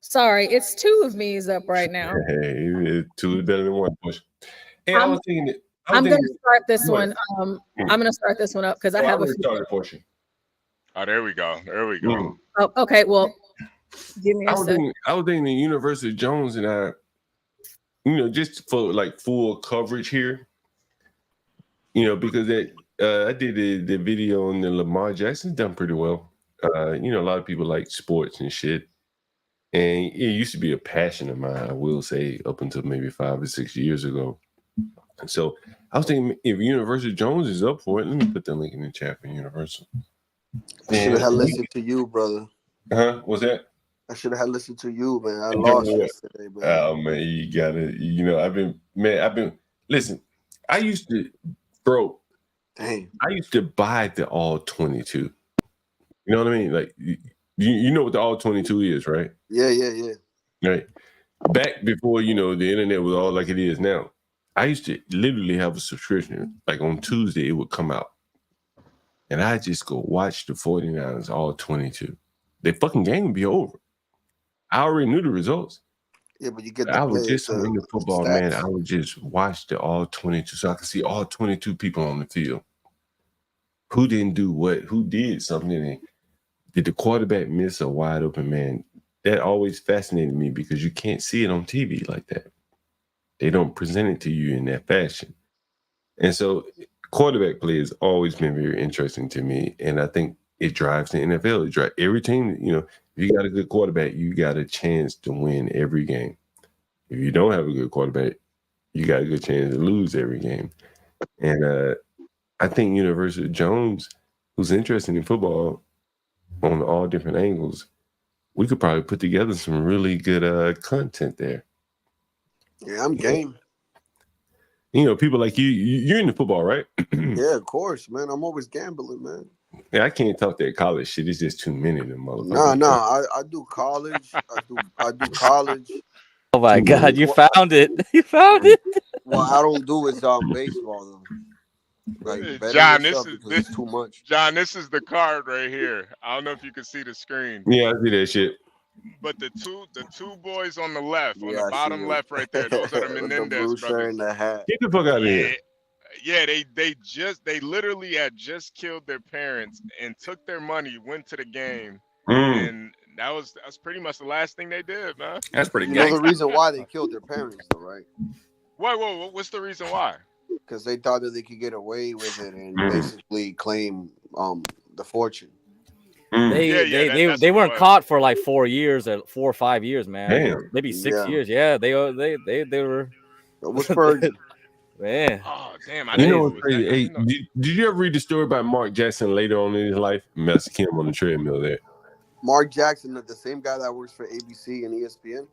Sorry, it's two of me's up right now. Hey, two better than one push. Hey, I'm gonna start this one. I'm gonna start this one up because I have a few. Portion. Oh, there we go. There we go. Oh, okay. Well, give me a second. I was thinking the University of Jones and I, just for like full coverage here, because I did the video on the Lamar Jackson, done pretty well. A lot of people like sports and shit. And it used to be a passion of mine, I will say, up until maybe 5 or 6 years ago. And so I was thinking, if University of Jones is up for it, let me put the link in the chat for Universal. I should have listened to you, brother. What's that? I should have listened to you, man. I lost yesterday, man. Oh man, you gotta, I've been. Listen, I used to, bro. Dang. I used to buy the all 22. You know what I mean? Like, you know what the all 22 is, right? Yeah. Right. Back before the internet was all like it is now, I used to literally have a subscription. Like on Tuesday, it would come out, and I just go watch the 49ers all 22. The fucking game would be over. I already knew the results. Yeah, but you get. I was just in the football, man. I would just watch the all 22, so I could see all 22 people on the field. Who didn't do what? Who did something? Did the quarterback miss a wide open man? That always fascinated me because you can't see it on TV like that. They don't present it to you in that fashion. And so quarterback play has always been very interesting to me. And I think it drives the NFL. It drives every team. If you got a good quarterback, you got a chance to win every game. If you don't have a good quarterback, you got a good chance to lose every game. And I think University of Jones, who's interested in football on all different angles, we could probably put together some really good content there. Yeah, I'm game. People like you're into football, right? Yeah, of course, man. I'm always gambling, man. Yeah, I can't talk that college shit. It's just too many of them motherfuckers. No, I do college. I do college. Oh my God, you found it. You found it. What I don't do is baseball though. Like, John, this is too much. John, this is the card right here. I don't know if you can see the screen. Yeah, I see that shit. But the two boys on the left, on the bottom left right there, those are the Menendez brothers. Get the fuck out of here. Yeah, they literally had just killed their parents and took their money, went to the game, and that's pretty much the last thing they did, man. That's pretty good. You know the reason why they killed their parents, though, right? What's the reason why? Because they thought that they could get away with it and basically claim the fortune. They weren't caught for like 4 years or 4 or 5 years, man. Damn. Maybe 6 years. Yeah, they were. What's Fergie? Man. Oh damn! Hey, did you ever read the story about Mark Jackson later on in his life? Messing him on the treadmill there. Mark Jackson, the same guy that works for ABC and ESPN.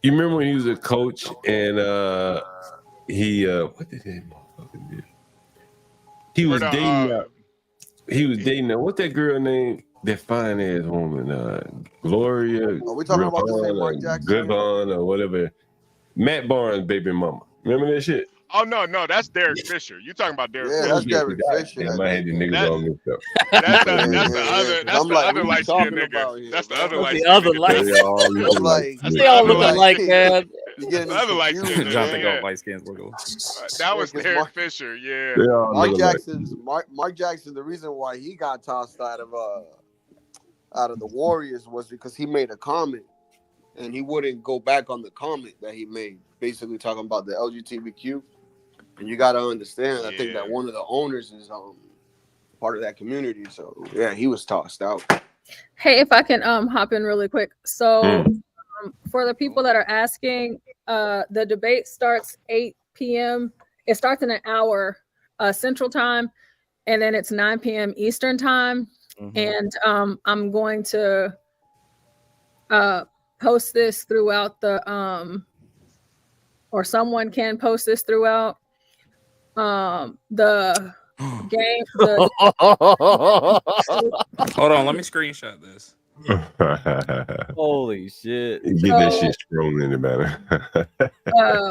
You remember when he was a coach and he what did that motherfucker do? He was dating what's that girl name? That fine ass woman, Gloria. Are we talking about the same Mark Jackson? Goodbon or whatever. Matt Barnes' baby mama. Remember that shit? Oh no, that's Derek Fisher. You talking about Derek Fisher? Yeah, that's Derek Fisher. Damn, I had the niggas on this stuff. That's the other light skinned nigga. That's the other light skinned. They all look alike, man. The other light skinned. John think all light skins look That was Derek Fisher. Yeah. Mark Jackson. The reason why he got tossed out of the Warriors was because he made a comment, and he wouldn't go back on the comment that he made, basically talking about the LGBTQ. And you got to understand, I think that one of the owners is part of that community. So yeah, he was tossed out. Hey, if I can hop in really quick. So for the people that are asking, the debate starts 8 p.m. It starts in an hour Central Time, and then it's 9 p.m. Eastern Time. And I'm going to post this throughout the or someone can post this throughout the game. Hold on, let me screenshot this. Holy shit. Get that shit strong in the matter.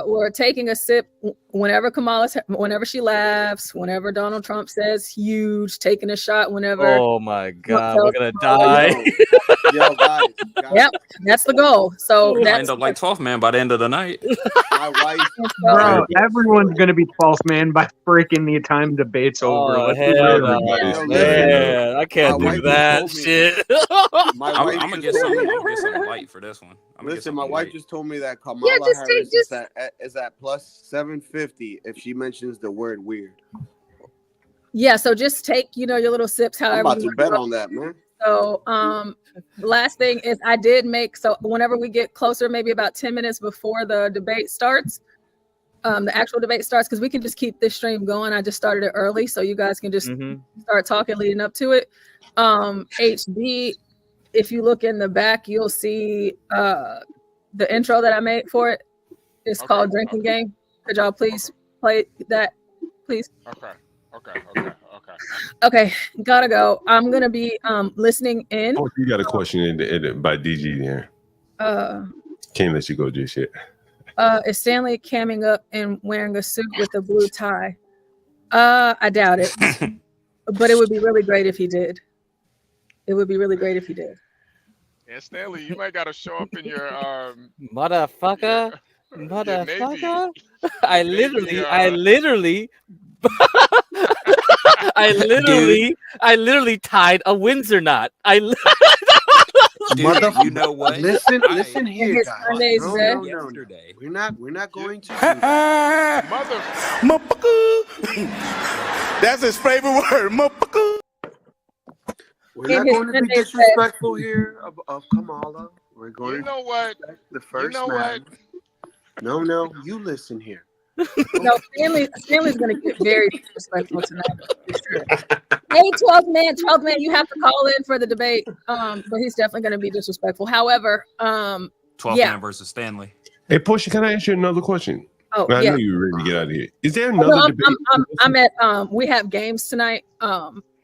We're taking a sip whenever she laughs, whenever Donald Trump says huge, taking a shot, whenever. Oh my God, we're gonna die. Yo, guys. Yep, that's the goal. So We'll that's end up like 12th man by the end of the night. My wife, Bro, everyone's gonna be 12th man by freaking the time debate's over. Oh Let's be hell real. no, man! I can't My do wife that just told me- shit. my I'm wife gonna just get told something. me. I'm gonna get something light for this one. Listen, my wife just told me that Kamala just Harris take- is at plus 750 if she mentions the word weird. Yeah, so just take, your little sips, I'm however about you to bet on that, man. So, last thing is I did make, so whenever we get closer, maybe about 10 minutes before the debate starts, the actual debate starts, because we can just keep this stream going. I just started it early, so you guys can just start talking leading up to it. HD, if you look in the back, you'll see the intro that I made for it. It's called Drinking Game. Could y'all please play that, please? Okay, gotta go. I'm gonna be listening in. Oh, you got a question by DG there. Can't let you go just yet. Is Stanley camming up and wearing a suit with a blue tie? I doubt it. But it would be really great if he did. It would be really great if he did. Yeah, Stanley, you might gotta show up in your Motherfucker. your Motherfucker. Navy, I literally tied a Windsor knot. Dude, you know what? Listen here, His guys. Sundays No, red. no, no, no. We're not going to. mother. That's his favorite word, motherfucker. We're not going to be disrespectful here of Kamala. We're going You know what? to the first You know man. what? No, you listen here. No, Stanley's gonna get very disrespectful tonight. Hey, 12th man, you have to call in for the debate. But he's definitely gonna be disrespectful. However, 12th yeah. man versus Stanley. Hey, Portia, can I ask you another question? Oh, I yeah. know you're ready to get out of here. Is there another debate? I'm at we have games tonight.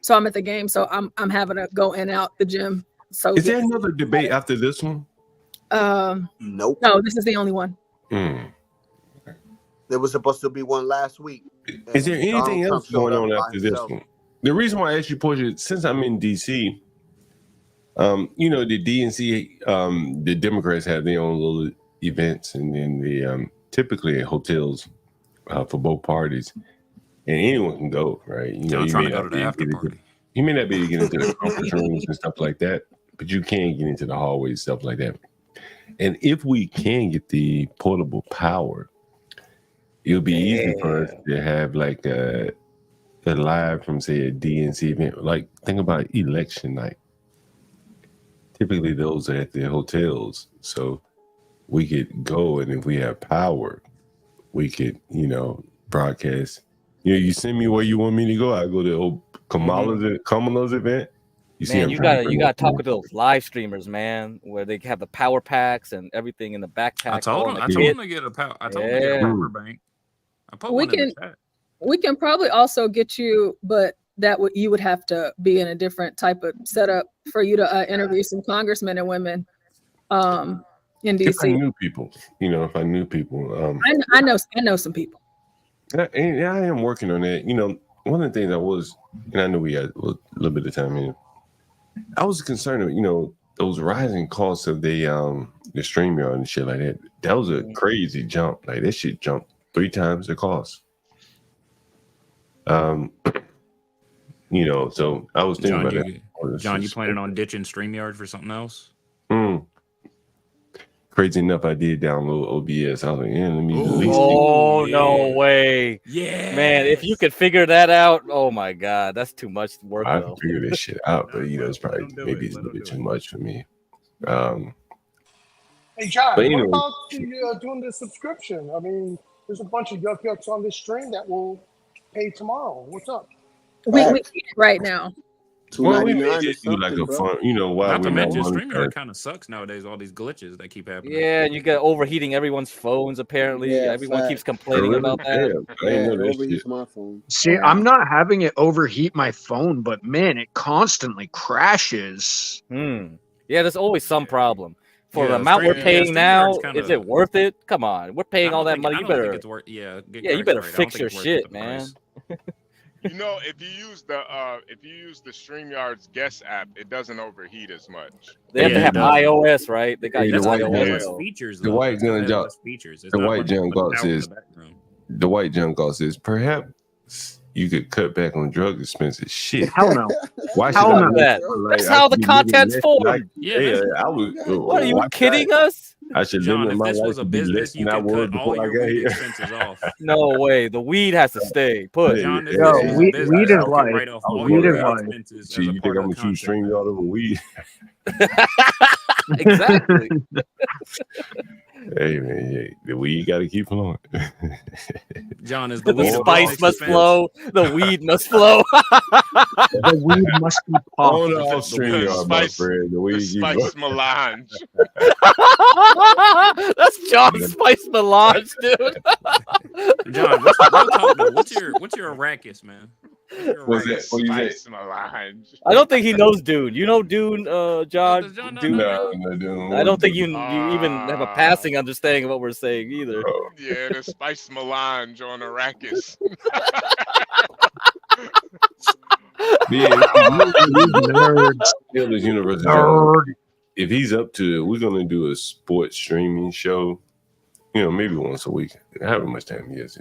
So I'm at the game, so I'm having to go in and out the gym. So Is there another debate after this one? Nope. No, this is the only one. There was supposed to be one last week. Is there anything Donald else Trump going showed on up by after this himself. one? The reason why I asked you, Portia, since I'm in DC, the DNC, the Democrats have their own little events, and then the typically at hotels for both parties, and anyone can go, right? I'm trying to go to the after party. You may not be able to get into the conference rooms and stuff like that, but you can get into the hallways, stuff like that. And if we can get the portable power, it'll be easy for us to have like a live from, say, a DNC event. Like, think about election night. Typically, those are at the hotels, so we could go, and if we have power, we could, broadcast. You send me where you want me to go. I go to Kamala's event. Man, you gotta talk with those live streamers, man, where they have the power packs and everything in the backpack. I told him to get a power. I told him to get a power bank. I put one in the chat. We can probably also get you, but you would have to be in a different type of setup for you to interview some congressmen and women in DC. If I knew people, if I knew people. I know some people. And I am working on that. One of the things and I know we had a little bit of time here. I was concerned of, those rising costs of the StreamYard and shit like that. That was a crazy jump. Like, that shit jumped 3 times the cost. So I was thinking about that. John, you planning on ditching StreamYard for something else? Crazy enough, I did download OBS. I was like, let me at least. Oh, no way. Yeah. Man, if you could figure that out, oh my God, that's too much work. I can figure this shit out, but it's probably it's a little bit too much for me. Hey, John, but anyway, what about doing the subscription? I mean, there's a bunch of yucks on this stream that will pay tomorrow. What's up? We can't right now. Well, we may just do like a fun, why Not to we're mention, not StreamYard kind of sucks nowadays. All these glitches that keep happening. Yeah, and you get overheating everyone's phones. Apparently, everyone keeps complaining about that. Overheats my phone. See, I'm not having it overheat my phone, but man, it constantly crashes. Yeah, there's always some problem. For the amount we're paying now, kinda, is it worth it? Come on, we're paying all that money. I You don't think better, it's worth. Yeah, you better fix your shit, man. You know, if you use the StreamYard's guest app, it doesn't overheat as much. They have to have iOS, right? They got iOS features. The white John Galt. The white John Galt says. The white John Galt says perhaps you could cut back on drug expenses. Shit, hell no. Why hell should no. That? That's how the content's formed. Yeah, I was. What are you kidding us? I should limit my life to be less than I was before I got here. Off. No way. The weed has to stay. Put. John, weed is life. Weed is life. So you think I'm gonna choose StreamYard over weed? Exactly. Hey man, the weed got to keep flowing. John, is the spice must flow. The weed must flow. The weed must be on pumped. off StreamYard, my friend. The weed spice melange. That's John's spice melange, dude. John, what's your Arrakis, man? What's that? What you say? Melange. I don't think he knows Dune. You know Dune, John? Does John Dune? No, Dune. I don't think you even have a passing understanding of what we're saying either. Yeah, the spice melange on Arrakis. If he's up to it, we're gonna do a sports streaming show. You know, maybe once a week. However much time he has.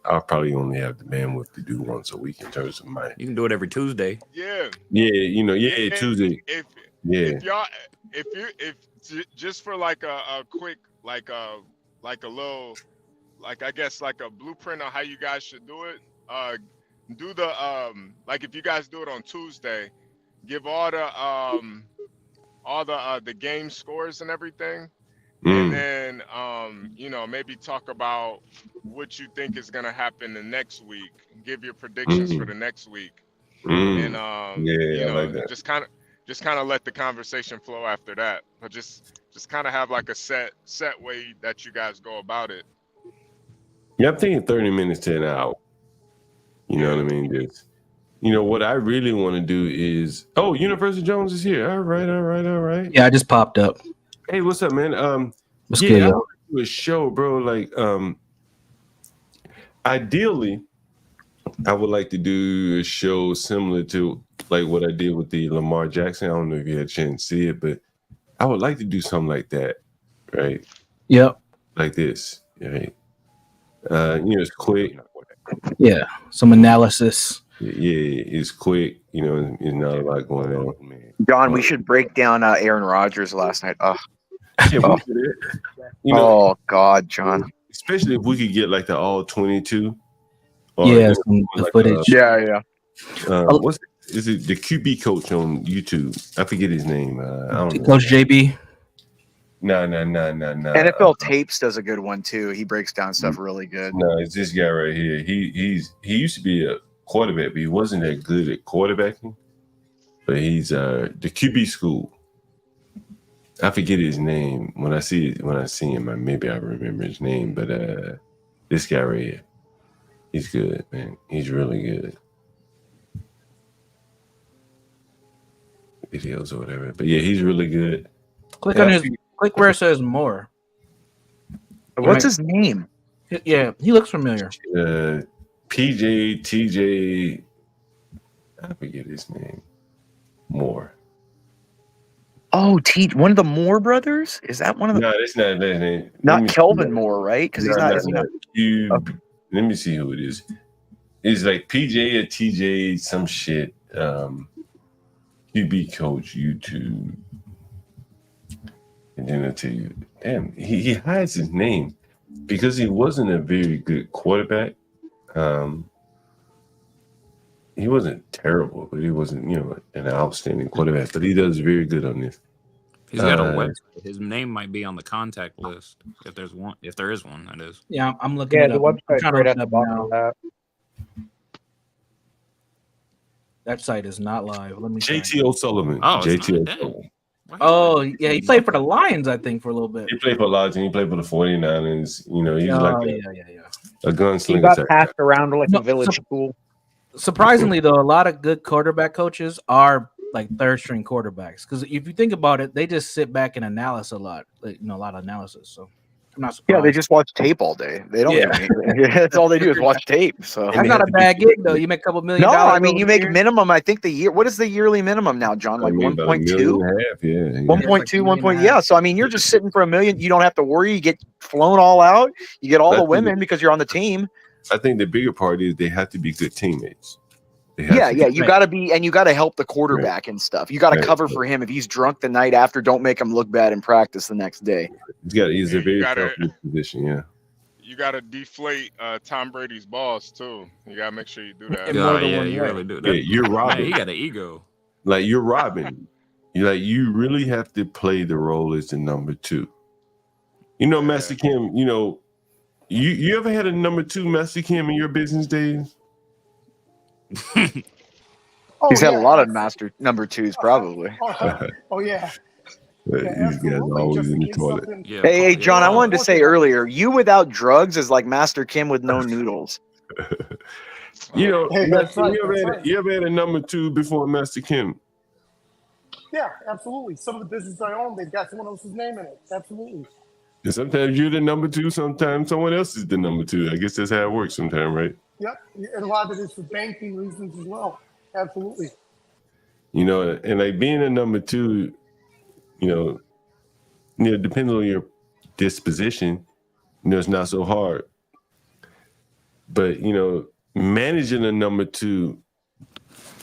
I'll probably only have the bandwidth to do once a week in terms of my. You can do it every Tuesday. Yeah. Yeah, Tuesday. If just for like a quick like a little I guess like a blueprint on how you guys should do it. Do the like if you guys do it on Tuesday, give all the game scores and everything. And then maybe talk about what you think is gonna happen the next week. Give your predictions for the next week. And I like that. just kind of let the conversation flow after that. But just kind of have like a set way that you guys go about it. Yeah, I'm thinking 30 minutes to an hour. You know what I mean? Just, what I really want to do is Universal Jones is here. All right. Yeah, I just popped up. Hey, what's up, man? What's good, I yo? want to do a show, bro. Like, ideally, I would like to do a show similar to like what I did with the Lamar Jackson. I don't know if you had a chance to see it, but I would like to do something like that, right? Yep. Like this, right? It's quick. Yeah, some analysis. Yeah, it's quick. There's not a lot going on. John, we should break down Aaron Rodgers last night. God, John. Especially if we could get like the all 22. Yeah, some footage. Is it the QB coach on YouTube? I forget his name. I don't know. Coach JB. No. NFL Tapes does a good one too. He breaks down stuff really good. No, it's this guy right here. He used to be a quarterback, but he wasn't that good at quarterbacking. But he's the QB school. I forget his name. When I see him, maybe I remember his name. But this guy right here, he's good, man. He's really good. Videos or whatever. But yeah, he's really good. Click on his. Click where it says more. What's his name? Yeah, he looks familiar. TJ. I forget his name. Moore. Oh, one of the Moore brothers? Is that one of the? No, that's not that name. Not Kelvin Moore, right? Because he's not. Let me see who it is. It's like PJ or TJ, some shit. QB coach YouTube. And then I tell you, damn, he hides his name because he wasn't a very good quarterback. He wasn't terrible, but he wasn't, an outstanding quarterback. But he does very good on this. He's got a website. His name might be on the contact list if there's one. If there is one, that is. Yeah, I'm looking. Yeah, the website's right at the bottom of that. That site is not live. Let me. JT O'Sullivan. Oh, JT O'Sullivan. Oh, yeah, he played for the Lions, I think, for a little bit. He played for Lions and he played for the 49ers. He's a gunslinger. He got passed around like a village school. Surprisingly, though, a lot of good quarterback coaches are like third string quarterbacks. Because if you think about it, they just sit back and analyze a lot, like, a lot of analysis. So I'm not surprised. Yeah, they just watch tape all day. They don't. Yeah. That's all they do is watch tape. So That's not a bad gig though. You make a couple $1 million. no, I mean over you the make year. minimum. I think the year. What is the yearly minimum now, John? Like I mean, about 1.2. 1.5 million, yeah. 1.2, 1. Yeah. So I mean, you're just sitting for $1 million. You don't have to worry. You get flown all out. You get all the women because you're on the team. I think the bigger part is they have to be good teammates. Yeah. You got to be, and you got to help the quarterback and stuff. You got to cover for him if he's drunk the night after. Don't make him look bad in practice the next day. He's a very tough position. Yeah. You gotta deflate Tom Brady's balls too. You gotta make sure you do that. Yeah, you really do. Yeah, you're robbing. He got an ego. Like you're robbing. You really have to play the role as the number 2. You know, Master Kim. You know, you ever had a number 2, Master Kim, in your business days? He's had a lot of master number 2s, probably. Oh yeah. These guys are always in the toilet. Hey, John, I wanted to say earlier, you without drugs is like Master Kim with no noodles. You know, Hey, that's right, that's right. you ever had a number 2 before Master Kim? Yeah, absolutely. Some of the business I own, they've got someone else's name in it. Absolutely. And sometimes you're the number 2, sometimes someone else is the number 2. I guess that's how it works sometimes, right? Yep. And a lot of it is for banking reasons as well. Absolutely. You know, and like being a number 2, you know, depends on your disposition, you know, it's not so hard. But, you know, managing a number 2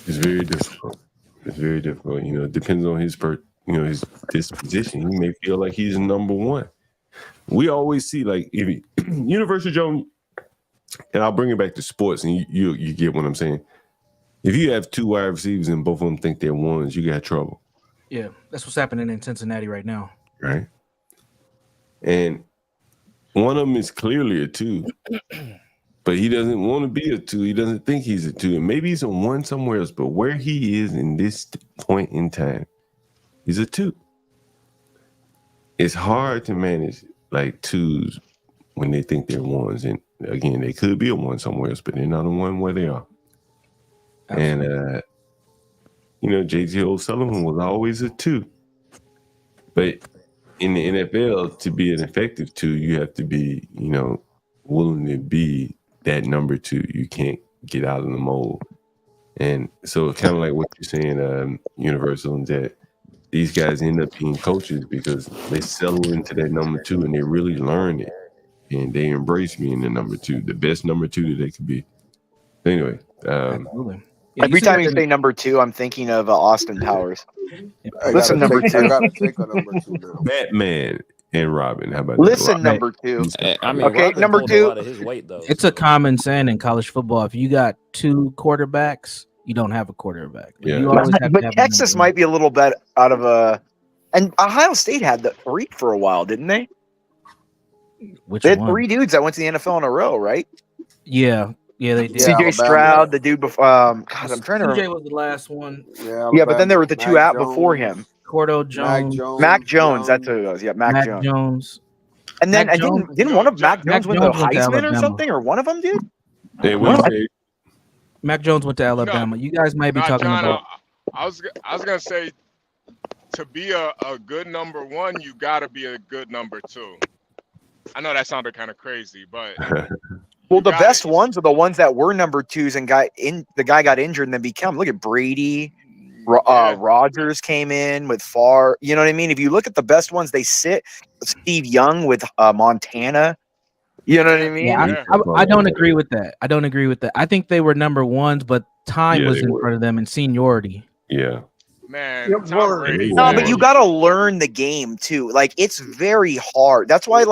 is very difficult. It's very difficult. You know, it depends on his his disposition. He may feel like he's number 1. We always see, like, if Universal Jones, and I'll bring it back to sports, and you get what I'm saying. If you have 2 wide receivers and both of them think they're ones, you got trouble. Yeah, that's what's happening in Cincinnati right now. Right. And one of them is clearly a 2, but he doesn't want to be a 2. He doesn't think he's a 2. And maybe he's a 1 somewhere else, but where he is in this point in time, he's a 2. It's hard to manage like 2s when they think they're 1s. And again, they could be a 1 somewhere else, but they're not a 1 where they are. Absolutely. And you know, J.J. O'Sullivan was always a 2. But in the NFL, to be an effective 2, you have to be, you know, willing to be that number 2. You can't get out of the mold. And so it's kind of like what you're saying, Universal, and that these guys end up being coaches because they settle into that number 2 and they really learn it. And they embrace being the number 2, the best number 2 that they could be. Anyway. Absolutely. Yeah, every time you say number 2, I'm thinking of Austin Powers. Listen, number 2. I gotta take a number 2 now. Batman and Robin. How about Listen, that? number 2. I mean, okay, Robin number pulled 2. a lot of his weight, though. It's a common saying in college football: if you got 2 quarterbacks, you don't have a quarterback. Yeah. You always have to But have Texas might be a little bit out of a. And Ohio State had the 3 for a while, didn't they? Which They had one? 3 dudes that went to the NFL in a row, right? Yeah, they did. C.J. Stroud, the dude before. God, I'm trying to CJ remember. was the last one. Yeah, but then there were the 2 out before him. Cordell Jones, Mac Jones, that's who it was. Yeah, Mac Jones. And then Mac didn't one of Mac Jones win the Jones went to Heisman or Alabama. something, or one of them did? Mac Jones went to Alabama. You guys might be talking John, about. I was gonna say, to be a good number 1, you gotta be a good number 2. I know that sounded kind of crazy, but well, the best ones are the ones that were number 2s and the guy got injured and then become. Look at Brady. Rodgers came in with Favre. You know what I mean? If you look at the best ones, they sit. Steve Young with Montana. You know what I mean? Yeah, I don't agree with that. I think they were number 1s, but time was in front of them and seniority. Yeah. Man, no, but you got to learn the game too. Like it's very hard. That's why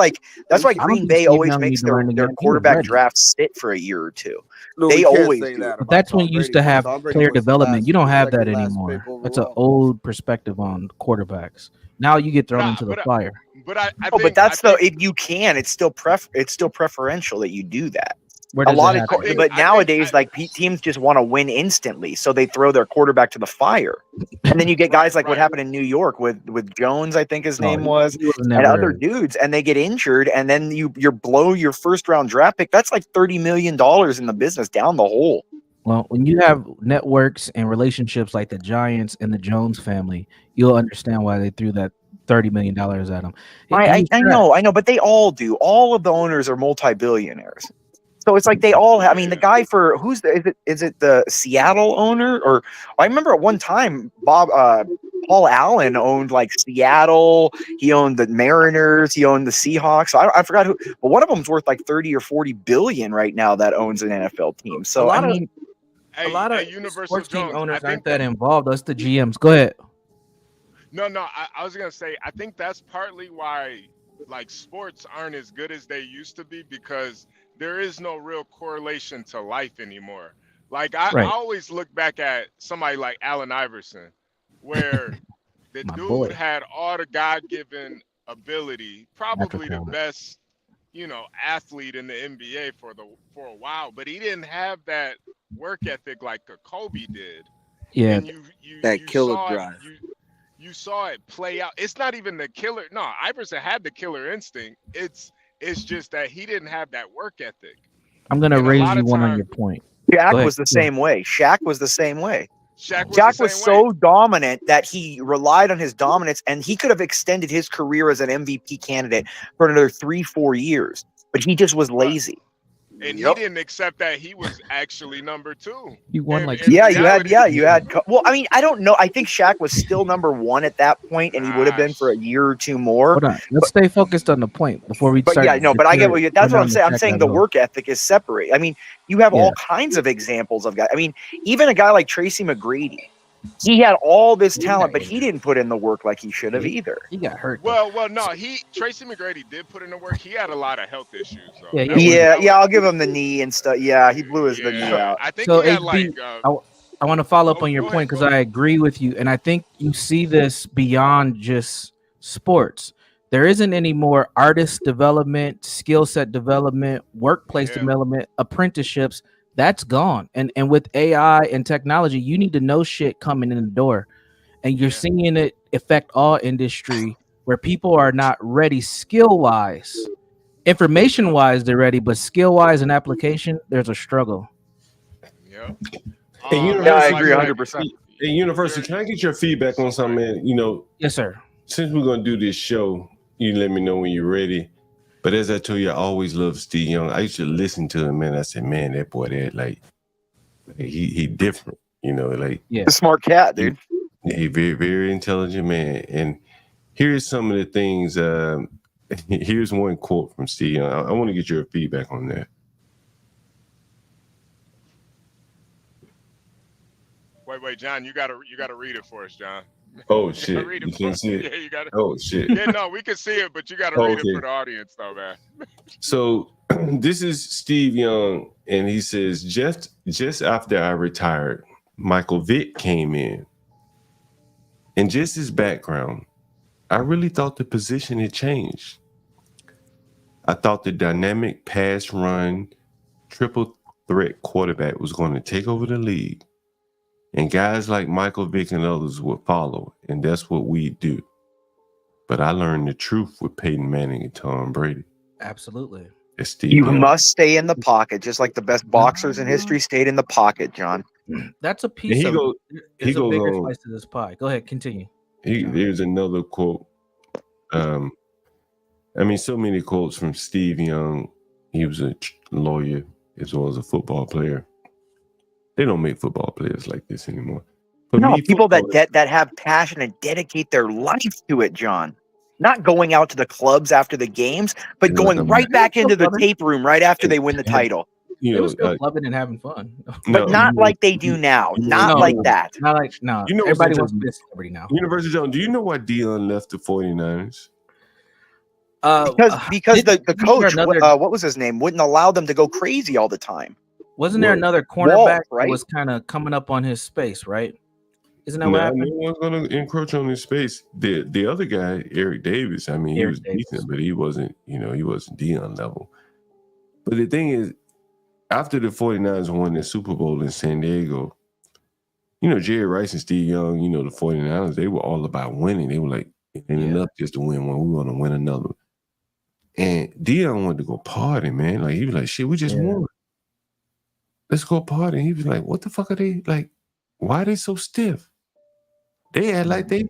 Green Bay always makes their quarterback draft sit for a year or 2. No, they always do. But that's when you used to have player development. You don't have that anymore. That's an old perspective on quarterbacks. Now you get thrown into the fire. But but that's if you can, it's still preferential that you do that. A lot of, but nowadays, teams just want to win instantly, so they throw their quarterback to the fire, and then you get guys like what happened in New York with Jones, I think his name was, and other dudes, and they get injured, and then you blow your first round draft pick. That's like $30 million in the business down the hole. Well, when you have networks and relationships like the Giants and the Jones family, you'll understand why they threw that $30 million at him. I know, but they all do. All of the owners are multi-billionaires. So it's like they all I mean, the guy for is it the Seattle owner? Or I remember at one time Paul Allen owned like Seattle, he owned the Mariners, he owned the Seahawks. I forgot who, but one of them's worth like 30 or 40 billion right now that owns an NFL team. So I mean, a lot of Universal sports team Jones, owners I aren't think that involved. That's the GMs. Go ahead. No, I was gonna say I think that's partly why like sports aren't as good as they used to be, because there is no real correlation to life anymore. Like I always look back at somebody like Allen Iverson, where the dude had all the God-given ability, probably the best, athlete in the NBA for a while, but he didn't have that work ethic like a Kobe did. Yeah, and that killer drive. You saw it play out. It's not even the killer. No, Iverson had the killer instinct. It's just that he didn't have that work ethic. I'm gonna raise you one on your point. Shaq was the same way. Shaq was the same way. Shaq was so dominant that he relied on his dominance, and he could have extended his career as an MVP candidate for another 3-4 years, but he just was lazy. And he didn't accept that he was actually number 2. You won you had. Well, I mean, I don't know. I think Shaq was still number 1 at that point, and he would have been for a year or two more. Hold on, let's stay focused on the point before we. But start but I get what that's what I'm saying. I'm saying the work ethic is separate. I mean, you have all kinds of examples of guys. I mean, even a guy like Tracy McGrady. He had all this talent, but he didn't put in the work like he should have either. He got hurt. Well, no, Tracy McGrady did put in the work. He had a lot of health issues. Though. I'll give him the knee and stuff. Yeah, he blew the knee out. I think so he had I want to follow up on your point because I agree with you, and I think you see this beyond just sports. There isn't any more artist development, skill set development, workplace development, apprenticeships. That's gone. And with AI and technology, you need to know shit coming in the door. And you're seeing it affect all industry where people are not ready skill-wise. Information-wise, they're ready, but skill-wise and application, there's a struggle. Yeah. I agree 100%. Hey, University, can I get your feedback on something, man? Yes, sir. Since we're going to do this show, you let me know when you're ready. But as I told you, I always loved Steve Young. I used to listen to him, man. I said, man, that boy there, he different, a smart cat, dude. He very, very intelligent man. And here's some of the things. Here's one quote from Steve Young. I want to get your feedback on that. Wait, John, you gotta read it for us, John. Oh shit! You can't see it. Yeah, you got it. Oh shit! Yeah, no, we can see it, but you gotta read it for the audience, though, man. So this is Steve Young, and he says, just after I retired, Michael Vick came in, and just his background, I really thought the position had changed. I thought the dynamic pass run, triple threat quarterback was going to take over the league. And guys like Michael Vick and others would follow, and that's what we do. But I learned the truth with Peyton Manning and Tom Brady. Absolutely. You must stay in the pocket, just like the best boxers in history stayed in the pocket, John. That's a piece he of goes bigger on, slice to this pie. Go ahead, continue. Here's another quote. So many quotes from Steve Young. He was a lawyer as well as a football player. They don't make football players like this anymore. But people that have passion and dedicate their life to it, John. Not going out to the clubs after the games, but going right back into the tape room right after they win the title. They were still loving and having fun. But not like they do now. Not like that. Not like, no. Everybody wants to be a celebrity now. University John, do you know why Dion left the 49ers? Because the coach, what was his name, wouldn't allow them to go crazy all the time. Wasn't there another cornerback that was kind of coming up on his space, right? Isn't that what happened? No one's going to encroach on his space. The other guy, Eric Davis, he was decent, but he wasn't, he wasn't Dion level. But the thing is, after the 49ers won the Super Bowl in San Diego, Jerry Rice and Steve Young, the 49ers, they were all about winning. They were like, it ain't enough just to win one. We want to win another. And Dion wanted to go party, man. Like, he was like, shit, we just won. let's go party. And he was like, what the fuck are they like? Why are they so stiff? They act like they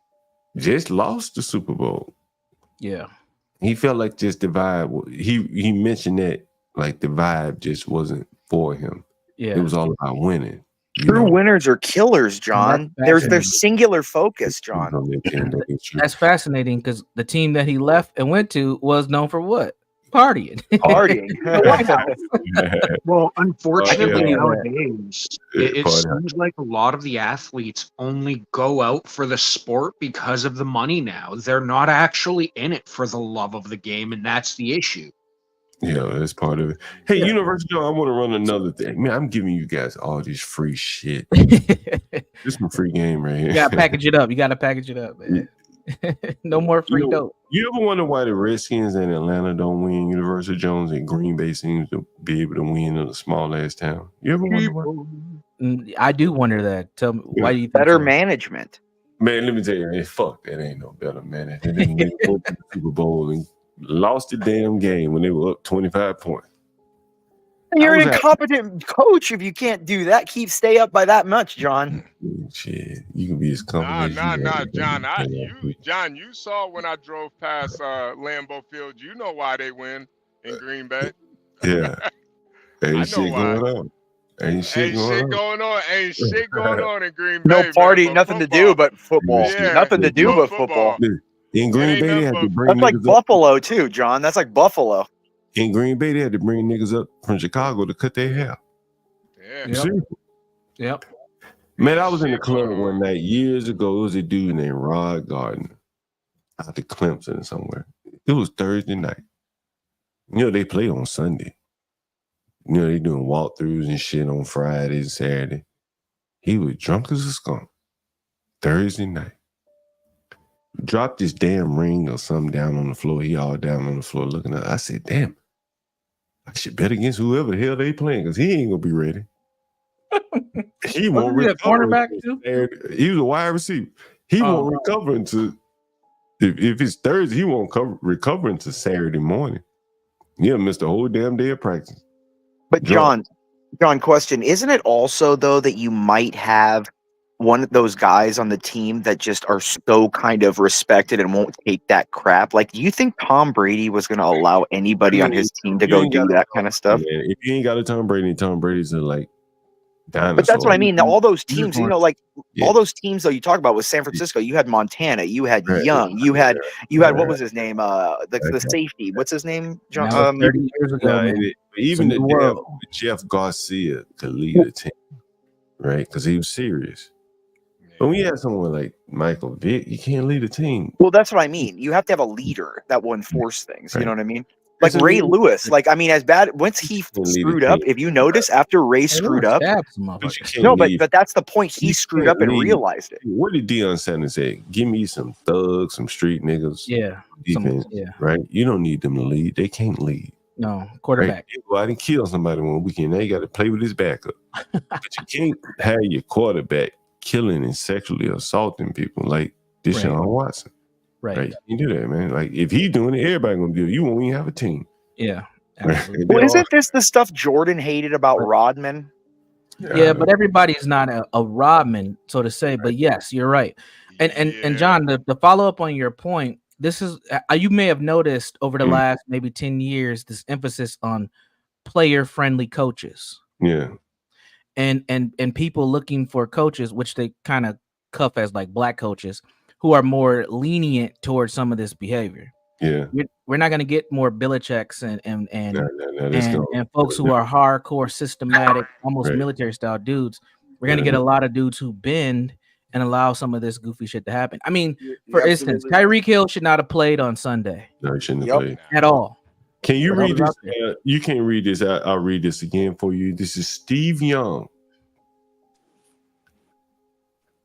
just lost the Super Bowl. Yeah. He felt like just the vibe. He mentioned that like the vibe just wasn't for him. Yeah. It was all about winning. True winners are killers, John. There's singular focus, John. That's fascinating because the team that he left and went to was known for what? Partying. Well, unfortunately, Yeah. nowadays, it Party. seems like a lot of the athletes only go out for the sport because of the money now. They're not actually in it for the love of the game, and that's the issue. Yeah, that's part of it. Hey, University, I want to run another thing. Man, I'm giving you guys all this free shit. This is my free game right here. You gotta package it up. You gotta package it up, man. No more free dope. You ever wonder why the Redskins in Atlanta don't win? Universal Jones and Green Bay seems to be able to win in a small ass town. You ever wonder why? I do wonder that. Tell me, why do you think Better so? management? Man, let me tell you, fuck, that ain't no better management. They didn't go to the Super Bowl and lost the damn game when they were up 25 points. You're an incompetent coach if you can't do that. Stay up by that much, John. Shit, you can be as competent. Nah, John. John, you saw when I drove past Lambeau Field. You know why they win in Green Bay. Yeah, ain't shit going on. Ain't shit going on. Ain't shit going on in Green Bay. No party, nothing football. to do but football. Yeah, nothing to do but football. In Green Bay, they had to bring that's like niggas Buffalo too, John. That's like Buffalo. In Green Bay, they had to bring niggas up from Chicago to cut their hair. Yeah. Yep. Man, I was in the club one night years ago. It was a dude named Rod Gardner out to Clemson somewhere. It was Thursday night. You know, they play on Sunday. You know, they doing walkthroughs and shit on Friday and Saturday. He was drunk as a skunk. Thursday night. Dropped his damn ring or something down on the floor. He all down on the floor looking at it. I said, damn, I should bet against whoever the hell they playing because he ain't going to be ready. He won't recover. Cornerback too? He was a wide receiver. He won't recover until, if it's Thursday, he won't recover until Saturday morning. Yeah, missed the whole damn day of practice. But John, question. Isn't it also, though, that you might have one of those guys on the team that just are so kind of respected and won't take that crap? Like, do you think Tom Brady was going to allow anybody on his team to go do that kind of stuff? Man, if you ain't got a Tom Brady's a like dinosaur. But that's what I mean. All those teams, you know, like all those teams though you talk about with San Francisco, you had Montana, you had Young, you had what was his name? The safety. What's his name? John. 30 years ago. Even the Jeff Garcia could lead a team, right? Because he was serious. But when you have someone like Michael Vick, you can't lead a team. Well, that's what I mean. You have to have a leader that will enforce things. You know what I mean? Like Ray Lewis. Like, I mean, as bad once he screwed up, if you notice, after Ray screwed up, but that's the point. He screwed up and realized it. What did Deion Sanders say? Give me some thugs, some street niggas. Yeah. Defense, right? You don't need them to lead. They can't lead. No, quarterback. Right? You go out and kill somebody one weekend. Now you got to play with his backup. But you can't have your quarterback killing and sexually assaulting people like Deshaun Watson. Right. You do that, man. Like if he's doing it, everybody gonna do it. You won't even have a team. Yeah. Well, isn't this the stuff Jordan hated about Rodman? Yeah, but everybody's not a Rodman, so to say. But yes, you're right. And John, the follow up on your point, this is you may have noticed over the last maybe 10 years this emphasis on player friendly coaches. Yeah. And people looking for coaches, which they kind of cuff as like black coaches, who are more lenient towards some of this behavior. Yeah, we're not going to get more Belichick's and folks who are hardcore, systematic, almost military style dudes. We're going to get a lot of dudes who bend and allow some of this goofy shit to happen. I mean, for instance, Tyreek Hill should not have played on Sunday. No, he shouldn't have played at all. Can you read this? You can't read this. I'll read this again for you. This is Steve Young.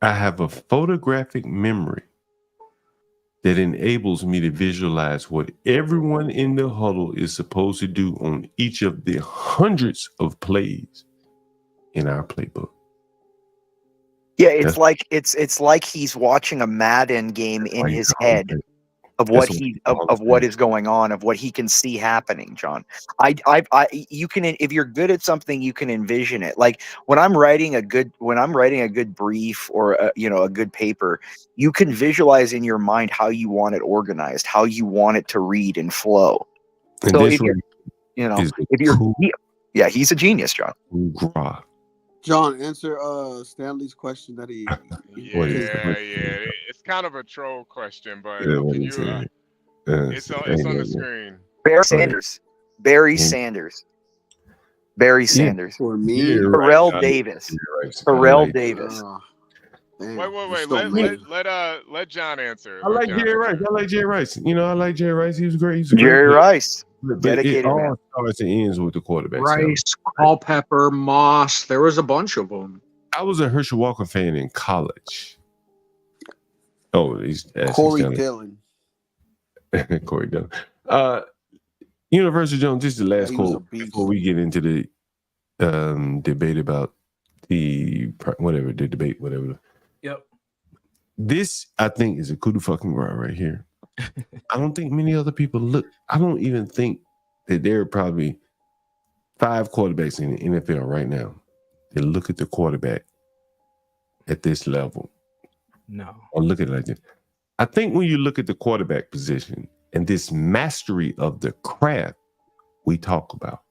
I have a photographic memory that enables me to visualize what everyone in the huddle is supposed to do on each of the hundreds of plays in our playbook. Yeah, it's like he's watching a Madden game in his head. of what of what is going on, of what he can see happening, John. You can, if you're good at something, you can envision it. Like when I'm writing a good brief or a good paper, you can visualize in your mind how you want it organized, how you want it to read and flow. And So this if you're, he's a genius, John. John, answer Stanley's question that he. It's kind of a troll question, but can you? It's on the screen. Barry Sanders. Barry Sanders. For me, Terrell Davis. Terrell Davis. Wait. Let John answer. I like Jerry Rice. I like Jerry Rice. I like Jerry Rice. He was great. Jerry Rice. But it all starts and ends with the quarterback. Rice, Culpepper, Moss. There was a bunch of them. I was a Herschel Walker fan in college. Oh, he's Corey Dillon. Corey Dillon. Universal Jones, this is the last quote before we get into the debate about whatever. Yep. This, I think, is a coup de fucking gras right here. I don't think many other people look. I don't even think that there are probably 5 quarterbacks in the NFL right now that look at the quarterback at this level. No. Or look at it like this. I think when you look at the quarterback position and this mastery of the craft we talk about,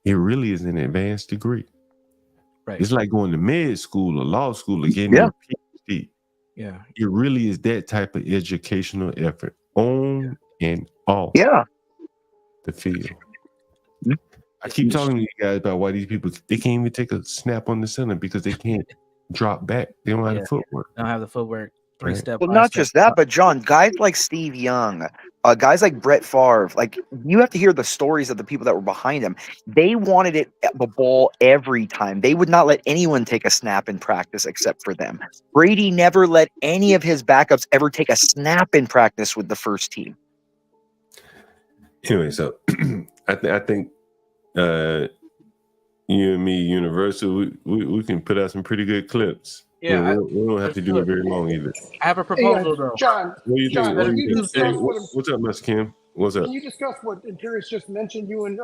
it really is an advanced degree. Right. It's like going to med school or law school or getting a PhD. Yeah. It really is that type of educational effort on and off the field. I keep talking to you guys about why these people, they can't even take a snap on the center because they can't drop back. They don't have the footwork. They don't have the footwork. 3-step. Well, not just that, but John, guys like Steve Young, guys like Brett Favre, like you have to hear the stories of the people that were behind them. They wanted it at the ball every time. They would not let anyone take a snap in practice except for them. Brady never let any of his backups ever take a snap in practice with the first team. Anyway, so I think you and me, Universal, we can put out some pretty good clips. Yeah, we don't have to do it very long either. I have a proposal, though. John, What do you think? What's up, Mr. Kim? What's up? Can you discuss what Imperius just mentioned, you and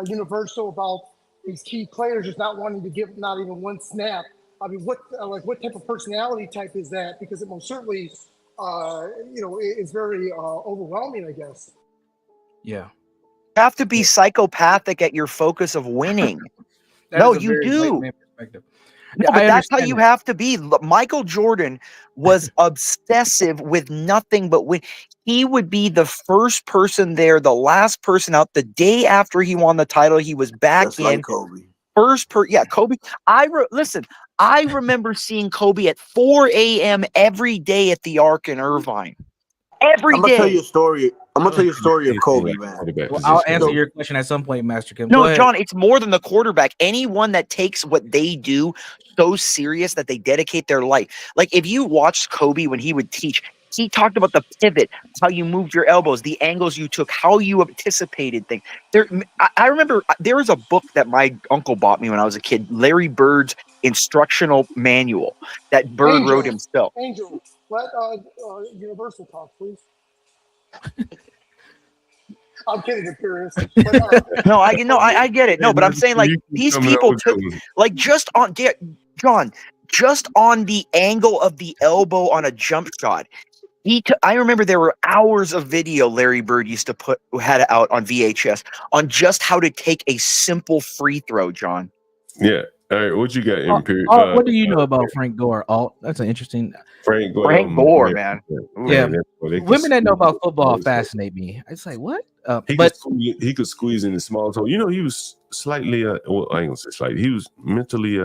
Universal, about these key players just not wanting to give not even one snap? I mean, what type of personality type is that? Because it most certainly, is very overwhelming, I guess. Yeah. You have to be psychopathic at your focus of winning. No, you do. No, but that's how you have to be. Michael Jordan was obsessive with nothing but win. He would be the first person there, the last person out. The day after he won the title, he was back Just in. like Kobe. Kobe. I remember seeing Kobe at 4 a.m. every day at the Ark in Irvine. Every day. I'm gonna tell you a story. I'm gonna tell you a story of Kobe, man. Well, I'll answer your question at some point, Master Kim. No, John, it's more than the quarterback. Anyone that takes what they do so serious that they dedicate their life. Like if you watched Kobe when he would teach, he talked about the pivot, how you moved your elbows, the angles you took, how you anticipated things. I remember there was a book that my uncle bought me when I was a kid, Larry Bird's instructional manual that Bird wrote himself. Angel, let Universal talk, please. I'm kidding, Imperius. No, I get it. No, but I'm saying like these people took like just on the angle of the elbow on a jump shot. I remember there were hours of video Larry Bird used to had out on VHS on just how to take a simple free throw, John. Yeah. All right, what you got, Imperius? What do you know about Frank Gore? Alt, that's an interesting. Frank Gore, man. Yeah, women that know about football fascinate me. It's like what? He could squeeze in the small toe. He was slightly. Well, I ain't gonna say slightly. He was mentally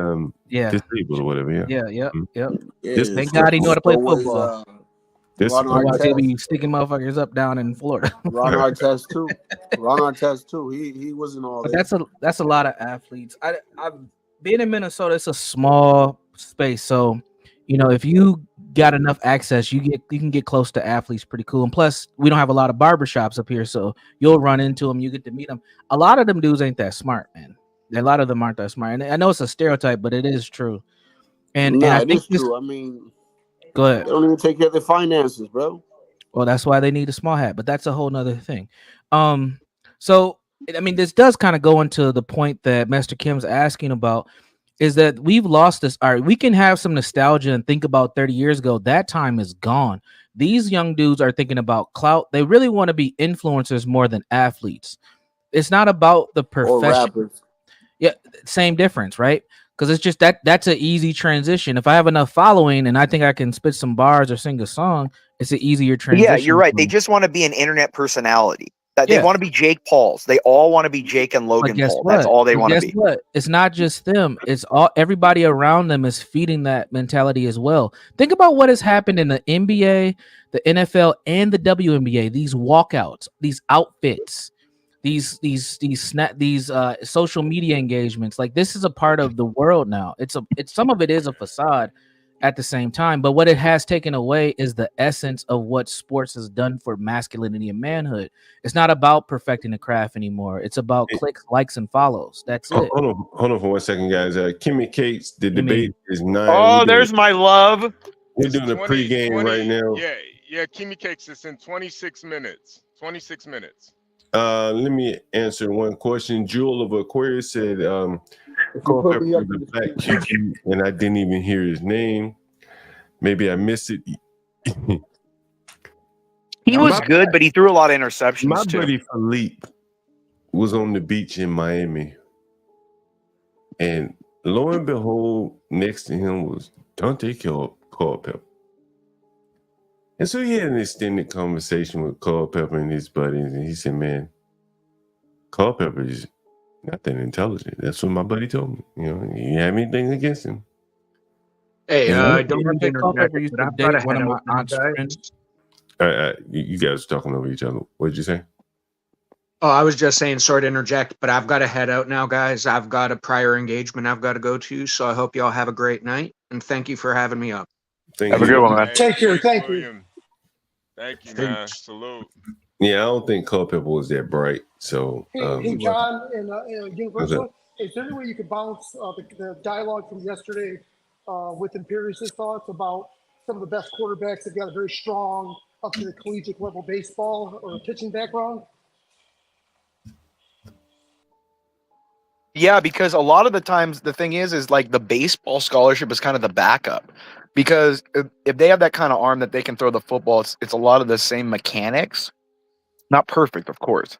disabled or whatever. Yeah. Thank God he knew how to play football. Ron Artest be sticking motherfuckers up down in Florida. Ron Artest too. He wasn't all. But that's a lot of athletes. I've been in Minnesota. It's a small space, so if you got enough access, you can get close to athletes pretty cool. And plus, we don't have a lot of barbershops up here, so you'll run into them. You get to meet them. A lot of them dudes ain't that smart, man. A lot of them aren't that smart. And I know it's a stereotype, but it is true. And I think true. I mean, go ahead. They don't even take care of their finances, bro. Well, that's why they need a small hat, but that's a whole nother thing. So I mean, this does kind of go into the point that Master Kim's asking about, is that we've lost this. All right, we can have some nostalgia and think about 30 years ago. That time is gone. These young dudes are thinking about clout. They really want to be influencers more than athletes. It's not about the Or profession. rappers. Yeah, same difference, right? Because it's just that's an easy transition. If I have enough following and I think I can spit some bars or sing a song, it's an easier transition. Yeah, you're right. They from- just want to be an internet personality. That they Yeah. want to be Jake Pauls. They all want to be Jake and But Logan guess Paul. what? That's all they But want to guess be. what? It's not just them. It's all everybody around them is feeding that mentality as well. Think about what has happened in the NBA, the NFL, and the WNBA. These walkouts, these outfits, these social media engagements. Like, this is a part of the world now. It's some of it is a facade at the same time, but what it has taken away is the essence of what sports has done for masculinity and manhood. It's not about perfecting the craft anymore. It's about clicks, likes, and follows. That's it. Hold on for 1 second, guys. Kimmy Cates, the debate is 9. Oh, there's my love. We're doing a pregame right now. Yeah, Kimmy Cakes is in 26 minutes. 26 minutes. Let me answer one question. Jewel of Aquarius said, Culpepper was a black QQ, and I didn't even hear his name. Maybe I missed it. He was good, but he threw a lot of interceptions My too. buddy Philippe was on the beach in Miami, and lo and behold, next to him was Dante Culpepper. And so he had an extended conversation with Culpepper and his buddies, and he said, man, Culpepper is not that intelligent. That's what my buddy told me. You know, he had anything against him. Hey, Yeah. I don't want to interject, but I've got to head out now, guys. You guys are talking over each other. What did you say? Oh, I was just saying, sorry to interject, but I've got to head out now, guys. I've got a prior engagement I've got to go to, so I hope y'all have a great night, and thank you for having me up. Have a good one, man. Take care. Thank you. Thank you, man. Salute. Yeah, I don't think Culpepper was that bright. So, Hey, John and Universal, is there any way you could bounce the dialogue from yesterday with Imperius' thoughts about some of the best quarterbacks that got a very strong up to the collegiate level baseball or pitching background? Yeah, because a lot of the times the thing is like the baseball scholarship is kind of the backup. Because if they have that kind of arm that they can throw the football, it's a lot of the same mechanics. Not perfect, of course.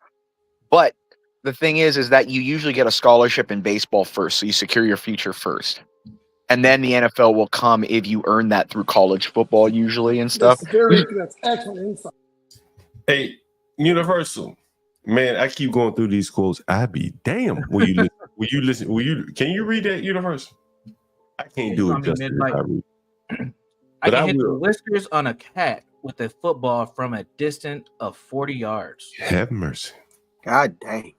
But the thing is that you usually get a scholarship in baseball first, so you secure your future first. And then the NFL will come if you earn that through college football usually and stuff. That's excellent insight. Hey, Universal, man, I keep going through these quotes. I be damn. Will you listen? Can you read that, Universal? I can't do it justice. I can hit the whiskers on a cat with a football from a distance of 40 yards. Have mercy. God dang.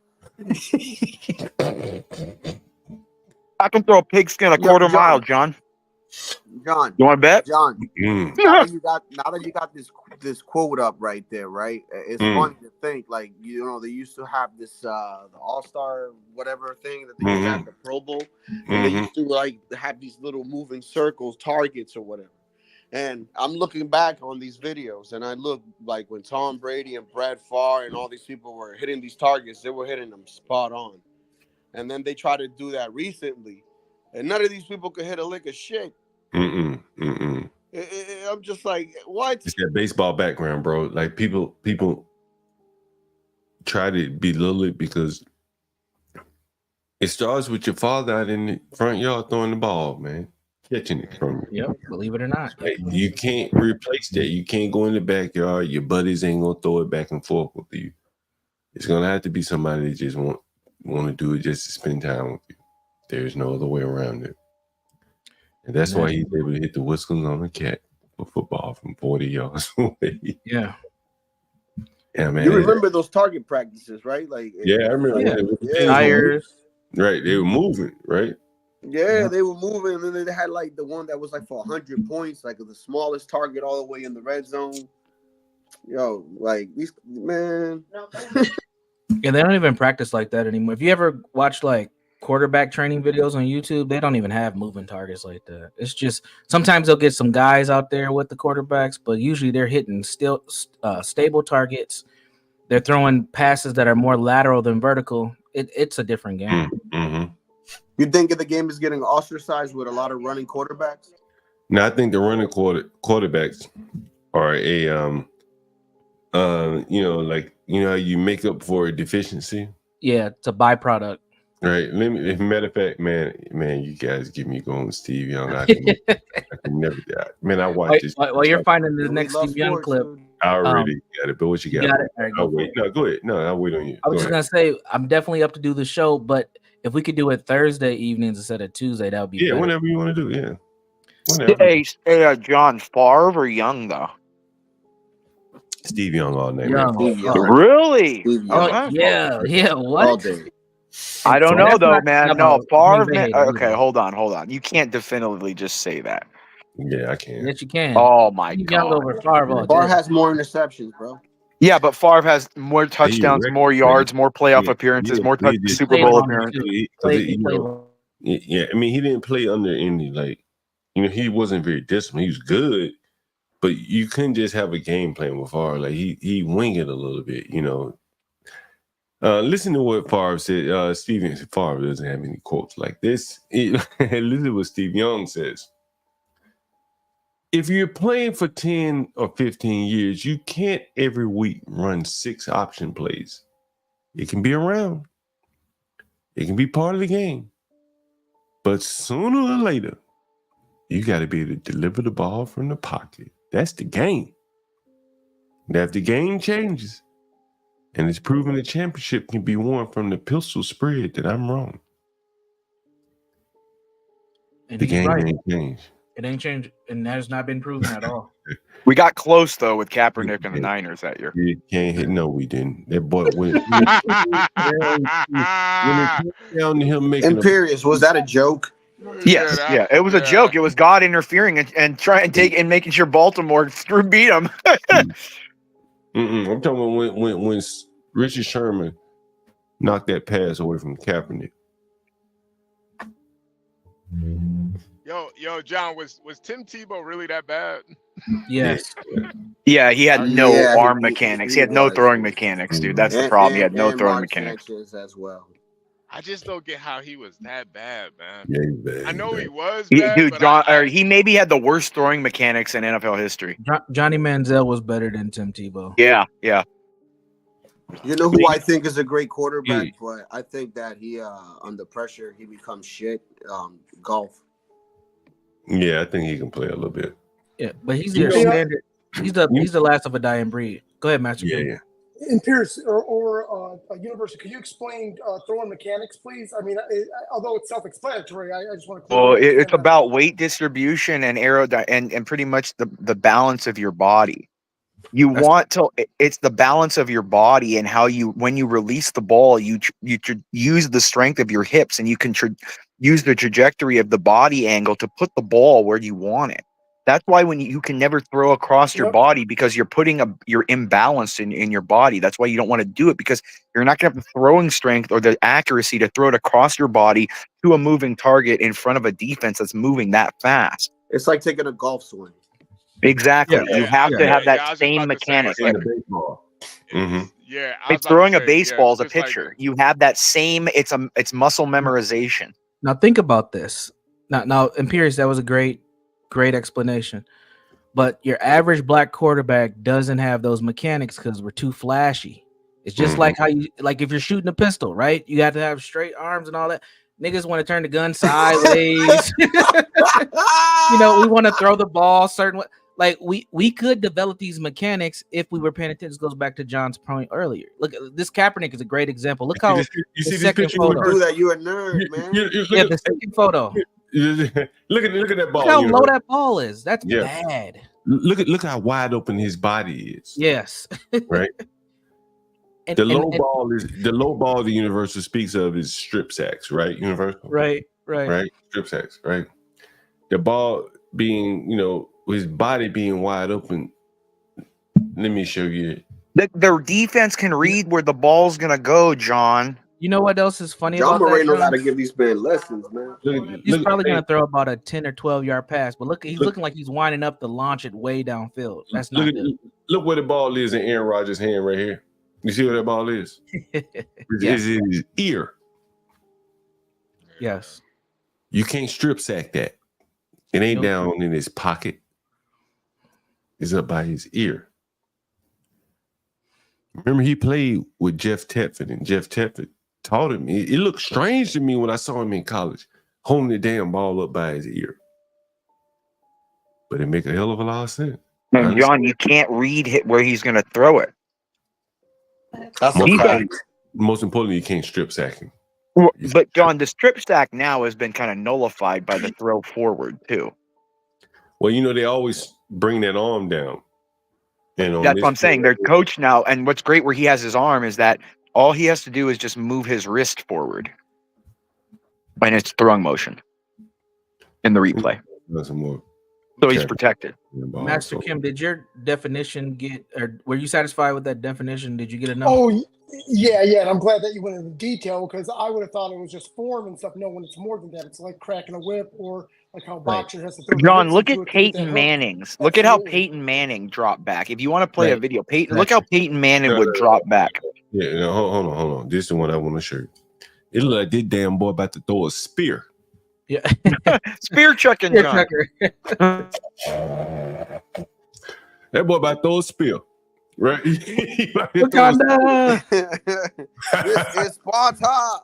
I can throw a pigskin a quarter mile, John. John, you want to bet? John, now that you got this quote up right there, right? It's funny to think, like, you know, they used to have this the All-Star whatever thing that they used to have the Pro Bowl, and they used to like have these little moving circles, targets or whatever. And I'm looking back on these videos, and I look like when Tom Brady and Brad Favre and all these people were hitting these targets, they were hitting them spot on. And then they tried to do that recently, and none of these people could hit a lick of shit. I'm just like, what? It's that baseball background, bro. Like people try to belittle it because it starts with your father out in the front yard throwing the ball, man, catching it from you. Yep, believe it or not. Like, you can't replace that. You can't go in the backyard. Your buddies ain't gonna throw it back and forth with you. It's gonna have to be somebody that just want to do it just to spend time with you. There's no other way around it. And that's why he's able to hit the whiskers on a cat for football from 40 yards away. Yeah. Yeah, man. You remember those target practices, right? Like, yeah, I remember. Yeah. Tires. Right, they were moving, right? Yeah, they were moving, and then they had like the one that was like for 100 points, like the smallest target all the way in the red zone. Yo, like these man. Yeah, they don't even practice like that anymore. If you ever watch like quarterback training videos on YouTube, they don't even have moving targets like that. It's just sometimes they'll get some guys out there with the quarterbacks, but usually they're hitting still stable targets. They're throwing passes that are more lateral than vertical. It's a different game. Mm-hmm. You think the game is getting ostracized with a lot of running quarterbacks? Now I think the running quarterbacks are a like how you make up for a deficiency. Yeah, it's a byproduct. Right. As a matter of fact, man, you guys give me going, Steve Young. I can never do that. Man, I watched this. While you're finding the next Steve Young clip, I already got it. But what you got? got it? Right, I'll wait. No, go ahead. No, I'll wait on you. I was just gonna say I'm definitely up to do the show, but if we could do it Thursday evenings instead of Tuesday, that would be better. Whenever you want to do. Yeah. Whenever. Hey, John, Favre or Young though? Steve Young all night. Young. Really? Yeah. What? All day. I don't know though, man. No, Favre. Okay, either. hold on. You can't definitively just say that. Yeah, I can. Yes, you can. Oh my Young God. over Favre. Favre has more interceptions, bro. Yeah, but Favre has more touchdowns, more yards, more playoff appearances, more Super Bowl appearances. Yeah, I mean, he didn't play under any he wasn't very disciplined. He was good, but you couldn't just have a game plan with Favre. Like he wing it a little bit, Listen to what Favre said. Steven Favre doesn't have any quotes like this. Listen to what Steve Young says. If you're playing for 10 or 15 years, you can't every week run 6 option plays. It can be around. It can be part of the game. But sooner or later, you got to be able to deliver the ball from the pocket. That's the game. Now, if the game changes and it's proven the championship can be won from the pistol spread, then I'm wrong. And the game right. ain't changed. It ain't changed, and that has not been proven at all. We got close though with Kaepernick and the Niners that year. You can't hit. No, we didn't. That boy went down to him making. Imperious, was that a joke? Yes, yeah, it was a joke. It was God interfering and trying to making sure Baltimore beat them. I'm talking about when Richard Sherman knocked that pass away from Kaepernick. Yo, John, was Tim Tebow really that bad? Yes. Yeah, he had no arm mechanics. He had no throwing mechanics, dude. That's the problem. He had no throwing mechanics as well. I just don't get how he was that bad, man. Yeah, he's bad. I know he was bad, dude. but John, he maybe had the worst throwing mechanics in NFL history. Johnny Manziel was better than Tim Tebow. Yeah. You know who I think is a great quarterback, but I think that he under pressure he becomes shit. Golf. Yeah, I think he can play a little bit. Yeah, but he's the standard. He's the last of a dying breed. Go ahead, Master. Yeah. In Pierce or University, could you explain throwing mechanics, please? I mean, although it's self-explanatory, I just want to. Well, it's about weight distribution and and pretty much the balance of your body. It's the balance of your body and how when you release the ball, you use the strength of your hips and you can use the trajectory of the body angle to put the ball where you want it. That's why when you can never throw across your body because you're imbalanced in your body. That's why you don't want to do it because you're not going to have the throwing strength or the accuracy to throw it across your body to a moving target in front of a defense that's moving that fast. It's like taking a golf swing. Exactly. You have to have that same mechanic. Like baseball. It's throwing a baseball as a pitcher. You have that same. It's muscle memorization. Now think about this. Now, Imperious, that was a great explanation. But your average black quarterback doesn't have those mechanics because we're too flashy. It's just like how if you're shooting a pistol, right? You have to have straight arms and all that. Niggas want to turn the gun sideways. We want to throw the ball certain way. Like we could develop these mechanics if we were paying attention. This goes back to John's point earlier. Look, this Kaepernick is a great example. Look how you see the second photo. Do that, you a nerd, man. The second photo. Look at that ball. Look how low that ball is. That's bad. Look how wide open his body is. Yes. Right. The low ball the Universal speaks of is strip sacks, right? Universal. Right. Strip sacks, right? The ball being, his body being wide open. Let me show you. Their defense can read where the ball's gonna go, John. You know what else is funny John about that? Moreno got to John? give these men lessons, man. He's probably going to throw about a 10 or 12-yard pass, but he's looking like he's winding up to launch it way downfield. That's not good. Look where the ball is in Aaron Rodgers' hand right here. You see where that ball is? It's in his ear. Yes. You can't strip sack that. It ain't down in his pocket. It's up by his ear. Remember, he played with Jeff Tedford, and Jeff Tedford taught him. It looked strange to me when I saw him in college, holding the damn ball up by his ear. But it make a hell of a lot of sense. No, John, you can't read where he's going to throw it. That's a fact. Most importantly, you can't strip sack him. Well, but John, the strip sack now has been kind of nullified by the throw forward too. Well, you know, they always bring that arm down. And that's what I'm saying. They're coached now, and what's great where he has his arm is that all he has to do is just move his wrist forward, and it's throwing motion in the replay. So he's protected. Master Kim, did your definition get, or were you satisfied with that definition? Did you get enough? Oh, yeah, and I'm glad that you went into detail because I would have thought it was just form and stuff. No, when it's more than that, it's like cracking a whip or like how boxer has to throw. John, look at Peyton Manning's. Look at how Peyton Manning dropped back. If you want to play a video, look how Peyton Manning would drop back. Yeah, no, hold on. This is the one I want to show you. It looked like this damn boy about to throw a spear. Yeah. Spear chucking, John. That boy about to throw a spear. Right? This is Sparta.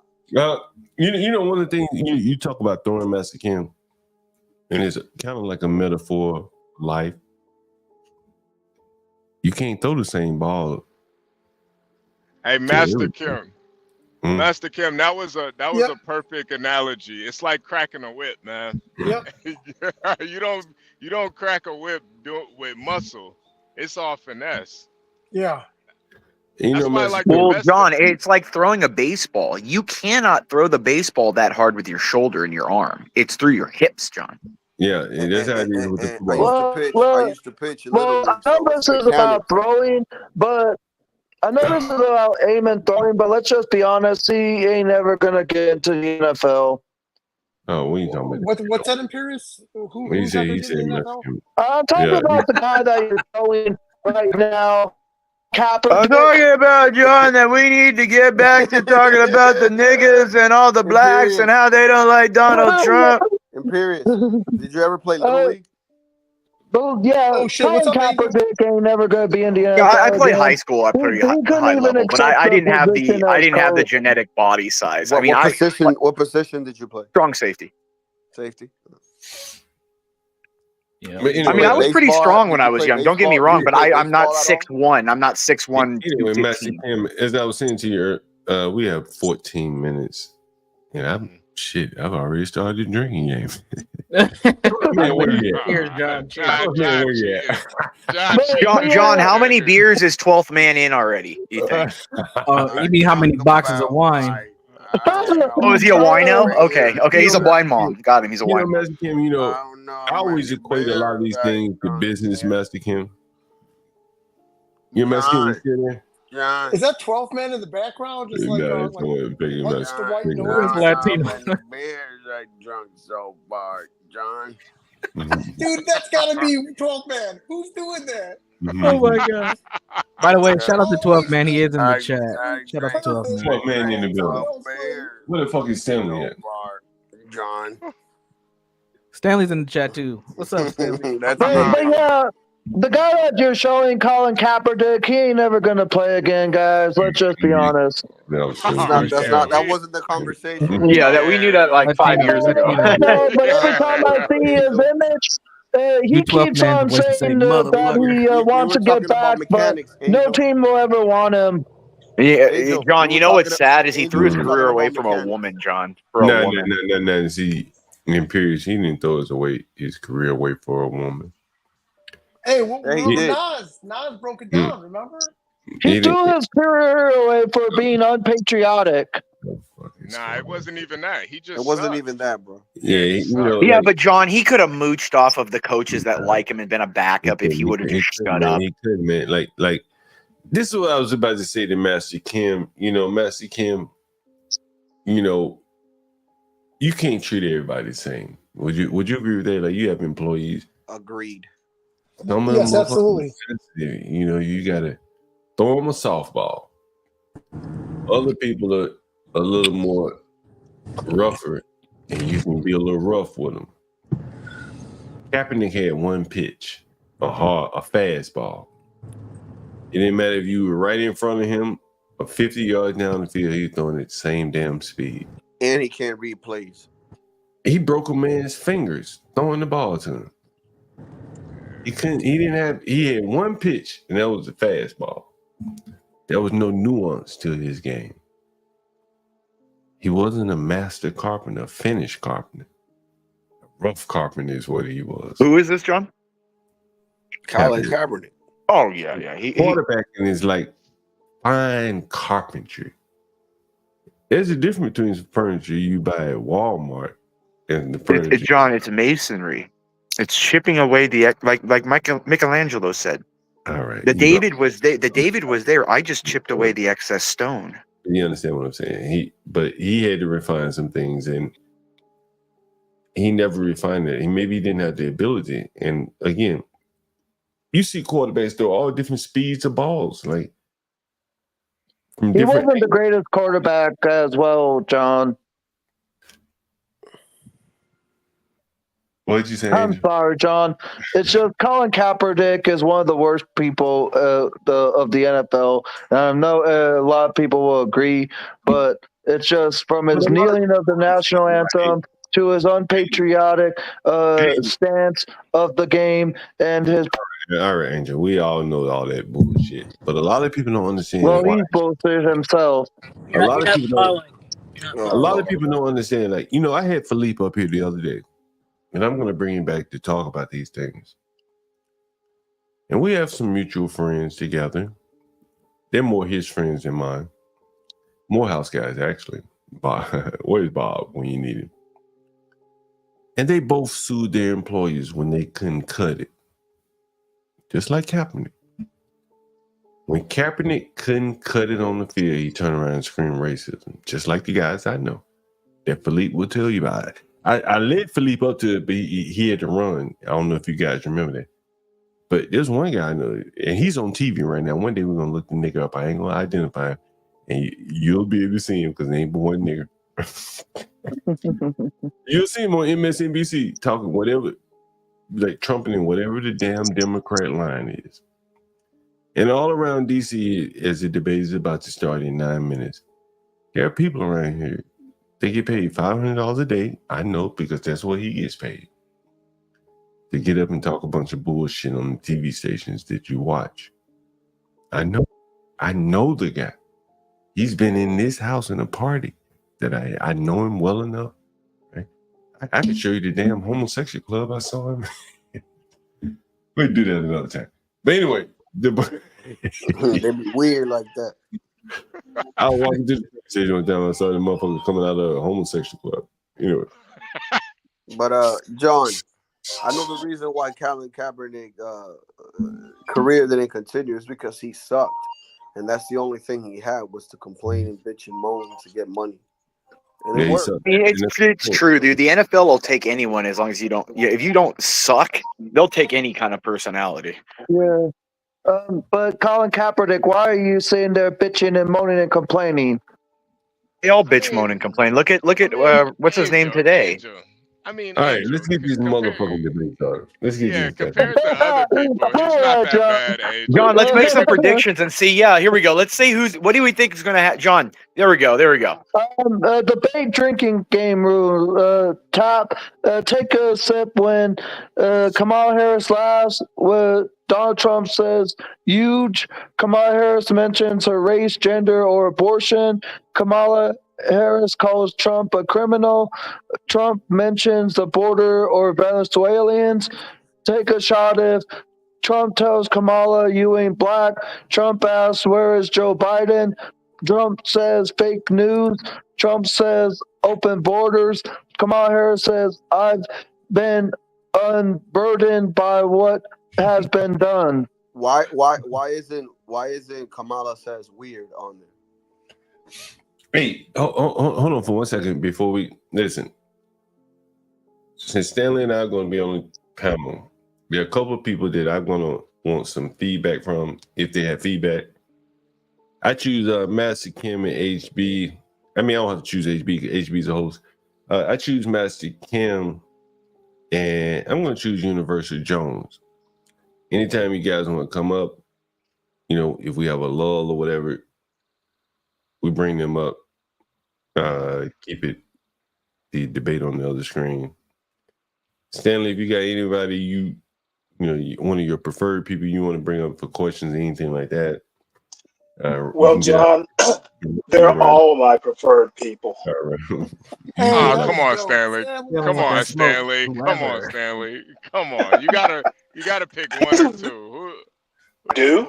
You know, one of the things you talk about throwing, Master Kim, and it's kind of like a metaphor of life. You can't throw the same ball. Hey, Master Kim. Master Kim, that was a perfect analogy. It's like cracking a whip, man. Yep. you don't crack a whip with muscle. It's all finesse. Yeah. You know, well, John, it's like throwing a baseball. You cannot throw the baseball that hard with your shoulder and your arm. It's through your hips, John. Yeah, that's how it is with the football. I used to pitch. Well, I know this is about throwing, but I know this is about aim and throwing, but let's just be honest. He ain't never going to get into the NFL. Oh, what are you talking about? What's that, Imperius? He said I'm talking about the guy that you're throwing right now. I'm talking about, John, that we need to get back to talking about the niggas and all the blacks and how they don't like Donald Trump. Imperius, did you ever play Little League? Oh, yeah. Oh, shit, what's up, Kaepernick ain't never going to be in the NFL. I played high school at pretty high level, but I didn't have the genetic body size. What position did you play? Strong safety. Safety. Yeah. I mean, I was pretty strong when I was young. Don't get me wrong, but I'm not 6'1". I'm not 6'1". Anyway, Master Kim, as I was saying to you, we have 14 minutes, and I've already started the drinking game. Man, where you at? Here's John. John, how many beers is 12th man in already? You think? You mean how many boxes of wine? Oh, is he a wino? Okay, he's a wine mom. Got him. He's a wine mom. Master Kim, I always equate a lot of these things to business, Master Kim. Master Kim, you still there? Is that 12th man in the background? Just the white noise? Latino. Bears are drunk so far, John. Dude, that's gotta be 12th man. Who's doing that? Oh my god! By the way, shout out to 12th man. He is in the chat. Shout out to 12th man. 12th man in the building. Where the fuck is Stanley at? John. Stanley's in the chat too. What's up, Stanley? But yeah, the guy that you're showing, Colin Kaepernick, he ain't never gonna play again, guys. Let's just be honest. That wasn't the conversation. Yeah, that we knew that like 5 years ago. No, but every time I see his image, he keeps on saying that he wants to get back, but no team will ever want him. Yeah, John, you know what's sad is he threw his career away from a woman, John. No. See, Imperius, he didn't throw his career away for a woman. Hey, Nas broke it down, remember? He threw his career away for being unpatriotic. Nah, it wasn't even that. It wasn't even that, bro. Yeah, but John, he could have mooched off of the coaches that like him and been a backup if he would have just shut up. He could, man. Like this is what I was about to say to Master Kim. Master Kim, you know, you can't treat everybody the same. Would you agree with that? Like, you have employees. Agreed. Some of Yes, them absolutely. sensitive. You know, you gotta throw them a softball. Other people are a little more rougher, and you can be a little rough with them. Kaepernick had one pitch, a fastball. It didn't matter if you were right in front of him or 50 yards down the field, he was throwing at the same damn speed. And he can't read plays. He broke a man's fingers throwing the ball to him. He had one pitch, and that was a fastball. There was no nuance to his game. He wasn't a master carpenter, a finished carpenter. A rough carpenter is what he was. Who is this, John? Colin Kaepernick. Oh, yeah. Quarterbacking is like fine carpentry. There's a difference between some furniture you buy at Walmart and the furniture. John, it's masonry. It's chipping away like Michelangelo said. All right. The David was there. I just chipped away the excess stone. You understand what I'm saying? He had to refine some things, and he never refined it. Maybe he didn't have the ability. And again, you see quarterbacks throw all different speeds of balls. Like, he wasn't the greatest quarterback as well, John. What did you say? I'm sorry, John. It's just Colin Kaepernick is one of the worst people of the NFL. And I know a lot of people will agree, but it's just from his kneeling of the national anthem to his unpatriotic stance of the game and his. All right, Angel. We all know all that bullshit, but a lot of people don't understand. Well, he's bullshit himself. A lot of people don't understand. Like, I had Philippe up here the other day. And I'm going to bring him back to talk about these things. And we have some mutual friends together. They're more his friends than mine. More house guys, actually. Bob, where's Bob when you need him? And they both sued their employers when they couldn't cut it. Just like Kaepernick. When Kaepernick couldn't cut it on the field, he turned around and screamed racism. Just like the guys I know. That Philippe will tell you about it. I led Philippe up to it, but he had to run. I don't know if you guys remember that. But there's one guy I know, and he's on TV right now. One day we're going to look the nigga up. I ain't going to identify him. And you'll be able to see him because there ain't but one nigga. You'll see him on MSNBC talking whatever, like trumpeting whatever the damn Democrat line is. And all around D.C., as the debate is about to start in 9 minutes, there are people around here. They get paid $500 a day. I know, because that's what he gets paid. To get up and talk a bunch of bullshit on the TV stations that you watch. I know the guy. He's been in this house in a party that I know him well enough. Right? I can show you the damn homosexual club I saw him. We'll do that another time. But anyway, they be weird like that. I was walking to the station one time. I saw the motherfucker coming out of a homosexual club. Anyway. But John, I know the reason why Colin Kaepernick career didn't continue is because he sucked, and that's the only thing he had was to complain and bitch and moan to get money. And it worked. It's true, dude. The NFL will take anyone as long as you don't. Yeah, if you don't suck, they'll take any kind of personality. Yeah. But Colin Kaepernick, why are you sitting there bitching and moaning and complaining? They all bitch, moan, and complain. Look at what's his name today? I mean, all right, let's get these motherfucking debates started. Let's get these. Compared to other people, he's not that bad, Angel. John, let's make some predictions and see. Yeah, here we go. Let's see what do we think is going to happen. John, there we go. Debate drinking game rule. Take a sip when Kamala Harris laughs. Donald Trump says YUGE. Kamala Harris mentions her race, gender, or abortion. Kamala Harris calls Trump a criminal. Trump mentions the border or Venezuelans. Take a shot if Trump tells Kamala you ain't black. Trump asks, where is Joe Biden? Trump says fake news. Trump says open borders. Kamala Harris says I've been unburdened by what has been done. Why isn't Kamala says weird on there? Hey, hold on for 1 second before we listen. Since Stanley and I are going to be on the panel, there are a couple of people that I'm going to want some feedback from if they have feedback. I choose Master Kim and HB. I mean, I don't have to choose HB because HB is a host. I choose Master Kim, and I'm going to choose Universal Jones. Anytime you guys want to come up, you know, if we have a lull or whatever, we bring them up. Keep it the debate on the other screen. Stanley, if you got anybody you know, one of your preferred people you want to bring up for questions, anything like that. Well, John, they're all my preferred people. Come on, Stanley. Come on, Stanley. Come on, Stanley. Come on. You gotta pick one or two.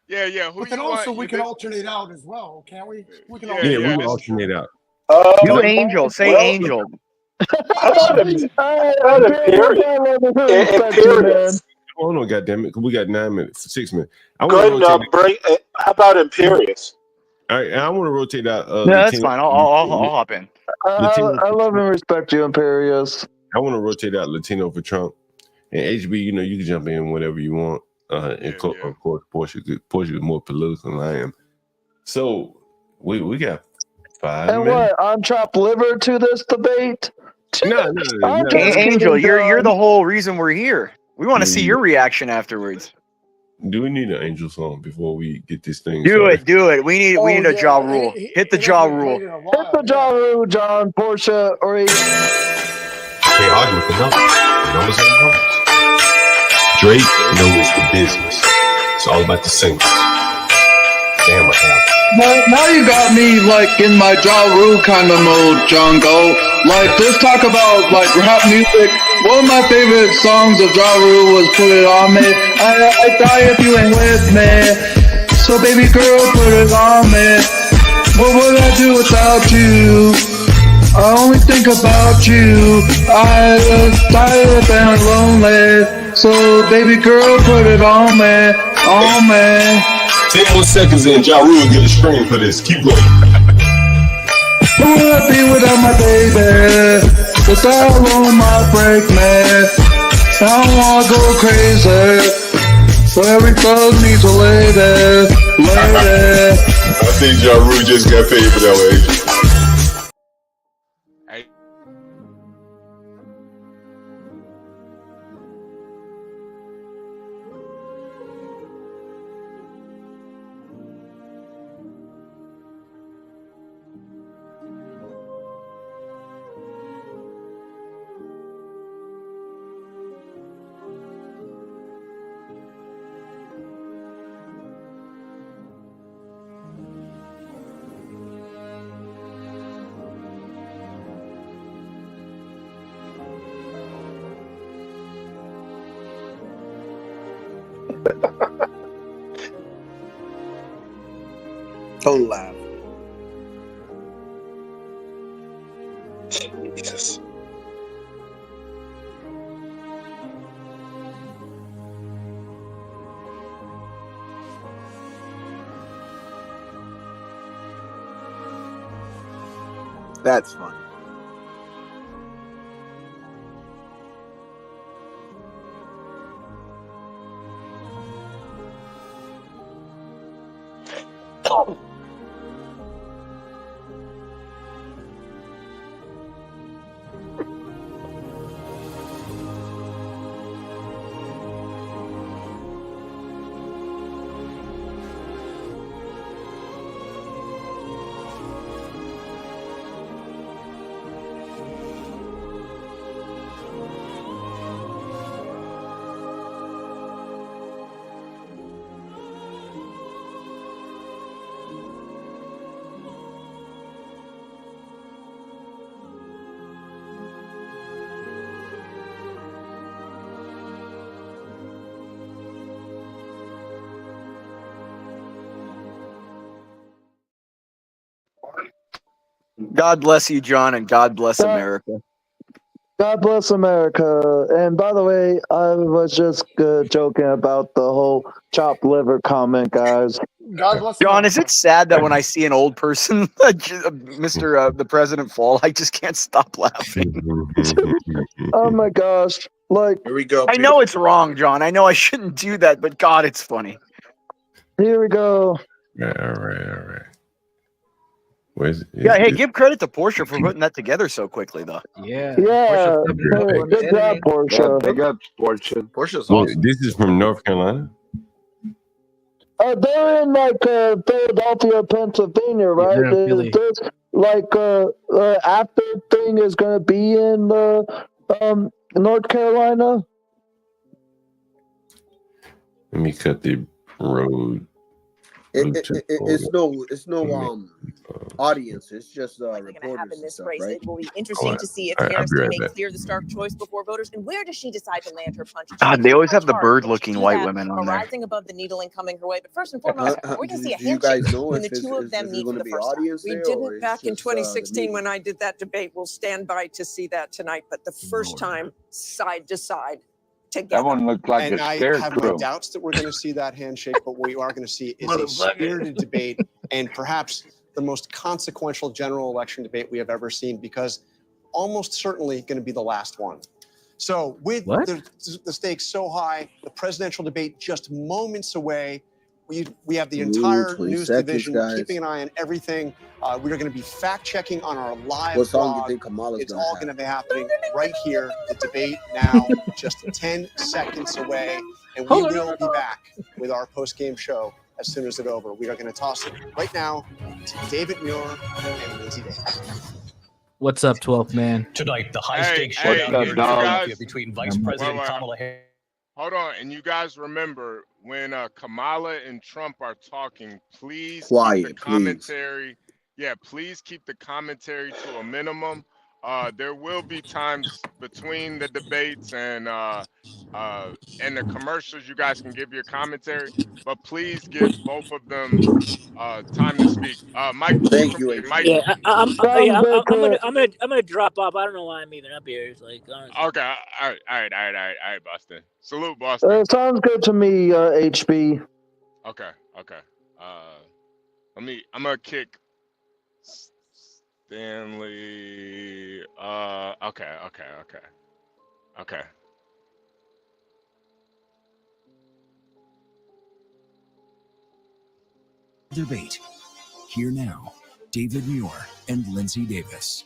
Yeah. Who But then also we can alternate out as well, can't we? We can we will alternate out. Do Angel. Say Angel. How about Imperious? Hold on, goddammit. We got 9 minutes, 6 minutes. Go ahead now. How about Imperious? All right, I want to rotate out. No, that's fine. I'll hop in. I love and respect you, Imperious. I want to rotate out Latino for Trump. And HB, you know, you can jump in whenever you want. Of course, Portia is more political than I am. So we got 5 and minutes. what? I'm chopped liver to this debate? No. Angel, you're the whole reason we're here. We want to see your reaction afterwards. Do we need an Angel song before we get this thing started? Do it. We need a jaw rule. Hit the jaw rule. Hit the jaw rule, John, Portia, or Can't argue with the numbers. The numbers are the numbers. Drake knows the business. It's all about the singles. Damn, what happened? Now you got me like in my Ja Rule kind of mode, John Galt. Like just talk about like rap music. One of my favorite songs of Ja Rule was Put It On Me. I die if you ain't with me. So baby girl, put it on me. What would I do without you? I only think about you. I was tired and lonely. So baby girl, put it on me, on me. 10 more seconds in, Ja Rule get a screen for this. Keep going. Who would I be without my baby? The dial on my break, man. I don't wanna go crazy. So every thug needs a lady, lady. I think Ja Rule just got paid for that way. Don't laugh. Jesus. That's fun. God bless you, John, and God bless America. God bless America. And by the way, I was just joking about the whole chopped liver comment, guys. God bless John, America. is it sad that when I see an old person, Mr. The President, fall, I just can't stop laughing? Oh my gosh! Like, Here we go. I know it's wrong, John. I know I shouldn't do that, but God, it's funny. here we go. All right. Where's Yeah, hey, give credit to Porsche for putting that together so quickly, though. Yeah. Yeah, Portia good job, Porsche. Big up, Porsche. Porsche's Well, awesome. this is from North Carolina. They're in like Philadelphia, Pennsylvania, right? they're in Philly. This like after thing is gonna be in North Carolina. Let me cut the road. It's no audience. It's just reporters and stuff, right? It will be interesting to see if I'll Harris be can right make back. clear the stark choice before voters, and where does she decide to land her punch? God, they always have the Hard. bird-looking She white had women a on there. rising above the needling coming her way, but first and foremost, we're going to see a Do you handshake guys know when the if two of them meet for going to the be first time. audience We there, or didn't it's back in just, the 2016 meeting? when I did that debate. We'll stand by to see that tonight, but the first time side to side together. That one looked like And a I scarecrow. have no doubts that we're going to see that handshake, but what we are going to see is a spirited debate and perhaps the most consequential general election debate we have ever seen, because almost certainly going to be the last one. So with the stakes so high, the presidential debate just moments away, we have the entire 20 news seconds, division guys. keeping an eye on everything. We are going to be fact-checking on our live What song do you blog. think Kamala's It's gonna all have? going to be happening right here. The debate now, just 10 seconds away, and we will be back with our post-game show as soon as it's over. We are going to toss it right now to David Muir and Lindsay Davis. What's up, 12th man? Tonight, the high-stakes Hey, showdown and in you Philadelphia guys- between Vice President Kamala Harris. Hold on, and you guys remember when Kamala and Trump are talking, please Quiet, keep the commentary. Yeah, please keep the commentary to a minimum. There will be times between the debates and the commercials. You guys can give your commentary, but please give both of them time to speak. Mike, Thank you, Mike. Yeah, I'm gonna drop off. I don't know why I'm even up here. It's like honestly. Okay, all right, Boston. Salute, Boston. Sounds good to me, HB. Okay. I'm gonna kick Stanley. Okay. Debate. Here now, David Muir and Lindsay Davis.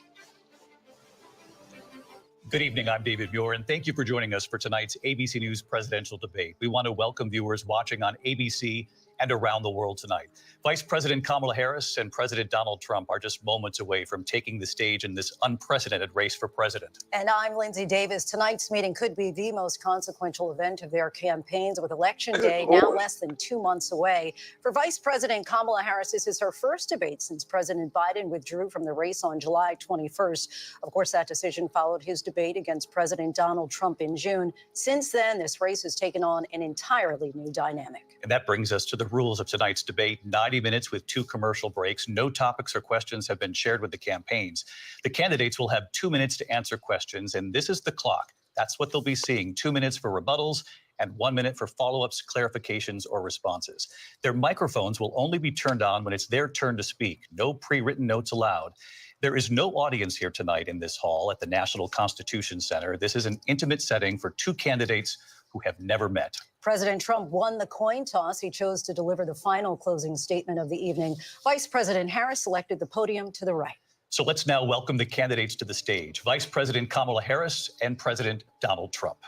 Good evening, I'm David Muir, and thank you for joining us for tonight's ABC News presidential debate. We want to welcome viewers watching on ABC and around the world tonight. Vice President Kamala Harris and President Donald Trump are just moments away from taking the stage in this unprecedented race for president. And I'm Lindsay Davis. Tonight's meeting could be the most consequential event of their campaigns, with Election Day now less than 2 months away. For Vice President Kamala Harris, this is her first debate since President Biden withdrew from the race on July 21st. Of course, that decision followed his debate against President Donald Trump in June. Since then, this race has taken on an entirely new dynamic. And that brings us to the rules of tonight's debate. 90 minutes with 2 commercial breaks. No topics or questions have been shared with the campaigns. The candidates will have 2 minutes to answer questions, and this is the clock. That's what they'll be seeing. 2 minutes for rebuttals and 1 minute for follow-ups, clarifications, or responses. Their microphones will only be turned on when it's their turn to speak. No pre-written notes allowed. There is no audience here tonight in this hall at the National Constitution Center. This is an intimate setting for 2 candidates who have never met. President Trump won the coin toss. He chose to deliver the final closing statement of the evening. Vice President Harris selected the podium to the right. So let's now welcome the candidates to the stage. Vice President Kamala Harris and President Donald Trump.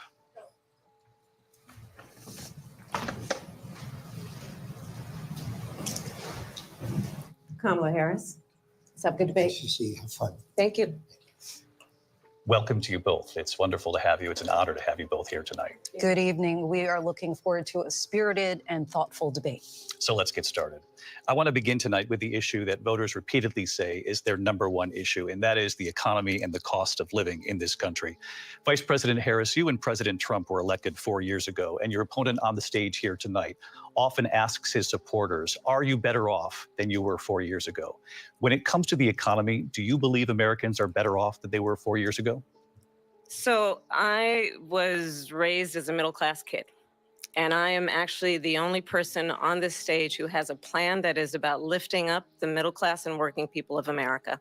Kamala Harris. Let's have a good debate. Nice to see you. Have fun. Thank you. Welcome to you both. It's wonderful to have you. It's an honor to have you both here tonight. Good evening. We are looking forward to a spirited and thoughtful debate. So let's get started. I want to begin tonight with the issue that voters repeatedly say is their #1 issue, and that is the economy and the cost of living in this country. Vice President Harris, you and President Trump were elected 4 years ago, and your opponent on the stage here tonight often asks his supporters, are you better off than you were 4 years ago? When it comes to the economy, do you believe Americans are better off than they were 4 years ago? So I was raised as a middle-class kid. And I am actually the only person on this stage who has a plan that is about lifting up the middle class and working people of America.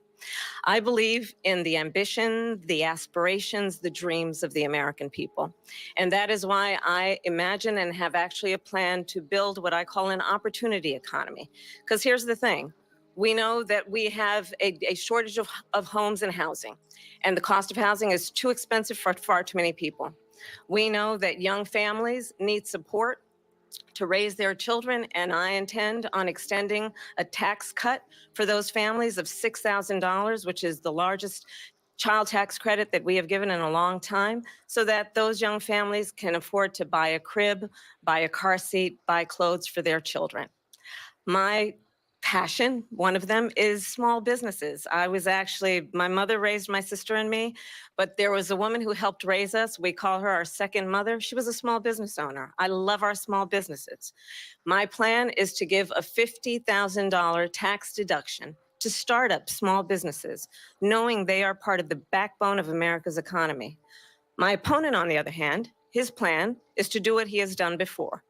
I believe in the ambition, the aspirations, the dreams of the American people. And that is why I imagine and have actually a plan to build what I call an opportunity economy. Because here's the thing. We know that we have a shortage of homes and housing, and the cost of housing is too expensive for far too many people. We know that young families need support to raise their children, and I intend on extending a tax cut for those families of $6,000, which is the largest child tax credit that we have given in a long time, so that those young families can afford to buy a crib, buy a car seat, buy clothes for their children. My passion, one of them, is small businesses. My mother raised my sister and me, but there was a woman who helped raise us. We call her our second mother. She was a small business owner. I love our small businesses. My plan is to give a $50,000 tax deduction to start up small businesses, knowing they are part of the backbone of America's economy. My opponent, on the other hand, his plan is to do what he has done before,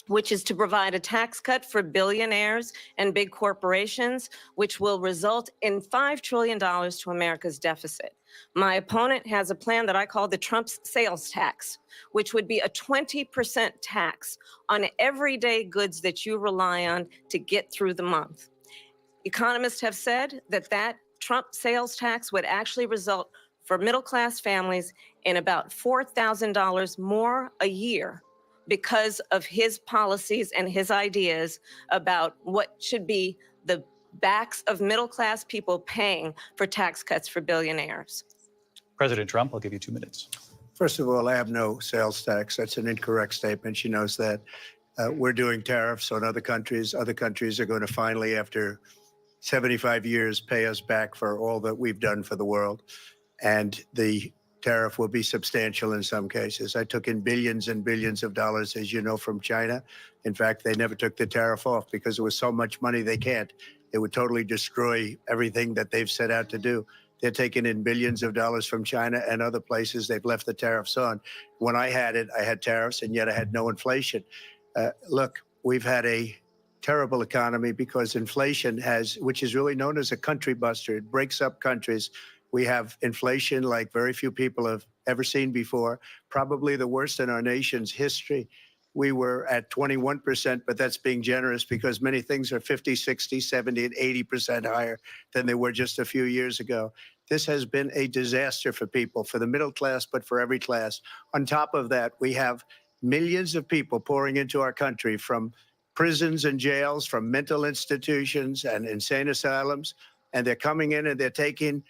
which is to provide a tax cut for billionaires and big corporations, which will result in $5 trillion to America's deficit. My opponent has a plan that I call the Trump sales tax, which would be a 20% tax on everyday goods that you rely on to get through the month. Economists have said that that Trump sales tax would actually result for middle-class families in about $4,000 more a year because of his policies and his ideas about what should be the backs of middle-class people paying for tax cuts for billionaires. President Trump, I'll give you 2 minutes. First of all, I have no sales tax. That's an incorrect statement. She knows that. We're doing tariffs on other countries. Other countries are going to finally, after 75 years, pay us back for all that we've done for the world. And the tariff will be substantial in some cases. I took in billions and billions of dollars, as you know, from China. In fact, they never took the tariff off because it was so much money they can't. It would totally destroy everything that they've set out to do. They're taking in billions of dollars from China and other places. They've left the tariffs on. When I had it, I had tariffs, and yet I had no inflation. Look, we've had a terrible economy because inflation which is really known as a country buster. It breaks up countries. We have inflation like very few people have ever seen before, probably the worst in our nation's history. We were at 21%, but that's being generous because many things are 50, 60, 70, and 80% higher than they were just a few years ago. This has been a disaster for people, for the middle class, but for every class. On top of that, we have millions of people pouring into our country from prisons and jails, from mental institutions and insane asylums, and they're coming in and they're taking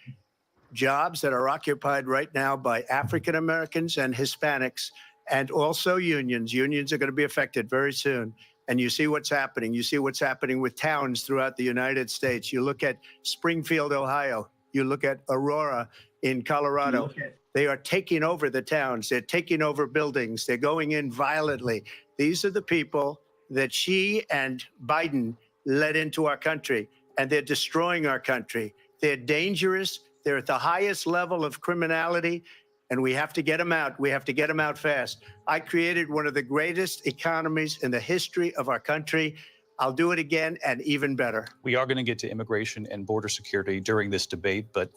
jobs that are occupied right now by African Americans and Hispanics, and also unions. Unions are going to be affected very soon. And you see what's happening. You see what's happening with towns throughout the United States. You look at Springfield, Ohio. You look at Aurora in Colorado. They are taking over the towns. They're taking over buildings. They're going in violently. These are the people that she and Biden led into our country, and they're destroying our country. They're dangerous. They're at the highest level of criminality, and we have to get them out. We have to get them out fast. I created one of the greatest economies in the history of our country. I'll do it again and even better. We are going to get to immigration and border security during this debate, but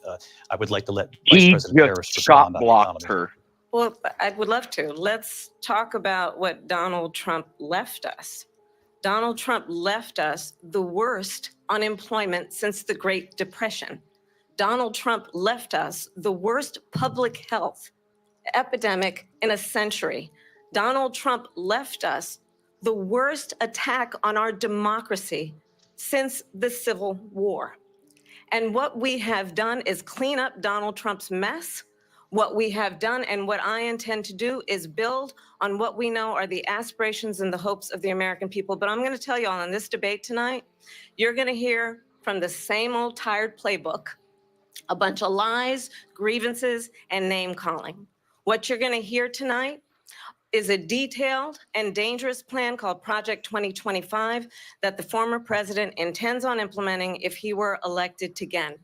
I would like to let Vice President Harris respond on the economy. Well, I would love to. Let's talk about what Donald Trump left us. Donald Trump left us the worst unemployment since the Great Depression. Donald Trump left us the worst public health epidemic in a century. Donald Trump left us the worst attack on our democracy since the Civil War. And what we have done is clean up Donald Trump's mess. What we have done and what I intend to do is build on what we know are the aspirations and the hopes of the American people. But I'm going to tell you all in this debate tonight, you're going to hear from the same old tired playbook, a bunch of lies, grievances, and name calling. What you're going to hear tonight is a detailed and dangerous plan called Project 2025 that the former president intends on implementing if he were elected again.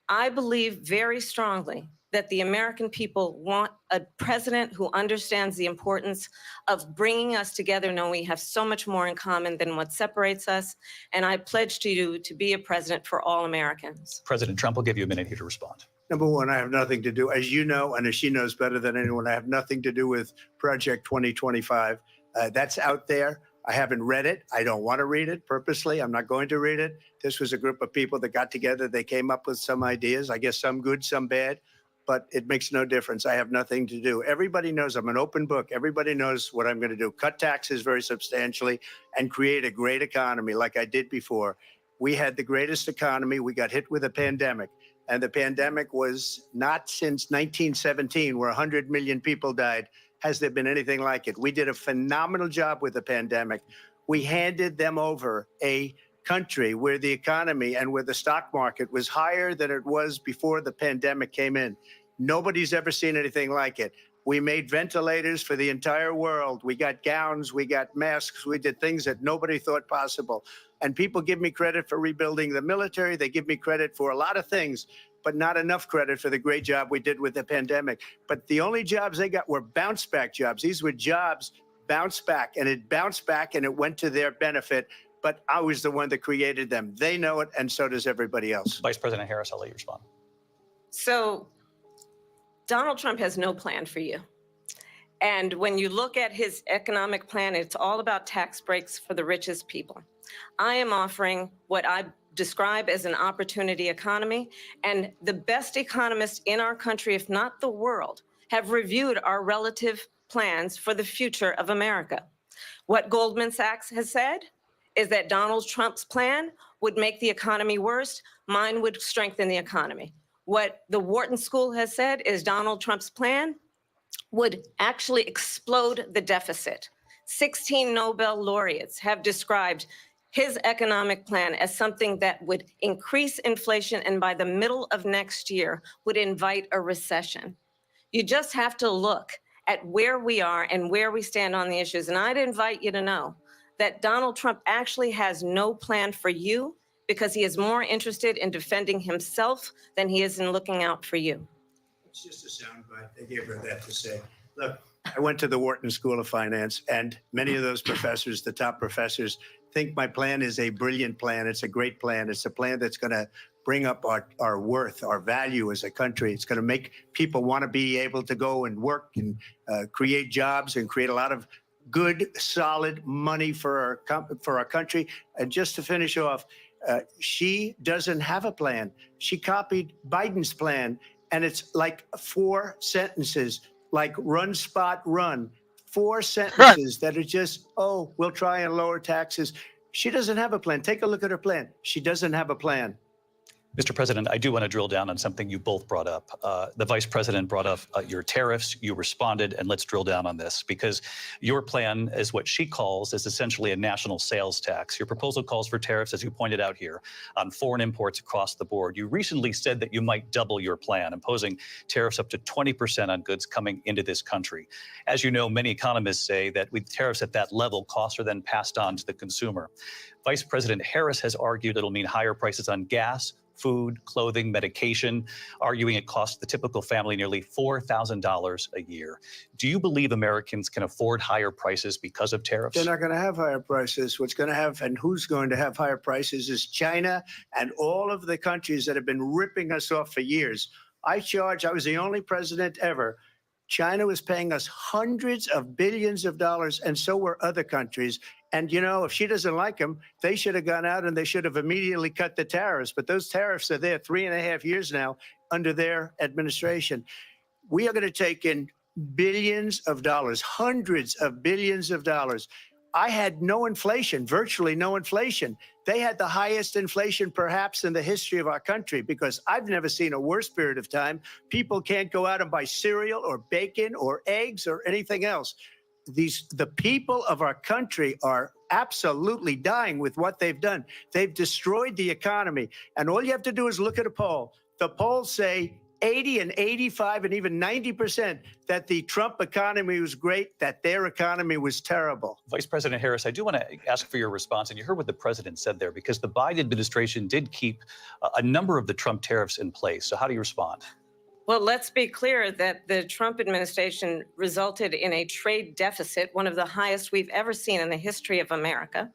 I believe very strongly that the American people want a president who understands the importance of bringing us together, knowing we have so much more in common than what separates us. And I pledge to you to be a president for all Americans. President Trump will give you a minute here to respond. Number one, I have nothing to do, as you know, and as she knows better than anyone, I have nothing to do with Project 2025. That's out there. I haven't read it. I don't want to read it purposely. I'm not going to read it. This was a group of people that got together. They came up with some ideas, I guess some good, some bad, but it makes no difference. I have nothing to do. Everybody knows I'm an open book. Everybody knows what I'm going to do. Cut taxes very substantially and create a great economy like I did before. We had the greatest economy. We got hit with a pandemic. And the pandemic was not since 1917, where 100 million people died, has there been anything like it. We did a phenomenal job with the pandemic. We handed them over a country where the economy and where the stock market was higher than it was before the pandemic came in. Nobody's ever seen anything like it. We made ventilators for the entire world. We got gowns, we got masks, we did things that nobody thought possible. And people give me credit for rebuilding the military. They give me credit for a lot of things, but not enough credit for the great job we did with the pandemic. But the only jobs they got were bounce back jobs. These were jobs bounce back, and it bounced back and it went to their benefit. But I was the one that created them. They know it, and so does everybody else. Vice President Harris, I'll let you respond. So Donald Trump has no plan for you. And when you look at his economic plan, it's all about tax breaks for the richest people. I am offering what I describe as an opportunity economy, and the best economists in our country, if not the world, have reviewed our relative plans for the future of America. What Goldman Sachs has said is that Donald Trump's plan would make the economy worse. Mine would strengthen the economy. What the Wharton School has said is Donald Trump's plan would actually explode the deficit. 16 Nobel laureates have described his economic plan as something that would increase inflation and by the middle of next year would invite a recession. You just have to look at where we are and where we stand on the issues. And I'd invite you to know that Donald Trump actually has no plan for you because he is more interested in defending himself than he is in looking out for you. It's just a soundbite. They gave her that to say. Look, I went to the Wharton School of Finance, and many of those professors, the top professors, think my plan is a brilliant plan. It's a great plan. It's a plan that's going to bring up our worth, our value as a country. It's going to make people want to be able to go and work and create jobs and create a lot of good, solid money for our country. And just to finish off, she doesn't have a plan. She copied Biden's plan, and it's like 4 sentences, like run, spot, run. 4 sentences that are just, oh, we'll try and lower taxes. She doesn't have a plan. Take a look at her plan. She doesn't have a plan. Mr. President, I do want to drill down on something you both brought up. The Vice President brought up your tariffs. You responded, and let's drill down on this because your plan is what she calls is essentially a national sales tax. Your proposal calls for tariffs, as you pointed out here, on foreign imports across the board. You recently said that you might double your plan, imposing tariffs up to 20% on goods coming into this country. As you know, many economists say that with tariffs at that level, costs are then passed on to the consumer. Vice President Harris has argued it'll mean higher prices on gas, food, clothing, medication, arguing it costs the typical family nearly $4,000 a year. Do you believe Americans can afford higher prices because of tariffs? They're not going to have higher prices. What's going to have and who's going to have higher prices is China and all of the countries that have been ripping us off for years. I was the only president ever. China was paying us hundreds of billions of dollars, and so were other countries. And, you know, if she doesn't like them, they should have gone out and they should have immediately cut the tariffs. But those tariffs are there 3.5 years now under their administration. We are going to take in billions of dollars, hundreds of billions of dollars. I had no inflation, virtually no inflation. They had the highest inflation perhaps in the history of our country because I've never seen a worse period of time. People can't go out and buy cereal or bacon or eggs or anything else. The people of our country are absolutely dying with what they've done. They've destroyed the economy. And all you have to do is look at a poll. The polls say 80 and 85 and even 90% that the Trump economy was great, that their economy was terrible. Vice President Harris, I do want to ask for your response. And you heard what the president said there, because the Biden administration did keep a number of the Trump tariffs in place. So how do you respond? Well, let's be clear that the Trump administration resulted in a trade deficit, one of the highest we've ever seen in the history of America.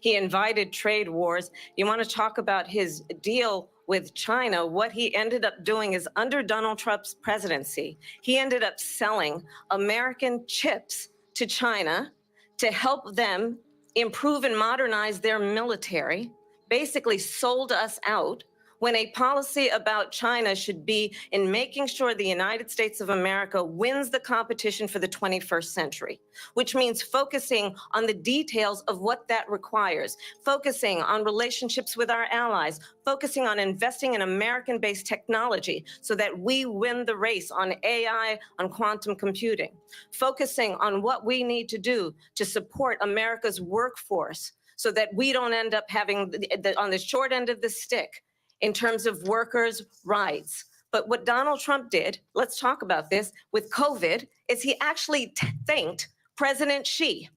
He invited trade wars. You want to talk about his deal with China? What he ended up doing is, under Donald Trump's presidency, he ended up selling American chips to China to help them improve and modernize their military, basically sold us out, when a policy about China should be in making sure the United States of America wins the competition for the 21st century, which means focusing on the details of what that requires, focusing on relationships with our allies, focusing on investing in American-based technology so that we win the race on AI, on quantum computing, focusing on what we need to do to support America's workforce so that we don't end up having on the short end of the stick in terms of workers' rights. But what Donald Trump did, let's talk about this, with COVID, is he actually thanked President Xi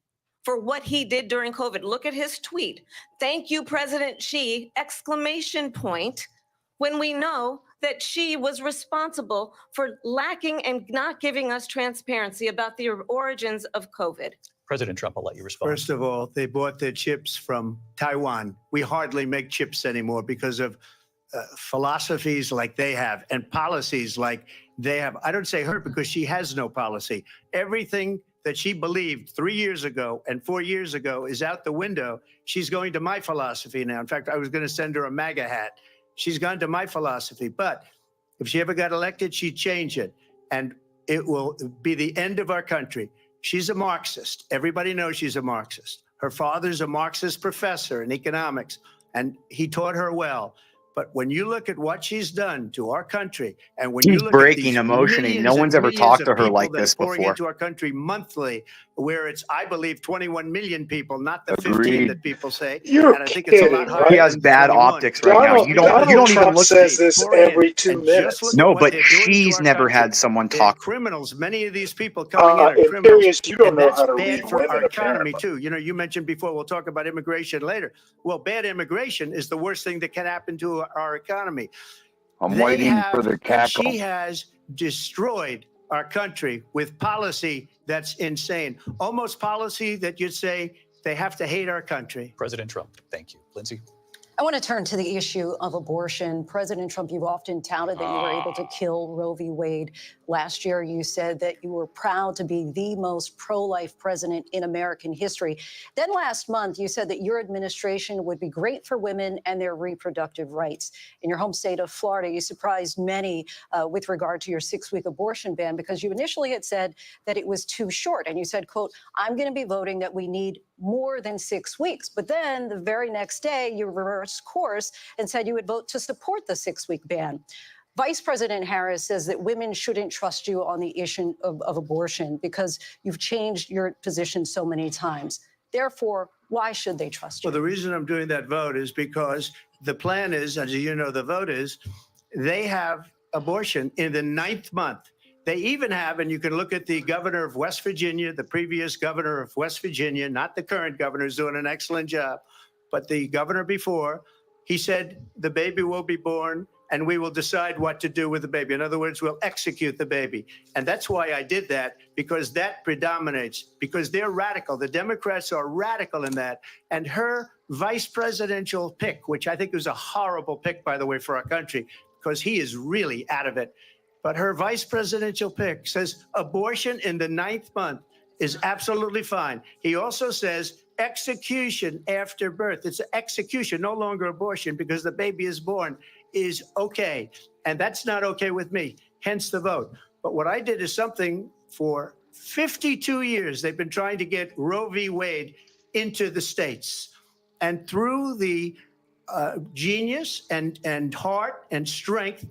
for what he did during COVID. Look at his tweet. Thank you, President Xi, exclamation point, when we know that Xi was responsible for lacking and not giving us transparency about the origins of COVID. President Trump, I'll let you respond. First of all, they bought their chips from Taiwan. We hardly make chips anymore because of philosophies like they have and policies like they have. I don't say her because she has no policy. Everything that she believed 3 years ago and 4 years ago is out the window. She's going to my philosophy now. In fact, I was going to send her a MAGA hat. She's gone to my philosophy. But if she ever got elected, she'd change it. And it will be the end of our country. She's a Marxist. Everybody knows she's a Marxist. Her father's a Marxist professor in economics, and he taught her well. But when you look at what she's done to our country, and when you She's look breaking at emotionally. No one's ever talked to her like this pouring before. into our country monthly, where it's, I believe, 21 million people, not the Agreed. 15 that people say. You're and I think it's a lot kidding, higher. He has than bad 21. optics right now. You don't Donald even Trump look. says this every 2 minutes. No, but she's never had someone They're talk. criminals. Many of these people coming in are criminals. Imperious, you don't And know that's how to bad read for women, our economy, apparently. too. You know, you mentioned before, we'll talk about immigration later. Well, bad immigration is the worst thing that can happen to our economy. I'm waiting for the cackle. She has destroyed our country with policy that's insane. Almost policy that you'd say they have to hate our country. President Trump, thank you. Lindsay? I want to turn to the issue of abortion. President Trump, you've often touted that you were able to kill Roe v. Wade. Last year, you said that you were proud to be the most pro-life president in American history. Then last month, you said that your administration would be great for women and their reproductive rights. In your home state of Florida, you surprised many with regard to your 6-week abortion ban, because you initially had said that it was too short. And you said, quote, I'm going to be voting that we need more than 6 weeks. But then the very next day, you reversed course and said you would vote to support the 6-week ban. Vice President Harris says that women shouldn't trust you on the issue of abortion because you've changed your position so many times. Therefore, why should they trust you? Well, the reason I'm doing that vote is because the plan is, as you know, the vote is, they have abortion in the 9th month. They even have, and you can look at the governor of West Virginia, the previous governor of West Virginia, not the current governor, is doing an excellent job, but the governor before, he said the baby will be born and we will decide what to do with the baby. In other words, we'll execute the baby. And that's why I did that, because that predominates, because they're radical. The Democrats are radical in that. And her vice presidential pick, which I think was a horrible pick, by the way, for our country, because he is really out of it. But her vice presidential pick says abortion in the 9th month is absolutely fine. He also says execution after birth. It's execution, no longer abortion, because the baby is born, is okay. And that's not okay with me, hence the vote. But what I did is something for 52 years. They've been trying to get Roe v. Wade into the states. And through the genius and heart and strength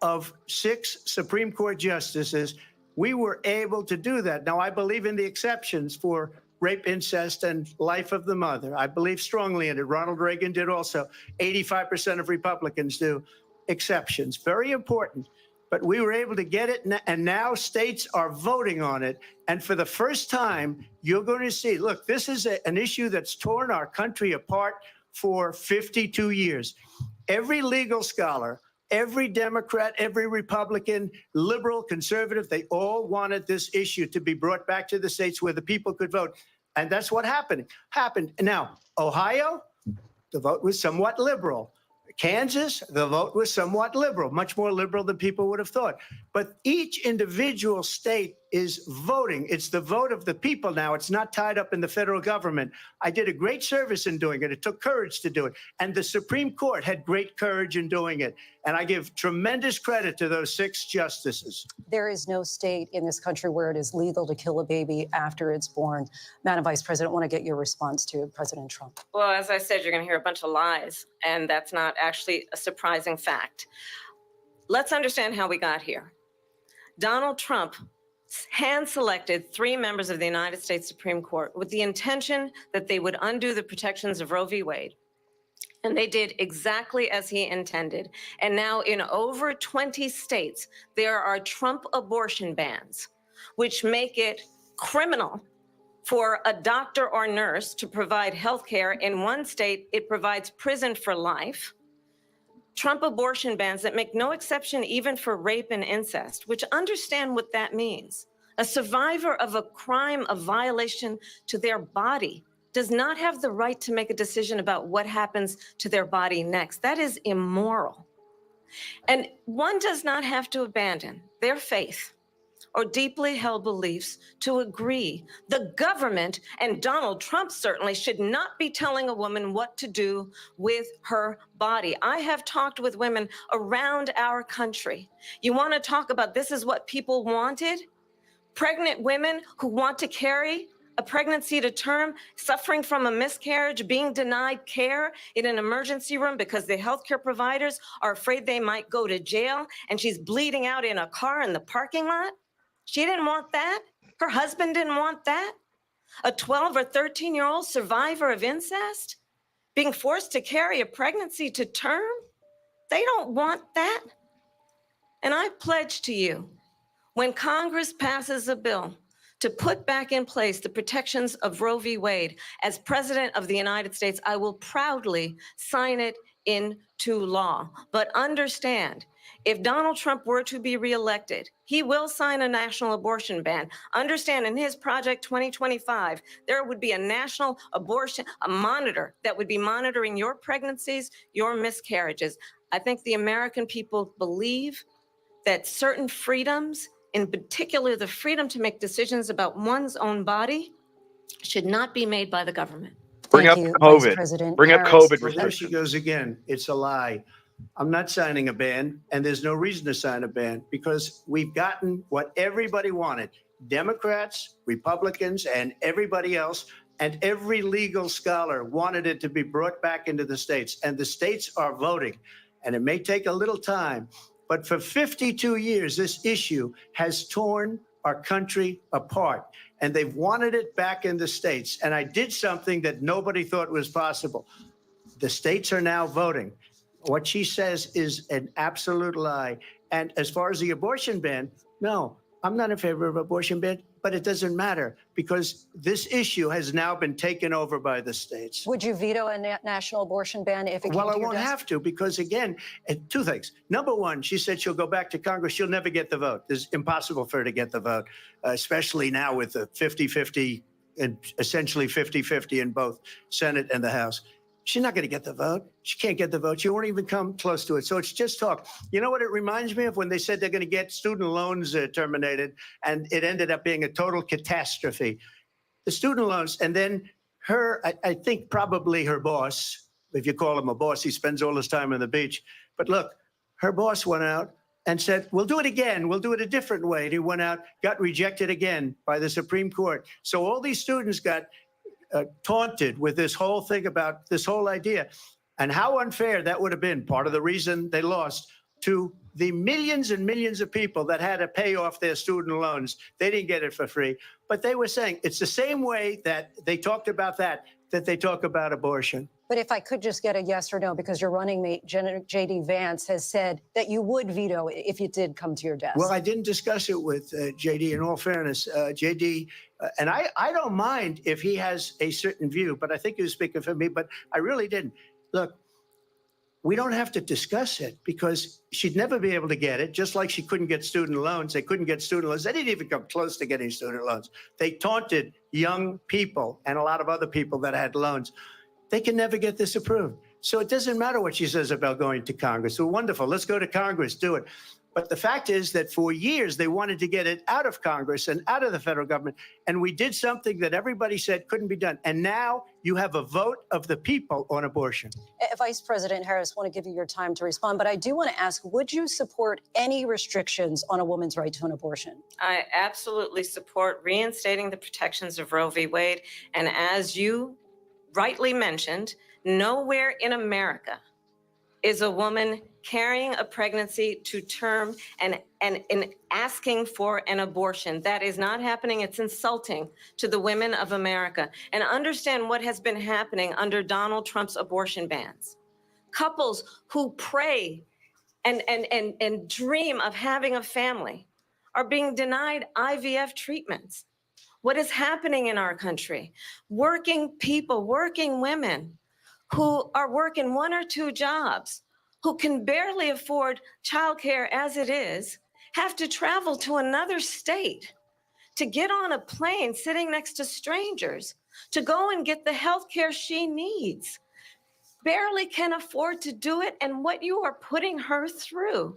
of 6 Supreme Court justices, we were able to do that. Now, I believe in the exceptions for rape, incest, and life of the mother. I believe strongly in it. Ronald Reagan did also. 85% of Republicans do. Exceptions, very important. But we were able to get it, and now states are voting on it. And for the first time, you're going to see, look, this is an issue that's torn our country apart for 52 years. Every legal scholar, every Democrat, every Republican, liberal, conservative, they all wanted this issue to be brought back to the states where the people could vote. And that's what happened. Now, Ohio, the vote was somewhat liberal. Kansas, the vote was somewhat liberal, much more liberal than people would have thought. But each individual state is voting. It's the vote of the people now. It's not tied up in the federal government. I did a great service in doing it. It took courage to do it. And the Supreme Court had great courage in doing it. And I give tremendous credit to those 6 justices. There is no state in this country where it is legal to kill a baby after it's born. Madam Vice President, I want to get your response to President Trump. Well, as I said, you're going to hear a bunch of lies, and that's not actually a surprising fact. Let's understand how we got here. Donald Trump hand-selected 3 members of the United States Supreme Court with the intention that they would undo the protections of Roe v. Wade. And they did exactly as he intended. And now in over 20 states, there are Trump abortion bans, which make it criminal for a doctor or nurse to provide health care. In one state, it provides prison for life. Trump abortion bans that make no exception even for rape and incest, which understand what that means. A survivor of a crime of violation to their body does not have the right to make a decision about what happens to their body next. That is immoral. And one does not have to abandon their faith or deeply held beliefs to agree. The government, and Donald Trump certainly, should not be telling a woman what to do with her body. I have talked with women around our country. You want to talk about this is what people wanted? Pregnant women who want to carry a pregnancy to term, suffering from a miscarriage, being denied care in an emergency room because the healthcare providers are afraid they might go to jail, and she's bleeding out in a car in the parking lot. She didn't want that. Her husband didn't want that. A 12 or 13-year-old survivor of incest being forced to carry a pregnancy to term. They don't want that. And I pledge to you, when Congress passes a bill to put back in place the protections of Roe v. Wade, as President of the United States, I will proudly sign it into law. But understand, if Donald Trump were to be reelected, he will sign a national abortion ban. Understand, in his Project 2025, there would be a national abortion, a monitor that would be monitoring your pregnancies, your miscarriages. I think the American people believe that certain freedoms, in particular the freedom to make decisions about one's own body, should not be made by the government. Bring up COVID. Bring up COVID Well, there she goes again. It's a lie. I'm not signing a ban, and there's no reason to sign a ban because we've gotten what everybody wanted. Democrats, Republicans, and everybody else, and every legal scholar wanted it to be brought back into the states, and the states are voting. And it may take a little time, but for 52 years, this issue has torn our country apart, and they've wanted it back in the states. And I did something that nobody thought was possible. The states are now voting. What she says is an absolute lie. And as far as the abortion ban, no, I'm not in favor of abortion ban, but it doesn't matter because this issue has now been taken over by the states. Would you veto a national abortion ban if it came Well, to I your won't desk? have to because, again, 2 things. Number one, she said she'll go back to Congress. She'll never get the vote. It's impossible for her to get the vote, especially now with the 50-50 and essentially 50-50 in both Senate and the House. She's not going to get the vote. She can't get the vote. She won't even come close to it. So it's just talk. You know what it reminds me of? When they said they're going to get student loans terminated, and it ended up being a total catastrophe. The student loans, and then her, I think probably her boss, if you call him a boss, he spends all his time on the beach. But look, her boss went out and said, we'll do it again. We'll do it a different way. And he went out, got rejected again by the Supreme Court. So all these students got taunted with this whole thing about this whole idea. And how unfair that would have been, part of the reason they lost, to the millions and millions of people that had to pay off their student loans. They didn't get it for free. But they were saying it's the same way that they talked about that they talk about abortion. But if I could just get a yes or no, because your running mate, J.D. Vance, has said that you would veto it if it did come to your desk. Well, I didn't discuss it with J.D. In all fairness, J.D. And I don't mind if he has a certain view, but I think he was speaking for me, but I really didn't. Look, we don't have to discuss it because she'd never be able to get it, just like she couldn't get student loans. They couldn't get student loans. They didn't even come close to getting student loans. They taunted young people and a lot of other people that had loans. They can never get this approved. So it doesn't matter what she says about going to Congress. So wonderful. Let's go to Congress, do it. But the fact is that for years, they wanted to get it out of Congress and out of the federal government. And we did something that everybody said couldn't be done. And now you have a vote of the people on abortion. Vice President Harris, want to give you your time to respond, but I do want to ask, would you support any restrictions on a woman's right to an abortion? I absolutely support reinstating the protections of Roe v. Wade. And as you rightly mentioned, nowhere in America is a woman carrying a pregnancy to term and asking for an abortion. That is not happening. It's insulting to the women of America. And understand what has been happening under Donald Trump's abortion bans. Couples who pray and dream of having a family are being denied IVF treatments. What is happening in our country? Working people, working women who are working 1 or 2 jobs, who can barely afford childcare as it is, have to travel to another state to get on a plane sitting next to strangers to go and get the health care she needs. Barely can afford to do it, and what you are putting her through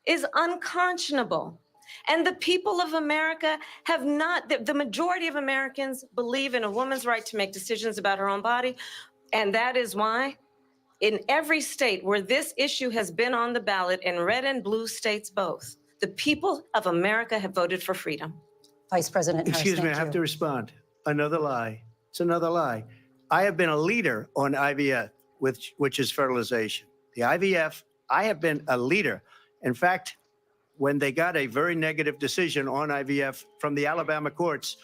is unconscionable. And the people of America have not, the majority of Americans believe in a woman's right to make decisions about her own body, and that is why in every state where this issue has been on the ballot, in red and blue states both, the people of America have voted for freedom. Vice President Harris, excuse me, I have to respond. Another lie. It's another lie. I have been a leader on IVF, which is fertilization. The IVF, I have been a leader. In fact, when they got a very negative decision on IVF from the Alabama courts,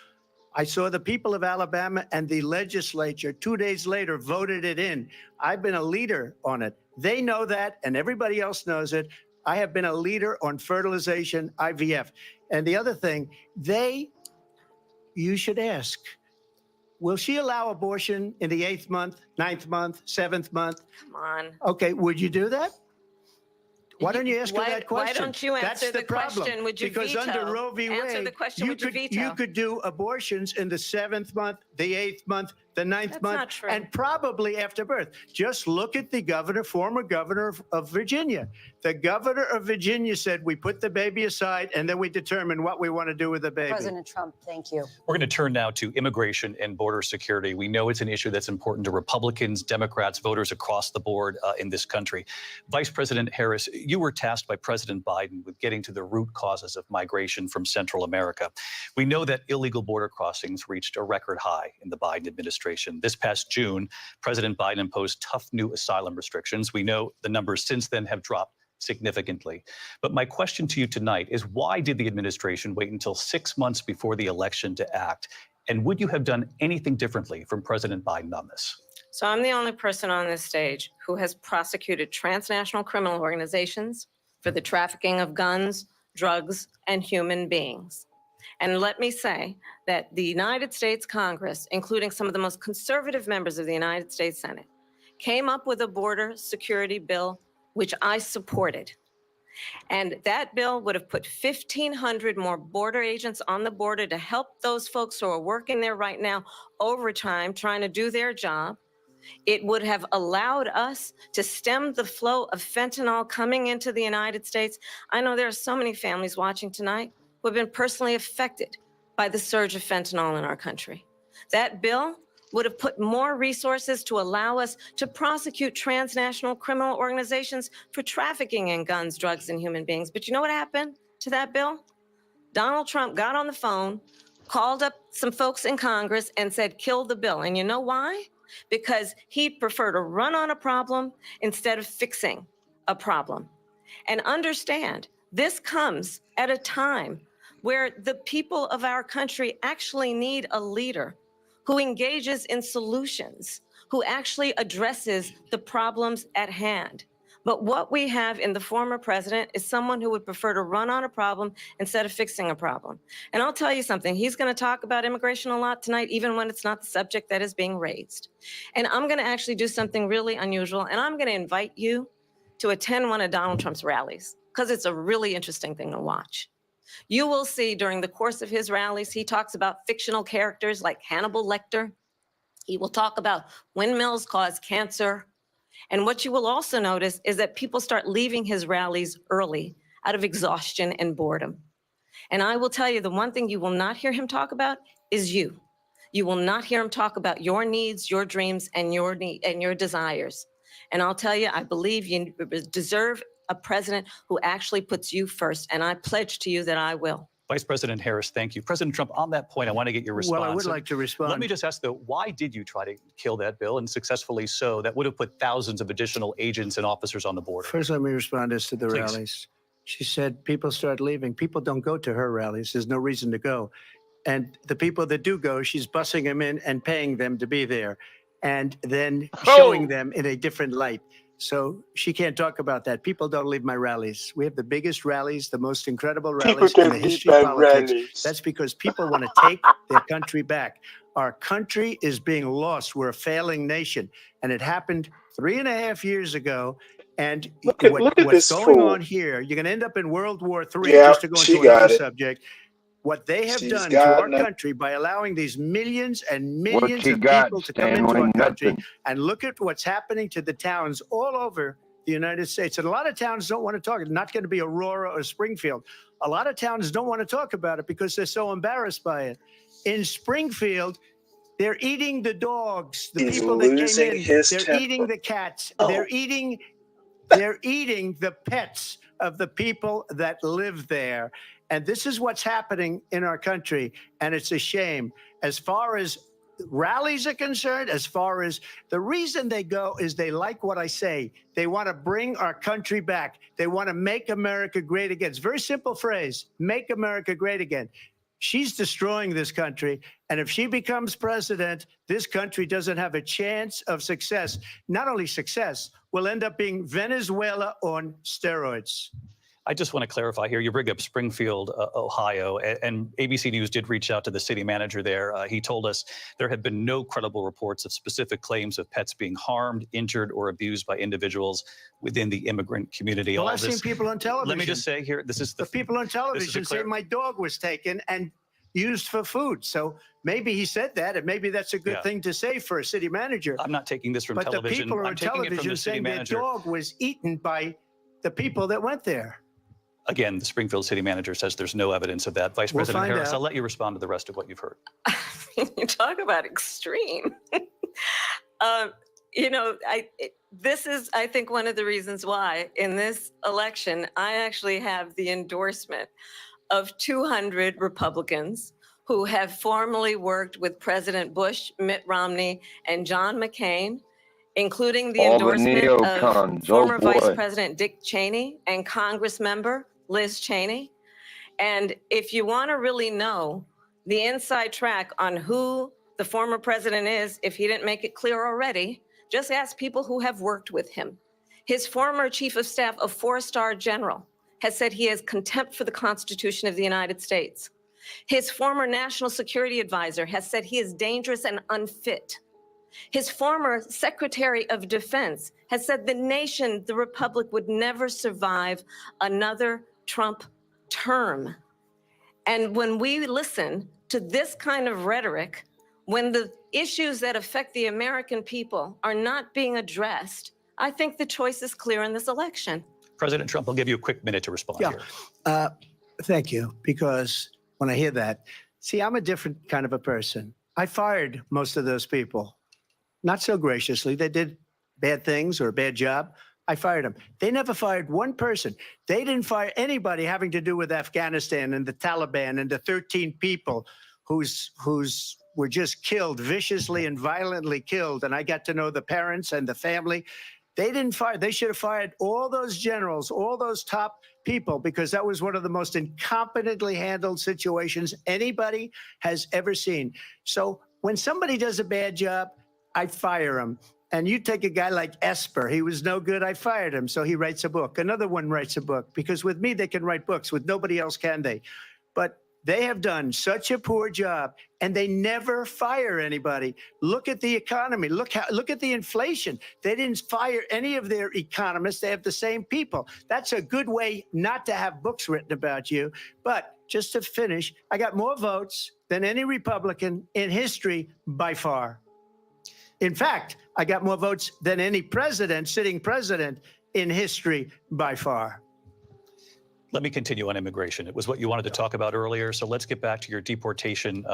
I saw the people of Alabama and the legislature 2 days later voted it in. I've been a leader on it. They know that, and everybody else knows it. I have been a leader on fertilization, IVF. And the other thing, you should ask, will she allow abortion in the 8th month, 9th month, 7th month? Come on. Okay, would you do that? Why don't you ask her that question? Why don't you answer the question? Would you because veto? Under Roe v. Answer Wade, the question. Would you veto? You could do abortions in the 7th month, the 8th month, the 9th That's month, not true. and probably after birth. Just look at the former governor of Virginia. The governor of Virginia said, we put the baby aside and then we determine what we want to do with the baby. President Trump, thank you. We're going to turn now to immigration and border security. We know it's an issue that's important to Republicans, Democrats, voters across the board in this country. Vice President Harris, you were tasked by President Biden with getting to the root causes of migration from Central America. We know that illegal border crossings reached a record high in the Biden administration. This past June, President Biden imposed tough new asylum restrictions. We know the numbers since then have dropped significantly. But my question to you tonight is, why did the administration wait until 6 months before the election to act? And would you have done anything differently from President Biden on this? So I'm the only person on this stage who has prosecuted transnational criminal organizations for the trafficking of guns, drugs, and human beings. And let me say that the United States Congress, including some of the most conservative members of the United States Senate, came up with a border security bill, which I supported. And that bill would have put 1,500 more border agents on the border to help those folks who are working there right now overtime, trying to do their job. It would have allowed us to stem the flow of fentanyl coming into the United States. I know there are so many families watching tonight who have been personally affected by the surge of fentanyl in our country. That bill would have put more resources to allow us to prosecute transnational criminal organizations for trafficking in guns, drugs, and human beings. But you know what happened to that bill? Donald Trump got on the phone, called up some folks in Congress and said, kill the bill. And you know why? Because he'd prefer to run on a problem instead of fixing a problem. And understand, this comes at a time where the people of our country actually need a leader who engages in solutions, who actually addresses the problems at hand. But what we have in the former president is someone who would prefer to run on a problem instead of fixing a problem. And I'll tell you something, he's going to talk about immigration a lot tonight, even when it's not the subject that is being raised. And I'm going to actually do something really unusual, and I'm going to invite you to attend one of Donald Trump's rallies, because it's a really interesting thing to watch. You will see during the course of his rallies, he talks about fictional characters like Hannibal Lecter. He will talk about windmills cause cancer. And what you will also notice is that people start leaving his rallies early out of exhaustion and boredom. And I will tell you, the one thing you will not hear him talk about is you. You will not hear him talk about your needs, your dreams, and your desires. And I'll tell you, I believe you deserve a president who actually puts you first. And I pledge to you that I will. Vice President Harris, thank you. President Trump, on that point, I want to get your response. Well, I would like to respond. Let me just ask, though, why did you try to kill that bill, and successfully so? That would have put thousands of additional agents and officers on the border. First, let me respond as to the Please. rallies. She said people start leaving. People don't go to her rallies. There's no reason to go. And the people that do go, she's bussing them in and paying them to be there, and then showing them in a different light. So she can't talk about that. People don't leave my rallies. We have the biggest rallies, the most incredible rallies in the history of politics. That's because people want to take their country back. Our country is being lost. We're a failing nation. And it happened 3.5 years ago. And look at what's this going fool. on here, you're going to end up in World War III, Yeah, just to go she into got another it. subject. What they have She's done to got our nothing. country by allowing these millions and What millions you of got, people to come into Stanley? our country, Nothing. and look at what's happening to the towns all over the United States. And a lot of towns don't want to talk. It's not going to be Aurora or Springfield. A lot of towns don't want to talk about it because they're so embarrassed by it. In Springfield, they're eating the dogs, the He's people that losing came in. his They're temper. eating the cats. Oh. They're eating the pets of the people that live there. And this is what's happening in our country. And it's a shame. As far as rallies are concerned, as far as the reason they go is they like what I say. They want to bring our country back. They want to make America great again. It's a very simple phrase, make America great again. She's destroying this country. And if she becomes president, this country doesn't have a chance of success. Not only success, we'll end up being Venezuela on steroids. I just want to clarify here. You bring up Springfield, Ohio, and ABC News did reach out to the city manager there. He told us there have been no credible reports of specific claims of pets being harmed, injured, or abused by individuals within the immigrant community. Well, All I've this, seen people on television. Let me just say here, this is the people on television say my dog was taken and used for food. So maybe he said that, and maybe that's a good thing to say for a city manager. I'm not taking this from but television. the people are I'm on taking it from television the city saying their manager. dog was eaten by the people that went there. Again, the Springfield city manager says there's no evidence of that. Vice We'll President find Harris, out. I'll let you respond to the rest of what you've heard. You talk about extreme. This is, I think, one of the reasons why in this election, I actually have the endorsement of 200 Republicans who have formerly worked with President Bush, Mitt Romney, and John McCain, including the All the endorsement of neocons. former Oh, Vice boy. President Dick Cheney and Congress member Liz Cheney. And if you want to really know the inside track on who the former president is, if he didn't make it clear already, just ask people who have worked with him. His former chief of staff, a 4-star general, has said he has contempt for the Constitution of the United States. His former national security advisor has said he is dangerous and unfit. His former Secretary of Defense has said the nation, the Republic, would never survive another Trump term. And when we listen to this kind of rhetoric, when the issues that affect the American people are not being addressed, I think the choice is clear in this election. President Trump, I'll give you a quick minute to respond here. Thank you, because when I hear that, see, I'm a different kind of a person. I fired most of those people. Not so graciously. They did bad things or a bad job. I fired them. They never fired one person. They didn't fire anybody having to do with Afghanistan and the Taliban and the 13 people who's were just killed, viciously and violently killed. And I got to know the parents and the family. They didn't fire. They should have fired all those generals, all those top people, because that was one of the most incompetently handled situations anybody has ever seen. So when somebody does a bad job, I fire him. And you take a guy like Esper, he was no good, I fired him. So he writes a book. Another one writes a book, because with me, they can write books. With nobody else can they. But They have done such a poor job, and they never fire anybody. Look at the economy. Look at the inflation. They didn't fire any of their economists. They have the same people. That's a good way not to have books written about you. But just to finish, I got more votes than any Republican in history by far. In fact, I got more votes than any president, sitting president in history by far. Let me continue on immigration. It was what you wanted to talk about earlier. So let's get back to your deportation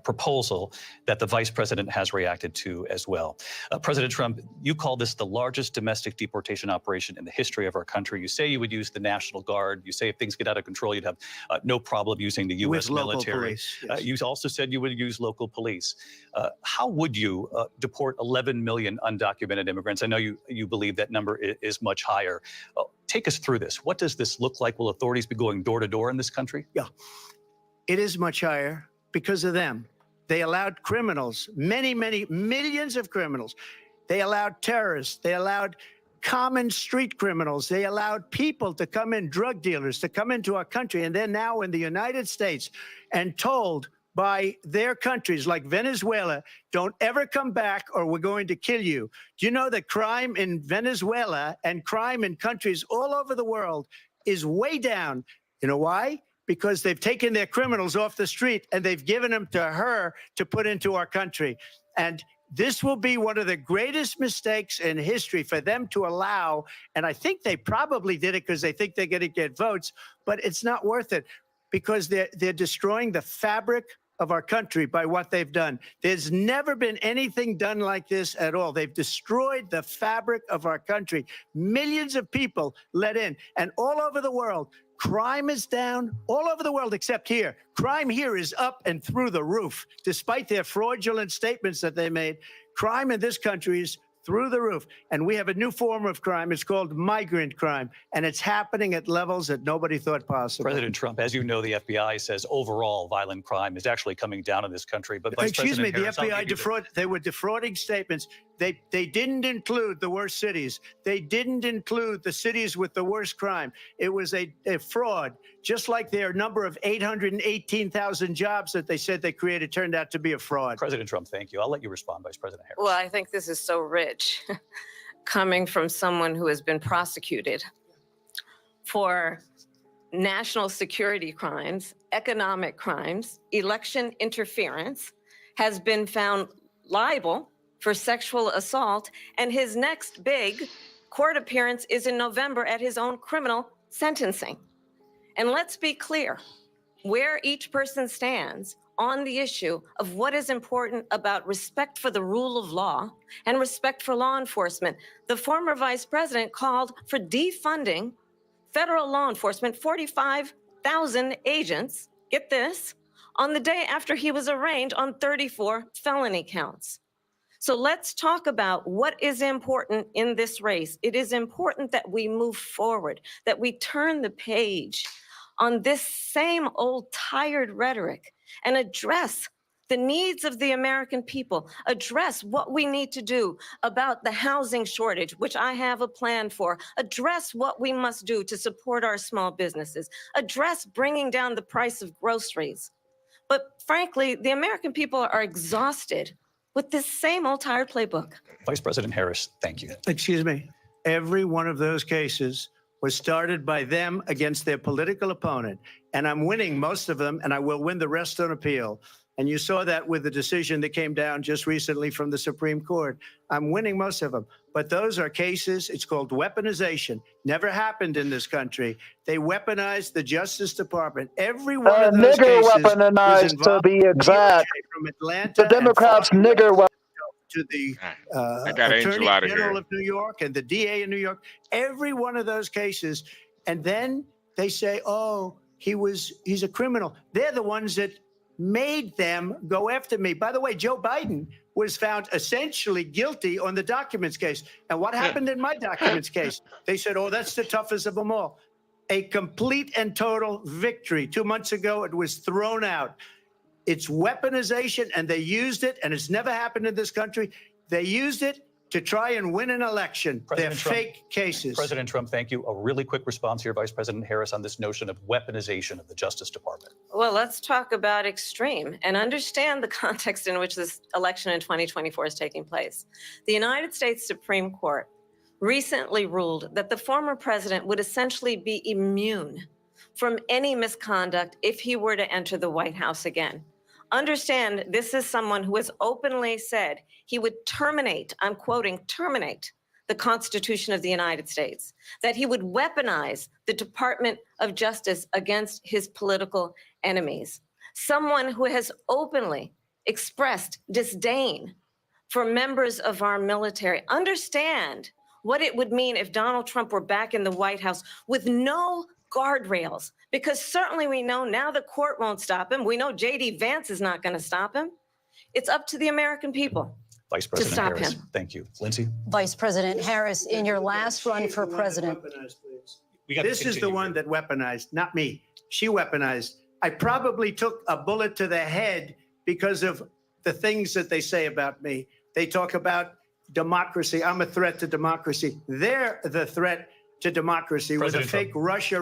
proposal that the vice president has reacted to as well. President Trump, you call this the largest domestic deportation operation in the history of our country. You say you would use the National Guard. You say if things get out of control, you'd have no problem using the U.S. military. Police, yes. You also said you would use local police. How would you deport 11 million undocumented immigrants? I know you believe that number is much higher. Take us through this. What does this look like? Will authorities be going door to door in this country? Yeah, it is much higher because of them. They allowed criminals, many millions of criminals. They allowed terrorists. They allowed common street criminals. They allowed people to come in, drug dealers, to come into our country. And they're now in the United States and told by their countries like Venezuela, don't ever come back or we're going to kill you. Do you know that crime in Venezuela and crime in countries all over the world is way down? You know why? Because they've taken their criminals off the street and they've given them to her to put into our country. And this will be one of the greatest mistakes in history for them to allow. And I think they probably did it because they think they're going to get votes, but it's not worth it because they're destroying the fabric of our country by what they've done. There's never been anything done like this at all. They've destroyed the fabric of our country. Millions of people let in, and all over the world, crime is down all over the world except here. Crime here is up and through the roof. Despite their fraudulent statements that they made, crime in this country is through the roof. And we have a new form of crime. It's called migrant crime. And it's happening at levels that nobody thought possible. President Trump, as you know, the FBI says overall violent crime is actually coming down in this country. But Vice Excuse me, President the Harris, FBI they were defrauding statements. They didn't include the worst cities. They didn't include the cities with the worst crime. It was a fraud, just like their number of 818,000 jobs that they said they created turned out to be a fraud. President Trump, thank you. I'll let you respond, Vice President Harris. Well, I think this is so rich coming from someone who has been prosecuted for national security crimes, economic crimes, election interference, has been found liable for sexual assault, and his next big court appearance is in November at his own criminal sentencing. And let's be clear where each person stands on the issue of what is important about respect for the rule of law and respect for law enforcement. The former vice president called for defunding federal law enforcement, 45,000 agents, get this, on the day after he was arraigned on 34 felony counts. So let's talk about what is important in this race. It is important that we move forward, that we turn the page on this same old tired rhetoric and address the needs of the American people, address what we need to do about the housing shortage, which I have a plan for, address what we must do to support our small businesses, address bringing down the price of groceries. But frankly, the American people are exhausted with this same old tired playbook. Vice President Harris, thank you. Excuse me. Every one of those cases was started by them against their political opponent. And I'm winning most of them, and I will win the rest on appeal. And you saw that with the decision that came down just recently from the Supreme Court. I'm winning most of them. But those are cases, it's called weaponization. Never happened in this country. They weaponized the Justice Department. Every one of those nigger cases weaponized, was to involved be exact. from Atlanta The Democrats and nigger weaponized. to the I got Angel Attorney out of General here. of New York and the DA in New York. Every one of those cases. And then they say, oh, he's a criminal. They're the ones that made them go after me. By the way, Joe Biden was found essentially guilty on the documents case. And what happened in my documents case? They said, oh, that's the toughest of them all. A complete and total victory. 2 months ago, it was thrown out. It's weaponization, and they used it, and it's never happened in this country. They used it to try and win an election. They're fake cases. President Trump, thank you. A really quick response here, Vice President Harris, on this notion of weaponization of the Justice Department. Well, let's talk about extreme and understand the context in which this election in 2024 is taking place. The United States Supreme Court recently ruled that the former president would essentially be immune from any misconduct if he were to enter the White House again. Understand, this is someone who has openly said he would terminate, I'm quoting, terminate the Constitution of the United States, that he would weaponize the Department of Justice against his political enemies. Someone who has openly expressed disdain for members of our military. Understand what it would mean if Donald Trump were back in the White House with no guardrails, because certainly we know now the court won't stop him. We know J.D. Vance is not going to stop him. It's up to the American people Vice to President stop Harris, him. thank you. Lindsay? Vice President Harris, in your last run for president. This is the one that weaponized, not me. She weaponized. I probably took a bullet to the head because of the things that they say about me. They talk about democracy. I'm a threat to democracy. They're the threat to democracy with a fake Russia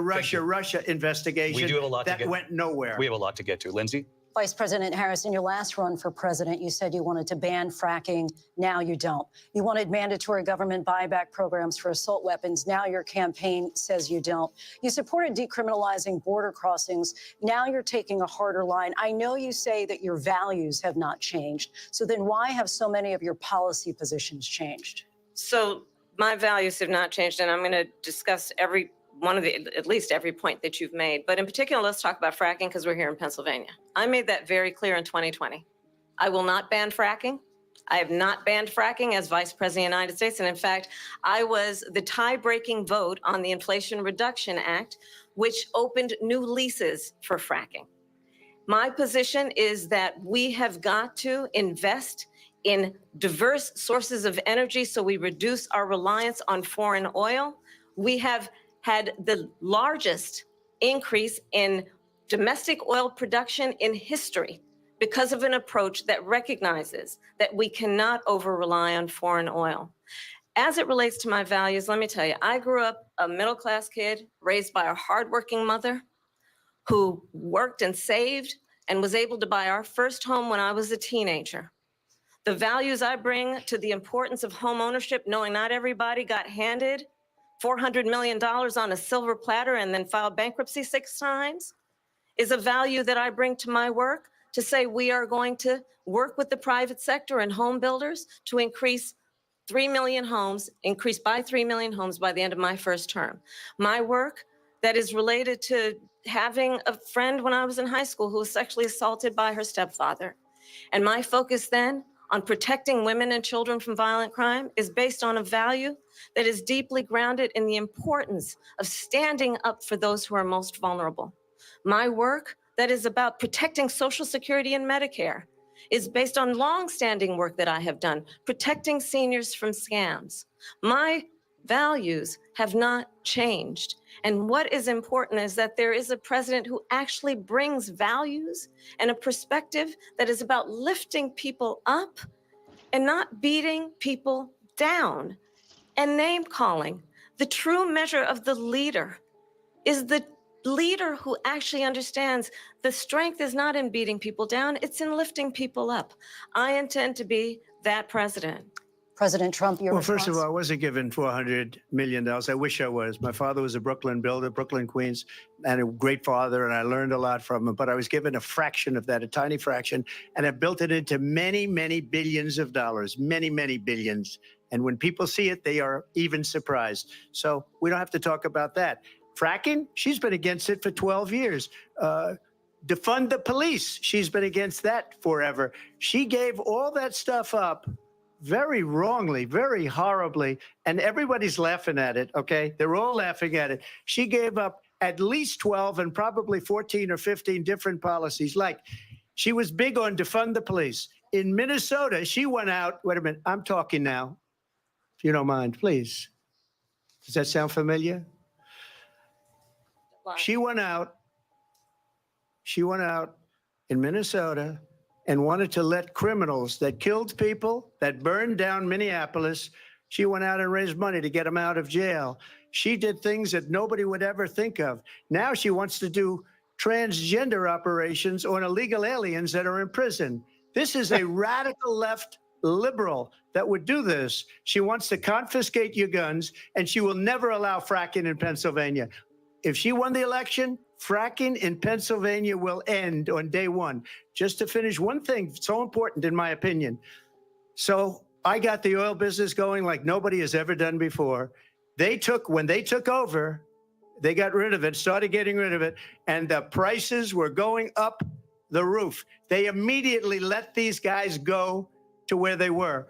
investigation We do have a lot that went nowhere. We have a lot to get to. Lindsay? Vice President Harris, in your last run for president, you said you wanted to ban fracking. Now you don't. You wanted mandatory government buyback programs for assault weapons. Now your campaign says you don't. You supported decriminalizing border crossings. Now you're taking a harder line. I know you say that your values have not changed. So then why have so many of your policy positions changed? So my values have not changed, and I'm going to discuss at least every point that you've made. But in particular, let's talk about fracking because we're here in Pennsylvania. I made that very clear in 2020. I will not ban fracking. I have not banned fracking as Vice President of the United States. And in fact, I was the tie-breaking vote on the Inflation Reduction Act, which opened new leases for fracking. My position is that we have got to invest in diverse sources of energy so we reduce our reliance on foreign oil. We have had the largest increase in domestic oil production in history because of an approach that recognizes that we cannot over-rely on foreign oil. As it relates to my values, let me tell you, I grew up a middle-class kid raised by a hardworking mother who worked and saved and was able to buy our first home when I was a teenager. The values I bring to the importance of home ownership, knowing not everybody got handed $400 million on a silver platter and then filed bankruptcy 6 times, is a value that I bring to my work to say we are going to work with the private sector and home builders to increase by 3 million homes by the end of my first term. My work that is related to having a friend when I was in high school who was sexually assaulted by her stepfather. And my focus then on protecting women and children from violent crime is based on a value that is deeply grounded in the importance of standing up for those who are most vulnerable. My work that is about protecting Social Security and Medicare is based on longstanding work that I have done, protecting seniors from scams. My values have not changed. And what is important is that there is a president who actually brings values and a perspective that is about lifting people up and not beating people down and name calling. The true measure of the leader is the leader who actually understands the strength is not in beating people down, it's in lifting people up. I intend to be that president. President Trump, your response? First of all, I wasn't given $400 million. I wish I was. My father was a Brooklyn builder, Brooklyn, Queens, and a great father, and I learned a lot from him. But I was given a fraction of that, a tiny fraction, and I built it into many, many billions of dollars, many, many billions. And when people see it, they are even surprised. So we don't have to talk about that. Fracking, she's been against it for 12 years. Defund the police, she's been against that forever. She gave all that stuff up very wrongly, very horribly, and everybody's laughing at it, okay? They're all laughing at it. She gave up at least 12 and probably 14 or 15 different policies. Like, she was big on defund the police. In Minnesota, she went out, wait a minute, I'm talking now, if you don't mind, please. Does that sound familiar? She went out in Minnesota and wanted to let criminals that killed people, that burned down Minneapolis, she went out and raised money to get them out of jail. She did things that nobody would ever think of. Now she wants to do transgender operations on illegal aliens that are in prison. This is a radical left liberal that would do this. She wants to confiscate your guns, and she will never allow fracking in Pennsylvania. If she won the election, fracking in Pennsylvania will end on day one. Just to finish, one thing so important in my opinion. So I got the oil business going like nobody has ever done before. When they took over, they got rid of it, started getting rid of it, and the prices were going up the roof. They immediately let these guys go to where they were.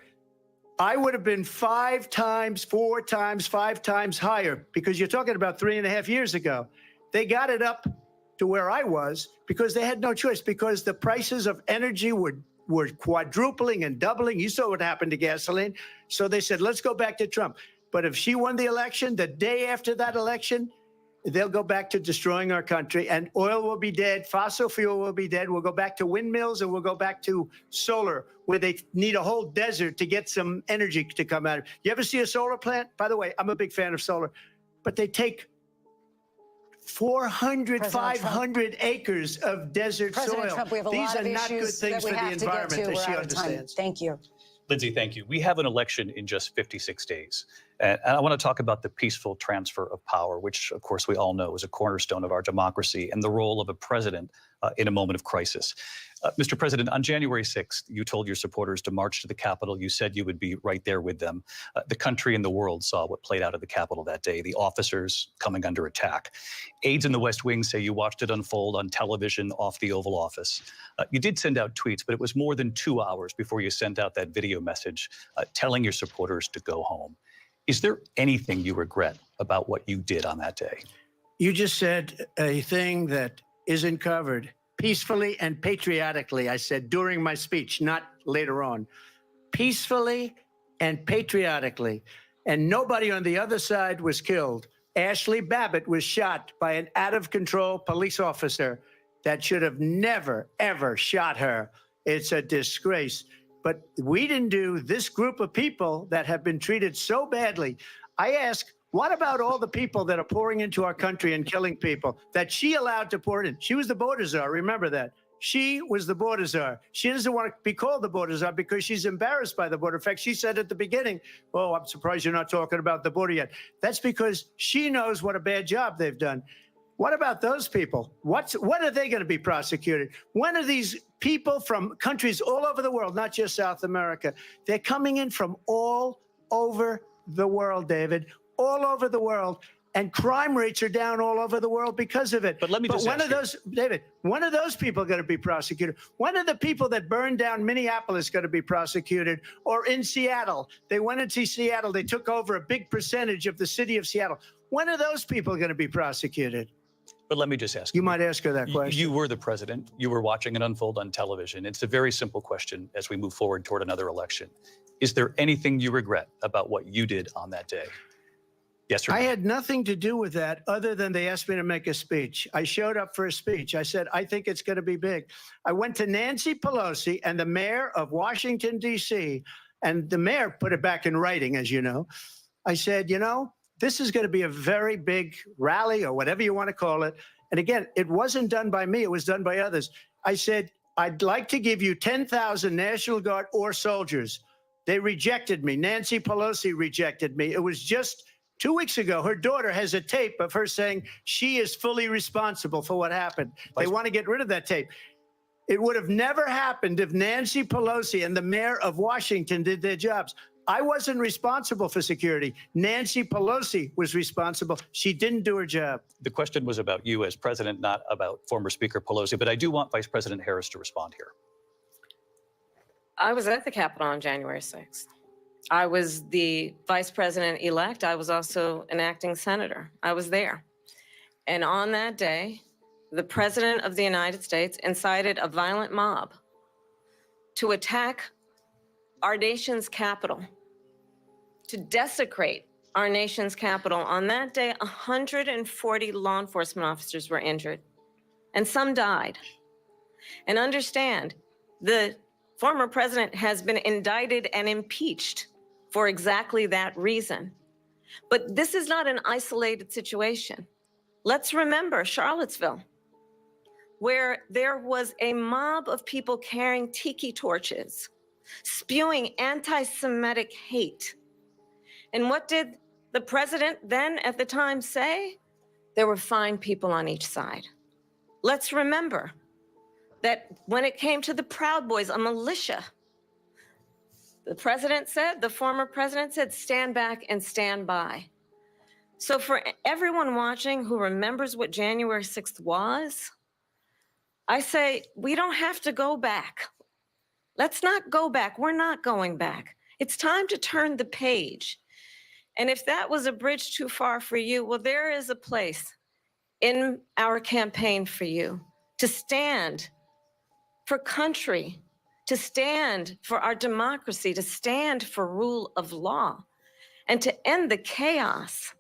I would have been 5 times, 4 times, 5 times higher, because you're talking about 3.5 years ago. They got it up to where I was because they had no choice, because the prices of energy were quadrupling and doubling. You saw what happened to gasoline. So they said, let's go back to Trump. But if she won the election, the day after that election, they'll go back to destroying our country, and oil will be dead. Fossil fuel will be dead. We'll go back to windmills, and we'll go back to solar, where they need a whole desert to get some energy to come out of. You ever see a solar plant? By the way, I'm a big fan of solar, but they take 400, 500 acres of desert President soil. Trump, we have a These lot are of not good issues things that for we the have to get environment to. that We're she out of time. understands. Thank you. Lindsay, thank you. We have an election in just 56 days. And I want to talk about the peaceful transfer of power, which, of course, we all know is a cornerstone of our democracy, and the role of a president in a moment of crisis. Mr. President, on January 6th, you told your supporters to march to the Capitol. You said you would be right there with them. The country and the world saw what played out at the Capitol that day, the officers coming under attack. Aides in the West Wing say you watched it unfold on television off the Oval Office. You did send out tweets, but it was more than 2 hours before you sent out that video message telling your supporters to go home. Is there anything you regret about what you did on that day? You just said a thing that isn't covered. Peacefully and patriotically, I said during my speech, not later on. Peacefully and patriotically. And nobody on the other side was killed. Ashley Babbitt was shot by an out-of-control police officer that should have never, ever shot her. It's a disgrace. But we didn't do this group of people that have been treated so badly. I ask, what about all the people that are pouring into our country and killing people that she allowed to pour in? She was the border czar. Remember that. She was the border czar. She doesn't want to be called the border czar because she's embarrassed by the border. In fact, she said at the beginning, oh, I'm surprised you're not talking about the border yet. That's because she knows what a bad job they've done. What about those people? When are they going to be prosecuted? When are these people from countries all over the world, not just South America? They're coming in from all over the world, David, all over the world. And crime rates are down all over the world because of it. But let me just when are those, David, when are those people going to be prosecuted? When are the people that burned down Minneapolis going to be prosecuted? Or in Seattle? They went into Seattle. They took over a big percentage of the city of Seattle. When are those people going to be prosecuted? But let me just ask you. You might ask her that question. You were the president. You were watching it unfold on television. It's a very simple question as we move forward toward another election. Is there anything you regret about what you did on that day? Yes or no? I had nothing to do with that other than they asked me to make a speech. I showed up for a speech. I said, I think it's going to be big. I went to Nancy Pelosi and the mayor of Washington, D.C., and the mayor put it back in writing, as you know. I said, you know, this is going to be a very big rally or whatever you want to call it. And again, it wasn't done by me. It was done by others. I said, I'd like to give you 10,000 National Guard or soldiers. They rejected me. Nancy Pelosi rejected me. It was just 2 weeks ago. Her daughter has a tape of her saying she is fully responsible for what happened. They want to get rid of that tape. It would have never happened if Nancy Pelosi and the mayor of Washington did their jobs. I wasn't responsible for security. Nancy Pelosi was responsible. She didn't do her job. The question was about you as president, not about former Speaker Pelosi, but I do want Vice President Harris to respond here. I was at the Capitol on January 6th. I was the vice president-elect. I was also an acting senator. I was there. And on that day, the president of the United States incited a violent mob to attack our nation's capital, to desecrate our nation's capital. On that day, 140 law enforcement officers were injured, and some died. And understand, The former president has been indicted and impeached for exactly that reason. But this is not an isolated situation. Let's remember Charlottesville, where there was a mob of people carrying tiki torches, spewing anti-Semitic hate. And what did the president then at the time say? There were fine people on each side. Let's remember that when it came to the Proud Boys, a militia, the president said, the former president said, stand back and stand by. So for everyone watching who remembers what January 6th was, I say, we don't have to go back. Let's not go back. We're not going back. It's time to turn the page. And if that was a bridge too far for you, well, there is a place in our campaign for you to stand for country, to stand for our democracy, to stand for rule of law, and to end the chaos,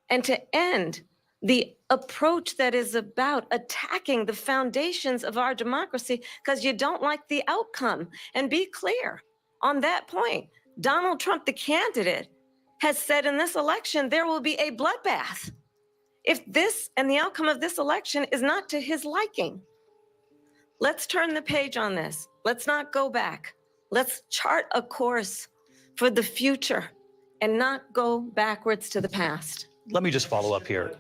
and to end the approach that is about attacking the foundations of our democracy because you don't like the outcome. And be clear on that point. Donald Trump, the candidate, has said in this election there will be a bloodbath if this and the outcome of this election is not to his liking. Let's turn the page on this. Let's not go back. Let's chart a course for the future and not go backwards to the past. Let me just follow up here.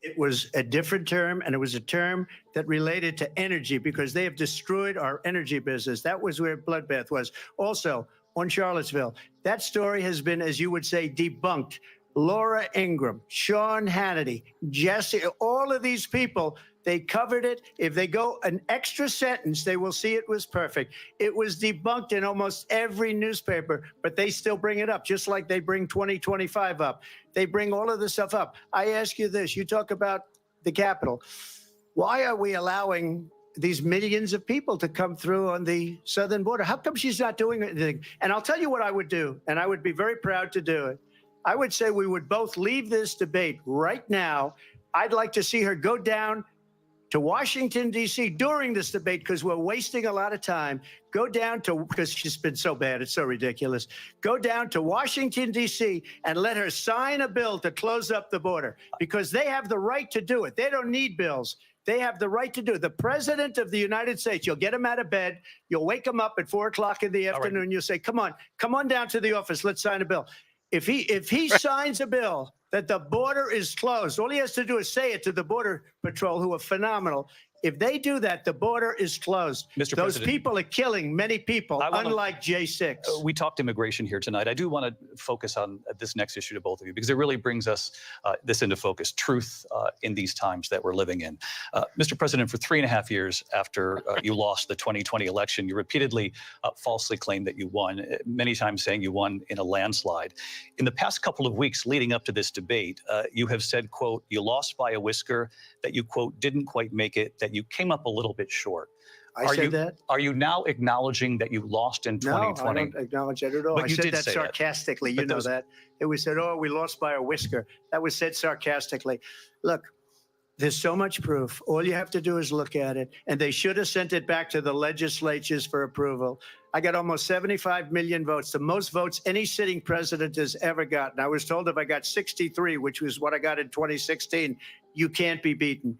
It was a different term, and it was a term that related to energy because they have destroyed our energy business. That was where bloodbath was. Also, on Charlottesville, that story has been, as you would say, debunked. Laura Ingraham, Sean Hannity, Jesse, all of these people, they covered it. If they go an extra sentence, they will see it was perfect. It was debunked in almost every newspaper, but they still bring it up, just like they bring 2025 up. They bring all of this stuff up. I ask you this, you talk about the Capitol. Why are we allowing these millions of people to come through on the southern border? How come she's not doing anything? And I'll tell you what I would do, and I would be very proud to do it. I would say we would both leave this debate right now. I'd like to see her go down to Washington, D.C. during this debate because we're wasting a lot of time. Go down to, because she's been so bad, it's so ridiculous. Go down to Washington, D.C. and let her sign a bill to close up the border because they have the right to do it. They don't need bills. They have the right to do it. The president of the United States, you'll get him out of bed. You'll wake him up at 4 o'clock in the afternoon. You'll say, come on down to the office. Let's sign a bill. If he signs a bill that the border is closed, all he has to do is say it to the Border Patrol, who are phenomenal. If they do that, the border is closed. Mr. Those President, people are killing many people, unlike J6. We talked immigration here tonight. I do want to focus on this next issue to both of you because it really brings us this into focus, truth in these times that we're living in. Mr. President, for 3.5 years after you lost the 2020 election, you repeatedly falsely claimed that you won, many times saying you won in a landslide. In the past couple of weeks leading up to this debate, you have said, quote, you lost by a whisker, that you, quote, didn't quite make it, that you came up a little bit short. I said that? Are you now acknowledging that you lost in 2020? No, I don't acknowledge that at all. But I you said did that say sarcastically. But You know those- that. It was said, oh, we lost by a whisker. That was said sarcastically. Look, there's so much proof. All you have to do is look at it. And they should have sent it back to the legislatures for approval. I got almost 75 million votes, the most votes any sitting president has ever gotten. I was told if I got 63, which was what I got in 2016, you can't be beaten.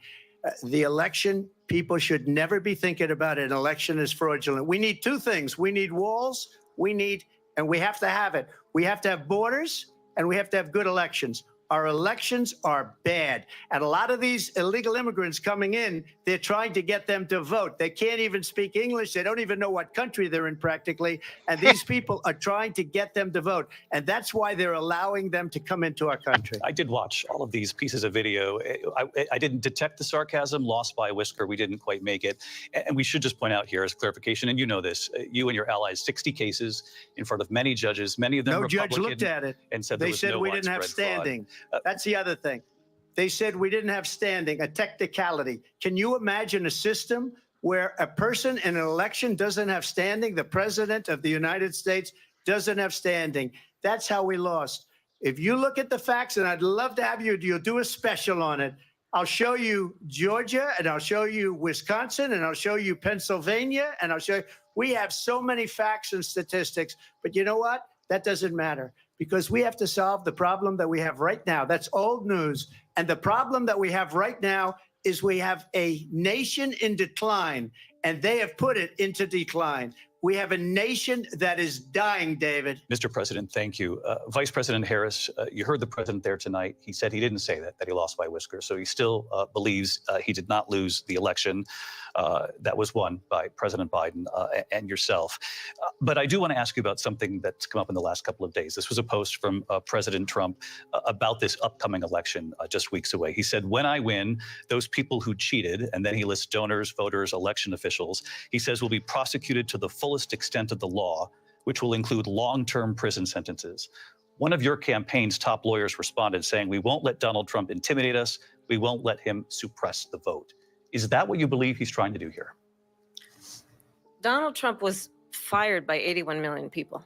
The election, people should never be thinking about an election as fraudulent. We need two things. We need walls, and we have to have it. We have to have borders, and we have to have good elections. Our elections are bad. And a lot of these illegal immigrants coming in, they're trying to get them to vote. They can't even speak English. They don't even know what country they're in practically. And these people are trying to get them to vote. And that's why they're allowing them to come into our country. I did watch all of these pieces of video. I didn't detect the sarcasm, lost by a whisker. We didn't quite make it. And we should just point out here as clarification, and you know this, you and your allies, 60 cases in front of many judges, many of them No Republican. judge looked at it. And said They there was said no we didn't have widespread fraud. standing. That's the other thing. They said we didn't have standing, a technicality. Can you imagine a system where a person in an election doesn't have standing? The president of the United States doesn't have standing. That's how we lost. If you look at the facts, and I'd love to have you'll do a special on it. I'll show you Georgia, and I'll show you Wisconsin, and I'll show you Pennsylvania, and I'll show you. We have so many facts and statistics, but you know what? That doesn't matter because we have to solve the problem that we have right now. That's old news. And the problem that we have right now is we have a nation in decline, and they have put it into decline. We have a nation that is dying, David. Mr. President, thank you. Vice President Harris, you heard the president there tonight. He said he didn't say that he lost by whiskers. So he still believes he did not lose the election that was won by President Biden and yourself. But I do want to ask you about something that's come up in the last couple of days. This was a post from President Trump about this upcoming election just weeks away. He said, when I win, those people who cheated, and then he lists donors, voters, election officials, he says will be prosecuted to the fullest extent of the law, which will include long-term prison sentences. One of your campaign's top lawyers responded saying, we won't let Donald Trump intimidate us. We won't let him suppress the vote. Is that what you believe he's trying to do here? Donald Trump was fired by 81 million people.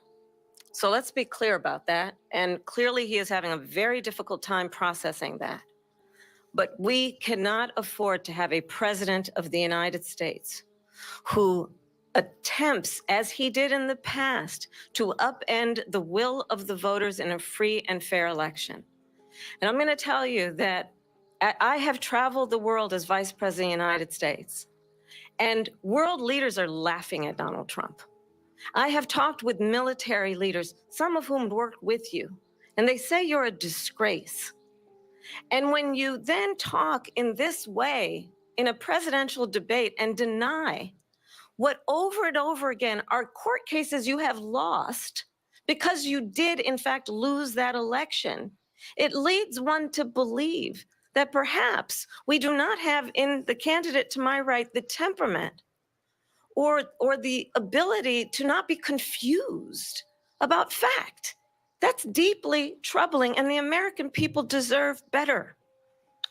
So let's be clear about that. And clearly he is having a very difficult time processing that. But we cannot afford to have a president of the United States who attempts, as he did in the past, to upend the will of the voters in a free and fair election. And I'm going to tell you that I have traveled the world as Vice President of the United States, and world leaders are laughing at Donald Trump. I have talked with military leaders, some of whom worked with you, and they say you're a disgrace. And when you then talk in this way in a presidential debate and deny what over and over again are court cases you have lost because you did, in fact, lose that election, it leads one to believe that perhaps we do not have in the candidate to my right the temperament or the ability to not be confused about fact. That's deeply troubling, and the American people deserve better.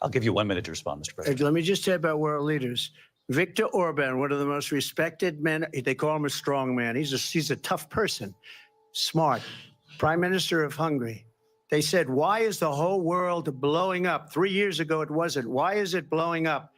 I'll give you 1 minute to respond, Mr. President. Let me just say about world leaders. Viktor Orban, one of the most respected men, they call him a strong man. He's a tough person, smart, Prime Minister of Hungary. They said, why is the whole world blowing up? 3 years ago, it wasn't. Why is it blowing up?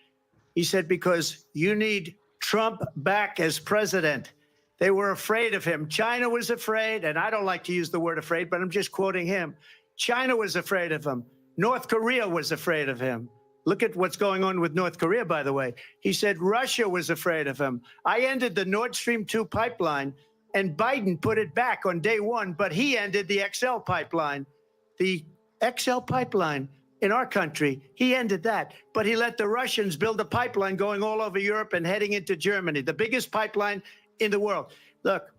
He said, because you need Trump back as president. They were afraid of him. China was afraid, and I don't like to use the word afraid, but I'm just quoting him. China was afraid of him. North Korea was afraid of him. Look at what's going on with North Korea, by the way. He said Russia was afraid of him. I ended the Nord Stream 2 pipeline, and Biden put it back on day one, but he ended the XL pipeline. The XL pipeline in our country, he ended that. But he let the Russians build a pipeline going all over Europe and heading into Germany, the biggest pipeline in the world. Look,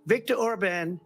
Viktor Orban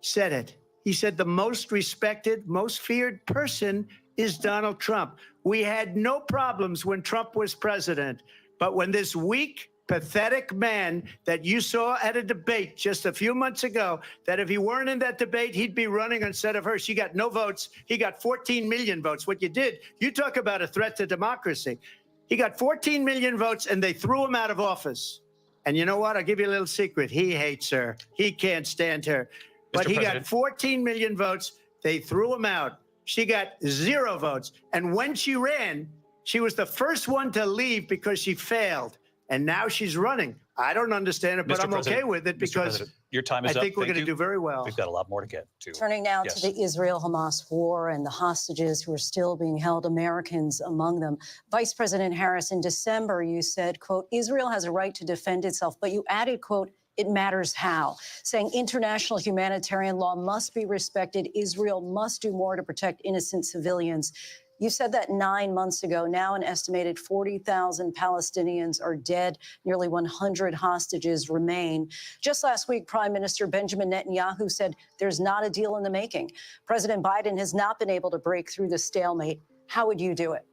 said it. He said the most respected, most feared person is Donald Trump. We had no problems when Trump was president, but when this weak, pathetic man that you saw at a debate just a few months ago, that if he weren't in that debate, he'd be running instead of her. She got no votes. He got 14 million votes. What you did, you talk about a threat to democracy. He got 14 million votes and they threw him out of office. And you know what? I'll give you a little secret. He hates her. He can't stand her. But he got 14 million votes. They threw him out. She got 0 votes. And when she ran, she was the first one to leave because she failed. And now she's running. I don't understand it, but I'm okay with it because your time is I up. think we're Thank going to you. do very well. We've got a lot more to get to. Turning now to the Israel-Hamas war and the hostages who are still being held, Americans among them. Vice President Harris, in December, you said, quote, Israel has a right to defend itself, but you added, quote, it matters how, saying international humanitarian law must be respected. Israel must do more to protect innocent civilians. You said that 9 months ago. Now an estimated 40,000 Palestinians are dead. Nearly 100 hostages remain. Just last week, Prime Minister Benjamin Netanyahu said there's not a deal in the making. President Biden has not been able to break through the stalemate. How would you do it?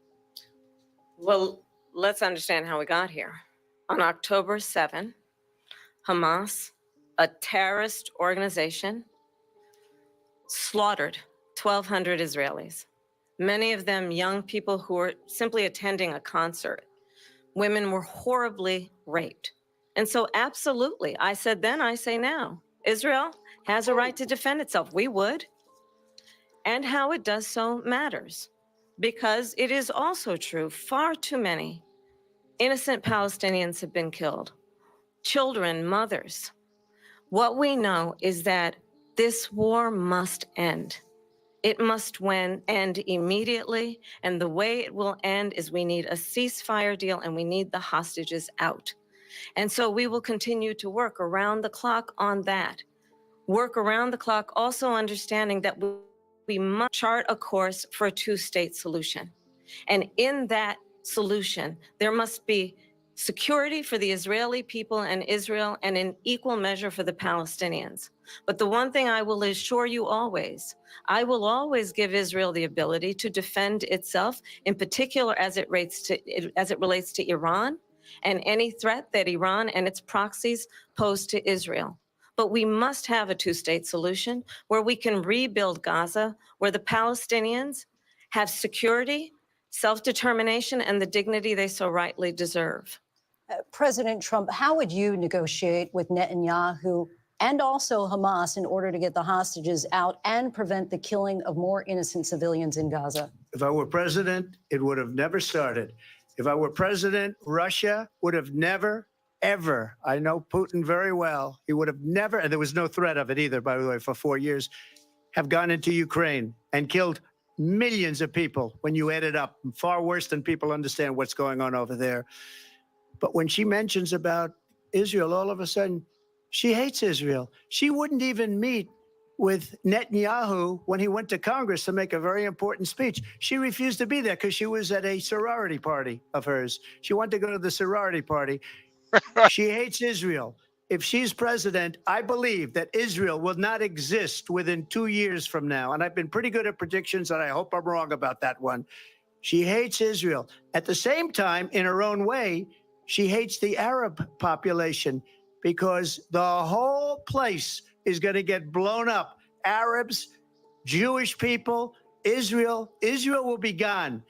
Well, let's understand how we got here. On October 7, Hamas, a terrorist organization, slaughtered 1,200 Israelis. Many of them young people who were simply attending a concert. Women were horribly raped. And so absolutely, I said then, I say now, Israel has a right to defend itself. We would. And how it does so matters. because it is also true, far too many innocent Palestinians have been killed. Children, mothers. What we know is that this war must end. It must end immediately, and the way it will end is we need a ceasefire deal and we need the hostages out. And so we will continue to work around the clock on that. Work around the clock, also understanding that we must chart a course for a two-state solution. And in that solution, there must be security for the Israeli people and Israel, and in equal measure for the Palestinians. But the one thing I will assure you always, I will always give Israel the ability to defend itself, in particular as it relates to Iran and any threat that Iran and its proxies pose to Israel. But we must have a two-state solution where we can rebuild Gaza, where the Palestinians have security, self-determination, and the dignity they so rightly deserve. President Trump, how would you negotiate with Netanyahu and also Hamas in order to get the hostages out and prevent the killing of more innocent civilians in Gaza? If I were president, it would have never started. If I were president, Russia would have never, ever, I know Putin very well, he would have never, and there was no threat of it either, by the way, for 4 years, have gone into Ukraine and killed millions of people when you add it up, far worse than people understand what's going on over there. But when she mentions about Israel, all of a sudden, she hates Israel. She wouldn't even meet with Netanyahu when he went to Congress to make a very important speech. She refused to be there because she was at a sorority party of hers. She wanted to go to the sorority party. She hates Israel. If she's president, I believe that Israel will not exist within 2 years from now. And I've been pretty good at predictions, and I hope I'm wrong about that one. She hates Israel. At the same time, in her own way, she hates the Arab population because the whole place is going to get blown up. Arabs, Jewish people, Israel will be gone.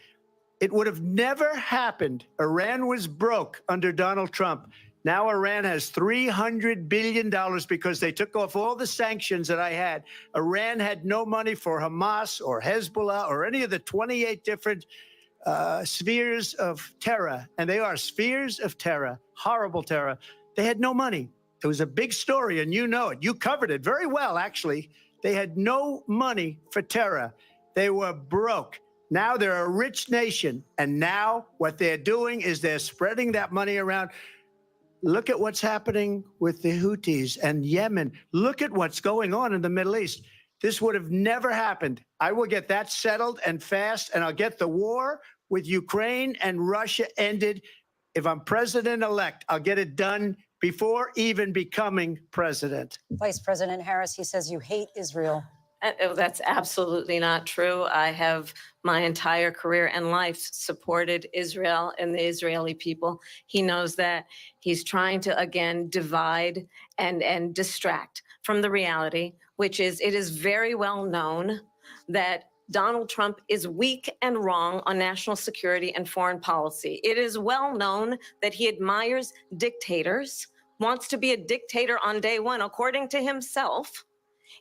It would have never happened. Iran was broke under Donald Trump. Now Iran has $300 billion because they took off all the sanctions that I had. Iran had no money for Hamas or Hezbollah or any of the 28 different spheres of terror. And they are spheres of terror, horrible terror. They had no money. It was a big story, and you know it. You covered it very well, actually. They had no money for terror. They were broke. Now they're a rich nation, and now what they're doing is they're spreading that money around. Look at what's happening with the Houthis and Yemen. Look at what's going on in the Middle East. This would have never happened. I will get that settled and fast, and I'll get the war with Ukraine and Russia ended. If I'm president-elect, I'll get it done before even becoming president. Vice President Harris, he says you hate Israel. That's absolutely not true. I have my entire career and life supported Israel and the Israeli people. He knows that. He's trying to, again, divide and distract from the reality, which is it is very well known that Donald Trump is weak and wrong on national security and foreign policy. It is well known that he admires dictators, wants to be a dictator on day one, according to himself.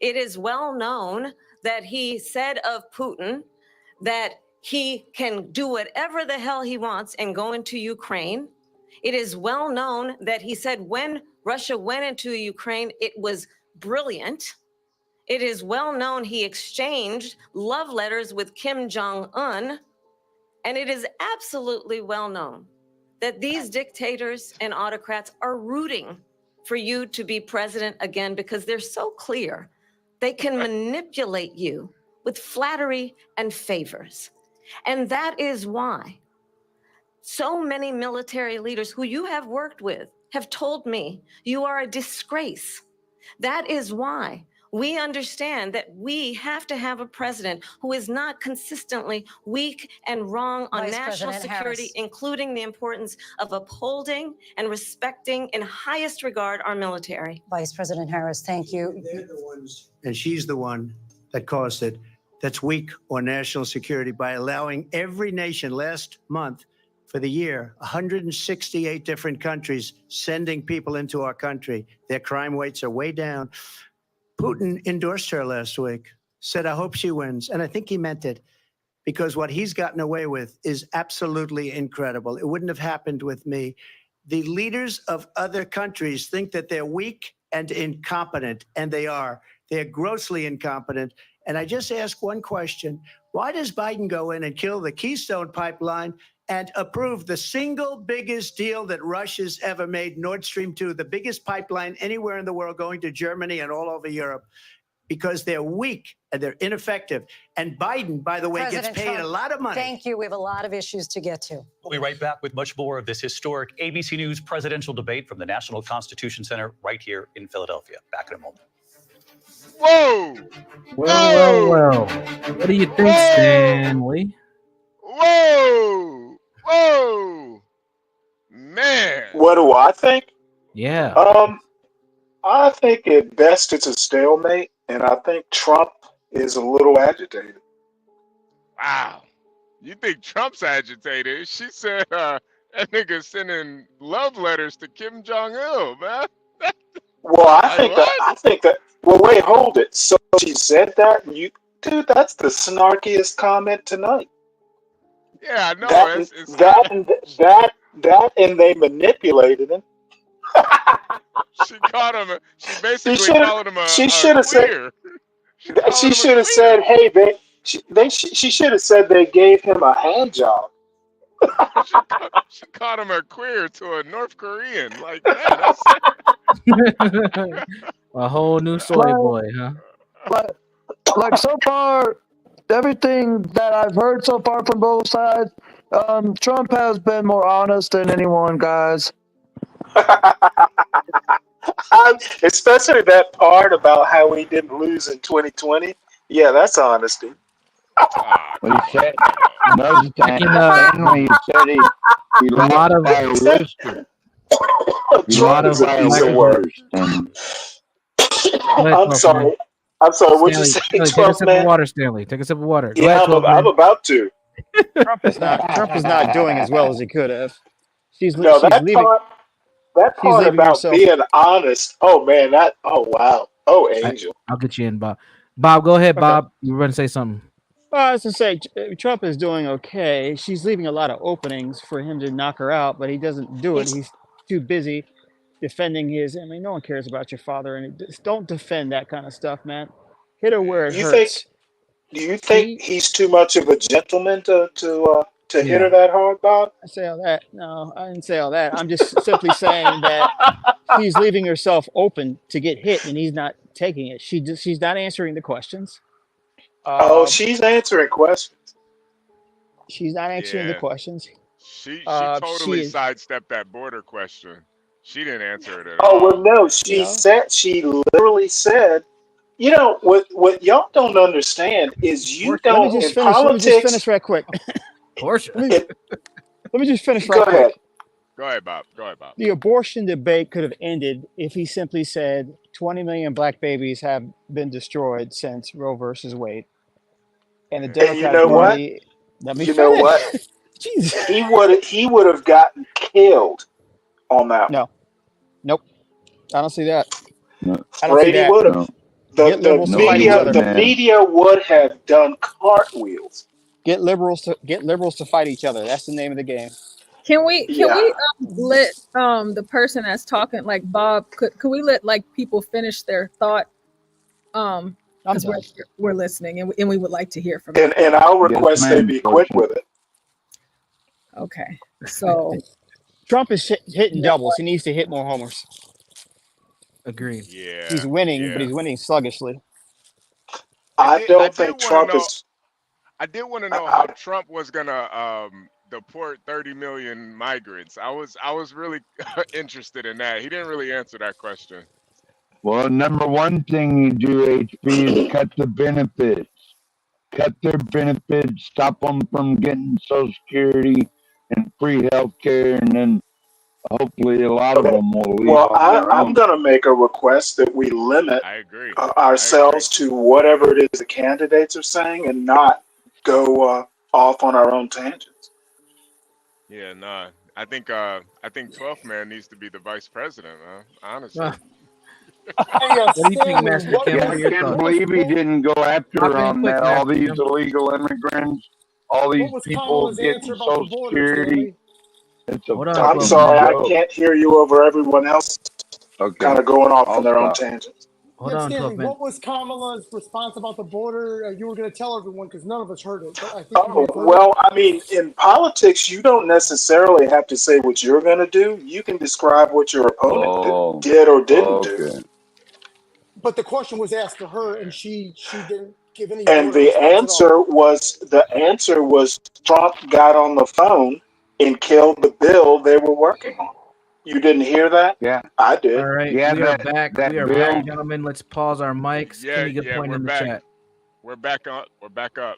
It is well known that he said of Putin that he can do whatever the hell he wants and go into Ukraine. It is well known that he said when Russia went into Ukraine, it was brilliant. It is well known he exchanged love letters with Kim Jong-un. And it is absolutely well known that these dictators and autocrats are rooting for you to be president again because they're so clear. They can manipulate you with flattery and favors. And that is why so many military leaders who you have worked with have told me you are a disgrace. That is why we understand that we have to have a president who is not consistently weak and wrong on Vice national President security, Harris. including the importance of upholding and respecting in highest regard our military. Vice President Harris, thank you. They're the ones, and she's the one that caused it, that's weak on national security by allowing every nation last month for the year, 168 different countries sending people into our country. Their crime rates are way down. Putin endorsed her last week, said, I hope she wins. And I think he meant it. because what he's gotten away with is absolutely incredible. It wouldn't have happened with me. The leaders of other countries think that they're weak and incompetent, and they are. They're grossly incompetent. And I just ask one question. Why does Biden go in and kill the Keystone Pipeline and approve the single biggest deal that Russia's ever made, Nord Stream 2, the biggest pipeline anywhere in the world going to Germany and all over Europe? Because they're weak and they're ineffective. And Biden, by the way, President gets paid Trump, a lot of money. Thank you. We have a lot of issues to get to. We'll be right back with much more of this historic ABC News presidential debate from the National Constitution Center right here in Philadelphia. Back in a moment. Whoa! Well. What do you think, Stanley? Whoa! Whoa! Man. What do I think? Yeah. I think at best it's a stalemate, and I think Trump is a little agitated. Wow. You think Trump's agitated? She said that nigga sending love letters to Kim Jong-il, man. Well, I think that. Well, wait, hold it. So she said that, and dude, that's the snarkiest comment tonight. Yeah, I know. That, and they manipulated him. She called him. She basically called him a. She should have said. She should have said, "Hey, she should have said they gave him a hand job." She called him a queer to a North Korean. Like, man, that's A whole new soy boy, huh? Like so far, everything that I've heard so far from both sides, Trump has been more honest than anyone, guys. Especially that part about how he didn't lose in 2020. Yeah, that's honesty. Well, he said another time. Stanley said he a lot of I'm sorry. What'd you say? Stanley, take a sip of water, Stanley. Take a sip of water. Go Yeah, ahead, I'm about to. Trump is not doing as well as he could have. That part about being honest. Oh man, wow. Oh, Angel. I'll get you in, Bob. Bob, go ahead, Bob. You were going to say something. I was going to say, Trump is doing okay. She's leaving a lot of openings for him to knock her out, but he doesn't do it. He's too busy defending his. I mean, no one cares about your father, and just don't defend that kind of stuff, man. Hit her where it hurts. Do you think he's too much of a gentleman to hit her that hard, Bob? I say all that. No, I didn't say all that. I'm just simply saying that she's leaving herself open to get hit, and he's not taking it. She's not answering the questions. She's answering questions. She's not answering the questions. She totally sidestepped that border question. She didn't answer it at all. Oh well, no. She literally said, what y'all don't understand is Let me just finish right quick. Portia. Let me just finish right quick. Go ahead, Bob. The abortion debate could have ended if he simply said 20 million black babies have been destroyed since Roe versus Wade. And the Democratic Party. Let me finish. You know what? Jesus. He would have gotten killed on that. No. Nope. I don't see that. No. Brady would have. The media would have done cartwheels. Get liberals to fight each other. That's the name of the game. Can we let the person that's talking, like Bob, could we let people finish their thought? Because we're listening and we would like to hear from them. And I'll request they be quick with it. Okay, so Trump is hitting doubles. He needs to hit more homers. Agreed. Yeah, he's winning, but he's winning sluggishly. I don't think Trump is. I did want to know how Trump was gonna deport 30 million migrants. I was really interested in that. He didn't really answer that question. Well, number one thing you do, HB, is cut the benefits. Cut their benefits, stop them from getting Social Security and free health care, and then hopefully a lot of them will leave. Well, I'm going to make a request that we limit ourselves to whatever it is the candidates are saying and not go off on our own tangents. Yeah, no. I think 12th man needs to be the vice president, man. Honestly. What do you think, Master Kim? I can't believe he didn't go after her on that. All these illegal immigrants all these What was people Kamala's getting answer about the Social border, Security. Stanley? It's a Hold on, I'm fucking sorry, I joke. can't hear you over everyone else Okay, kind of going off on I'll their own stop. tangents. hold Yeah, on, Stanley, 12 minutes. what was Kamala's response about the border? You were going to tell everyone because none of us heard it, but I think you may Oh, have heard well, I mean, in politics, you don't necessarily have to say what you're going to do. You can describe what your opponent did or didn't do. it. But the question was asked to her, and she didn't give any And border response at all. the answer was Trump got on the phone and killed the bill they were working on. You didn't hear that? Yeah. I All did. right, Yeah, we are back. that We are bill. back, gentlemen. Let's pause our mics. Yeah, Kenny, good yeah, point we're in the back. chat. We're back up. We're back up.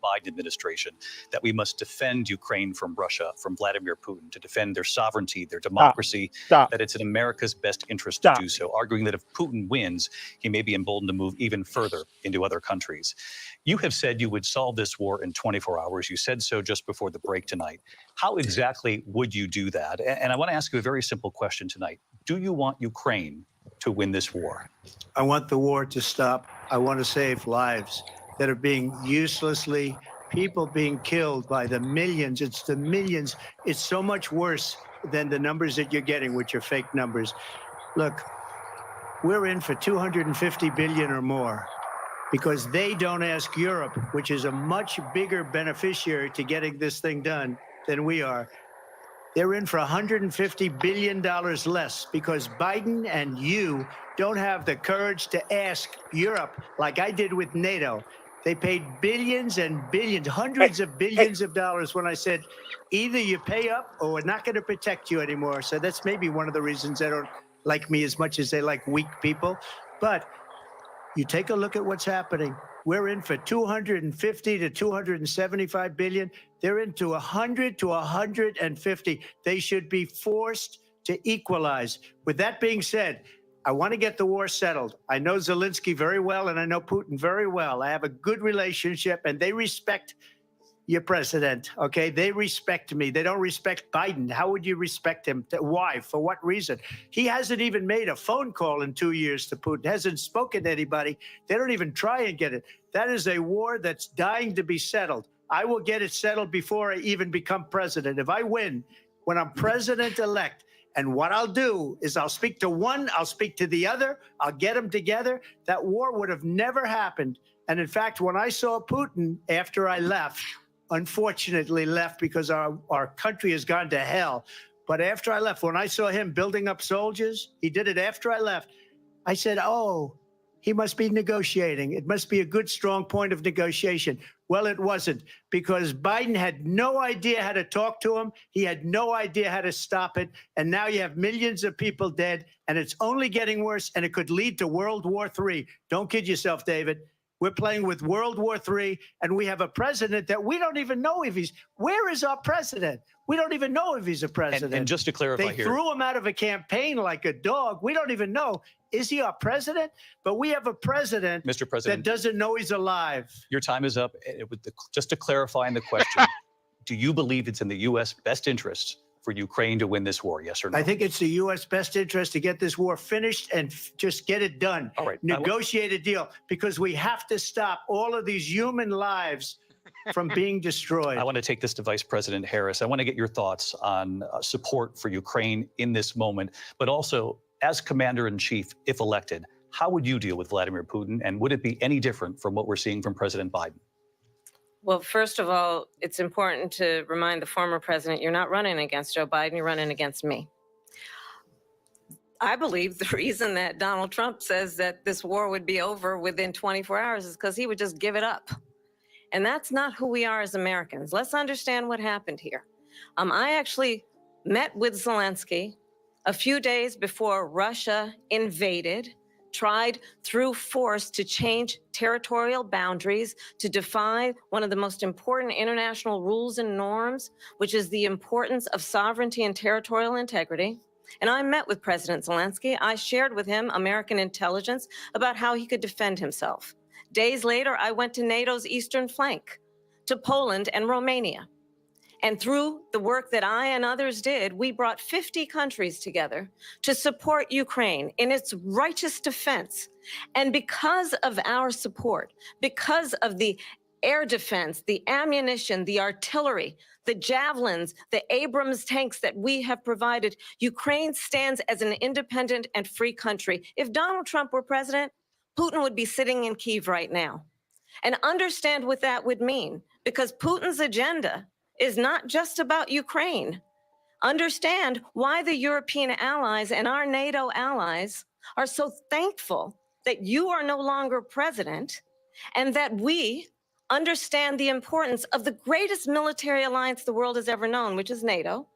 Biden administration that we must defend Ukraine from Russia, from Vladimir Putin, to defend their sovereignty, their democracy, that it's in America's best interest to do so, arguing that if Putin wins, he may be emboldened to move even further into other countries. You have said you would solve this war in 24 hours. You said so just before the break tonight. How exactly would you do that? And I want to ask you a very simple question tonight. Do you want Ukraine to win this war? I want the war to stop. I want to save lives that are being uselessly, people being killed by the millions. It's the millions. It's so much worse than the numbers that you're getting, which are fake numbers. Look, we're in for 250 billion or more because they don't ask Europe, which is a much bigger beneficiary to getting this thing done than we are. They're in for $150 billion less because Biden and you don't have the courage to ask Europe like I did with NATO. They paid billions and billions, hundreds of billions of dollars when I said, either you pay up or we're not going to protect you anymore. So that's maybe one of the reasons they don't like me as much as they like weak people. But you take a look at what's happening. We're in for 250 to 275 billion. They're into 100 to 150. They should be forced to equalize. With that being said, I want to get the war settled. I know Zelensky very well, and I know Putin very well. I have a good relationship, and they respect your president, okay? They respect me. They don't respect Biden. How would you respect him? Why? For what reason? He hasn't even made a phone call in 2 years to Putin, hasn't spoken to anybody. They don't even try and get it. That is a war that's dying to be settled. I will get it settled before I even become president. If I win, when I'm president-elect, and what I'll do is I'll speak to one, I'll speak to the other, I'll get them together. That war would have never happened. And in fact, when I saw Putin after I left, unfortunately left because our country has gone to hell. But after I left, when I saw him building up soldiers, he did it after I left. I said, oh, he must be negotiating. It must be a good, strong point of negotiation. Well, it wasn't, because Biden had no idea how to talk to him. He had no idea how to stop it. And now you have millions of people dead, and it's only getting worse, and it could lead to World War III. Don't kid yourself, David. We're playing with World War III, and we have a president that we don't even know if he's. Where is our president? We don't even know if he's a president. And just to clarify they here, threw him out of a campaign like a dog. We don't even know. Is he our president? But we have a president, Mr. President, that doesn't know he's alive. your time is up. Just to clarify in the question, do you believe it's in the U.S. best interest for Ukraine to win this war? Yes or no? I think it's the U.S. best interest to get this war finished and just get it done. All right. Negotiate a deal, because we have to stop all of these human lives from being destroyed. I want to take this to Vice President Harris. I want to get your thoughts on support for Ukraine in this moment, but also as Commander-in-Chief, if elected, how would you deal with Vladimir Putin, and would it be any different from what we're seeing from President Biden? Well, first of all, it's important to remind the former president, you're not running against Joe Biden, you're running against me. I believe the reason that Donald Trump says that this war would be over within 24 hours is because he would just give it up. And that's not who we are as Americans. Let's understand what happened here. I actually met with Zelensky a few days before Russia invaded, tried through force to change territorial boundaries, to defy one of the most important international rules and norms, which is the importance of sovereignty and territorial integrity. And I met with President Zelensky. I shared with him American intelligence about how he could defend himself. Days later, I went to NATO's eastern flank, to Poland and Romania. And through the work that I and others did, we brought 50 countries together to support Ukraine in its righteous defense. And because of our support, because of the air defense, the ammunition, the artillery, the javelins, the Abrams tanks that we have provided, Ukraine stands as an independent and free country. If Donald Trump were president, Putin would be sitting in Kyiv right now. And understand what that would mean, because Putin's agenda is not just about Ukraine. Understand why the European allies and our NATO allies are so thankful that you are no longer president, and that we understand the importance of the greatest military alliance the world has ever known, which is NATO,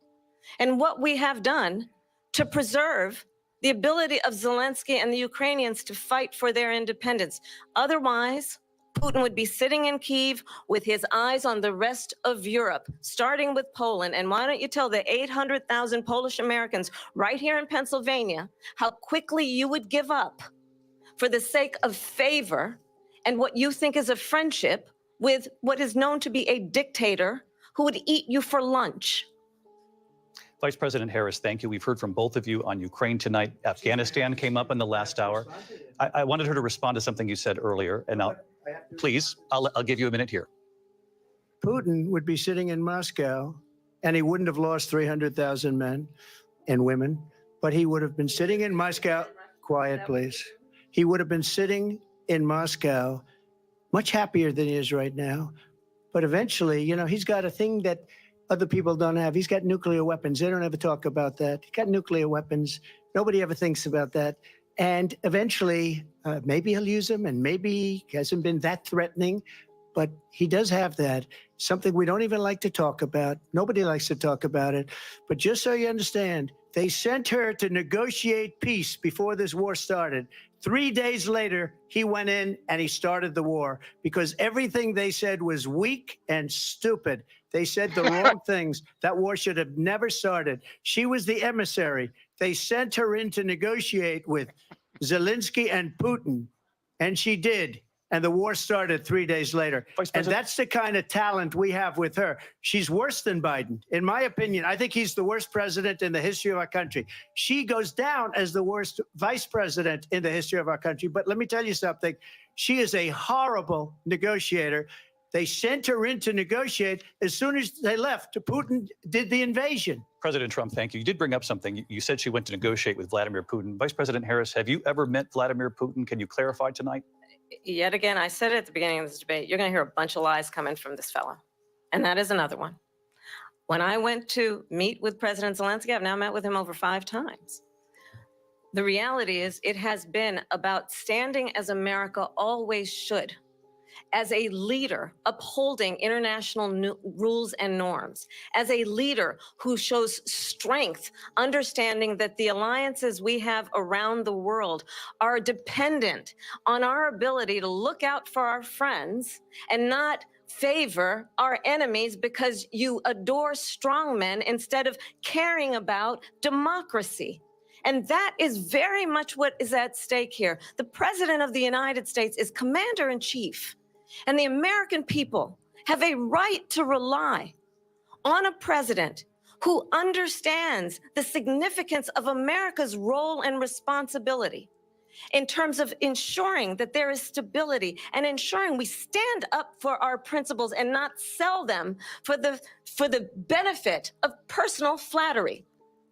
and what we have done to preserve the ability of Zelensky and the Ukrainians to fight for their independence. Otherwise, Putin would be sitting in Kyiv with his eyes on the rest of Europe, starting with Poland. And why don't you tell the 800,000 Polish Americans right here in Pennsylvania how quickly you would give up for the sake of favor and what you think is a friendship with what is known to be a dictator who would eat you for lunch. Vice President Harris, thank you. We've heard from both of you on Ukraine tonight. Afghanistan came up in the last hour. I wanted her to respond to something you said earlier, and please, I'll give you a minute here. Putin would be sitting in Moscow, and he wouldn't have lost 300,000 men and women, but he would have been sitting in Moscow. Quiet, please. He would have been sitting in Moscow much happier than he is right now. But eventually, you know, he's got a thing that other people don't have. He's got nuclear weapons. They don't ever talk about that. He's got nuclear weapons. Nobody ever thinks about that. And eventually, maybe he'll use them, and maybe he hasn't been that threatening, but he does have that. Something we don't even like to talk about. Nobody likes to talk about it. But just so you understand, they sent her to negotiate peace before this war started. 3 days later, he went in and he started the war because everything they said was weak and stupid. They said the wrong things. That war should have never started. She was the emissary. They sent her in to negotiate with Zelensky and Putin, and she did. And the war started 3 days later. And that's the kind of talent we have with her. She's worse than Biden. In my opinion, I think he's the worst president in the history of our country. She goes down as the worst vice president in the history of our country. But let me tell you something. She is a horrible negotiator. They sent her in to negotiate. As soon as they left, Putin did the invasion. President Trump, thank you. You did bring up something. You said she went to negotiate with Vladimir Putin. Vice President Harris, have you ever met Vladimir Putin? Can you clarify tonight? Yet again, I said it at the beginning of this debate, you're going to hear a bunch of lies coming from this fellow. And that is another one. When I went to meet with President Zelensky, I've now met with him over 5 times. The reality is it has been about standing as America always should, as a leader upholding international rules and norms, as a leader who shows strength, understanding that the alliances we have around the world are dependent on our ability to look out for our friends and not favor our enemies because you adore strongmen instead of caring about democracy. And that is very much what is at stake here. The President of the United States is commander-in-chief. And the American people have a right to rely on a president who understands the significance of America's role and responsibility in terms of ensuring that there is stability and ensuring we stand up for our principles and not sell them for the benefit of personal flattery.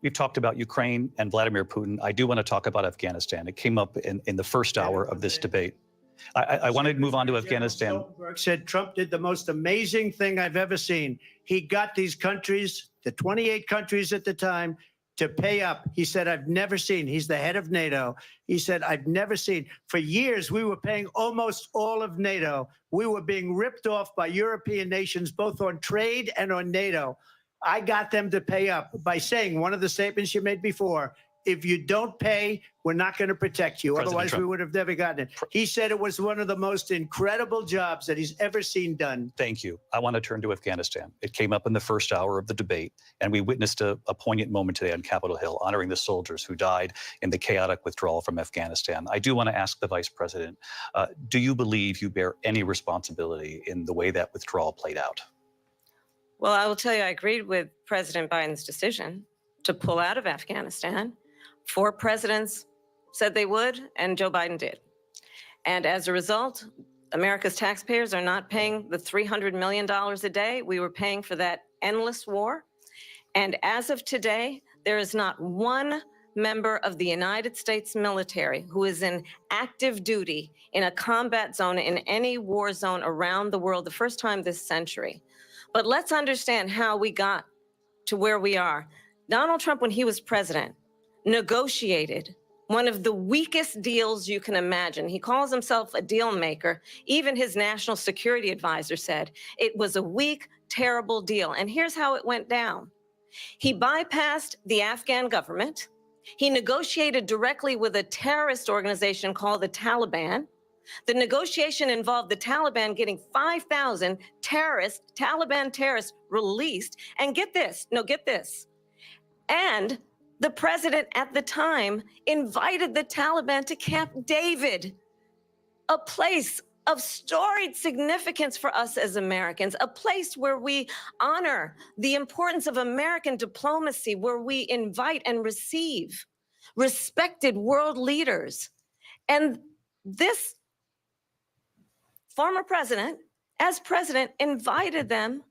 We've talked about Ukraine and Vladimir Putin. I do want to talk about Afghanistan. It came up in the first hour of this debate. I wanted to move on to Afghanistan. Stoltenberg said Trump did the most amazing thing I've ever seen. He got these countries, the 28 countries at the time, to pay up. He said, I've never seen. He's the head of NATO. He said, I've never seen. For years, we were paying almost all of NATO. We were being ripped off by European nations, both on trade and on NATO. I got them to pay up by saying one of the statements you made before, if you don't pay, we're not going to protect you. President Otherwise, Trump. we would have never gotten it. He said it was one of the most incredible jobs that he's ever seen done. Thank you. I want to turn to Afghanistan. It came up in the first hour of the debate, and we witnessed a poignant moment today on Capitol Hill, honoring the soldiers who died in the chaotic withdrawal from Afghanistan. I do want to ask the Vice President, do you believe you bear any responsibility in the way that withdrawal played out? Well, I will tell you, I agreed with President Biden's decision to pull out of Afghanistan. 4 presidents said they would, and Joe Biden did. And as a result, America's taxpayers are not paying the $300 million a day we were paying for that endless war. And as of today, there is not one member of the United States military who is in active duty in a combat zone in any war zone around the world, the first time this century. But let's understand how we got to where we are. Donald Trump, when he was president, negotiated one of the weakest deals you can imagine. He calls himself a deal maker. Even his national security advisor said it was a weak, terrible deal. And here's how it went down. He bypassed the Afghan government. He negotiated directly with a terrorist organization called the Taliban. The negotiation involved the Taliban getting 5,000 Taliban terrorists released. And get this, and the president at the time invited the Taliban to Camp David, a place of storied significance for us as Americans, a place where we honor the importance of American diplomacy, where we invite and receive respected world leaders. And this former president, as president, invited them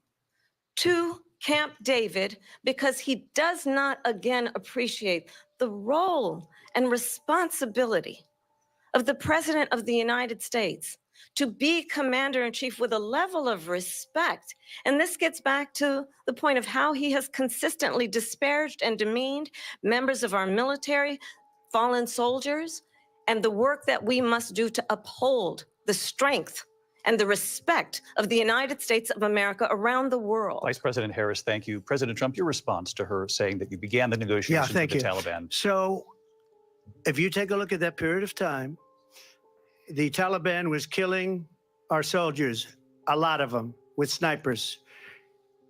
to Camp David because he does not again appreciate the role and responsibility of the President of the United States to be commander-in-chief with a level of respect. And this gets back to the point of how he has consistently disparaged and demeaned members of our military, fallen soldiers, and the work that we must do to uphold the strength and the respect of the United States of America around the world. Vice President Harris, thank you. President Trump, your response to her saying that you began the negotiations with the Taliban. So if you take a look at that period of time, the Taliban was killing our soldiers, a lot of them, with snipers.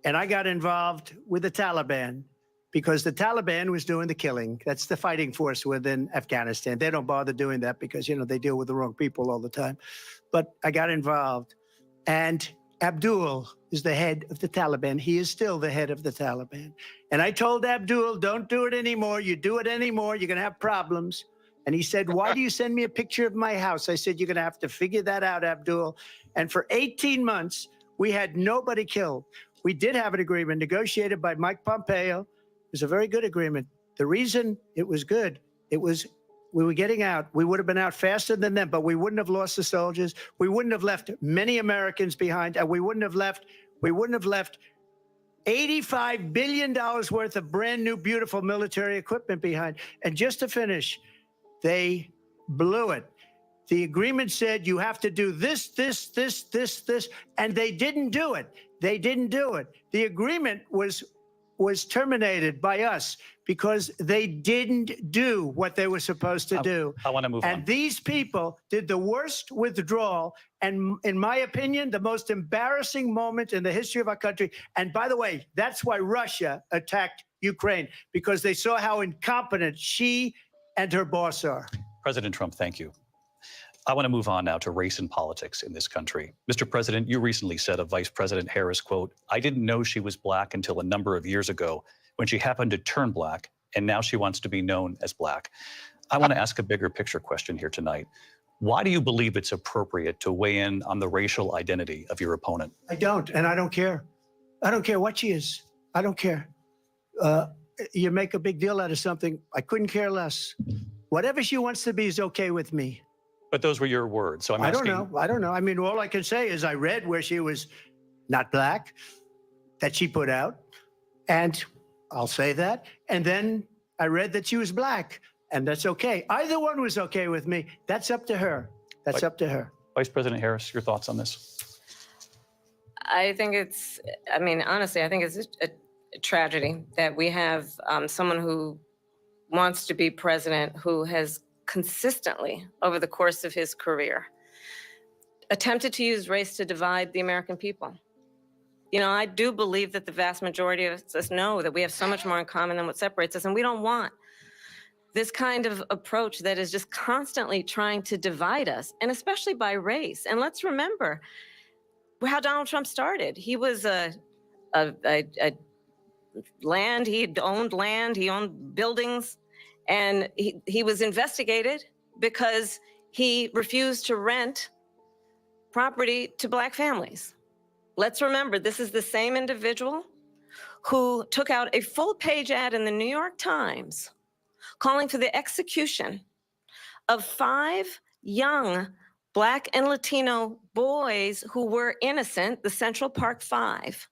And I got involved with the Taliban because the Taliban was doing the killing. That's the fighting force within Afghanistan. They don't bother doing that because, they deal with the wrong people all the time. But I got involved. And Abdul is the head of the Taliban. He is still the head of the Taliban. And I told Abdul, don't do it anymore. You do it anymore, you're going to have problems. And he said, why do you send me a picture of my house? I said, you're going to have to figure that out, Abdul. And for 18 months, we had nobody killed. We did have an agreement negotiated by Mike Pompeo. It was a very good agreement. The reason it was good, we were getting out. We would have been out faster than them, but we wouldn't have lost the soldiers. We wouldn't have left many Americans behind, and we wouldn't have left $85 billion worth of brand new, beautiful military equipment behind. And just to finish, they blew it. The agreement said you have to do this, and they didn't do it. The agreement was terminated by us because they didn't do what they were supposed to do. I want to move on. And these people did the worst withdrawal, and in my opinion, the most embarrassing moment in the history of our country. And by the way, that's why Russia attacked Ukraine, because they saw how incompetent she and her boss are. President Trump, thank you. I want to move on now to race and politics in this country. Mr. President, you recently said of Vice President Harris, quote, I didn't know she was black until a number of years ago when she happened to turn black, and now she wants to be known as black. I want to ask a bigger picture question here tonight. Why do you believe it's appropriate to weigh in on the racial identity of your opponent? I don't, and I don't care. I don't care what she is. I don't care. You make a big deal out of something. I couldn't care less. Whatever she wants to be is okay with me. But those were your words, so I'm asking. I don't know. I mean, all I can say is I read where she was not black, that she put out, and I'll say that. And then I read that she was black, and that's okay. Either one was okay with me. That's up to her. That's up to her. Vice President Harris, your thoughts on this? I think honestly, I think it's a tragedy that we have someone who wants to be president who has consistently, over the course of his career, attempted to use race to divide the American people. I do believe that the vast majority of us know that we have so much more in common than what separates us, and we don't want this kind of approach that is just constantly trying to divide us, and especially by race. And let's remember how Donald Trump started. He was a land. He owned land. He owned buildings. And he was investigated because he refused to rent property to Black families. Let's remember, this is the same individual who took out a full-page ad in the New York Times calling for the execution of 5 young Black and Latino boys who were innocent, the Central Park 5.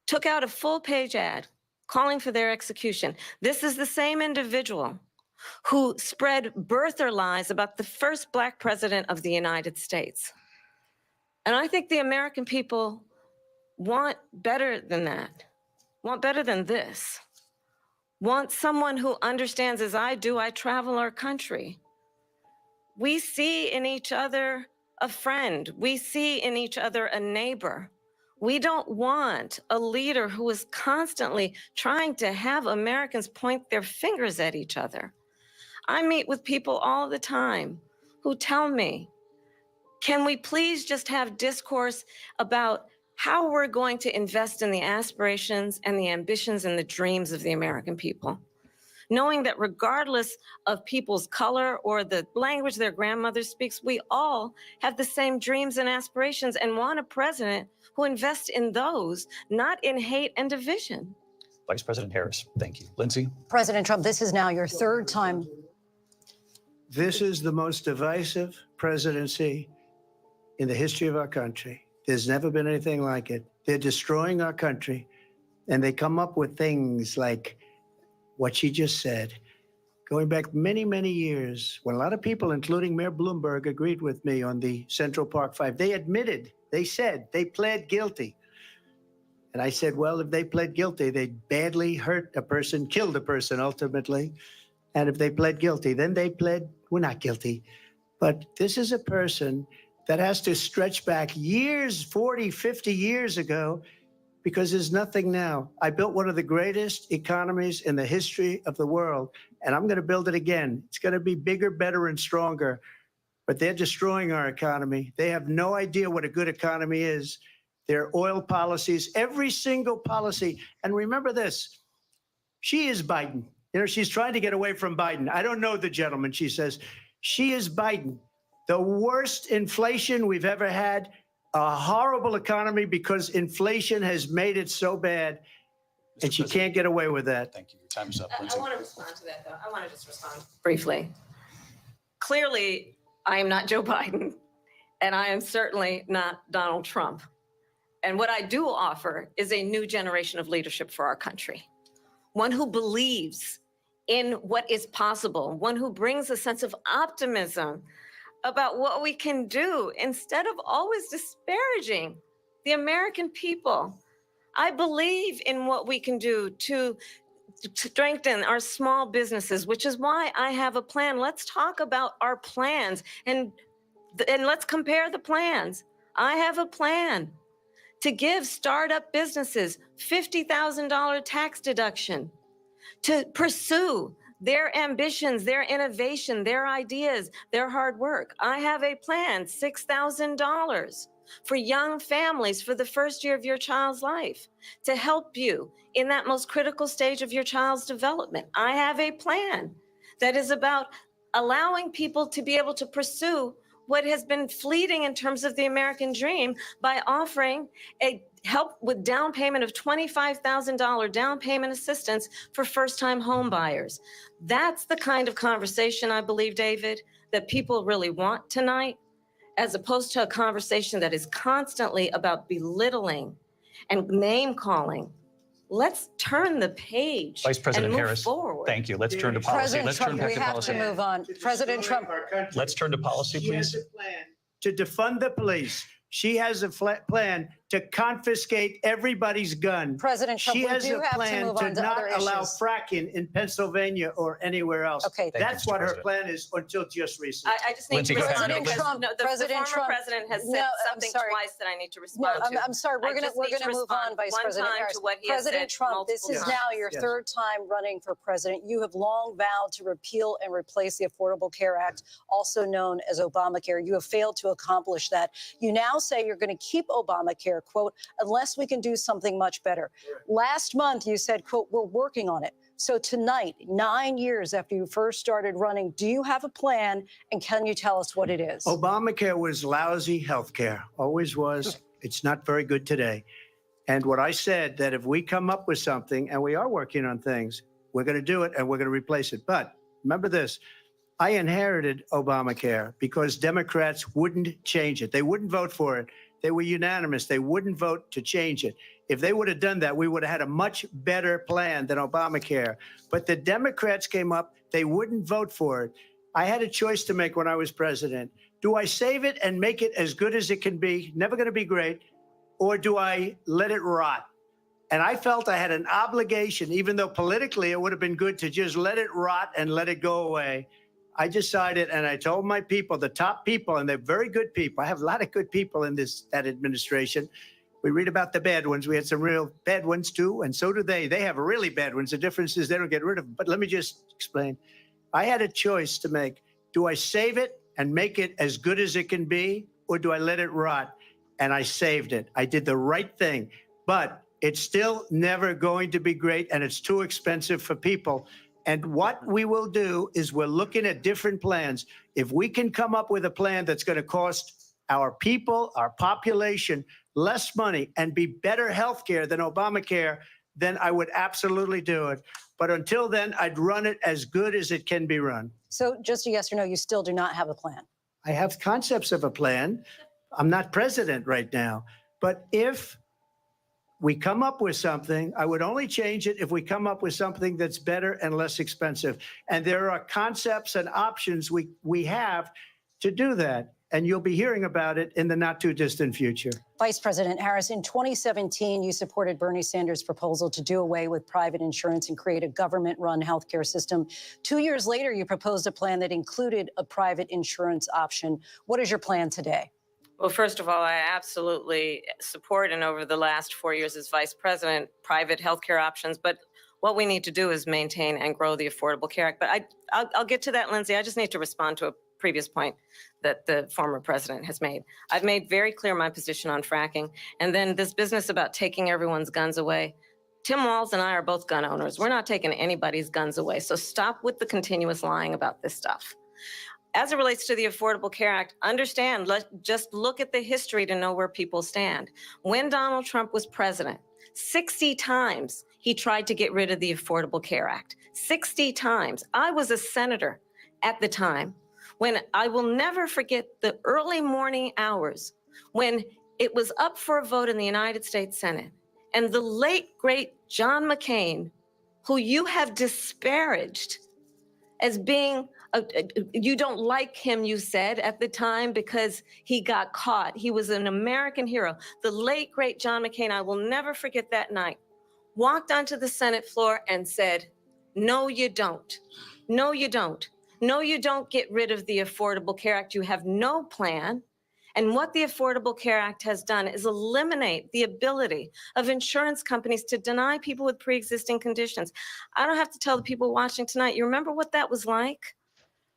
Took out a full-page ad calling for their execution. This is the same individual who spread birther lies about the first Black president of the United States. And I think the American people want better than that, want better than this, want someone who understands, as I do, I travel our country. We see in each other a friend. We see in each other a neighbor. We don't want a leader who is constantly trying to have Americans point their fingers at each other. I meet with people all the time who tell me, can we please just have discourse about how we're going to invest in the aspirations and the ambitions and the dreams of the American people? Knowing that regardless of people's color or the language their grandmother speaks, we all have the same dreams and aspirations and want a president who invests in those, not in hate and division. Vice President Harris, thank you. Lindsay? President Trump, this is now your 3rd time. This is the most divisive presidency in the history of our country. There's never been anything like it. They're destroying our country, and they come up with things like what she just said. Going back many, many years, when a lot of people, including Mayor Bloomberg, agreed with me on the Central Park 5, they admitted, they said, they pled guilty. And I said, well, if they pled guilty, they badly hurt a person, killed a person ultimately. And if they pled guilty, then they pled, we're not guilty. But this is a person that has to stretch back years, 40, 50 years ago, because there's nothing now. I built one of the greatest economies in the history of the world, and I'm going to build it again. It's going to be bigger, better, and stronger. But they're destroying our economy. They have no idea what a good economy is. Their oil policies, every single policy. And remember this, she is Biden. You know, she's trying to get away from Biden. I don't know the gentleman, she says. She is Biden. The worst inflation we've ever had, a horrible economy because inflation has made it so bad, and she can't get away with that. Thank you. Your time is up. I want to respond to that, though. I want to just respond briefly. Clearly, I am not Joe Biden, and I am certainly not Donald Trump. And what I do offer is a new generation of leadership for our country, one who believes in what is possible, one who brings a sense of optimism about what we can do instead of always disparaging the American people. I believe in what we can do to strengthen our small businesses, which is why I have a plan. Let's talk about our plans and let's compare the plans. I have a plan to give startup businesses $50,000 tax deduction, to pursue their ambitions, their innovation, their ideas, their hard work. I have a plan, $6,000 for young families for the first year of your child's life to help you in that most critical stage of your child's development. I have a plan that is about allowing people to be able to pursue what has been fleeting in terms of the American dream by offering a help with down payment of $25,000 down payment assistance for first-time home buyers. That's the kind of conversation, I believe, David, that people really want tonight, as opposed to a conversation that is constantly about belittling and name-calling. Let's turn the page Vice President and move Harris, forward. thank you. Let's turn to policy. President Let's Trump, turn back we to have policy. to move on. President Trump. Let's turn to policy, She has please. a plan to defund the police. She has a plan to confiscate everybody's gun. President Trump, she we has do a have to plan move to on to not other allow issues. fracking in Pennsylvania or anywhere else. Okay. Thank you, That's Mr. what her President. plan is until just recently. I just need Lindsay, to go ahead. respond President because Trump, the President former Trump. president has No, said I'm something sorry. twice that I need to No, respond to. I'm sorry. We're I gonna just need to move on, respond Vice one President time Harris. to what he has President said Trump, this multiple is times. now your Yes. 3rd time running for president. You have long vowed to repeal and replace the Affordable Care Act, also known as Obamacare. You have failed to accomplish that. You now say you're going to keep Obamacare, quote, unless we can do something much better. Last month, you said, quote, we're working on it. So tonight, 9 years after you first started running, do you have a plan, and can you tell us what it is? Obamacare was lousy health care, always was. It's not very good today. And what I said, that if we come up with something, and we are working on things, we're going to do it and we're going to replace it. But remember this, I inherited Obamacare because Democrats wouldn't change it. They wouldn't vote for it. They were unanimous. They wouldn't vote to change it. If they would have done that, we would have had a much better plan than Obamacare. But the Democrats came up. They wouldn't vote for it. I had a choice to make when I was president. Do I save it and make it as good as it can be, never going to be great, or do I let it rot? And I felt I had an obligation, even though politically it would have been good to just let it rot and let it go away. I decided, and I told my people, the top people, and they're very good people. I have a lot of good people in that administration. We read about the bad ones. We had some real bad ones too, and so do they. They have really bad ones. The difference is they don't get rid of them. But let me just explain. I had a choice to make. Do I save it and make it as good as it can be, or do I let it rot? And I saved it. I did the right thing. But it's still never going to be great, and it's too expensive for people. And what we will do is we're looking at different plans. If we can come up with a plan that's going to cost our people, our population, less money and be better health care than Obamacare, then I would absolutely do it. But until then, I'd run it as good as it can be run. So just a yes or no, you still do not have a plan? I have concepts of a plan. I'm not president right now. But if we come up with something, I would only change it if we come up with something that's better and less expensive. And there are concepts and options we have to do that. And you'll be hearing about it in the not too distant future. Vice President Harris, in 2017, you supported Bernie Sanders' proposal to do away with private insurance and create a government-run healthcare system. 2 years later, you proposed a plan that included a private insurance option. What is your plan today? Well, first of all, I absolutely support, and over the last 4 years as vice president, private healthcare options. But what we need to do is maintain and grow the Affordable Care Act. But I'll get to that, Lindsay. I just need to respond to a previous point that the former president has made. I've made very clear my position on fracking. And then this business about taking everyone's guns away. Tim Walz and I are both gun owners. We're not taking anybody's guns away. So stop with the continuous lying about this stuff. As it relates to the Affordable Care Act, understand, just look at the history to know where people stand. When Donald Trump was president, 60 times he tried to get rid of the Affordable Care Act. 60 times. I was a senator at the time when I will never forget the early morning hours when it was up for a vote in the United States Senate. And the late, great John McCain, who you have disparaged as being you don't like him, you said at the time, because he got caught. He was an American hero. The late, great John McCain, I will never forget that night, walked onto the Senate floor and said, no, you don't. No, you don't. No, you don't get rid of the Affordable Care Act. You have no plan. And what the Affordable Care Act has done is eliminate the ability of insurance companies to deny people with pre-existing conditions. I don't have to tell the people watching tonight, you remember what that was like?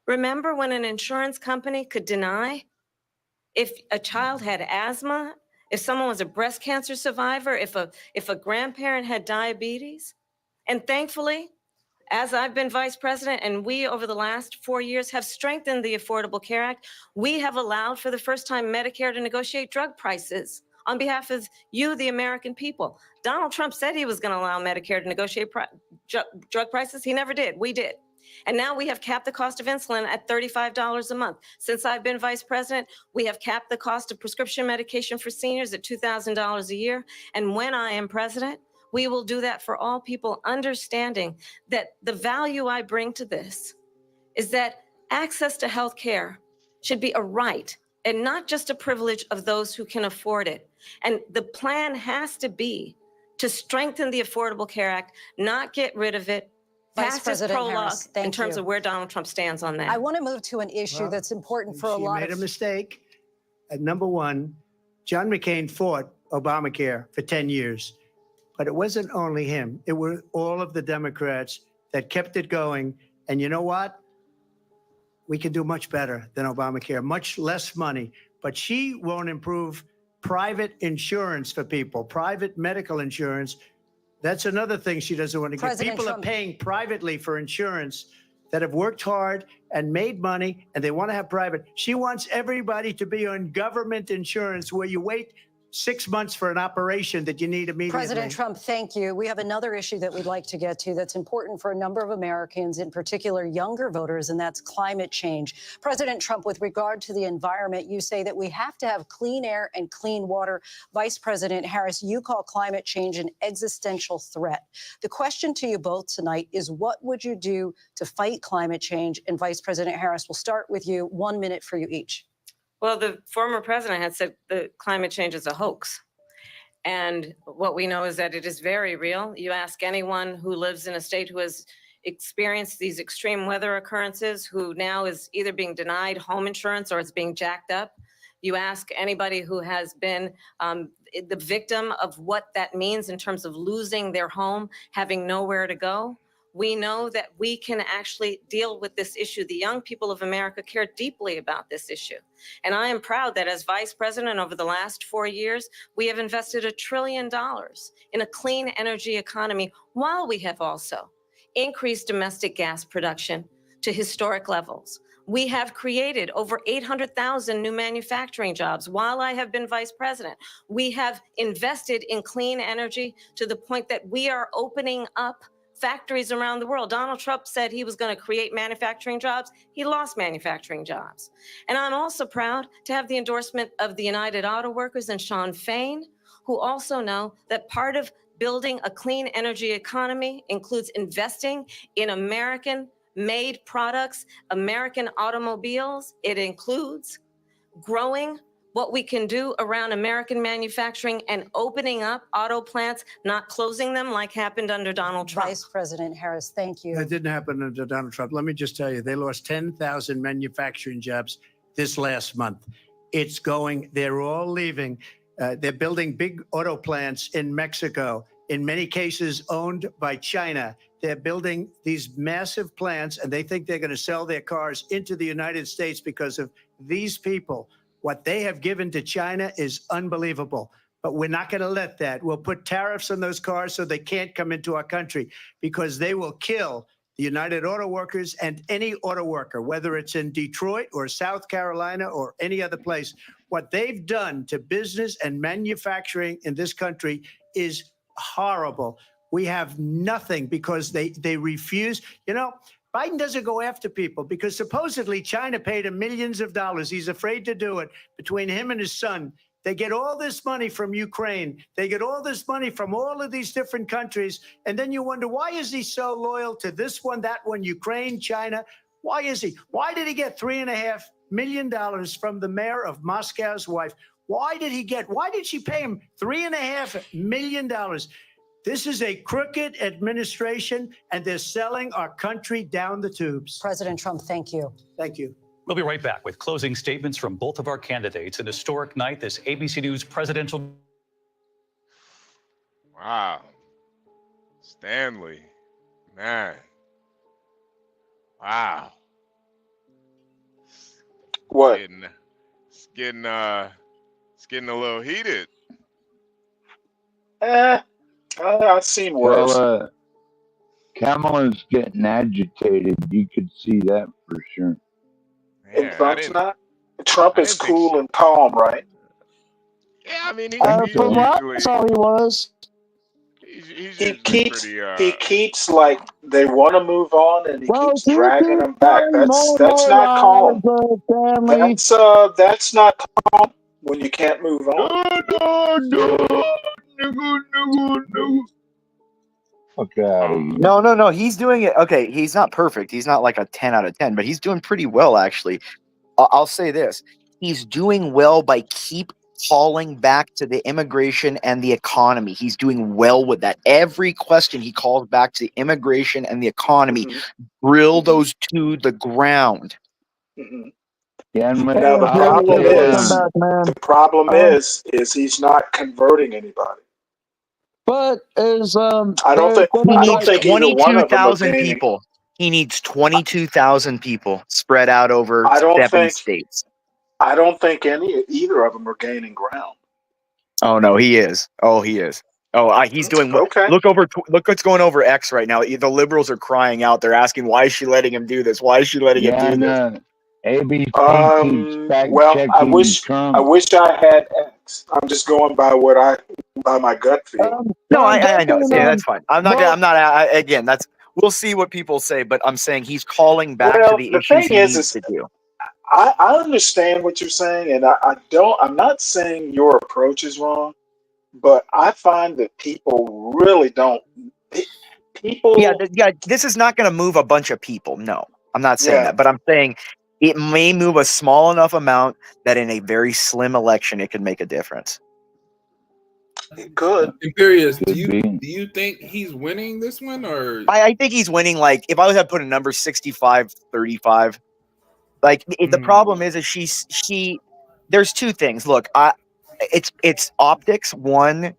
Remember when an insurance company could deny if a child had asthma, if someone was a breast cancer survivor, if a grandparent had diabetes? And thankfully, as I've been vice president and we over the last 4 years have strengthened the Affordable Care Act, we have allowed for the first time Medicare to negotiate drug prices on behalf of you, the American people. Donald Trump said he was going to allow Medicare to negotiate drug prices. He never did. We did. And now we have capped the cost of insulin at $35 a month. Since I've been vice president, we have capped the cost of prescription medication for seniors at $2,000 a year. And when I am president, we will do that for all people, understanding that the value I bring to this is that access to health care should be a right and not just a privilege of those who can afford it. And the plan has to be to strengthen the Affordable Care Act, not get rid of it. Vice President Harris, in terms of where Donald Trump stands on that. I want to move to an issue that's important for a lot of... She made a mistake. Number one, John McCain fought Obamacare for 10 years. But it wasn't only him. It were all of the Democrats that kept it going. And you know what? We can do much better than Obamacare, much less money. But she won't improve private insurance for people, private medical insurance. That's another thing she doesn't want to get. President People Trump- are paying privately for insurance that have worked hard and made money, and they want to have private. She wants everybody to be on government insurance where you wait 6 months for an operation that you need immediately. President Trump, thank you. We have another issue that we'd like to get to that's important for a number of Americans, in particular younger voters, and that's climate change. President Trump, with regard to the environment, you say that we have to have clean air and clean water. Vice President Harris, you call climate change an existential threat. The question to you both tonight is, what would you do to fight climate change? And Vice President Harris, we'll start with you. 1 minute for you each. Well, the former president had said that climate change is a hoax. And what we know is that it is very real. You ask anyone who lives in a state who has experienced these extreme weather occurrences, who now is either being denied home insurance or it's being jacked up. You ask anybody who has been the victim of what that means in terms of losing their home, having nowhere to go. We know that we can actually deal with this issue. The young people of America care deeply about this issue. And I am proud that as vice president over the last 4 years, we have invested $1 trillion in a clean energy economy, while we have also increased domestic gas production to historic levels. We have created over 800,000 new manufacturing jobs while I have been vice president. We have invested in clean energy to the point that we are opening up factories around the world. Donald Trump said he was going to create manufacturing jobs. He lost manufacturing jobs. And I'm also proud to have the endorsement of the United Auto Workers and Sean Fain, who also know that part of building a clean energy economy includes investing in American-made products, American automobiles. It includes growing what we can do around American manufacturing and opening up auto plants, not closing them like happened under Donald Trump. Vice President Harris, thank you. That didn't happen under Donald Trump. Let me just tell you, they lost 10,000 manufacturing jobs this last month. It's going, they're all leaving. They're building big auto plants in Mexico, in many cases owned by China. They're building these massive plants, and they think they're going to sell their cars into the United States because of these people. What they have given to China is unbelievable, but we're not going to let that. We'll put tariffs on those cars so they can't come into our country, because they will kill the United Auto Workers and any auto worker, whether it's in Detroit or South Carolina or any other place. What they've done to business and manufacturing in this country is horrible. We have nothing because they refuse. You know, Biden doesn't go after people because supposedly China paid him millions of dollars. He's afraid to do it. Between him and his son, they get all this money from Ukraine. They get all this money from all of these different countries. And then you wonder, why is he so loyal to this one, that one, Ukraine, China? Why is he? Why did he get $3.5 million from the mayor of Moscow's wife? Why did she pay him $3.5 million? This is a crooked administration, and they're selling our country down the tubes. President Trump, thank you. Thank you. We'll be right back with closing statements from both of our candidates. An historic night, this ABC News presidential. Wow. Stanley. Man. Wow. What? It's getting a little heated. I've seen worse. Well, Kamala's getting agitated. You could see that for sure. And Trump's not. Trump is cool and calm, right? Yeah, I mean, from what I saw, he was. He keeps like they want to move on, and he keeps dragging them back. That's not calm. That's not calm when you can't move on. No. Fuck out of here. No. He's doing it. Okay, he's not perfect. He's not like a 10 out of 10, but he's doing pretty well, actually. I'll say this. He's doing well by keep calling back to the immigration and the economy. He's doing well with that. Every question he calls back to the immigration and the economy, drill those to the ground. Yeah, now the problem is he's not converting anybody. But is I don't think either one of them are 22,000 people. He needs 22,000 people spread out over 7 states. I don't think either of them are gaining ground. Oh no, he is. Oh, he is. Oh, he's doing what? Okay. Look over. Look what's going over X right now. The liberals are crying out. They're asking, "Why is she letting him do this? Why is she letting him do this?" ABC keeps fact Well, I checking wish I had X. I'm just going by by my gut feel. No, I know. Yeah, definitely, that's fine. I'm not. I'm not. Again, that's. We'll see what people say, but I'm saying he's calling back to Well, the the issues thing he is needs to do. I understand what you're saying, and I'm not saying your approach is wrong, but I find that people really don't. People. Yeah. This is not going to move a bunch of people. No, I'm not saying Yeah. that, but I'm saying it may move a small enough amount that in a very slim election it could make a difference. It could. Imperious, do you think he's winning this one, or I think he's winning. Like, if I was to put a number, 65-35. Like, the problem is she. There's two things. Look, it's optics, one,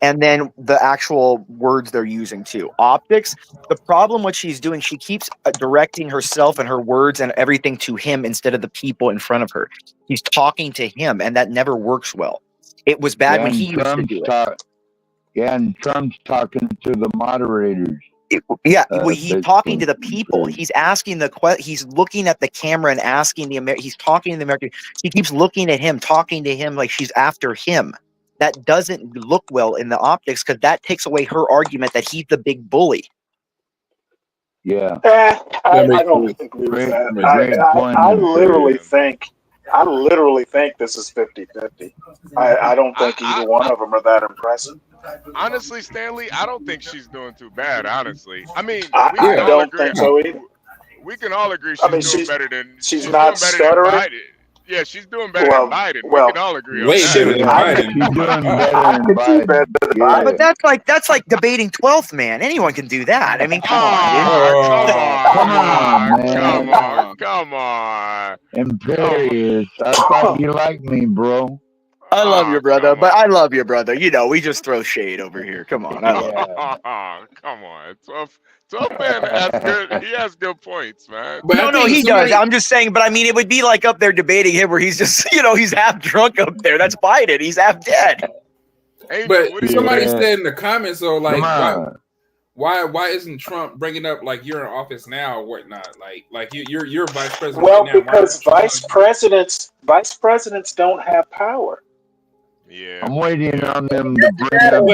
and then the actual words they're using too. Optics. The problem what she's doing, she keeps directing herself and her words and everything to him instead of the people in front of her. He's talking to him, and that never works well. It was bad when he used to do it. And Trump's talking to the moderators. He's talking to the people. He's asking he's looking at the camera and asking he's talking to the American. She keeps looking at him, talking to him like she's after him. That doesn't look well in the optics because that takes away her argument that he's the big bully. Yeah. I don't agree with that. I literally think this is 50-50. I don't think either one of them are that impressive. Honestly, Stanley, I don't think she's doing too bad. Honestly, I mean, I don't think so either. We can all agree she's doing better than she's not stuttering. Biden. Yeah, she's doing better than Biden. We can all agree on that. She's doing better than Biden. But that's like debating 12th man. Anyone can do that. I mean, come on, come on. Imperious, I thought you liked me, bro. I love your brother, but I love your brother. You know, we just throw shade over here. Come on. I love you. Come on. 12 man has good. He has good points, man. But no, he does. I'm just saying, but I mean, it would be like up there debating him where he's just, he's half drunk up there. That's Biden. He's half dead. But somebody said in the comments, though, like, why isn't Trump bringing up like you're in office now or whatnot? Like you're vice president. Well, right now. because vice presidents don't have power. Yeah, I'm waiting on them to bring up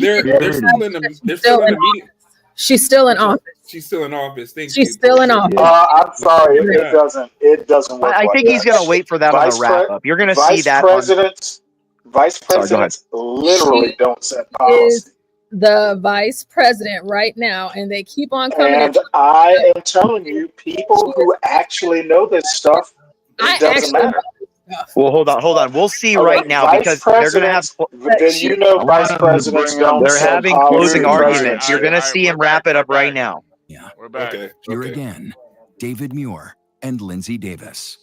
they're still in the meeting. She's still in office. She's still in office. She's still in office. I'm sorry, it doesn't work. I think he's gonna wait for that on the wrap up. You're gonna see that. Vice presidents literally don't set policy. The vice president right now, and they keep on coming. And I am telling you, people who actually know this stuff, it doesn't matter. Well, hold on. We'll see right now because they're going to have. Then vice presidents don't. They're having closing arguments. You're going to see him wrap it up right now. Yeah. We're back. Here again, David Muir and Lindsay Davis.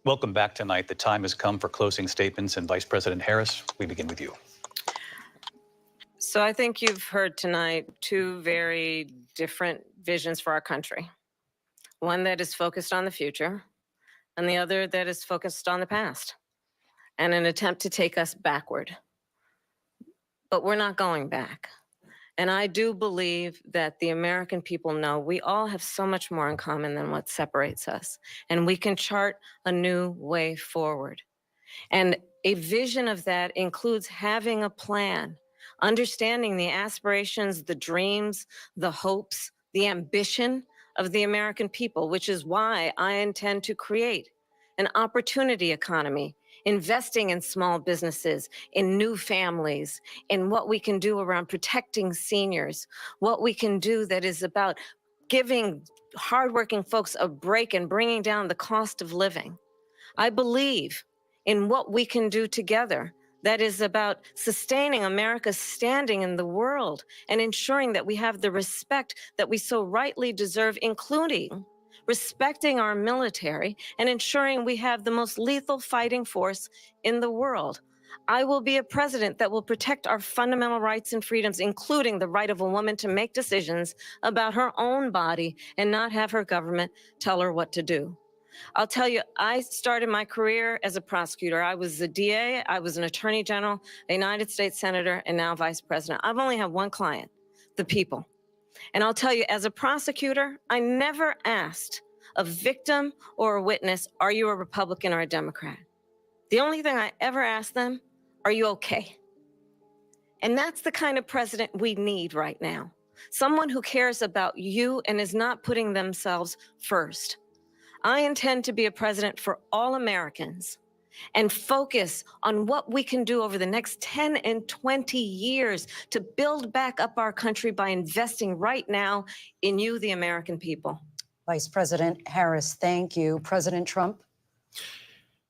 Welcome back tonight. The time has come for closing statements, and Vice President Harris, we begin with you. So I think you've heard tonight two very different visions for our country. One that is focused on the future, and the other that is focused on the past, and an attempt to take us backward. But we're not going back. And I do believe that the American people know we all have so much more in common than what separates us, and we can chart a new way forward. And a vision of that includes having a plan, understanding the aspirations, the dreams, the hopes, the ambition of the American people, which is why I intend to create an opportunity economy, investing in small businesses, in new families, in what we can do around protecting seniors, what we can do that is about giving hardworking folks a break and bringing down the cost of living. I believe in what we can do together that is about sustaining America's standing in the world and ensuring that we have the respect that we so rightly deserve, including respecting our military and ensuring we have the most lethal fighting force in the world. I will be a president that will protect our fundamental rights and freedoms, including the right of a woman to make decisions about her own body and not have her government tell her what to do. I'll tell you, I started my career as a prosecutor. I was a DA, I was an attorney general, a United States senator, and now vice president. I've only had one client, the people. And I'll tell you, as a prosecutor, I never asked a victim or a witness, are you a Republican or a Democrat? The only thing I ever asked them, are you okay? And that's the kind of president we need right now. Someone who cares about you and is not putting themselves first. I intend to be a president for all Americans and focus on what we can do over the next 10 and 20 years to build back up our country by investing right now in you, the American people. Vice President Harris, thank you. President Trump?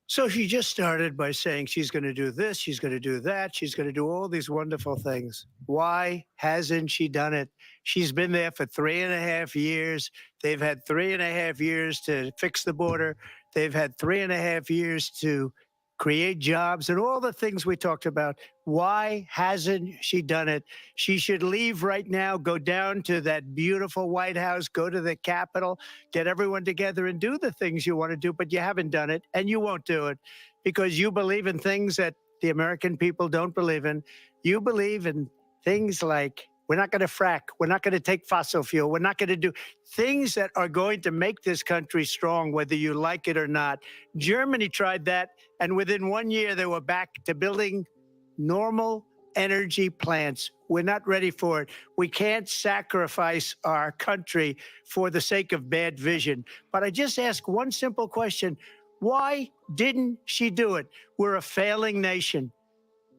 So she just started by saying she's going to do this, she's going to do that, she's going to do all these wonderful things. Why hasn't she done it? She's been there for 3.5 years. They've had 3.5 years to fix the border. They've had 3.5 years to create jobs and all the things we talked about. Why hasn't she done it? She should leave right now, go down to that beautiful White House, go to the Capitol, get everyone together and do the things you want to do, but you haven't done it and you won't do it because you believe in things that the American people don't believe in. You believe in things like we're not going to frack. We're not going to take fossil fuel. We're not going to do things that are going to make this country strong, whether you like it or not. Germany tried that, and within 1 year, they were back to building normal energy plants. We're not ready for it. We can't sacrifice our country for the sake of bad vision. But I just ask one simple question. Why didn't she do it? We're a failing nation.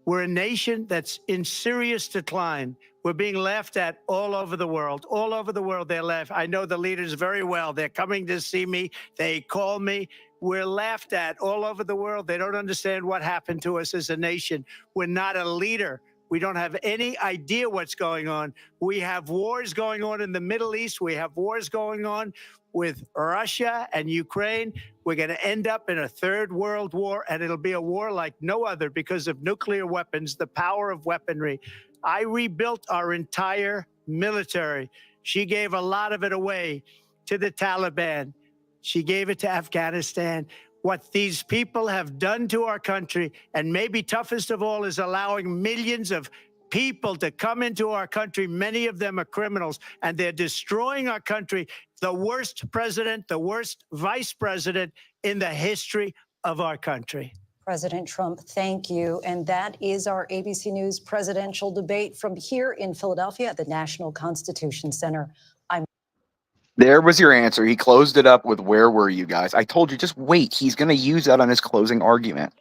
We're a nation that's in serious decline. We're being laughed at all over the world. All over the world, they're laughed. I know the leaders very well. They're coming to see me. They call me. We're laughed at all over the world. They don't understand what happened to us as a nation. We're not a leader. We don't have any idea what's going on. We have wars going on in the Middle East. We have wars going on with Russia and Ukraine. We're going to end up in a third world war, and it'll be a war like no other because of nuclear weapons, the power of weaponry. I rebuilt our entire military. She gave a lot of it away to the Taliban. She gave it to Afghanistan. What these people have done to our country, and maybe toughest of all, is allowing millions of people to come into our country. Many of them are criminals, and they're destroying our country. The worst president, the worst vice president in the history of our country. President Trump, thank you. And that is our ABC News presidential debate from here in Philadelphia at the National Constitution Center. There was your answer. He closed it up with, where were you guys? I told you, just wait. He's going to use that on his closing argument.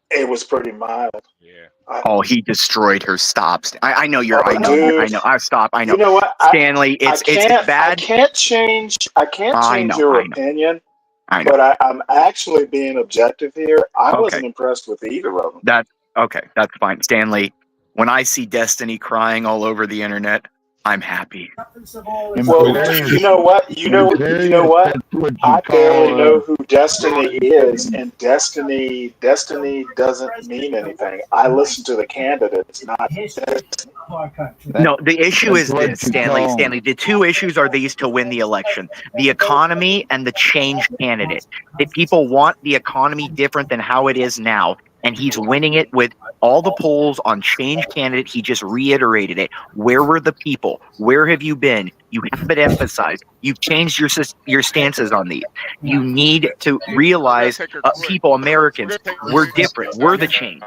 It was pretty mild. Yeah. Oh, he destroyed her. Stop. I know you're. Oh, I know. dude. I know. I stop. I know. You know what, Stanley? It's bad. I can't change your opinion. I know. But I'm actually being objective here. I wasn't impressed with either of them. That's okay. That's fine, Stanley. When I see Destiny crying all over the internet, I'm happy. Well, you know what? You know what? I barely know who Destiny is, and Destiny doesn't mean anything. I listen to the candidates, not Destiny. No, the issue is this, Stanley. Stanley, the two issues are these to win the election: the economy and the change candidate. If people want the economy different than how it is now, and he's winning it with all the polls on change candidate. He just reiterated it. Where were the people? Where have you been? You haven't emphasized. You've changed your stances on these. You need to realize, people, Americans, we're different. We're the change.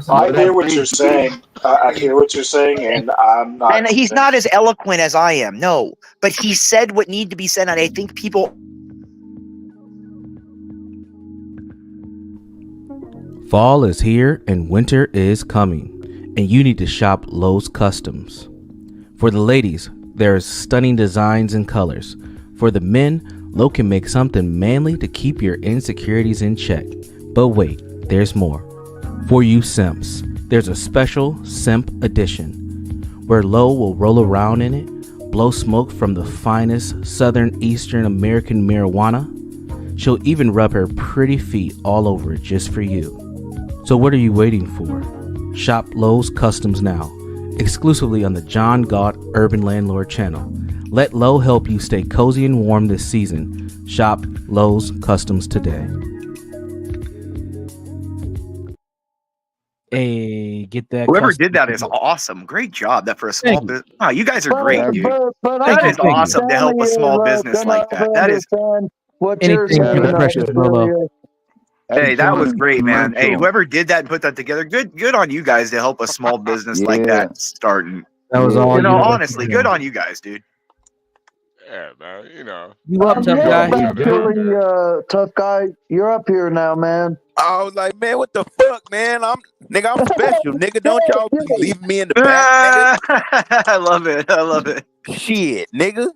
I hear what you're saying. I hear what you're saying, and I'm not. And he's not as eloquent as I am. No, but he said what needed to be said, and I think people. Fall is here and winter is coming, and you need to shop Lowe's Customs. For the ladies, there's stunning designs and colors. For the men, Lowe can make something manly to keep your insecurities in check. But wait, there's more. For you simps, there's a special simp edition, where Lowe will roll around in it, blow smoke from the finest Southern Eastern American marijuana. She'll even rub her pretty feet all over it just for you. So what are you waiting for? Shop Lowe's Customs now, exclusively on the John Galt Urban Landlord channel. Let Lowe help you stay cozy and warm this season. Shop Lowe's Customs today. Hey, get that. Whoever custom- did that is awesome. Great job. That for a small business. Wow, you guys are great, dude. But That I is think awesome to help a small business like that. That is what you're Anything for saying. the precious Willow. Hey, that was great, man. Hey, whoever did that and put that together, good on you guys to help a small business like that starting. That was all You know, you. honestly, good on you guys, dude. Yeah, man. You know. You up, tough Yeah, guy? actually, tough guy, you're up here now, man. I was like, man, what the fuck, man? I'm special, nigga. Don't y'all be leaving me in the back, nigga. I love it. I love it. Shit, nigga.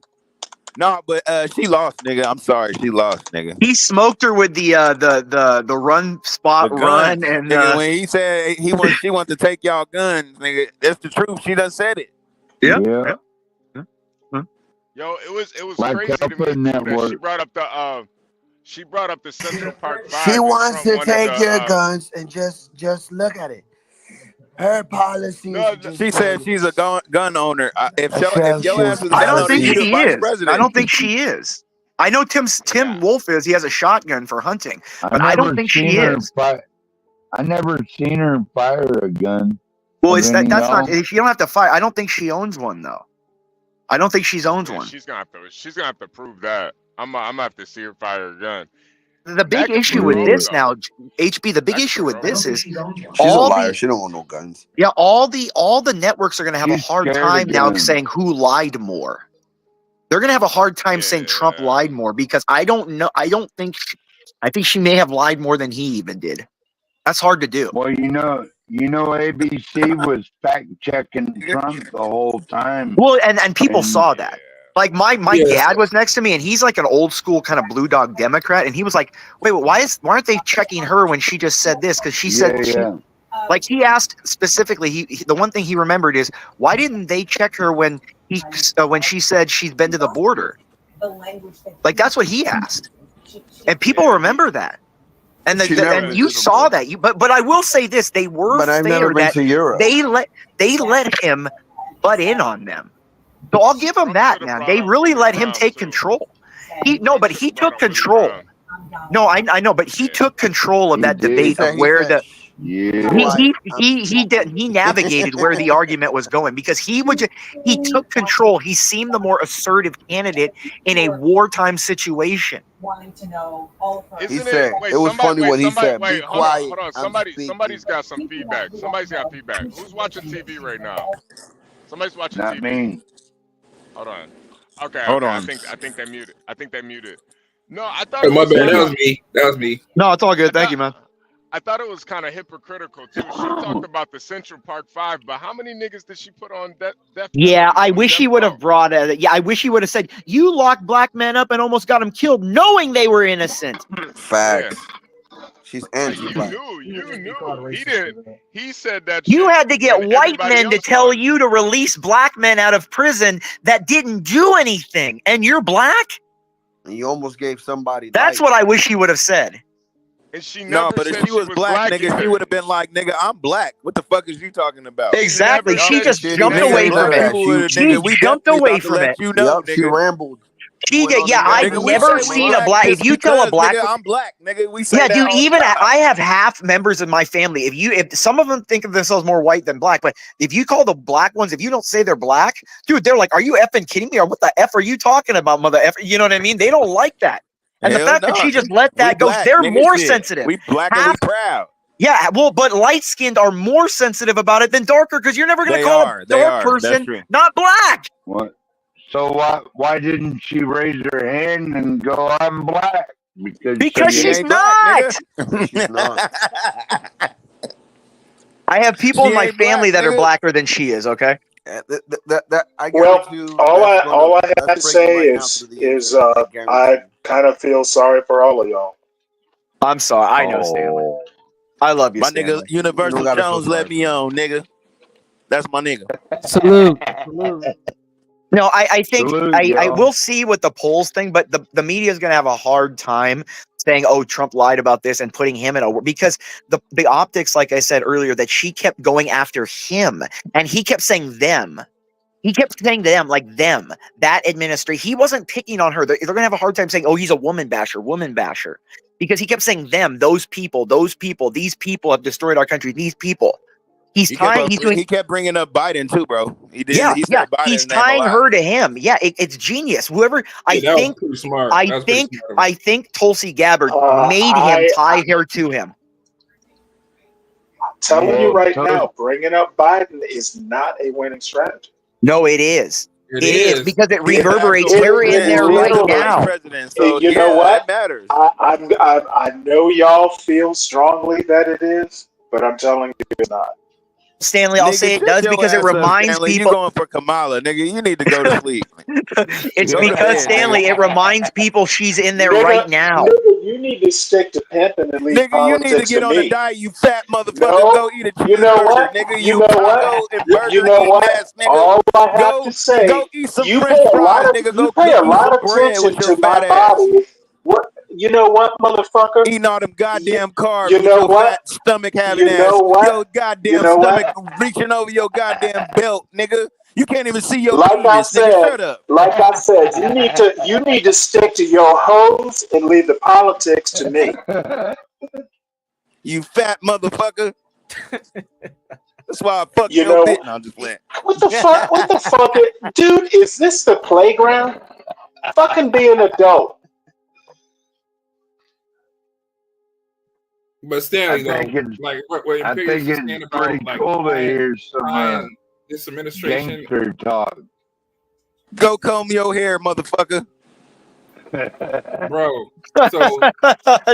No, but she lost, nigga. I'm sorry, she lost, nigga. He smoked her with the run spot The run guns, and nigga, when he said she wants to take y'all guns, nigga. That's the truth. She done said it. Yeah. Yo, it was Like crazy to me Upper too, Network. that she brought up the Central Park 5. She wants Trump to wanted take your guns and just look at it. Her policies. No, She said she's a gun owner. If your ass was a I gun don't owner, think you'd she be vice is. president. I don't think she is. I know Tim Wolf is. He has a shotgun for hunting, but I don't think she is. I never seen her fire a gun. Well, of it's any that's not. y'all. If you don't have to fight, I don't think she owns one though. I don't think she owns one. She's gonna have to prove that. I'm gonna have to see her fire a gun. The big That could issue be with wrong, this though. now, HB. The big issue with this is She's a all liar. the She don't own no guns. yeah, all the networks are going to have a She's hard scared of time now guns. saying who lied more. They're going to have a hard time saying Trump lied more because I don't know. I think she may have lied more than he even did. That's hard to do. Well, you know, ABC was fact checking Trump the whole time. Well, and people saw that. Like my dad was next to me, and he's like an old school kind of blue dog Democrat, and he was like, "Wait, why aren't they checking her when she just said this? Because she said like he asked specifically. The one thing he remembered is why didn't they check her when she said she's been to the border? Like that's what he asked, and people remember that. And and you saw that. But I will say this: they were But I've fair never been that to Europe. they let him butt in on them. So I'll give him that, man. They really let him take control. He took control. No, I know, but he took control of that debate of where the he navigated where the argument was going because he took control. He seemed the more assertive candidate in a wartime situation. Wanting to know all of her. He said it was funny what he said. Be quiet. Hold on. Somebody's got some feedback. Somebody's got feedback. Who's watching TV right now? Somebody's watching Not TV. me. Hold on. Okay. Hold okay. on. I think they muted. No, I thought. Oh, my bad. That was me. No, it's all good. Thank you, man. I thought it was kind of hypocritical too. She talked about the Central Park 5, but how many niggas did she put on death? Yeah, I wish he would have brought it. Yeah, I wish he would have said, "You locked black men up and almost got them killed, knowing they were innocent." Facts. She's anti-black. You knew. He didn't. He said that. You shit had to get when white everybody men to else tell was. you to release black men out of prison that didn't do anything, and you're black? And you almost gave somebody. That's what I wish he would have said. And she never No, but if said she was black, nigga, either. she would have been like, nigga, I'm black. What the fuck is you talking about? Exactly. She just jumped Nigga, away black from it. people would- She nigga, we jumped definitely away about to from let it. You know, She nigga. rambled. She did. Yeah, I've Nigga, we never say we seen a black. just If you tell a because, black, nigga, I'm black, nigga. We say yeah, that dude. all the Even time. I have half members of my family. If some of them think of themselves more white than black, but if you call the black ones, if you don't say they're black, dude, they're like, "Are you effing kidding me? Or what the f are you talking about, mother f?" You know what I mean? They don't like that. And the Hell fact that no. she just let We that go, black, they're nigga, more shit. sensitive. We black and we proud. Yeah, well, but light-skinned are more sensitive about it than darker because you're never going to call a dark person not black. What? So why didn't she raise her hand and go, "I'm black"? Because she's not. She's not. I have people She in my ain't family black, that are nigga. blacker than she is. Okay. I Well, guarantee you all that's I have to that's say breaking right now is through the internet. I guarantee I you. kind of feel sorry for all of y'all. I'm sorry. I know, Stanley. I love you, My Stanley. nigga, Universal gotta Jones feel let sorry me on, nigga. That's my nigga. Salute. No, I think Salute, I y'all. will see with the polls thing, but the media is going to have a hard time saying, "Oh, Trump lied about this," and putting him in a because the optics, like I said earlier, that she kept going after him and he kept saying them. He kept saying to them, like them, that administration. He wasn't picking on her. They're going to have a hard time saying, oh, he's a woman basher, because he kept saying them, those people, these people have destroyed our country. These people. He kept bringing up Biden too, bro. He did. Yeah, he said Biden's he's name a tying lot. her to him. Yeah, it's genius. Whoever I think Tulsi Gabbard made him tie her to him. I'm telling you right now, bringing up Biden is not a winning strategy. No, it is. It is because it reverberates. We're in there right now. So you know what? That matters. I know y'all feel strongly that it is, but I'm telling you it's not. Stanley, I'll say it does because it reminds people. You going for Kamala, nigga? You need to go to sleep. It's because Stanley, it reminds people she's in there right now. Nigga, you need to stick to pimping and leave Nigga, politics you need to get on me. a diet, you fat motherfucker. No, go eat a cheeseburger, you know what? nigga. You know what? You know what? Ass, nigga. All I have to say, go eat some you French pay a fries, lot of nigga. you pay a lot of attention to my body. What? You know what, motherfucker? Eating all them goddamn carbs. You know with your what? Fat stomach having You know ass. what? Yo, goddamn You know stomach what? reaching over your goddamn belt, nigga. You can't even see your like penis, I nigga. said, Shut up. Like I said, you need to stick to your hoes and leave the politics to me. You fat motherfucker. That's why I fuck You your know bitch. No, I'm just playing. what the fuck? What the fuck, dude? Is this the playground? Fucking be an adult. But Stanley, though, like what I Imperial think was it's saying about pretty like cool to hear some this administration, gangster talk. Go comb your hair, motherfucker. bro. So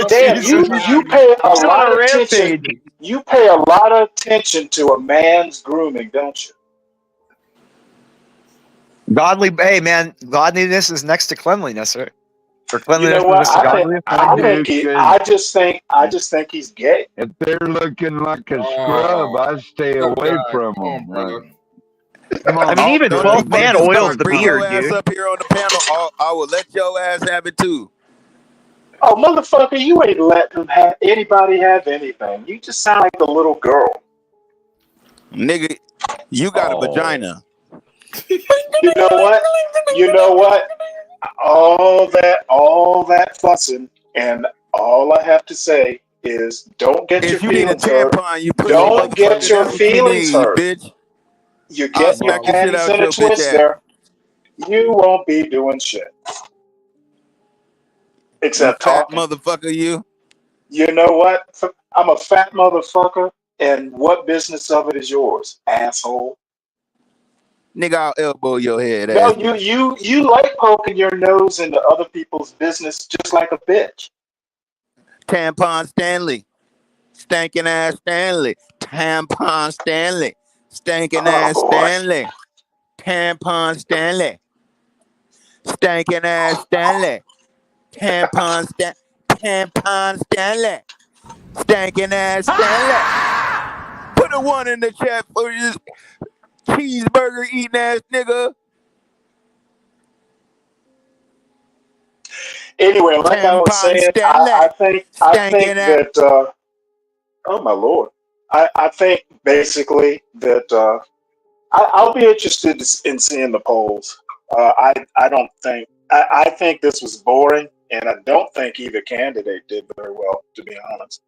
damn, you pay a lot of attention. You pay a lot of attention to a man's grooming, don't you? Hey man, godliness is next to cleanliness, right? Or You cleanliness know what? is godliness. I just think he's gay. If they're looking like a scrub, I stay away from them. Come on, I mean, even 12th man oils the Bring beard, your ass dude. up here on the panel. I will let your ass have it too. Oh, motherfucker, you ain't letting anybody have anything. You just sound like a little girl. Nigga, you got a vagina. You know what? You know what? All that fussing, and all I have to say is, don't get your feelings hurt. Don't get your feelings hurt. Bitch. You get your panties in a twist there. You won't be doing shit. Except talking. Motherfucker, you. You know what? I'm a fat motherfucker, and what business of it is yours, asshole? Nigga, I'll elbow your head. No, you like poking your nose into other people's business just like a bitch. Tampon Stanley. Stankin' ass Stanley. Tampon Stanley. Stankin' ass Stanley. Tampon Stanley. Stankin' ass Stanley. Tampon Stanley. Tampon Stanley. Stankin' ass Stanley. Put a 1 in the chat for this cheeseburger eating ass nigga. Anyway, like I was saying, I think that oh my lord, I think basically that I'll be interested in seeing the polls. I think this was boring, and I don't think either candidate did very well, to be honest.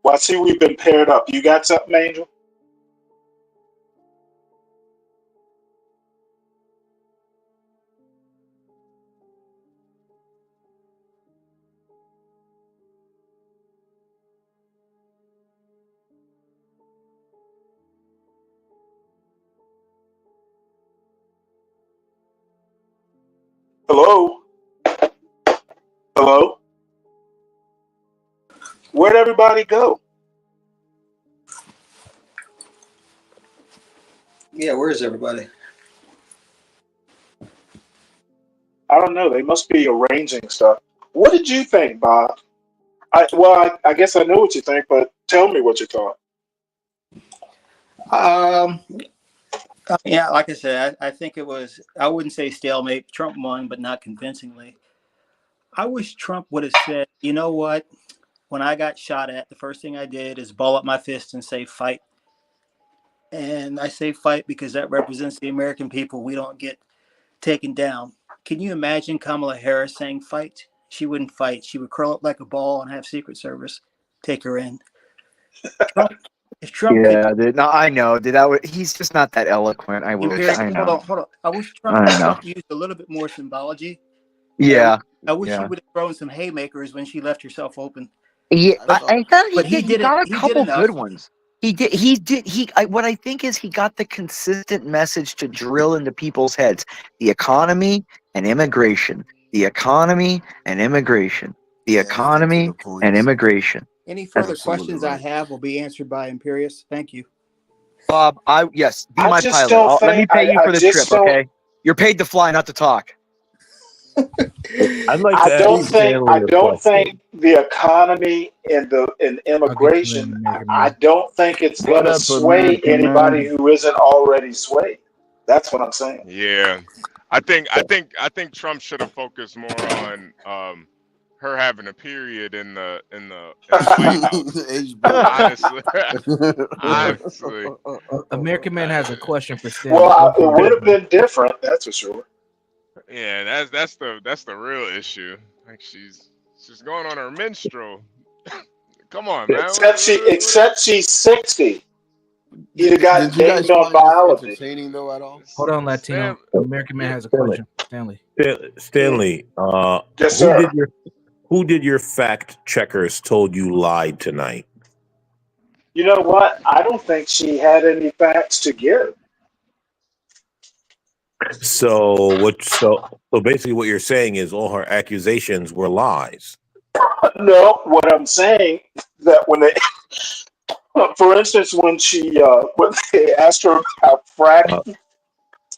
Well, I see we've been paired up. You got something, Angel? Hello? Hello? Where'd everybody go? Yeah, where is everybody? I don't know. They must be arranging stuff. What did you think, Bob? I guess I know what you think, but tell me what you thought. Yeah, like I said, I think it was, I wouldn't say stalemate. Trump won, but not convincingly. I wish Trump would have said, you know what? When I got shot at, the first thing I did is ball up my fist and say fight. And I say fight because that represents the American people. We don't get taken down. Can you imagine Kamala Harris saying fight? She wouldn't fight. She would curl up like a ball and have Secret Service take her in. Trump, if Trump could, Yeah, dude, no, I know, dude. He's just not that eloquent. I know. hold on. I wish I know. Trump used a little bit more symbology. Yeah. I wish she yeah. would have thrown some haymakers when she left herself open. Yeah, I thought he did. He got a He did couple enough. good ones. He did. What I think is he got the consistent message to drill into people's heads: the economy and immigration. The economy and immigration. The economy and immigration. Any further questions I have will be answered by Imperius. Thank you. Bob, yes, be I my just pilot. don't Let me think- pay you I for the just trip, don't- okay? You're paid to fly, not to talk. I'd like to I don't ask think Stanley a question. the economy and immigration. I don't think it's What going to up, sway American anybody man? who isn't already swayed. That's what I'm saying. Yeah, I think Trump should have focused more on her having a period in the White House. Honestly. American Man has a question for Stanley. Well, it would have been different, that's for sure. Yeah, that's the real issue. Like she's going on her menstrual. Come on, man. Except she's 60. He'd have gotten Did you guys dinged on find this biology. entertaining though at all? Hold on, Latino. American Man has a question. Stanley. Stanley, Yes, sir. Who did your fact checkers told you lied tonight? You know what? I don't think she had any facts to give. So basically what you're saying is all her accusations were lies. No, what I'm saying that when they, for instance, when they asked her about fracking.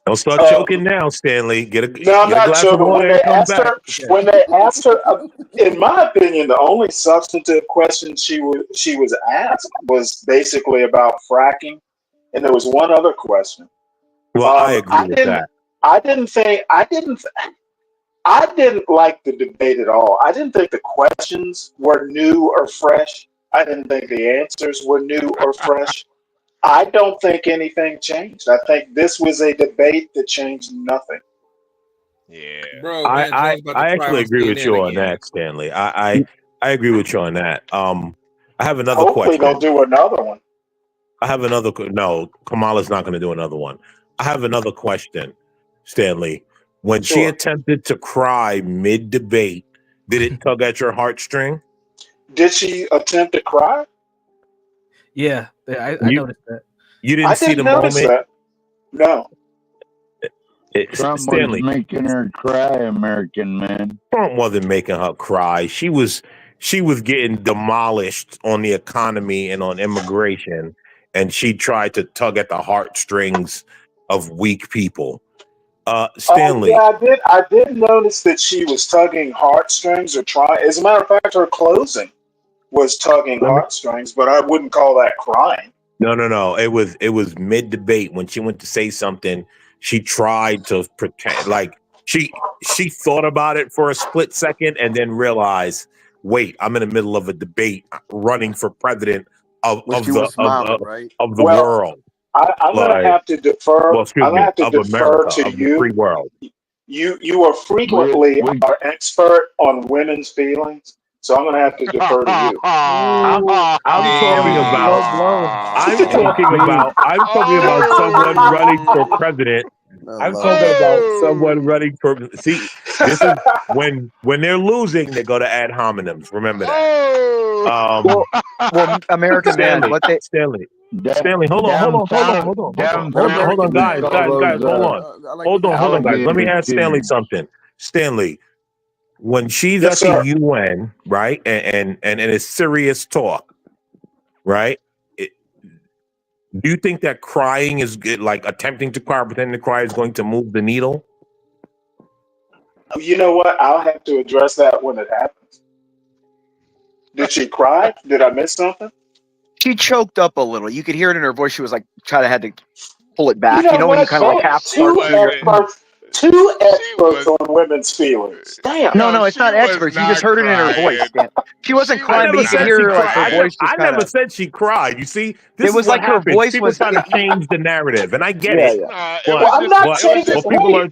Don't start choking now, Stanley. Get a I'm not glass of joking. water and come back. When they asked her, in my opinion, the only substantive question she was asked was basically about fracking, and there was one other question. Well, I agree with that. I didn't like the debate at all. I didn't think the questions were new or fresh. I didn't think the answers were new or fresh. I don't think anything changed. I think this was a debate that changed nothing. Yeah, bro. I actually agree with you on that, Stanley. I agree with you on that. I have another Hopefully question. they'll do another one. I have another. No, Kamala's not going to do another one. I have another question, Stanley. When she attempted to cry mid-debate, did it tug at your heartstring? Did she attempt to cry? Yeah, I noticed that. You didn't see the moment? That. No. Trump Stanley, was making her cry, American man. Trump wasn't making her cry. She was getting demolished on the economy and on immigration, and she tried to tug at the heartstrings of weak people. Stanley. I did notice that she was tugging heartstrings or trying. As a matter of fact, her closing was tugging heartstrings, but I wouldn't call that crying. No. It was mid-debate when she went to say something. She tried to pretend like she thought about it for a split second and then realized, wait, I'm in the middle of a debate running for president of the world. I'm going to have to defer. Well, excuse me, of America, to of you. the free world. You are frequently our expert on women's feelings, so I'm going to have to defer to you. I'm talking about someone running for president. I'm talking about someone running for. See, this is when they're losing, they go to ad hominems. Remember that. Well, American Stanley, man, Stanley, hold on, guys, hold on, guys. Let me ask Stanley something. Stanley, when she's at the UN, right, and it's serious talk, right? Do you think that crying is good, like attempting to cry, pretending to cry, is going to move the needle? You know what? I'll have to address that when it happens. Did she cry? Did I miss something? She choked up a little. You could hear it in her voice. She was like, had to pull it back. You know when you kind of like half start two experts on women's feelings. Damn. No, it's not experts. You just heard it in her voice. She wasn't crying, but you could hear like her voice. I never said she cried. You see, this it was is what like her happens. voice People was trying to change the narrative, and I get Yeah, it. yeah. But, Well, I'm not changing.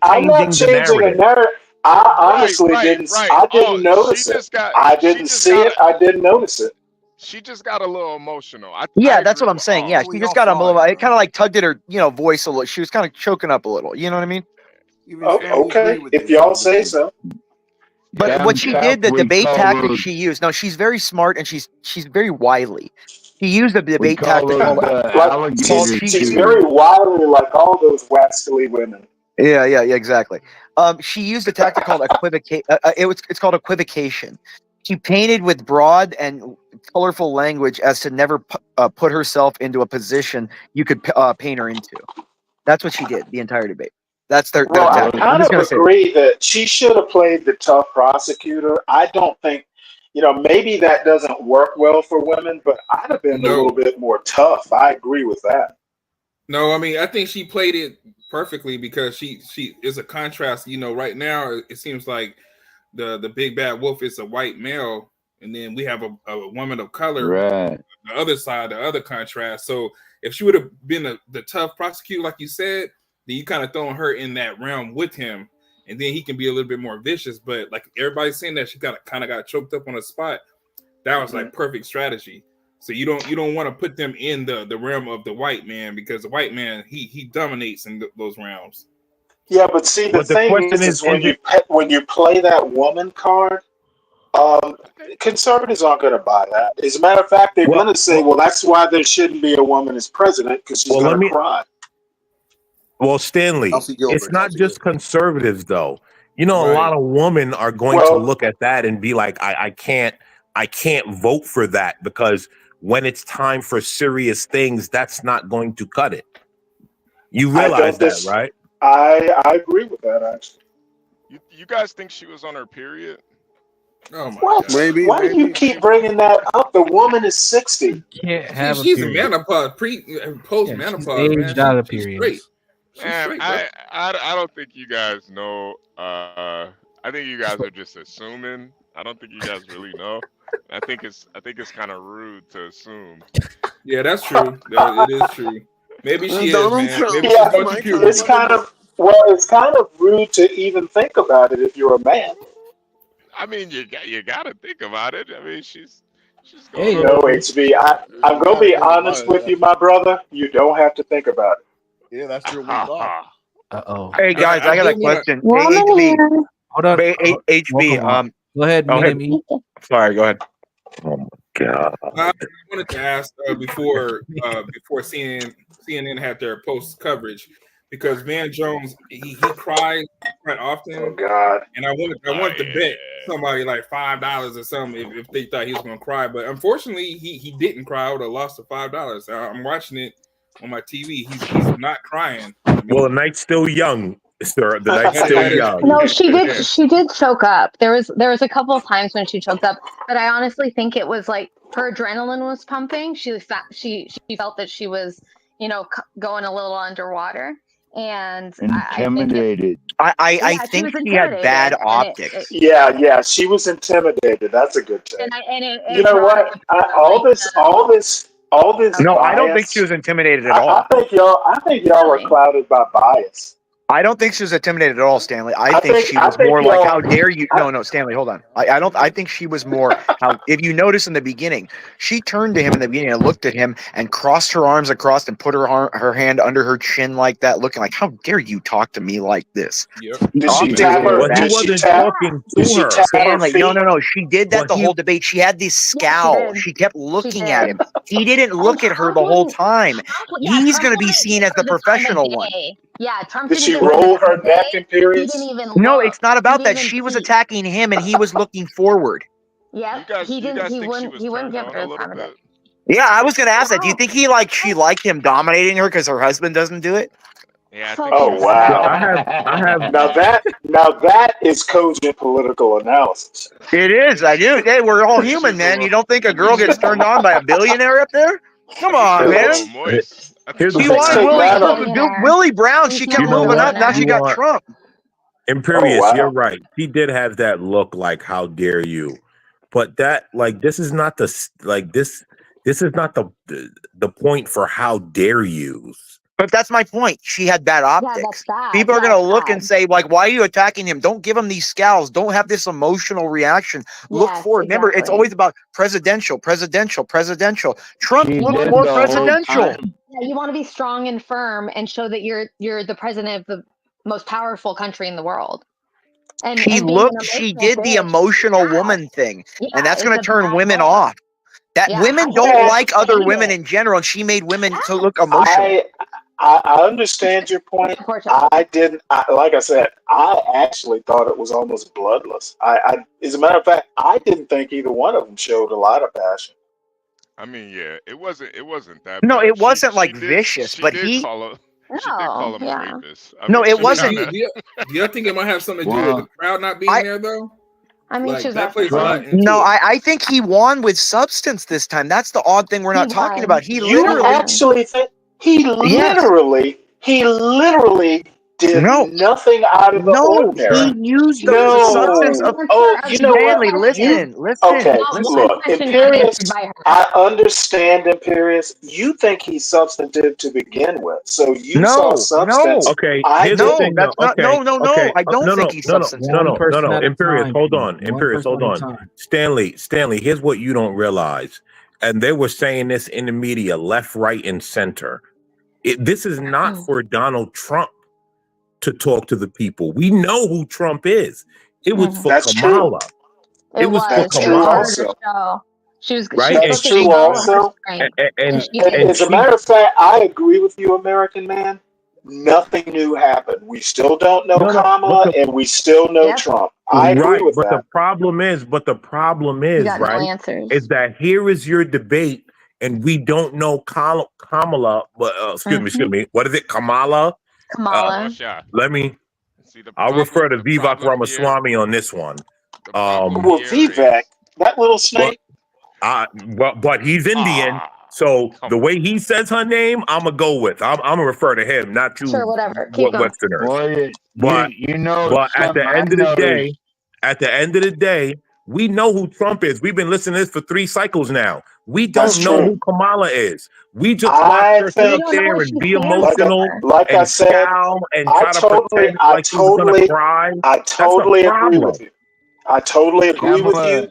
I'm not changing the narrative. I honestly didn't. I didn't notice it. I didn't see it. I didn't notice it. She just got a little emotional. Yeah, that's what I'm saying. Yeah, she just got a little. It kind of like tugged at her, voice a little. She was kind of choking up a little. You know what I mean? Oh, okay, if y'all say so. But what she did, the debate tactic she used. No, she's very smart and she's very wily. She used the debate tactic. She's very wily, like all those wascally women. Yeah, exactly. She used a tactic called equivocation. It's called equivocation. She painted with broad and colorful language as to never put herself into a position you could paint her into. That's what she did the entire debate. That's their tactic. I kind of agree that she should have played the tough prosecutor. I don't think, maybe that doesn't work well for women, but I'd have been a little bit more tough. I agree with that. No, I mean, I think she played it perfectly because she is a contrast. Right now it seems like the big bad wolf is a white male, and then we have a woman of color. Right. The other side, the other contrast. So if she would have been the tough prosecutor, like you said, then you kind of throwing her in that realm with him, and then he can be a little bit more vicious. But like everybody's saying that she kind of got choked up on a spot. That was like perfect strategy. So you don't want to put them in the realm of the white man, because the white man he dominates in those realms. Yeah, but see, the thing is when you play that woman card, conservatives aren't going to buy that. As a matter of fact, they're going to say, well, that's why there shouldn't be a woman as president, because she's going to cry. Well, Stanley, it's not just conservatives, though. A lot of women are going to look at that and be like, I can't vote for that, because when it's time for serious things, that's not going to cut it. You realize that, right? I agree with that, actually. You guys think she was on her period? Oh my God. Maybe. Why do you keep bringing that up? The woman is 60. Can't have she's a a menopause, post menopause. Aged out of period. Man, I don't think you guys know. I think you guys are just assuming. I don't think you guys really know. I think it's kind of rude to assume. Yeah, that's true. It is true. Maybe she is, man. Maybe it's kind of rude to even think about it if you're a man. I mean, you gotta think about it. I mean, she's going. No, HB. I'm gonna be honest with you, my brother. You don't have to think about it. Yeah, that's your thought. Uh-oh. Hey guys, I got a question. Hey, HB. Hold on. HB. Go ahead, me. Sorry, go ahead. Oh my God. I wanted to ask before CNN had their post coverage, because Van Jones he cries quite often. Oh God! And I wanted to bet somebody like $5 or something if they thought he was going to cry, but unfortunately he didn't cry. I would have lost the $5. I'm watching it on my TV. He's not crying. Well, the night's still young, sir. The night's still young. No, she did choke up. There was a couple of times when she choked up, but I honestly think it was like her adrenaline was pumping. She felt that she was, going a little underwater, and intimidated. I think she had bad optics. Yeah, she was intimidated. That's a good thing. And you know what? All this. No, bias, I don't think she was intimidated at all. I think y'all were clouded by bias. I don't think she was intimidated at all, Stanley. I think she was more like, how dare you? No, Stanley, hold on. I think she was more, if you notice in the beginning, she turned to him in the beginning and looked at him and crossed her arms across and put her hand under her chin like that, looking like, how dare you talk to me like this? Yep. Did she tap her? He wasn't talking to her. Stanley, no. She did that the whole debate. She had this scowl. She kept looking at him. He didn't look at her the whole time. He's going to be seen as the professional one. Yeah, Trump did she roll her neck in periods? No, it's not about that. She was attacking him, and he was looking forward. Yeah, he didn't. He wouldn't give her the time of it. Yeah, I was going to ask that. Do you think she liked him dominating her because her husband doesn't do it? Yeah. Oh wow! I have. Now that is cogent political analysis. It is. I do. Hey, we're all human, man. You don't think a girl gets turned on by a billionaire up there? Come on, man. Here's the She thing. was Willie Brown. She kept moving up. Now she got Trump. Imperious, Oh, wow. you're right. He did have that look like, how dare you? But that, like, this is not the point for how dare yous. But that's my point. She had bad optics. that's bad. People are Yeah, going to it's look bad. and say, like, why are you attacking him? Don't give him these scowls. Don't have this emotional reaction. Look Yes, forward. Remember, it's exactly. always about presidential. Trump She looked did more the whole presidential. time. Yeah, you want to be strong and firm and show that you're the president of the most powerful country in the world. And She being an did the bitch, emotional woman thing. Yeah, And that's it's going a to turn bad women look. off. That Yeah, women I don't hate it. like I other hate women it. in general, and she made women to look emotional. I understand your point. I didn't. Like I said, I actually thought it was almost bloodless. As a matter of fact, I didn't think either one of them showed a lot of passion. I mean, yeah, it wasn't that No, bad. it wasn't She like did, vicious, she but did he. call her. She did No, call him a yeah. rapist. I No, mean, it she wasn't. kinda- Do y'all think it might have something to do with the crowd not being there though? I mean, Like she's that also plays a lot Trump. into No, it. I think he won with substance this time. That's the odd thing we're not talking about. He You literally. actually think he Yes. literally did No. nothing out of the No, ordinary. he used the No. substance of. Oh, you know what? Stanley, listen. Okay, Not one look, question got Imperious. answered by her. I understand, Imperious. You think he's substantive to begin with, so you saw No, substance. Okay, I here's the didn't. thing. that's though. not. Okay, No. okay. I don't think he's substantive. No. Imperious, hold on. One Imperious, person hold at a on. time. Stanley, here's what you don't realize. And they were saying this in the media, left, right, and center. This is not for Donald Trump to talk to the people. We know who Trump is. It was for That's Kamala. true. It was for That's true Kamala. also. She was Right? supposed to show her strength. And As a matter of fact, I agree with you, American man. Nothing new happened. We still don't know Kamala, and we still know Trump. I agree with but that. the problem is, You got no right, answers. is that here is your debate, and we don't know Kamala. Excuse me. What is it, Kamala? Kamala. Let me. I'll refer to Vivek Ramaswamy on this one. Well, Vivek, that little snake. But he's Indian, so the way he says her name, I'm gonna go with. I'm gonna refer to him, not to Sure, whatever. Keep going. Westerners. Well, But you know, but at the end of the day, we know who Trump is. We've been listening to this for 3 cycles now. We don't know who Kamala is. We just watch her sit up there and be emotional, like and I said, scowl and try to pretend like she was gonna cry. I totally That's the agree problem. with you. I totally agree with you.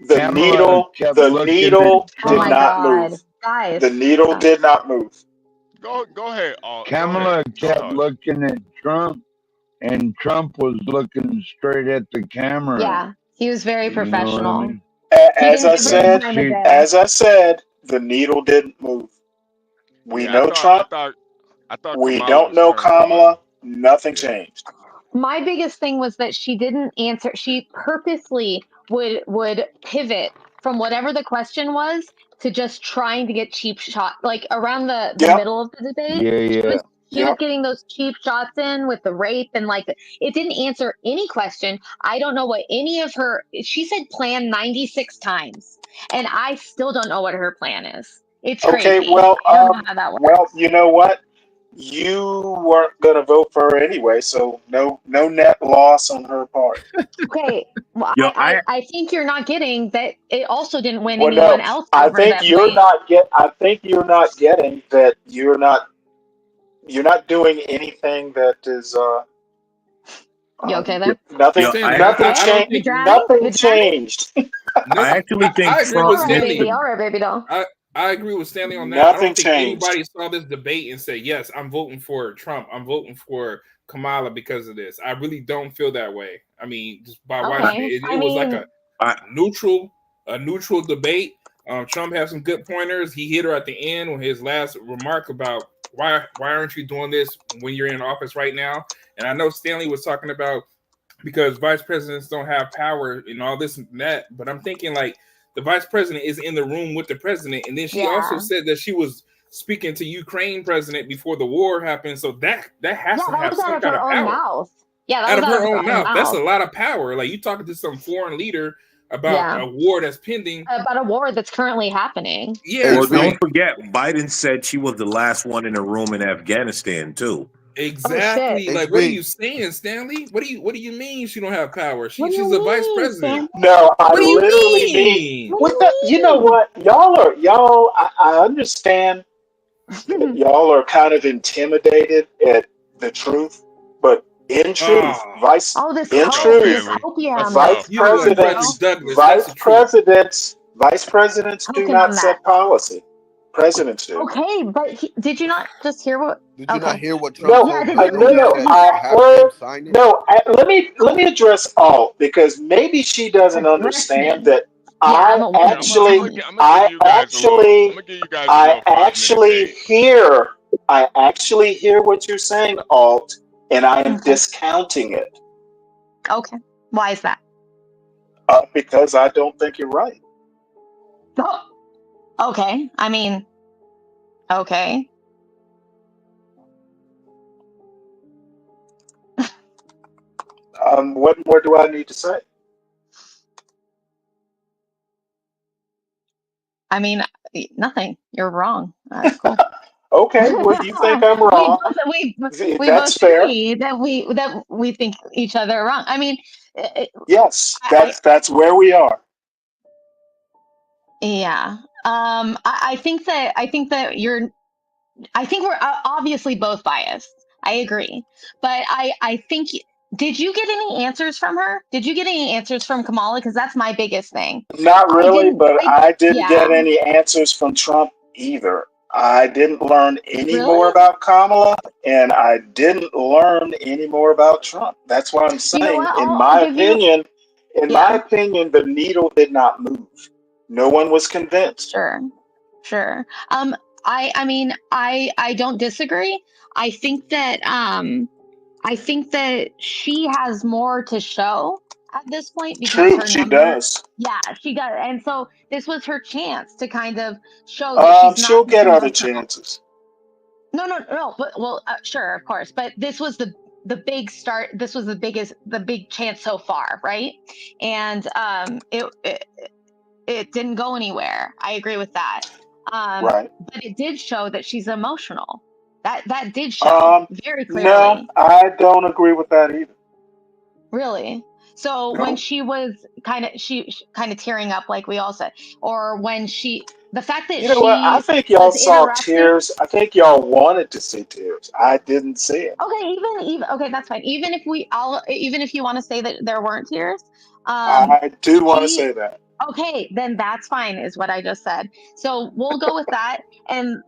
The Kamala kept looking needle at did Trump. not move. Guys. The needle did not move. Go ahead. Kamala kept looking at Trump, and Trump was looking straight at the camera. Yeah, he was very You know what I professional. mean? As I said, the needle didn't move. We know Trump. We don't know Kamala. Nothing changed. My biggest thing was that she didn't answer. She purposely would pivot from whatever the question was to just trying to get cheap shot, like around the middle of the debate. She was getting those cheap shots in with the rape, and like it didn't answer any question. I don't know what any of her. She said plan 96 times, and I still don't know what her plan is. It's crazy. Okay, well, I don't know how that works. well, you know what? You weren't going to vote for her anyway, so no net loss on her part. Okay, well, I think you're not getting that. It also didn't win Well, anyone no, else. I over think that you're way. not get. I think you're not getting that. You're not doing anything that is. You okay there? Nothing. Nothing changed. You drowning? Nothing You drowning? changed. I actually think I agree with Stanley. All right, baby doll. I agree with Stanley on that. Nothing I don't think changed. anybody saw this debate and said, yes, I'm voting for Trump. I'm voting for Kamala because of this. I really don't feel that way. I mean, just by watching it, it was like a neutral debate. Trump had some good pointers. He hit her at the end with his last remark about why aren't you doing this when you're in office right now? And I know Stanley was talking about because vice presidents don't have power and all this and that, but I'm thinking like the vice president is in the room with the president, and then she also said that she was speaking to Ukraine president before the war happened, so that has to have some kind of power. Mouth. Yeah, out of her own mouth. That's a lot of power. Like you talking to some foreign leader about a war that's pending. About a war that's currently happening. Yeah, Well, don't forget, Biden said she was the last one in the room in Afghanistan too. Exactly. Oh, like, what are you saying, Stanley? What do you mean she don't have power? She's a vice president. No, I What do you literally mean. You know what? I understand y'all are kind of intimidated at the truth, but in truth, Vice Presidents do not set policy. Presidents do. Okay, but did you not just hear what? Did you not hear what Trump No, said? Let me address Alt, because maybe she doesn't understand that I actually hear what you're saying, Alt, and I am discounting it. Okay, why is that? Because I don't think you're right. Oh, okay, I mean, okay. What more do I need to say? I mean, nothing. You're wrong. Cool. Okay, well, you think I'm wrong. We That's both fair. agree that we think each other are wrong. I mean, Yes, that's where we are. yeah. I think that we're obviously both biased. I agree, but I think. Did you get any answers from her? Did you get any answers from Kamala? Because that's my biggest thing. Not really, but I didn't get any answers from Trump either. I didn't learn any more about Kamala, and I didn't learn any more about Trump. That's what I'm saying. In my opinion, the needle did not move. No one was convinced. Sure. I mean, I don't disagree. I think that she has more to show at this point because her she numbers, does. Yeah, she does, and so this was her chance to kind of show that she's not. She'll get other chances. No, but sure, of course, but this was the big start. This was the big chance so far, right? And it didn't go anywhere. I agree with that. Right. But it did show that she's emotional. That did show very clearly. No, I don't agree with that either. Really? So when she was kind of tearing up, like we all said, or when the fact that I think y'all saw tears. I think y'all wanted to see tears. I didn't see it. Okay, even okay, that's fine. Even if you want to say that there weren't tears, I do want to say that. Okay, then that's fine, is what I just said. So we'll go with that. And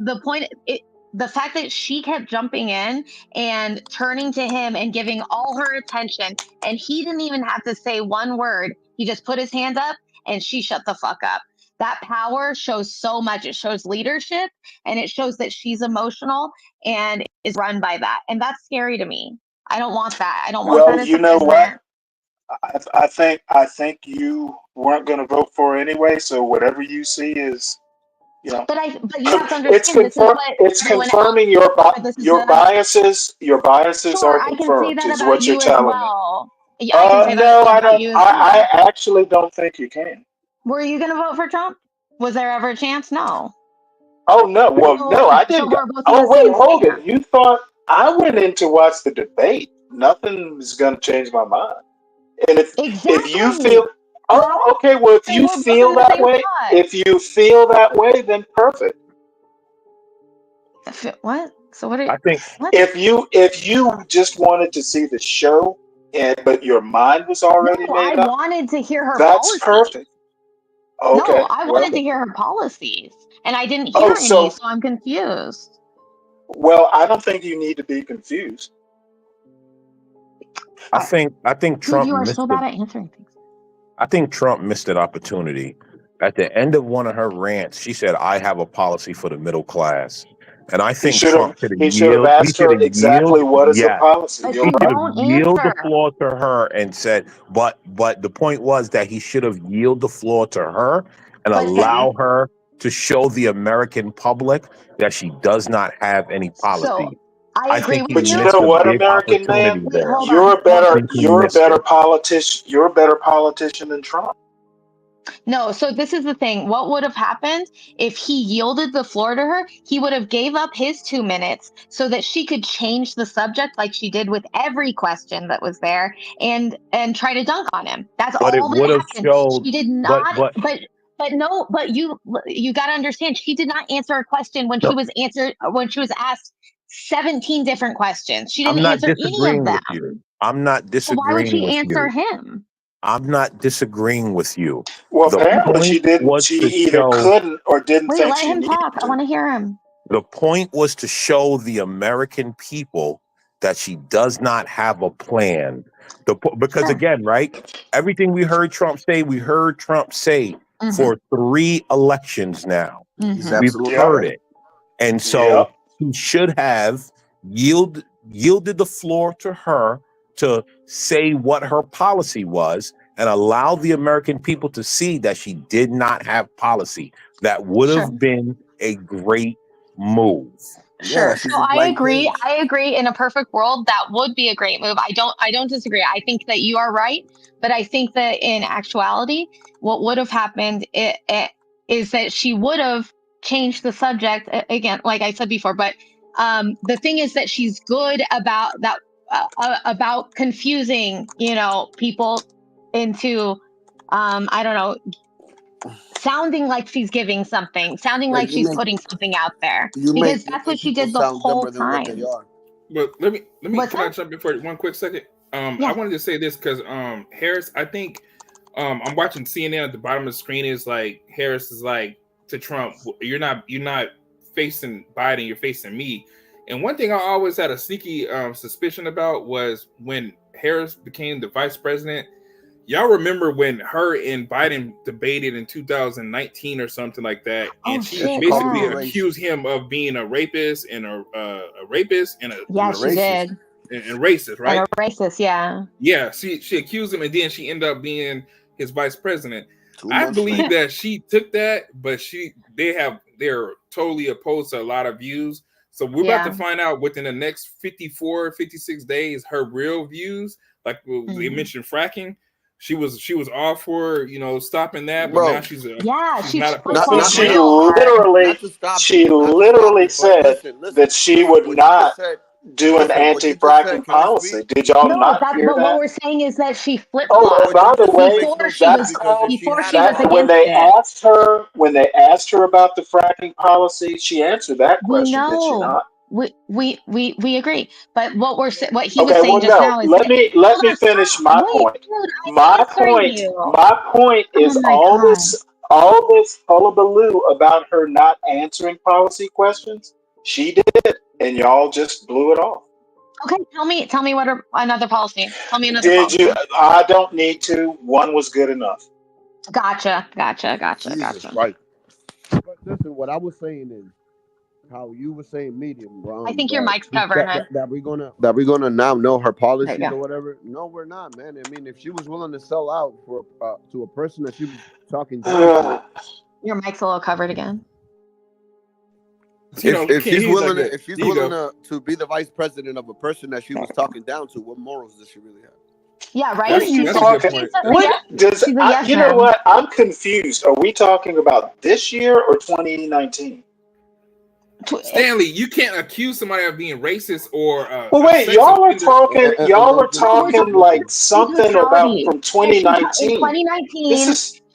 the fact that she kept jumping in and turning to him and giving all her attention, and he didn't even have to say one word. He just put his hand up and she shut the fuck up. That power shows so much. It shows leadership, and it shows that she's emotional and is run by that. And that's scary to me. I don't want that. I don't want that as you a know president. what? I think you weren't going to vote for her anyway. So whatever you see is, But you have to understand, it's confirming your biases. Your biases are confirmed. Is what you're telling me. Yeah, I can say no, that I about don't. you as well. I actually don't think you can. Were you going to vote for Trump? Was there ever a chance? No. Oh no! Well, no, I didn't. Wait, hold it. You thought I went in to watch the debate? Nothing's gonna change my mind. And if you feel, okay. Well, if you feel that way, then perfect. What? So what? I think if you just wanted to see the show, but your mind was already made up. I wanted to hear her. That's perfect. Okay. No, I wanted to hear her policies, and I didn't hear any, so I'm confused. Well, I don't think you need to be confused. I think Trump. You are so bad at answering things. I think Trump missed an opportunity. At the end of one of her rants, she said, "I have a policy for the middle class," and I think Trump should have asked her exactly what is the policy. He should have yielded the floor to her and said, but the point was that he should have yielded the floor to her and allow her to show the American public that she does not have any policy. So, I agree with you. But you know what, American man? You're a better politician. You're a better politician than Trump. No, so this is the thing. What would have happened if he yielded the floor to her? He would have gave up his 2 minutes so that she could change the subject like she did with every question that was there and try to dunk on him. That's But it all that would have happened. showed. She did But not, but no, but you got to understand, she did not answer a question when no, she was asked 17 different questions. She I'm didn't not answer any of disagreeing with them. you. I'm not So why would disagreeing she with answer you. him? I'm not disagreeing with you. Well, The apparently she point didn't. was She to either show. couldn't or didn't Wait, think let she him needed talk. I to. want to hear him. The point was to show the American people that she does not have a plan. Because Sure. again, right? Everything we heard Trump say Mhm. for 3 elections now. He's Mhm. We've absolutely heard right. it. And Yep. so he should have yielded the floor to her to say what her policy was and allow the American people to see that she did not have policy. That would Sure. have been a great move. Yeah, Sure. she's So a I blank agree. page. I agree. In a perfect world, that would be a great move. I don't disagree. I think that you are right, but I think that in actuality, what would have happened is that she would have changed the subject again, like I said before. But the thing is that she's good about that, about confusing, people into, I don't know, sounding like she's giving something, sounding Yeah, like she's putting something out there, because that's what she people did the sound whole dumber than what they time. are. But let me What's can I that? jump in for 1 quick second? I Yeah. wanted to say this because Harris, I think I'm watching CNN at the bottom of the screen is like Harris is like to Trump, you're not facing Biden, you're facing me. And one thing I always had a sneaky suspicion about was when Harris became the vice president. Y'all remember when her and Biden debated in 2019 or something like that, and Oh she shit! basically Yeah. accused him of being a rapist and a Yeah, she did. and racist, right? And a racist. Yeah. Yeah, she accused him, and then she ended up being his vice president. 2 I months believe later. that she took that, but they're totally opposed to a lot of views. So we're about to Yeah. find out within the next 54, 56 days her real views. Like they Mhm. mentioned fracking. She was all for stopping that, but Bro. now she's Yeah, she's she not flip-flopped opposed to it. She real hard. literally, Not to stop she it, not to stop literally it, but said that she would what you just not said. do an Listen, what you just said. anti-fracking Can I policy. speak? Did y'all No, not that's hear but what that? we're saying is that she Oh, flip-flopped and by the What you way, just makes no before she sense was because if she before had she was that, when against they it. asked her about the fracking policy, she answered that We question, did she know. not? We agree. But what he was Okay, saying well, just no. now is Let that me hold on, finish stop. my Wait, point. dude, I'm answering you. My point Oh is my God. all this hullabaloo about her not answering policy questions. She did, and y'all just blew it off. Okay, tell me what another policy. Tell me another Did you? policy. I don't need to. One was good enough. Gotcha. Jesus Christ. But listen, what I was saying is how you were saying medium, bro. I think your mic's covered, huh? That we're gonna now know her policies There you or go. whatever. No, we're not, man. I mean, if she was willing to sell out for to a person that she was talking down to, Your mic's a little covered again. if she's willing that. if she's There you willing to be the vice president of a person that she was talking down to, what morals does she really have? Yeah, right. What are you talking? What does? She's a yes You know man. what? I'm confused. Are we talking about this year or 2019? Stanley, you can't accuse somebody of being racist or Well, wait, y'all are talking. Y'all are talking like something about Totality. from 2019. In 2019,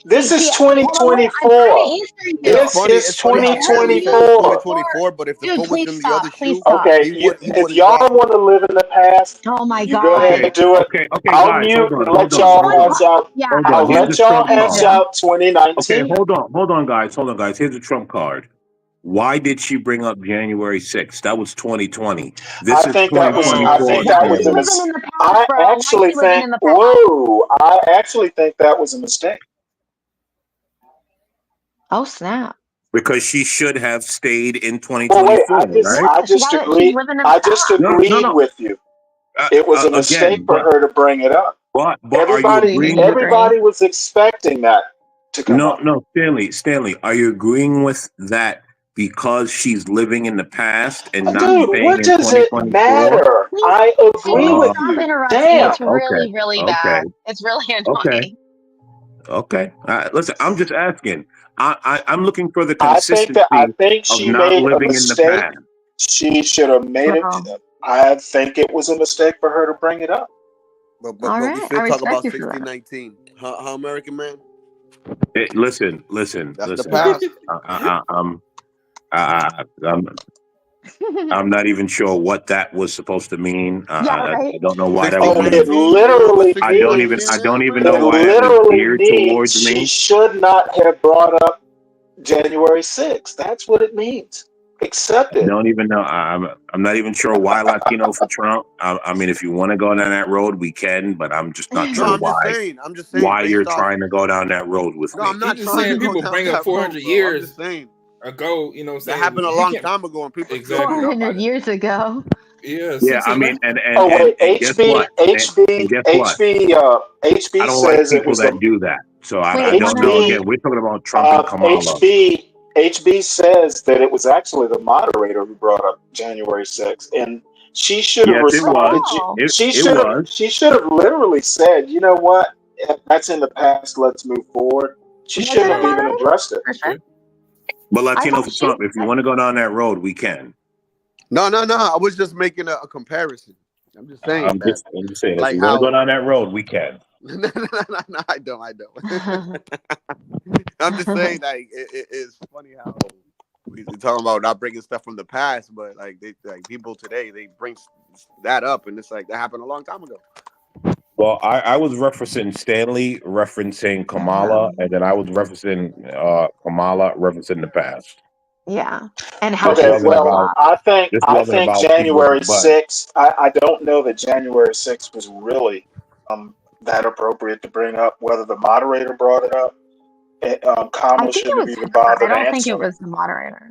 This is hold on, 2024. This is It's funny how Stanley said 2024. 2024, but if the Dude, foot was please in the stop. other Please shoe, stop. Okay, he if wouldn't y'all drop it. want to live in the past, Oh my you go ahead God. and do it. Okay, I'll guys, mute hold and on. let y'all hash out. Yeah. Hold I'll on. Here's let the y'all Trump hash card. out 2019. Okay, hold on, guys. Here's the Trump card. Why did she bring up January 6th? That was 2020. This I is think that was 2024. Living in the past, I bro. Why is actually she living think. in the past? Whoa! I actually think that was a mistake. Oh snap. Because she should have stayed in Well, wait. 2024, right? I just agreed. She's living in the I just past. agreed with you. It was a mistake Again, for her to bring it up. but are you agreeing with Everybody was expecting that to come up. No, Stanley, are you agreeing with that because she's living in the past and not Dude, staying what in does it 2024? matter? I agree with Stop you. interrupting. Damn. It's really, really bad. It's really annoying. Okay. Listen, I'm just asking. I'm looking for the I consistency think of she not made a living in the mistake. past. She should have made it. Well, I think it was a mistake for her to bring it up. But all we right. still I talk respect about you for that. 1619. Huh, American man? Listen. That's the past. I'm not even sure what that was supposed to mean. Yeah, I right. don't know why that was. It 1619. You know what literally 1619 I don't means, even bro? know It why that was literally geared means towards she me. should not have brought up January 6th. That's what it means. Accept I it. don't even know. I'm not even sure why Latino for Trump. I mean, if you want to go down that road, we can. But I'm just not No, sure I'm just saying. I'm just saying why you're based off. trying to go down that road with No, me. I'm not He's just trying to saying go people down bring up that 400 road, bro. I'm years just saying ago. You know what I'm that saying? happened a You long can't time ago, and people still exactly. hung up on 400 it. years ago. Yeah, Yeah, I 16. mean, and Oh wait, guess what? And guess what? HB I don't like says it people was that the do that. So I Wait, don't know. 100. Again, we're talking about Trump and Kamala. HB says that it was actually the moderator who brought up January 6th, and she should have Yes, it was. responded. Oh. It was. She should have literally said, "You know what? That's in the past. Let's move forward." She Was it shouldn't a have even moderator? addressed it. For sure. But I Latino thought for she. Trump, if you want to go down that road, we can. No. I was just making a comparison. I'm just saying I'm that, just saying, if like we want to go how. down that road, we can. No, I don't. I'm just saying, like it's funny how we're talking about not bringing stuff from the past, but like people today they bring that up, and it's like that happened a long time ago. Well, I was referencing Stanley, referencing Kamala, and then I was referencing Kamala, referencing the past. Yeah. And how Okay, she's flip flop. I think people with January the button. 6th. I don't know that January 6th was really that appropriate to bring up. Whether the moderator brought it up, I Kamala think it shouldn't have was even her. I bothered don't think it answering. was the moderator.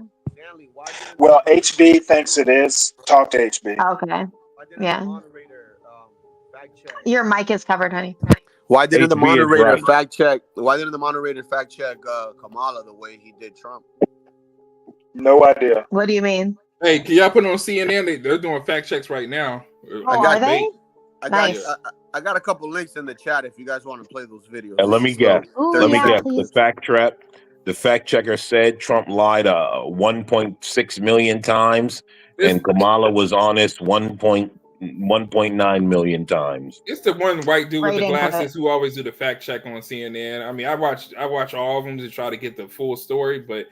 Well, HB thinks it is. Talk to HB. Okay. Yeah. Your mic is covered, honey. Why didn't the HB is moderator right. fact check? Why didn't the moderator fact check Kamala the way he did Trump? No idea. What do you mean? Hey, can y'all put it on CNN? They're doing fact checks right now. Oh, are they? Nice. I got a couple links in the chat if you guys want to play those videos. And let me guess. Ooh, Let me yeah, guess. please. The fact checker said Trump lied 1.6 million times, and Kamala was honest 1.9 million times. It's the one white dude with Great the input. glasses who always do the fact check on CNN. I mean, I watch all of them to try to get the full story, but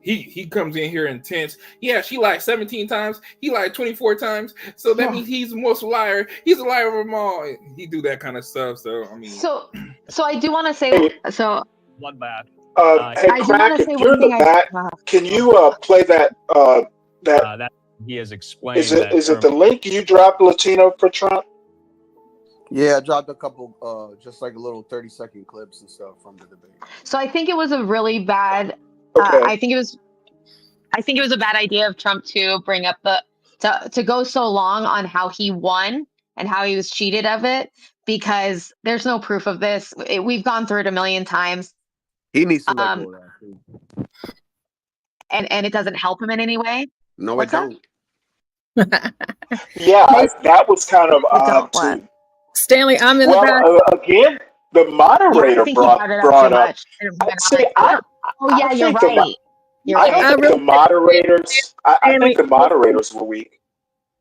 he comes in here intense. Yeah, she lied 17 times. He lied 24 times. So that means he's the most liar. He's a liar of them all. He do that kind of stuff. So I mean, So I do want to say One bad. Hey, I do want Crack, to if say you're one in the thing. back, can you play that? That he has explained. Is it the link you dropped, Latino for Trump? Yeah, I dropped a couple, just like a little 30-second clips and stuff from the debate. So I think it was a really bad. I think it was a bad idea of Trump to bring up to go so long on how he won and how he was cheated of it, because there's no proof of this. We've gone through it a million times. He needs to let go of that. And it doesn't help him in any way. No, What's it don't. Yeah, that was kind of odd what? too. Stanley, I'm in the back. Again, the moderator I think he brought it up brought too up. much. Oh yeah, you're right. I think the moderators. I think the moderators were weak.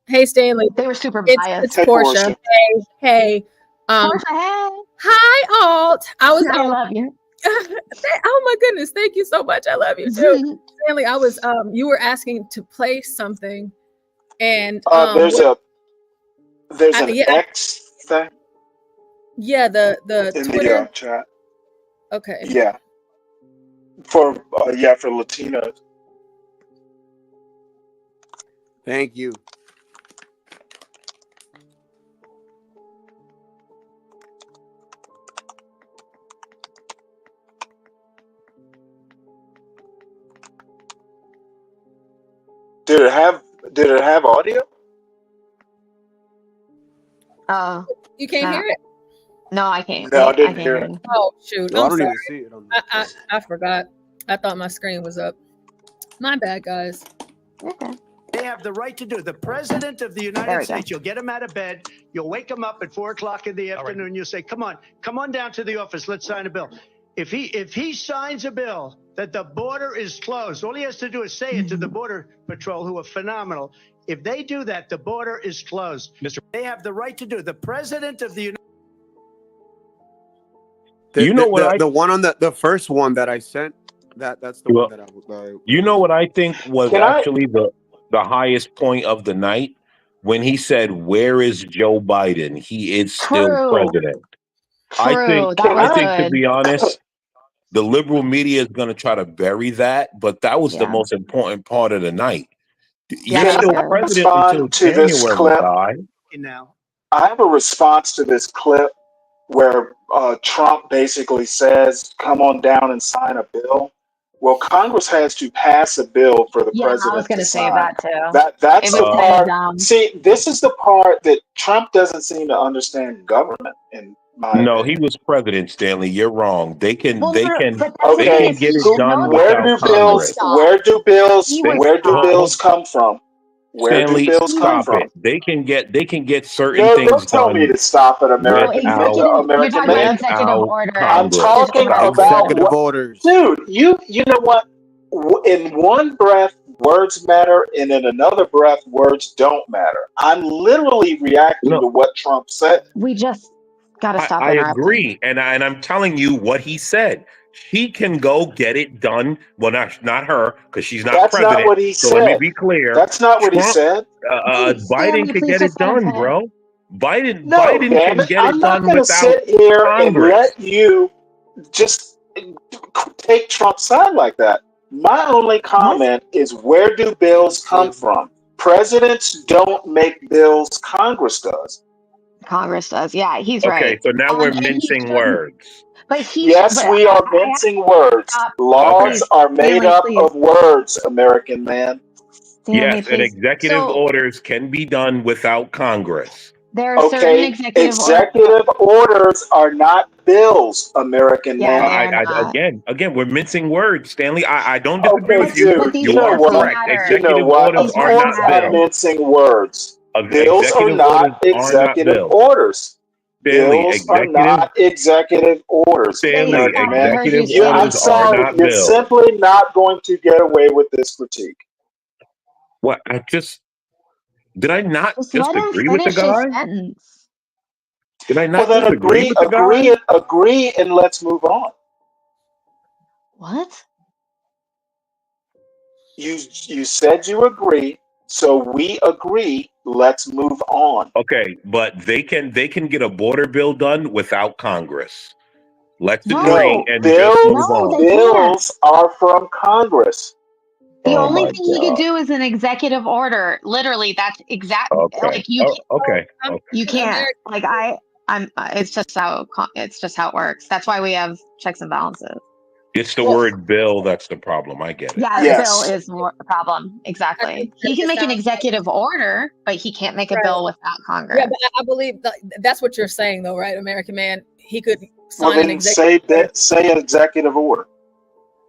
Hey, Stanley. They were super It's biased. Portia. Hey. Portia, hey. Hi, Alt. I love you. Oh my goodness, thank you so much. I love you too. Stanley, I was you were asking to play something, and there's an X thing. Yeah, the in Twitter the chat. Okay. Yeah. For Latinos. Thank you. Did it have audio? Oh. You can't hear it? No, I can't. No, I didn't hear it. Oh shoot! No, I I'm don't sorry. even see it on I forgot. I thought my screen was up. My bad, guys. Okay. They have the right to do it. The president of the United States, you'll get him out of bed. You'll wake him up at 4 o'clock in the afternoon. You'll say, come on down to the office. Let's sign a bill. If he signs a bill that the border is closed, all he has to do is say it to the Border Patrol, who are phenomenal. If they do that, the border is closed. They have the right to do it. The president of the United The one on the first one that I sent, that's the one that I You know what I think was actually the highest point of the night? When he said, "Where is Joe Biden? He is still president." I think to be honest, the liberal media is going to try to bury that, but that was the most important part of the night. You're still president until January, guy. Now, I have a response to this clip where Trump basically says, "Come on down and sign a bill." Well, Congress has to pass a bill for the president I was going to say sign. that too. That's the part. dumb. See, this is the part that Trump doesn't seem to understand government. In my No, opinion. he was president, Stanley. You're wrong. They can Well, no, get but that's the thing it is he should done know Where without do Congress. where do bills come from? Where Stanley, do bills come stop from? it. They can get certain No, things don't tell me done to stop it, American you're talking American about man. executive order. I'm talking about executive orders. Dude, you know what? In one breath, words matter, and in another breath, words don't matter. I'm literally reacting to what Trump said. We just got to stop I interrupting. agree, and I'm telling you what he said. She can go get it done. Well, not her, because she's not That's president. not what he so let me said. be clear. That's not what he Trump, said. Biden can get it done, bro. Biden Damn can it. get I'm it not done going to without sit here and Congress. let you just take Trump's side like that. My only comment is, where do bills come from? Presidents don't make bills, Congress does. Congress does. Yeah, he's Okay, right. so now we're And he mincing shouldn't- words. But he Yes, but we are mincing words. Laws are made Stanley, up please. of words, American man. Stanley, Yes, and please. executive So orders can be done without Congress. there are certain Okay, executive orders. executive orders are not bills, American Yeah, man. they are not. Again, we're mincing words, Stanley. I don't disagree Okay, with you. dude, You are correct. Executive orders Of are course not I'm bills. mincing words. Bills are Executive not orders are not executive bills. orders. Stanley, Bills are not executive orders. Stanley, American man. executive I'm orders are sorry, not you're bills. simply not going to get away with this critique. What? Did I not Just just let him agree with the finish his guy? sentence. Did I Well, not then just agree with the guy? agree, and let's move on. What? You said you agree, so we agree. Let's move on. Okay, but they can get a border bill done without Congress. Let's agree and bills, just move on. bills are from Congress. The Oh only my thing he could God. do is an executive order. Literally, that's exactly Okay. like you. Okay. You can't. Like I'm. It's just how it works. That's why we have checks and balances. It's the word bill that's the problem. I get it. Yeah, the bill is more the problem. Exactly. He can make an executive order, but he can't make a bill without Congress. Yeah, but I believe that's what you're saying, though, right, American man? He could sign Well, an then executive. say an executive order.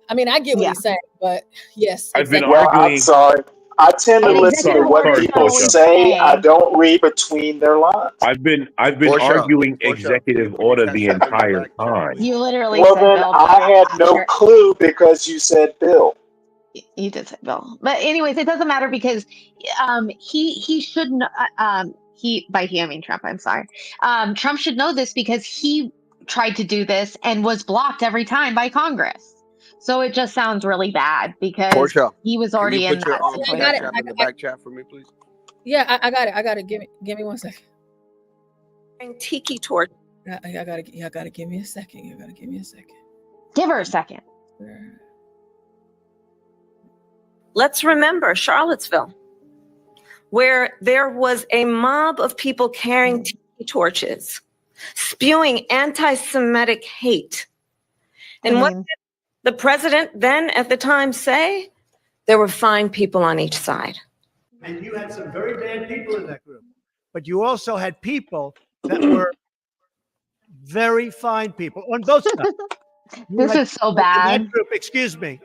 I mean, I get what he's saying, but yes. I've been Well, I'm arguing. sorry. I tend to Oh, listen to sorry, what sorry, people Portia. say. I don't read between their lines. I've been Portia, arguing Portia, executive can you order catch the that in the entire back chat? time. You literally Well, said then bill. I had no clue because you said bill. You did say bill, but anyways, it doesn't matter because he should know. By he I mean Trump. I'm sorry. Trump should know this because he tried to do this and was blocked every time by Congress. So it just sounds really bad because Portia, he was can already you in put your that situation. cash app in the back chat for me, please? Yeah, I got it. I got it. Give me 1 second. Tiki torch. I gotta give me a second. You gotta give me a second. Give her a second. Let's remember Charlottesville, where there was a mob of people carrying tiki torches, spewing anti-Semitic hate. And what did the president then at the time say? There were fine people on each side. And you had some very bad people in that group, but you also had people that were very fine people on both sides. This is so In bad. that group, excuse me.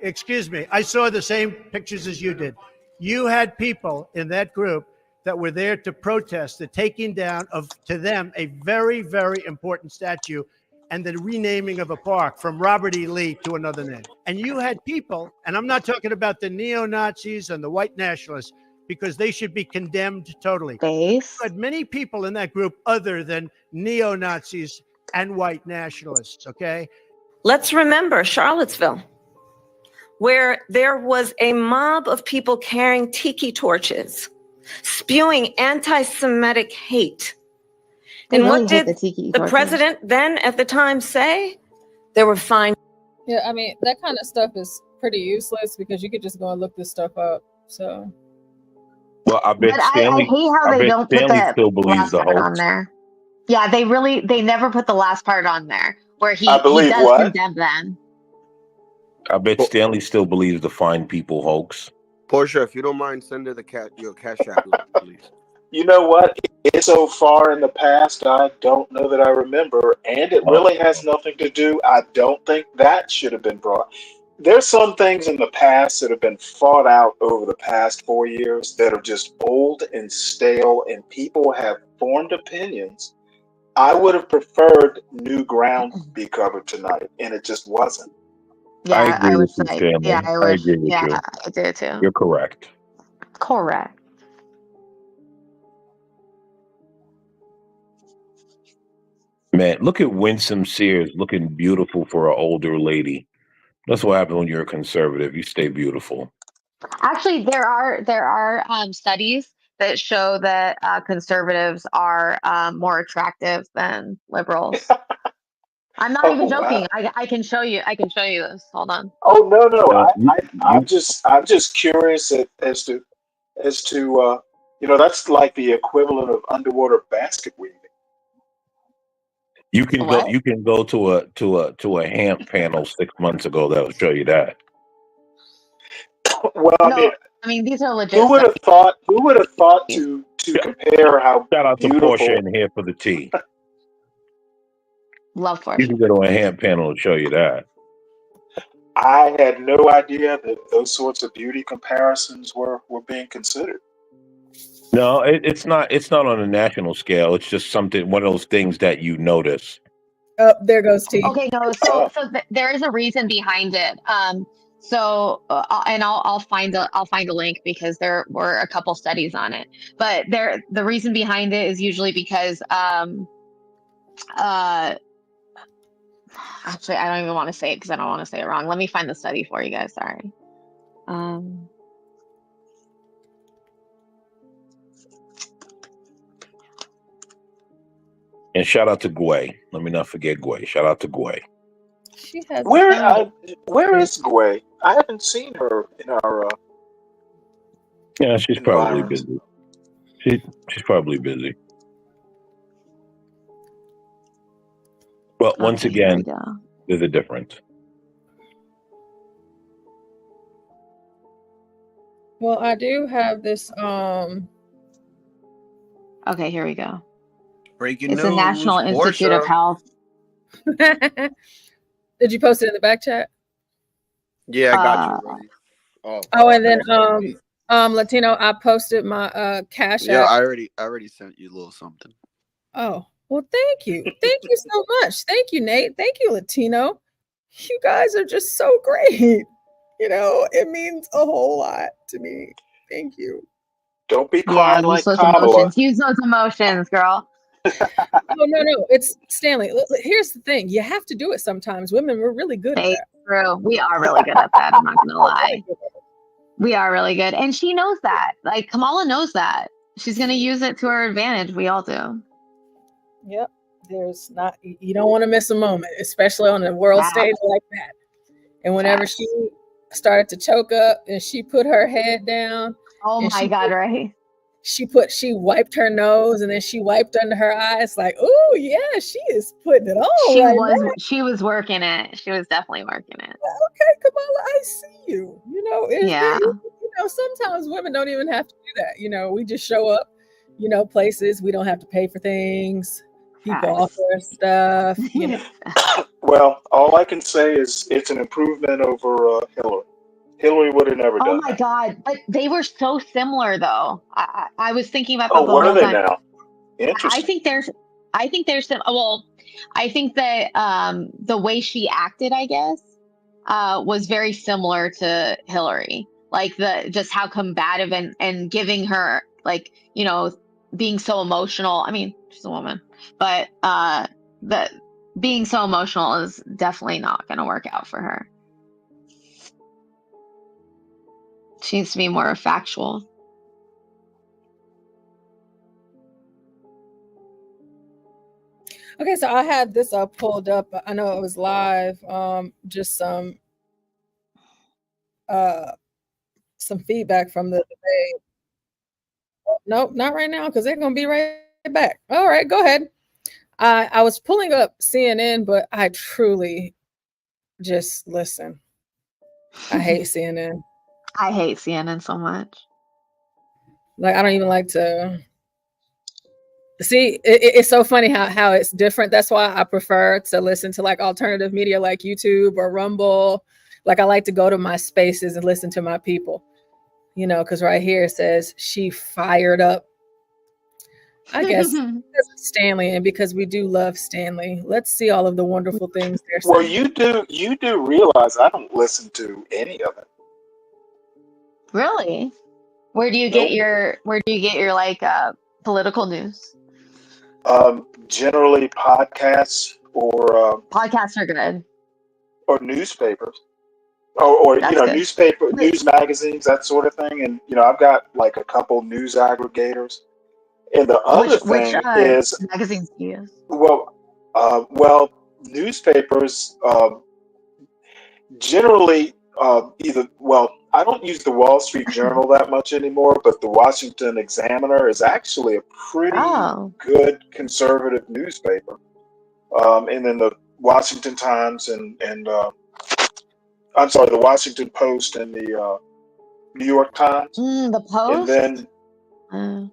I saw the same pictures as you did. You had people in that group that were there to protest the taking down of, to them, a very, very important statue and the renaming of a park from Robert E. Lee to another name. And you had people, and I'm not talking about the neo-Nazis and the white nationalists, because they should be condemned totally. You had many people in that group other than neo-Nazis and white nationalists, okay? Let's remember Charlottesville, where there was a mob of people carrying tiki torches, spewing anti-Semitic hate. And what did the president then at the time say? They were fine. Yeah, I mean, that kind of stuff is pretty useless because you could just go and look this stuff up. So. Well, I bet But Stanley. I hate how I they bet don't put Stanley that still believes last the part on hoax. there. Yeah, they never put the last part on there where he I believe does what? condemn them. I bet Stanley still believes the fine people hoax. Portia, if you don't mind, send her your Cash App, please. You know what? It's so far in the past, I don't know that I remember, and it really has nothing to do. I don't think that should have been brought. There's some things in the past that have been fought out over the past 4 years that are just old and stale, and people have formed opinions. I would have preferred new ground be covered tonight, and it just wasn't. Yeah, I agree would with you, say. Stanley. Yeah, I I wish. agree with Yeah, you. I do too. You're correct. Correct. Man, look at Winsome Sears looking beautiful for an older lady. That's what happens when you're a conservative. You stay beautiful. Actually, there are studies that show that conservatives are more attractive than liberals. I'm not even joking. Wow. I can show you. I can show you this. Hold on. Oh no, No, I'm just curious as to that's like the equivalent of underwater basket weaving. you can go. What? You can go to a HAMP panel 6 months ago that'll show you that. Well, I No, I mean these are legit. who would have thought? Who would have thought studies. to compare how Shout out to beautiful? Portia in here for the tea. Love You Portia. can go to a HAMP panel and show you that. I had no idea that those sorts of beauty comparisons were being considered. No, it's not. It's not on a national scale. It's just something. One of those things that you notice. Oh, there goes T. Okay, no. So there is a reason behind it. So and I'll find a link because there were a couple studies on it. But the reason behind it is usually because actually I don't even want to say it because I don't want to say it wrong. Let me find the study for you guys. Sorry. And shout out to Gway. Let me not forget Gway. Shout out to Gway. She has. Where is Gway? I haven't seen her in our. Yeah, she's probably environs. busy. She's probably busy. But once Okay, here we again, go. there's a difference. Well, I do have this. Okay, here we go. Breaking It's news. the National Institute of Portia. Health. Did you post it in the back chat? Yeah, I got you. Ready. Oh, and then Latino, I posted my Cash Yeah, App. I already sent you a little something. Oh, well, thank you. Thank you so much. Thank you, Nate. Thank you, Latino. You guys are just so great. You know, it means a whole lot to me. Thank you. Don't be Yeah, crying like use those Kamala. emotions. Use those emotions, girl. No. It's Stanley. Here's the thing. You have to do it sometimes. Women, we're really good at that. True. We are really good at that. I'm not gonna lie. We are really good. And she knows that. Like Kamala knows that. She's gonna use it to her advantage. We all do. Yep. There's not, you don't want to miss a moment, especially on a world stage like that. And whenever she started to choke up and she put her head down. Oh my God, right? She wiped her nose and then she wiped under her eyes like, oh yeah, she is putting it on. She was working it. She was definitely working it. Okay, Kamala, I see you. You know, Yeah. Sometimes women don't even have to do that. You know, we just show up, places. We don't have to pay for things. People offer stuff. Well, all I can say is it's an improvement over Hillary. Hillary would have never done Oh my God. But they were so similar though. I was thinking about that Oh, the what whole are they time. now? Interesting. I think I think there's some. Well, I think that the way she acted, I guess, was very similar to Hillary. Like just how combative and giving her, like, being so emotional. I mean, she's a woman, but the being so emotional is definitely not going to work out for her. She needs to be more factual. Okay, so I had this pulled up. I know it was live. Just some feedback from the debate. Nope, not right now, because they're gonna be right back. All right, go ahead. I was pulling up CNN, but I truly just listen. I hate CNN. I hate CNN so much. Like, I don't even like to see. It's so funny how it's different. That's why I prefer to listen to like alternative media like YouTube or Rumble. Like, I like to go to my spaces and listen to my people, because right here it says she fired up. I guess because it's Stanley, and because we do love Stanley. Let's see all of the wonderful things they're saying. Well, you do realize I don't listen to any of it. Really? Where do you get your like political news? Generally podcasts or Podcasts are good. Or newspapers. Or good. news magazines, that sort of thing. And I've got like a couple news aggregators. And the other thing is magazines do you use? Well, newspapers generally I don't use the Wall Street Journal that much anymore, but the Washington Examiner is actually a pretty good conservative newspaper. And then the Washington Times and the Washington Post and the New York Times. The Post? And then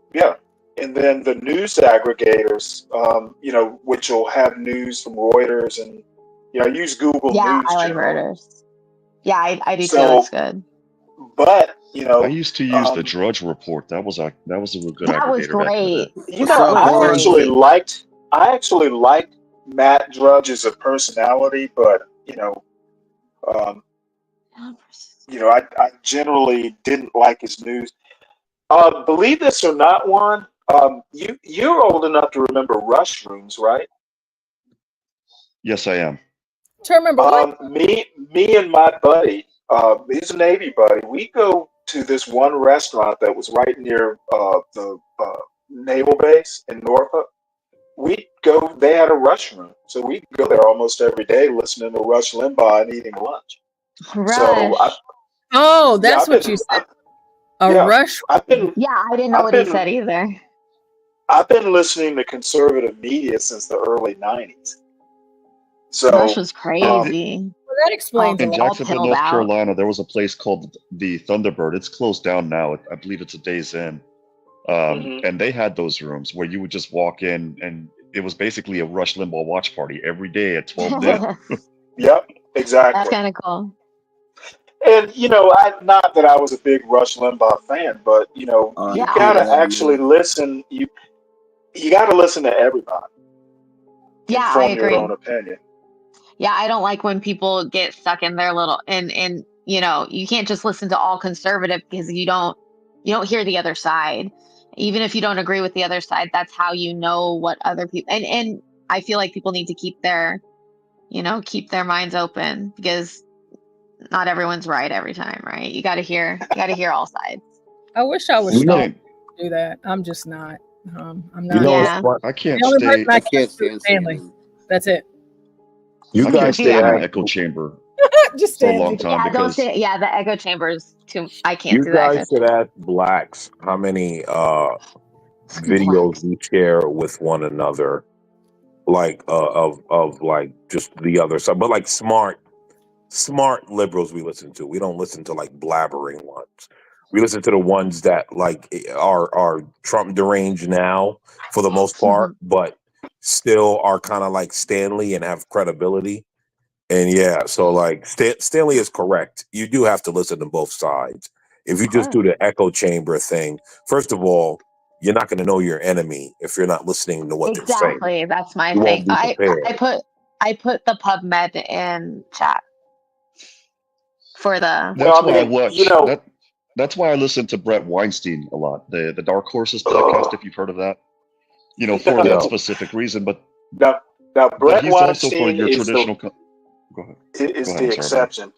and then the news aggregators, which will have news from Reuters and I use Google News. I like Reuters. Yeah, I do too. It's good. But I used to use the Drudge Report. That was a good aggregator. That was great. I actually liked Matt Drudge as a personality, but I generally didn't like his news. Believe this or not, Warren, you're old enough to remember Rush Rooms, right? Yes, I am. To remember me and my buddy, he's a Navy buddy. We go to this one restaurant that was right near the naval base in Norfolk. They had a Rush Room, so we'd go there almost every day listening to Rush Limbaugh and eating lunch. Rush. So that's what you said. Rush. I didn't know what he said either. I've been listening to conservative media since the early 90s. So Rush was crazy. Well, that explains in Jacksonville, North Carolina, there was a place called the Thunderbird. It's closed down now. I believe it's a Days Inn. And they had those rooms where you would just walk in, and it was basically a Rush Limbaugh watch party every day at 12 noon. Yep, exactly. That's kind of cool. And not that I was a big Rush Limbaugh fan, but you gotta actually listen. You gotta listen to everybody. Yeah, form I agree. Your own opinion. Yeah, I don't like when people get stuck in their little and you can't just listen to all conservative because you don't hear the other side. Even if you don't agree with the other side, that's how you know what other people and I feel like people need to keep their minds open because not everyone's right every time, right? You gotta hear all sides. I wish I was strong to do that. I'm just not. I'm not. I can't The only stay. person I can't stand Stanley. That's it. I can't stay in an echo chamber just for a long time because the echo chamber is too. I can't You do that. guys should ask blacks how many videos we share with one another, like of like just the other side, but like smart liberals we listen to. We don't listen to like blabbering ones. We listen to the ones that like are Trump deranged now for the most part, but still are kind of like Stanley and have credibility. And yeah, so like Stanley is correct. You do have to listen to both sides. If you just do the echo chamber thing, first of all, you're not going to know your enemy if you're not listening to what they're saying. Exactly. That's my You thing. won't be prepared. I put the PubMed in chat for the. That's why I watch. That's why I listen to Brett Weinstein a lot. The Dark Horses podcast, if you've heard of that. For that specific reason. But now but Brett he's also for Weinstein your is traditional. the Go ahead. is Go ahead, the I'm sorry, exception.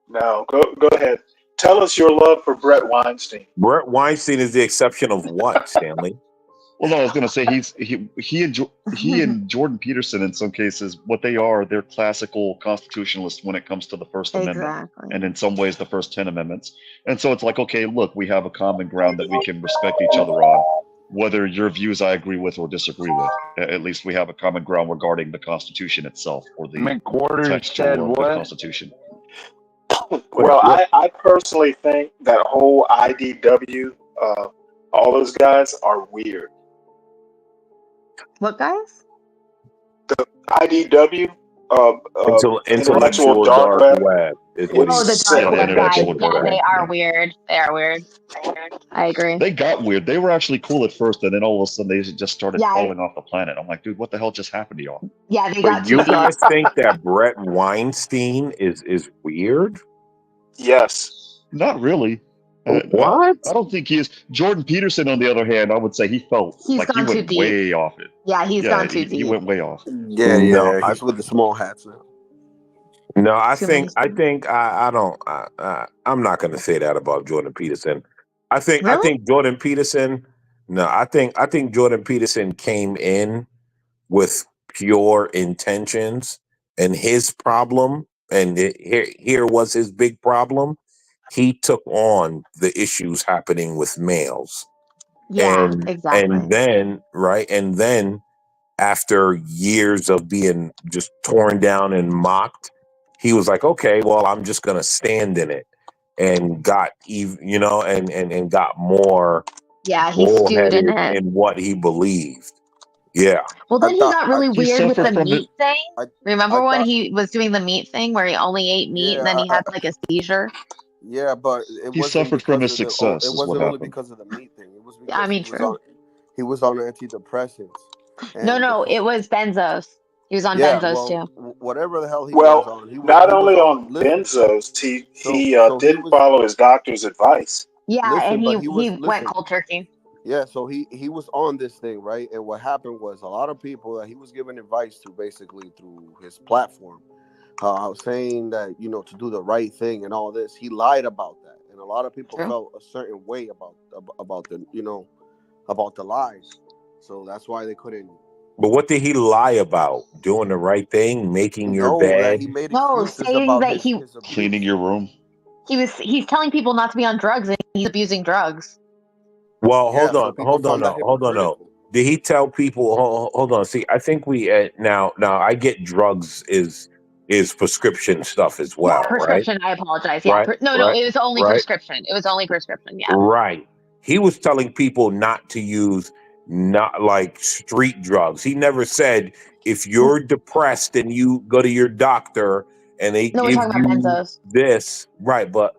No, go ahead. Tell us your love for Brett Weinstein. Brett Weinstein is the exception of what, Stanley? Well, no, I was going to say he and Jordan Peterson in some cases, what they are, they're classical constitutionalists when it comes to the First Amendment, and in some ways the first 10 amendments. And so it's like, okay, look, we have a common ground that we can respect each other on, whether your views I agree with or disagree with. At least we have a common ground regarding the Constitution itself or the texture of the Constitution. Well, I personally think that whole IDW, all those guys are weird. What guys? The IDW, intellectual dark web. The dark web guys. Yeah, they are weird. They are weird. I agree. They got weird. They were actually cool at first, and then all of a sudden they just started falling off the planet. I'm like, dude, what the hell just happened to y'all? Yeah, they But you guys think that Brett Weinstein is weird? Yes. Not really. What? I don't think he is. Jordan Peterson, on the other hand, I would say he felt He's like he gone too went deep. way off it. Yeah, he's gone too He deep. went way off. Yeah, he's with the small hats now. No, I think I don't. I'm not going to say that about Jordan Peterson. I think Jordan Peterson. No, I think Jordan Peterson came in with pure intentions, and his problem, and here was his big problem. He took on the issues happening with males. Yeah, exactly. And then after years of being just torn down and mocked, he was like, okay, well, I'm just going to stand in it, and got and got more. Yeah, he stewed in it. In what he believed. Yeah. Well, then he got really weird with the meat thing. Remember when he was doing the meat thing where he only ate meat and then he had like a seizure? Yeah, but he suffered from his success. It wasn't only because of the meat thing. It was because he was on antidepressants. No, it was benzos. He was on benzos too. Whatever the hell he was on. Not only on benzos, he didn't follow his doctor's advice. Yeah, and he went cold turkey. Yeah, so he was on this thing, right? And what happened was a lot of people that he was giving advice to basically through his platform, saying that, to do the right thing and all this. He lied about that. And a lot of people felt a certain way about the, about the lies. So that's why they couldn't. But what did he lie about? Doing the right thing, making your bed? Saying that he cleaning your room. He's telling people not to be on drugs and he's abusing drugs. Well, hold on. Did he tell people? Hold on. See, I think we now I get drugs is prescription stuff as well. Prescription. Right? I apologize. Yeah. Right? No, it was only prescription. It was only prescription. Yeah. Right. He was telling people not to use not like street drugs. He never said if you're depressed and you go to your doctor and they give you this, right? But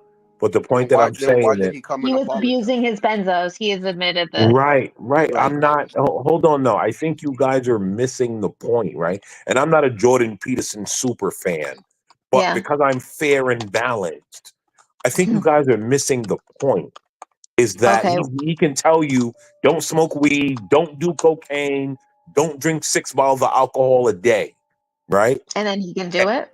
the point that I'm saying is he was abusing his benzos. He has admitted this. Right. I'm not. Hold on, no. I think you guys are missing the point, right? And I'm not a Jordan Peterson super fan, but because I'm fair and balanced, I think you guys are missing the point. Is that he can tell you, don't smoke weed, don't do cocaine, don't drink 6 bottles of alcohol a day, right? And then he can do it?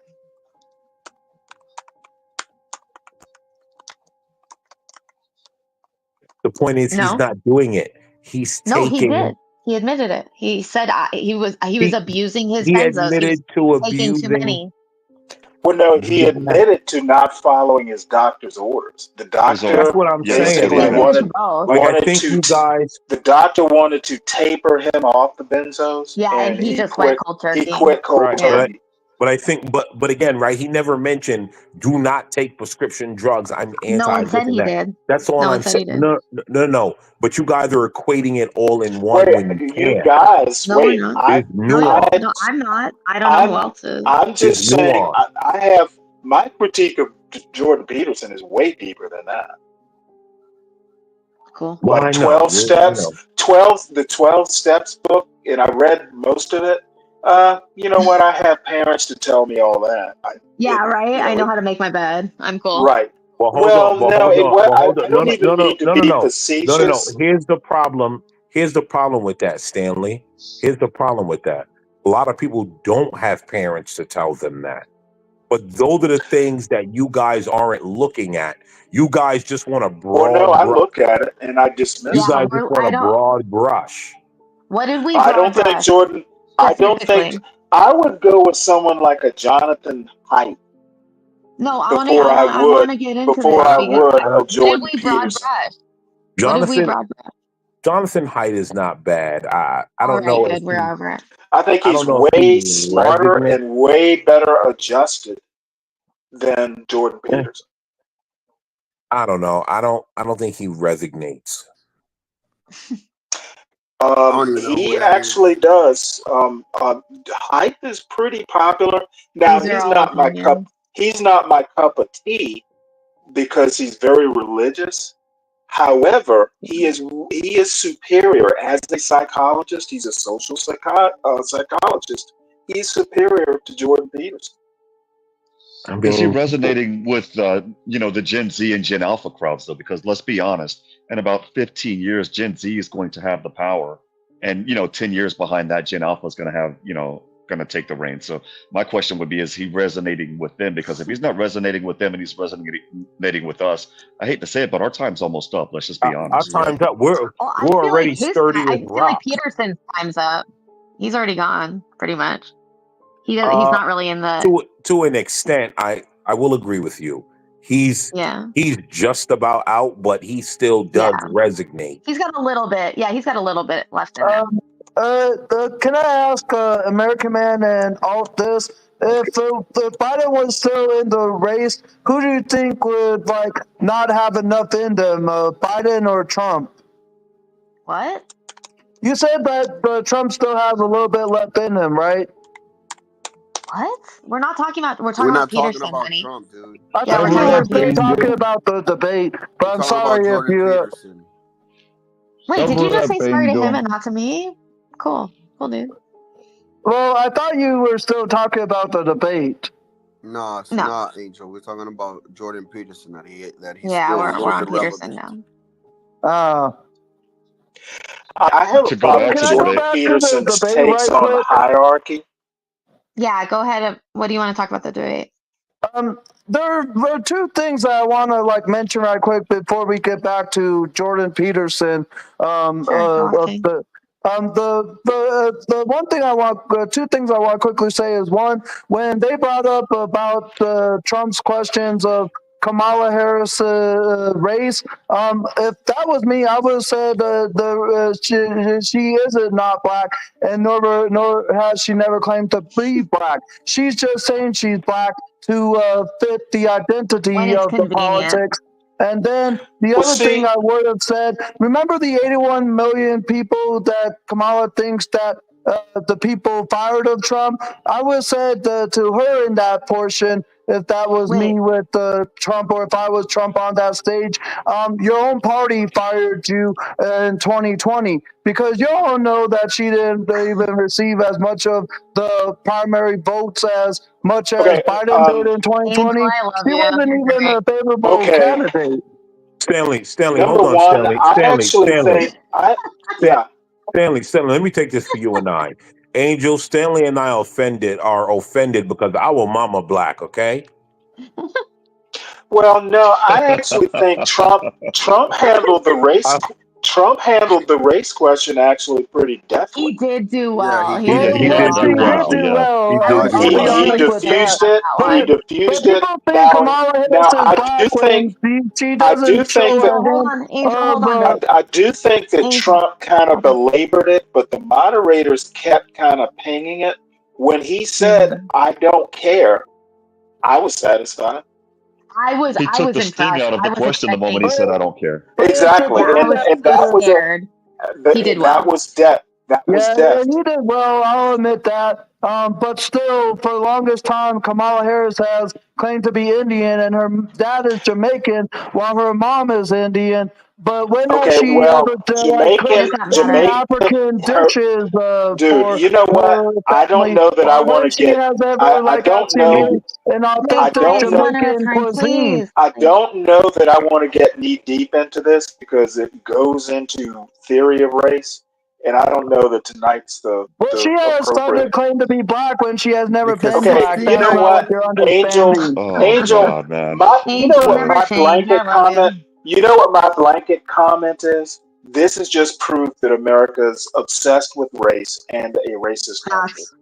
The point is he's not doing it. He's taking... he did. He admitted it. He said he was abusing his benzos. He admitted to abusing... Taking too many. Well, no, he admitted to not following his doctor's orders. The doctor, that's what I'm saying. The doctor wanted to taper him off the benzos. Yeah, and he just went cold turkey. He quit cold turkey. But I think, but again, right? He never mentioned do not take prescription drugs. I'm anti. No one said he did. That's all I'm saying. No. But you guys are equating it all in one. You guys, wait. No, I'm not. I don't know who else is. I'm just saying. I have my critique of Jordan Peterson is way deeper than that. Cool. Well, I Like know. 12 steps, 12 steps book, and I read most of it. You know what? I have parents to tell me all that. Yeah, right. You I know, know how to make my bed. I'm cool. right. Well, Well, no, I No, don't no, even no, mean to no, no, be no, no, no, no. facetious. Here's the problem. Here's the problem with that, Stanley. Here's the problem with that. A lot of people don't have parents to tell them that. But those are the things that you guys aren't looking at. You guys just want a Well, no, broad I brush. look at it and I dismiss You it. guys just want I a don't. broad brush. What did we I broad don't think brush Jordan. I don't think specifically? I would go with someone like a Jonathan Haidt No, I want to. before I I would want to get into before this I because would a what did Jordan we broad Peterson. brush? What did we broad brush? Jonathan Haidt is not bad. I All don't right, know if good. We're over it. I think I he's don't know if he way smarter resonates. and way better adjusted than Jordan Peterson. I don't know. I don't think he resonates. He actually does. Hype is pretty popular. Now These are all opinions. He's not my cup of tea because he's very religious. However, he is superior as a psychologist. He's a social psychologist. He's superior to Jordan Peterson. Is he resonating with the Gen Z and Gen Alpha crowds though? Because let's be honest, in about 15 years, Gen Z is going to have the power, and 10 years behind that, Gen Alpha is going to have going to take the reins. So my question would be: is he resonating with them? Because if he's not resonating with them and he's resonating with us, I hate to say it, but our time's almost up. Let's just be honest. Our time's up. We're I we're feel already like sturdy I as feel like rock. Peterson's time's up. He's already gone, pretty much. He's not really in the. To an extent, I will agree with you. He's just about out, but he still does resonate. He's got a little bit. Yeah, he's got a little bit left in him. Can I ask American Man and Alt this? If Biden was still in the race, who do you think would not have enough in them, Biden or Trump? What? You said that Trump still has a little bit left in him, right? What? We're not talking about. We're talking about Peterson, honey. Trump, dude. I Yeah, thought we're you talking were about still Peterson. talking about the debate, but I'm sorry if you. Wait, did you just say sorry to him and not to me? Cool, dude. Well, I thought you were still talking about the debate. No, it's not, Angel. We're talking about Jordan Peterson that he's Yeah, still we're a little on bit Peterson relevant. now. I have a problem with Jordan Peterson's takes on hierarchy. Yeah, go ahead. What do you want to talk about the debate? There are two things that I want to mention right quick before we get back to Jordan Peterson. The one thing two things I want to quickly say is one, when they brought up about Trump's questions of Kamala Harris' race, if that was me, I would have said she is not black, and nor has she never claimed to be black. She's just saying she's black to fit the identity of the politics. And then the other thing I would have said, remember the 81 million people that Kamala thinks that the people fired of Trump? I would have said to her in that portion, if that was me with Trump, or if I was Trump on that stage, your own party fired you in 2020 because you all know that she didn't even receive as much of the primary votes as much as Biden did in 2020. She wasn't even a favorable candidate. Stanley, Number hold on, one, Stanley. I actually think Stanley, let me take this for you and I. Angel, Stanley and I are offended because our mama black, okay? Well, no, I actually think Trump handled the race. Trump handled the race question actually pretty deftly. He did do well. He did do well. He diffused it. He diffused it. I do think that Trump kind of belabored it, but the moderators kept kind of pinging it. When he said, "I don't care," I was satisfied. He took the sting out of the question the moment he said, "I don't care." Exactly, and that was scared. He did well. That was depth. That was depth. He did well. I'll admit that. But still, for the longest time, Kamala Harris has claim to be Indian, and her dad is Jamaican, while her mom is Indian. But when has Okay, she well, ever done, like Jamaican, cooked Jamaican, African her, dishes dude. for You know what? her I don't family? know that I Or want when to she get. has ever I like don't actually know. made an I authentic don't know. One at a Jamaican time, cuisine? please. I don't know that I want to get knee deep into this because it goes into theory of race, and I don't know that tonight's Well, she the has appropriate. started claim to be black when she has never Because been he's Okay, black. you That's know fearing. not what what, you're Angel, understanding. Oh Angel, God, man. you know Angel, what never my change. I blanket love comment. you. You know what my blanket comment is. This is just proof that America's obsessed with race and a racist country. Facts.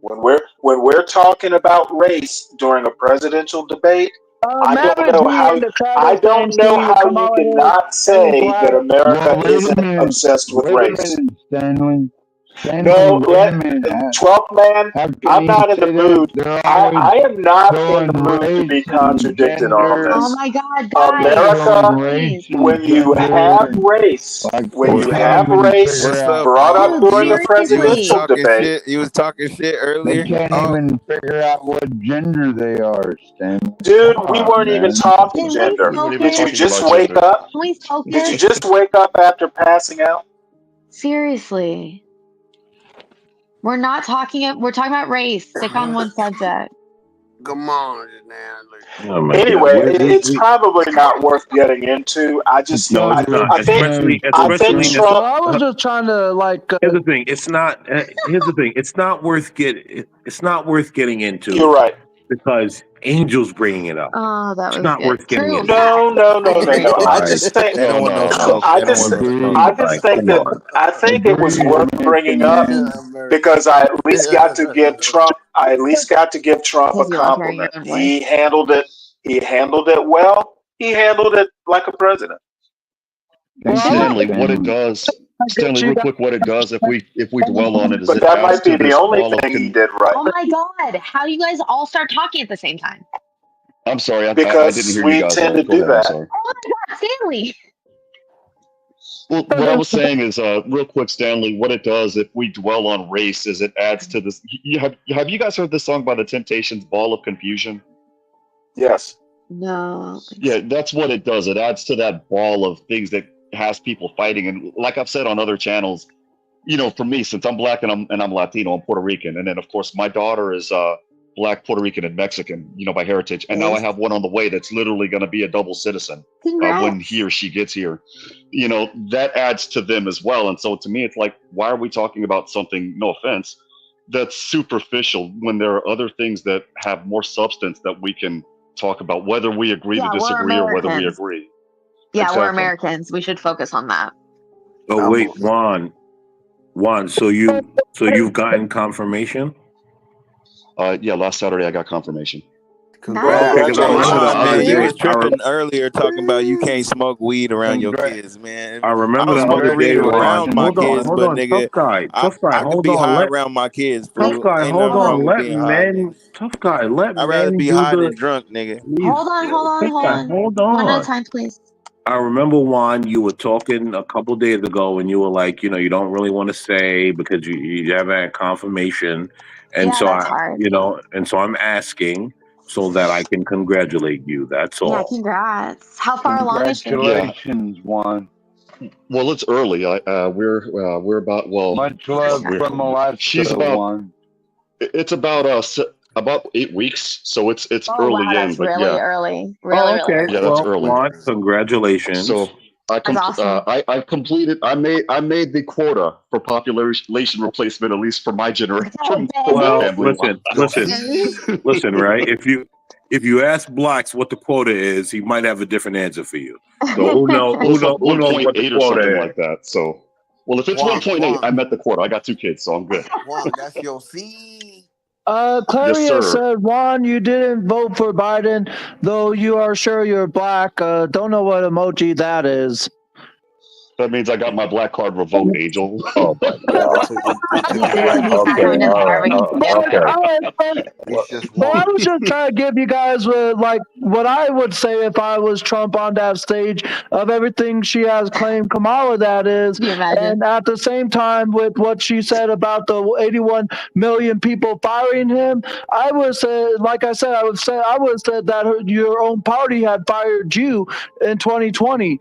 When we're talking about race during a presidential debate, I don't Maverick know G how in the chat is saying you Kamala Harris cannot is say black. that America Well, isn't obsessed with wait a race. minute, Stanley. No, Wait a minute. 12th man, How can I'm you not in the say that? mood. They're always I am not in throwing the mood to race be and contradicted on gender. Oh this. my God, They're guys, throwing America, race please. and when you gender. have race, Like when they you can't have even race figure What's out. up, brought up Vaughn? Dude, during a You was presidential seriously. talking debate, shit. You was talking shit They earlier. can't Oh, even figure out what gender they are, Stanley. dude, Come we on, weren't even man. talking Can we gender. We weren't even Did you focus? talking just about wake gender. up? Can we Did you focus? just wake up after passing out? Seriously. We're not talking, we're talking about race. Stick on one subject. Come on, man. Oh my God. Anyway, it's probably not worth getting into. No, it's not. I think Especially. Well, Trump. I was just trying to like. Here's the thing. It's not. Here's the thing. It's not worth It's not worth getting into. You're right. Because Angel's bringing it up. Oh, that It's was not good. worth getting True into. No. I Right. just think. they don't want no No. smoke. I They don't just. want no smoke. I just think Come that. on. I think it was Agreed, worth bringing up man. because I at least got to give Trump. I at least got to give Trump a Because you love hearing your compliment. own voice. He handled it. He handled it well. He handled it like a president. Thank you, Stanley, what it Stanley. does, Stanley, real quick, what it does if we dwell on it is But it that adds might be to the this only ball of thing he did right Oh my God. How do you guys all start talking at the same time? I'm sorry, I didn't because hear you we guys. tend to Go do ahead, I'm that. sorry. Oh my God, Stanley. Well, what I was saying is, real quick, Stanley, what it does if we dwell on race is it adds to this. Have you guys heard this song by the Temptations, Ball of Confusion? Yes. No. Yeah, that's what it does. It adds to that ball of things that has people fighting. And like I've said on other channels, you know, for me, since I'm black and I'm Latino, I'm Puerto Rican, and then of course my daughter is black, Puerto Rican, and Mexican, you know, by heritage. And now I have one on the way that's literally going to be a double citizen when he or she gets here. You know, that adds to them as well. And so to me, it's like, why are we talking about something? No offense, that's superficial when there are other things that have more substance that we can talk about, whether we agree to Yeah, we're disagree or whether we Americans. agree. Yeah, we're Exactly. Americans. We should focus on that. Oh wait, Juan. So you've gotten confirmation? Yeah, last Saturday I got confirmation. Yeah, because I remember the other Congratulations. you was I tripping earlier talking about you can't smoke weed around your kids, man. I remember don't the smoke other weed day, Juan. around my kids, Hold but on, nigga, tough guy, I can hold be on. high around my kids, Tough fool. guy, Ain't hold nothing wrong on. with Let being high, men, nigga. tough guy, let I'd rather men be do high the. than drunk, nigga. Hold on. Hold One at a on. time, please. I remember, Juan, you were talking a couple days ago, and you were like, you know, you don't really want to say because you haven't had confirmation, and Yeah, so that's hard. and so I'm asking so that I can congratulate you. That's Yeah, all. congrats. How far along is she? Congratulations, Juan. Well, it's early. We're about much love from Alaska. She's about Juan. It's about 8 weeks, so it's Oh early wow, in, that's but really yeah, early. Really okay. early. yeah, that's Well, early. Juan, congratulations. So That's awesome. I completed. I made the quota for population replacement, at least for my generation, for my Well, family line. listen. Right? If you ask Blacks what the quota is, he might have a different answer for you. So who knows? Well, it's like Who knows what the 1.8 or quota something is? like that. So, well, if it's Juan, 1.8, I met the quota. I got 2 kids, so I'm good. Juan, that's your seed. Yes, Claria sir. said, Juan, you didn't vote for Biden, though you are sure you're black. Don't know what emoji that is. That means I got my black card. Revote, Angel. Oh my God. Okay, all right. He's just But I one. was just trying to give you guys like what I would say if I was Trump on that stage of everything she has claimed Kamala that is, Can you imagine? and at the same time with what she said about the 81 million people firing him, I would say, like I said, I would have said that your own party had fired you in 2020.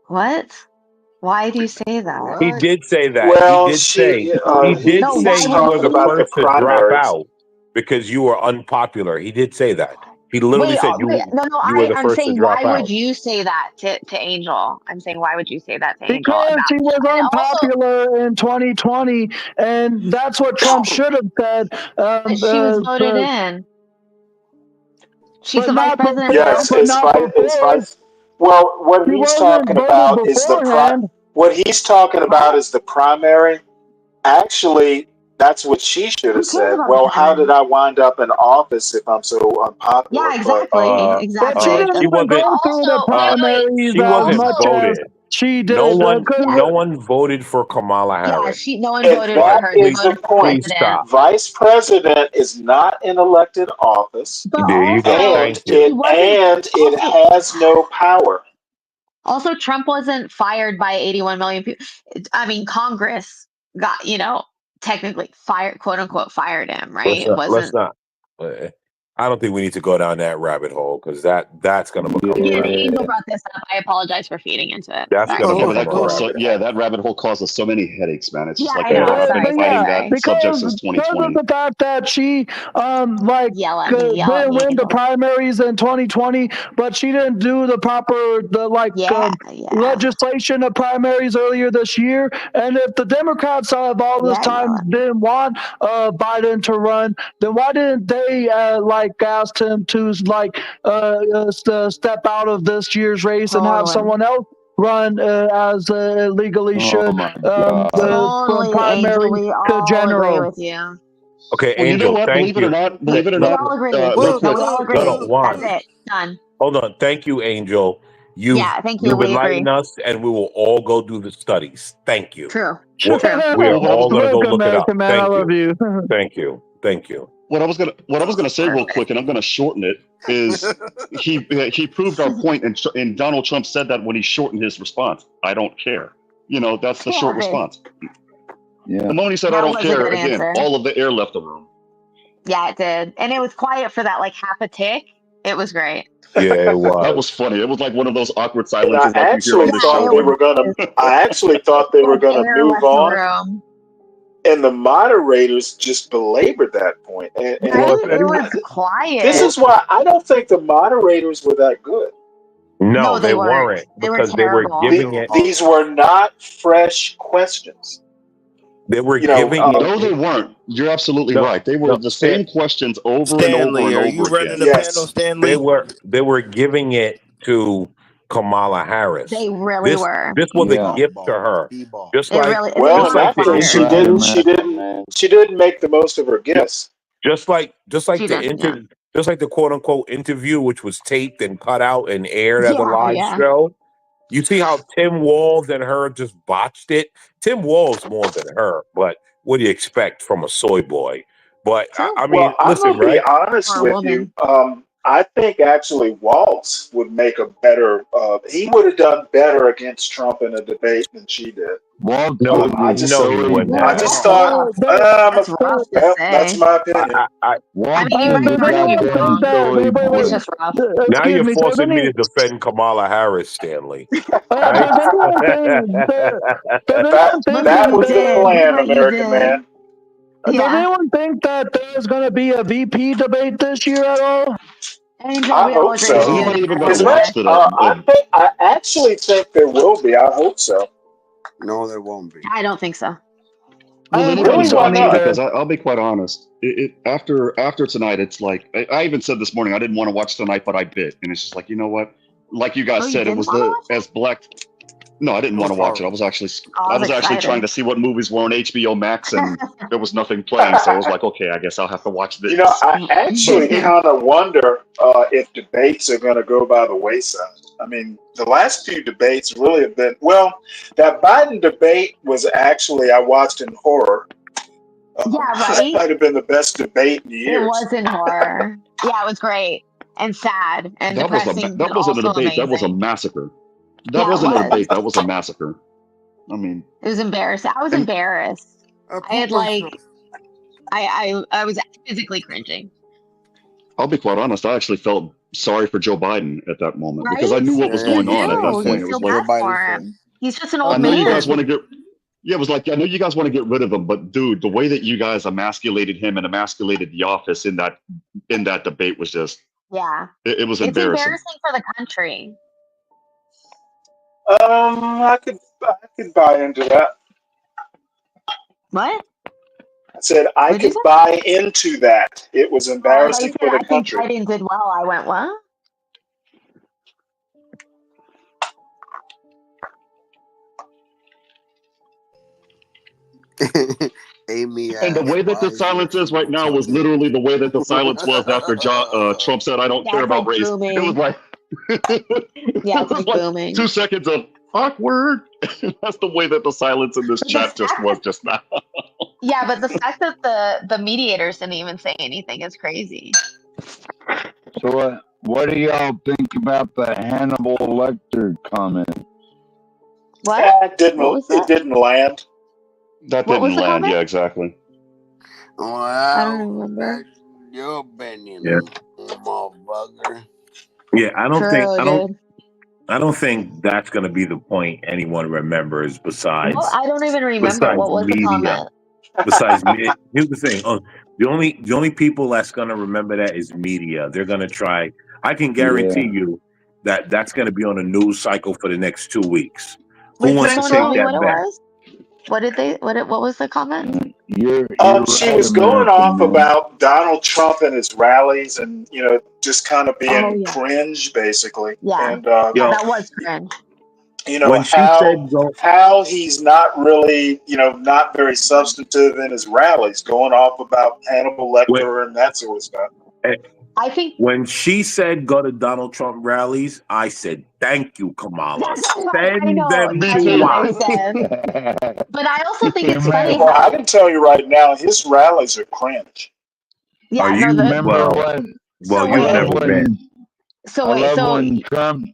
What? Why do you say that? He did say that. Well, he did say he No, he why you would were talked the he? about the first to drop primaries. out because you were unpopular. He did say that. He literally Wait, said wait, no, you were the I'm first to saying, drop why would out. you say that to Angel? I'm saying, why would you say that to Angel Because about? he was And also, unpopular in 2020, and that's what Trump should have said. but she was voted in. She's the But vice not president before. now. Yes, But not it's before. vice. Well, what He he's wasn't talking voted about is beforehand. what he's talking about is the primary. Actually, that's what she should Who have cares said. about the Well, how primary? did I wind up in office if I'm so unpopular? Yeah, exactly, But she exactly. didn't She wasn't. go through the Also, wait. primaries She as wasn't much Also, as voted. she No did. one. yeah, No one voted for Kamala yeah. Harris. No one And voted for that her. They is the voted for the point. Please president. stop. Vice president is not an elected office, But There you go. also, Thank you. he wasn't. it Also, has no power. also, Trump wasn't fired by 81 million people. I mean, Congress got, technically fired, quote unquote, fired him, right? It Let's wasn't. not. I don't think we need to go down that rabbit hole because that's going to become a Yeah, rabbit Angel hole. brought this up. I apologize for feeding into it. That's Sorry. going to Yeah, but become that a caused rabbit hole. that rabbit hole caused us so many headaches, man. It's Yeah, just like I know. I've been But fighting yeah, that subject because since of 2020. the fact that she Yell at me, didn't win the Angel. primaries in 2020, but she didn't do the proper Yeah. legislation of primaries earlier this year. And if the Democrats have all this Yeah, time didn't want Biden to run, then why didn't they ask him to step out of this year's race and have Totally. someone else run as legally should from Totally, primary Angel. We to all agree general. with you. Okay, Well, you know Angel. what? Thank you. Believe it or We not, all agree. real No, quick. we all agree. No, That's one. it. Done. Hold on. Thank you, Angel. Yeah, thank you. You've We agree. enlightened us, and we will all go do the studies. Thank you. True. We are Well, all going to go Look, look it up. American man, I Thank love you. Thank you. Thank you. What I was gonna say real quick, and I'm gonna shorten it, is he proved our point, and Donald Trump said that when he shortened his response. I don't care. That's the short response. Yeah. The moment he said, That "I don't was a care," good again, answer. all of the air left the room. Yeah, it did. And it was quiet for that half a tick. It was great. Yeah, it was. That was funny. It was like one of those awkward And silences I like you hear on this show. I actually thought they were gonna Air move left the on, room. and the moderators just belabored that point. And Right? It was quiet. this is why I don't think the moderators were that good. No, they they weren't. weren't They were because they were terrible. giving it. These were not fresh questions. They were giving it. No, they weren't. You're absolutely right. They were the same questions over and over Stanley, and are over you again. running the panel, Stanley? They were giving it to Kamala Harris. They really were. This was a gift to her. Just It like really- Well, just in like that the case, interview. she didn't make the most of her gifts. Just like She the didn't, interview, just like the quote unquote interview, which was taped and cut out and aired as a live show. You see how Tim Walz and her just botched it. Tim Walz more than her, but what do you expect from a soy boy? But I mean, Well, I'm listen, gonna be right? honest with you. I think actually Waltz would make a better. He would have done better against Trump in a debate than she did. No, I just he wouldn't. I just thought. That's rough to Well, say. that's my opinion. I mean, you might be wrong. It's just rough. Now you're Excuse me, forcing me doesn't to defend Kamala Harris, Stanley. does anyone think That was the plan, American man. Does anyone think that there's going to be a VP debate this year at all? Angel, I we all hope agree so. with you. Anybody even As gonna watch much, today? I actually think there will be. I hope so. No, there won't be. I don't think so. Will don't anybody think so watch it? neither. Because I'll be quite honest. After tonight, it's like I even said this morning I didn't want to watch tonight, but I bit, and it's just like, you know what? Like you guys said, it was as black. No, I didn't want to watch it. I was actually trying to see what movies were on HBO Max, and there was nothing playing. So I was like, okay, I guess I'll have to watch this. I actually kind of wonder if debates are going to go by the wayside. I mean, the last few debates really have been, well, that Biden debate was actually, I watched in horror. Yeah, That right? might have been the best debate in It years. was in horror. Yeah, it was great and sad and That was depressing, that but wasn't a also debate. That was a amazing. massacre. That Yeah, it wasn't a was. debate. That was a massacre. I mean, It was embarrassing. I was and embarrassed. I had like, I was physically cringing. I'll be quite honest. I actually felt sorry for Joe Biden at that moment because I Right? knew what was You going on at that do. point. You It was feel like, bad for him. He's just an I old know you guys man. want to get. Yeah, it was like I know you guys want to get rid of him, but dude, the way that you guys emasculated him and emasculated the office in that debate was just Yeah. it was It's embarrassing. embarrassing for the country. I could buy into that. What? I said I What'd you could say? buy into that. It was Oh, I thought you embarrassing said, for the I think country. Biden did well. I went, what? Amy And the way that the silence is right now was literally the way that the silence was after Trump said, "I don't care That's about like race." It was booming. like Yeah, it it's was like like booming. 2 seconds of awkward. That's the way that the silence in this But the chat just fact was just now. Yeah, but the fact that the mediators didn't even say anything is crazy. So what do y'all think about the Hannibal Lecter comment? What? It didn't land. That What was didn't the land. comment? Yeah, exactly. I don't Wow, remember. that's your opinion, Yeah. motherfucker. Yeah, True, dude. I don't think that's going to be the point anyone remembers besides Well, I don't even remember. What was the media. comment? Besides, here's the thing. The only people that's going to remember that is media. They're going to try. I can guarantee you that that's going to be on a news cycle for the next 2 weeks. Wait, Who wants can to someone tell take me what that it bet? was? What did they? What was the comment? She was going off about Donald Trump and his rallies, and just kind of being cringe, basically. Yeah. And Yeah, that was cringe. When she said how he's not really, not very substantive in his rallies, going off about Hannibal Lecter and that sort of stuff. I think when she said go to Donald Trump rallies, I said thank you, Kamala. I Send know. them That's to what I us. said. But I also think it's funny Well, how I can tell you right now, his rallies are cringe. Yeah, Are no, you the well? You've never been. When Trump.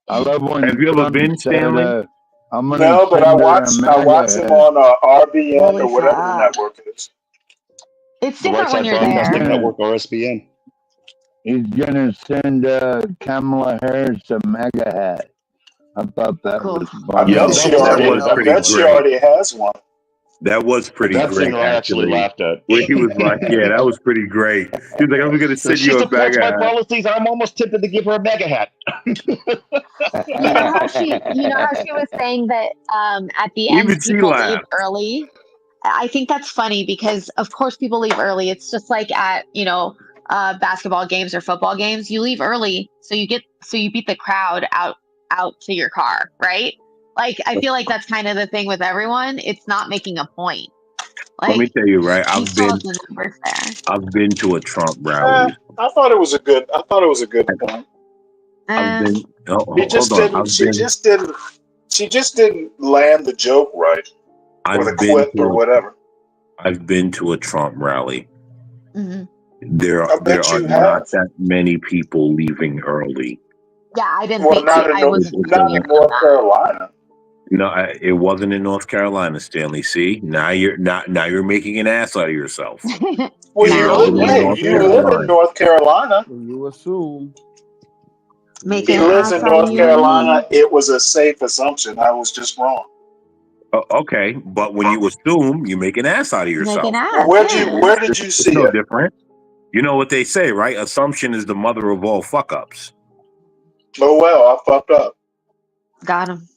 I love when Have you ever Trump been, said, Stanley? I'm gonna No, but I send watched him on RBN Holy or whatever the fuck. network is. It's The different when Right Side you're Broadcasting there. Network, RSBN. He's gonna send Kamala Harris a MAGA hat. I thought that was I funny. bet she already has one. That was pretty That great, thing I actually laughed at. Where he was like, "Yeah, that was pretty great." He was like, "I'm gonna send She you a supports bag my of hat." policies. I'm almost tempted to give her a MAGA hat. You know how she was saying that at the end Even she people leave laughed. early. I think that's funny because of course people leave early. It's just like at basketball games or football games. You leave early so you beat the crowd out to your car, right? Like I feel like that's kind of the thing with everyone. It's not making a point. Let me tell you, right? You still have the numbers there. I've been to a Trump rally. I thought it was a good point. I've been. She just didn't land the joke right, or the quip, or whatever. I've been to a Trump rally. Mm-hmm. There are not that many people leaving early. Yeah, I didn't Well, think not in North Carolina. No, it wasn't in North Carolina, Stanley. See, now you're making an ass out of yourself. Well, you live in North Carolina. You assume. He lives in North Carolina. It was a safe assumption. I was just wrong. Okay, but when you assume, you make an ass out of yourself. Well, where did you see it's no it? different. You know what they say, right? Assumption is the mother of all fuck ups. Oh well, I fucked up. Got him.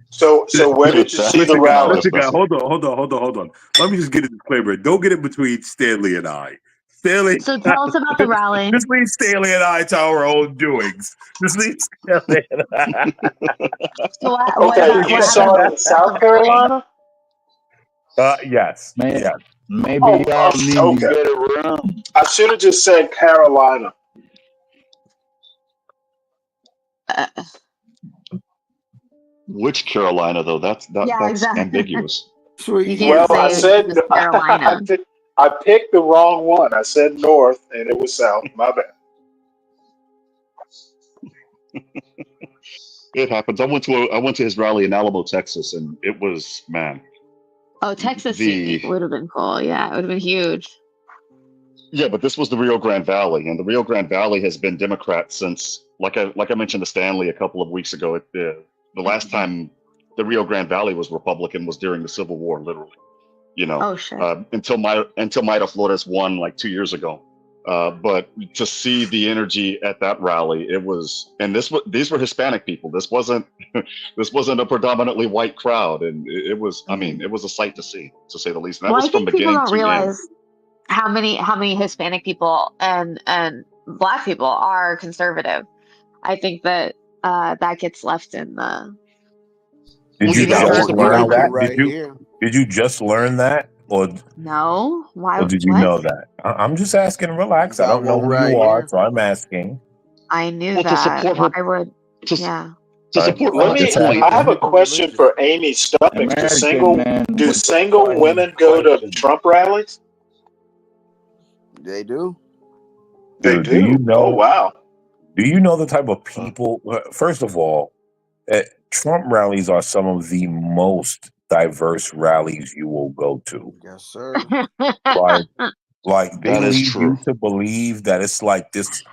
So where did you see the rally? Hold on. Let me just get a disclaimer. Don't get it between Stanley and I. Stanley. So tell us about the rally. Just leave Stanley and I to our own doings. Just leave Stanley and I. So you saw it in South Carolina? Yes. Man, yes. Maybe y'all need to get a room. I should have just said Carolina. Which Carolina though? That's exactly. ambiguous. You can't Well, I say said just Carolina. I picked the wrong one. I said north, and it was south. My bad. It happens. I went to his rally in Alamo, Texas, and it was, man. Oh, Texas would have been cool. Yeah, it would have been huge. Yeah, but this was the Rio Grande Valley, and the Rio Grande Valley has been Democrat since, like I mentioned to Stanley a couple of weeks ago. The last time the Rio Grande Valley was Republican was during the Civil War, literally. You know, oh shit. Until Mayra Flores won like 2 years ago. But to see the energy at that rally, it was, and these were Hispanic people. This wasn't a predominantly white crowd, and it was. I mean, it was a sight to see, to say the least. And that was from beginning to end. People don't realize how many Hispanic people and Black people are conservative. I think that that gets left in the. Did you just learn that? Did you just learn that, or no? Why? Or did you know that? I'm just asking. Relax. I don't know who you are, so I'm asking. I knew that. Why would? Yeah. To support I have a question for Amy Stubbings. Do single women go to Trump rallies? They do. They do. You know, oh wow. Do you know the type of people? First of all, Trump rallies are some of the most diverse rallies you will go to. Yes, sir. Like they lead you to believe that it's like this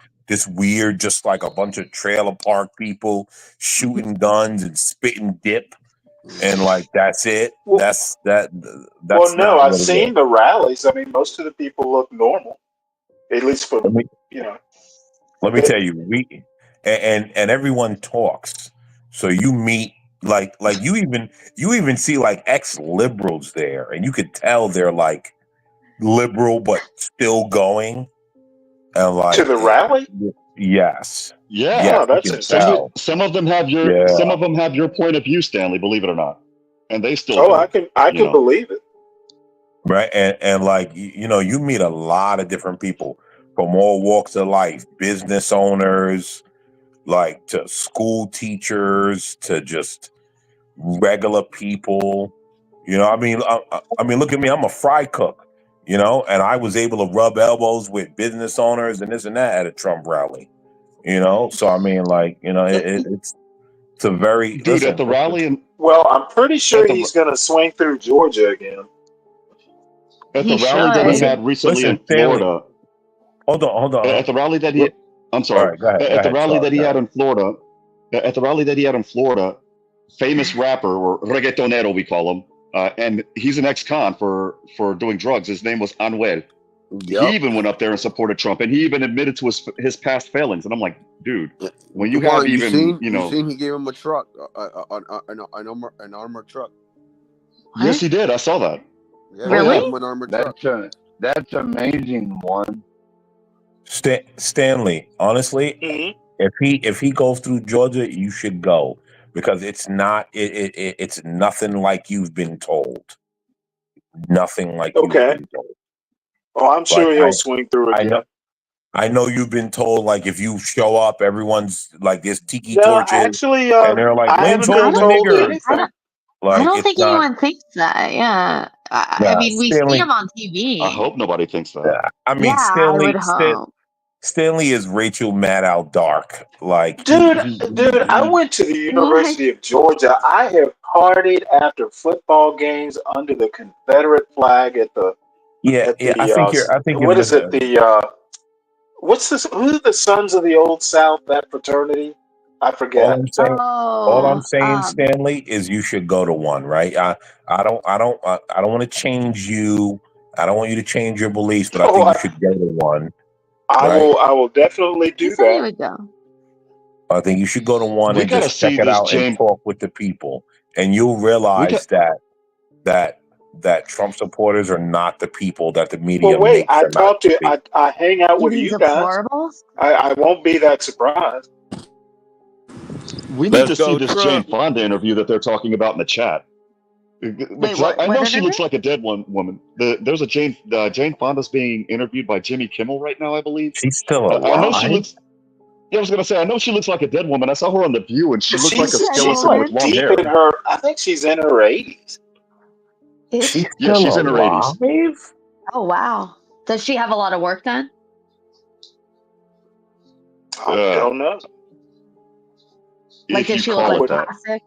weird, just like a bunch of trailer park people shooting guns and spitting dip, and like that's it. That's well, no, I've seen the rallies. I mean, most of the people look normal, at least for you know. Let me tell you, and everyone talks. So you meet like you even see like ex-liberals there, and you could tell they're like liberal but still going. And like to the rally? Yes. Yeah. Yes, that's some of them have your point of view, Stanley, believe it or not. And they still I can believe it. Right. And like you meet a lot of different people from all walks of life, business owners, like to school teachers, to just regular people. I mean, look at me. I'm a fry cook, and I was able to rub elbows with business owners and this and that at a Trump rally. So I mean, like, it's a very dude at the rally. Well, I'm pretty sure he's going to swing through Georgia again. At the rally that he had recently in Florida. Hold on. At the rally that he, I'm sorry. At the rally that he had in Florida, famous rapper or reggaetonero we call him, and he's an ex-con for doing drugs. His name was Anuel. Yep. He even went up there and supported Trump, and he even admitted to his past failings. And I'm like, dude, when you have you seen he gave him a truck, an armored truck. What? Yes, he did. I saw that. Yeah, really? An armored truck. That's amazing one. Stanley, honestly, if he goes through Georgia, you should go, because it's nothing like you've been told. Nothing like you've been told. Oh, I'm sure he'll swing through again. I know you've been told, like, if you show up, everyone's like this tiki torches. Actually, and they're like, I haven't been told anything. I don't think anyone thinks that. Yeah. I mean, we see him on TV. I hope nobody thinks that. I mean, Stanley is Rachel Maddow dark. Like, dude, I went to the University of Georgia. I have partied after football games under the Confederate flag at the. I think what is it? What's this? Who's the Sons of the Old South? That fraternity? I forget. All I'm saying, Stanley, is you should go to one. Right? I don't want to change you. I don't want you to change your beliefs, but I think you should go to one. I will definitely do that. I think you should go to one and just check it out and talk with the people, and you'll realize that Trump supporters are not the people that the media. Well, wait, I hang out with you guys. I won't be that surprised. We need to see this Jane Fonda interview that they're talking about in the chat. I know she looks like a dead woman. There's a Jane Fonda's being interviewed by Jimmy Kimmel right now, I believe. She's still alive. I know she looks. Yeah, I was gonna say, I know she looks like a dead woman. I saw her on The View, and she looks like a She's skeleton with like long deep hair. in her. I think she's in her 80s. She's Yeah, she's in her 80s. alive? Oh wow. Does she have a lot of work done? I don't know. Like, If does you she look call like it that. plastic?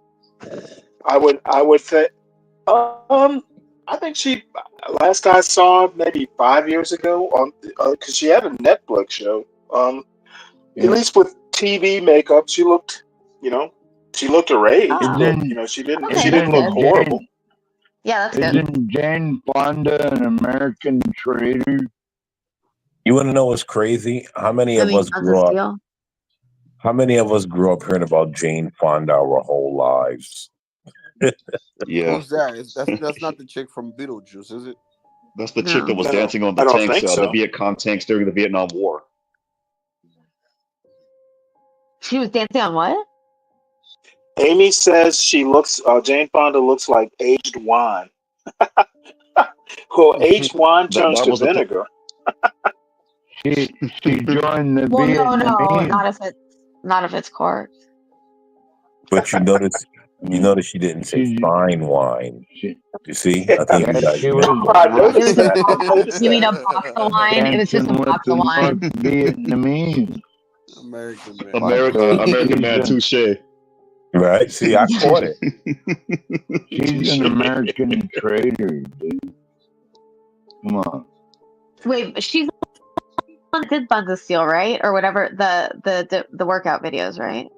I would say, I think she. Last I saw, maybe 5 years ago, on because she had a Netflix show. At least with TV makeup, she looked, she looked her age, Oh. but she didn't. Okay, She didn't that's look good. horrible. Yeah, that's good. Isn't Jane Fonda an American traitor? You want to know what's crazy? How many of Living us Tons of grew up? Steel. How many of us grew up hearing about Jane Fonda our whole lives? Yeah, Who's that? That's not the chick from Beetlejuice, is it? that's the chick that was No, dancing on the I don't tanks, think the so. Viet Cong tanks during the Vietnam War. She was dancing on what? Amy says she looks. Jane Fonda looks like aged wine. Well, aged wine turns That to was the thing. vinegar. She joined the Well, no, Vietnamese. not if it's corpse. But you notice she didn't say fine wine. You see? I think you guys She missed was that. I noticed It was that. a I noticed you mean a that. box of wine? It was just a dancing with box the of wine. North Vietnamese. American man. American man, touche. Right? See, I caught it. She's an American traitor, dude. Come on. Wait, but she's the one that did Buns of Steel, right? Or whatever the workout videos, right?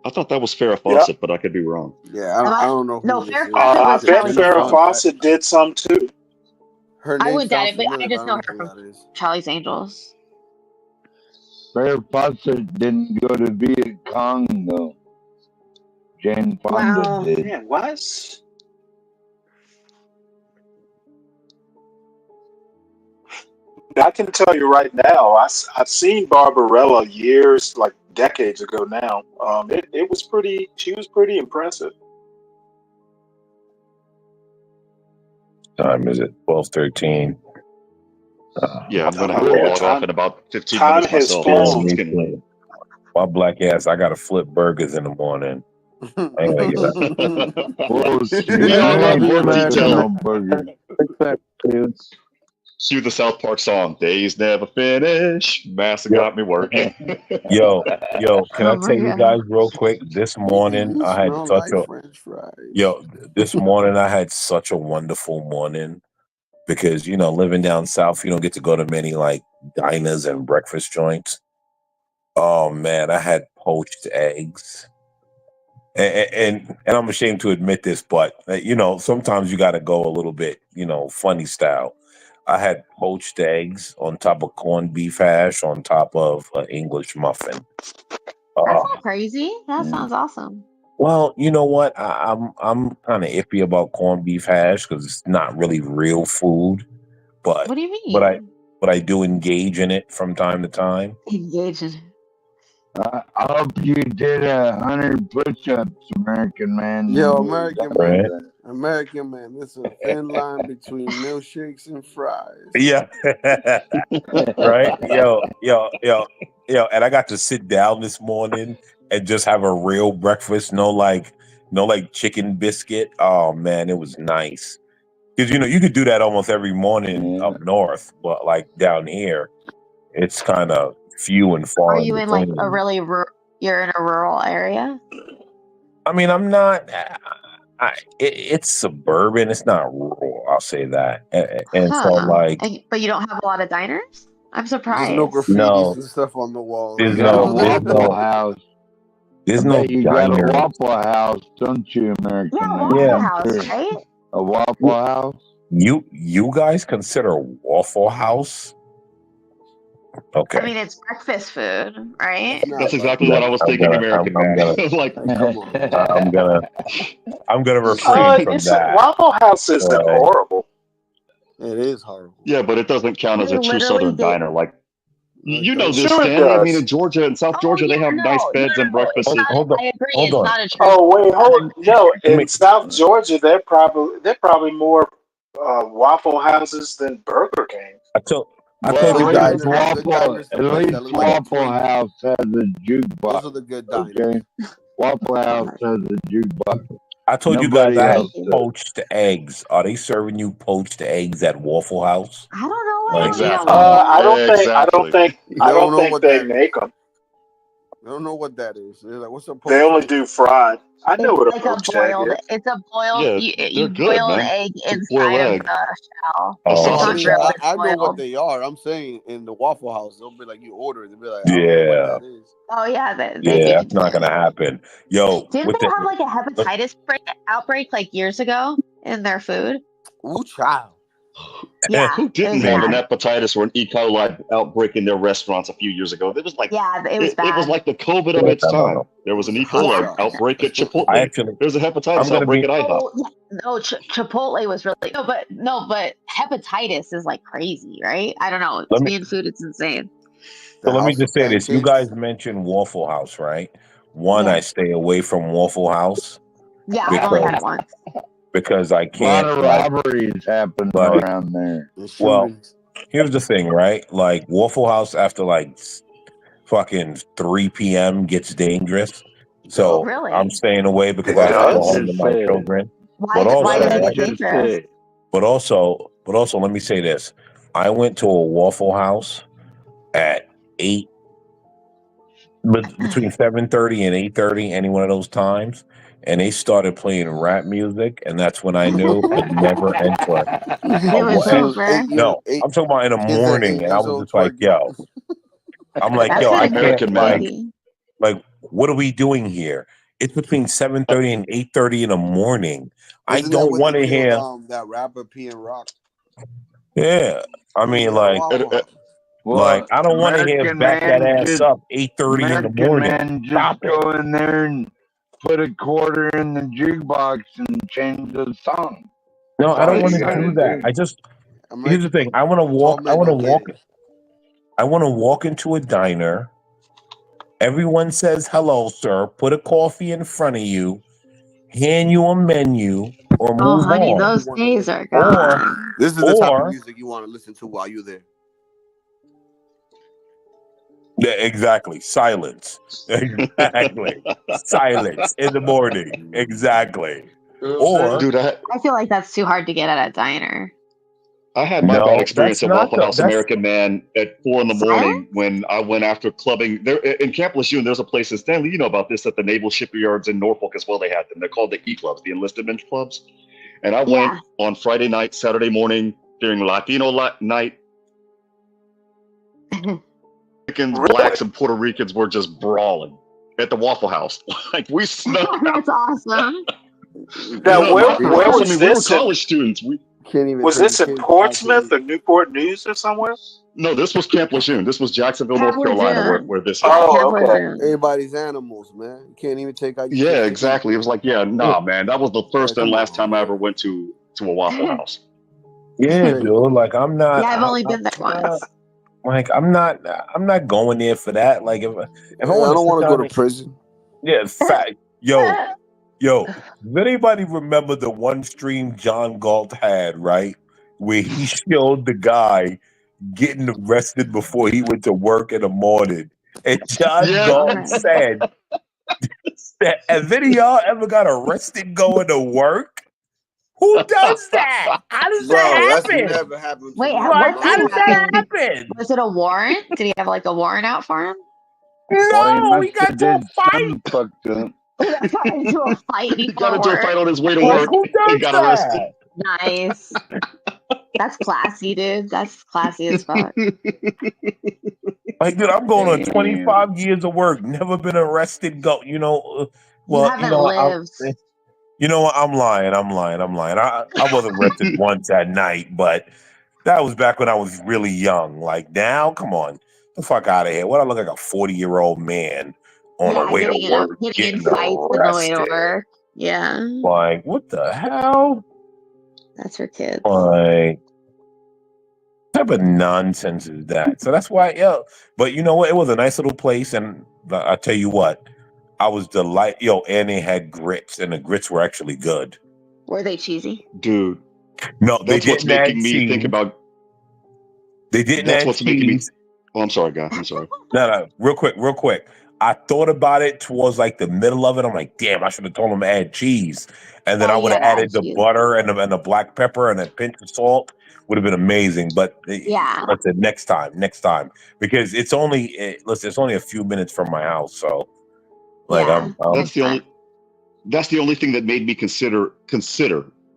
I thought that was Farrah Fawcett, but I could be wrong. Yeah, I don't know. No, who this Farrah is. Fawcett I was bet Charlie's Farrah Angels. Fawcett did some too. Her I name wouldn't doubt sounds it, but I familiar, just but know I her don't know from who that is. Charlie's Angels. Farrah Fawcett didn't go to Viet Cong, though. Jane Fonda did. Man, what? I can tell you right now, I've seen Barbarella years, like decades ago now. It was pretty. She was pretty impressive. Time is it? 12:13. Yeah, I'm gonna have to Yeah, log off in about 15 time minutes has myself. flown. It's getting late. My black ass, I gotta flip burgers in the morning. I ain't gonna get up. We all have work detail. Burger. Cue the South Park song, "Days Never Finish." Massa got me working. Yo, can I Oh my tell you God. guys real quick? This morning I had Smell such like a French fries. this morning I had such a wonderful morning because living down south, you don't get to go to many like diners and breakfast joints. Oh man, I had poached eggs. And I'm ashamed to admit this, but sometimes you got to go a little bit, funny style. I had poached eggs on top of corned beef hash on top of an English muffin. That's not crazy. That sounds awesome. Well, you know what? I'm kind of iffy about corned beef hash because it's not really real food. But What do you mean? but I do engage in it from time to time. Engage in it. I hope you did 100 push-ups, American man. Yo, American Right. man. American man. There's a thin line between milkshakes and fries. Yeah. Right? Yo. And I got to sit down this morning and just have a real breakfast. No like chicken biscuit. Oh man, it was nice. Because you could do that almost every morning up north, but like down here, it's kind of few and far. Are you in like between. a really you're in a rural area? I mean, I'm not. It's suburban. It's not rural. I'll say that. And so, like, But you don't have a lot of diners? I'm surprised. There's no graffitis and stuff on the wall. There's You got a no Waffle House. There's I no bet you got a diner. Waffle House, don't you, American Yeah, man? Waffle House, right? A Waffle House? You guys consider Waffle House? Okay. I mean, it's breakfast food, right? That's exactly what I was thinking, American man. Like, come on. I'm gonna refrain from that. Waffle House isn't Right. horrible. It is horrible. Yeah, but it doesn't count as They a true literally Southern did- diner. Like, you know this, Sure it Stanley. I does. mean, in Georgia and South Georgia, they have nice beds and breakfasts. I agree. Hold It's on. not a true. Oh wait, in South Georgia, they're probably more Waffle Houses than Burger King. I told you guys. At least Waffle House has a jukebox. Those are the good diners. Okay? Waffle House has a jukebox. I told you Nobody guys I had else does. poached eggs. Are they serving you poached eggs at Waffle House? I don't know. Like, Exactly. I don't think They don't know what they that make them. I don't know what that is. They're like, what's a They only do fried. I know what a It's like a poached egg boiled. is. It's a boiled. Yeah, you they're good, boil an man. egg It's a boiled inside of egg. the shell. Oh. It's I not mean, grilled. I It's know what boiled. they are. I'm saying in the Waffle House, they'll be like, you order it. They'll be like, I don't know Yeah, what that is. Oh yeah, they yeah, do. that's not gonna happen. Yo, Didn't with they the have like a hepatitis outbreak like years ago in their food? Ooh, child. Yeah, Who it didn't was have an bad. hepatitis or an E. coli outbreak in their restaurants a few years ago? It was like Yeah, it was it was bad. like the COVID of its time. There was an E. coli Yeah. outbreak at Chipotle. I actually, There's a hepatitis I'm gonna outbreak be. at IHOP. Oh, yeah. No, Chipotle was really but hepatitis is like crazy, right? I don't know. Let To me. me in food, it's insane. So let me just say this: you guys mentioned Waffle House, right? One, I stay away from Waffle House Yeah, I've only had it once. because I A lot can't. of Like, robberies happen like, around there. well, here's the thing, right? Like Waffle House after like fucking 3 p.m. gets dangerous. So Really? I'm staying away because It I have to go does? home to my children. Why does it get dangerous? But also, let me say this: I went to a Waffle House at 8, between 7:30 and 8:30, any one of those times, and they started playing rap music, and that's when I knew I'd never enter. It was over. No, I'm talking about in the Kids at 8 morning, and I years was old just like, yo, I'm like, That's yo, I pretty can't, crazy. like, what are we doing here? It's between 7:30 and 8:30 in the morning. I Isn't that don't when want they to killed hear. that rapper PM Rock? Yeah, I mean, Yeah, like, Waffle House. like I don't want to hear American back that man ass just up 8:30 in the American morning. man just Stop it. go in there and put a quarter in the jukebox and change the song. No, I That's don't all want you to gotta do that. do. I just here's the thing. I want to walk. I want to walk. I want to walk into a diner. Everyone says hello, sir. Put a coffee in front of you, hand you a menu, or Oh, move honey, on. those days are Or gone. This is the type of music you want to listen to while you're there. yeah, exactly. Silence. Exactly. Silence in the morning. Exactly. Or Dude, I feel like that's too hard to get at a diner. I had my bad no, experience that's at not Waffle the House that's American Man at 4 in the morning when I went after clubbing. There in Camp Lejeune, there's a place in Stanley. You know about this at the Naval Shipyards in Norfolk as well. They had them. They're called the E clubs, the enlisted men's clubs. And I went on Friday night, Saturday morning during Latino night. Mexicans, blacks, and Puerto Ricans were just brawling at the Waffle House. Like we snuck out. That's awesome. Now, where was we were this? college students. We can't even. Was this in Portsmouth or Newport News or somewhere? No, this was Camp Lejeune. This was Jacksonville, Camp North Carolina, Lejeune. where this. Oh, okay. Everybody's animals, man. You can't even take out your Yeah, kids to exactly. It was like, yeah, nah, man. That was the first and come last time I ever went to a Waffle House. yeah, dude. Like I'm not. Yeah, I've only been there once. Like I'm not going there for that. Like if I I want don't want to go to to prison. yeah, fact. Yo, does anybody remember the one stream John Galt had, right? Where he showed the guy getting arrested before he went to work in the morning. And John Galt said, has any of y'all ever got arrested going to work? Who does that? How does that happen? That's never happened. Wait, Like, what how did does that happen? happen? Was it a warrant? Did he have like a warrant out for him? No, he got into a fight. Fucked up. He got into a fight He before got into a work. fight on his way to Like, work who does and got that? arrested. Nice. That's classy, dude. That's classy as fuck. Like, dude, I'm going on 25 years of work, never been arrested. You haven't lived. You know what? I'm lying. I wasn't arrested once at night, but that was back when I was really young. Like now, come on, the fuck out of here. What I look like a 40-year-old man on the way to work, getting in fights on the way to work. Yeah. Like, what the hell? That's for kids. Like, what type of nonsense is that? So that's why, but you know what? It was a nice little place, and I tell you what, I was delighted. And they had grits, and the grits were actually good. Were they cheesy? Dude, no, that's what's making me think about. They didn't That's add what's making me. cheese. Oh, I'm sorry, guy. I'm sorry. No, real quick. I thought about it towards like the middle of it. I'm like, damn, I should have told them to add cheese, and then I would have added the butter and the black pepper and a pinch of salt. Would have been amazing. But listen, next time, because it's only it's only a few minutes from my house, so like that's the only thing that made me consider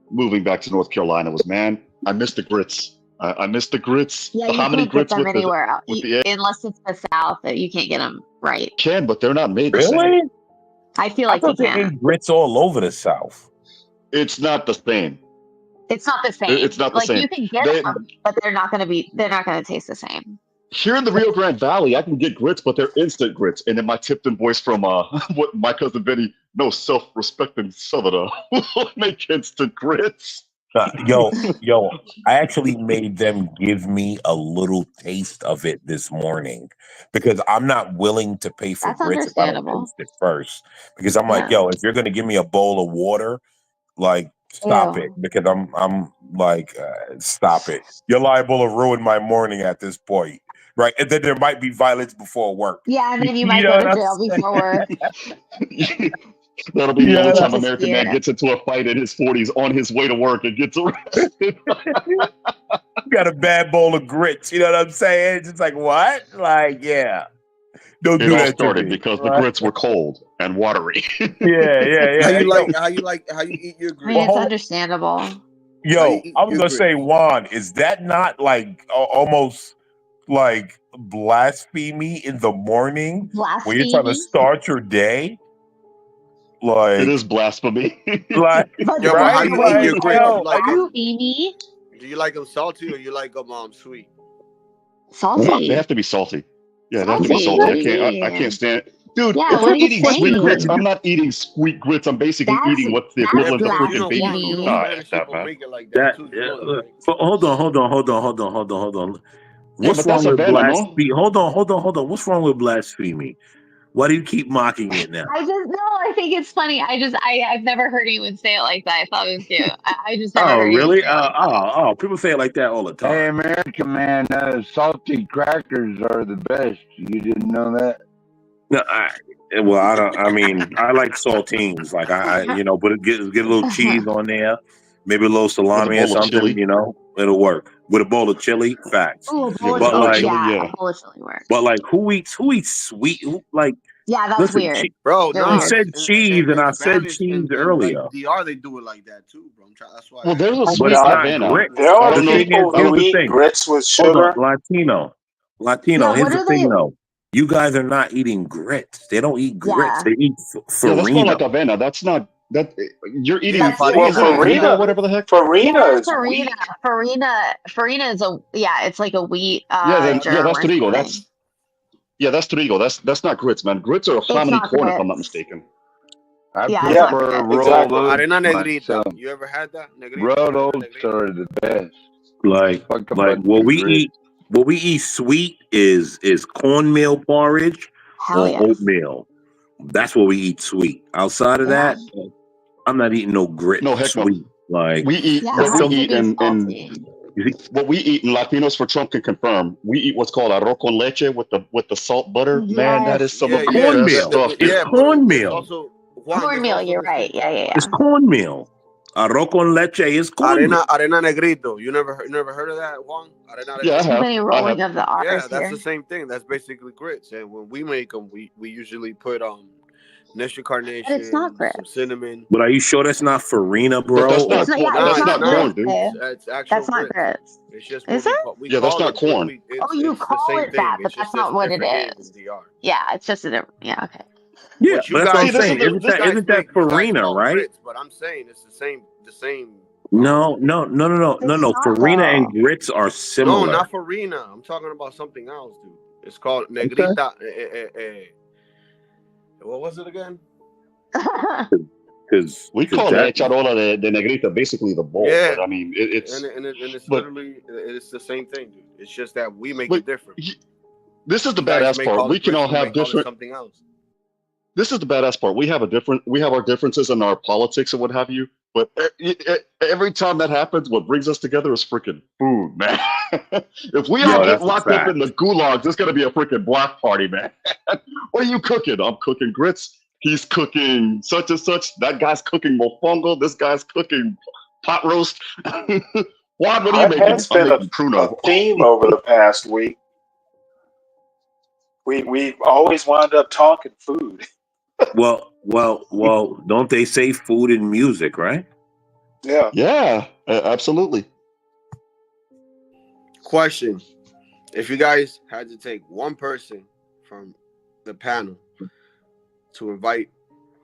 moving back to North Carolina was, man, I miss the grits. I miss the grits. Yeah, How many grits them with anywhere else. the egg? Unless it's the South, that you can't get them right. Can, but they're not made the really. same. I feel like I thought they ate grits all over the South. It's not the same. It's not the same. It's not the same. You can get them, but they're not going to taste the same. Here in the Rio Grande Valley, I can get grits, but they're instant grits. And then my Tipton voice from what my cousin Benny, no self-respecting Southerner, make instant grits. Yo, I actually made them give me a little taste of it this morning because I'm not willing to pay for grits if I don't taste it first. Because I'm like, yo, if you're gonna give me a bowl of water, like stop it. Because I'm like, stop it. You're liable to ruin my morning at this point. Right. And then there might be violence before work. Yeah, and then you might go to jail before work. That'll be the only time American man gets into a fight in his 40s on his way to work and gets arrested. Got a bad bowl of grits. You know what I'm saying? It's just like, what? Like, yeah. Don't do that. It all started because the grits were cold and watery. Yeah. How you eat your grits? I mean, it's understandable. Yo, I was gonna say, Juan, is that not like almost like blasphemy in the morning when you're trying to start your day? Like it is blasphemy. Like, yo, right? How you eat your grits? Do you like them salty or you like them sweet? Salty. They have to be salty. Yeah, they have to be salty. I can't stand it. Dude, if I'm eating sweet grits, I'm not eating sweet grits. I'm basically eating what's the equivalent of freaking baby food. Nah, it's that bad. Hold on. What's that's wrong with Havana, blasphemy? Hold on. What's wrong with blasphemy? Why do you keep mocking it now? I think it's funny. I've never heard anyone say it like that. I thought it was cute. I just never heard really? It. People say it like that all the time. Hey, American man, salty crackers are the best. You didn't know that? No, I don't. I mean, I like saltines. Like but get a little cheese on there, maybe a little salami or something. It'll work with a bowl of chili. Facts. Ooh, a bowl of chili works. But like, who eats sweet? That's weird, bro. You said cheese, and I said cheese earlier. Like DR, they do it like that too, bro. That's why. Well, there's a sweet Havana. There are people who eat grits with sugar. Latino. Here's the thing, though. You guys are not eating grits. They don't eat grits. They eat farina. That's more like Havana. That's not that. You're eating farina, whatever the heck. Farina is farina. Farina is it's like a wheat. That's trigo. That's trigo. That's not grits, man. Grits are hominy corn, if I'm not mistaken. I prefer rolled oats. Arena negrita. You ever had that? Rolled oats are the best. Like what we eat sweet is cornmeal porridge or oatmeal. That's what we eat sweet. Outside of that, I'm not eating no grit. No, heck sweet. No. Like we eat what we eat, and Latinos for Trump can confirm. We eat what's called arroz con leche with the salt butter. Yes. Man, that is some cornmeal. It's cornmeal. Also, cornmeal. You're right. Yeah. It's cornmeal. Arroz con leche is cornmeal. Arena negrito. You never heard of that, Juan? Arena yeah, rolling of the R's that's the same thing. That's basically grits. And when we make them, we usually put Nestle carnation, but it's not grits. Some cinnamon. But are you sure that's not farina, bro? That's not corn, dude. That's not grits. It's just is it? That's not corn. You call it that, but that's not what it is. Yeah, it's just a different. Yeah, okay. Yeah, but that's what I'm saying. Isn't that farina, right? Grits, but I'm saying it's the same. No. Farina and grits are similar. No, not farina. I'm talking about something else, dude. It's called negrita. What was it again? Because we call it charola de negrita, basically the bowl. Yeah, but I mean it's literally it's the same thing, dude. It's just that we make it different. This is the badass part. We can all have different. Something else. this is the badass part. We have our differences in our politics and what have you. But every time that happens, what brings us together is freaking food, man. If we all get locked up in the gulags, it's gonna be a freaking block party, man. What are you cooking? I'm cooking grits. He's cooking such and such. That guy's cooking mofongo. This guy's cooking pot roast. Juan, what are you making? That's been a theme over the past week. We always wind up talking food. Well, don't they say food and music, right? Yeah. Yeah, absolutely. Question: if you guys had to take one person from the panel to invite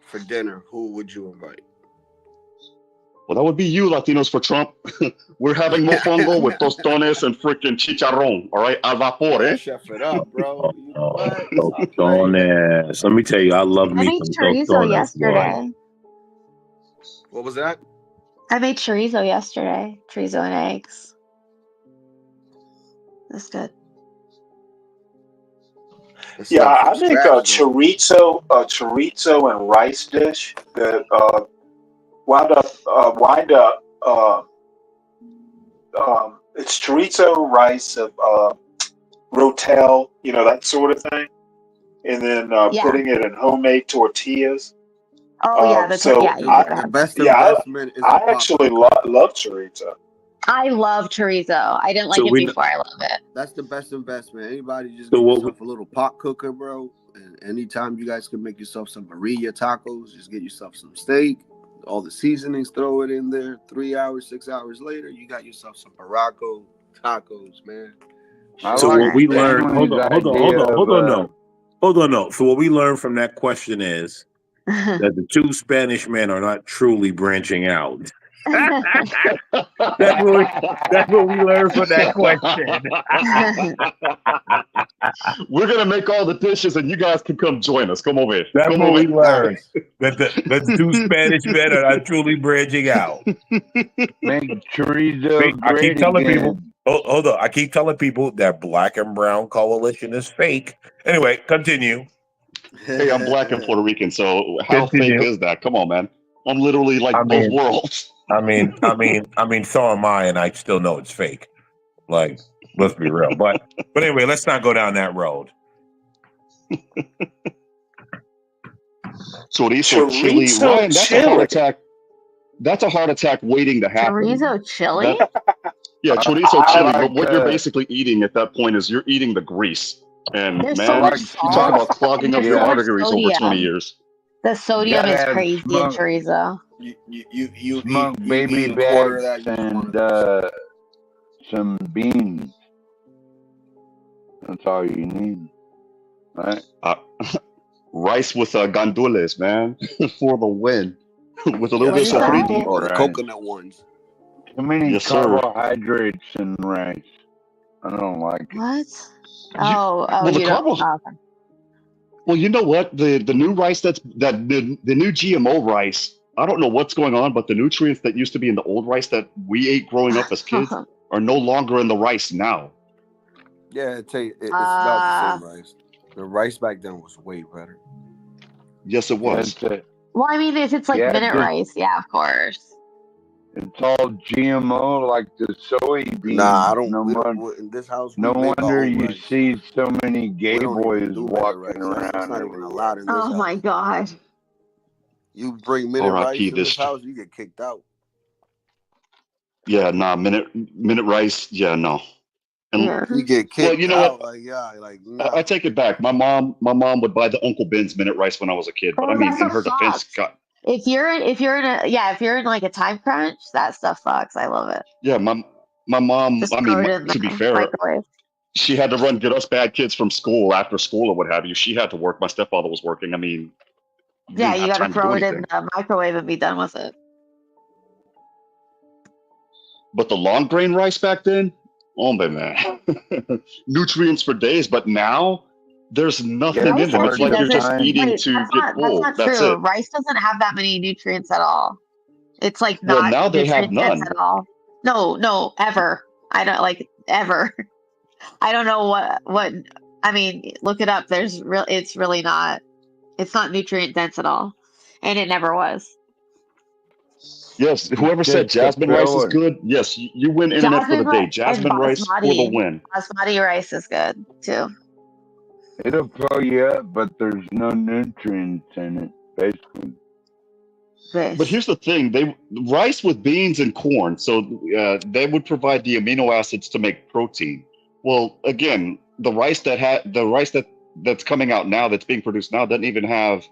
for dinner, who would you invite? Well, that would be you, Latinos for Trump. We're having mofongo with tostones and freaking chicharrón. All right, al vapor, eh? Chef it up, bro. Tostones. Let me tell you, I love I me made some chorizo tostones. yesterday. What was that? I made chorizo yesterday. Chorizo and eggs. That's good. Yeah, I think a chorizo and rice dish that wind up it's chorizo, rice, rotel, that sort of thing, and then putting it in homemade tortillas. Oh yeah, the best investment is I actually love chorizo. I love chorizo. I didn't like it before. I love it. That's the best investment. Anybody just get yourself a little pot cooker, bro. And anytime you guys can make yourself some burrito tacos, just get yourself some steak, all the seasonings, throw it in there. 3 hours, 6 hours later, you got yourself some Barraco tacos, man. So what we learned, hold on, no. So what we learned from that question is that the two Spanish men are not truly branching out. That's what we learned from that question. We're gonna make all the dishes, and you guys can come join us. Come over here. That's what we learned. That the two Spanish men are not truly branching out. Make chorizo I keep great telling again. people. Hold on. I keep telling people that black and brown coalition is fake. Anyway, continue. Hey, I'm black and Puerto Rican, so how fake is that? Come on, man. I'm literally like both worlds. I mean, so am I, and I still know it's fake. Like, let's be real. But anyway, let's not go down that road. Chorizo chili. Ryan, that's a heart attack. That's a heart attack waiting to happen. Chorizo chili? Yeah, chorizo chili. But what you're basically eating at that point is you're eating the grease. And There's man, so much you talk about clogging up your so much arteries over 20 years. The sodium is crazy in chorizo. You smoked eat baby a quarter of backs that, and some beans. That's all you need, right? Rice with gandules, man, for the win. With a little bit of sofrito. Or the coconut ones. Too many Yes, sir. carbohydrates in rice. I don't like it. What? Well, you know what? The new rice the new GMO rice. I don't know what's going on, but the nutrients that used to be in the old rice that we ate growing up as kids are no longer in the rice now. Yeah, it's about the same rice. The rice back then was way better. Yes, it was. Well, I mean, if it's like minute rice, yeah, of course. It's all GMO, like the soybeans. Nah, I don't. In this house, no wonder you see so many gay boys walking around. It's not even allowed in this house. Oh my god! You bring minute rice in this house, you get kicked out. Yeah, nah, minute rice. Yeah, no. And you get kicked well, you know out. What? Nah. I take it back. My mom would buy the Uncle Ben's minute rice when I was a kid. But I mean, in her defense, if you're in like a time crunch, that stuff sucks. I love it. Yeah, my mom. Just I mean, to be fair, microwave. She had to get us bad kids from school after school or what have you. She had to work. My stepfather was working. I mean, yeah, you got to throw it in the microwave and be done with it. But the long grain rice back then, oh man, nutrients for days. But now there's nothing in them. It's like you're just eating to get full. That's not true. It. Rice doesn't have that many nutrients at all. It's like not. Well, now they have none at all. No, ever. I don't like ever. I don't know what. I mean, look it up. It's really not. It's not nutrient dense at all, and it never was. Yes, whoever said Just a jasmine rice is filler. good, yes, you win internet for the Jasmine day. rice and Jasmine rice for the win. basmati rice is good too. It'll fill you up, but there's no nutrients in it, basically. But here's the thing: rice with beans and corn, so they would provide the amino acids to make protein. Well, again, the rice that's coming out now, that's being produced now, doesn't even have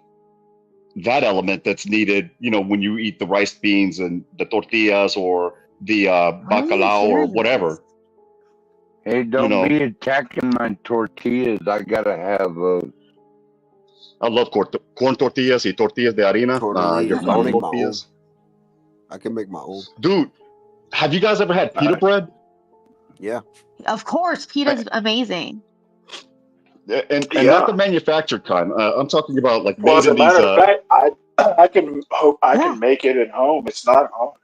that element that's needed. When you eat the rice beans and the tortillas or the bacalao or whatever. Hey, don't be attacking my tortillas. I gotta have those. I love corn tortillas y tortillas de harina. Your I flour make my own. tortillas. I can make my own. Dude, have you guys ever had pita bread? Yeah. Of course, pita's amazing. And not the manufactured kind. I'm talking about like Well, made as a in these. matter of fact, I can make it at home. It's not hard.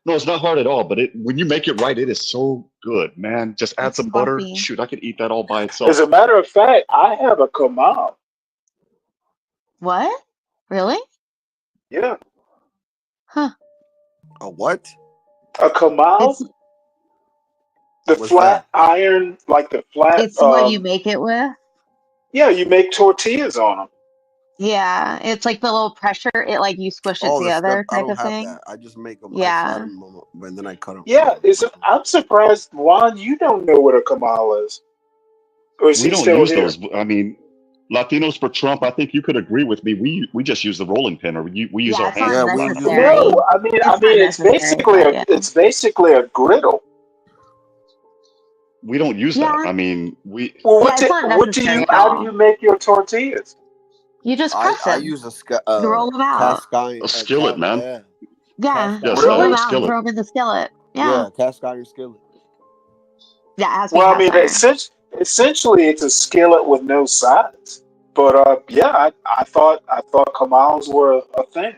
No, it's not hard at all. But when you make it right, it is so good, man. Just add some butter. fluffy. Shoot, I could eat that all by itself. As a matter of fact, I have a Kamal. What? Really? Yeah. Huh. A what? A Kamal? The What's flat iron, like the flat. It's what you make it with. Yeah, you make tortillas on them. Yeah, it's like the little pressure. It like you squish it Oh, the together step. I type don't of have thing. that. I just make them. Yeah. I slide them, and then I cut them. Yeah, I'm surprised, Juan, you don't know what a Kamal is. Or is We he don't still use here? those. I mean, Latinos for Trump. I think you could agree with me. We just use the rolling pin, or we use Yeah, our it's not hands. necessary. No, I mean, it's necessary, basically but yeah. it's basically a griddle. We don't use that. Yeah. I mean, we. Well, Yeah, it's not necessary at how all. do you make your tortillas? You just press I them. use You roll them out. cast iron. A skillet, man. Yeah. Yeah, Cast roll iron. them out and throw them in the skillet. Yeah, cast iron skillet. yeah, it has to be Well, I cast mean, iron. essentially, it's a skillet with no sides. But yeah, I thought Kamals were a thing.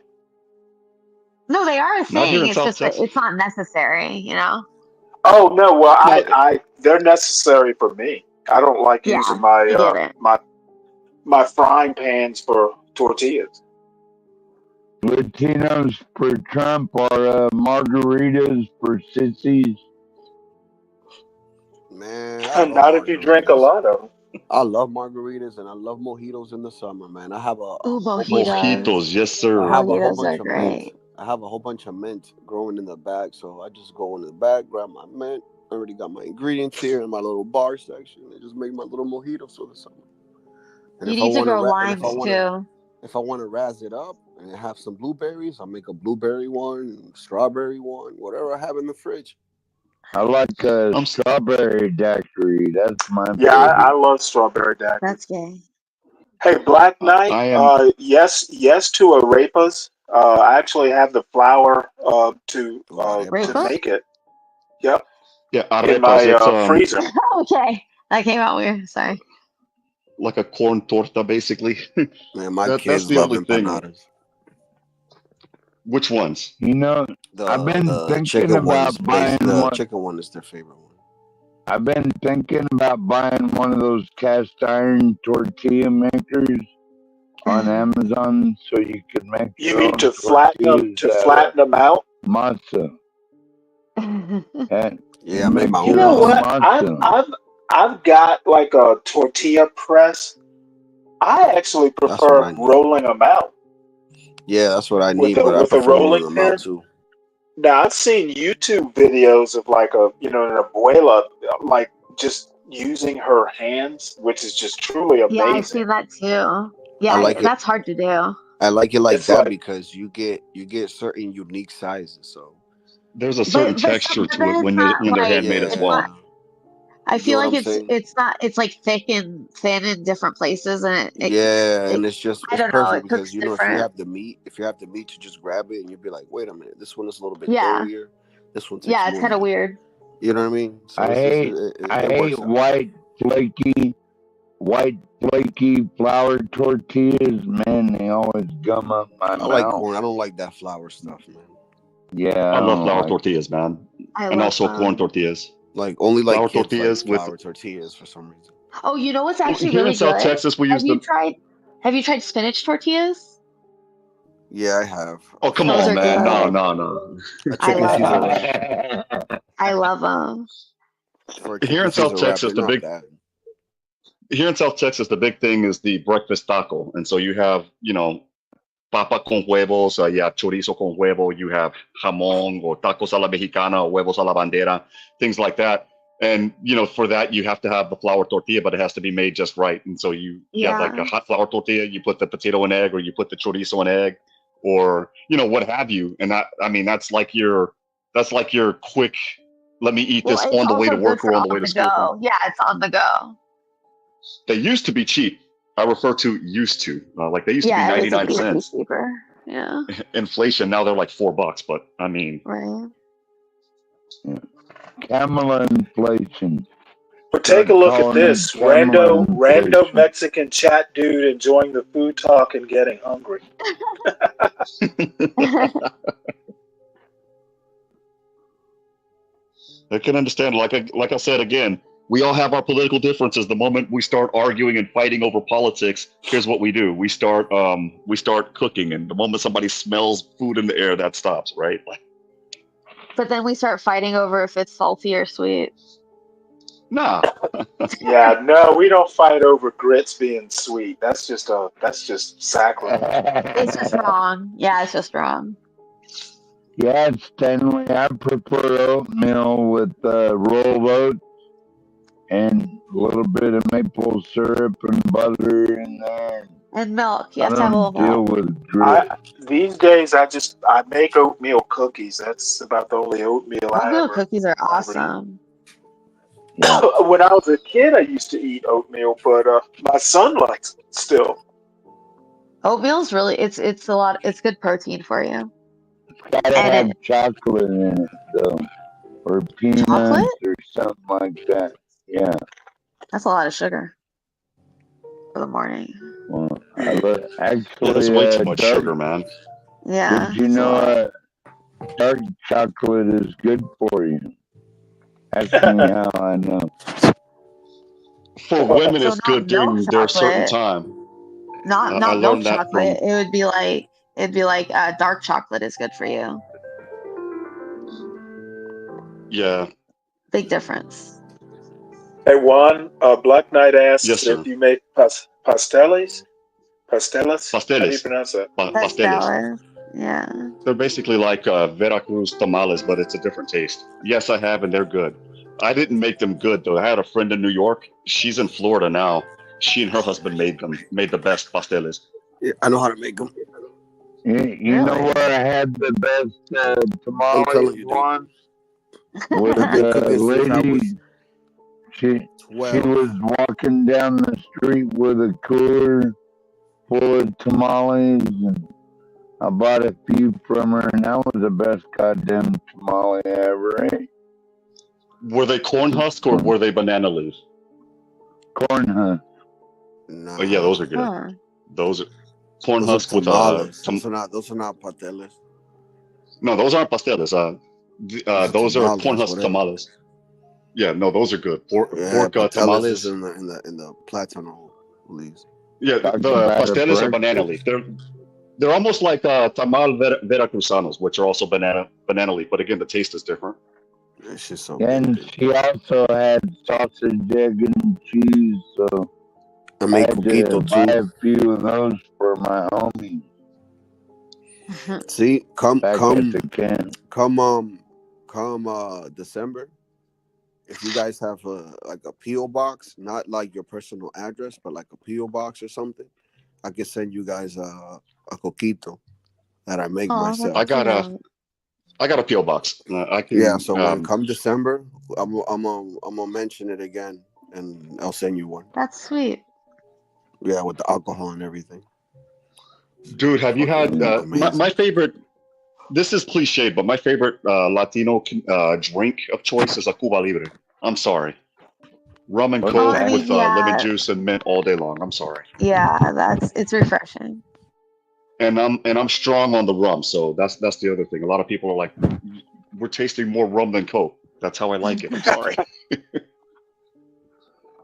No, they are a Not here thing. in It's South just that Texas. it's not necessary. You know. Oh no, well, they're necessary for me. I don't like Yeah, using I get it. my frying pans for tortillas. Latinos for Trump are margaritas for sissies. Man, I love Not if you drink a margaritas. lot of them. I love margaritas and I love mojitos in the summer, man. I have a Ooh, whole bunch. Mojitos, yes, sir. I have a whole Mojitos bunch are of mint. great. I have a whole bunch of mint growing in the back, so I just go into the back, grab my mint. I already got my ingredients here in my little bar section, and just make my little mojitos for the summer. And You if I need to want grow to, limes too. if I want to razz it up and have some blueberries, I'll make a blueberry one, strawberry one, whatever I have in the fridge. I like strawberry daiquiri. That's my Yeah, favorite. I love strawberry daiquiri. That's gay. Hey, Black Knight. I am. Yes to arepas. I actually have the flour to Arepa? make it. Yep. Yeah, In arepas. my It's freezer. Okay, that came out weird. Sorry. like a corn torta, basically. Man, my That's kids the love only thing. empanadas. Which ones? I've been The thinking chicken about one buying the one. chicken one is their favorite one. I've been thinking about buying one of those cast iron tortilla makers on Amazon, so you could make You your mean own to flatten them out? Masa. Yeah, I make my You own know what? masa. I've got like a tortilla press. I actually That's what prefer I need. rolling them out Yeah, that's what I need, with but I a prefer rolling rolling them out pin. too. Now I've seen YouTube videos of like an abuela like just using her hands, which is just truly Yeah, I've amazing. seen that too. I Yeah, like it. that's hard to do. I like it like It's that like because you get certain unique sizes. So There's a certain But texture to then it it's when not they're like handmade as it's well. not. I you get feel what like I'm saying? it's not. It's like thick and thin in different places, and Yeah, and it it's I don't know. perfect It because cooks if you different. have the meat, you just grab it and you'd be like, wait a minute, this one is a little bit Yeah, doughier. This one takes yeah, it's more kind of meat. weird. You know what I mean? So I it's just hate it works out. white flaky flour tortillas. Man, they always gum up my I like mouth. corn. I don't like that flour stuff, man. Yeah, I love flour like tortillas, man, I and love also corn them. tortillas. Like only like Flour kids like tortillas with flour tortillas for some reason. Oh, you know what's actually here in really South good? Texas we Have use you them. tried? Have you tried spinach tortillas? Yeah, I have. Oh, come Those on, are man. No, good. no, no. A I chicken love Caesar them. wrap. I love them. For a Here chicken in South Caesar wrap, Texas, they're not bad. Here in South Texas, the big thing is the breakfast taco. And so you have, you know, papa con huevos, you have chorizo con huevo, you have jamón or tacos a la mexicana or huevos a la bandera, things like that. And, you know, for that, you have to have the flour tortilla, but it has to be made just right. And so you have like a hot flour tortilla, you put the potato and egg, or you put the chorizo and egg, or, you know, what have you. And that, I mean, that's like your quick, let me eat Well, this it's on the way to also good work for or on the way on to the school thing. go. Yeah, it's on the go. They used to be cheap. I refer to used to. Like they used to be Yeah, it 99 used to be cents. cheaper. Yeah. Inflation, now they're like $4, but I mean, Right. Kamala inflation. But take a Start look at calling it this Kamala rando inflation. Mexican chat dude enjoying the food talk and getting hungry. I can understand. Like I said again, we all have our political differences. The moment we start arguing and fighting over politics, here's what we do: we start cooking, and the moment somebody smells food in the air, that stops, right? Like, But then we start fighting over if it's salty or sweet. nah. Yeah, no, we don't fight over grits being sweet. That's just sacrilege. It's just wrong. Yeah, it's just wrong. Yeah, Stanley, I prefer oatmeal with rolled oats and a little bit of maple syrup and butter in there. And milk. You I have to have a don't little deal milk. with grit. These days, I make oatmeal cookies. That's about the only oatmeal I Oatmeal ever. cookies are awesome. When I was a kid, I used to eat oatmeal, but my son likes it still. Oatmeal's really it's a lot. It's good protein for you. Gotta And have it chocolate in it though, or peanuts chocolate? or something like that. Yeah. That's a lot of sugar for the morning. Well, Yeah, that's actually, way too much dark. sugar, man. Yeah. Did you it's a lot. know dark chocolate is good for you? Ask me how I know. For women, So it's not good milk during their certain chocolate. time. Not I not milk learned that chocolate. from. It'd be like dark chocolate is good for you. Yeah. Big difference. Hey, Juan, Black Knight asks Yes, sir. if you make pasteles. Pasteles? How do you Pasteles. pronounce that? Pasteles. Pasteles. Yeah. They're basically like Veracruz tamales, but it's a different taste. Yes, I have, and they're good. I didn't make them good though. I had a friend in New York. She's in Florida now. She and her husband made the best pasteles. Yeah, I know how to make them. You know where I had the best I'm telling tamales you, dude. once? Was I've been a cooking since I was lady. She 12. was walking down the street with a cooler full of tamales, and I bought a few from her, and that was the best goddamn tamale I ever ate. Were they corn husk or were they banana leaf? Corn husk. Nah, Oh yeah, those are good. Huh. Those are corn those are husk with tamales. Those are not pasteles. No, those aren't pasteles. Those are corn tamales, husk whatever. tamales. Yeah, no, those are good. Pork Pasteles tamales. is in the plátano leaves. Yeah, Talk the about a pasteles are banana breakfast. leaf. They're almost like tamal veracruzanos, which are also banana leaf. But again, the taste is different. That shit's so And good. she also had sausage, egg, and cheese, so I I make had to coquito buy too. a few of those for my homies See, come back at the camp. December. If you guys have like a PO box, not like your personal address, but like a PO box or something, I can send you guys a coquito that I make myself. I got a PO box. I can. Yeah, so when come December, I'm gonna mention it again, and I'll send you one. That's sweet. Yeah, with the alcohol and everything. Dude, have you had my favorite? This is cliche, but my favorite Latino drink of choice is a Cuba Libre. I'm sorry, rum and coke with lemon juice and mint all day long. I'm sorry. Yeah, it's refreshing. And I'm strong on the rum, so that's the other thing. A lot of people are like, we're tasting more rum than coke. That's how I like it. I'm sorry.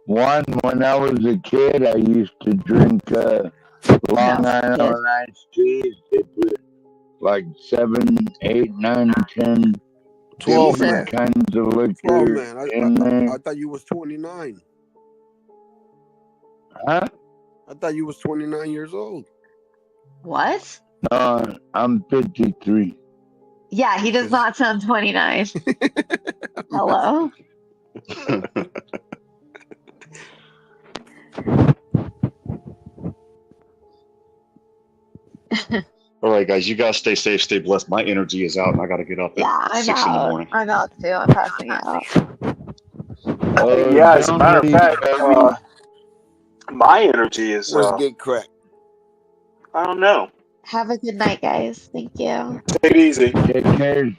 When I was a kid, I used to drink Long No. Island iced teas, they put like 7, 8, 9, 10 12 different man. kinds of 12 liquor man. in there. I thought you was 29. Huh? I thought you was 29 years old. What? No, I'm 53. Yeah, he does not sound 29. Hello? All right, guys, you guys stay safe, stay blessed. My energy is out, and I got to get up Yeah, at I'm 6 in the out. morning. I'm out too. I'm passing out. Yeah, as a matter of leave, fact, my energy is Where's Get Crack? I don't know. Have a good night, guys. Thank you. Take it easy. Take care.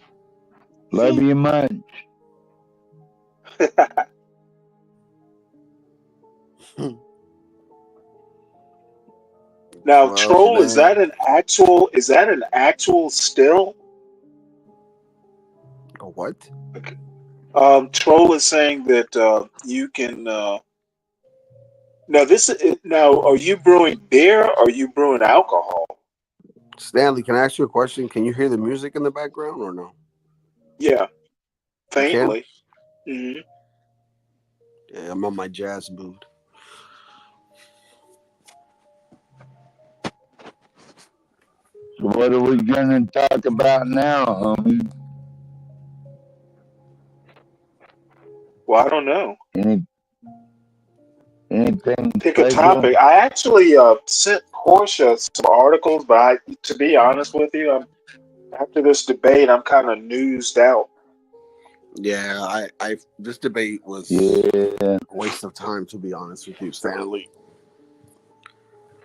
Love you much. Now, Well, troll, is that an actual still? A what? Troll is saying that you can. Now, are you brewing beer or are you brewing alcohol? Stanley, can I ask you a question? Can you hear the music in the background or no? Yeah, You can? faintly. Mm-hmm. Yeah, I'm on my jazz mood. So what are we gonna talk about now, homie? Well, I don't know. Anything Pick a special? topic. I actually sent Portia some articles, but to be honest with you, after this debate, I'm kind of newsed out. Yeah, this debate was a waste of time, to be honest with you, Stanley.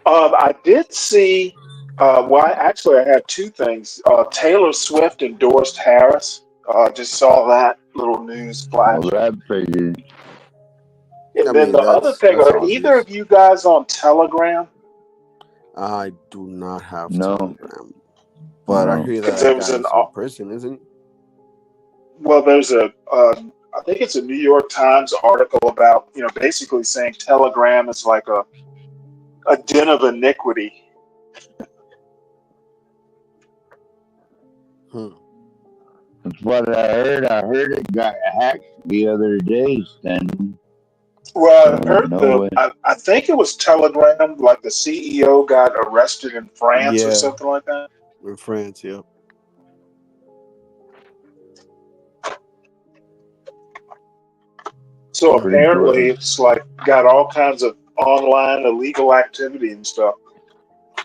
I did see. Actually, I have two things. Taylor Swift endorsed Harris. Just saw that little news flash. Well, that figures. And then the other thing, are either of you guys on Telegram? I do not have No. Telegram, but I hear that There guy was is an in prison, isn't he? Well, there's I think it's a New York Times article about, basically saying Telegram is like a den of iniquity. That's what I heard. I heard it got hacked the other day, Stanley. Well, I heard I think it was Telegram, like the CEO got arrested in France or something like that. In France, yeah. So apparently it's like got all kinds of online illegal activity and stuff.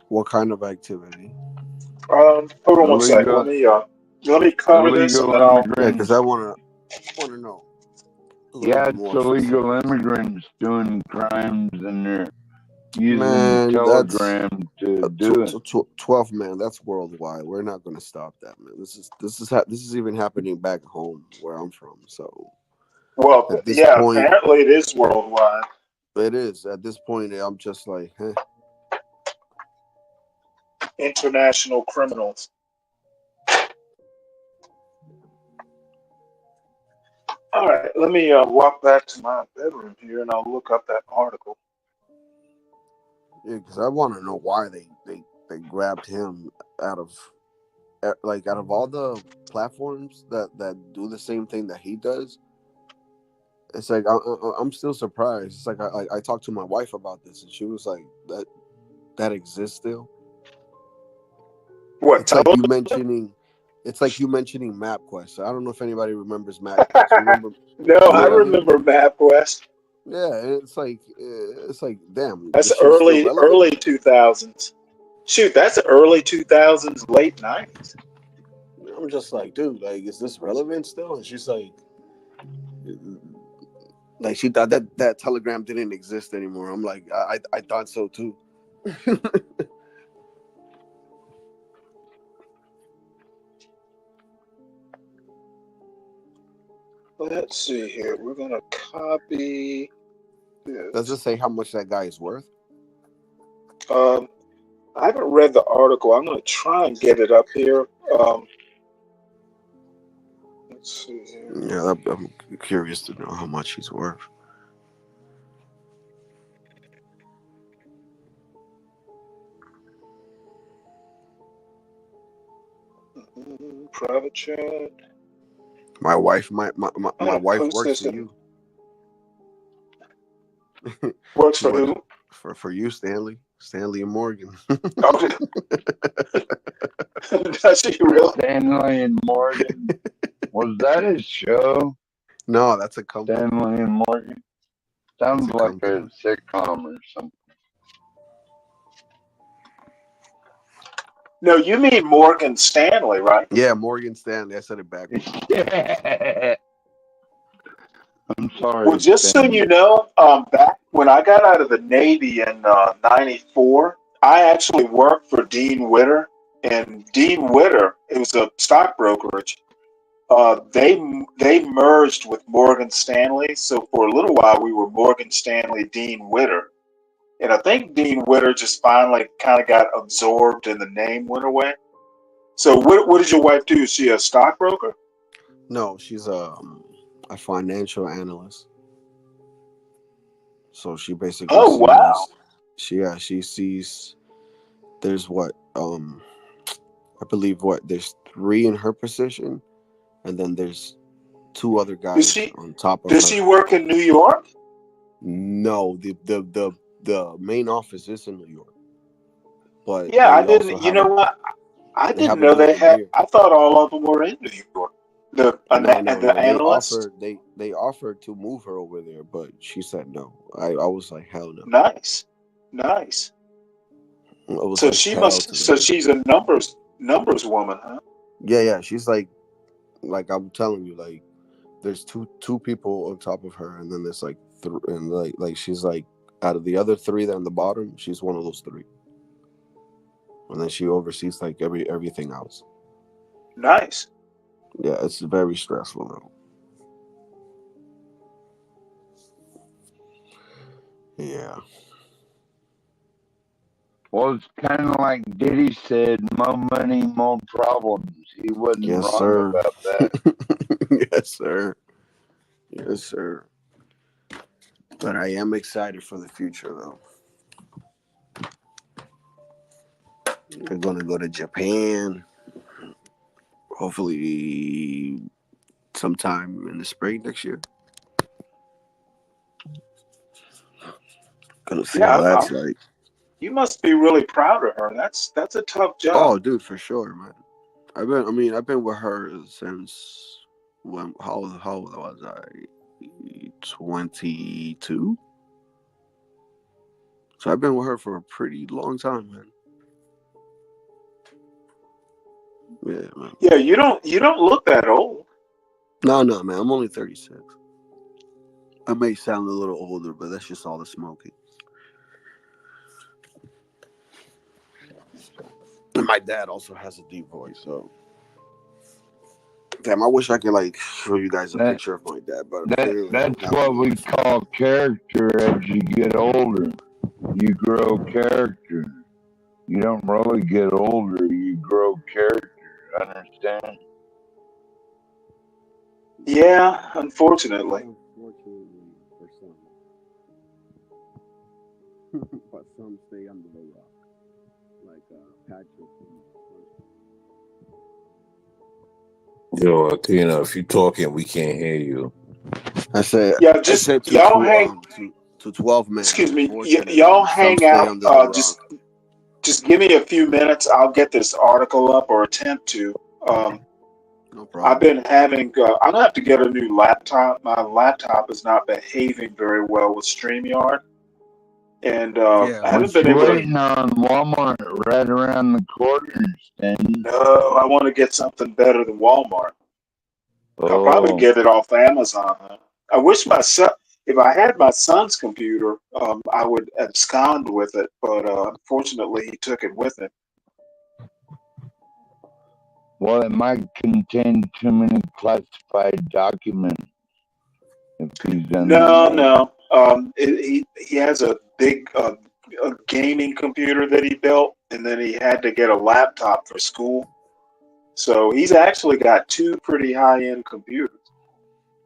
What kind of activity? Hold on one second. Let me cover this and then I'll. Yeah, because I want to know. Yeah, it's illegal immigrants doing crimes and they're using Telegram to do it. 12, man. That's worldwide. We're not going to stop that, man. This is even happening back home where I'm from. So, well, at this yeah, point, apparently it is worldwide. It is. At this point, I'm just like, International criminals. All right, let me walk back to my bedroom here and I'll look up that article. Yeah, because I want to know why they grabbed him out of all the platforms that do the same thing that he does. It's like I'm still surprised. It's like I talked to my wife about this and she was like, that exists still. What? It's like you mentioning MapQuest. I don't know if anybody remembers MapQuest. Remember? No, I remember MapQuest. Yeah, and it's like damn. That's early 2000s. Shoot, that's early 2000s, late 90s. I'm just like, dude, like, is this relevant still? And she's like she thought that Telegram didn't exist anymore. I'm like, I thought so too. Let's see here. We're gonna copy this. Does it say how much that guy is worth? I haven't read the article. I'm gonna try and get it up here. Let's see here. Yeah, I'm curious to know how much he's worth. private chat. My wife, my gonna wife post works this for in- you. Works for What? who? For you, Stanley and Morgan. Oh, does she really? Stanley and Morgan. Was that a show? No, that's a company. Stanley and Morgan. Sounds That's a like company. a sitcom or something. No, you mean Morgan Stanley, right? Yeah, Morgan Stanley. I said it backwards. Yeah. I'm sorry. Well, just so Stanley. you know, back when I got out of the Navy in '94, I actually worked for Dean Witter, and Dean Witter, it was a stock brokerage. They merged with Morgan Stanley, so for a little while we were Morgan Stanley Dean Witter, and I think Dean Witter just finally kind of got absorbed and the name went away. So what did your wife do? Is she a stockbroker? No, she's a financial analyst. So she basically Oh, wow. She sees there's I believe there's 3 in her position, and then there's 2 other guys on top of her. Does she work in New York? No, the main office is in New York. But Yeah, I they also didn't. You have know what? I they didn't have a know they building had. here. I thought all of them were in New York. The No. analysts. They offered to move her over there, but she said no. I was like, hell no. Nice. I was So like, she hell must. to So that. she's a numbers woman, huh? Yeah. She's like I'm telling you, like there's two people on top of her, and then there's like and like she's like out of the other 3 that are on the bottom, she's one of those 3, and then she oversees like everything else. Nice. Yeah, it's very stressful though. Yeah. Well, it's kind of like Diddy said, more money, more problems. He wasn't Yes, wrong sir. about that. Yes, sir. Yes, sir. But I am excited for the future, though. We're going to go to Japan, hopefully sometime in the spring next year. Gonna see how that's like. You must be really proud of her. That's a tough job. Oh, dude, for sure, man. I've been with her since how old was I? 22. So I've been with her for a pretty long time, man. Yeah, man. Yeah, you don't look that old. No, man. I'm only 36. I may sound a little older, but that's just all the smoking. And my dad also has a deep voice, so. Damn, I wish I could like show you guys a picture of my dad, but that's what we call character as you get older. You grow character. You don't really get older, you grow character. Understand? Yeah, unfortunately. Unfortunately for some. But some stay under the rock. Like Patrick. Yo, Tina, if you're talking, we can't hear you. I said, Yeah, just y'all hang. To 12 men. Excuse me, y'all hang out. Just give me a few minutes. I'll get this article up or attempt to. No problem. I've been having. I'm gonna have to get a new laptop. My laptop is not behaving very well with StreamYard, and I haven't been able to. Waiting on Walmart right around the corner. No, I want to get something better than Walmart. I'll probably get it off Amazon. Huh? I wish my son. If I had my son's computer, I would abscond with it, but unfortunately, he took it with him. Well, it might contain too many classified documents. If he's No. He has a big a gaming computer that he built, and then he had to get a laptop for school. So he's actually got 2 pretty high-end computers.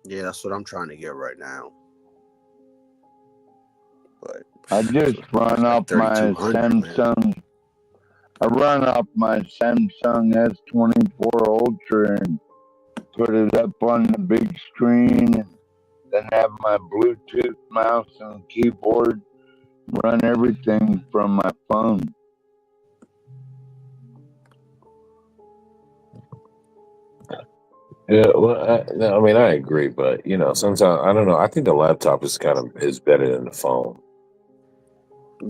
Yeah, that's what I'm trying to get right now. But I just run up my Samsung. I run off my Samsung S24 Ultra and put it up on the big screen, and then have my Bluetooth mouse and keyboard, run everything from my phone. Yeah, well, I mean, I agree, but you know, sometimes I don't know. I think the laptop is better than the phone.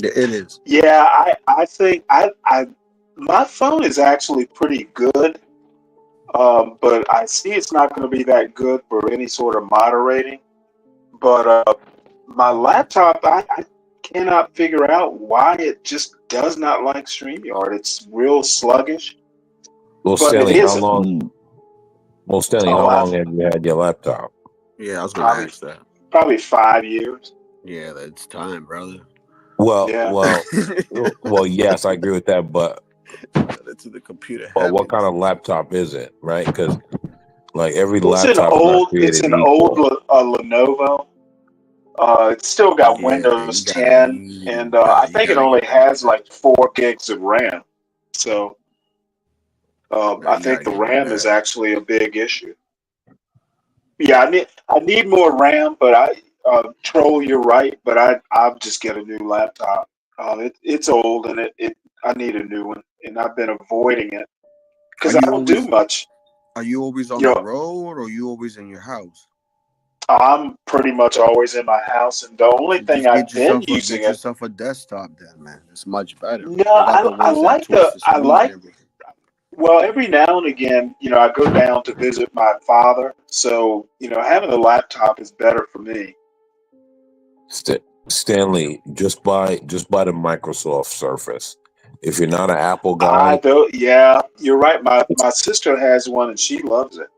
It is. Yeah, I think my phone is actually pretty good, but I see it's not going to be that good for any sort of moderating. But my laptop, I cannot figure out why it just does not like StreamYard. It's real sluggish. Well, But Stanley, it how isn't. long? Well, Stanley, Oh, how long have you had your laptop? Yeah, I was gonna ask that. Probably 5 years. Yeah, that's time, brother. Well, Yeah. well, yes, I agree with that, but Into the computer. but what kind of laptop is it, right? Because like every It's laptop's not it's created an old equal. Lenovo. It's still got Windows 10, and I think it only has like 4 gigs of RAM. So I think the RAM is actually a big issue. Yeah, I need more RAM, but Troll, you're right, but I'll just get a new laptop. It's old, and I need a new one, and I've been avoiding it because I don't do much. Are you always on Yo. the road, or are you always in your house? I'm pretty much always in my house, and the only thing I've been using Get yourself a desktop, then, man. It's much better. No, They got the I ones that like twist the screen and everything. Well, every now and again, I go down to visit my father, so having a laptop is better for me. Stanley, just buy the Microsoft Surface. If you're not an Apple guy, Yeah, you're right. My sister has one, and she loves it.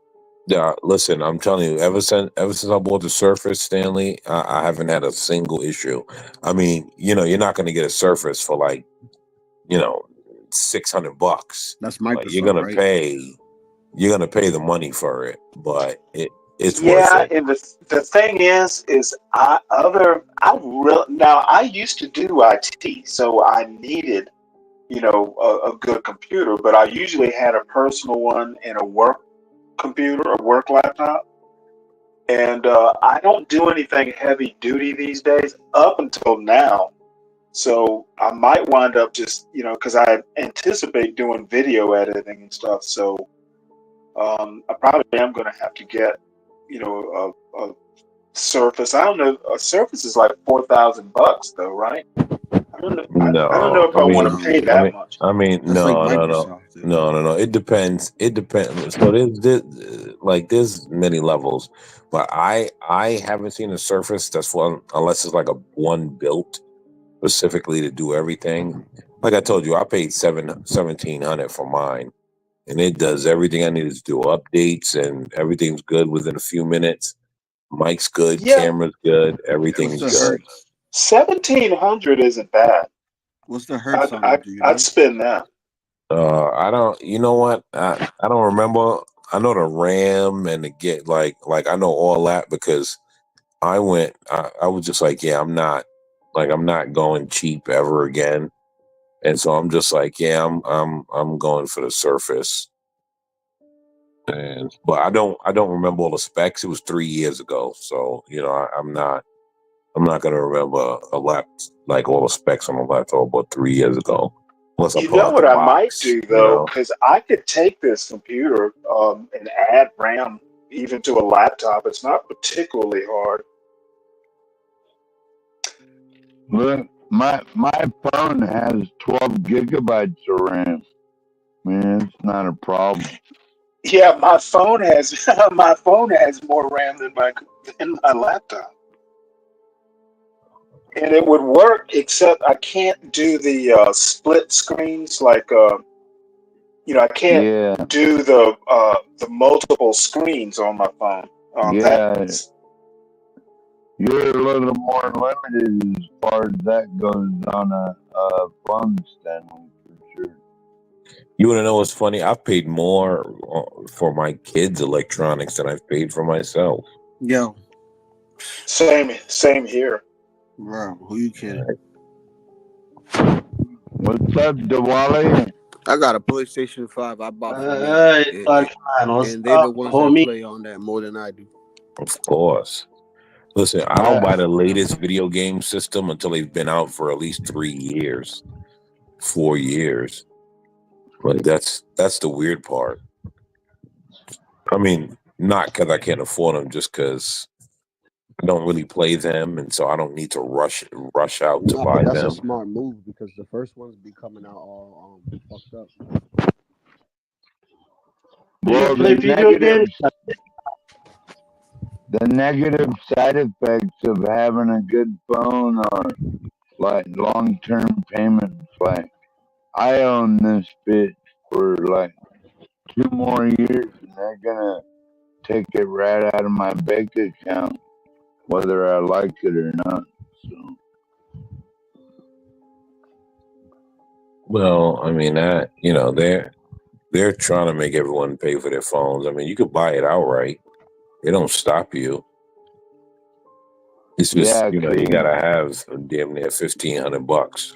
yeah, listen, I'm telling you, ever since I bought the Surface, Stanley, I haven't had a single issue. I mean, you're not going to get a Surface for like, $600. That's Microsoft, you're gonna right? pay the money for it, but it's worth Yeah, it. and the thing is I used to do IT, so I needed a good computer, but I usually had a personal one and a work computer, a work laptop. And I don't do anything heavy duty these days up until now. So I might wind up just, because I anticipate doing video editing and stuff. So I probably am going to have to get, a Surface. I don't know. A Surface is like $4,000 though, right? I don't know. I don't know if I want to pay that much. I mean, That's no, like no, Microsoft, no. It depends. So there's many levels, but I haven't seen a Surface that's one unless it's like a one built specifically to do everything. Like I told you, I paid $1,700 for mine, and it does everything I needed to do. Updates and everything's good within a few minutes. Mic's good, Yeah. camera's good, everything's What's the good. hertz? 1,700 isn't bad. What's the hertz on it? Do you know? I'd spend that. I don't. You know what? I don't remember. I know the RAM and the get like I know all that because I went. I was just like, yeah, I'm not going cheap ever again, and so I'm just like, yeah, I'm going for the Surface. But I don't remember all the specs. It was 3 years ago, so I'm not going to remember like all the specs on the laptop about 3 years ago. Unless I You pull know out what the I box, might do though, because I could take this computer and add RAM even to a laptop. It's not particularly hard. Look, my phone has 12 gigabytes of RAM. Man, it's not a problem. Yeah, my phone has more RAM than my laptop, and it would work. Except I can't do the split screens like I can't do the multiple screens on my phone. You're a little more limited as far as that goes on a phone, Stanley, for sure. You want to know what's funny? I've paid more for my kids' electronics than I've paid for myself. Yo. Same here. Bro, who you kidding? What's up, Diwali? I got a PlayStation 5 I bought for me. And they're the ones that play on that more than I do. Of course. Listen, I don't buy the latest video game system until they've been out for at least 3 years, 4 years. Like that's the weird part. I mean, not because I can't afford them, just because I don't really play them, and so I don't need to rush out to No, buy but that's them. a smart move because the first ones be coming out all fucked up. Well, the negative side effects of having a good phone are like long-term payments. Like I own this bitch for like 2 more years, and they're gonna take it right out of my bank account, whether I like it or not. So. Well, I mean that they're trying to make everyone pay for their phones. I mean, you could buy it outright. They don't stop you. It's just you gotta have damn near $1,500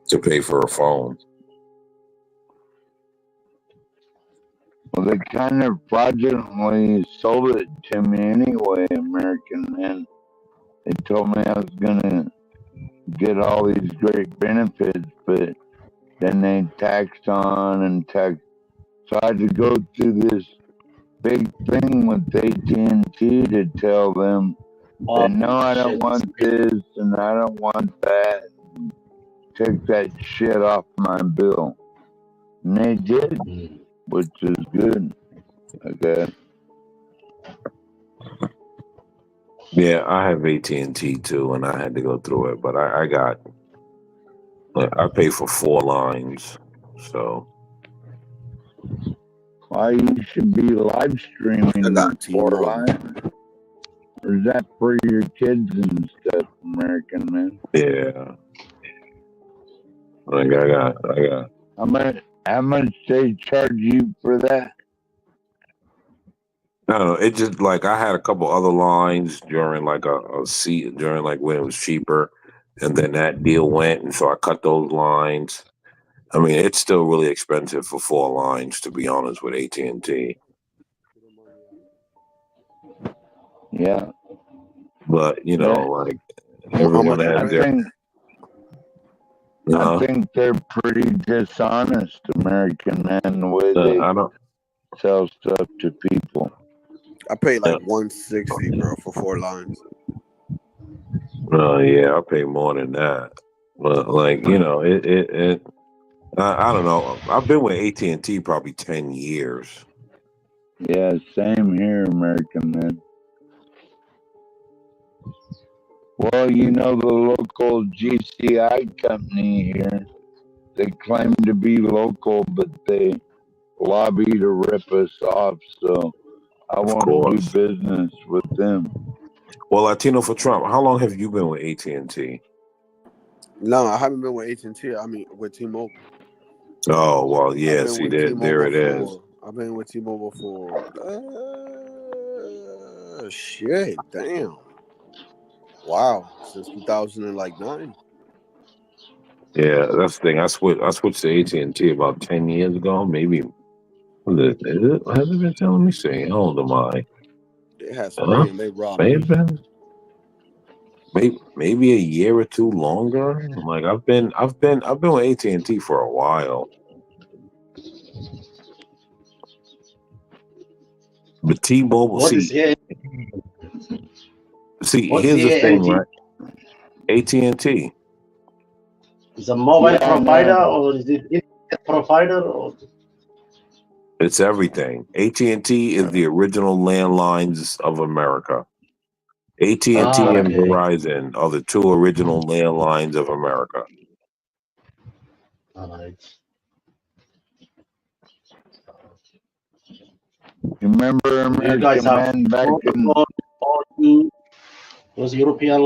to pay for a phone. Well, they kind of fraudulently sold it to me anyway, American Man. They told me I was gonna get all these great benefits, but then they taxed on and taxed. So I had to go through this big thing with AT&T to tell them that no, I don't want this and I don't want that. And take that shit off my bill. And they did, which is good, I guess. Yeah, I have AT&T too, and I had to go through it, but I pay for 4 lines, so. Why you should be live streaming that 4 lines? Or is that for your kids and stuff, American Man? Yeah. I got. How much they charge you for that? I don't know. It just like I had a couple other lines during like during like when it was cheaper, and then that deal went, and so I cut those lines. I mean, it's still really expensive for 4 lines, to be honest, with AT&T. Yeah. But like everyone has their. I think they're pretty dishonest, American Man, the way they sell stuff to people. I paid like $160, bro, for 4 lines. Yeah, I pay more than that. But like I don't know. I've been with AT&T probably 10 years. Yeah, same here, American Man. Well, the local GCI company here, they claim to be local, but they lobby to rip us off, so I want to do business with them. Well, Latino for Trump, how long have you been with AT&T? No, I haven't been with AT&T. I mean, with T-Mobile. Oh, well, yeah, see, there it is. I've been with T-Mobile for, shit, damn. Wow, since 2009. Yeah, that's the thing. I switched to AT&T about 10 years ago, maybe. Has it been telling me? Saying, how old am I? It has been. They robbed May me. have been. Maybe a year or 2 longer. Like I've been with AT&T for a while. But T-Mobile, here's the thing, right? AT&T. Is a mobile provider or is it internet provider? Or? It's everything. AT&T is the original landlines of America. AT&T and Verizon are the 2 original landlines of America. All right. You remember American Man back in... Those European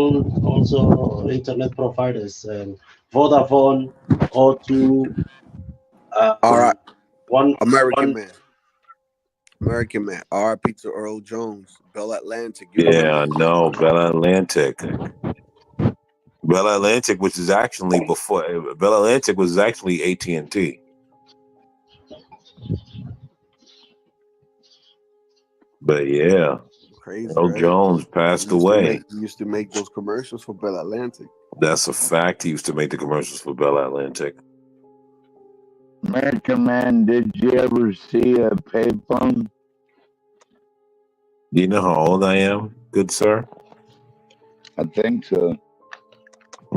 also internet providers and Vodafone, O2. All right. American Man. RIP to Earl Jones. Bell Atlantic. Yeah, no, Bell Atlantic. Bell Atlantic, which is actually before Bell Atlantic was actually AT&T. But yeah, Crazy, Earl right? Jones passed away. He used to make those commercials for Bell Atlantic. That's a fact. He used to make the commercials for Bell Atlantic. American Man, did you ever see a payphone? Do you know how old I am, good sir? I think so.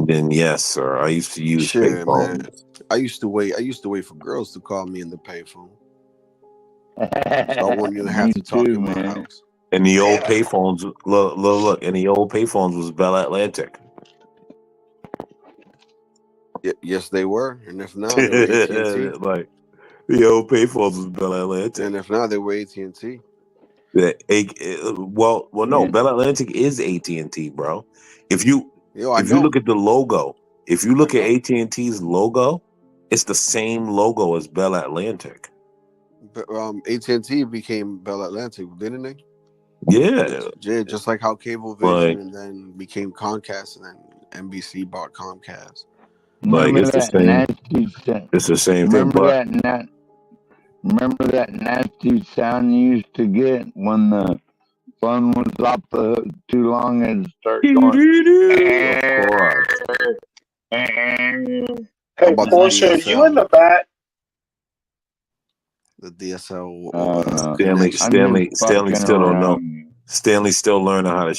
Then yes, sir. I used to use Shit, man. payphones. I used to wait for girls to call me in the payphone. So I wouldn't even have Me to talk too, in my man. house. And the old payphones, look, and the old payphones was Bell Atlantic. Yes, they were. And if not, they were AT&T. Like the old payphones was Bell Atlantic. And if not, they were AT&T. Well, no. Bell Atlantic is AT&T, bro. If you you look at the logo, if you look at AT&T's logo, it's the same logo as Bell Atlantic. But AT&T became Bell Atlantic, didn't they? Yeah. Just like how Cablevision and then became Comcast, and then NBC bought Comcast. Like it's the same. It's the same thing. But Remember that nasty sound you used to get when the phone was off the hook too long and start going. Hey, Portia, are you in the back? The DSL. Stanley still don't know. Stanley still learning how to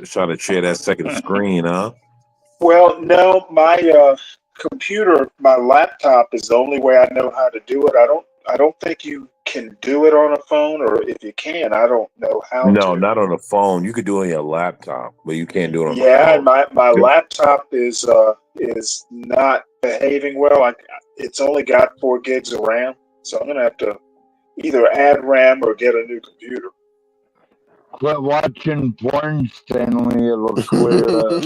try to share that second screen, huh? Well, no, my computer, my laptop is the only way I know how to do it. I don't think you can do it on a phone, or if you can, I don't know how to. No, not on a phone. You could do it on your laptop, but you can't do it on a phone. Yeah, and my laptop is not behaving well. It's only got 4 gigs of RAM, so I'm gonna have to either add RAM or get a new computer. Quit watching porn, Stanley. It'll clear up.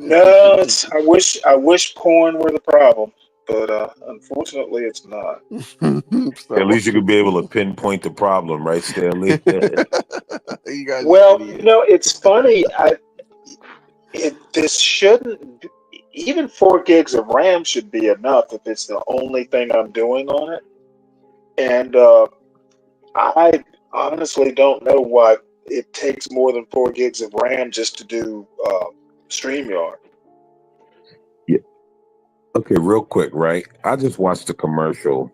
No, I wish porn were the problem, but unfortunately, it's not. At least you could be able to pinpoint the problem, right, Stanley? You guys. Well, it's funny. This shouldn't. Even 4 gigs of RAM should be enough if it's the only thing I'm doing on it. And I honestly don't know why it takes more than 4 gigs of RAM just to do StreamYard. Yeah. Okay, real quick, right? I just watched a commercial,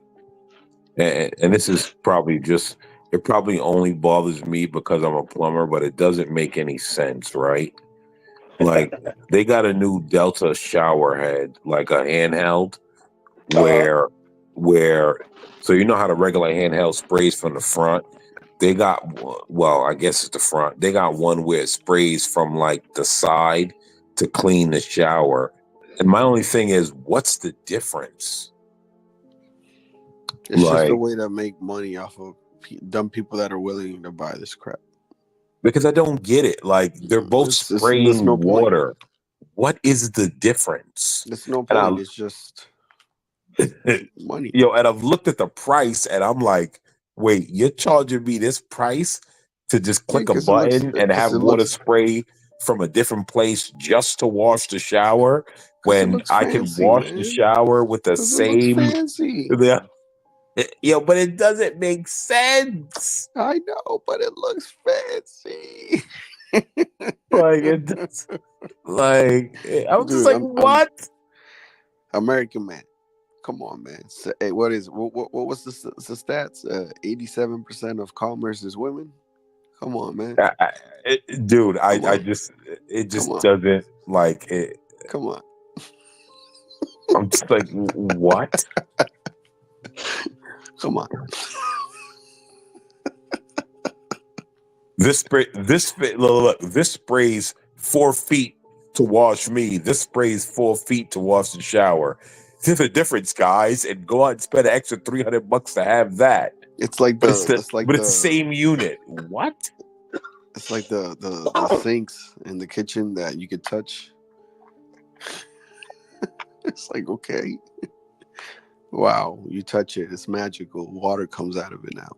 and this is probably it probably only bothers me because I'm a plumber, but it doesn't make any sense, right? Like they got a new Delta shower head, like a handheld, where so you know how the regular handheld sprays from the front. They got, well, I guess it's the front. They got one where it sprays from like the side to clean the shower. And my only thing is, what's the difference? It's just a way to make money off of dumb people that are willing to buy this crap. Because I don't get it. Like they're both spraying water. What is the difference? There's no point. It's just money. And I've looked at the price and I'm like, wait, you're charging me this price to just click a button and have water spray from a different place just to wash the shower when I can wash the shower with the same. Fancy. Yeah, but it doesn't make sense. I know, but it looks fancy. Like it does. Like I'm just like, what? American Man. Come on, man. So, hey, what was the stats? 87% of commerce is women. Come on, man. It just doesn't like it. Come on. I'm just like, what? Come on. This sprays 4 feet to wash me. This sprays 4 feet to wash the shower. There's a difference, guys, and go out and spend an extra $300 to have that. It's like it's the same unit. What? It's like the sinks in the kitchen that you could touch. It's like, okay. Wow, you touch it, it's magical. Water comes out of it now.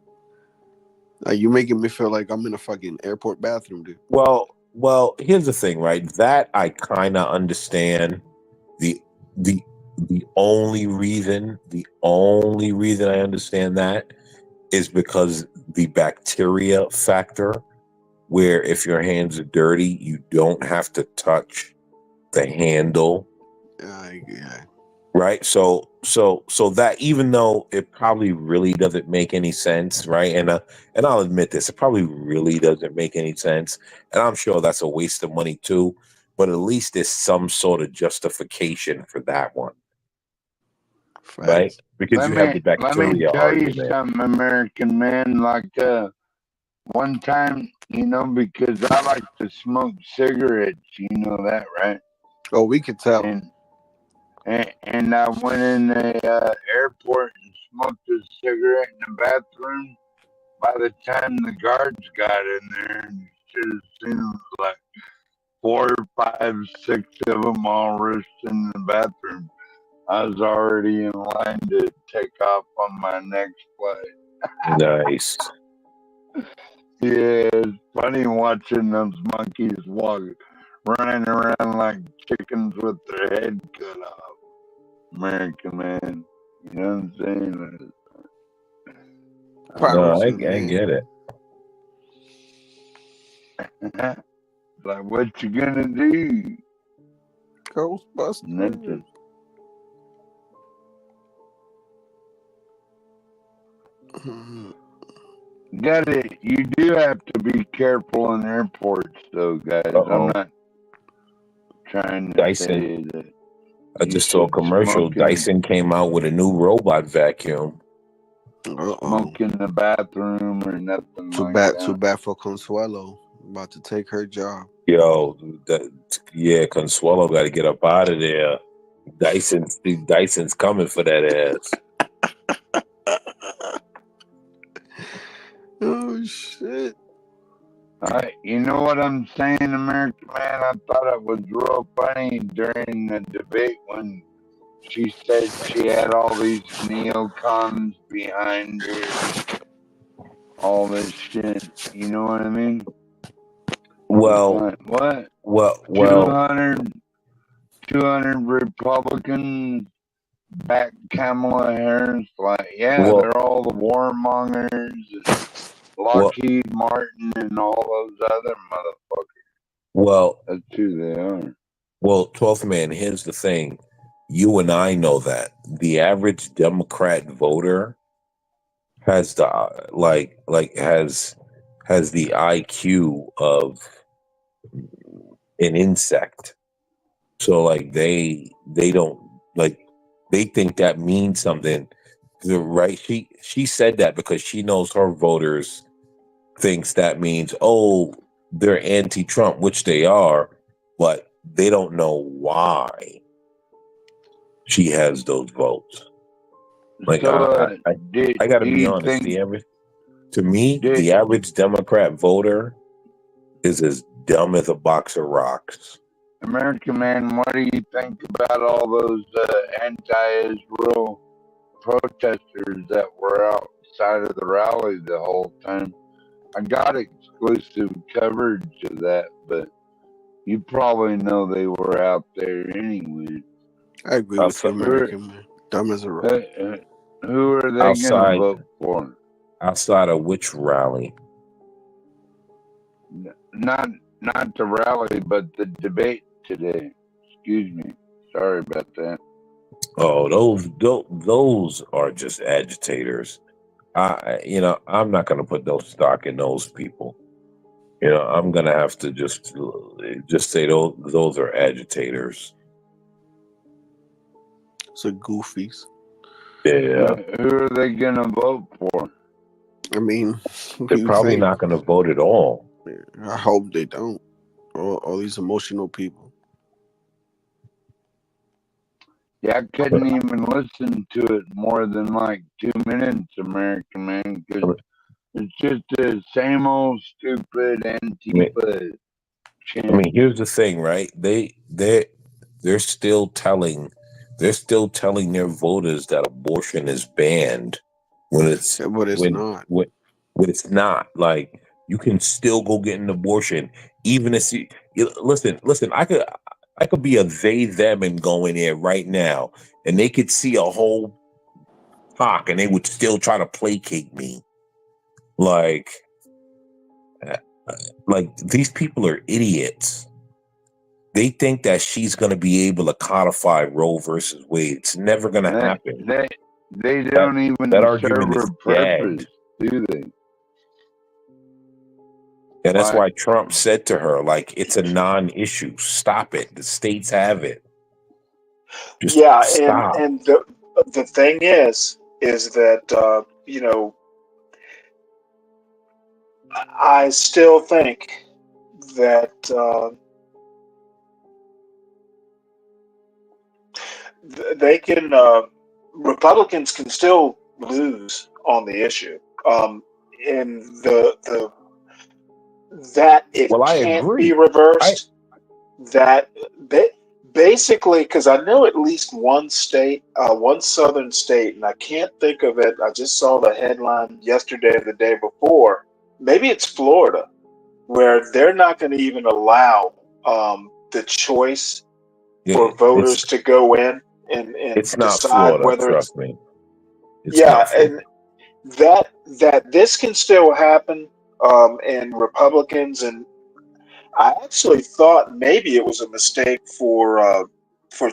You're making me feel like I'm in a fucking airport bathroom, dude. Well, Well, here's the thing, right? That I kind of understand. The the the only reason I understand that is because the bacteria factor, where if your hands are dirty, you don't have to touch the handle. Yeah. Right. So that, even though it probably really doesn't make any sense, right? And I'll admit this, it probably really doesn't make any sense. And I'm sure that's a waste of money too, but at least there's some sort of justification for that one. Right? Because you have the bacteria tell you argument. something, American man. Like one time, because I like to smoke cigarettes, you know that, right? Oh, we could tell. And I went in the airport and smoked a cigarette in the bathroom. By the time the guards got in there, you should have seen like 4, 5, 6 of them all rushed in the bathroom. I was already in line to take off on my next flight. Nice. Yeah, it's funny watching those monkeys running around like chickens with their head cut off. American man, you know what I'm saying? No, I get it. Like, what you gonna do? Ghostbusters. Nothing. Got it. You do have to be careful in airports, though, guys. I'm not trying to say that. I just saw a commercial. Dyson came out with a new robot vacuum. Smoke in the bathroom or nothing Too like bad. that. Too bad for Consuelo. About to take her job. Yo, Consuelo got to get up out of there. Dyson's coming for that ass. Oh shit! You know what I'm saying, American man? I thought it was real funny during the debate when she said she had all these neocons behind her, all this shit. You know what I mean? Well, like, what? Well, 200 Republicans back Kamala Harris. Like, they're all the warmongers, and Lockheed Martin, and all those other motherfuckers. Well, That's who they are. Well, 12th man, here's the thing. You and I know that the average Democrat voter has the has the IQ of an insect. So like they don't they think that means something. Right? She said that because she knows her voters thinks that means, oh, they're anti-Trump, which they are, but they don't know why she has those votes. Like, So, I got to be honest. The average Democrat voter is as dumb as a box of rocks. American man, what do you think about all those anti-Israel protesters that were outside of the rally the whole time? I got exclusive coverage of that, but you probably know they were out there anyway. I agree with you, American man. Dumb as a rock. Who are they going to vote for? Outside of which rally? Not the rally, but the debate today. Excuse me. Sorry about that. Oh, those are just agitators. I'm not going to put no stock in those people. I'm going to have to just say those are agitators. So goofies. Yeah. Who are they going to vote for? I mean, they're probably not going to vote at all. I hope they don't. All these emotional people. Yeah, I couldn't even listen to it more than like 2 minutes, American man, because it's just the same old stupid Antifa. I mean, here's the thing, right? They're still telling their voters that abortion is banned when it's not. When it's not. Like, you can still go get an abortion Even if listen, I could be a they them and go in there right now, and they could see a whole talk, and they would still try to placate me. Like these people are idiots. They think that she's going to be able to codify Roe versus Wade. It's never going to happen. They don't even that serve argument a is purpose, dead. do they? And that's why Trump said to her, like, it's a non-issue. Stop it. The states have it. Just stop. and the thing is that you know, I still think that they can Republicans can still lose on the issue, and that it Well, I can't agree. be reversed. Basically, because I know at least one state, one southern state, and I can't think of it. I just saw the headline yesterday or the day before. Maybe it's Florida, where they're not going to even allow the choice for voters to go in and it's not decide Florida, whether trust me. It's yeah, not Florida. and that this can still happen, and Republicans, and I actually thought maybe it was a mistake for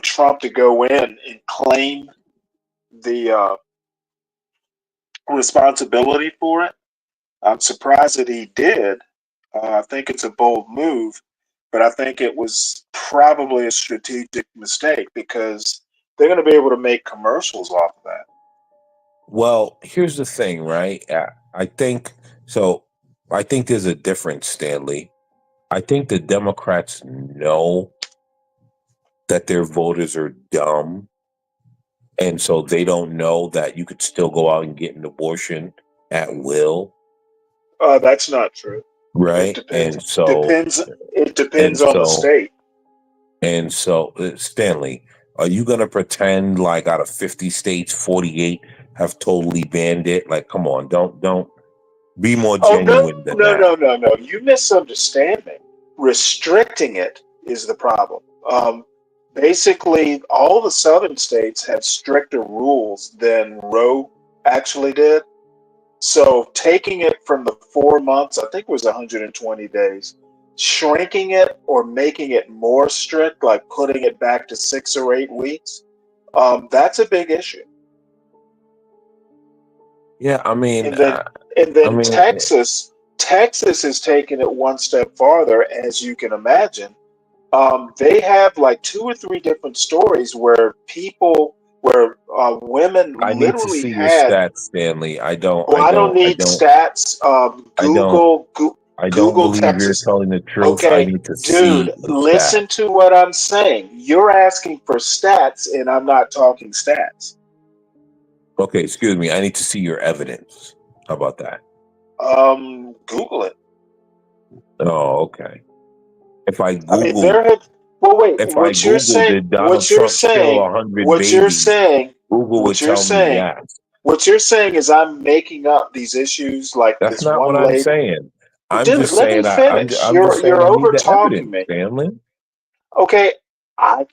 Trump to go in and claim the responsibility for it. I'm surprised that he did. I think it's a bold move, but I think it was probably a strategic mistake because they're going to be able to make commercials off of that. Well, here's the thing, right? I think there's a difference, Stanley. I think the Democrats know that their voters are dumb, and so they don't know that you could still go out and get an abortion at will. That's not true. Right? It depends on the state. And so, Stanley, are you going to pretend like out of 50 states, 48 have totally banned it? Like, come on, don't be more genuine than that. No. You misunderstand me. Restricting it is the problem. Basically, all the southern states have stricter rules than Roe actually did. So taking it from the 4 months, I think it was 120 days, shrinking it or making it more strict, like putting it back to 6 or 8 weeks, that's a big issue. Yeah, I mean, and then Texas is taking it one step farther, as you can imagine. They have like 2 or 3 different stories where women I need to literally see your had. stats, Stanley. I don't need stats. Google I don't believe Texas. you're telling the truth. Okay, I need to see dude, the listen stats. to what I'm saying. You're asking for stats, and I'm not talking stats. Okay, excuse me. I need to see your evidence. How about that? Google it. Oh, okay. If I Google, I mean, if I Google, did Donald Trump kill 100 babies? Google would tell me yes. What you're saying is I'm making up these issues like That's this not one what lady. I'm saying. I'm Dude, just let saying. me finish. I'm You're just saying I need over the talking evidence, me. Stanley. Okay, I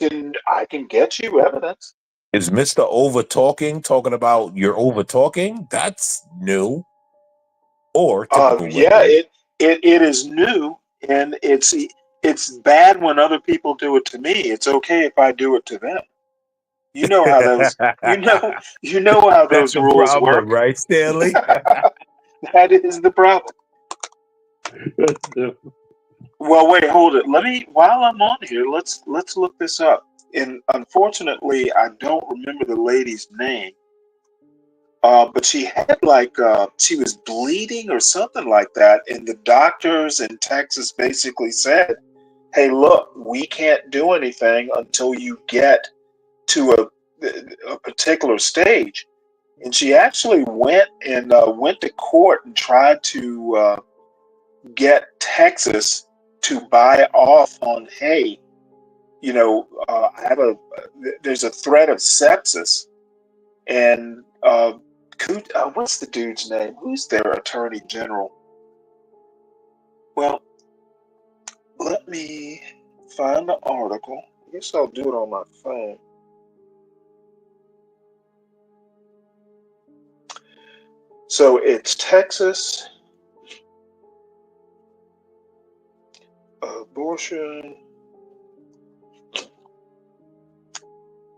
can get you evidence. Is Mr. Over talking about you're over talking? That's new. Or typical Yeah, women. it is new, and it's bad when other people do it to me. It's okay if I do it to them. You know how those you know how That's those the rules problem, work, right, Stanley? That is the problem. Well, wait, hold it. While I'm on here, let's look this up. And unfortunately, I don't remember the lady's name. But she had she was bleeding or something like that, and the doctors in Texas basically said, "Hey, look, we can't do anything until you get to a particular stage." And she actually went to court and tried to get Texas to buy off on, hey, there's a threat of sepsis, and what's the dude's name? Who's their attorney general? Well, Let me find the article. I guess I'll do it on my phone. So it's Texas abortion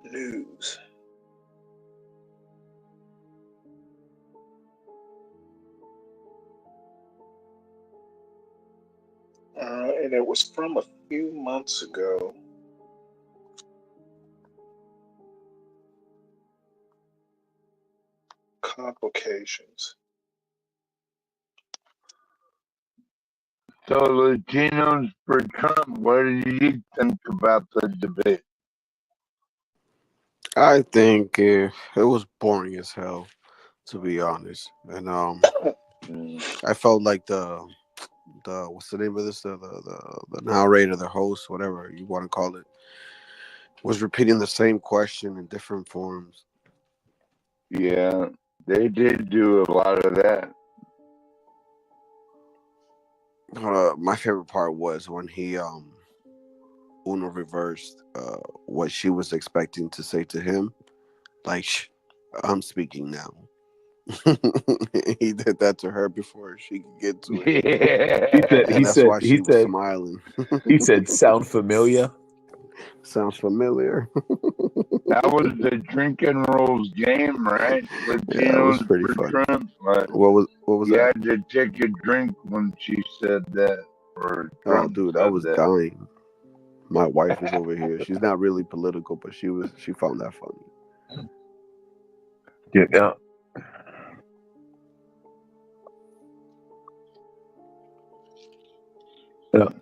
news. And it was from a few months ago. Complications. So Latinos for Trump, what do you think about the debate? I think it was boring as hell, to be honest. And I felt like the what's the name of this? The narrator, the host, whatever you want to call it, was repeating the same question in different forms. Yeah, they did do a lot of that. My favorite part was when he Uno reversed what she was expecting to say to him, like, I'm speaking now. He did that to her before she could get to it. Yeah. And that's why she was smiling. He said, "Sound familiar?" Sounds familiar. That was the drinking rules game, right? Yeah, it was Latinos pretty for funny. Trump. Like, What was you that? had to take a drink when she said that, or Oh, Trump dude, I said was that. dying. My wife is over here. She's not really political, but she found that funny. Yeah.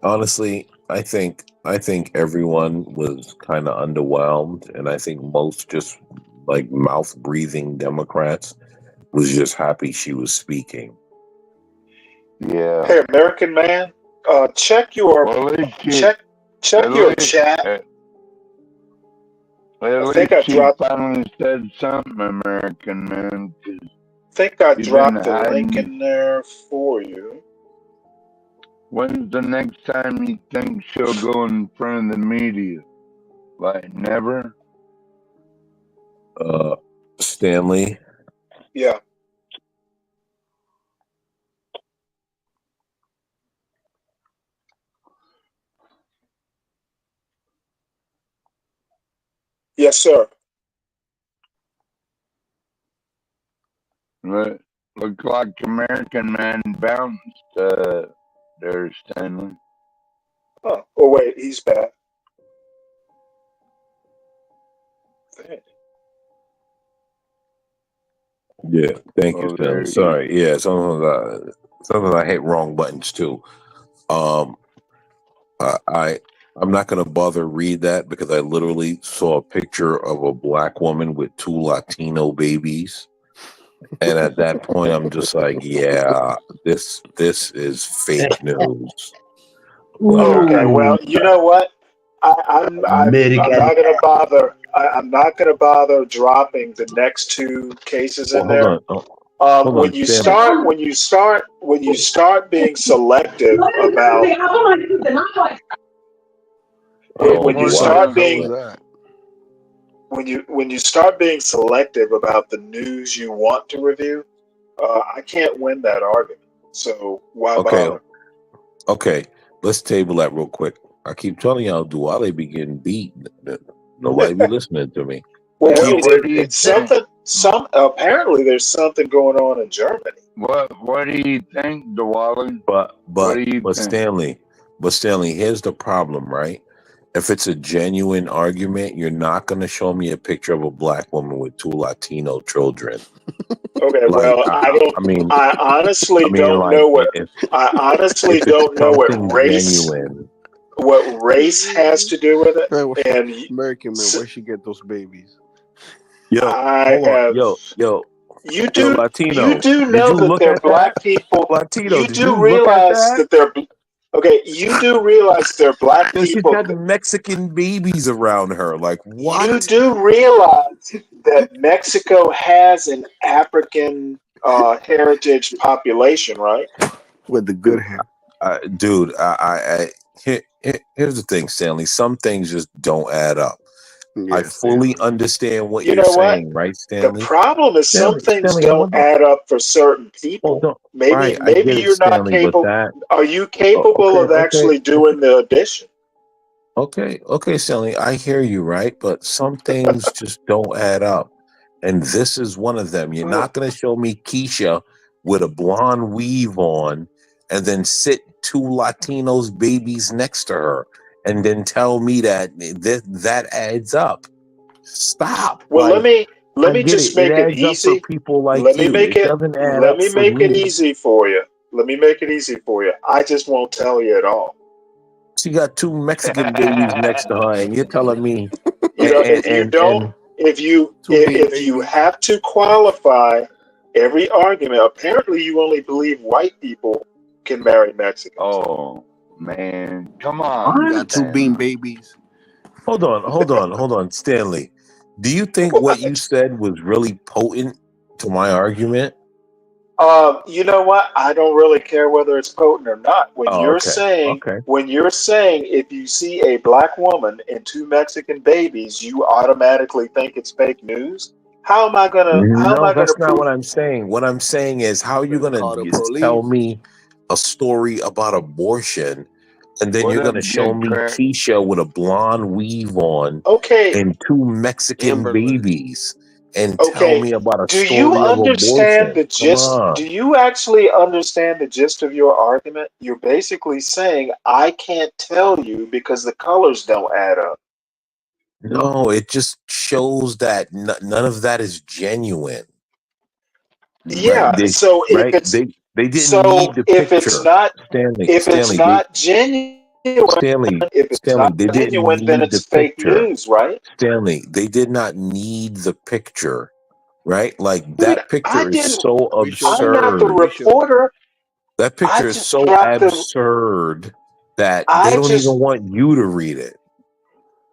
Honestly, I think everyone was kind of underwhelmed, and I think most just like mouth breathing Democrats was just happy she was speaking. Yeah. Hey, American man, check your check your chat. At I least think I she dropped. finally said something, American man. I think I You've dropped been the link hiding. in there for you. When's the next time you think she'll go in front of the media? Like never? Stanley. Yeah. Yes, sir. Look like American man bounced there, Stanley. Oh wait, he's back. Yeah, thank you, Stanley. Sorry, yeah, sometimes I hit wrong buttons too. I'm not gonna bother read that because I literally saw a picture of a black woman with 2 Latino babies, and at that point, I'm just like, yeah, this is fake news. Okay, well, you know what? I'm not gonna bother. I'm not gonna bother dropping the next 2 cases in there. When you start being selective about when you start being selective about the news you want to review, I can't win that argument. So why bother? Okay, let's table that real quick. I keep telling y'all, Duale be getting beat. Nobody be listening to me. Well, it's something. Apparently, there's something going on in Germany. What do you think, Duale? But Stanley, here's the problem, right? If it's a genuine argument, you're not going to show me a picture of a black woman with 2 Latino children. Okay, well, I honestly don't know what race. Genuine. What race has to do with it? And American man, where'd she get those babies? You do Latino. You do know that they're black people. Latino, you do realize that they're okay. You do realize they're black people. She's got Mexican babies around her. Like what? You do realize that Mexico has an African heritage population, right? With the good hair. Dude, Here's the thing, Stanley. Some things just don't add up. I fully understand what You you're know what? saying, right, The Stanley? problem is some things Stanley, don't add up for certain people. right, I Maybe get it, you're not Stanley, but capable. that Are you capable of actually doing the addition? okay, Stanley, I hear you, right? But some things just don't add up. And this is one of them. You're not gonna show me Keisha with a blonde weave on and then sit two Latinos babies next to her and then tell me that that adds up. Stop. Well, Like, let I me get just it. It make it adds up for easy. people like Let me you. make It doesn't add let up me for make it me. easy for you. Let me make it easy for you. I just won't tell you at all. She got two Mexican babies next to her, and you're telling me, You know, if you don't, if you have to qualify every argument, apparently you only believe white people can marry Mexicans. Oh man, come on! You got two bean babies. Hold on, Stanley. Do you think what you said was really potent to my argument? You know what? I don't really care whether it's potent or not. When you're saying if you see a black woman and two Mexican babies, you automatically think it's fake news. How am I gonna No, that's not prove? what I'm saying. What I'm saying is, how are you gonna tell me a story about abortion, and then you're gonna show me Keisha with a blonde weave on, and two Mexican babies, and tell me about a Do story you of understand abortion? the Come gist? on. Do you actually understand the gist of your argument? You're basically saying I can't tell you because the colors don't add up. No, it just shows that none of that is genuine. Yeah. Right? So if it's They didn't need the if it's picture. not Stanley, if it's not genuine, if it's Stanley, not they didn't genuine, then need the it's fake picture. news, right? Stanley, they did not need the picture, right? Like Dude, that picture is so I'm not the absurd. reporter. That I picture is just so dropped the. absurd that they I don't even just want you to read it.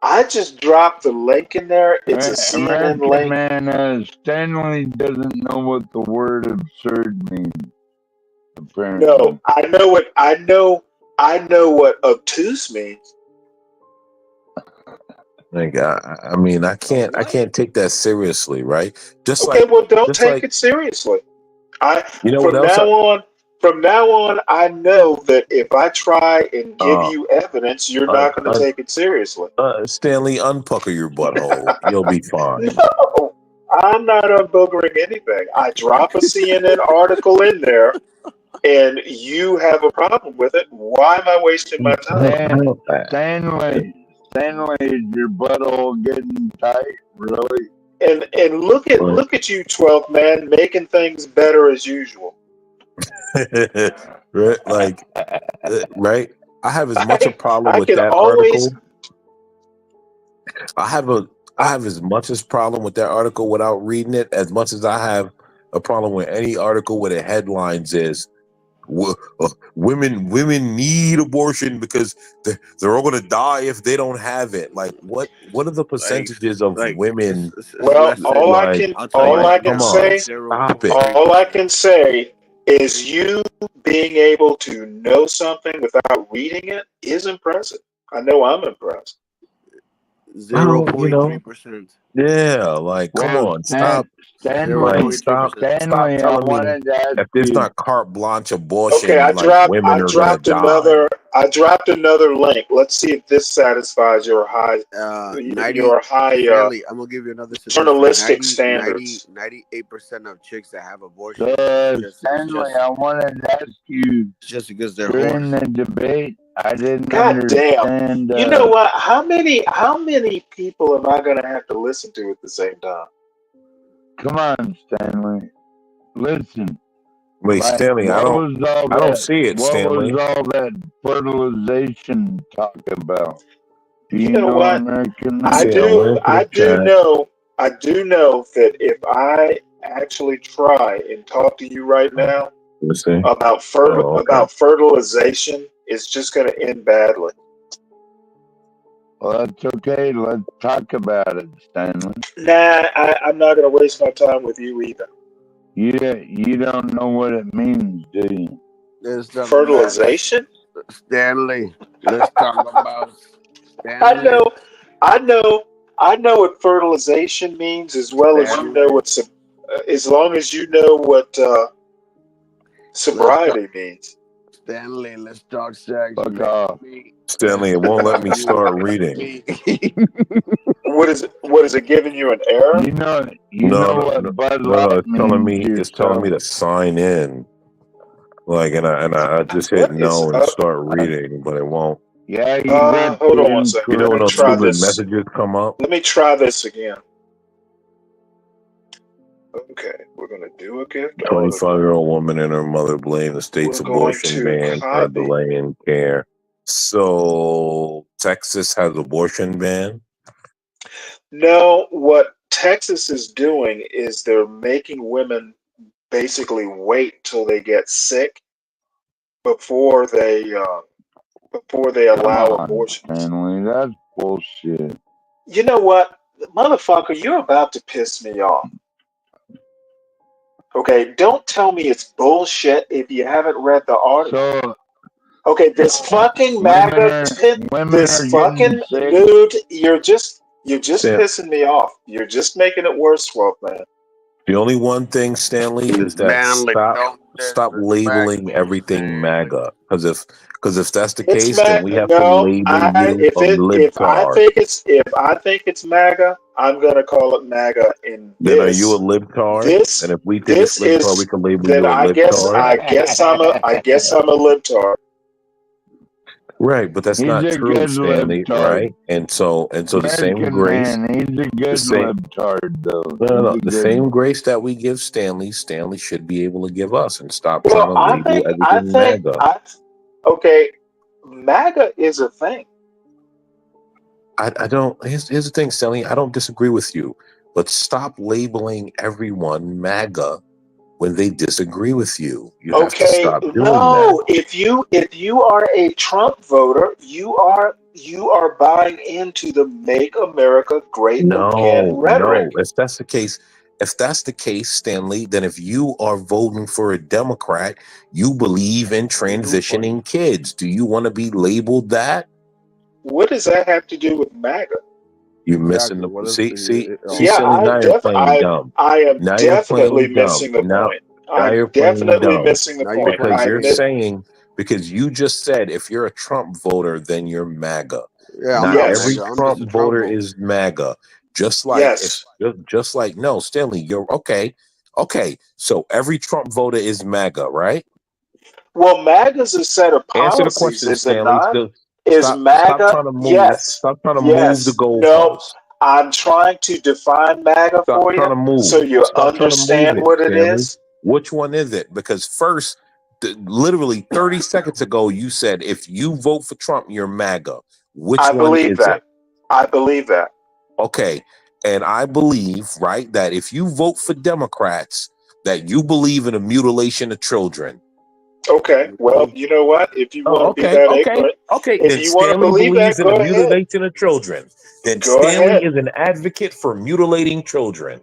I just dropped the link in there. It's a CNN American link. man, Stanley doesn't know what the word absurd means. Apparently. No, I know what obtuse means. Like I mean, I can't take that seriously, right? Just Okay, like well, don't take it seriously. You know what else? From now on, I know that if I try and give you evidence, you're not going to take it seriously. Stanley, unpucker your butthole. You'll be fine. No, I'm not unboogering anything. I drop a CNN article in there, and you have a problem with it. Why am I wasting my time? Stanley, is your butthole getting tight? Really? And look at you, 12th man, making things better as usual. Right? Like, right? I have as much a problem with that always, article. I have as much as problem with that article without reading it as much as I have a problem with any article where the headlines is women need abortion because they're all going to die if they don't have it. Like, what are the percentages of women? Well, all I can say, stop it. all I can say is you being able to know something without reading it is impressive. I know I'm impressed. 0.3%. Yeah, like, come on, stop. Stanley, Stop telling me if there's not carte blanche abortion, Okay, I women are gonna dropped die. another link. Let's see if this satisfies your high Stanley, I'm gonna give you another journalistic standards. 98% of chicks that have abortions. Stanley, I wanted to ask you just because they're during the debate. I didn't God understand. damn! You know what? How many people am I gonna have to listen to at the same time? Come on, Stanley. Listen. Wait, Stanley, I don't see it, Stanley. What was all that fertilization talk about? Do You know what? American? I do know that if I actually try and talk to you right now about fertilization, it's just going to end badly. Well, that's okay. Let's talk about it, Stanley. Nah, I'm not going to waste my time with you either. You don't know what it means, do you? Fertilization? Stanley. Let's talk about I Stanley. know, I know what fertilization means as well as you know what as long as you know what sobriety means. Stanley, let's talk sex. Fuck off. Stanley, it won't let me start reading. What is it giving you an error? You know No, what Bud Light it's telling me means to sign in. Like, and I just hit What is no and start reading, but it won't. Yeah, you hold on one second. You know when those try stupid this. messages come up? Let me try this again. Okay, we're gonna do a gift. 25-year-old woman and her mother blame the state's abortion ban for a delay in care. So Texas has abortion ban? No, what Texas is doing is they're making women basically wait till they get sick before they allow abortion. Stanley, that's bullshit. You know what, motherfucker, you're about to piss me off. Okay, don't tell me it's bullshit if you haven't read the article. So, okay, this fucking MAGA this fucking nude, you're just pissing me off. You're just making it worse, 12 man. The only one thing, Stanley, is that stop labeling everything MAGA. Because if that's the case, then we have to label you a libtard. If I think it's MAGA, I'm gonna call it MAGA in this. Then are you a libtard? And if we think it's libtard, we can label you a libtard. I guess I'm a libtard. Right, but that's not true, Stanley. Right, and so the same grace. Man, he's a good libtard, though. No, the same grace that we give Stanley should be able to give us, and stop trying to label everything MAGA. Okay, MAGA is a thing. I don't. Here's the thing, Stanley. I don't disagree with you, but stop labeling everyone MAGA when they disagree with you. You have to stop doing that. If you are a Trump voter, you are buying into the "Make America Great Again" rhetoric. No. If that's the case, Stanley, then if you are voting for a Democrat, you believe in transitioning kids. Do you want to be labeled that? What does that have to do with MAGA? You're missing the see, Stanley, now you're playing dumb. I am now definitely you're missing the now, point. Now you're definitely missing the point. Because you just said if you're a Trump voter, then you're MAGA. Yeah, not every Trump voter is MAGA. Just like just like no, Stanley, you're okay. Okay, so every Trump voter is MAGA, right? Well, MAGA's a set of policies. Answer the question, is Stanley. Is MAGA? Stop trying to move. Yes. Stop trying to move the goalposts. No, I'm trying to define MAGA for you, so you understand what it is. Which one is it? Because first, literally 30 seconds ago, you said if you vote for Trump, you're MAGA. Which one is it? I believe that. Okay, and I believe, right, that if you vote for Democrats, that you believe in a mutilation of children. Okay, well, you know what? If you want to be that ignorant, then you want to Stanley believe believes that, in go the ahead. mutilation of children. Then Go Stanley ahead. is an advocate for mutilating children.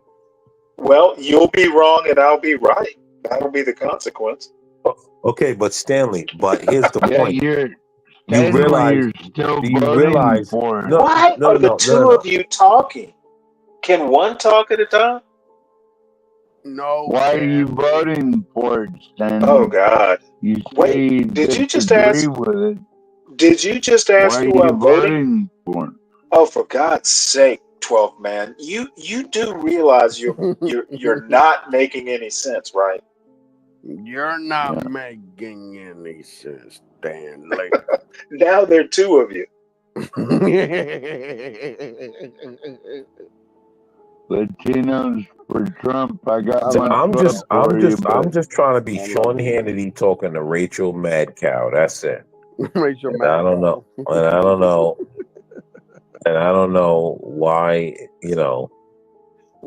Well, you'll be wrong and I'll be right. That'll be the consequence. Okay, but Stanley, here's the point. You realize Why are the two of you talking? Can one talk at a time? No. Why are you voting for it, Stanley? Oh God! You Wait, did you just ask? With it. Did you just ask who I'm voting for? Oh, for God's sake, 12 man! You do realize you're not making any sense, right? You're not making any sense, Stanley. Now there are two of you. Latinos for Trump. I'm just trying to be Sean Hannity talking to Rachel Madcow. That's it. Rachel Madcow. I don't know. And I don't know. And I don't know why, Well,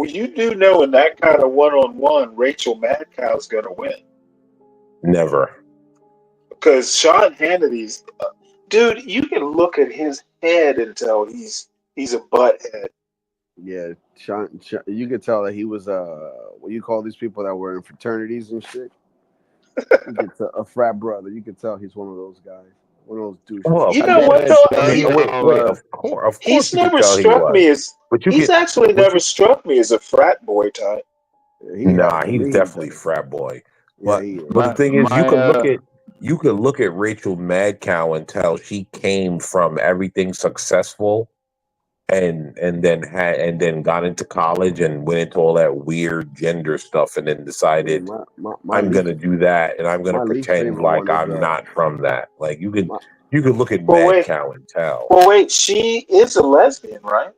you do know in that kind of one-on-one, Rachel Madcow is going to win. Never. Because Sean Hannity's, dude, you can look at his head and tell he's a butthead. Yeah, Sean, you could tell that he was what you call these people that were in fraternities and shit. A frat brother. You could tell he's one of those guys. One of those douches. Well, You know what though? wait. Of course, He's you could never tell he struck was. me as. But you He's could. actually never struck me as a frat boy type. Nah, he's definitely frat boy. But he is. but the thing is, you could look at Rachel Madcow and tell she came from everything successful, and then got into college and went into all that weird gender stuff, and then decided I'm gonna do that, and I'm gonna pretend like I'm not from that. Like you could look at Madcow and tell. Well, wait, she is a lesbian, right?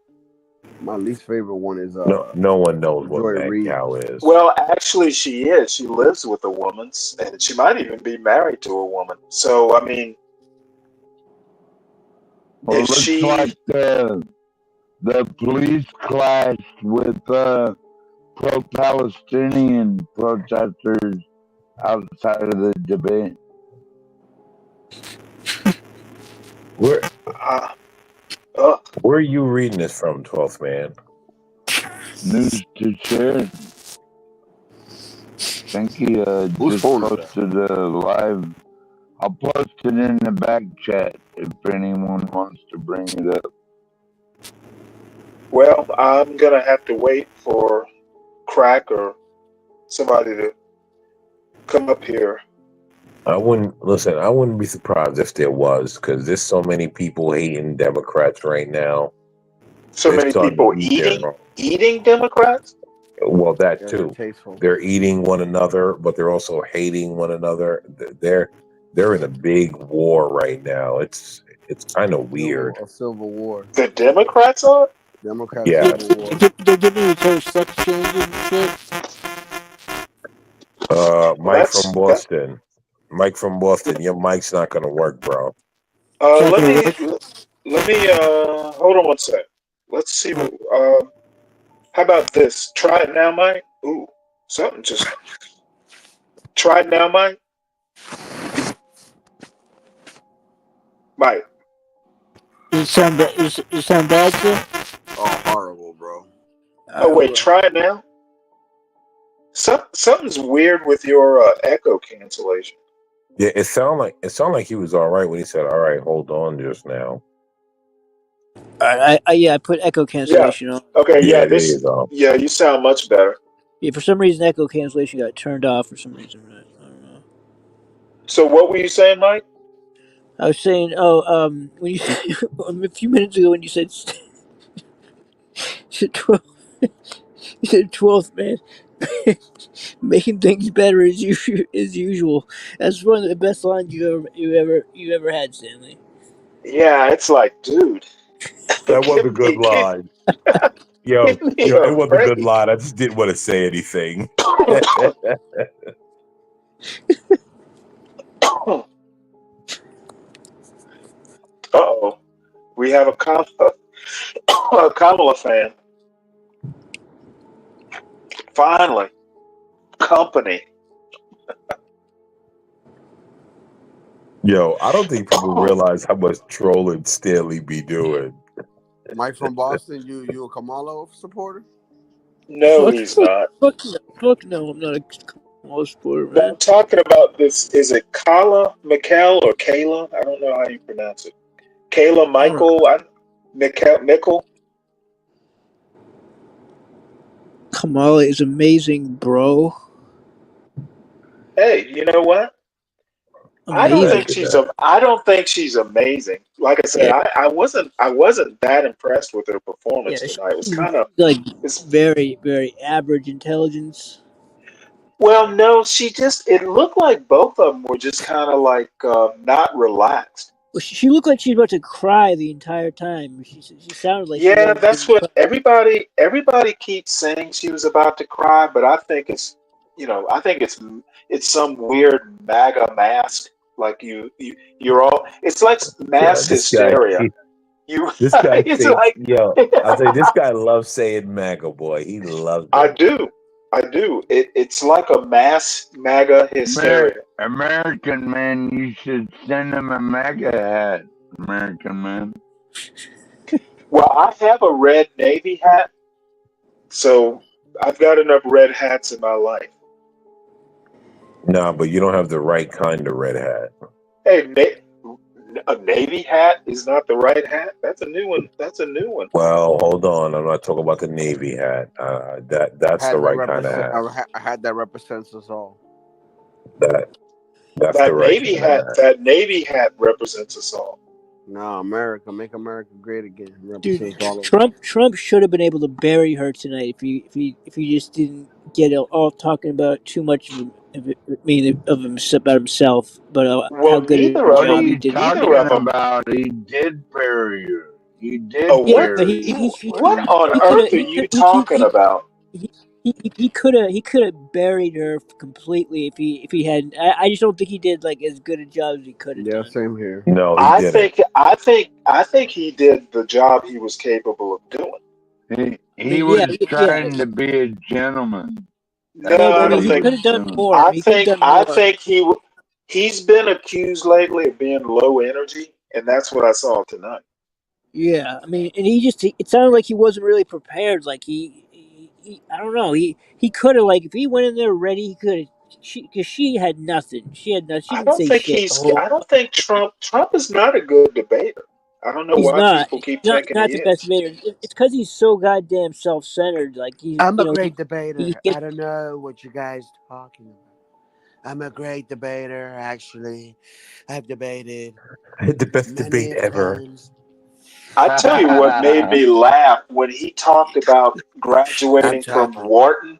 My least favorite one is No one knows what Joy Reid. Madcow is. Well, actually, she is. She lives with a woman, and she might even be married to a woman. So, I mean, Well, it looks like the police clashed with pro-Palestinian protesters outside of the debate. Where are you reading this from, 12th man? News to share. I think he just posted a live. I'll post it in the back chat if anyone wants to bring it up. well, I'm gonna have to wait for Crack or somebody to come up here. I wouldn't be surprised if there was, because there's so many people hating Democrats right now. So They're many starting people to eat their eating Democrats. Well, that too. They're eating one another, but they're also hating one another. They're in a big war right now. It's kind of weird. A civil war. The Democrats are? Democrats Yeah. civil war. They're giving each other sex changes and shit. Mike from Boston. Mike from Boston. Your mic's not gonna work, bro. Let me hold on one sec. Let's see what how about this? Try it now, Mike. Ooh, something just try it now, Mike. Mike. You sound bad, sir? Oh, horrible, bro. Oh wait, try it now. Something's weird with your echo cancellation. Yeah, it sounded like he was all right when he said, "All right, hold on," just now. I put echo cancellation on. Okay, Yeah, there you go. Yeah, you sound much better. Yeah, for some reason echo cancellation got turned off for some reason. I don't know. So what were you saying, Mike? I was saying, when you a few minutes ago when you said 12, you said 12th man, making things better as usual. That's one of the best lines you ever had, Stanley. Yeah, it's like, dude. That was a good line. Yo, it was a good line. I just didn't want to say anything. Uh-oh. We have a Kamala fan. Finally. Company. Yo, I don't think people realize how much trolling Stanley be doing. Mike from Boston, you a Kamala supporter? No, he's not. Fuck no, I'm not a Kamala supporter, man. I'm talking about this. Is it Kala Mikkel or Kayla? I don't know how you pronounce it. Kayla Michael? Mikkel? Kamala is amazing, bro. Hey, you know what? I don't think she's amazing. Like I said, I wasn't that impressed with her performance tonight. It was kind of it's very, very average intelligence. Well, no, it looked like both of them were just kind of like not relaxed. Well, she looked like she was about to cry the entire time. She sounded like That's what everybody keeps saying she was about to cry, but I think it's some weird MAGA mask. Like you're all. It's like mass hysteria. This guy it's thinks, like, I'll say this guy loves saying MAGA boy. He loves it. I do. It's like a mass MAGA hysteria. American man, you should send him a MAGA hat. American man. Well, I have a red Navy hat, so I've got enough red hats in my life. No, but you don't have the right kind of red hat. Hey, A Navy hat is not the right hat. That's a new one. That's a new one. Well, hold on. I'm not talking about the Navy hat. That's the right kind of hat. I had that represents us all. That's the right kind of hat. That Navy hat represents us all. No, America, make America great again. Dude, Trump should have been able to bury her tonight if he just didn't get all talking about too much of himself about himself, but how good a job he did. Talking about he did bury her. He did bury her. What on earth are you talking about? He could have buried her completely if he hadn't. I just don't think he did like as good a job as he could have done. Same here. No, I think he did the job he was capable of doing. He was trying to be a gentleman. No, I don't think. He could have done more. I think he's been accused lately of being low energy, and that's what I saw tonight. Yeah, I mean, and it sounded like he wasn't really prepared. Like he I don't know. He could have, like, if he went in there ready, he could have. Because she had nothing. She didn't say shit. I don't think Trump is not a good debater. I don't know why people keep thinking not he the best debater. It's because he's so goddamn self-centered. Like I'm a great debater. I don't know what you guys talking about. I'm a great debater. Actually, I've debated. I had the best debate ever. I tell you what made me laugh when he talked about graduating from Wharton.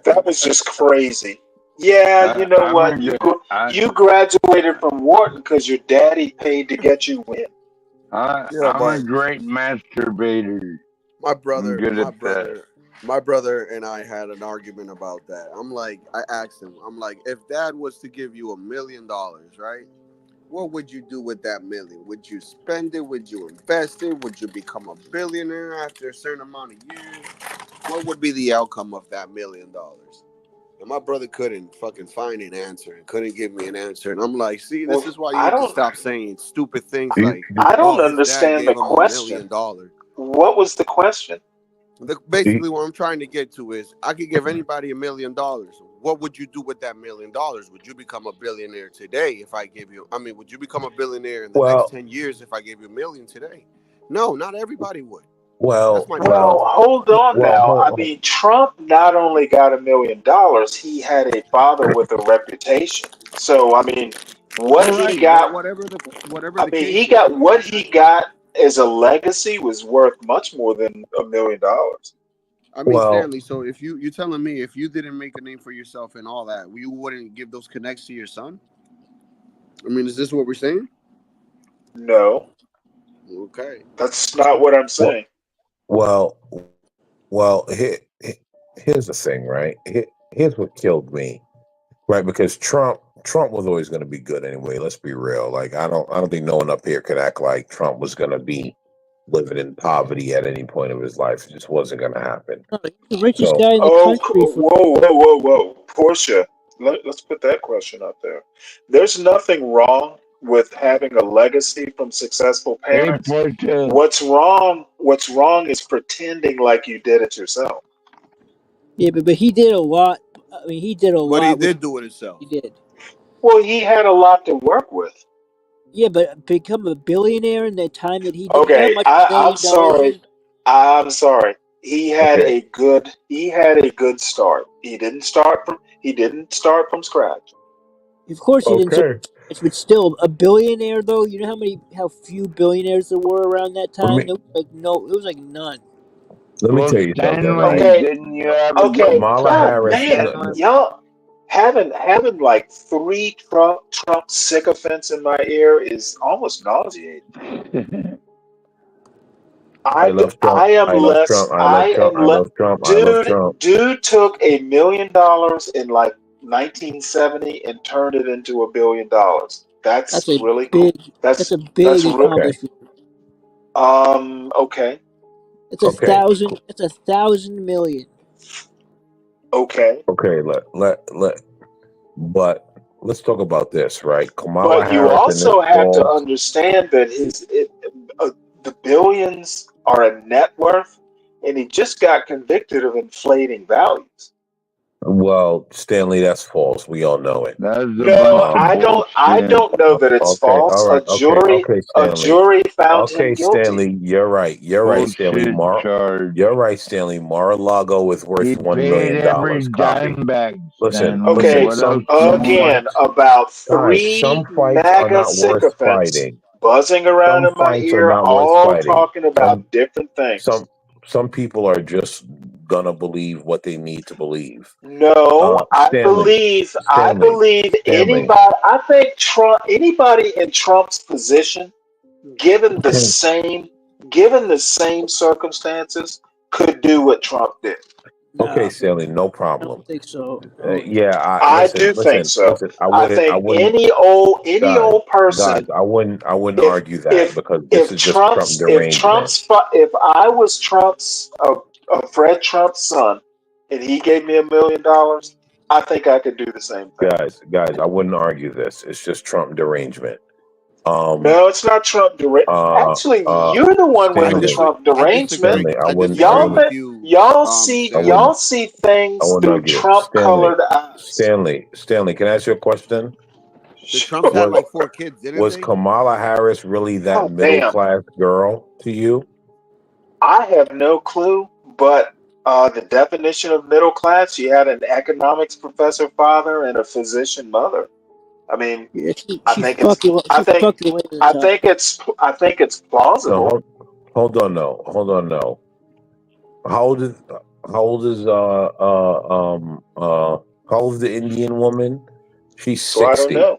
That was just crazy. Yeah, you know what? You graduated from Wharton because your daddy paid to get you in. I'm a great masturbator. My brother and I had an argument about that. I asked him, if Dad was to give you $1 million, right? What would you do with that million? Would you spend it? Would you invest it? Would you become a billionaire after a certain amount of years? What would be the outcome of that $1 million? And my brother couldn't fucking find an answer and couldn't give me an answer. And I'm like, see, this is why you need to stop saying stupid things like, I don't understand the question. $1 million. What was the question? Basically, what I'm trying to get to is, I could give anybody $1 million. What would you do with that $1 million? Would you become a billionaire today if I give you? Would you become a billionaire in the next 10 years if I gave you $1 million today? No, not everybody would. Hold on now. I mean, Trump not only got $1 million, he had a father with a reputation. So, I mean, what he got as a legacy was worth much more than $1 million. Stanley, so if you're telling me if you didn't make a name for yourself and all that, you wouldn't give those connects to your son? Is this what we're saying? No. Okay. That's not what I'm saying. Well, here's the thing, right? Here's what killed me, right? Because Trump was always going to be good anyway. Let's be real. Like, I don't think no one up here could act like Trump was going to be living in poverty at any point of his life. It just wasn't going to happen. The richest guy in the country. Whoa, Portia. Let's put that question up there. There's nothing wrong with having a legacy from successful parents. What's wrong is pretending like you did it yourself. Yeah, but he did a lot. He did a lot. But he did do it himself. He did. Well, he had a lot to work with. Yeah, but become a billionaire in the time that he did. Okay, I'm sorry. I'm sorry. He had a good start. He didn't start from scratch. Of course he didn't. But still, a billionaire though. You know how few billionaires there were around that time. It was like none. Let me tell you something. Okay. Kamala Harris. Man, y'all having like 3 Trump sycophants in my ear is almost nauseating. I love Trump. I love Trump. Dude took $1 million in like 1970 and turned it into $1 billion. That's really cool. That's a big accomplishment. Okay. It's 1,000. It's 1,000 million. Okay. Okay. But let's talk about this, right? Kamala But you Harris also have to understand that the billions are a net worth, and he just got convicted of inflating values. Well, Stanley, that's false. We all know it. That's a No, bunch of I bullshit. don't know that it's Okay, false. all right, A Stanley. jury found him Okay, guilty. Stanley, you're right. You're right, Stanley. Bullshit charge. You're right, Stanley. Mar-a-Lago is worth He $1 paid million. every Copy. dime back, Listen, Stanley. Okay, What else again, about guys, some 3 fights are MAGA not worth sycophants fighting. buzzing around Some in my fights are ear, not worth all fighting. talking about different things. Some people are just gonna believe what they need to believe. No, I Stanley, believe anybody. I think anybody in Trump's position, given the same circumstances, could do what Trump did. Okay, Stanley, no I problem. don't think so. Yeah, I do think so. Listen, I think any old person. Guys, I wouldn't argue that because this is just Trump derangement. If I was Fred Trump's son, and he gave me $1 million, I think I could do the same thing. Guys, I wouldn't argue this. It's just Trump derangement. No, it's not Trump derangement. Actually, you're the one with the Trump derangement. Y'all see things through Trump-colored eyes. Stanley, can I ask you a question? The Trumps had like 4 kids, didn't Was they? Kamala Harris really that middle-class girl to you? I have no clue, but the definition of middle class, she had an economics professor father and a physician mother. I mean, I think it's plausible. No, hold on, no. How old is the Indian woman? She's 60. So I don't know.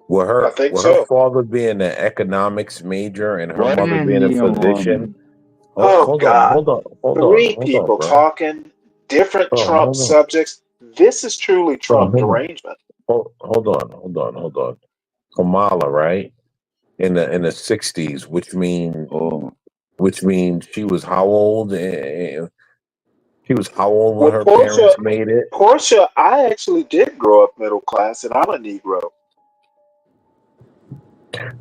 With her, I think with so. her father being an economics major and her mother being a physician. Hold on. Three on, people bro. talking different Trump subjects. This is truly Trump derangement. Hold on. Kamala, right? In the 60s, which means she was how old? She was how old when her parents made it? Portia, I actually did grow up middle class, and I'm a Negro.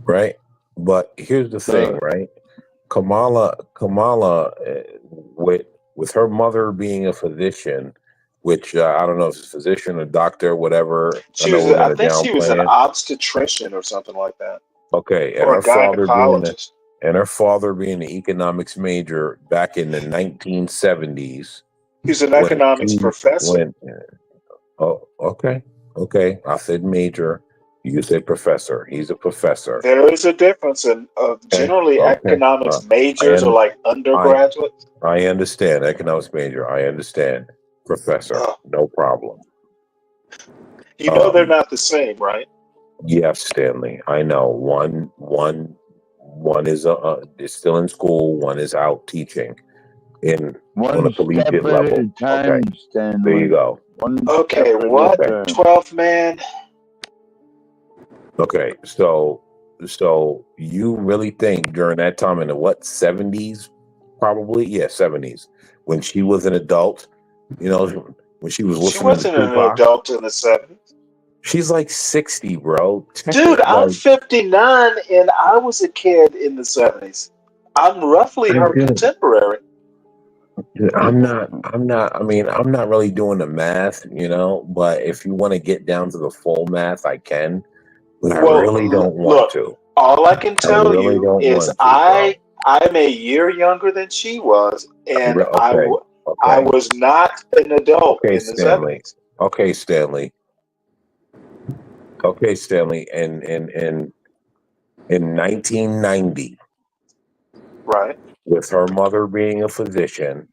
Right? But here's the thing, right? Kamala, with her mother being a physician, which I don't know if it's a physician or doctor, whatever. I think she was an obstetrician or something like that. Okay, and or a gynecologist. Her father being an economics major back in the 1970s. He's an economics professor. Okay. I said major. You said professor. He's a professor. There is a difference in generally economics majors are like undergraduates. I understand economics major. I understand professor. No problem. You know they're not the same, right? Yes, Stanley. I know. One is still in school. One is out teaching on a collegiate level. Time, Stanley. There you go. Okay, what 12th man? Okay, so you really think during that time in the 70s, probably 70s, when she was an adult, when she was listening to Tupac. She wasn't an adult in the 70s. She's like 60, bro. Dude, I'm 59 and I was a kid in the 70s. I'm roughly her contemporary. I'm not really doing the math, but if you want to get down to the full math, I can. But I really don't want to. All I can tell you is I'm a year younger than she was, and I was not an adult in the 70s. Okay, Stanley. In 1990, right, with her mother being a physician,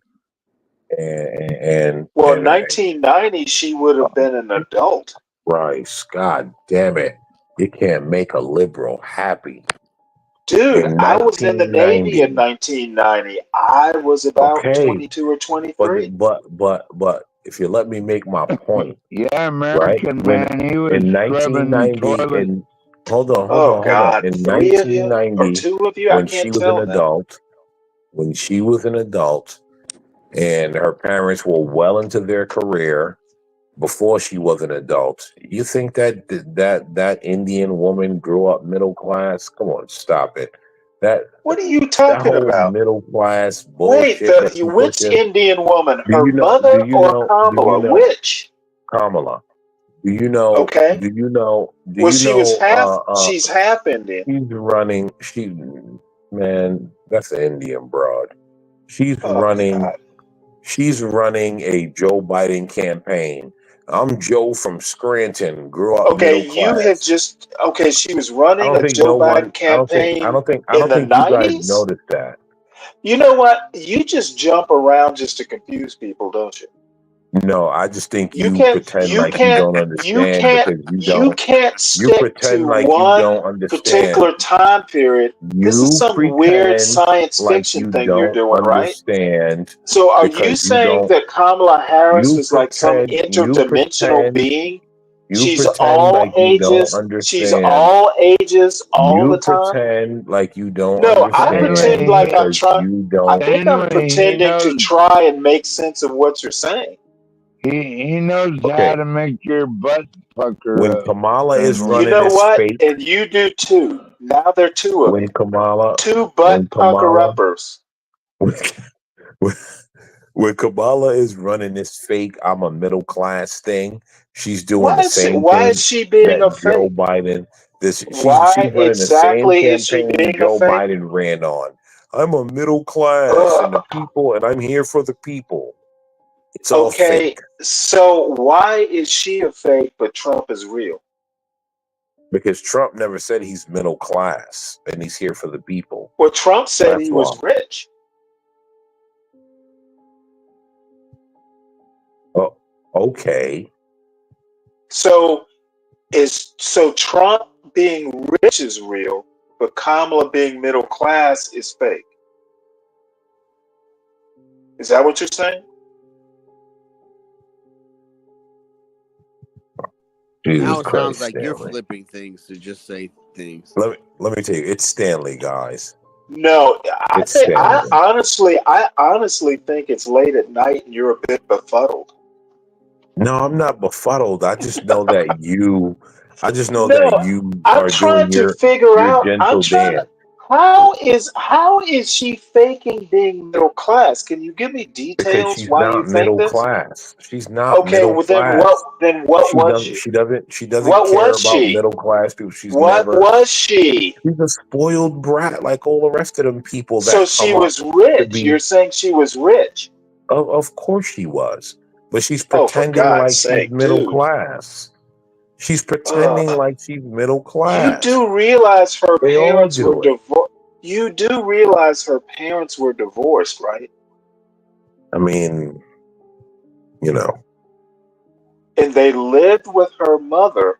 and 1990, she would have been an adult. Right, God damn it! You can't make a liberal happy. Dude, I was in the Navy in 1990. I was about 22 or 23. But if you let me make my point. American man, he was in 1990. Hold on. In 1990, two of you, when she was an adult, and her parents were well into their career before she was an adult, you think that Indian woman grew up middle class? Come on, stop it. What are you talking about? Middle class bullshit. Wait, which Indian woman? Her mother or Kamala? Which? Kamala. Do you know? Okay. Do you know? Do Well, you she's half Indian. she's running? Man, that's an Indian broad. She's Oh my running. God. She's running a Joe Biden campaign. I'm Joe from Scranton. Grew up Okay, middle you have class. just she was I running don't a think Joe no Biden one. I campaign don't think in the you guys 90s. noticed that. You know what? You just jump around just to confuse people, don't you? No, I just think You you can't pretend you like you can't don't you understand can't because you you don't. can't You stick pretend to like you one don't understand. particular time period. This is You some weird pretend science like fiction you thing you're don't doing, right? understand So are you because you saying don't. that Kamala Harris You is like some you interdimensional pretend. being? You She's pretend all like you don't ages. She's understand. all ages all You the time. pretend like you don't No, I pretend understand like I'm because trying. you I don't. think I'm Stanley, pretending to try and make sense of what you're saying. he knows how Okay, to make your butt pucker when up. Kamala is You running know this what? fake, And you do too. Now there are two of when you. Kamala, Two when butt pucker Kamala, uppers. when, when Kamala is running this fake, I'm a middle class thing. She's doing the same Why is thing she being a that Joe fake? Biden. She's Why running the same exactly is she campaign being a Joe fake? Biden ran on. I'm a middle class and the Ugh. people, and I'm here for the people. It's all Okay, fake so why is she a fake but Trump is real? because Trump never said he's middle class and he's here for the people. Well, Trump said That's he why. was rich. Oh, okay. So Trump being rich is real, but Kamala being middle class is fake. Is that what you're saying? Jesus Now it sounds Christ, like you're Stanley. flipping things to just say things. Let me tell you, it's Stanley, guys. No, It's Stanley. I honestly think it's late at night and you're a bit befuddled. No, I'm not befuddled. I just know that you. I just know No, that you I'm are doing trying to figure your out. gentle dance. How is she faking being middle class? Can you give me Because details she's why you not think middle this? class. She's not Okay, middle well class. then what She was doesn't. she? She doesn't What care was about she? middle class people. She's What never. was she? She's a spoiled brat, like all the rest of them people So that she come up was to rich. be. You're saying she was rich? Of course she was, but she's Oh, for pretending God's like she's sake, middle dude. class. She's pretending like she's middle You class. do realize her They all parents were do it. divorced. You do realize her parents were divorced, right? I mean, you know, And they lived with her mother.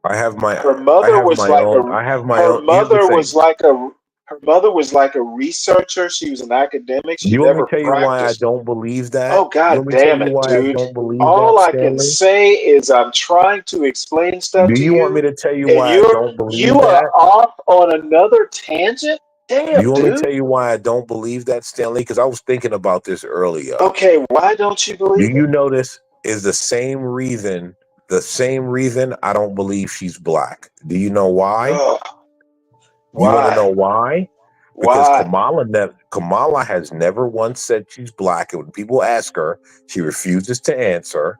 I have my Her mother was like own. a I have my her own. Here's the mother was thing. like a her mother was like a researcher. She was an academic. She You want me never to tell you why I practiced. don't believe that? Oh, You God want me to tell damn you it, why I dude. don't believe All that, I can Stanley? say is I'm trying to explain stuff Do to you want me you, to tell you and why I don't you believe are that? off on another tangent. Do Damn, you want me to dude. tell you why I don't believe that, Stanley? Because I was thinking about this earlier. Okay, why don't you Do believe you it? notice is the same reason I don't believe she's black? Do you know why? Ugh, You want to know why? why? Because Why? Kamala has never once said she's black, and when people ask her, she refuses to answer.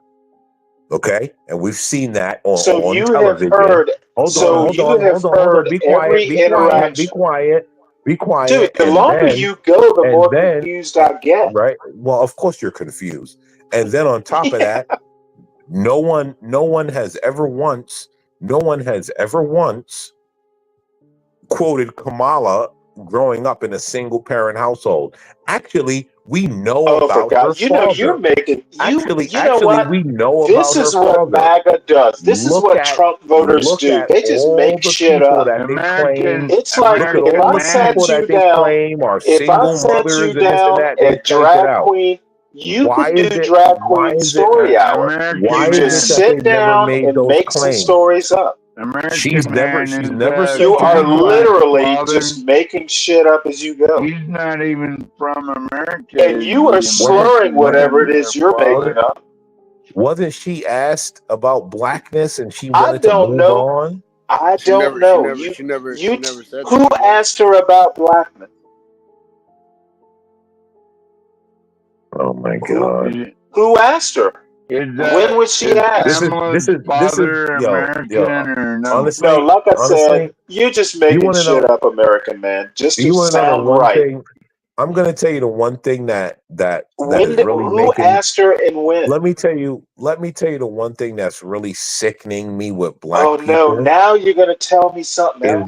Okay, and we've seen that So on you have television. heard. Hold on, So hold you on, have hold on, hold on. heard Be quiet, every be quiet, be interaction, quiet, be dude. quiet, The longer you go, the more confused I get. right? Well, of course you're confused. And then on top of that, no one has ever once quoted Kamala growing up in a single parent household. Actually, we know Oh, for about her God! You know you're father. making Actually, You know what? we know This about her is what father. MAGA does. This is what Trump voters Look do. at They just all make the shit people up. that they claim. It's like Look at if all I the people sat that you they down, claim are if I single sat mothers you and this and down that. They at checked it drag out. queen, you Why could is do it? drag Why queen is it? story hour. Why You is just it that sit they've never down made and those make some claims? stories up. She's never said You she's are black. literally just making shit up as you go. He's not even from America. And you are slurring whatever it is you're making up. Wasn't she asked about blackness and she I wanted to don't move know. on? I She don't never know. said Who that. asked her about blackness? Oh my God. Who asked her? When was she asked? This is father yo American or no? honestly, No, like I said, honestly, you're just you making want to shit know up, American man, just to you want to know the sound one right. thing. I'm gonna tell you the one thing that When is did, really who making. asked her and when? Let me tell you the one thing that's really sickening me with black Oh no! people Now you're gonna tell me something is else.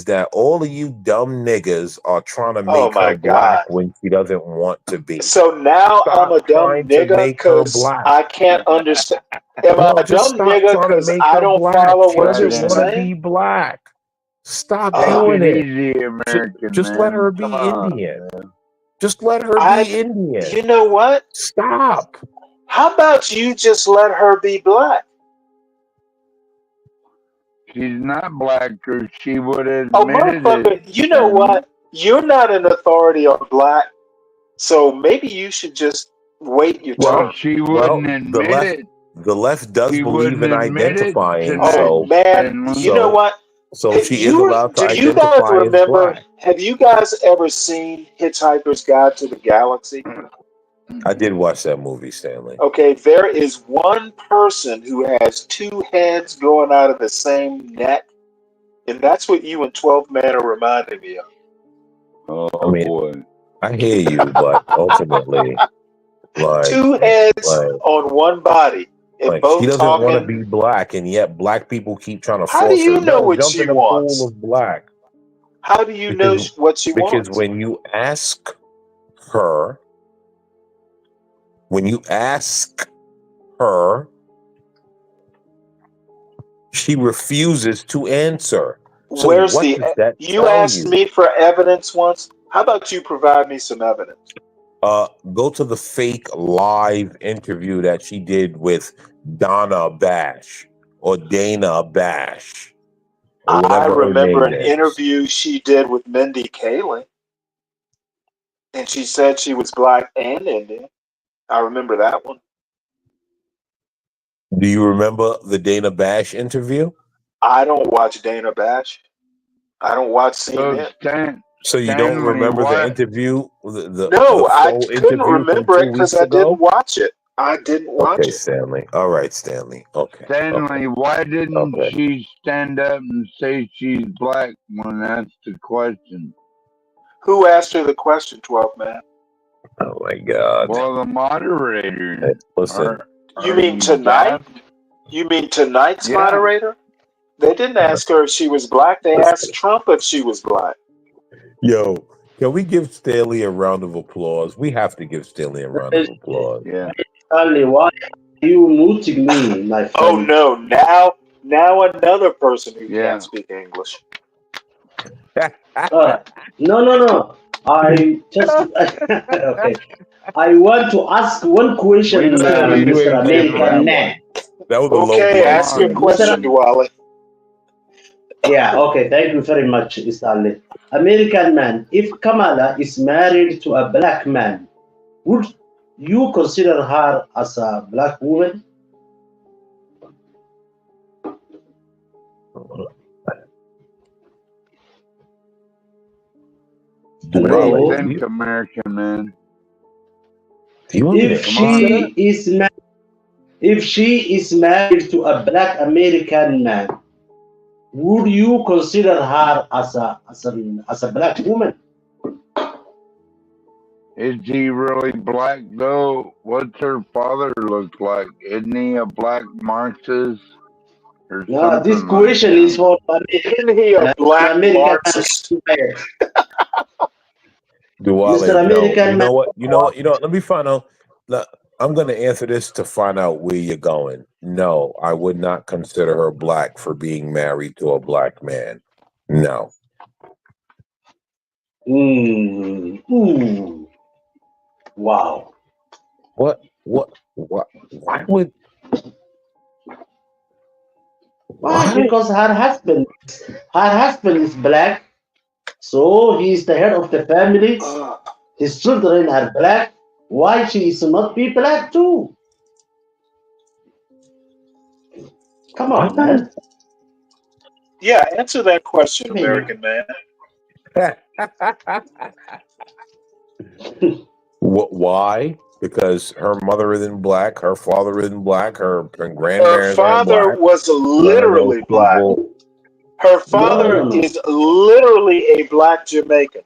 that all of you dumb niggas are trying to Oh make her my black god! when she doesn't want to be. So now I'm Stop a dumb trying to nigga make her because black. I can't understand. Am I No, a just dumb stop nigga trying to because make I her don't black. follow She what you're doesn't want to saying? be black. Stop Take doing it it. easy, American Just let man. her Come be on, Indian. man. Just let her I, be Indian. you know what? Stop. How about you just let her be black? She's not black, or she would have Oh, admitted it. motherfucker! You know what? You're not an authority on black, so maybe you should just wait your Well, turn. she Well, wouldn't admit it. the left does She believe wouldn't in admit it identifying, tonight. Oh man, you know what? so she is allowed to Do you guys identify as remember? black. Have you guys ever seen Hitchhiker's Guide to the Galaxy? I did watch that movie, Stanley. Okay, there is one person who has two heads going out of the same neck, and that's what you and 12 Man are reminding me of. Oh I mean, boy. I hear you, but ultimately, Two heads on one body, and she both doesn't want to talking. be black, and yet black people keep trying to How do force her. you know No, what jump she in the pool wants? of black. How do you know what she Because wants? when you ask her, she refuses to answer. So Where's what the? does that You tell asked you? me for evidence once. How about you provide me some evidence? Go to the fake live interview that she did with Donna Bash or Dana Bash or I whatever her remember name an is. interview she did with Mindy Kaling, and she said she was black and Indian. I remember that one. Do you remember the Dana Bash interview? I don't watch Dana Bash. I don't watch CNN. So you don't remember the interview, No, the I full couldn't interview from remember 2 it because weeks I didn't ago? watch it. I didn't watch Okay, it. Stanley. All right, Stanley. Okay. Stanley, why didn't Okay. she stand up and say she's black when asked the question? Who asked her the question, 12 Man? Oh my God. Well, the moderator. Hey, listen. You mean tonight? You mean tonight's Yeah. moderator? They didn't ask her if she was black. They asked Trump if she was black. Yo, can we give Stanley a round of applause? We have to give Stanley a round of applause. Yeah. Stanley, why are you muting me, my friend? Oh no! Now another person who can't speak English. No. I just okay. I want to ask one question, Stanley, you Mr. ain't getting that American man. one. That was a low Okay, blow. ask your question, Duale. Yeah, okay, thank you very much, Stanley. American man, if Kamala is married to a black man, would you consider her as a black woman? What do Hello? you think, American man? If she is married to a black American man, would you consider her as a black woman? Is he really black though? What's her father look like? Isn't he a black Marxist or No, something this question like is for Isn't he a black Marxist? Duale, Mr. no. American You know what? Let me find out. I'm going to answer this to find out where you're going. No, I would not consider her black for being married to a black man. No. Wow. What? Why would? Why? Because her husband is black, so he is the head of the family. His children are black. Why she is not be black too? Come on, man. Yeah, answer that question, American man. Why? because her mother isn't black, her father isn't black, her Her grandparents aren't father black. was None of those literally black. people. Her father is literally a black Jamaican.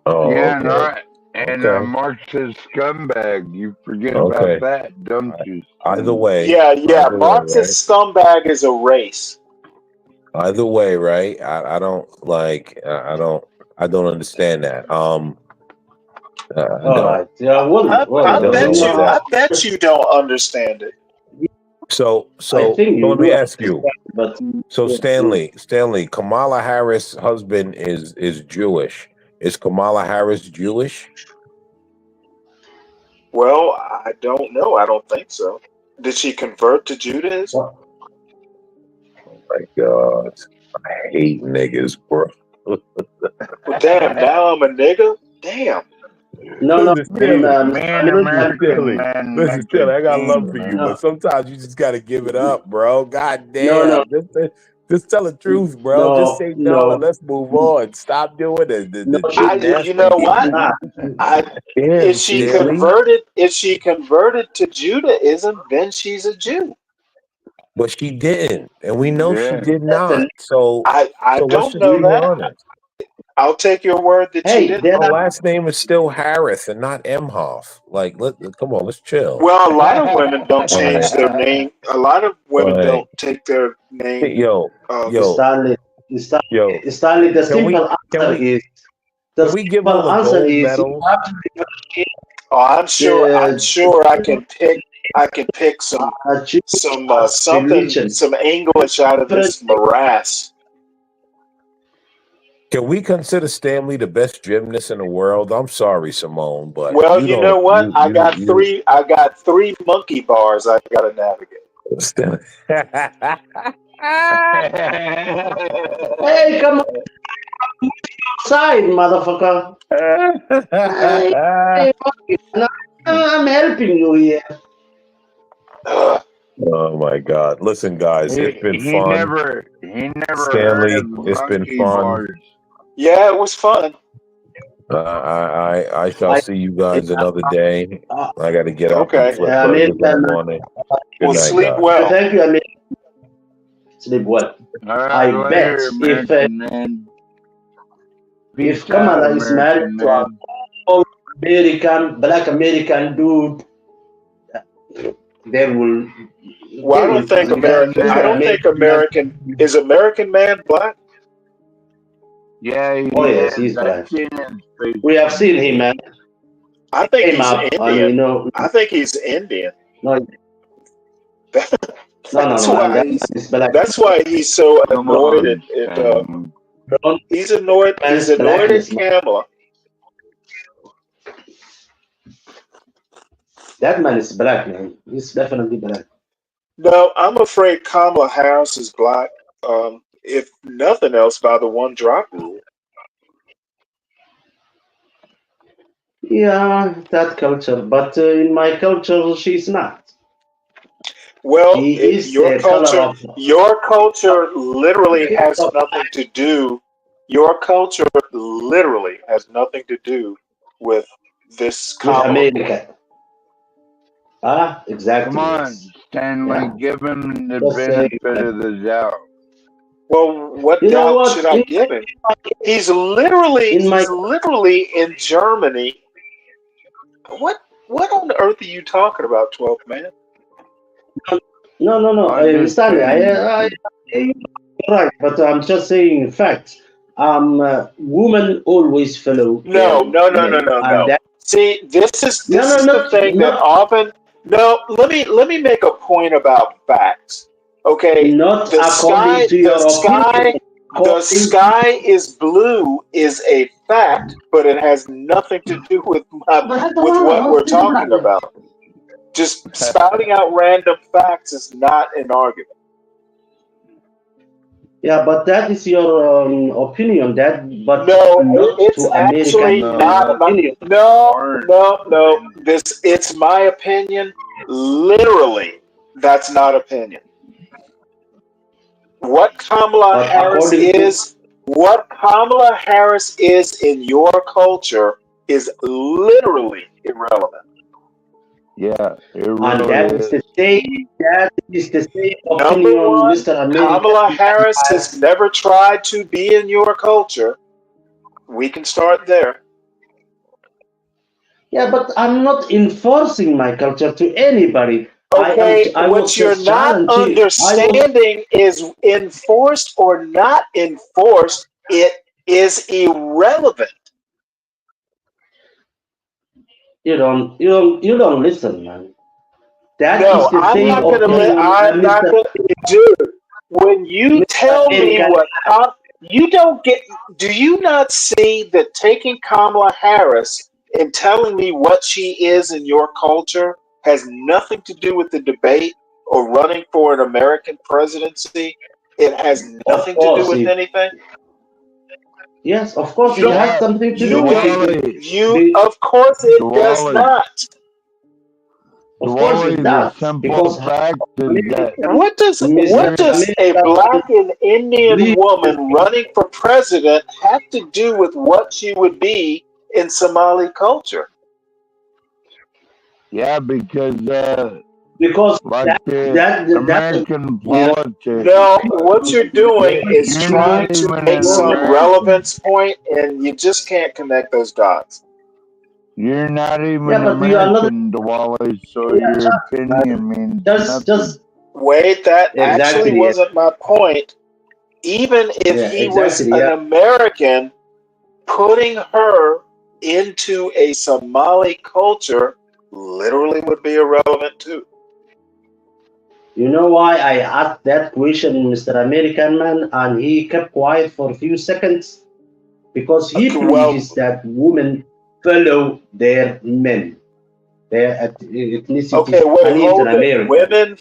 Oh, Yeah, okay. and Okay. Marxist scumbag. You forget Okay. about that, don't you? Either way. Yeah, Either way, Marxist right? scumbag is a race. Either way, right? I don't like. I don't understand that. I don't. Right. Yeah. I don't know what I that. bet you don't understand it. So I think you let me do ask you. but So Stanley, Kamala Harris' husband is Jewish. Is Kamala Harris Jewish? Well, I don't know. I don't think so. Did she convert to Judaism? Oh my God, I hate niggas, bro. Well, damn, now I'm a nigga? Damn. no, Listen, Stanley. Man, Listen, American Stanley. man Listen, make a Stanley. I got love king, for you, man. but sometimes you just gotta give it up, bro. God no, damn. Just tell the truth, bro. Just say no and let's move on. Stop doing the You know gymnastics. what? Damn, If she Stanley. converted to Judaism, then she's a Jew. But she didn't, and we know she Yeah. did not. So I let's don't just know be that. honest. I'll take your word that she didn't. Her last name is still Harris and not Emhoff. Like, come on, let's chill. Well, a lot of women don't change Right. their name. A lot of women Right. don't take their name. Yo, Stanley, yo. Stanley, the Can we simple answer is can we give all the answer gold is medals? Oh, I'm sure I can pick some English out of this morass. Can we consider Stanley the best gymnast in the world? I'm sorry, Simone, but Well, you know what? I got three monkey bars I gotta navigate. Hey, come on. Side, motherfucker. I'm helping you here. Oh my God! Listen, guys, it's been He fun. never Stanley, heard of it's been monkey fun. bars. Yeah, it was fun. I shall see you guys another day. I got to get up Okay. and flip burgers in the morning. Good night, sleep guys. well. Thank you, Amir. Sleep well. I bet if Kamala is married to a black American dude, they will. Well, I don't think American is American man black. Yeah, yes, he's black. We have seen him, man. I think he's Indian. I think he's Indian. No, That's why he's so annoyed at he's annoyed at Kamala. That man is black, man. He's definitely black. No, I'm afraid Kamala Harris is black. If nothing else, by the one drop rule. Yeah, that culture. But in my culture, she's not. Well, your culture literally has nothing to do. Your culture literally has nothing to do with this Kamala. Exactly. Come on, Stanley, give him the benefit of the doubt. Well, what doubt should I give him? He's literally in Germany. What on earth are you talking about, 12th man? No. Stanley, I right, but I'm just saying facts. Women always follow. No. See, this is the thing that often. No, let me make a point about facts. Okay, the sky is blue is a fact, but it has nothing to do with what we're talking about. Just spouting out random facts is not an argument. Yeah, but that is your opinion. But no, it's actually not my opinion. No. It's my opinion. Literally, that's not opinion. What Kamala Harris is in your culture is literally irrelevant. Yeah, it And really is. that is the same Number opinion one, Mr. American Kamala Harris has has. never tried to be in your culture. We can start there. Yeah, but I'm not enforcing my culture to anybody. Okay, I was what you're just not challenging. understanding is enforced or not enforced, it is irrelevant. You don't listen, man. That No, is the I'm same not gonna let opinion I'm not Mr. gonna dude. When you Mr. tell me American. what you don't get, do you not see that taking Kamala Harris and telling me what she is in your culture has nothing to do with the debate or running for an American presidency? It has Of nothing to do course, with anything. yes, of course, You it don't. has something to do You with can. it. You. Of course, it does Dwally, not. Of course, it the does. simple Because fact is that What does Mr. a American black and Indian believes woman running for president have to do with what she would be in Somali culture? yeah, because because like that the that American you know politics, No, what you're doing is you're trying not to even make an some American. relevance point, and you just can't connect those dots. You're not yeah, even but you are not. American, Dwally, so Yeah, your opinion means just nothing. Wait, that actually exactly. wasn't my point. Even if Yeah, he was exactly. an Yeah. American, putting her into a Somali culture literally would be irrelevant too. You know why I asked that question, Mr. American man, and he kept quiet for a few seconds? Because he Okay, well, believes that women follow their men, their ethnicity, okay, wait, and he's an hold it. American. Women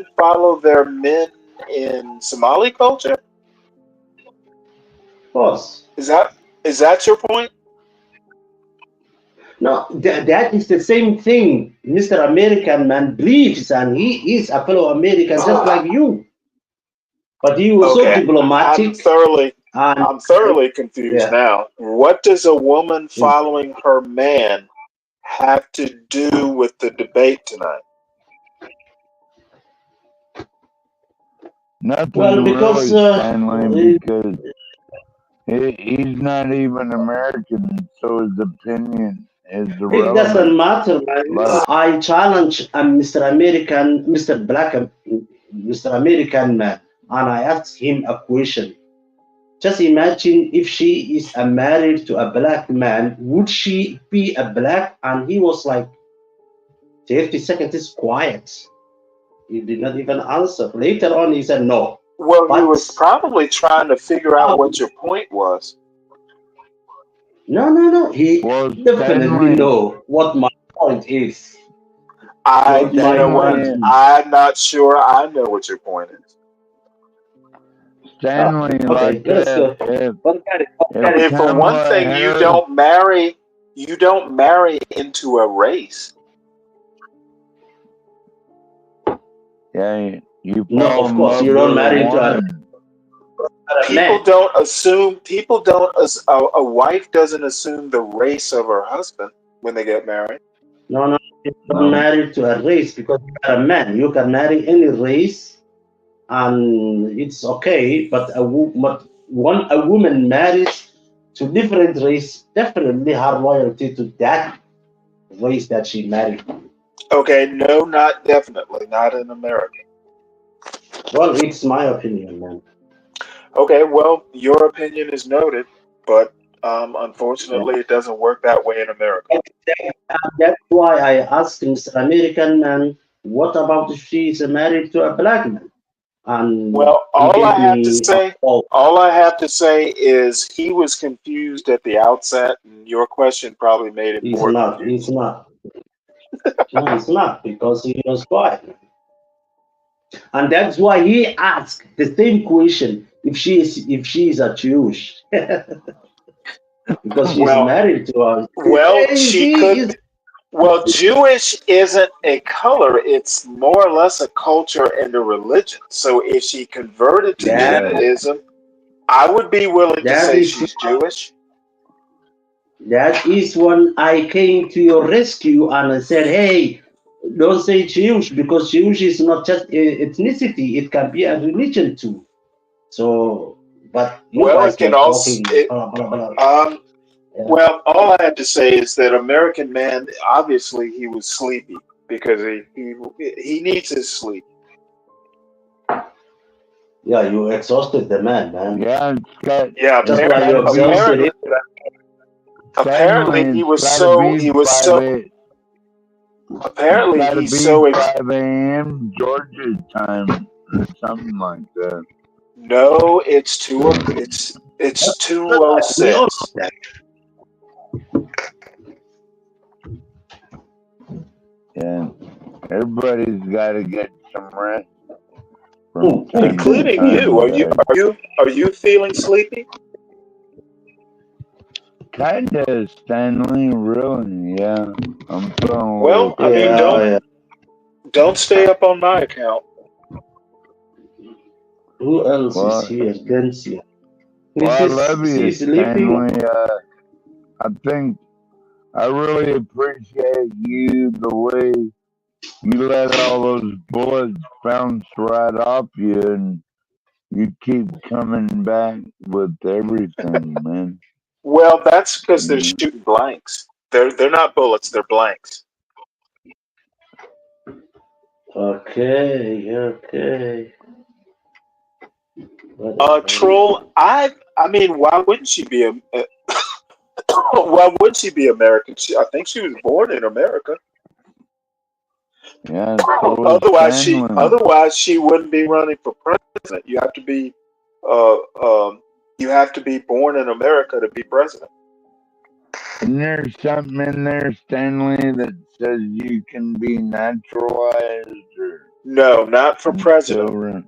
follow their men in Somali culture? Of course. Is that your point? No, that is the same thing Mr. American man believes, and he is a fellow American just like you. But he was so Okay, diplomatic. And I'm thoroughly confused yeah, now. What does a woman following her man have to do with the debate tonight? Nothing well, because really, Stanley, because he's not even American, so his opinion is it doesn't irrelevant. matter, man. Like, I challenge Mr. American, Mr. Black, Mr. American man, and I asked him a question. Just imagine if she is married to a black man, would she be a black? And he was like, 30 seconds is quiet. He did not even answer. Later on, he said no. Well, he But was probably trying to figure out what your point was. no. He well, definitely Stanley, know what my point is. You know what? I'm not sure I know what your point is. Stanley, Okay, like let's go. I mean, for one Kamala thing, Harris, you don't marry into a race. yeah, you No, fall of in course, love you don't with a marry into a woman. man. A wife doesn't assume the race of her husband when they get married. No, you're not married to a race because you are a man. You can marry any race, and it's okay. But a woman marries to different race, definitely her loyalty to that race that she married. Okay, no, not definitely, not in America. Well, it's my opinion, man. Okay, well, your opinion is noted, but unfortunately, it doesn't work that way in America. That's why I asked Mr. American man, what about if she is married to a black man? And Well, he all I gave have to me say, is he was confused at the outset, and your question probably made it more confused. He's not. No, it's not because he was quiet. And that's why he asked the same question if she is a Jewish. Because she's married to a Jewish isn't a color, it's more or less a culture and a religion. So if she converted to Judaism, I would be willing to say she's Jewish. That is when I came to your rescue and I said, hey, don't say Jewish, because Jewish is not just ethnicity, it can be a religion too. So, but you Well, guys it can kept also. talking, blah, blah, blah. Yeah. Well, all I have to say is that American Man, obviously, he was sleepy because he needs his sleep. Yeah, you exhausted the man. Yeah, Yeah, That's why you exhausted him. apparently he was so apparently gotta he's be so 5 a.m. Georgia time or something like that. no, it's 206. We all know that. Yeah, everybody's got to get some rest, from time including to you. time. Are you feeling sleepy? Kinda, Stanley. Really? Yeah, I'm feeling. Well, I mean, don't stay up on my account. Who else is here? Dempsey. Well, I Is love you, sleeping? Stanley. I think I really appreciate you, the way you let all those bullets bounce right off you, and you keep coming back with everything, man. Well, that's because they're shooting blanks. They're not bullets, they're blanks. Okay. Troll, I mean, why wouldn't she be why would she be American? I think she was born in America. Yeah, otherwise she wouldn't be running for president. You have to be born in America to be president. Isn't there something in there, Stanley, that says you can be naturalized? Or no, not for president.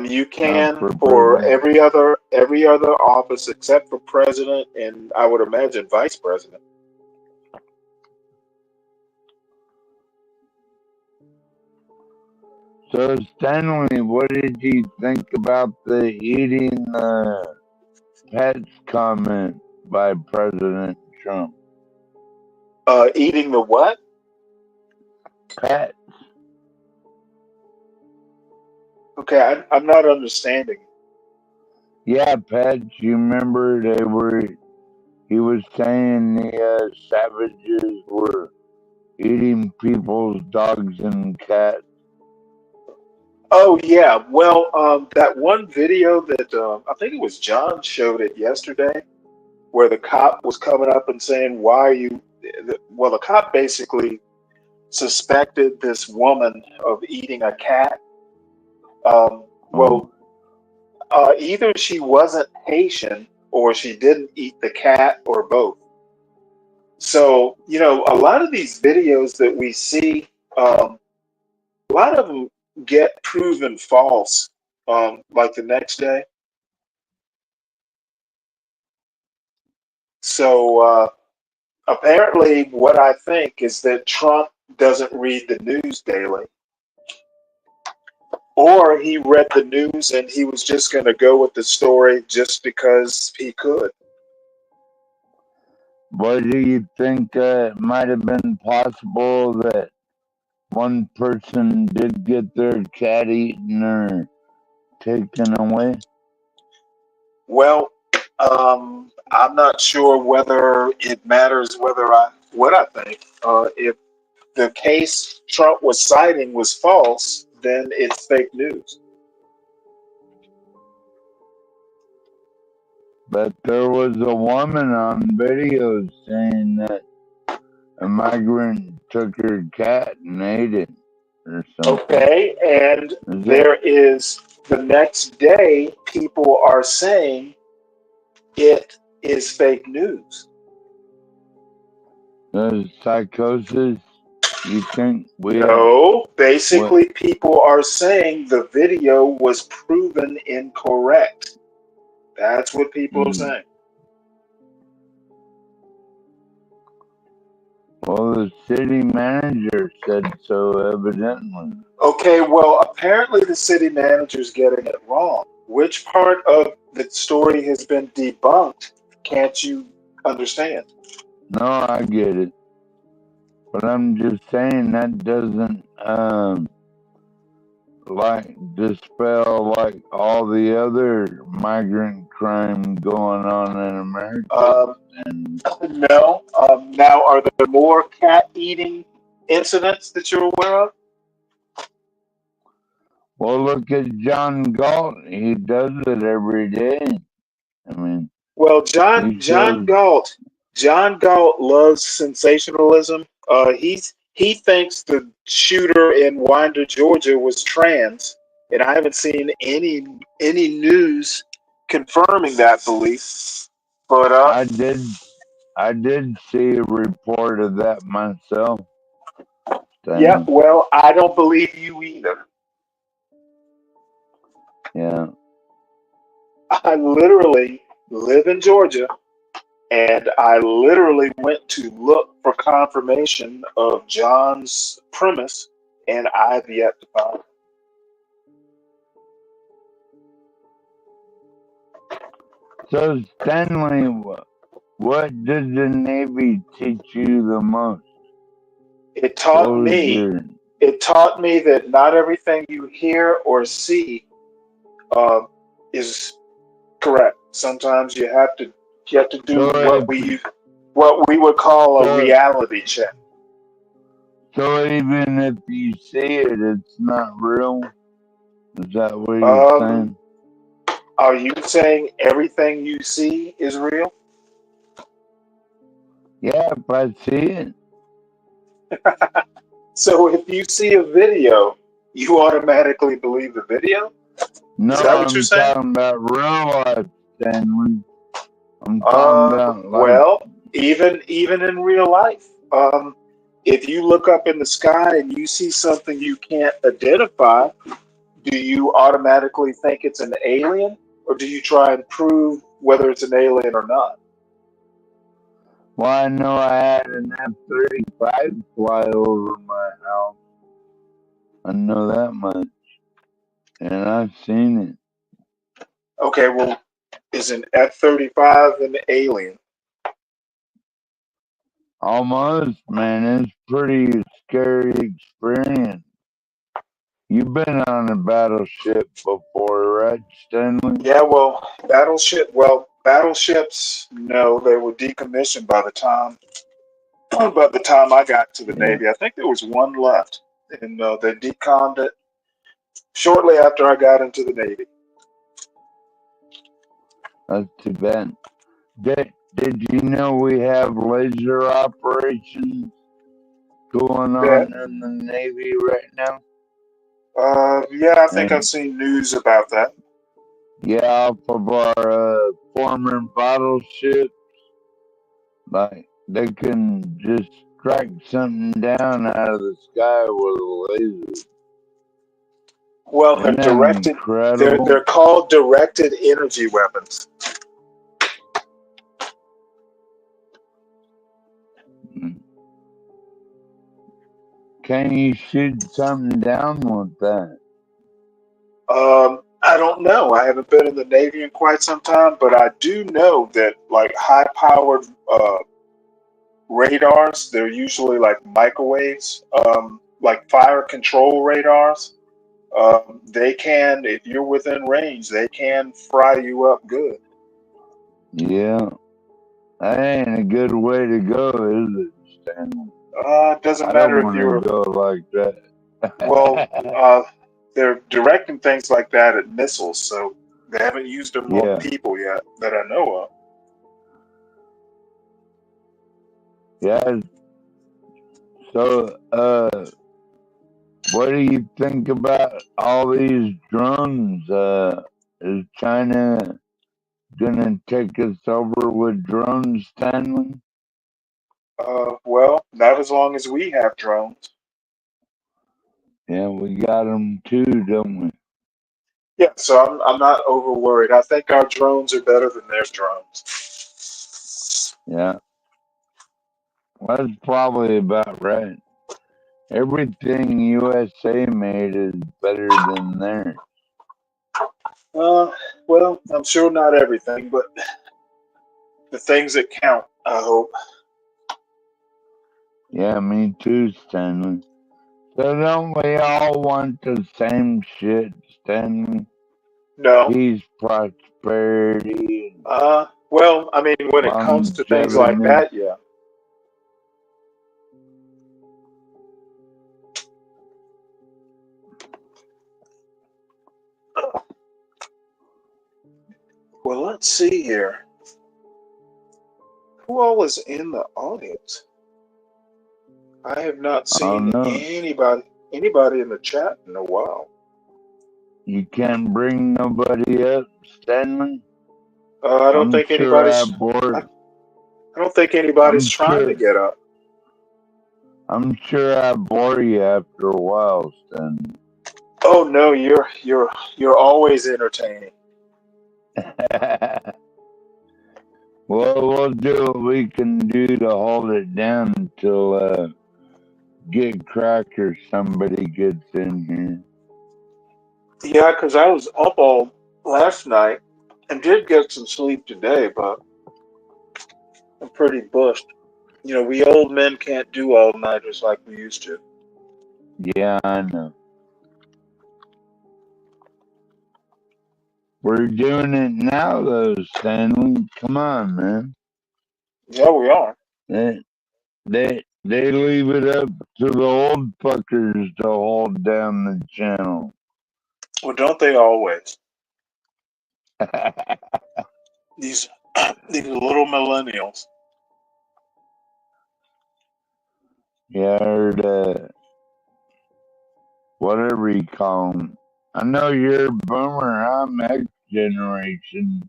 You can for every other office except for president, and I would imagine vice president. So, Stanley, what did you think about the eating pets comment by President Trump? Eating the what? Pets. Okay, I'm not understanding. Yeah, pets. You remember he was saying the savages were eating people's dogs and cats. Oh yeah, well, that one video that I think it was John showed it yesterday, where the cop was coming up and saying, "Why are you?" Well, the cop basically suspected this woman of eating a cat. Either she wasn't Haitian or she didn't eat the cat or both. So, a lot of these videos that we see, a lot of them get proven false, like the next day. So, apparently what I think is that Trump doesn't read the news daily. Or he read the news and he was just going to go with the story just because he could. What do you think might have been possible that one person did get their cat eaten or taken away? Well, I'm not sure whether it matters what I think. If the case Trump was citing was false, then it's fake news. But there was a woman on video saying that a migrant took her cat and ate it or something. Okay, and there is the next day, people are saying it is fake news. The psychosis, you think? No, basically, people are saying the video was proven incorrect. That's what people are saying. Well, the city manager said so, evidently. Okay, well, apparently the city manager's getting it wrong. Which part of the story has been debunked? Can't you understand. No, I get it. But I'm just saying that doesn't like dispel like all the other migrant crime going on in America. No. Now, are there more cat eating incidents that you're aware of? Well, look at John Galt. He does it every day. I mean, Well, John he shows. John Galt loves sensationalism. He thinks the shooter in Winder, Georgia, was trans, and I haven't seen any news confirming that belief. But I did see a report of that myself. yeah, well, I don't believe you either. Yeah. I literally live in Georgia, and I literally went to look for confirmation of John's premise, and I've yet to find it. So, Stanley, what did the Navy teach you the most? It taught me that not everything you hear or see is correct. Sometimes you have to do what we would call a reality check. So even if you see it, it's not real? Is that what you're saying? Are you saying everything you see is real? Yeah, if I see it. So if you see a video, you automatically believe the video? No, Is that what you're saying? talking about real life, Stanley. I'm talking about like, well, even in real life, if you look up in the sky and you see something you can't identify, do you automatically think it's an alien, or do you try and prove whether it's an alien or not? well, I know I had an F-35 fly over my house. I know that much. And I've seen it. Okay, well, is an F-35 an alien? Almost, man. It's pretty scary experience. You've been on a battleship before, right, Stanley? Yeah, well, battleships, no, they were decommissioned by the time I got to the Navy. I think there was one left, and they decommed it shortly after I got into the Navy. That's too bad. Did you know we have laser operations going on in the Navy right now? Yeah, I think I've seen news about that. Yeah, off of our former battleships. Like, they can just strike something down out of the sky with a laser. Well, they're directed. They're called directed energy weapons. Can you shoot something down with that? I don't know. I haven't been in the Navy in quite some time, but I do know that like high-powered radars, they're usually like microwaves, like fire control radars. They can, if you're within range, they can fry you up good. Yeah. That ain't a good way to go, is it, Stanley? It doesn't matter if you're go like that. Well, they're directing things like that at missiles, so they haven't used them on people yet that I know of. Yeah. So, what do you think about all these drones? Is China gonna take us over with drones, Stanley? Well, not as long as we have drones. Yeah, we got them too, don't we? Yeah, so I'm not over worried. I think our drones are better than their drones. Yeah. Well, that's probably about right. Everything USA made is better than theirs. Well, I'm sure not everything, but the things that count. I hope. Yeah, me too, Stanley. So don't we all want the same shit, Stanley? No. Peace, prosperity, Well, I mean, when it comes to things like longevity. that, yeah. Well, let's see here. Who all is in the audience? I have not seen anybody in the chat in a while. You can't bring nobody up, Stanley? I don't think anybody's. bored. I don't think anybody's trying to get up. I'm sure I bore you after a while, Stanley. Oh no, you're always entertaining. Well, we'll do what we can do to hold it down until Get Crack or somebody gets in here. Yeah, because I was up all last night and did get some sleep today, but I'm pretty bushed. You know, we old men can't do all-nighters like we used to. Yeah, I know. We're doing it now, though, Stanley. Come on, man. Yeah, we are. They leave it up to the old fuckers to hold down the channel. Well, don't they always? These little millennials. Yeah, I heard whatever you call them. I know you're a boomer. I'm X generation,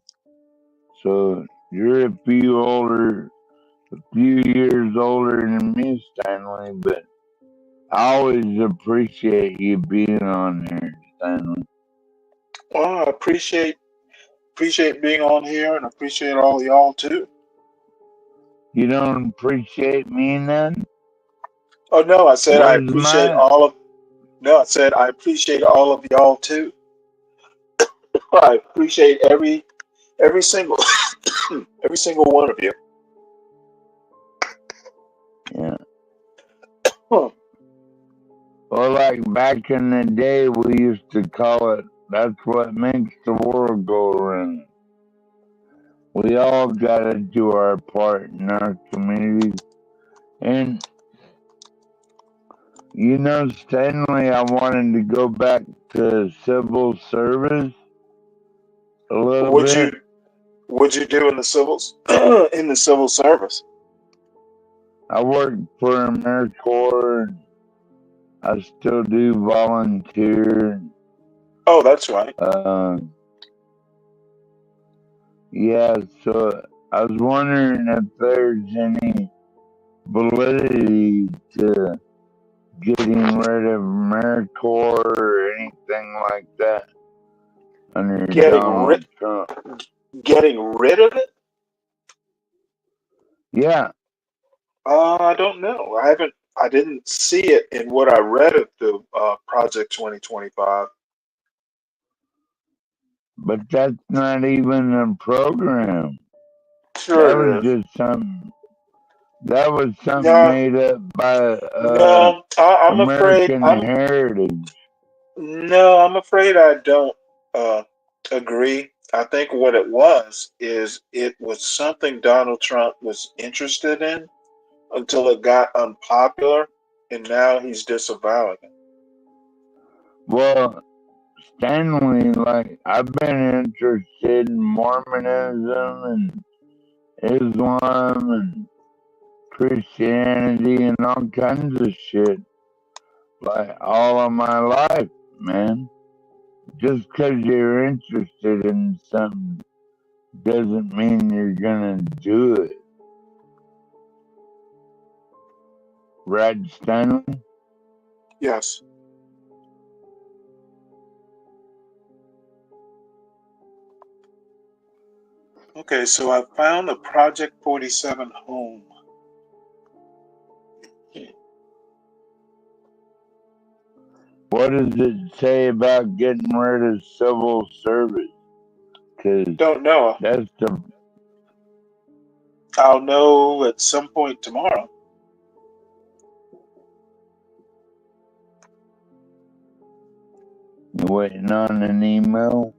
so you're a few years older than me, Stanley. But I always appreciate you being on here, Stanley. Well, I appreciate being on here and appreciate all of y'all too. You don't appreciate me none? Oh no, I said I appreciate all of. No, I said I appreciate all of y'all too. I appreciate every single every single one of you. Yeah. Well, like back in the day, we used to call it, that's what makes the world go around. We all got to do our part in our communities. And, you know, Stanley, I wanted to go back to civil service a little bit. What'd you do in the civils? In the civil service? I worked for AmeriCorps. I still do volunteer. Oh, that's right. Yeah, so I was wondering if there's any validity to getting rid of AmeriCorps or anything like that under Donald Trump. Getting rid of it? Yeah. I don't know. I didn't see it in what I read of the Project 2025. But that's not even a program. Sure that was it is. just something. That was something made up by I'm American Heritage. No, I'm afraid I don't agree. I think what it was is it was something Donald Trump was interested in until it got unpopular, and now he's disavowing it. Well, Stanley, like, I've been interested in Mormonism and Islam and Christianity and all kinds of shit, like, all of my life, man. Just because you're interested in something doesn't mean you're gonna do it. Right, Stanley? Yes. Okay, so I found a Project 47 home. What does it say about getting rid of civil service? Cause don't know. That's the. I'll know at some point tomorrow. You waiting on an email?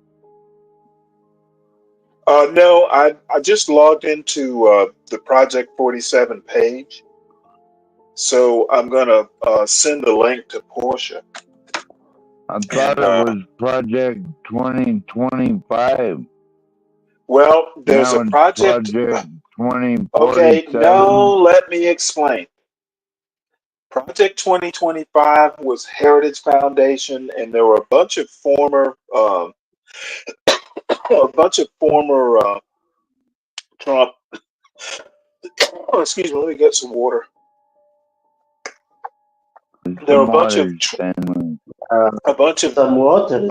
No, I just logged into the Project 47 page, so I'm gonna send the link to Portia. I thought it was Project 2025. Well, there's now a it's project. Project 2047. Okay, no, let me explain. Project 2025 was Heritage Foundation, and there were a bunch of former Trump. Oh, excuse me. Let me get some water. There were a bunch of some water.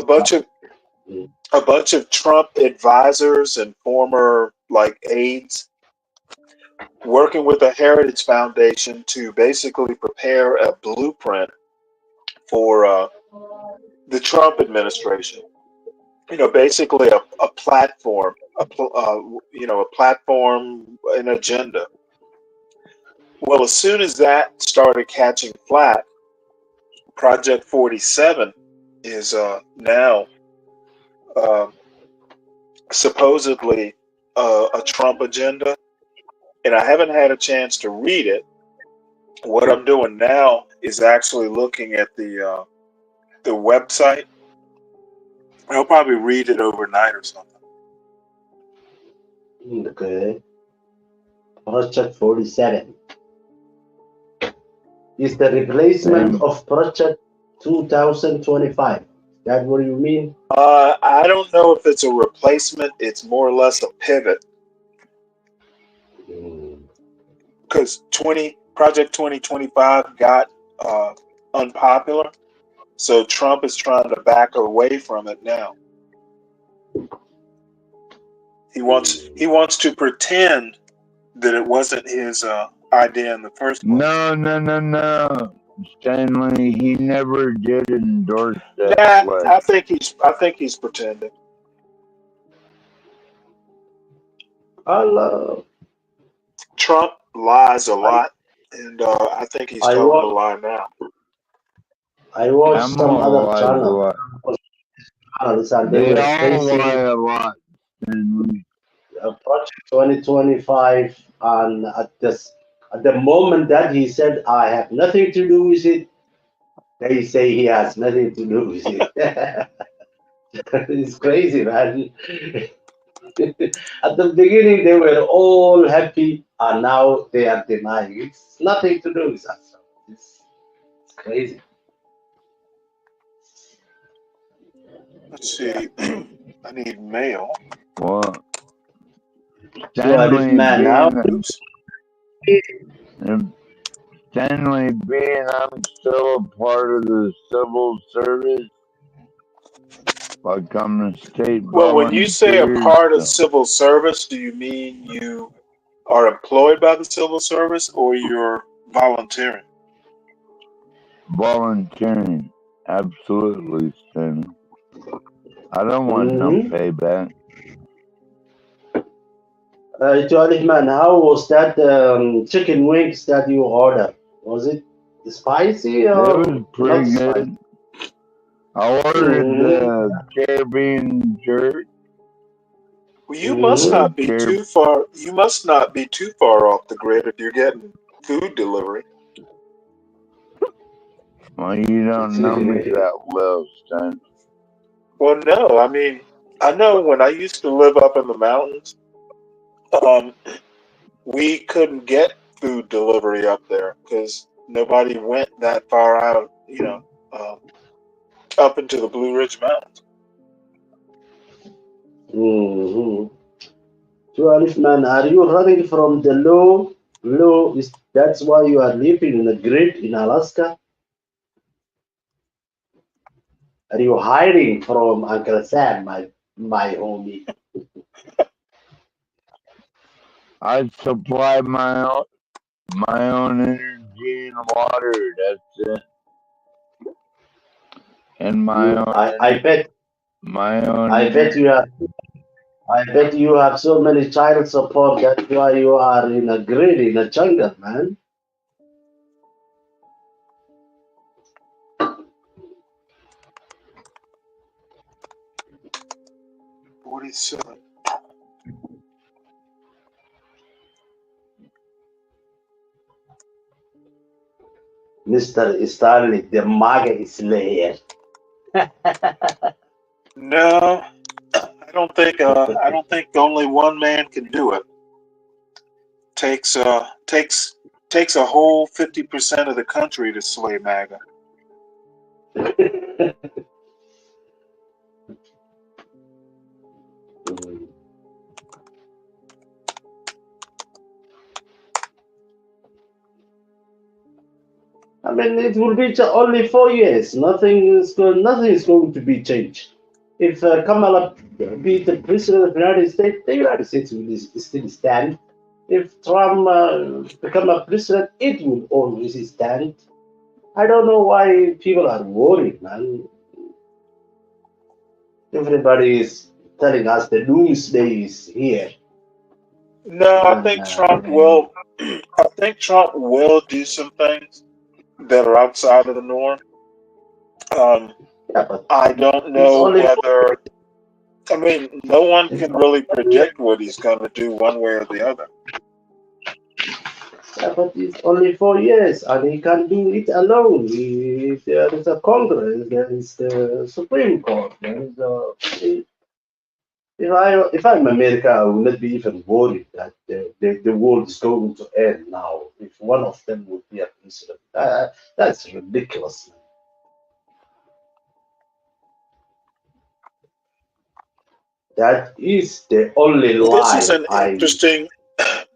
a bunch of Trump advisors and former aides working with the Heritage Foundation to basically prepare a blueprint for the Trump administration. Basically a platform, a platform, an agenda. Well, as soon as that started catching flack, Project 47 is now supposedly a Trump agenda, and I haven't had a chance to read it. What I'm doing now is actually looking at the website. I'll probably read it overnight or something. Okay. Project 47 is the replacement of Project 2025. That what you mean? I don't know if it's a replacement. It's more or less a pivot. Because Project 2025 got unpopular, so Trump is trying to back away from it now. He wants to pretend that it wasn't his idea in the first place. No. Stanley, he never did endorse that. I think he's pretending. Trump lies a lot, and I think he's telling a lie now. I watched some other channels. They all lie a lot. Project 2025, and at the moment that he said I have nothing to do with it, they say he has nothing to do with it. It's crazy, man. At the beginning, they were all happy, and now they are denying it's nothing to do with us. It's crazy. Let's see. I need mail. What? Stanley, Stanley, being I'm still a part of the civil service, like I'm a state Well, when you say a part of civil service, do you mean you are employed by the civil service or you're volunteering? Volunteering, absolutely, Stanley. I don't want no payback. Man, how was that chicken wings that you ordered? Was it spicy or it was pretty good. Spicy? I ordered the Caribbean jerk. Well, you must not be too far. You must not be too far off the grid if you're getting food delivery. Well, you don't know me that well, Stan. Well, no. I mean, I know when I used to live up in the mountains, we couldn't get food delivery up there because nobody went that far out, up into the Blue Ridge Mountains. Man, are you running from the law? That's why you are living in the grid in Alaska? Are you hiding from Uncle Sam, my homie? I supply my own energy and water. That's it. And my own. I bet. My own. I bet you are. I bet you have so many child support. That's why you are in a grid, in a jungle, man. Mr. Stanley, the MAGA Slayer. No, I don't think. I don't think only one man can do it. Takes a whole 50% of the country to slay MAGA. I mean, it will be only 4 years. Nothing is going to be changed. If Kamala be the president of the United States will still stand. If Trump become a president, it will always stand. I don't know why people are worried, man. Everybody is telling us the doomsday is here. No, I think Trump will. I think Trump will do some things that are outside of the norm. I don't know whether. I mean, no one can really predict what he's going to do one way or the other. Yeah, but it's only 4 years, and he can do it alone. There is a Congress, there is the Supreme Court, there is if I'm America, I will not be even worried that the world is going to end now. If one of them would be a president, that's ridiculous. That is the only lie.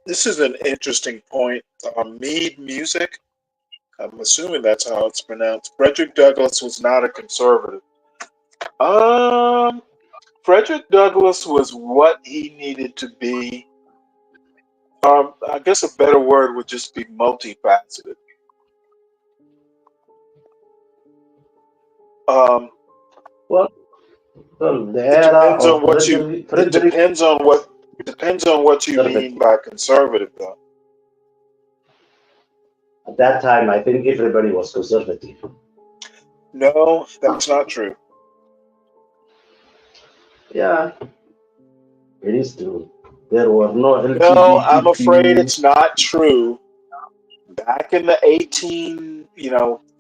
This is an interesting point. Mead Music, I'm assuming that's how it's pronounced. Frederick Douglass was not a conservative. Frederick Douglass was what he needed to be. I guess a better word would just be multifaceted. It depends on what you mean by conservative, though. At that time, I think everybody was conservative. No, that's not true. Yeah, it is true. There were no LGBTQ. No, I'm afraid it's not true. Back in the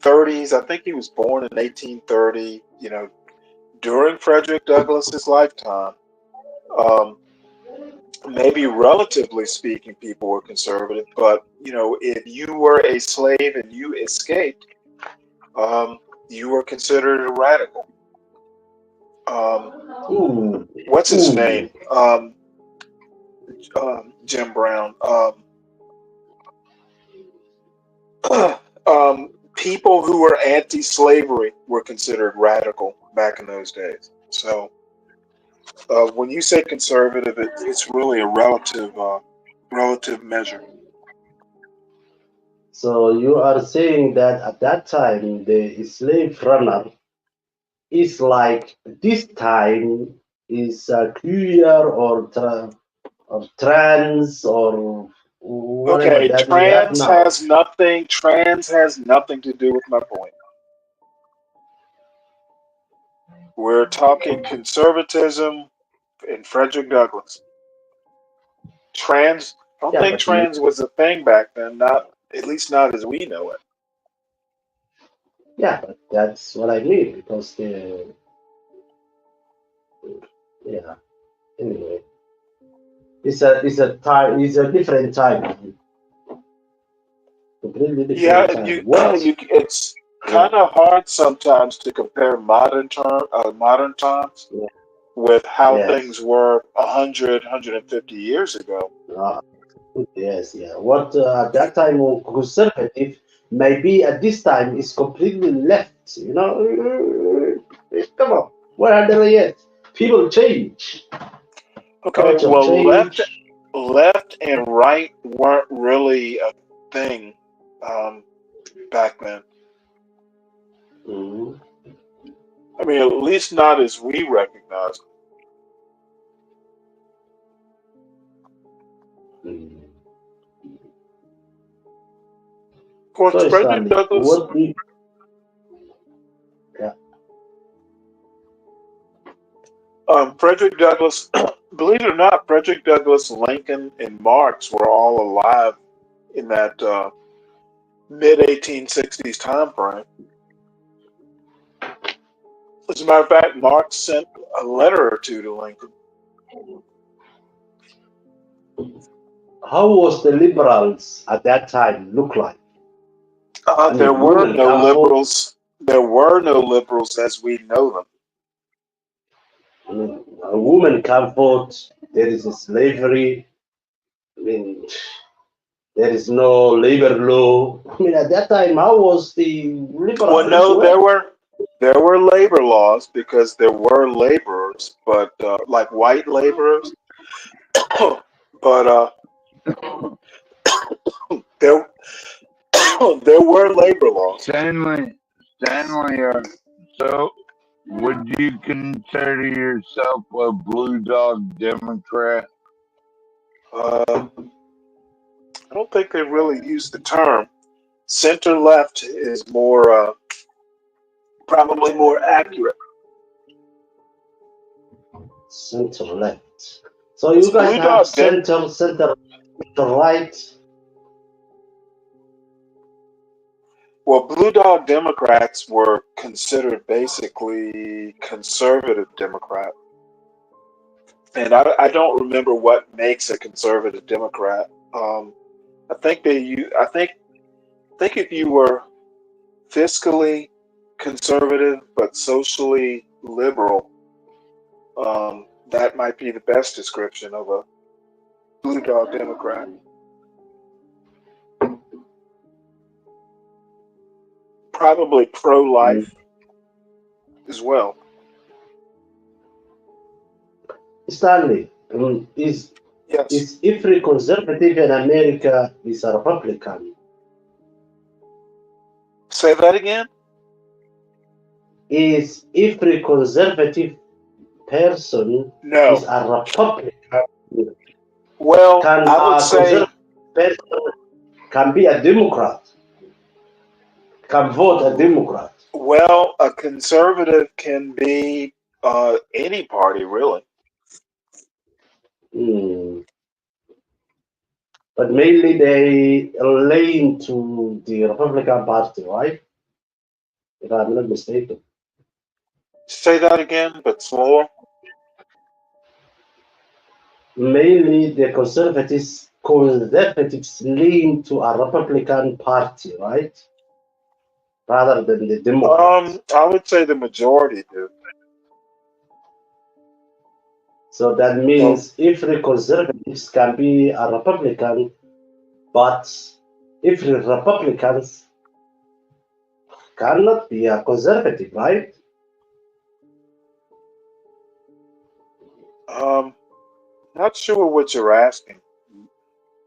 30s, I think he was born in 1830. During Frederick Douglass's lifetime, maybe relatively speaking, people were conservative. But if you were a slave and you escaped, you were considered a radical. What's his name? Jim Brown. People who were anti-slavery were considered radical back in those days. So when you say conservative, it's really a relative measure. So you are saying that at that time the slave runner is like this time is queer or trans or whatever. Okay, that trans has nothing to do with my point. We're talking conservatism and Frederick Douglass. I don't think trans was a thing back then, at least not as we know it. Yeah, but that's what I mean, because anyway. It's a different time. Completely different time. It's kind of hard sometimes to compare modern times with how things were 100, 150 years ago. Yes, yeah. What at that time was conservative, maybe at this time is completely left. Come on, what are they yet? People change. Okay, well, left and right weren't really a thing back then. Mm-hmm. I mean, at least not as we recognize it. Of course, So Frederick Stanley, Douglass. what do you, yeah. Frederick Douglass, believe it or not, Frederick Douglass, Lincoln, and Marx were all alive in that mid 1860s time frame. As a matter of fact, Marx sent a letter or two to Lincoln. How was the liberals at that time look like? I There mean, were women no can vote. liberals. There were no liberals as we know them. I mean, a woman can vote. There is a slavery. I mean, there is no labor law. I mean, at that time, how was the liberals? Well, no, there were labor laws because there were laborers, but like white laborers. But there there were labor laws. Stanley, so would you consider yourself a blue dog Democrat? I don't think they really use the term. Center left is more probably more accurate. Center left. So you guys Blue have Dog center right. Well, Blue Dog Democrats were considered basically conservative Democrat. And I don't remember what makes a conservative Democrat. I think if you were fiscally conservative but socially liberal, that might be the best description of a Blue Dog Democrat. Probably pro-life as well. Stanley, is every conservative in America is a Republican? Say that again? Is every conservative person is a Republican? Well, can I would a say conservative person can be a Democrat? Can vote a Democrat? well, a conservative can be any party, really. But mainly they lean to the Republican Party, right? If I'm not mistaken. Say that again, but slower. Mainly the conservatives lean to a Republican Party, right? Rather than the Democrats. I would say the majority do. So that means every conservatives can be a Republican, but every Republicans cannot be a conservative, right? Not sure what you're asking.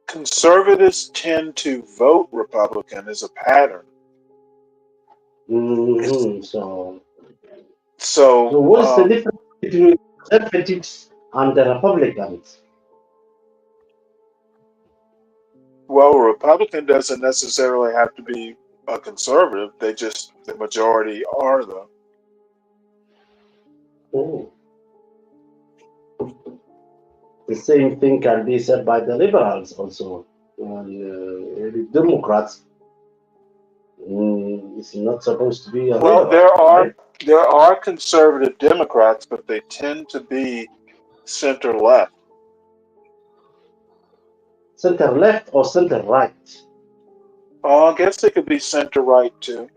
Conservatives tend to vote Republican as a pattern. So what's the difference between conservatives and the Republicans? Well, a Republican doesn't necessarily have to be a conservative. The majority are, though. Oh. The same thing can be said by the liberals also. The Democrats is not supposed to be a Well, liberal. there are conservative Democrats, but they tend to be center left. Center left or center right? I guess they could be center right too.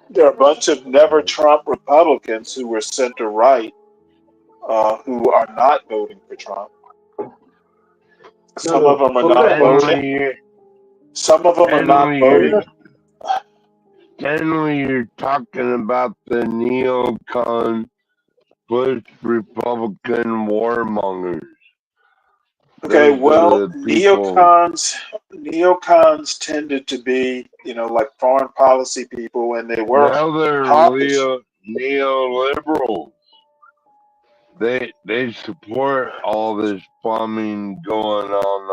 There are a bunch of never Trump Republicans who were center right, who are not voting for Trump. Some of them are not voting. Some of them are not voting. Stanley, you're talking about the neocon Bush Republican warmongers. Okay, Those well, are the people. neocons tended to be, like foreign policy people, and they were Now they're hawkish. neoliberals. they support all this bombing going on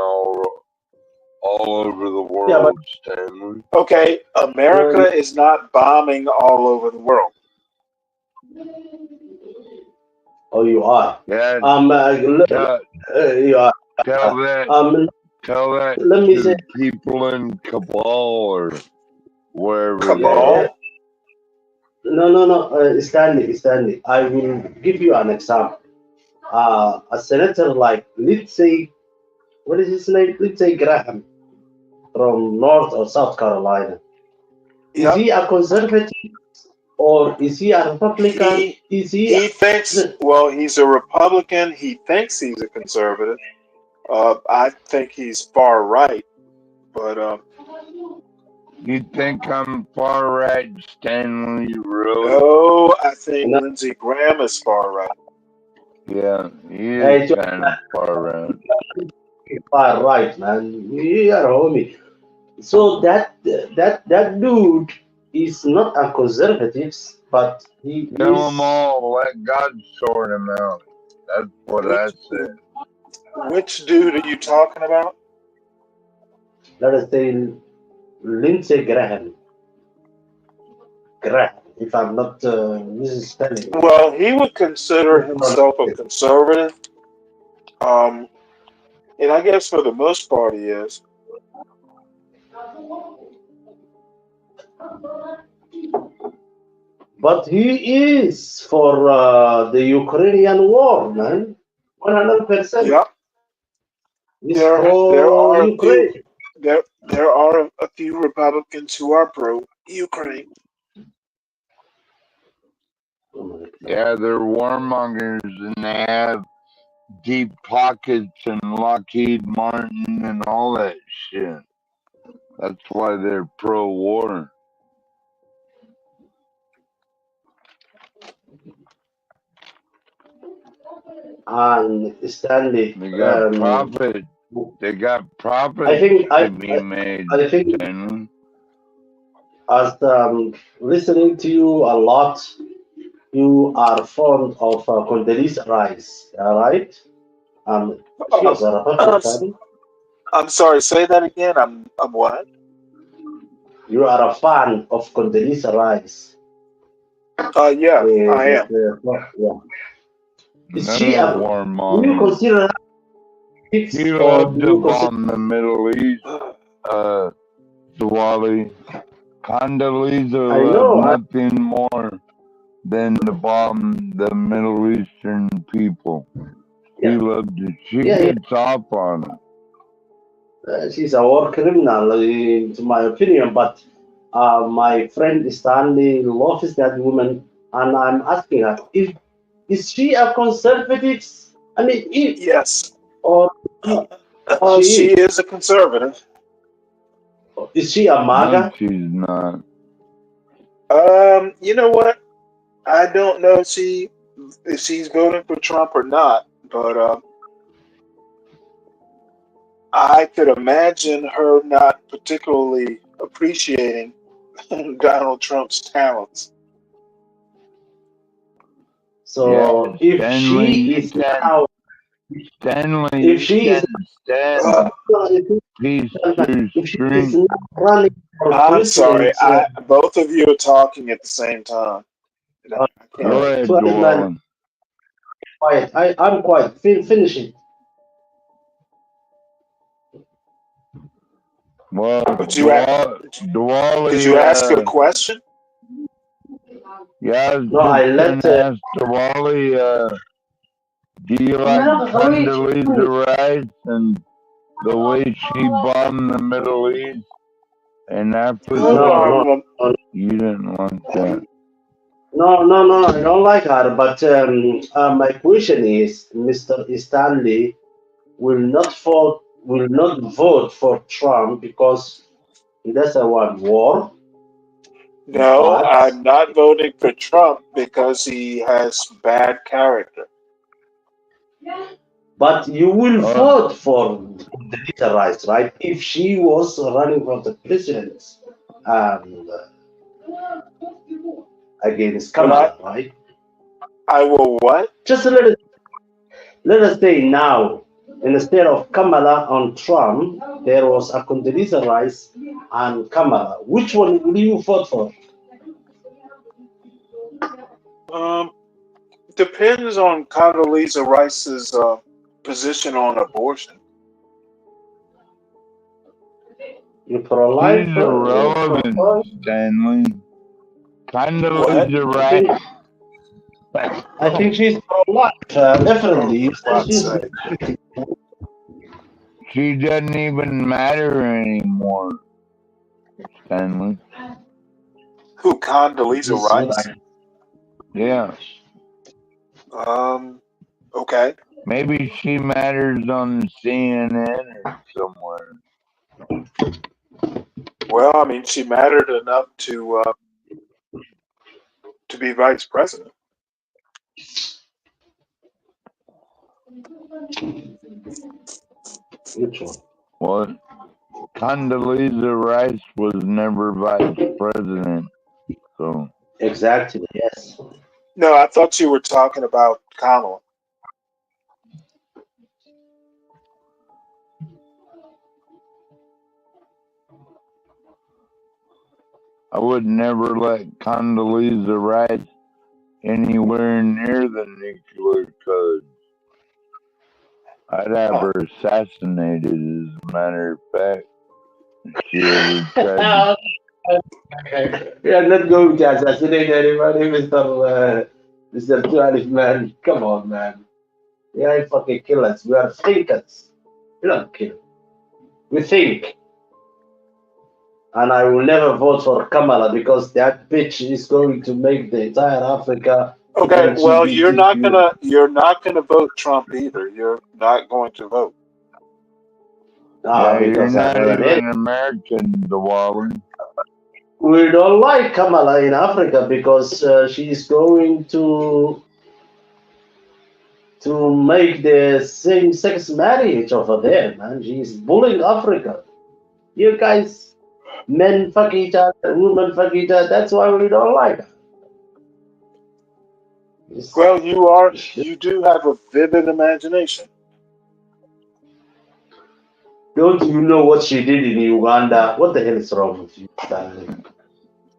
all over the world, Stanley. Okay, America is not bombing all over the world. Oh, you are. Yeah. You are. Tell that let me to say, the people in Cabal or wherever Cabal? they are. No, Stanley. I will give you an example. A senator like, let's say, what is his name? Let's say Graham from North or South Carolina. Is he a conservative or is he a Republican? He thinks, well, he's a Republican. He thinks he's a conservative. I think he's far right, but You think I'm far right, Stanley? Really? no, I think Lindsey Graham is far right. Yeah, he is kind of far right. Far right, man. You are homie. So that dude is not a conservative, but he Kill is. them all. Let God sort them out. That's what I said. Which dude are you talking about? Let us say Lindsey Graham. If I'm not misspelling. Well, he would consider himself a conservative. And I guess for the most part he is. But he is for the Ukrainian war, man. 100%. Yeah. There are a few Republicans who are pro Ukraine. Yeah, they're warmongers and they have deep pockets and Lockheed Martin and all that shit. That's why they're pro-war. And Stanley, They got profit. They got profit to be made. I think Stanley. as listening to you a lot, you are fond of Condoleezza Rice, right? She was a Republican. I'm sorry, say that again. I'm what? You are a fan of Condoleezza Rice. Yeah, I am. Is she a warmonger? Do you consider her He loved to bomb the Middle East, Zawali. Condoleezza loved nothing more than to bomb the Middle Eastern people. He loved it. She gets off on it. She's a war criminal, in my opinion, but my friend Stanley loves that woman, and I'm asking her, is she a conservative? I mean, yes. Or she is a conservative. Is she a MAGA? No, she's not. You know what? I don't know if she's voting for Trump or not, but I could imagine her not particularly appreciating Donald Trump's talents. So if Stanley, she is now, Stanley, if she is peace through strength. running for I'm sorry, president, both of you are talking at the same time. Go ahead, Dwalin. Quiet. I'm quiet. Finish it. Well, did you ask a question? Yeah, I let ask Dwali, do you like Condoleezza Rice and the way she bombed the Middle East and Africa? No. You didn't like that. No, I don't like her. But my question is, Mr. Stanley will not vote for Trump because he doesn't want war. No, I'm not voting for Trump because he has bad character. But you will vote for Condoleezza Rice, right? If she was running for the president against Kamala, right? I will what? Just a little. Let us say now, instead of Kamala on Trump, there was a Condoleezza Rice and Kamala. Which one will you vote for? Depends on Condoleezza Rice's position on abortion. You pro-life? She's irrelevant, Stanley. Condoleezza Rice. I think she's pro-life. Definitely. She doesn't even matter anymore, Stanley. Who, Condoleezza Rice? Yeah. Okay. Maybe she matters on CNN or somewhere. Well, I mean, she mattered enough to be vice president. Which one? Well, Condoleezza Rice was never vice president, so. Exactly. Yes. No, I thought you were talking about Kamala. I would never let Condoleezza Rice anywhere near the nuclear codes. I'd have her assassinated, as a matter of fact. If she ever tried We are not going to assassinate anybody, Mr. 12, man. Come on, man. We ain't fucking killers. We are thinkers. We don't kill. We think. And I will never vote for Kamala because that bitch is going to make the entire Africa. Okay, well, you're not gonna vote Trump either. You're not going to vote. Yeah, you're Because not I'm an even American, DeWally. We don't like Kamala in Africa because she's going to make the same-sex marriage over there, man. She's bullying Africa. You guys, men fuck each other, women fuck each other. That's why we don't like her. Well, you do have a vivid imagination. Don't you know what she did in Uganda? What the hell is wrong with you, Stanley?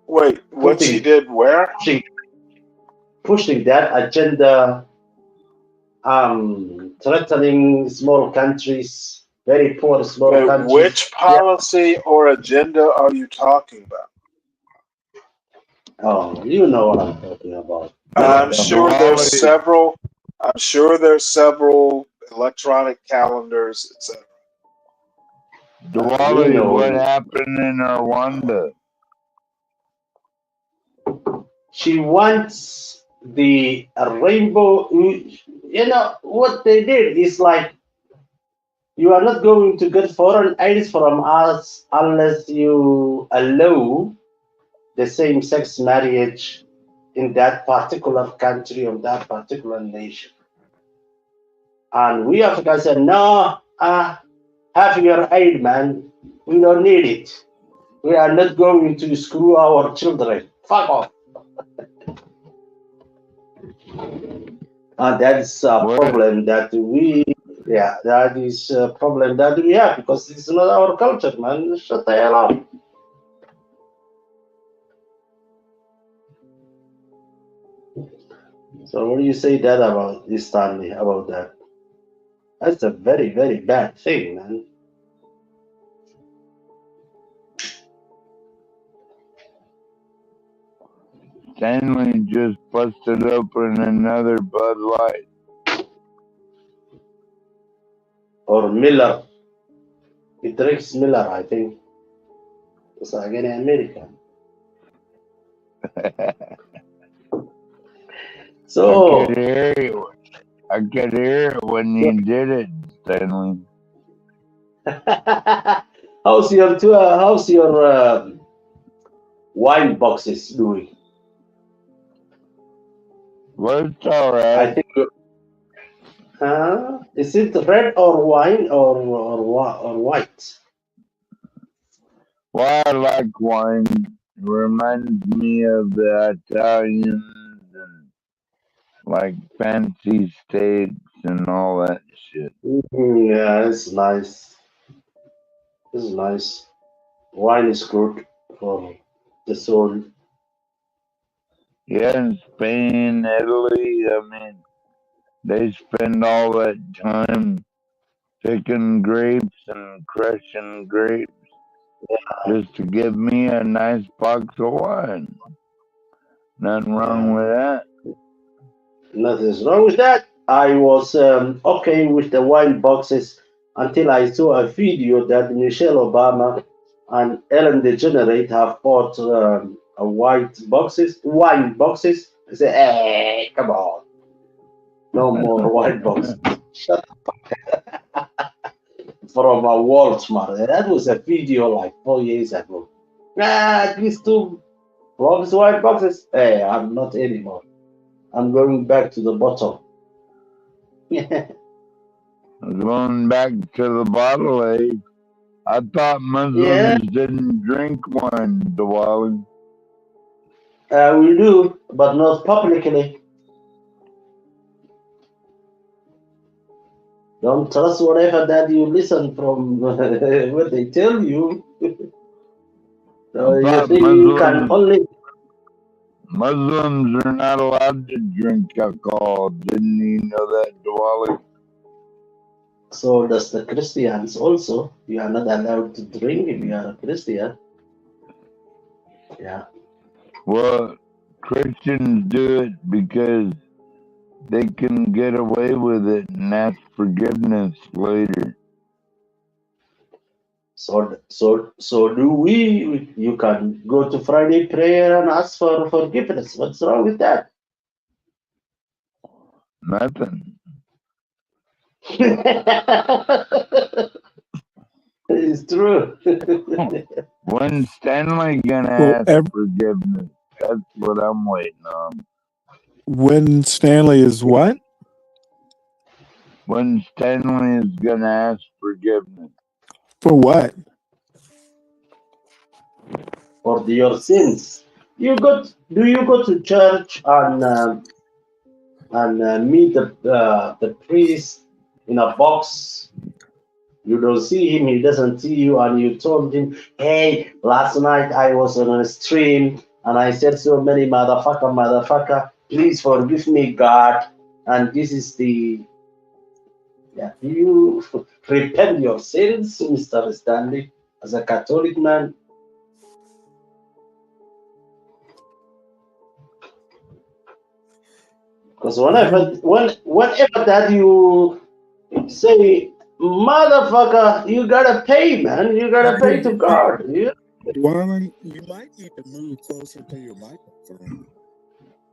Wait, what she did where? Pushing that agenda, threatening small countries, very poor small countries. Which policy or agenda are you talking about? Oh, you know what I'm talking about. I'm sure there's several. I'm sure there's several electronic calendars, etc. DeWally, what happened in Rwanda? She wants the rainbow. You know what they did is like, you are not going to get foreign aid from us unless you allow the same-sex marriage in that particular country or that particular nation. And we Africans said, no, have your aid, man. We don't need it. We are not going to screw our children. Fuck off. And that's a problem that that is a problem that we have because it's not our culture, man. Shut the hell up. So what do you say that about this, Stanley, about that? That's a very, very bad thing, man. Stanley just busted open another Bud Light. Or Miller. He drinks Miller, I think. It's like in America. So I could hear it when you did it, Stanley. how's your wine boxes doing? Well, it's all right. I think. Is it red or wine or white? Well, I like wine. It reminds me of the Italians and like fancy steaks and all that shit. Yeah, it's nice. It's nice. Wine is good for the soul. Yeah, in Spain, Italy, I mean, they spend all that time picking grapes and crushing grapes just to give me a nice box of wine. Nothing wrong with that. Nothing's wrong with that. I was okay with the wine boxes until I saw a video that Michelle Obama and Ellen DeGeneres have bought a wine boxes. I said, hey, come on. No more wine boxes. Shut up. From a Walmart. That was a video like 4 years ago. These two wine boxes. Hey, I'm not anymore. I'm going back to the bottom. Going back to the bottle, eh? I thought Muslims didn't drink wine, Diwali. We do, but not publicly. Don't trust whatever that you listen from what they tell you. So you think you can only... Muslims are not allowed to drink alcohol. Didn't you know that, Diwali? So does the Christians also. You are not allowed to drink if you are a Christian. Yeah. Well, Christians do it because they can get away with it and ask forgiveness later. So do we. You can go to Friday prayer and ask for forgiveness. What's wrong with that? Nothing. It's true. When's Stanley gonna ask forgiveness? That's what I'm waiting on. When Stanley is what? When Stanley is gonna ask forgiveness. For what? For your sins. Do you go to church and meet the priest in a box? You don't see him, he doesn't see you, and you told him, hey, last night I was on a stream and I said so many motherfucker, please forgive me, God. And this is the... Yeah, do you repent your sins, Mr. Stanley, as a Catholic man? Because whenever that you say, motherfucker, you gotta pay, man. You gotta pay to God. Yeah? Warren, you might need to move closer to your microphone.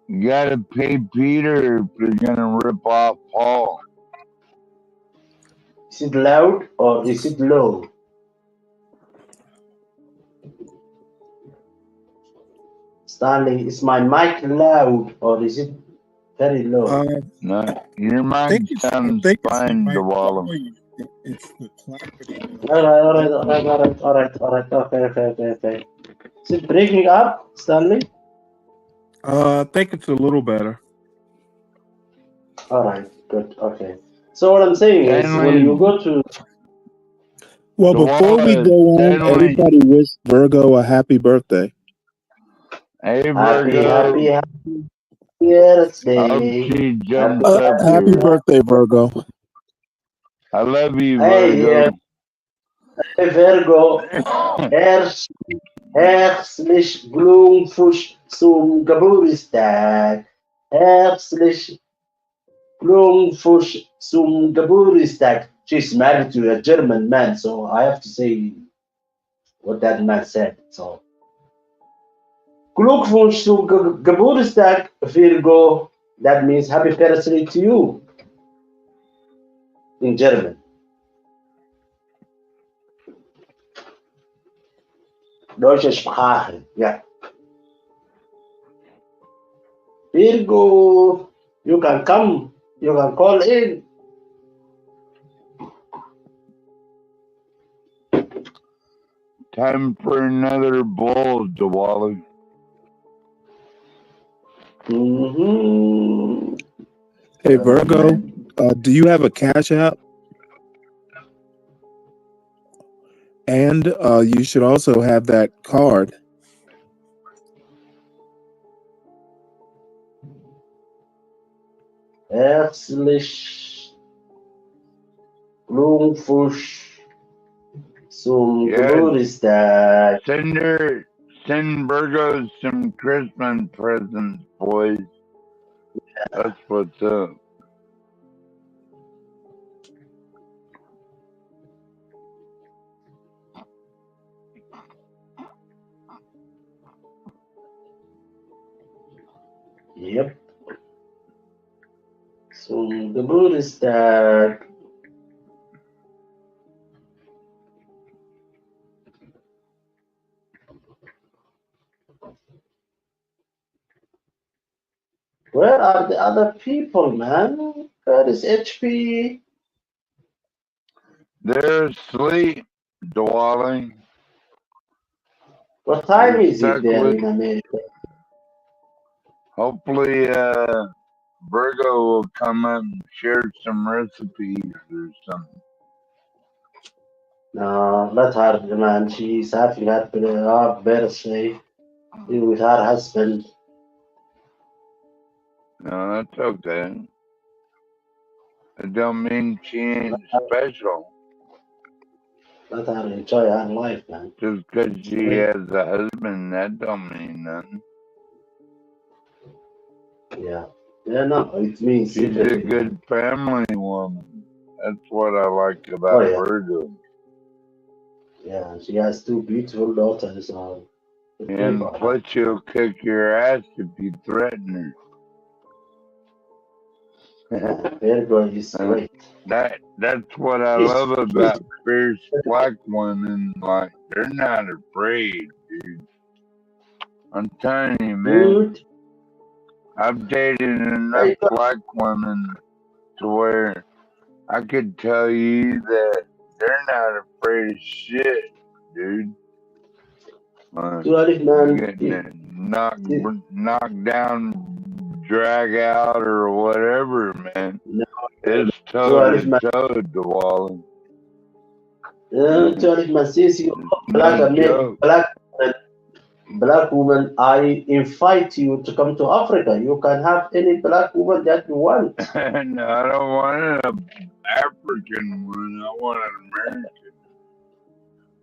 You gotta pay Peter if you're gonna rip off Paul. Is it loud or is it low? Stanley, is my mic loud or is it very low? No, your mic sounds fine, Diwali. It's the clarity. All right. Okay. Is it breaking up, Stanley? I think it's a little better. All right, good. Okay. So what I'm saying is, when you go to... Well, before we go on, everybody wish Virgo a happy birthday. Hey, Virgo. Happy birthday. Happy birthday, Virgo. I love you, Hey, Virgo. Hey, Virgo. Herzlich Glückwunsch zum Geburtstag. Herzlich Glückwunsch zum Geburtstag. She's married to a German man, so I have to say what that man said. So, Glückwunsch zum Geburtstag, Virgo. That means happy birthday to you in German. Deutsche Sprache, yeah. Virgo, you can come, you can call in. Time for another bowl, Diwali. Hey, Virgo, Do you have a Cash App? And you should also have that card. Herzlich Glückwunsch zum Geburtstag. Send Virgos some Christmas presents, boys. That's what's up. Yep. Zum Geburtstag. Where are the other people, man? Where is HP? They're asleep, Dwelling. What time is it there in America? Hopefully, Virgo will come up and share some recipes or something. No, not her, man. She's having her birthday with her husband. No, that's okay. It don't mean she ain't special. Let her enjoy her life, man. Just because she has a husband, that don't mean nothing. Yeah. Yeah, no, it means she's everything. a good family woman. That's what I like about Virgo. Yeah, she has two beautiful daughters. And plus, she'll kick your ass if you threaten her. Virgo is great. That's what I love about fierce black women. Like, they're not afraid, dude. I'm telling you, man. I've dated enough black women to where I could tell you that they're not afraid of shit, dude. Getting knocked down, drag out, or whatever, man. No, it's toe to toe, Dwalling. Black woman, I invite you to come to Africa. You can have any black woman that you want. No, I don't want an African one. I want an American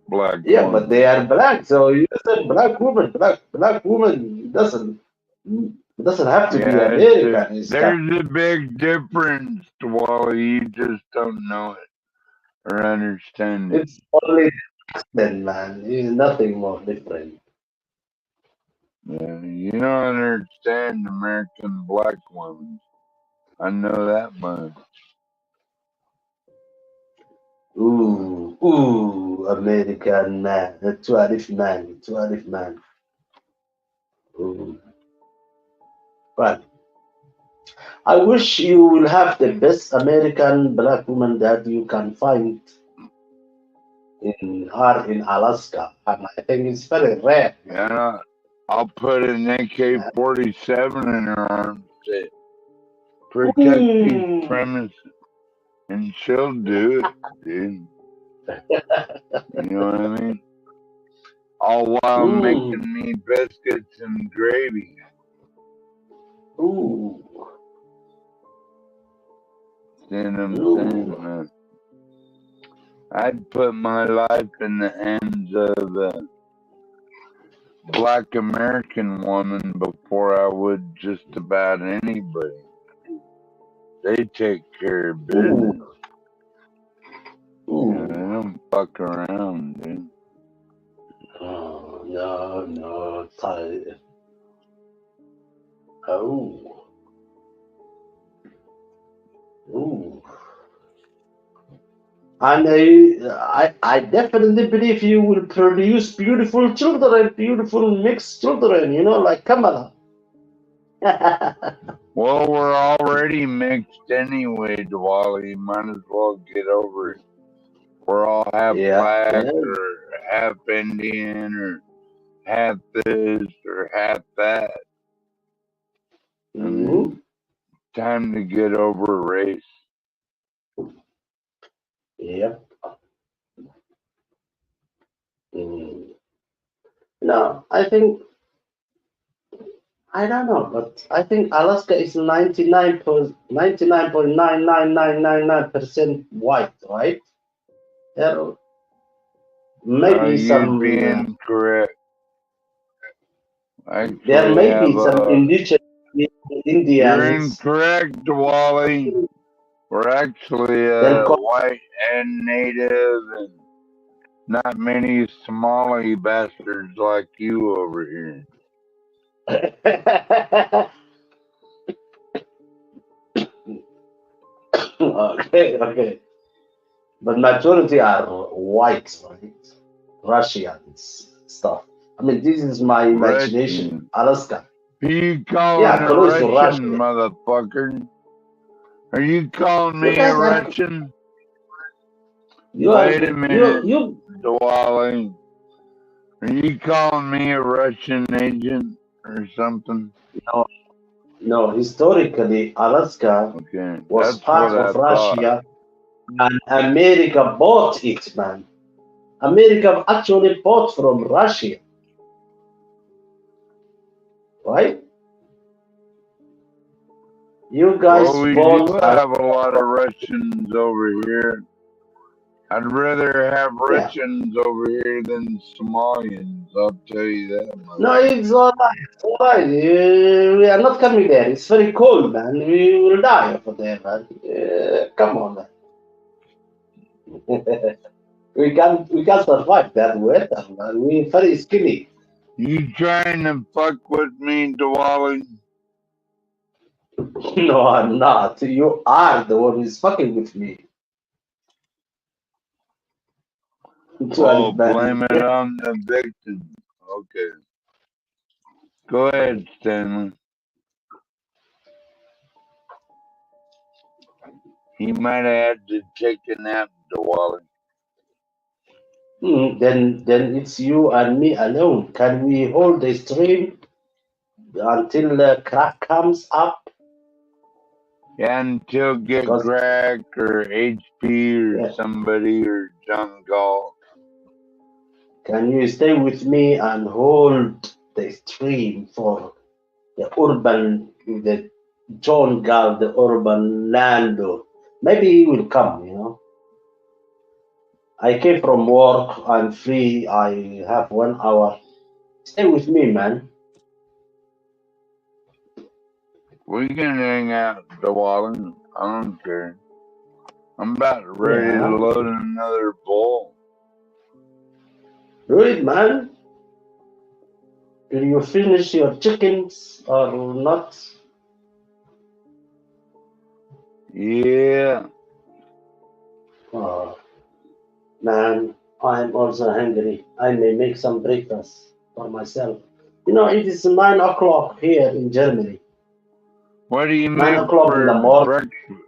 black woman. But they are black, so you said black woman. Black woman doesn't have to be American. There's a big difference, Wally. You just don't know it or understand it. It's only then, man. It's nothing more different. Yeah, you don't understand American black women. I know that much. Ooh, American man, a 12 man. Ooh. But I wish you will have the best American black woman that you can find in Alaska. And I think it's very rare. Yeah, I'll put an AK-47 in her arms to protect these premises, and she'll do it, dude. You know what I mean? All while making me biscuits and gravy. Ooh. See what I'm saying, man? I'd put my life in the hands of a black American woman before I would just about anybody. They take care of business. Yeah, they don't fuck around, dude. Oh, no. Oh. Ooh. And I definitely believe you will produce beautiful children, beautiful mixed children, like Kamala. Well, we're already mixed anyway, Diwali. Might as well get over it. We're all half black or half Indian or half this or half that. I mean, time to get over race. Yep. Mm. No, I think I don't know, but I think Alaska is 99.9999999% white, right? There maybe you'd some. be incorrect. Actually, There may be some you're indigenous Indians. incorrect, Wally. We're actually Then white and native, and not many Somali bastards like you over here. okay. But majority are white, right? Russians stuff. I mean, this is my imagination. Russian. Alaska. Are you calling Yeah, a close to Russian, Russia. motherfucker? Are you calling You me a guys are. Russian? You are. Wait a minute, You. Dwali. Are you calling me a Russian agent or something? No. No. Historically, Alaska Okay, was that's part what I of thought. Russia, and America bought it, man. America actually bought from Russia, right? You guys Well, we bought. do have a lot of Russians over here. I'd rather have Russians over here than Somalians, I'll tell you that. No, it's all right. It's all right. We are not coming there. It's very cold, man. We will die over there, man. Come on, man. we can't survive that weather, man. We're very skinny. You trying to fuck with me, Dwali? No, I'm not. You are the one who's fucking with me. Oh, blame it on the victim. Okay. Go ahead, Stanley. He might have had to take a nap, Dwali. Then it's you and me alone. Can we hold the stream until the crack comes up? Yeah, until get Crack or HP or somebody or John Galt. Can you stay with me and hold the stream for the John Galt, the TheUrbanLandlord? Maybe he will come, you know. I came from work, I'm free, I have 1 hour. Stay with me, man. We can hang out, Dwali. I don't care. I'm about ready to load another bowl. Do it, man. Did you finish your chickens or not? Yeah. Oh, man, I'm also hungry. I may make some breakfast for myself. You know, it is 9 o'clock here in Germany. What do you 9 make o'clock in the for morning. breakfast?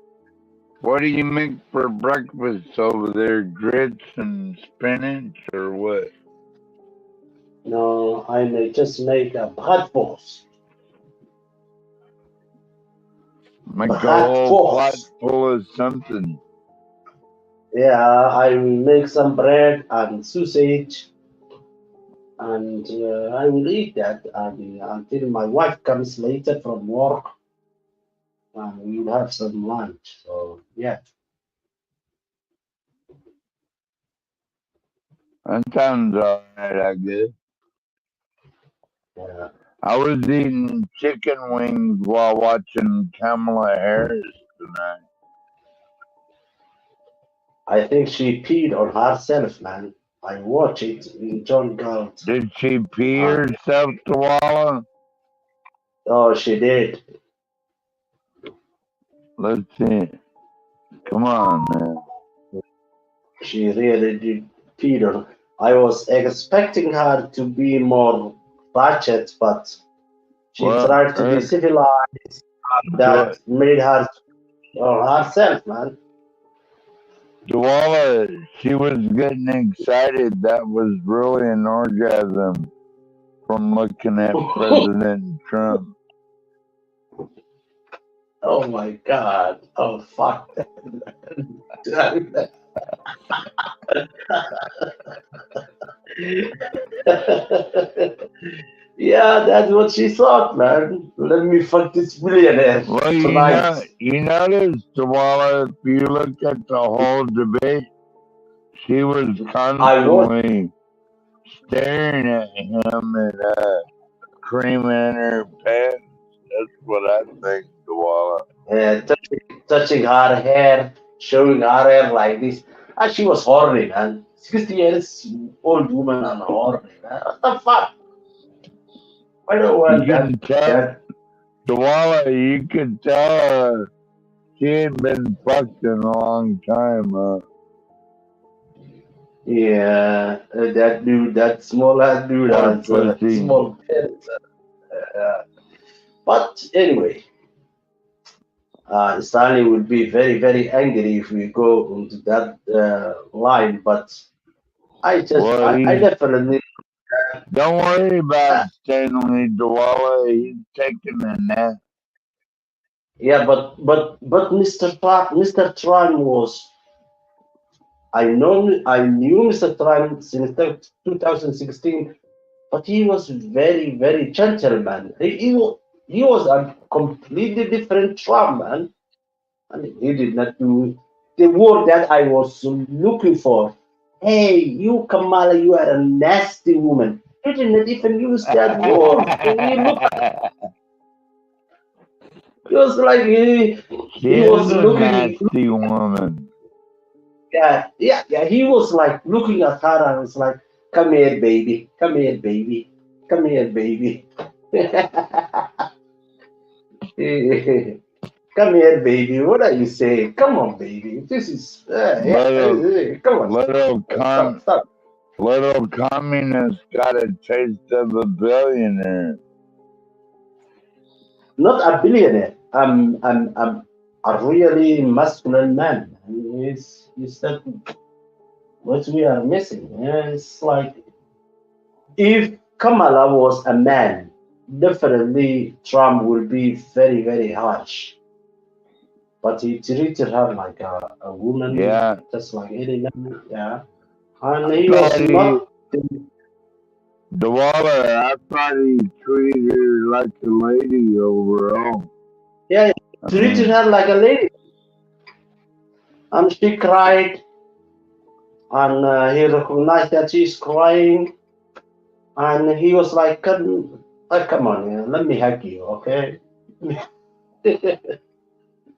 What do you make for breakfast over there? Grits and spinach or what? No, I may just make a bratwurst. Make a whole pot full of something. Yeah, I will make some bread and sausage, and I will eat that until my wife comes later from work, and we will have some lunch. So yeah. That sounds alright, I guess. Yeah. I was eating chicken wings while watching Kamala Harris tonight. I think she peed on herself, man. I watch it in John Galt. Did she pee herself, Dwala? Oh, she did. Let's see. Come on, man. She really did pee on. I was expecting her to be more ratchet, but she tried to be civilized, and that made her on herself, man. Dwala, she was getting excited. That was really an orgasm from looking at President Trump. Oh my God. Oh fuck. Yeah, that's what she thought, man. Let me fuck this millionaire Well, tonight. you notice, Dawala, if you look at the whole debate, she was I want. constantly staring at him and creaming in her pants. That's what I think, Dawala. Touching her hair, showing her hair like this. And she was horny, man. 60 years old woman and horny, man. What the fuck? I don't want You can tell, Dawala, you can tell she ain't been fucked in a long time. Yeah, that dude, that small ass dude Poor has pussy. small penis. But anyway, Stanley would be very, very angry if we go into that line. But I definitely. Don't worry about Stanley, Dawala. He's taking a nap. Yeah, but Mr. Trump was. I knew Mr. Trump since 2016, but he was very, very gentleman. He was a completely different Trump, man. I mean, he did not do the word that I was looking for. Hey, you Kamala, you are a nasty woman. He did not even use that word. He was like he was a looking. nasty woman. Yeah. He was like looking at her and was like, "Come here, baby. Come here, baby. Come here, baby. Come here, baby. What are you saying? Come on, baby. This is come on. Stop. Little communist got a taste of a billionaire. Not a billionaire. I'm a really masculine man. It's that what we are missing. Yeah, it's like if Kamala was a man, definitely Trump would be very, very harsh. But he treated her like a woman, just like any man. Yeah. And he was not. Dawala, I thought he treated her like a lady overall. Yeah, he treated her like a lady. And she cried. And he recognized that she's crying. And he was like, come on, yeah, let me hug you, okay? Let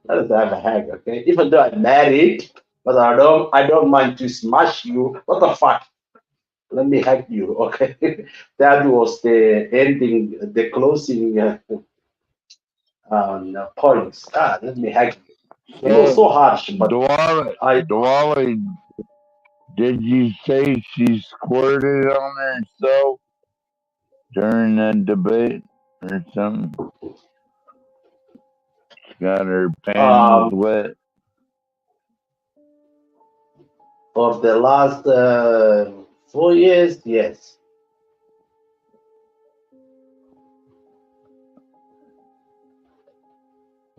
us have a hug, okay? Even though I'm married, but I don't mind to smash you. What the fuck? Let me hug you, okay? That was the ending, the closing points. Let me hug you. It was so harsh, but Dawala, did you say she squirted on herself during that debate or something? Got her panties wet. For the last 4 years, yes.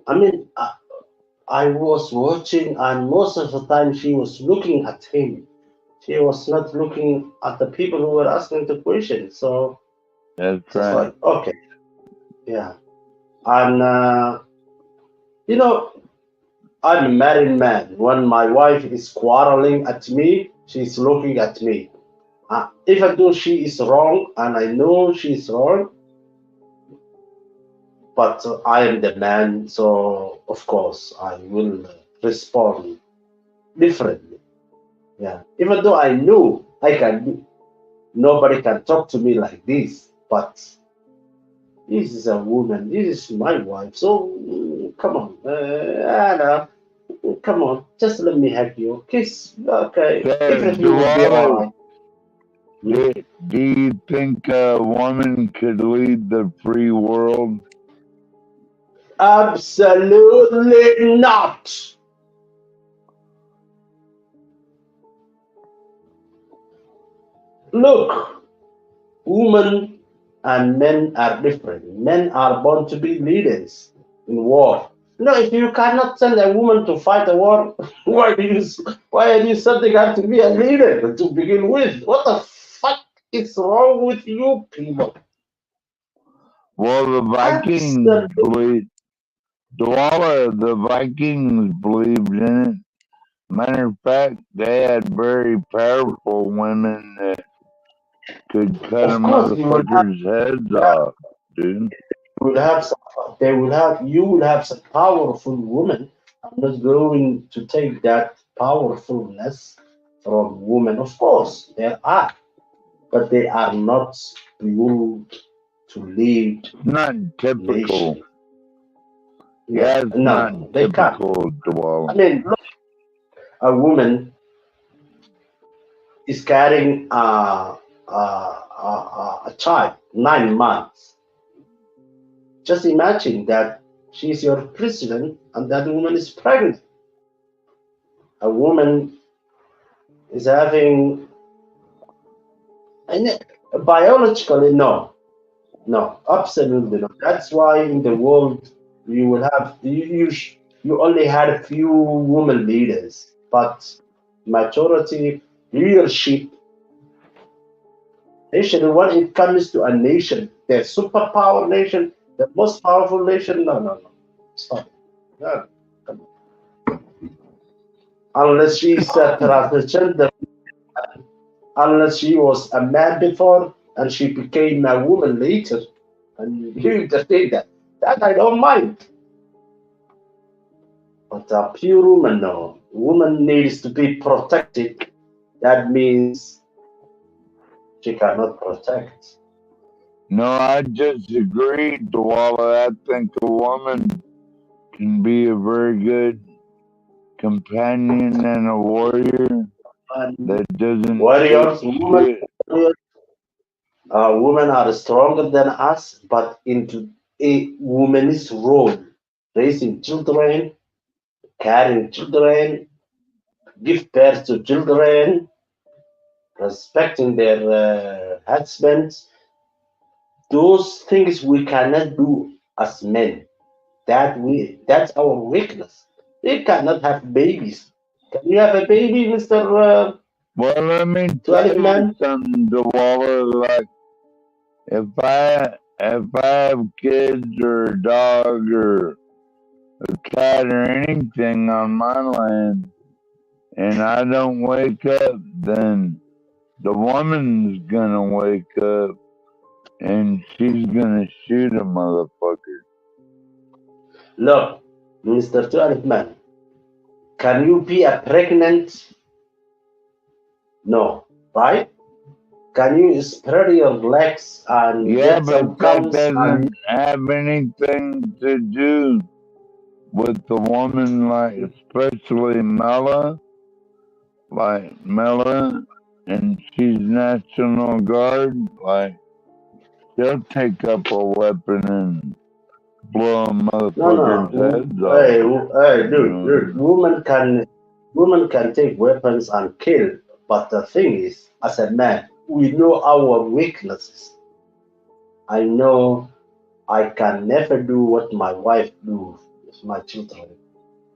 I mean, I was watching, and most of the time she was looking at him. She was not looking at the people who were asking the question. So that's right. Like, okay, yeah, and you know, I'm a married man. When my wife is quarreling at me, she's looking at me. If I know she is wrong, and I know she's wrong, but I am the man, so of course I will respond differently. Yeah, even though I know nobody can talk to me like this, but this is a woman, this is my wife, so come on, Anna, come on, just let me hug you, kiss, okay, everything will be alright. Do you think a woman could lead the free world? Absolutely not. Look, women and men are different. Men are born to be leaders in war. No, if you cannot send a woman to fight a war, why are you sending her to be a leader to begin with? What the fuck is wrong with you people? Well, the Vikings believed. The Vikings believed in it. Matter of fact, they had very powerful women that could cut a Of course, you will have, motherfucker's heads off, dude. You will have some powerful women. I'm not going to take that powerfulness from women. Of course, there are, but they are not built to lead Not typical. nation. Yeah, it's No, not they can't. typical, Dwell. I mean, look, a woman is carrying a child, 9 months. Just imagine that she's your president and that woman is pregnant. A woman is having, and biologically, no, absolutely not. That's why in the world you will have, you only had a few women leaders, but majority leadership. Nation, when it comes to a nation, the superpower nation, the most powerful nation, no. Stop. No. Come on. Unless she's a transgender, unless she was a man before and she became a woman later, and you entertain that. That I don't mind. But a pure woman, no. Woman needs to be protected. That means she cannot protect. No, I disagree, Dwalla. I think a woman can be a very good companion and a warrior that doesn't Warriors, shit. Women are stronger than us, but into a woman's role, raising children, carrying children, give birth to children, respecting their husbands. Those things we cannot do as men. That's our weakness. We cannot have babies. Can you have a baby, Mr. Well, let me tell you something, Dwalla. Like, if I have kids or a dog or a cat or anything on my land, and I don't wake up, then the woman's gonna wake up and she's gonna shoot a motherfucker. Look, Mr. 12 man, can you be a pregnant? No, right? Can you spread your legs and get some but that crumbs doesn't have anything to do with the woman, like especially Mela, and she's National Guard, like she'll take up a weapon and blow a motherfucker's heads off. Hey, dude, women can take weapons and kill, but the thing is, as a man, we know our weaknesses. I know I can never do what my wife do with my children.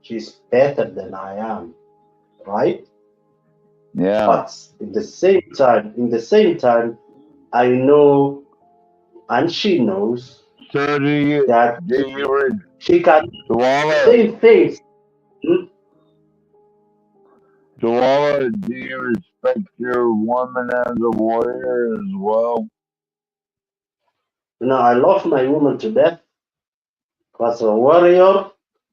She's better than I am, right? Yeah. But in the same time, I know, and she knows that she can say things. Dwalla, do you respect your woman as a warrior as well? You know, I love my woman to death. As a warrior,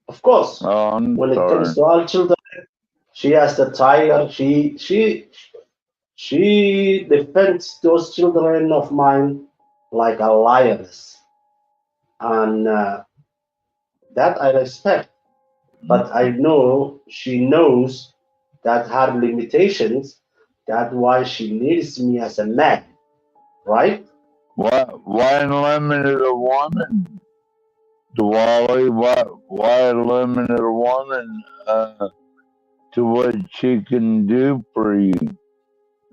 of course. When it comes to our children, she has the tiger. She defends those children of mine like a lioness, and that I respect. But I know she knows that her limitations. That's why she needs me as a man, right? Why limit a woman, Dwally? Why limit a woman to what she can do for you,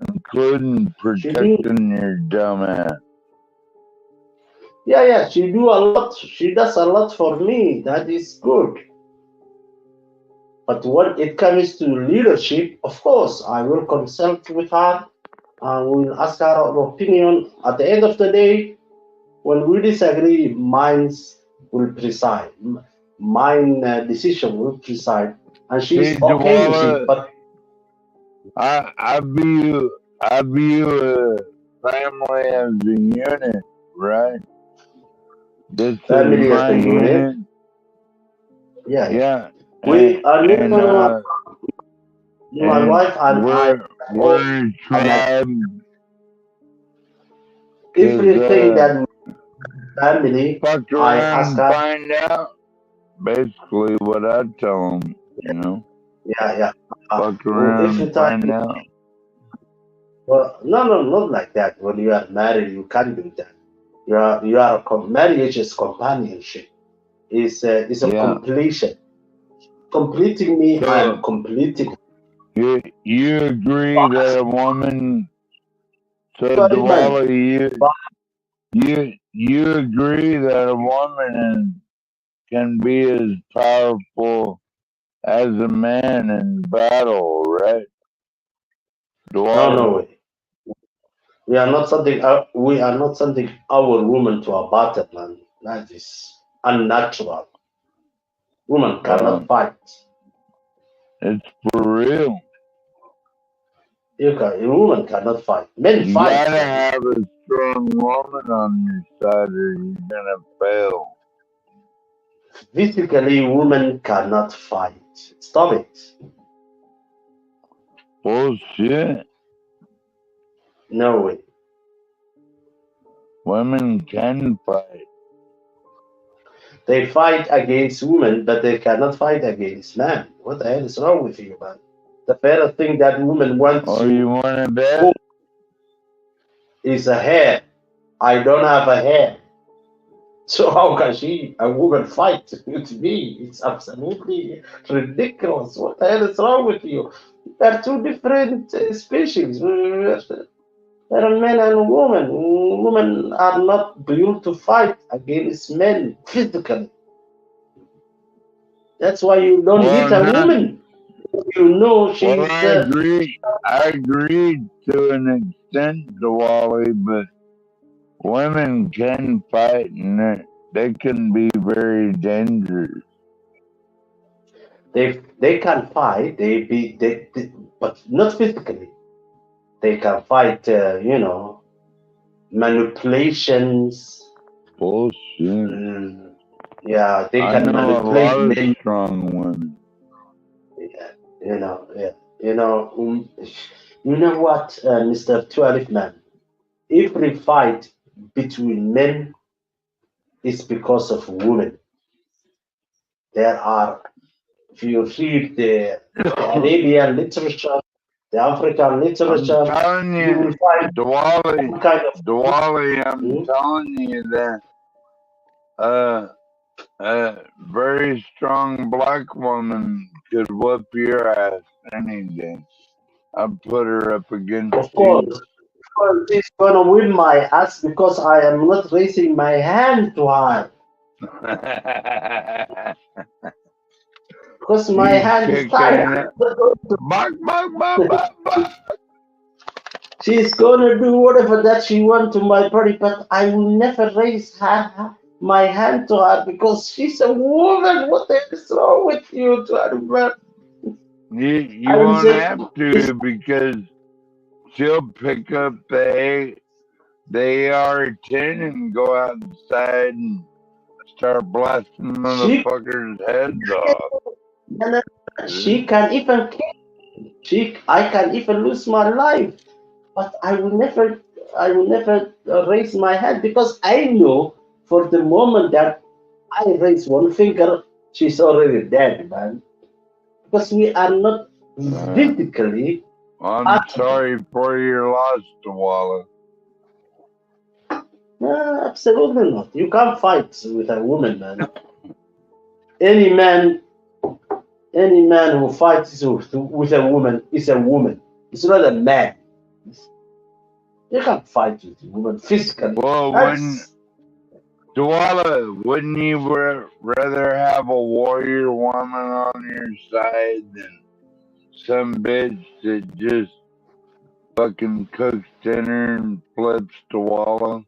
including protecting your dumb ass? Yeah, she does a lot for me. That is good. But when it comes to leadership, of course, I will consult with her and we'll ask her her opinion. At the end of the day, when we disagree, minds will preside. Mine decision will preside, and she's See, okay with it. But I view a family as a unit, right? This family is as my a unit. unit. Yeah. And, my wife and we're a tribe. Everything that family, fuck I around ask and her. find out. Basically, what I tell them, you know. Yeah. Fuck around Every and time. find out. Well, no, not like that. When you are married, you can't do that. Marriage is companionship. It's a completion. Completing me, So, I am completing. You agree that a woman? So Diwali, you agree that a woman can be as powerful as a man in battle, right? Diwali. No way. We are not sending our woman to a battle, man. That is unnatural. Women cannot fight. It's for real. A woman cannot fight. Men you fight. You gotta have a strong woman on your side or you're gonna fail. Physically, women cannot fight. Stop it. Bullshit. No way. Women can fight. They fight against women, but they cannot fight against men. What the hell is wrong with you, man? The first thing that women want you want to bet? Is a hair. I don't have a hair. So how can a woman fight with me? It's absolutely ridiculous. What the hell is wrong with you? They're two different species. There are men and women. Women are not built to fight against men physically. That's why you don't hit a woman. You know she's. I agree to an extent, Diwali, but women can fight and they can be very dangerous. They can fight. But not physically. They can fight. Manipulations. Bullshit. Yeah, they I can know manipulate a lot men. of strong women. Yeah. You know what, Mr. 12 man? Every fight between men is because of women. There are, if you read the Arabian literature, the African literature, I'm telling you will find Diwali, kind of. Diwali, I'm telling you that a very strong black woman could whoop your ass any day. I'd put her up against Of course, she's gonna win my ass because I am not raising my hand to her. Because my hand is tied. She's gonna do whatever that she wants to my body, but I will never raise my hand to her because she's a woman. What the hell is wrong with you, to You won't have to because she'll pick up the AR-10 and go outside and start blasting motherfuckers' heads off. She can even kill. I can even lose my life, but I will never raise my hand because I know for the moment that I raise one finger, she's already dead, man. Because we are not physically. I'm sorry for your loss, Diwali. No, absolutely not. You can't fight with a woman, man. Any man who fights with a woman is a woman. It's not a man. You can't fight with a woman physically. Well, Dwala, wouldn't you rather have a warrior woman on your side than some bitch that just fucking cooks dinner and flips Dwala?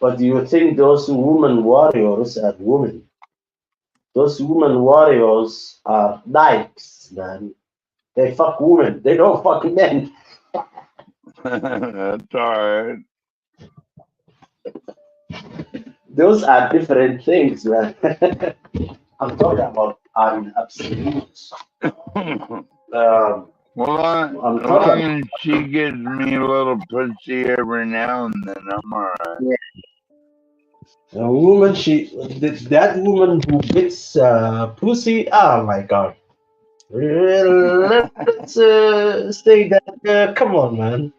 But do you think those women warriors are women? Those women warriors are dykes, man. They fuck women. They don't fuck men. That's alright. Those are different things, man. I'm talking about absolutes. Well, as long as she gives me a little pussy every now and then, I'm alright. Yeah. A woman, that woman who gets pussy. Oh my god. Let's say that. Come on, man.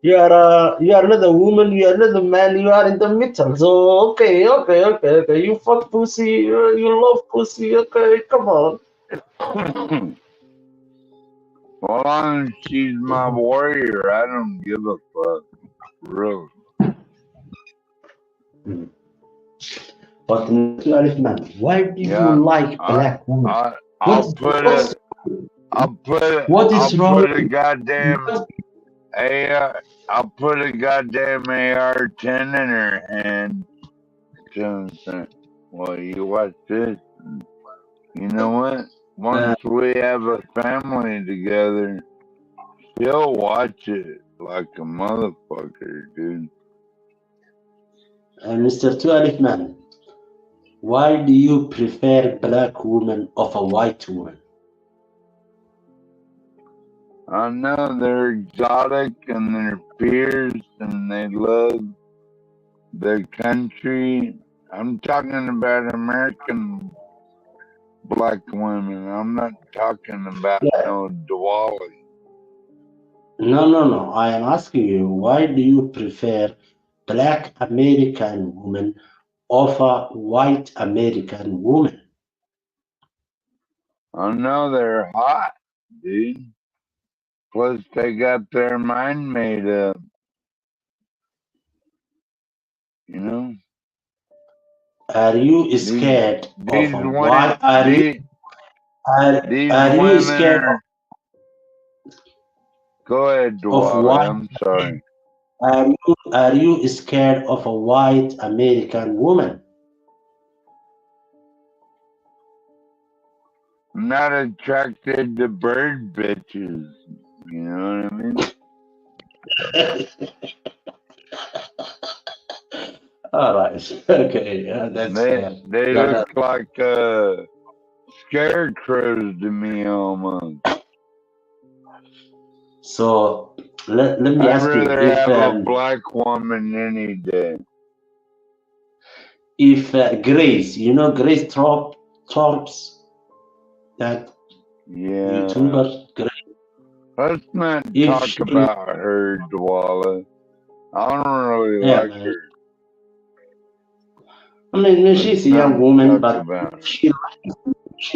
You are not a woman. You are not a man. You are in the middle. So okay. You fuck pussy. You love pussy. Okay, come on. Well, as long as she's my warrior, I don't give a fuck. Really. But man, why do you like black women? I'll put a goddamn AR-10 in her hand. Well, you watch this. You know what? Once we have a family together, she'll watch it like a motherfucker, dude. Mr. Tuareg man, why do you prefer black women of a white woman? I know they're exotic and they're fierce and they love their country. I'm talking about American black women. I'm not talking about no Diwali. No. I am asking you, why do you prefer black American women over white American women? I know they're hot, dude. Plus, they got their mind made up. You know? Are you scared these of women, why? Are you scared Go ahead, of Diwali. white? I'm sorry. Are you scared of a white American woman? I'm not attracted to bird bitches. You know what I mean? All right. Okay. That's they look like scarecrows to me almost. So let me ask you, I'd rather have a black woman any day. If Grace, you know Grace Torps, that YouTuber, Grace. Let's not talk about her, Dwala. I don't really like her. I mean, she's a young woman, but she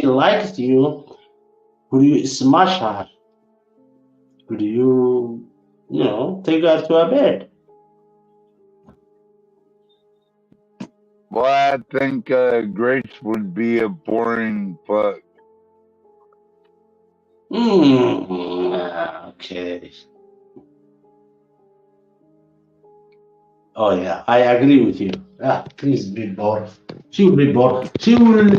likes you. Would you smash her? Would you, take her to a bed? Well, I think Grace would be a boring fuck. Okay. Oh yeah, I agree with you. Please be bored. She will be bored. She will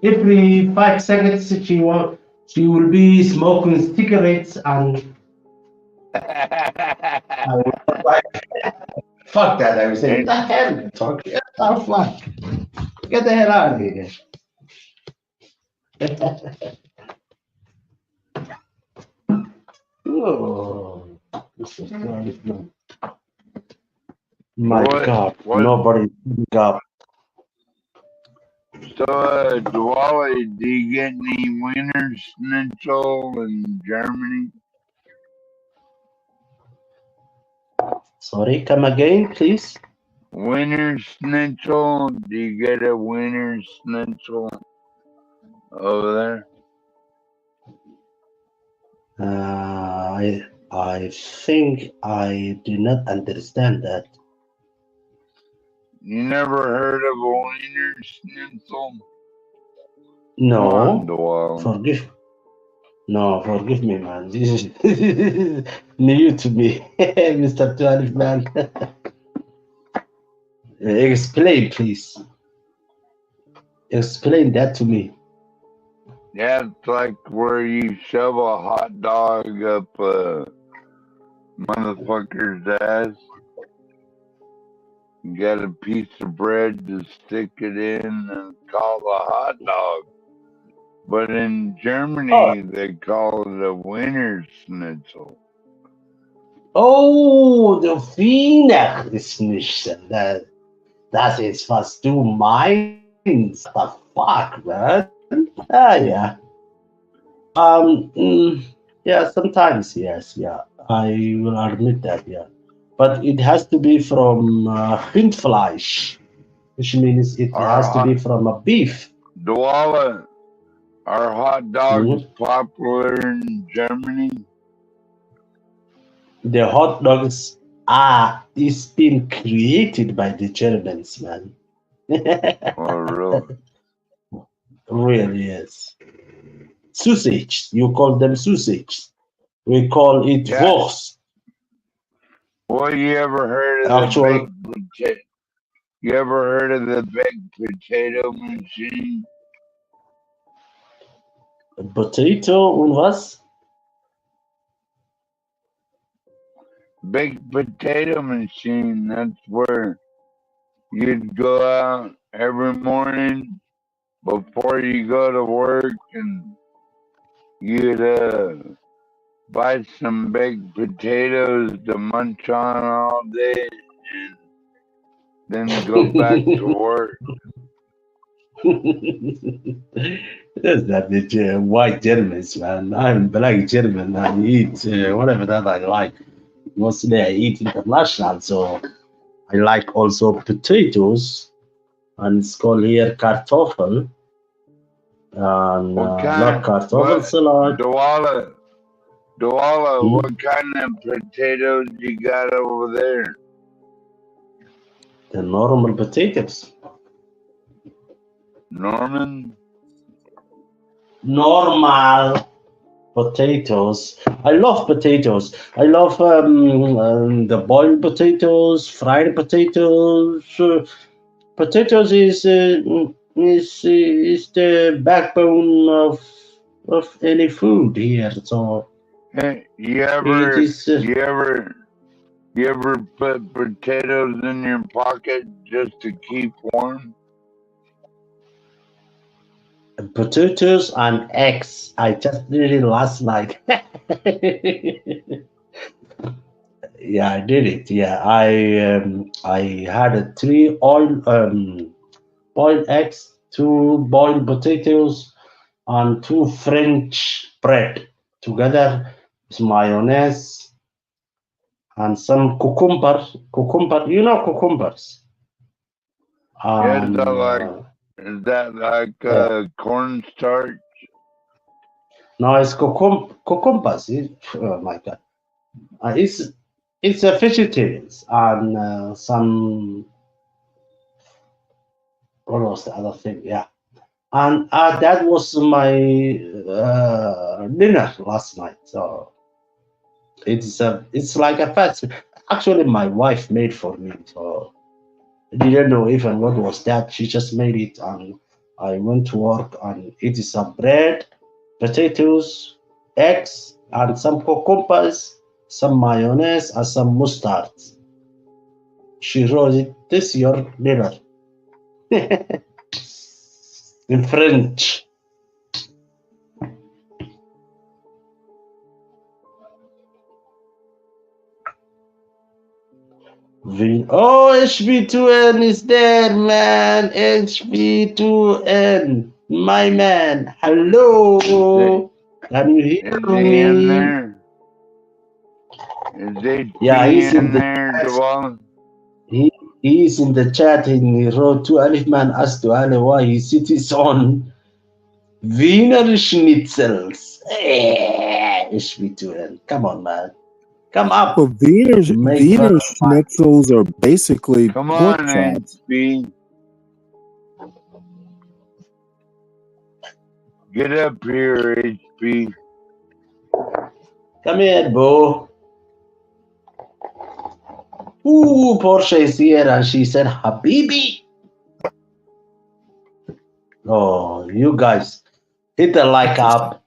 every 5 seconds she will be smoking cigarettes and. Fuck that! I was saying, the hell you talk. Oh fuck! Get the hell out of here. Oh, my God! Nobody got. So, Dwali, do you get any Wiener Schnitzel in Germany? Sorry, come again, please. Wiener Schnitzel? Do you get a Wiener Schnitzel over there? I think I do not understand that. You never heard of a wiener schnitzel? No, forgive me, man. This is new to me, Mr. 12 man. Explain, please. Explain that to me. Yeah, it's like where you shove a hot dog up a motherfucker's ass. You got a piece of bread to stick it in and call a hot dog. But in Germany, they call it a Wiener Schnitzel. Oh, the Wiener Schnitzel. That is fast two minds. What the fuck, man? Yeah. Yeah, sometimes, yes, yeah. I will admit that, yeah. But it has to be from Rindfleisch, which means it has to be from a beef. Duala, are hot dogs popular in Germany? The hot dogs is been created by the Germans, man. Oh, really? Really, yes. Sausage, you call them sausage. We call it Wurst. Well, you ever heard of the baked potato? You ever heard of the baked potato machine? Potato and was? Baked potato machine. That's where you'd go out every morning before you go to work and you'd buy some baked potatoes to munch on all day and then go back to work. That's not the white Germans, man. I'm black German. I eat whatever that I like. Mostly I eat international, so I like also potatoes, and it's called here kartoffel. And not kartoffel salad. Duala, what kind of potatoes you got over there? The normal potatoes. Normal potatoes. I love potatoes. I love the boiled potatoes, fried potatoes. Potatoes is the backbone of any food here. So hey, you ever put potatoes in your pocket just to keep warm? Potatoes and eggs. I just did it last night. Yeah, I did it. Yeah, I had 3 boiled eggs, 2 boiled potatoes, and 2 French bread together with mayonnaise and some cucumber. You know cucumbers. And, is that like cornstarch? No, it's cucumbers. Oh my God. It's a vegetarians and some. What was the other thing? Yeah, and that was my dinner last night. So it's like a fast. Actually, my wife made for me, so I didn't know even what was that. She just made it, and I went to work, and it is some bread, potatoes, eggs, and some cucumbers, some mayonnaise, and some mustard. She wrote it, "This is your dinner." In French. Oh, HB2N is there, man. HB2N, my man. Hello. Can you hear me? In there? Is HB he's in there, Duval? He is in the chat. He wrote to Alif Man asked to Ali why he sits on Wiener Schnitzels. HB2N. Come on, man. Come up. Well, Wiener schnitzels are basically Come pork on, chops. HB. Get up here, HB. Come here, Bo. Ooh, Portia is here and she said, Habibi. Oh, you guys, hit the like up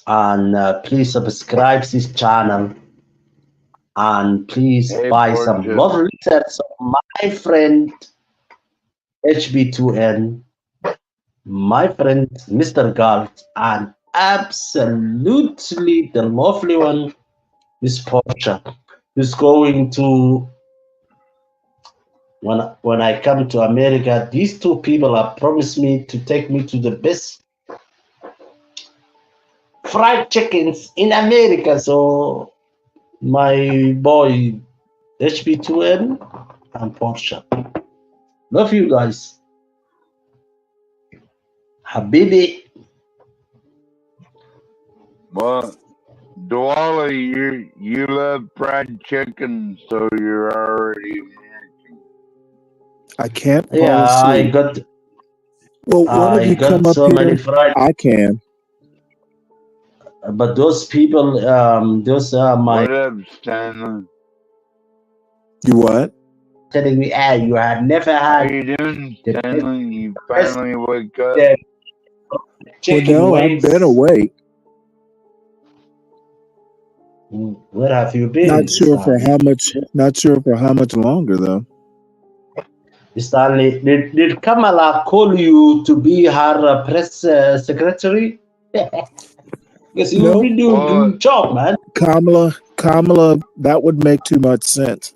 and please subscribe to this channel and please buy some lovely sets of my friend HB2N, my friend Mr. Galt, and absolutely the lovely one, Miss Portia, who's going to, when I come to America, these two people have promised me to take me to the best fried chickens in America. So my boy HB2N and Portia. Love you guys. Habibi. Well, Dwala, you love fried chicken, so you're already American. I can't fall Yeah, I asleep. got. Well, one of you got come up so many here. fried. I can. But those people, those are my. What up, Stanley? You what? Telling me, ah, you have never had. How you doing, Stanley? You finally wake up? The Well, chicken no, I've wings. been awake. Where have you been, Not sure for Stanley? how much. Not sure for how much longer though. Stanley, did Kamala call you to be her press secretary? Because you will Nope. be doing a good job, man. Kamala, that would make too much sense.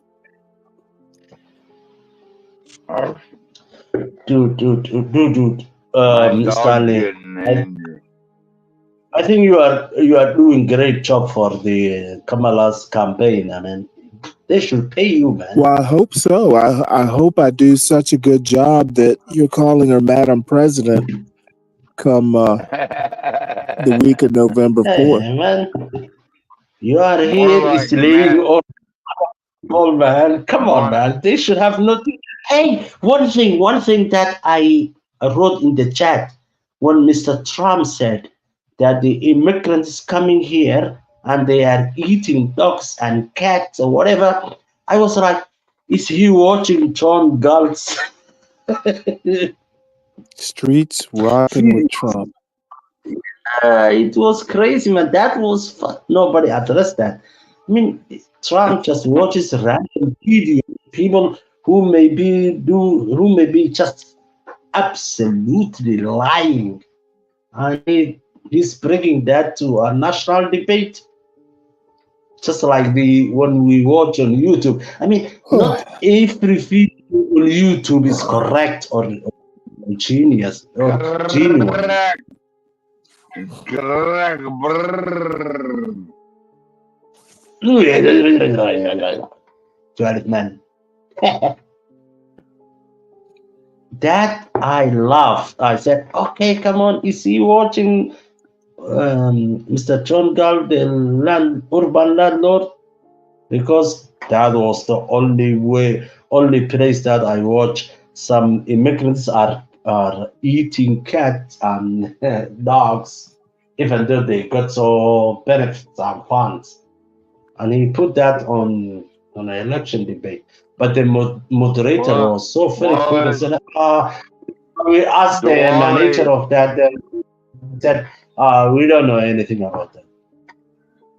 Dude. My dog's Stanley, getting angry. I think you are doing great job for the Kamala's campaign. I mean, they should pay you, man. Well, I hope so. I hope I do such a good job that you're calling her Madam President come the week of November 4th. Hey, man, you are More here like slaying all man. Come on, man. They should have nothing. Hey, one thing that I wrote in the chat when Mr. Trump said that the immigrants coming here and they are eating dogs and cats or whatever, I was like, is he watching John Galt's Streets rocking with Trump? It was crazy, man. That was fun. Nobody addressed that. I mean, Trump just watches random videos, people who may be just absolutely lying, and he's bringing that to a national debate, just like when we watch on YouTube. I mean, not every video on YouTube is correct or genius or genuine. Man. That I laughed. I said, okay, come on, is he watching Mr. John Galt, the urban landlord? Because that was the only place that I watch some immigrants are eating cats and dogs, even though they got so benefits and funds. And he put that on an election debate. But the moderator was so very quick and said, we asked the nature of that. Said, we don't know anything about that.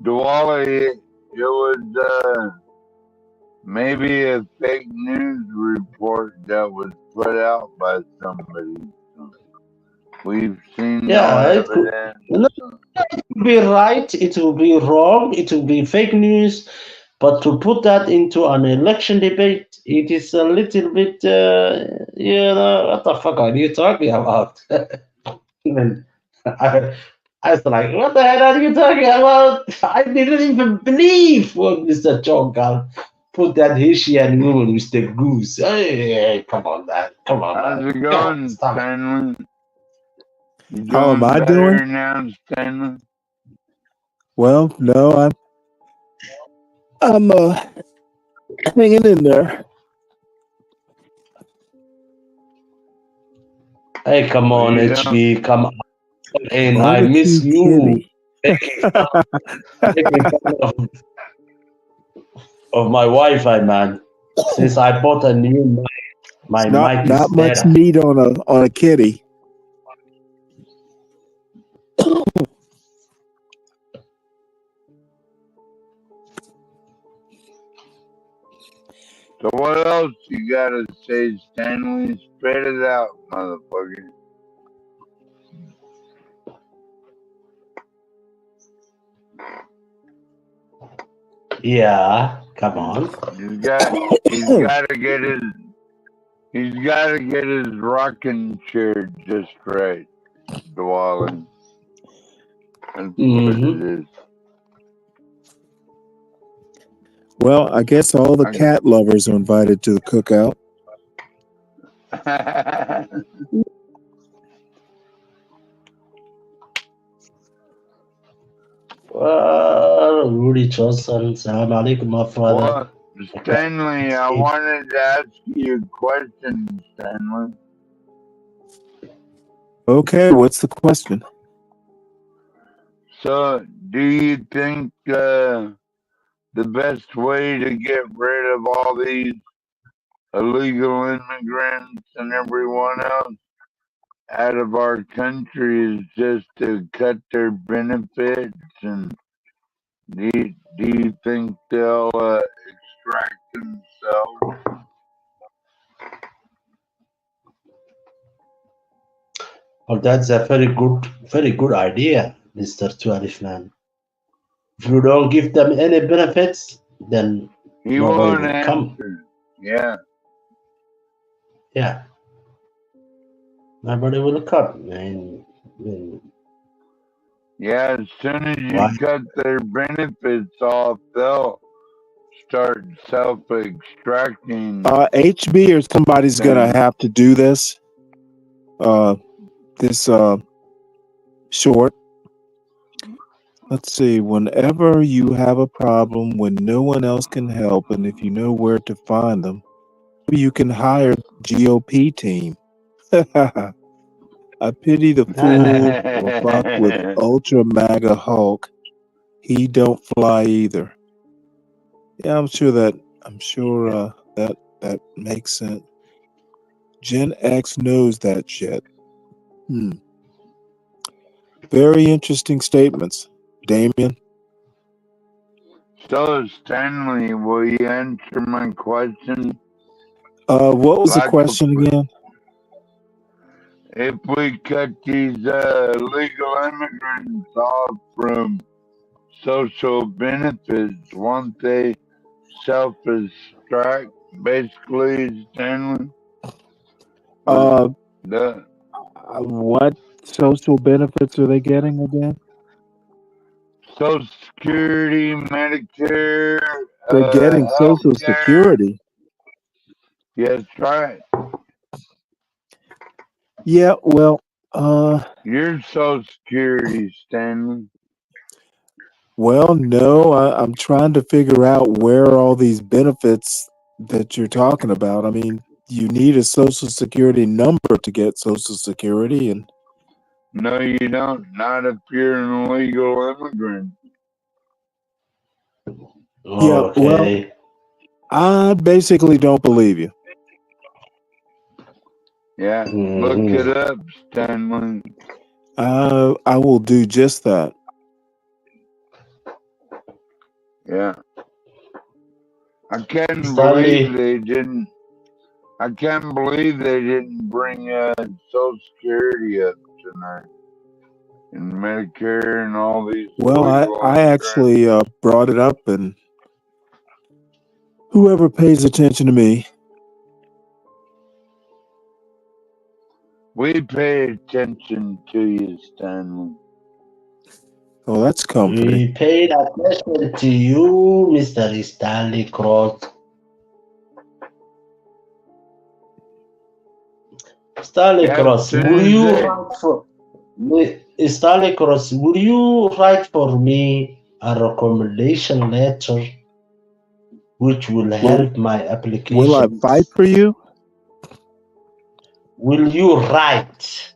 Dwally, it was maybe a fake news report that was put out by somebody. We've seen no evidence. It will be right, it will be wrong, it will be fake news, but to put that into an election debate, it is a little bit, what the fuck are you talking about? I was like, what the hell are you talking about? I didn't even believe what Mr. John Galt put that Haitian woman with the goose. Hey, come on, man. Come on, man. How's it going, Stanley? You How am I better doing? now, Stanley? Well, no, I'm hanging in there. Hey, come on, HB, come on. And I miss Barbecue you. kitty. Making fun of my Wi-Fi, man. Since I bought a new mic, my Not mic is much better. meat on a kitty. So what else you gotta say, Stanley? Spread it out, motherfucker. Yeah, come on. He's gotta get his rocking chair just right, Dwalin. That's what it is. Well, I guess all the cat lovers are invited to the cookout. Rudy Johnson, salam alaikum, my father. Well, Stanley, I wanted to ask you a question, Stanley. Okay, what's the question? So, do you think the best way to get rid of all these illegal immigrants and everyone else out of our country is just to cut their benefits? And do you think they'll extract themselves? Well, that's a very good idea, Mr. 12 man. If you don't give them any benefits, then He nobody won't will come. answer. Yeah. Yeah. Nobody will come. Yeah, as soon as you cut their benefits off, they'll start self-extracting. HB or somebody's gonna have to do this. This short. Let's see. Whenever you have a problem when no one else can help, and if you know where to find them, you can hire the GOP team. I pity the fool or fuck with Ultra MAGA Hulk. He don't fly either. Yeah, I'm sure that makes sense. Gen X knows that shit. Very interesting statements, Damien. So, Stanley, will you answer my question? What was the question again? If we cut these illegal immigrants off from social benefits, won't they self-extract, basically, Stanley? What social benefits are they getting again? Social Security, Medicare. They're getting Social Security. Yes, right. Yeah, well, your Social Security, Stanley. Well, no, I'm trying to figure out where all these benefits that you're talking about. I mean, you need a Social Security number to get Social Security, and no, you don't. Not if you're an illegal immigrant. Yeah, well, I basically don't believe you. Yeah, look it up, Stanley. I will do just that. Yeah. I can't Stanley. believe they didn't. I can't believe they didn't bring Social Security up tonight, and Medicare and all these. Well, I actually brought it up, and whoever pays attention to me. We pay attention to you, Stanley. Oh, that's comforting. We paid attention to you, Mr. Stanley Cross. Stanley Cross, will you write for Stanley Cross? Will you write for me a recommendation letter which will help my application. Will I fight for you? Will you write?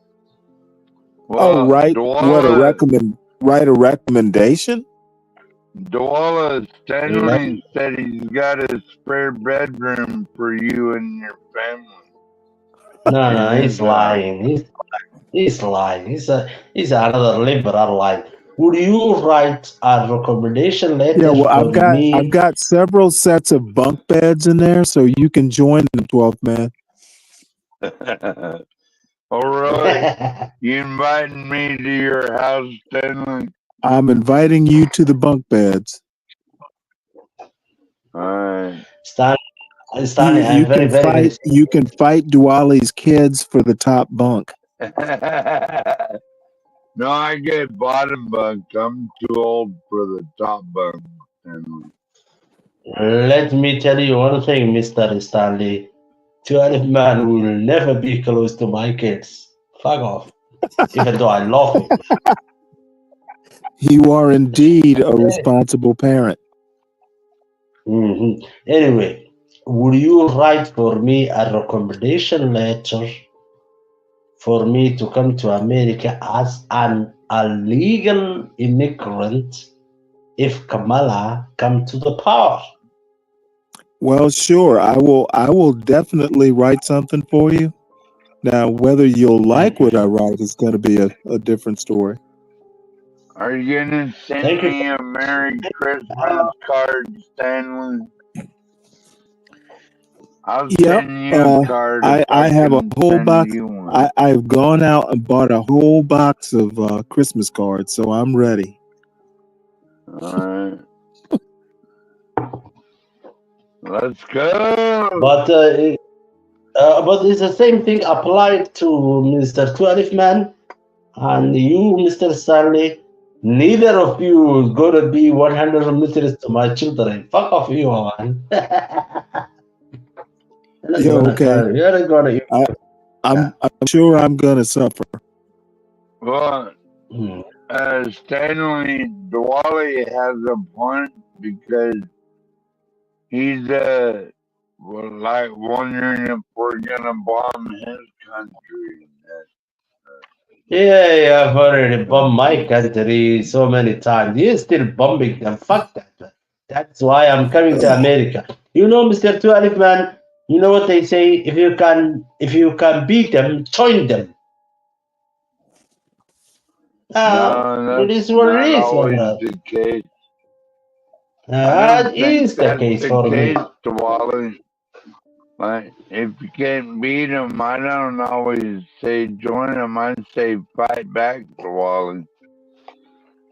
Well, right. What write a recommendation? Dwala Stanley said he's got a spare bedroom for you and your family. No, he's lying. He's lying. He's another liberal lie. Would you write a recommendation letter Yeah, well, for me? I've got several sets of bunk beds in there, so you can join the 12th man. Oh, really? You inviting me to your house, Stanley? I'm inviting you to the bunk beds. All right. Stanley, I'm very. You can fight Duali's kids for the top bunk. No, I get bottom bunk. I'm too old for the top bunk. Let me tell you one thing, Mr. Stanley. 12 man will never be close to my kids. Fuck off. Even though I love him. You are indeed a responsible parent. Mm-hmm. Anyway, would you write for me a recommendation letter for me to come to America as an illegal immigrant if Kamala come to the power? Well, sure. I will definitely write something for you. Now, whether you'll like what I write is going to be a different story. Are you going to send me a Merry Christmas card, Stanley? I'll send you a card. I have a whole box. I've gone out and bought a whole box of Christmas cards, so I'm ready. All right. Let's go. But it's the same thing applied to Mr. 12 man and you, Mr. Stanley. Neither of you is gonna be 100 meters to my children. Fuck off, you, man. Yeah, okay. You're gonna. I'm sure I'm gonna suffer. Well, Stanley Diwali has a point because he's like wondering if we're gonna bomb his country. Yeah, I've already bombed my country so many times. You're still bombing them. Fuck that. That's why I'm coming to America. You know, Mr. 12 man. You know what they say? If you can beat them, join them. No, it is what it is. Always the case. That is the case for me. Wally. Like, if you can't beat them, I don't always say join them. I say fight back to Wally.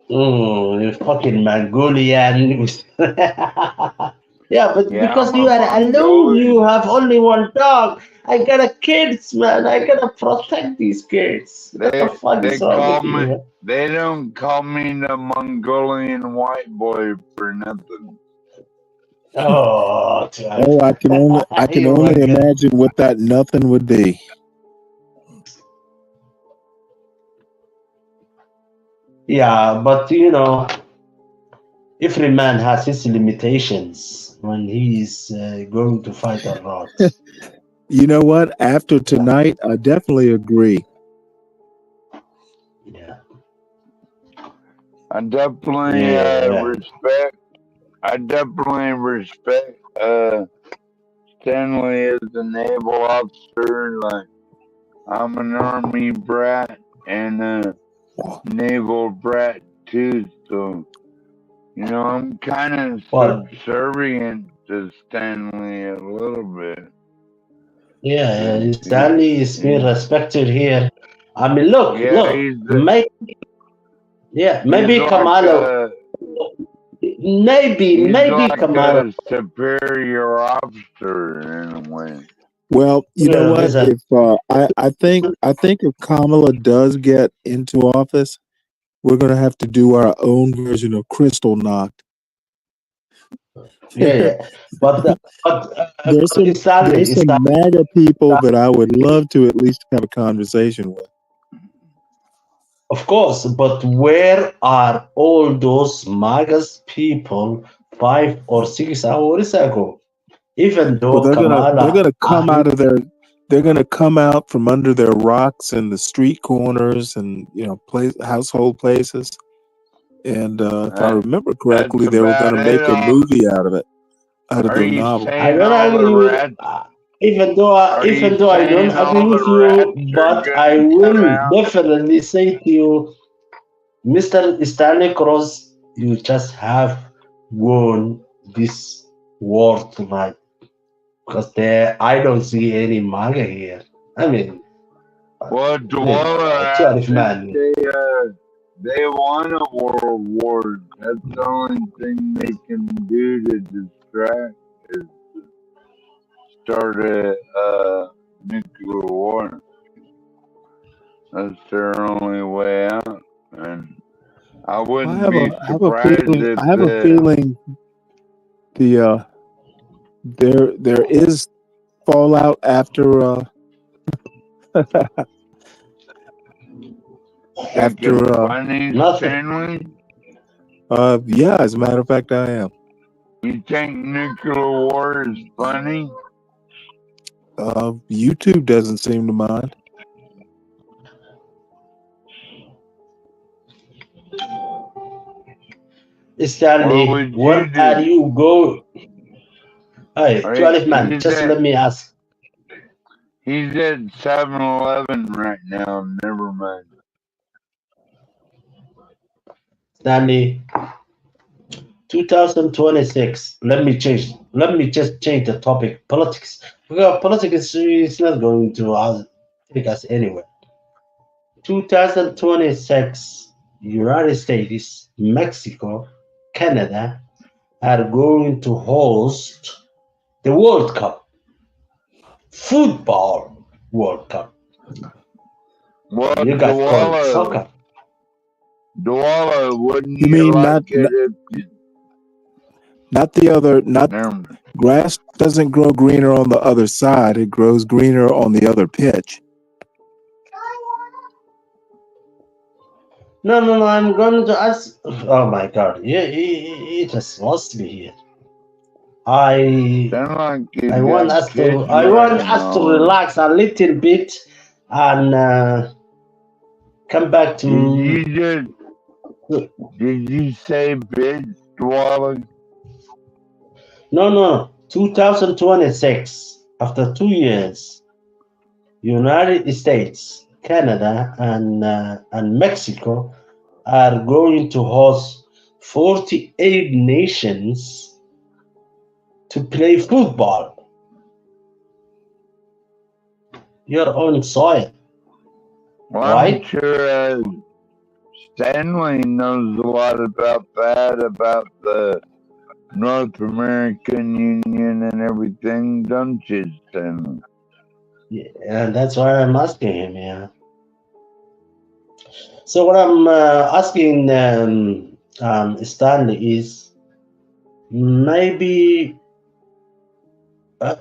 Oh, you fucking Mongolian. Yeah, but because you are alone, you have only one dog. I got kids, man. I gotta protect these kids. What the fuck is wrong with you? They don't call me the Mongolian white boy for nothing. Oh, I can only imagine what that nothing would be. Yeah, but you know, every man has his limitations when he's going to fight or not. You know what? After tonight, I definitely agree. Yeah. I definitely respect. I definitely respect Stanley as a naval officer. Like, I'm an Army brat and a naval brat too, so you know I'm kind of subservient to Stanley a little bit. Yeah, Stanley is being respected here. I mean, look, maybe Kamala. Maybe like Kamala. a superior officer in a way. Well, you know what? If I think if Kamala does get into office, we're gonna have to do our own version of Crystal Knocked. Yeah. But there's some MAGA people that I would love to at least have a conversation with. Of course, but where are all those MAGA people 5 or 6 hours ago. Even Well, though they're Kamala gonna come out Harris, of their they're gonna come out from under their rocks and the street corners and household places. And if I remember correctly, That's they were about gonna it. make a movie out of it, out of Are the you novel. I saying don't all the agree with. rats? Even though Are you I don't saying agree all with the rats you, are but I gonna come will out? definitely say to you, Mr. Stanley Cross, you just have won this war tonight because I don't see any MAGA here. I mean, Well, Dwalla, 12 man. they won a world war. That's the only thing they can do to distract is start a nuclear war. That's their only way out. And I wouldn't be surprised if I have a feeling the there is fallout after funny, Stanley. Yeah, as a matter of fact, I am. You think nuclear war is funny? YouTube doesn't seem to mind. Stanley, where are you going? Hey, 12 man, just let me ask. He's at 7-Eleven right now. Never mind. Stanley, 2026. Let me just change the topic. Politics. Because politics is not going to take us anywhere. 2026, United States, Mexico, Canada are going to host the World Cup. Football World Cup. Well, You guys call it soccer. Dwalla, wouldn't You you mean like it if not the other? Not grass doesn't grow greener on the other side. It grows greener on the other pitch. No, I'm going to ask. Oh my God, he just lost me here. I want us to relax a little bit and come back to. Did you say bitch, Dwalla? No. 2026. After 2 years, United States, Canada, and Mexico are going to host 48 nations to play football. Your own soil. Well, right? I'm sure Stanley knows a lot about that, about the North American Union and everything, don't you, Stanley? Yeah, and that's why I'm asking him, yeah. So what I'm asking Stanley is maybe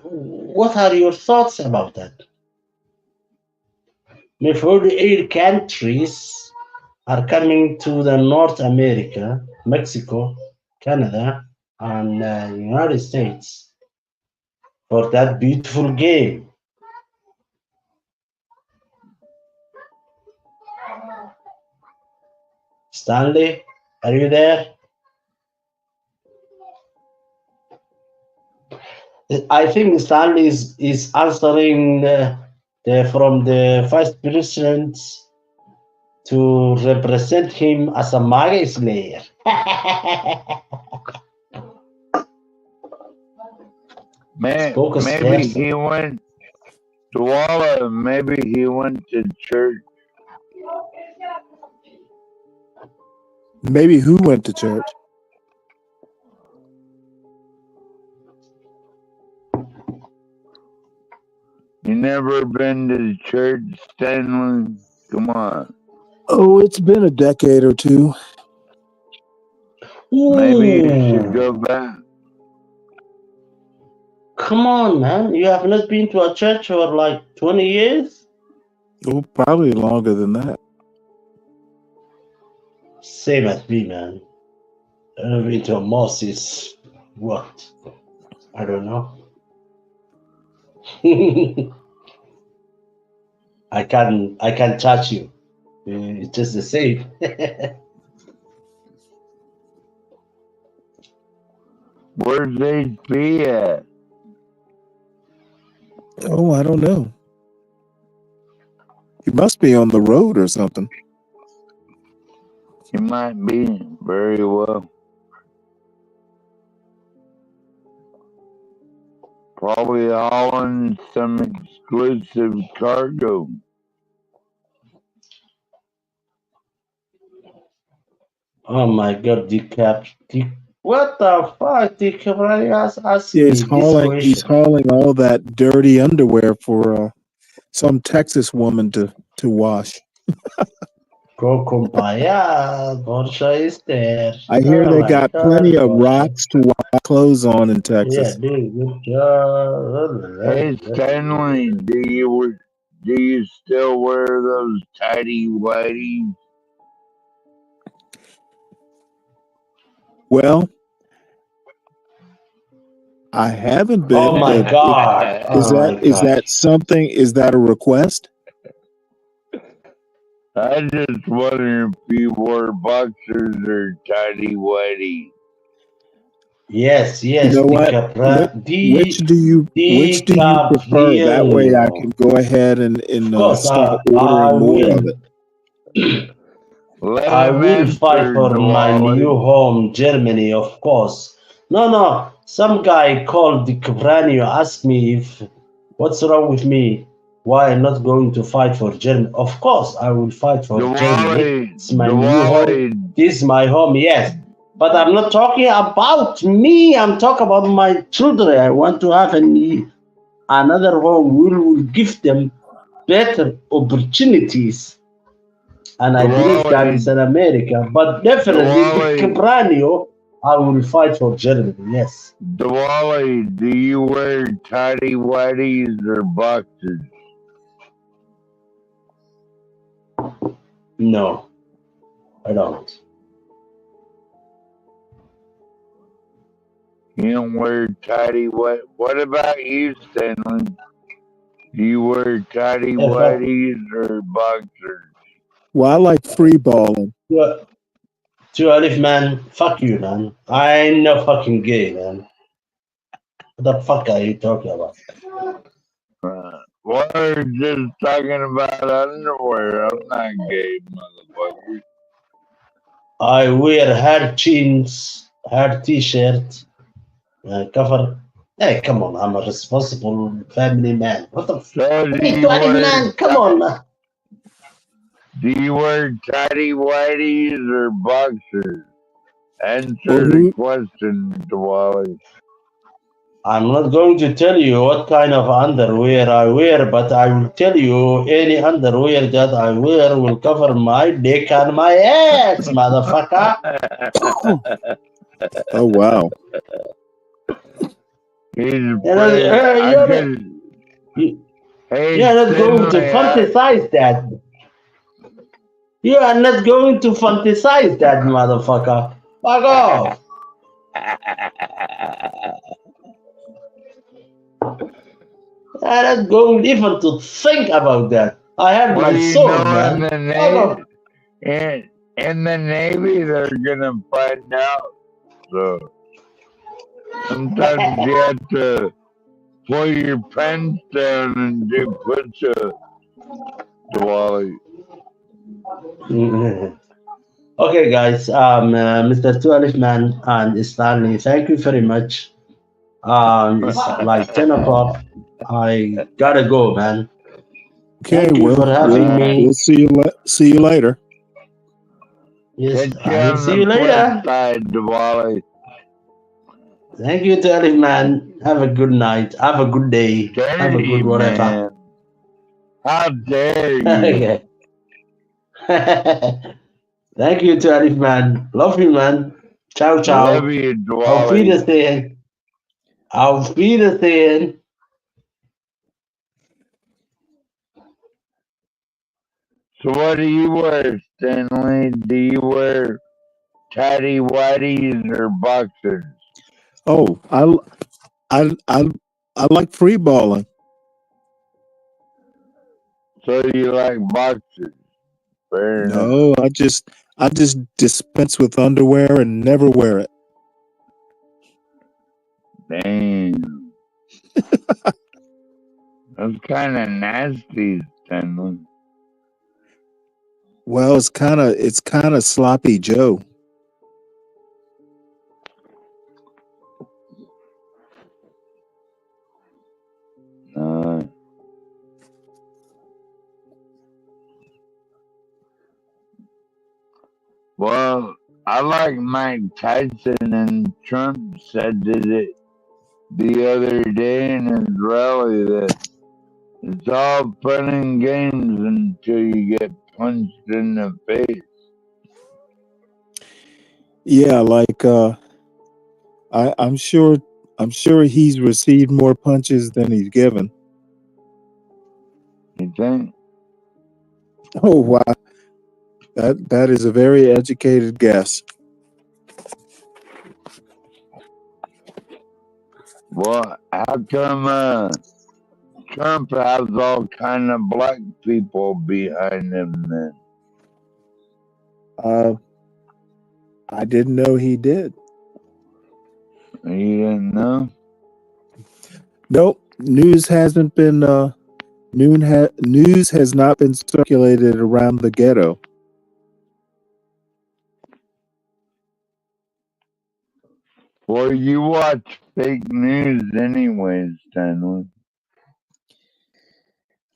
what are your thoughts about that? Maybe 48 countries are coming to the North America, Mexico, Canada, and United States for that beautiful game. Stanley, are you there? I think Stanley is answering from the Vice President to represent him as a MAGA slayer. Maybe he went to Walla, maybe he went to church. Maybe who went to church? You never been to church, Stanley? Come on. Oh, it's been a decade or two. Maybe you should go back. Come on, man. You have not been to a church for like 20 years? Oh, probably longer than that. Same as me, man. I've been to a mosque What? I don't know. I can't touch you. It's just the same. Where's HP at? Oh, I don't know. He must be on the road or something. He might be very well. Probably hauling some exclusive cargo. Oh my God, what the fuck? DiCaprio asked Yeah, me he's this question. hauling all that dirty underwear for some Texas woman to wash. Go kumpaya, Porsche is there. I hear Oh they my got God, plenty of Porsche. rocks to wash clothes on in Yeah, Texas. dude, good job. Hey Stanley, do you still wear those tidy whities? Well, I haven't been, Oh my but God. Oh my is God. that something? Is that a request? I just wonder if you wore boxers or tidy whities. Yes, You yes, know what? Which do you prefer? That way I can go ahead and Of course, start I ordering more of will. it. Let I him will fight answer, for my Diwali. new home, Germany, of course. No. Some guy called the Cabranio asked me if what's wrong with me? Why I'm not going to fight for Germany? Of course, I will fight for Germany. It's my new home. This is my home, yes. But I'm not talking about me. I'm talking about my children. I want to have another home. We will give them better opportunities. And I believe that is in America. But definitely, the Cabranio, I will fight for Germany, yes. Diwali, do you wear tidy whities or boxers? No, I don't. You don't wear tidy white. What about you, Stanley? Do you wear tidy whities or boxers? Well, I like free balling. To Alif, man, fuck you, man. I ain't no fucking gay, man. What the fuck are you talking about? We're just talking about underwear. I'm not gay, motherfucker. I wear hair jeans, hair t-shirt, cover. Hey, come on, I'm a responsible family man. What the fuck? Hey, to Alif, man, come on, man. Do you wear tidy whities or boxers? Answer the question, Diwali. I'm not going to tell you what kind of underwear I wear, but I will tell you any underwear that I wear will cover my dick and my ass, motherfucker. Oh, wow. You're not going to fantasize that. You are not going to fantasize that, motherfucker. Fuck off. I'm not going even to think about that. I have my sword, man. In the Navy, they're gonna find out. So sometimes you have to pull your pants down and do push-ups, Diwali. Okay, guys. Mr. Tualif Man and Stanley, thank you very much. It's like 10 o'clock. I gotta go, man. Okay, Thank you for having me. We'll see you later. Yes, I will see you later. Diwali. Thank you, Tualif Man. Have a good night. Have a good day. Have a good whatever. Man. How dare you? Okay. Thank you, Tualif Man. Love you, man. Ciao, ciao. Love you, Diwali. Auf Wiedersehen. Auf Wiedersehen. So what do you wear, Stanley? Do you wear tidy whities or boxers? Oh, I like free balling. So you like boxers? Fair enough. No, I just dispense with underwear and never wear it. Damn. That's kind of nasty, Stanley. Well, it's kind of sloppy Joe. Well, I like Mike Tyson, and Trump said it the other day in his rally that it's all fun and games until you get punched in the face. Yeah, like I'm sure he's received more punches than he's given. You think? Oh wow. That is a very educated guess. Well, how come Trump has all kind of black people behind him then? I didn't know he did. You didn't know? Nope. News has not been circulated around the ghetto. Well, you watch fake news anyways, Stanley.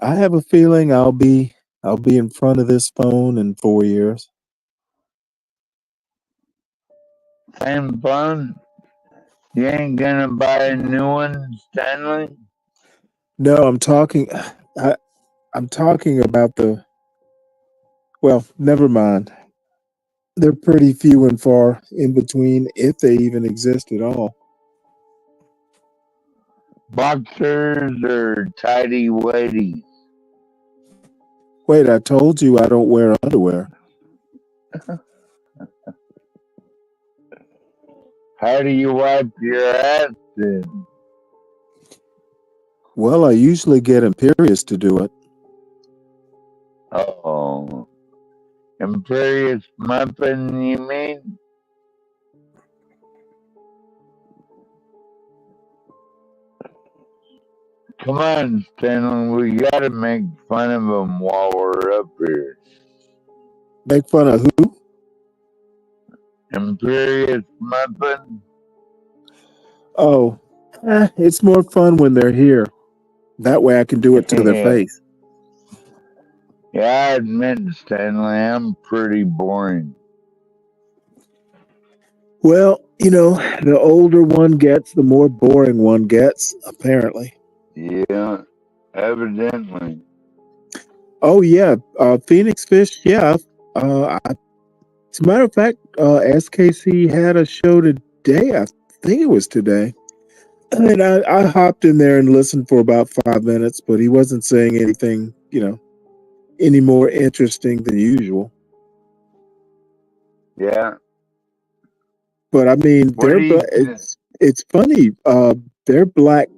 I have a feeling I'll be in front of this phone in 4 years. Same phone? You ain't gonna buy a new one, Stanley? No, I'm talking about the. Well, never mind. They're pretty few and far in between, if they even exist at all. Boxers or tidy whities? Wait, I told you I don't wear underwear. How do you wipe your ass then? Well, I usually get Imperious to do it. Oh. Imperious Muffin, you mean? Come on, Stanley, we gotta make fun of him while we're up here. Make fun of who? Imperious Muffin? Oh, it's more fun when they're here. That way I can do it to their face. Yeah, I admit, Stanley, I'm pretty boring. Well, the older one gets, the more boring one gets, apparently. Yeah, evidently. Oh, yeah. Phoenix Fish, yeah. As a matter of fact, SKC had a show today. I think it was today. And I hopped in there and listened for about 5 minutes, but he wasn't saying anything, any more interesting than usual. Yeah. But I mean, it's funny. They're black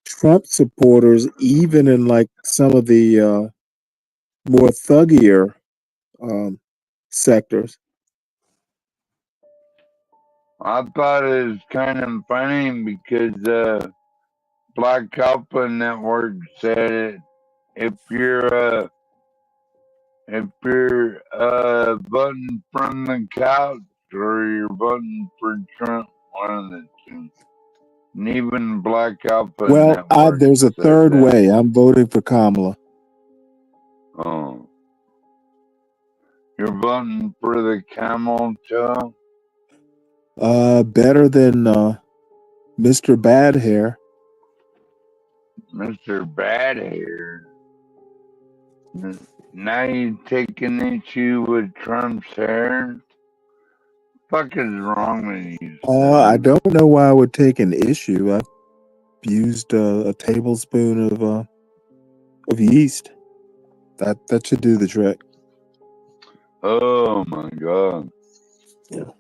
Trump supporters, even in like some of the more thuggier sectors. I thought it was kind of funny because Black Alpha Network said it. If you're voting from the couch or you're voting for Trump, one of the two. And even Black Alpha Network. There's a third that. way. I'm voting for Kamala. Oh. You're voting for the camel toe? Better than Mr. Bad Hair. Mr. Bad Hair. Now you taking issue with Trump's hair? Fuck is wrong with you? I don't know why I would take an issue. I used a tablespoon of yeast. That should do the trick. Oh my god. Yeah.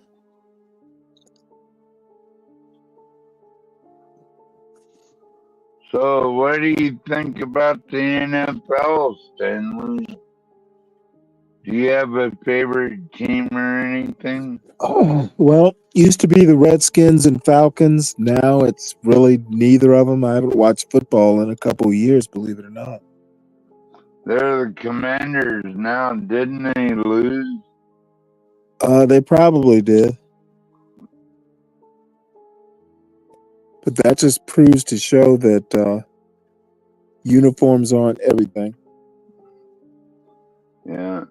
So, what do you think about the NFL, Stanley? Do you have a favorite team or anything? Oh, well, used to be the Redskins and Falcons. Now it's really neither of them. I haven't watched football in a couple of years, believe it or not. They're the Commanders now. Didn't they lose? They probably did. But that just proves to show that uniforms aren't everything. Yeah.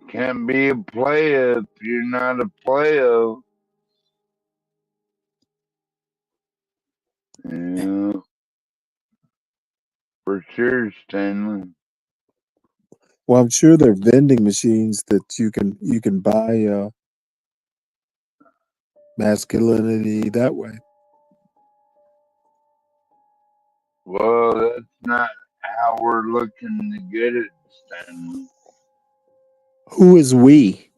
Can't be a player if you're not a player. Yeah. For sure, Stanley. Well, I'm sure there are vending machines that you can buy masculinity that way. Well, that's not how we're looking to get it, Stanley. Who is we?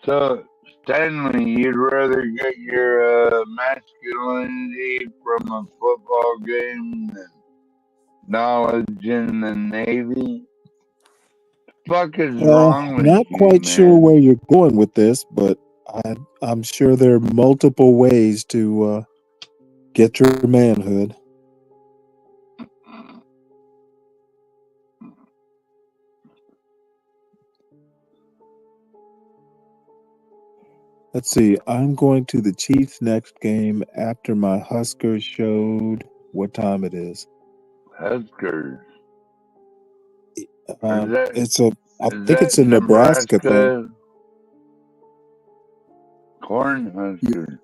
So, Stanley, you'd rather get your masculinity from a football game than knowledge in the Navy? Fuck is wrong with Not you, quite sure man? where you're going with this, but I'm sure there are multiple ways to get your manhood. Let's see. I'm going to the Chiefs next game after my Huskers showed what time it is. Huskers. I think it's a Nebraska thing. Corn Huskers.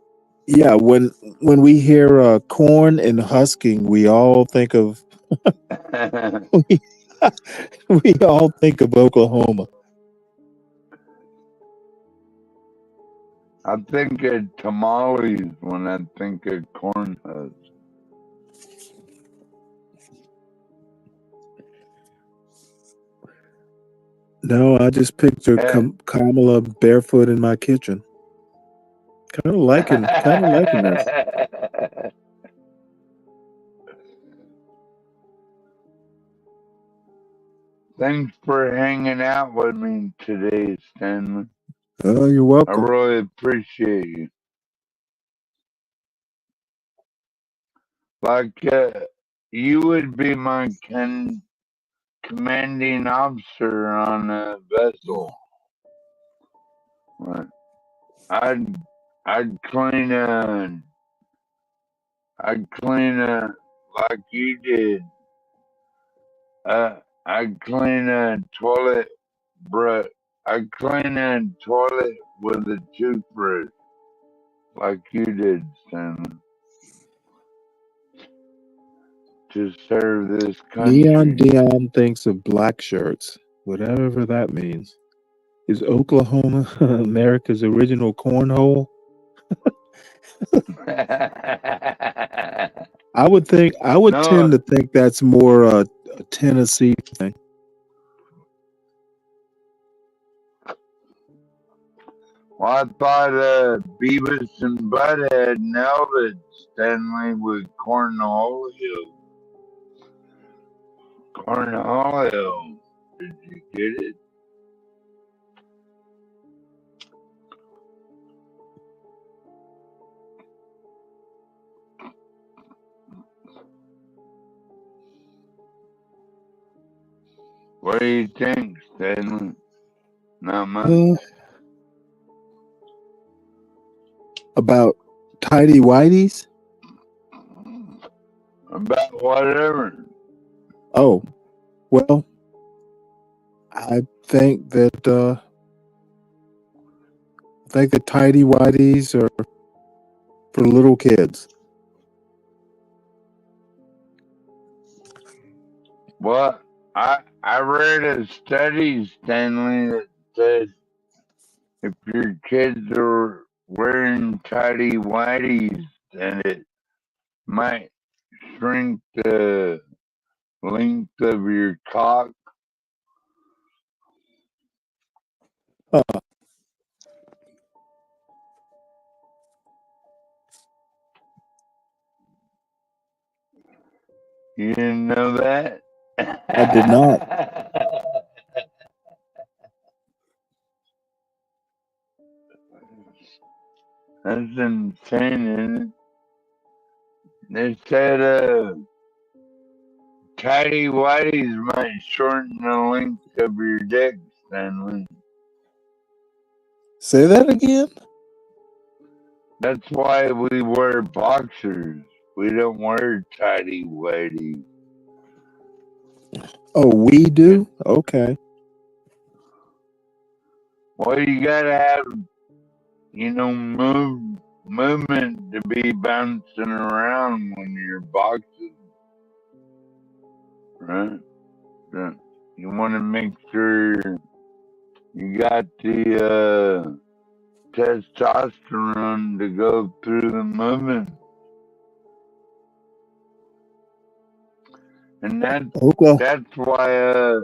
Yeah, when we hear corn and husking, we all think of we all think of Oklahoma. I think of tamales when I think of corn husks. No, I just picture Kamala barefoot in my kitchen. Kind of liking this. Thanks for hanging out with me today, Stanley. Oh, you're welcome. I really appreciate you. Like, you would be my commanding officer on a vessel. Right. I'd clean like you did. I'd clean a toilet brush. I'd clean a toilet with a toothbrush, like you did, Stanley, to serve this country. Neon Dion thinks of black shirts, whatever that means. Is Oklahoma America's original cornhole? I would tend to think that's more a Tennessee thing. Well, I thought Beavis and Butthead nailed it, Stanley, with cornholio. Cornholio. Did you get it? What do you think, Stanley? Not much. About tidy whities? About whatever. Oh, well, I think that tidy whities are for little kids. Well, I read a study, Stanley, that said if your kids are wearing tidy whities, then it might shrink the length of your cock. You didn't know that? I did not. That's insane, isn't it? They said tidy whities might shorten the length of your dick, Stanley. Say that again? That's why we wear boxers. We don't wear tidy whities. Oh, we do? Okay. Well, you gotta have, movement to be bouncing around when you're boxing, right? So you want to make sure you got the testosterone to go through the movement, and that's why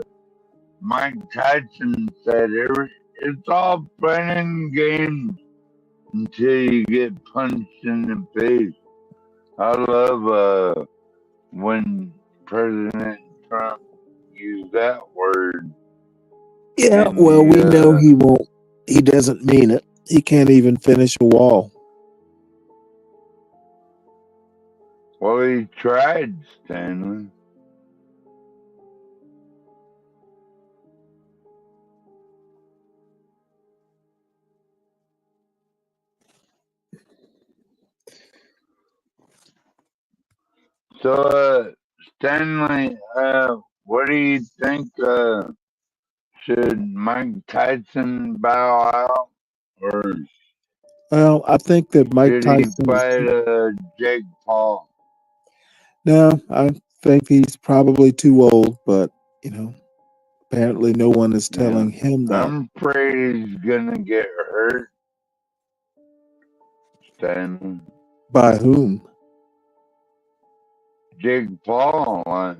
Mike Tyson said it's all fun and games until you get punched in the face. I love when President Trump used that word. Yeah, And well, we know he won't. He doesn't mean it. He can't even finish a wall. Well, he tried, Stanley. So, Stanley, what do you think? Should Mike Tyson bow out, or Well, I think that Mike should he Tyson. fight Jake Paul? No, I think he's probably too old, but apparently no one is telling him that. I'm afraid he's gonna get hurt, Stanley. By whom? Jake Paul.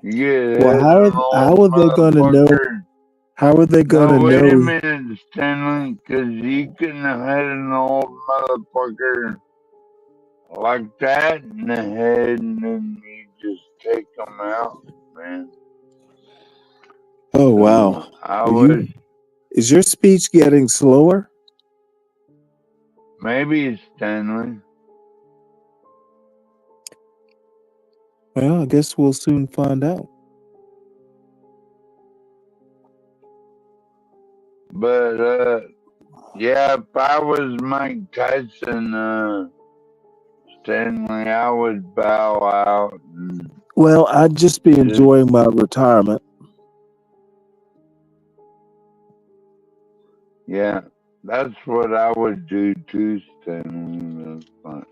You get Well, hit how an old are they going to know? motherfucker. How are they going No, to wait a know? minute, Stanley, because you can hit an old motherfucker like that in the head, and then you just take them out, man. Oh wow! Is your speech getting slower? Maybe, Stanley. Well, I guess we'll soon find out. But yeah, if I was Mike Tyson, Stanley, I would bow out. Well, I'd just be enjoying my retirement. Yeah, that's what I would do too, Stanley. That's fine.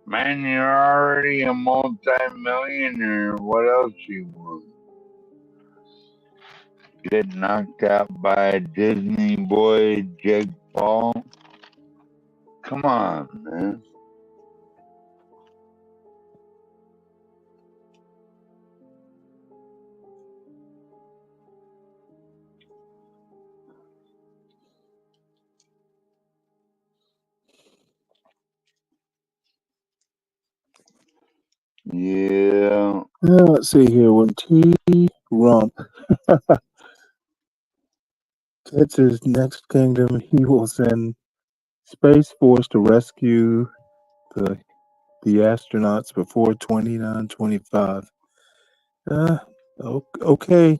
Man, you're already a multi-millionaire. What else you want? Get knocked out by a Disney boy, Jake Paul? Come on, man. Yeah. Let's see here. When T. Rump gets his next kingdom, he will send Space Force to rescue the astronauts before 2925. Okay.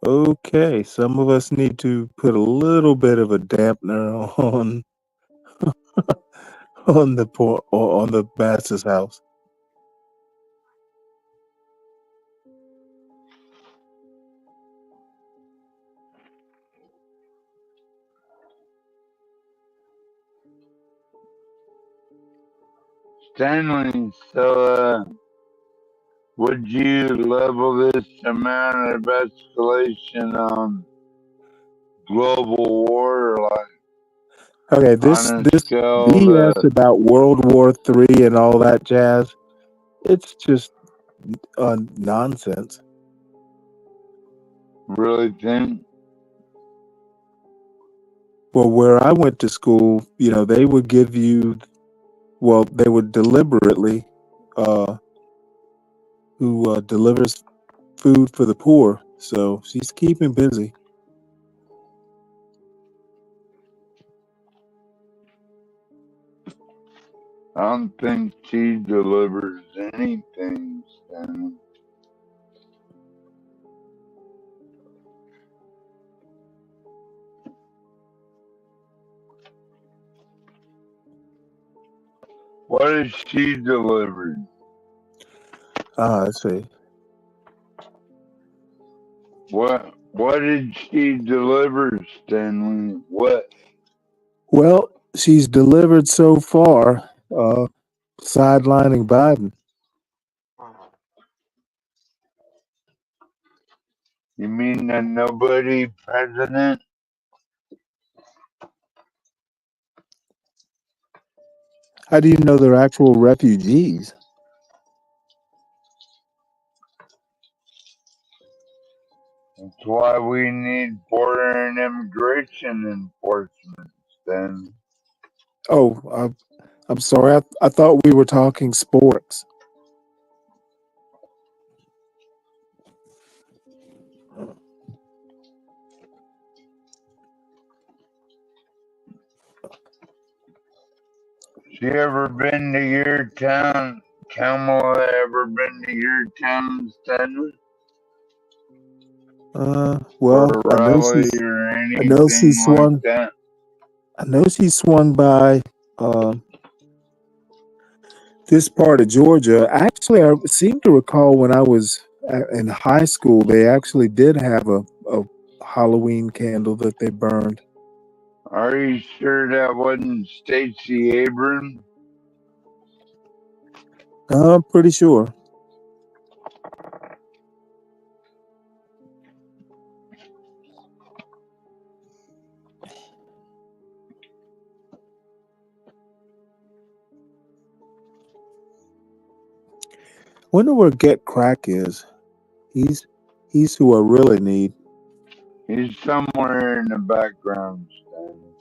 Okay. Some of us need to put a little bit of a dampener on on the masses house. Stanley, so would you level this amount of escalation on global war, like Okay, this on a scale BS about World War III and all that jazz, it's just nonsense. really think? Well, where I went to school, they would give you, they would deliberately who delivers food for the poor. So she's keeping busy. I don't think she delivers anything, Stanley. What has she delivered? Let's see. What did she deliver, Stanley? What? Well, she's delivered so far, sidelining Biden. You mean that nobody president? How do you know they're actual refugees? That's why we need border and immigration enforcement, Stanley. Oh, I'm sorry. I thought we were talking sports. She ever been to your town? Kamala ever been to your town, Stanley? Well, For a I know rally she's. or I know she anything like swung. that? I know she swung by this part of Georgia. Actually, I seem to recall when I was in high school, they actually did have a Halloween candle that they burned. Are you sure that wasn't Stacey Abrams? I'm pretty sure. Wonder where Get Crack is. He's who I really need. He's somewhere in the background, Stanley.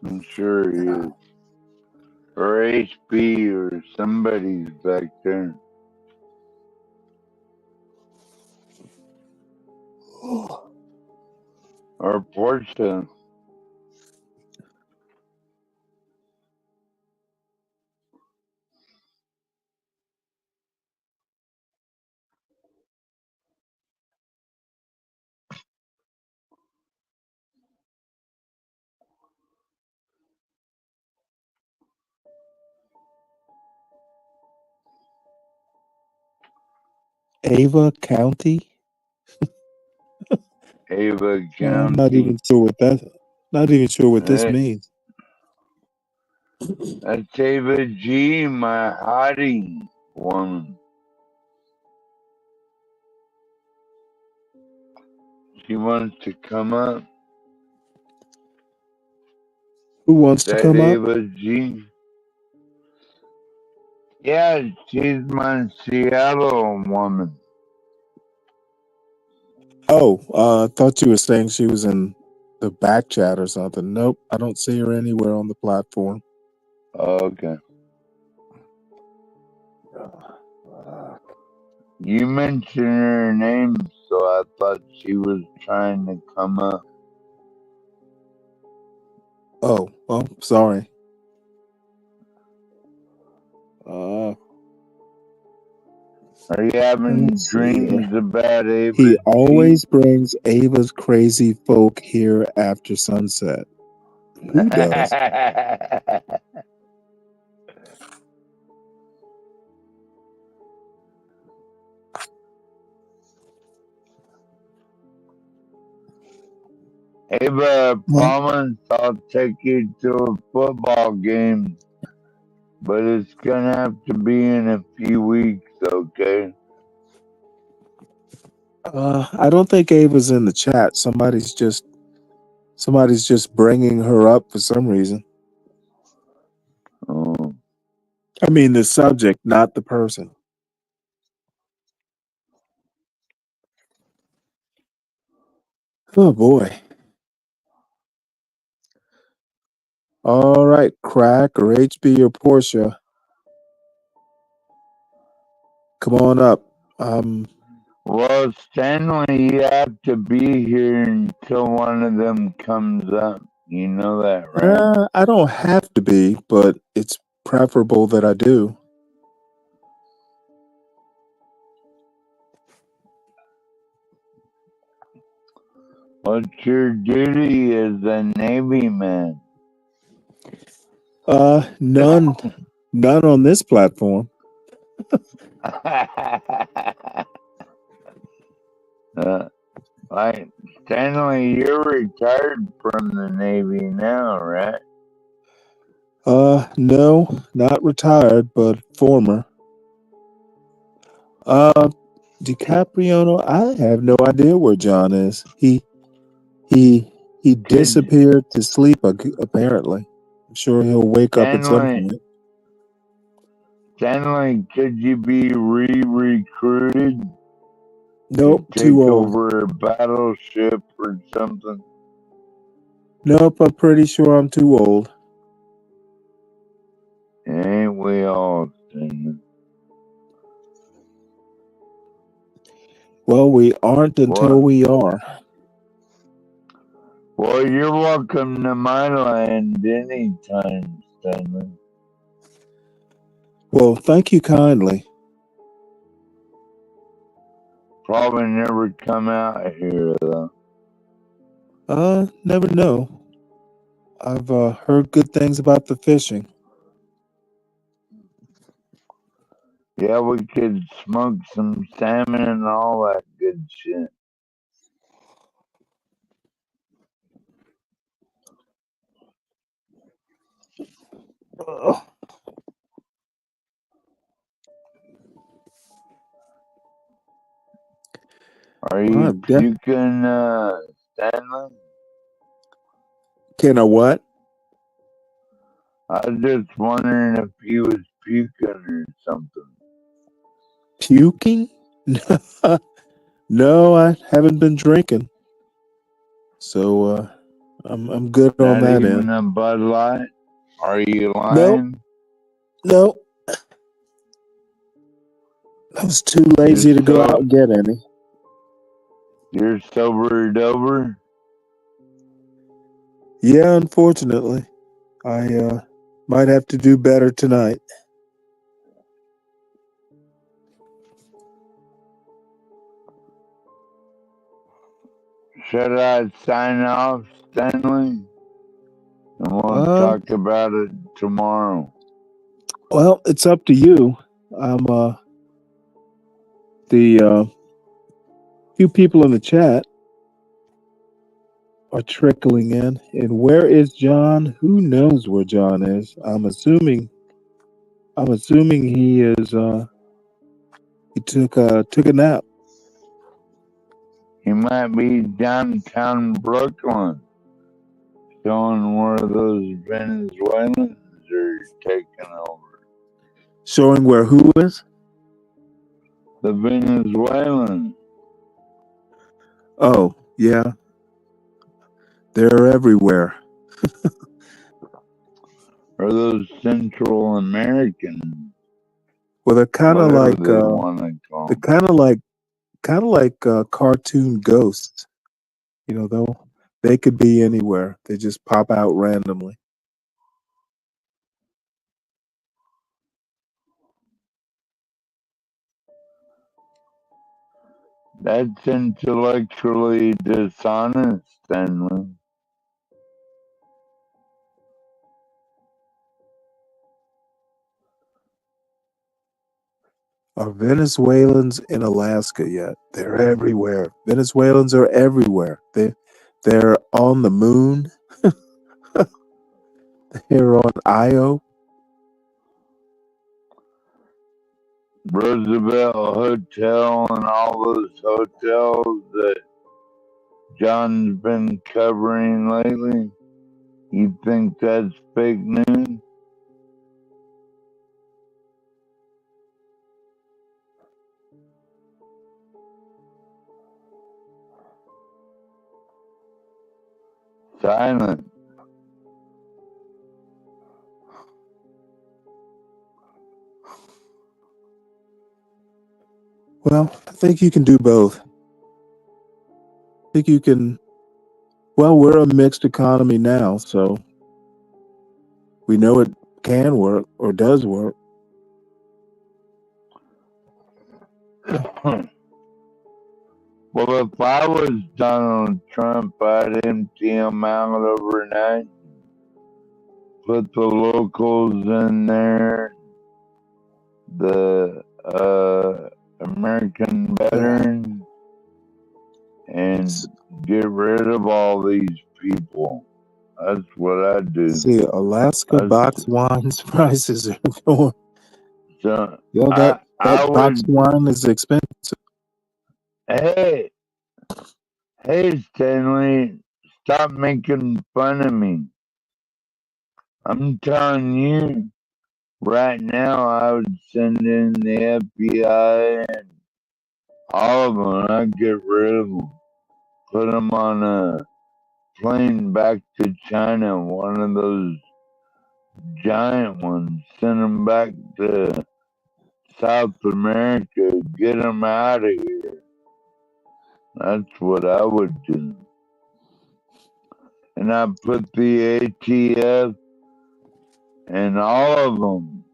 I'm sure he is. Or HB or somebody's back there. Or Portia. Ava County. Ava I'm not even County. sure what that. Not even sure what this That, means. that's Ava G, my hottie woman. She wants to come up. Who wants to That come up? Ava G. Yeah, she's my Seattle woman. Oh, I thought you were saying she was in the back chat or something. Nope, I don't see her anywhere on the platform. Okay. You mentioned her name, so I thought she was trying to come up. Oh, well, sorry. Are you having Let's see here. dreams about Ava He G? always brings Ava's crazy folk here after sunset. Who does? Ava, I promise I'll take you to a football game, but it's gonna have to be in a few weeks, okay? I don't think Ava's in the chat. Somebody's just bringing her up for some reason. Oh. I mean the subject, not the person. Oh boy. All right, Crack or HB or Portia. Come on up. Well, Stanley, you have to be here until one of them comes up. You know that, right? I don't have to be, but it's preferable that I do. What's your duty as a Navy man? None on this platform. Like, Stanley, you're retired from the Navy now, right? No, not retired, but former. DiCapriono, I have no idea where John is. He disappeared to sleep apparently. I'm sure he'll wake up at some point. Stanley, could you be re-recruited? Nope, to too take old. over a battleship or something? Nope, I'm pretty sure I'm too old. Ain't we all, Stanley? Well, we aren't until we are. Well, you're welcome to my land anytime, Stanley. Well, thank you kindly. Probably never come out here, though. Never know. I've heard good things about the fishing. Yeah, we could smoke some salmon and all that good shit. Are you puking, Stanley? Can I what? I was just wondering if he was puking or something. Puking? No, I haven't been drinking. So I'm good on Not that even end. a Bud Light? Are you lying? Nope. I was too lazy to go out and get any. You're sobered over? Yeah, unfortunately. I might have to do better tonight. Should I sign off, Stanley? And we'll talk about it tomorrow. Well, it's up to you. The few people in the chat are trickling in. And where is John? Who knows where John is? I'm assuming he is he took a nap. He might be downtown Brooklyn, showing where those Venezuelans are taking over. Showing where who is? The Venezuelans. Oh, yeah. They're everywhere. Or those Central Americans. Well, they're kind of like they're kind of like cartoon ghosts. You know, though they could be anywhere. They just pop out randomly. That's intellectually dishonest, Stanley. Are Venezuelans in Alaska yet? They're everywhere. Venezuelans are everywhere. They're on the moon. They're on Io. Roosevelt Hotel and all those hotels that John's been covering lately. You think that's fake news? Silent. Well, I think you can do both. I think you can. Well, we're a mixed economy now, so we know it can work or does work. Well, if I was Donald Trump, I'd empty him out overnight, put the locals in there, the American veterans, and get rid of all these people. That's what I do. See, Alaska box wine's prices are going. So Yo, that box wine is expensive. Hey, Stanley, stop making fun of me. I'm telling you, right now, I would send in the FBI and all of them. I'd get rid of them, put them on a plane back to China, one of those giant ones, send them back to South America, get them out of here. That's what I would do. And I put the ATF and all of them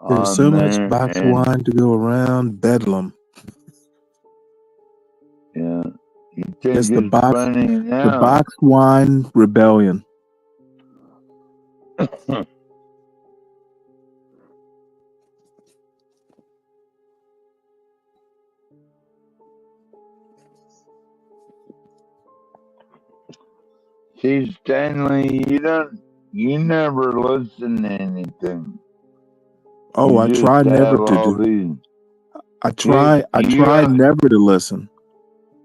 There's so much there, box and wine to go around. Bedlam. yeah, you think It's it's funny now? the box wine rebellion. See, Stanley, you never listen to anything. Oh, You I just try never have to all do. these. I try never to listen.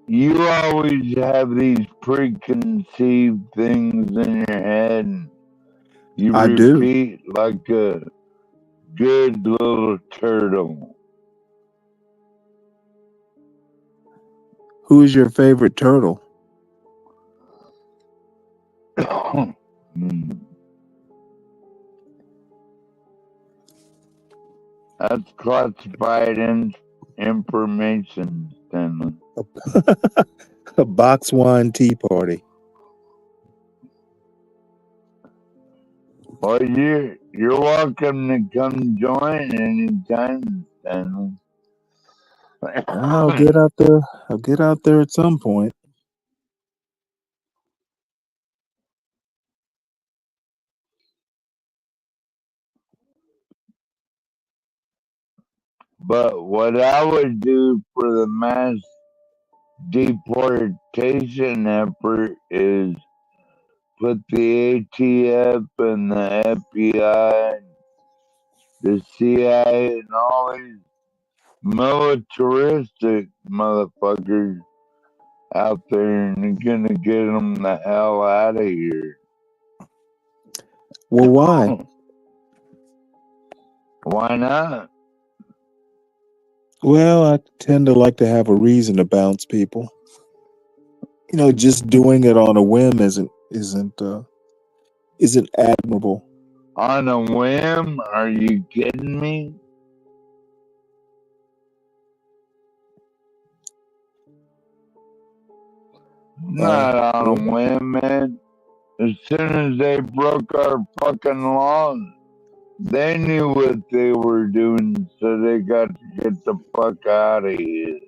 You always have these preconceived things in your head. And you I do. repeat like a good little turtle. Who is your favorite turtle? That's classified information, Stanley. A box wine tea party. Well, you're welcome to come join anytime, Stanley. I'll get out there. I'll get out there at some point. But what I would do for the mass deportation effort is put the ATF and the FBI, the CIA, and all these militaristic motherfuckers out there, and you're gonna get them the hell out of here. Well, why? Why not? Well, I tend to like to have a reason to bounce people. You know, just doing it on a whim isn't admirable. On a whim? Are you kidding me? Not on a whim, man. As soon as they broke our fucking laws, they knew what they were doing, so they got to get the fuck out of here.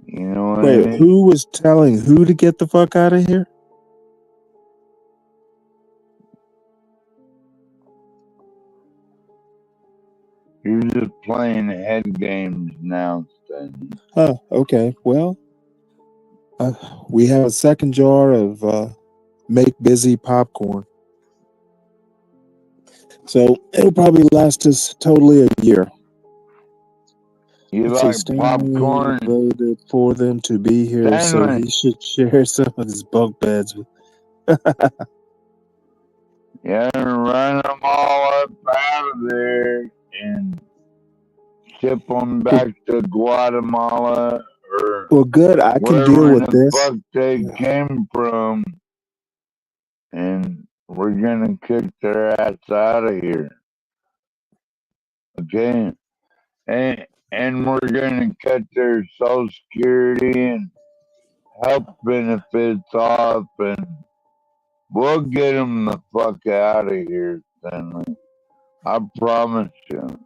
You know what I Wait, mean? who was telling who to get the fuck out of here? You're just playing head games now, Stanley. Oh, okay. Well, we have a second jar of Make Busy popcorn. So it'll probably last us totally a year. You So like Stanley popcorn? voted for them to be here, so Stanley. he should share some of his bunk beds with. Yeah, run them all up out of there and ship them back to Guatemala or Well, good. I can deal wherever with the this. fuck they came from, and we're gonna kick their ass out of here. Okay, and we're gonna cut their Social Security and health benefits off, and we'll get them the fuck out of here, Stanley. I promise you.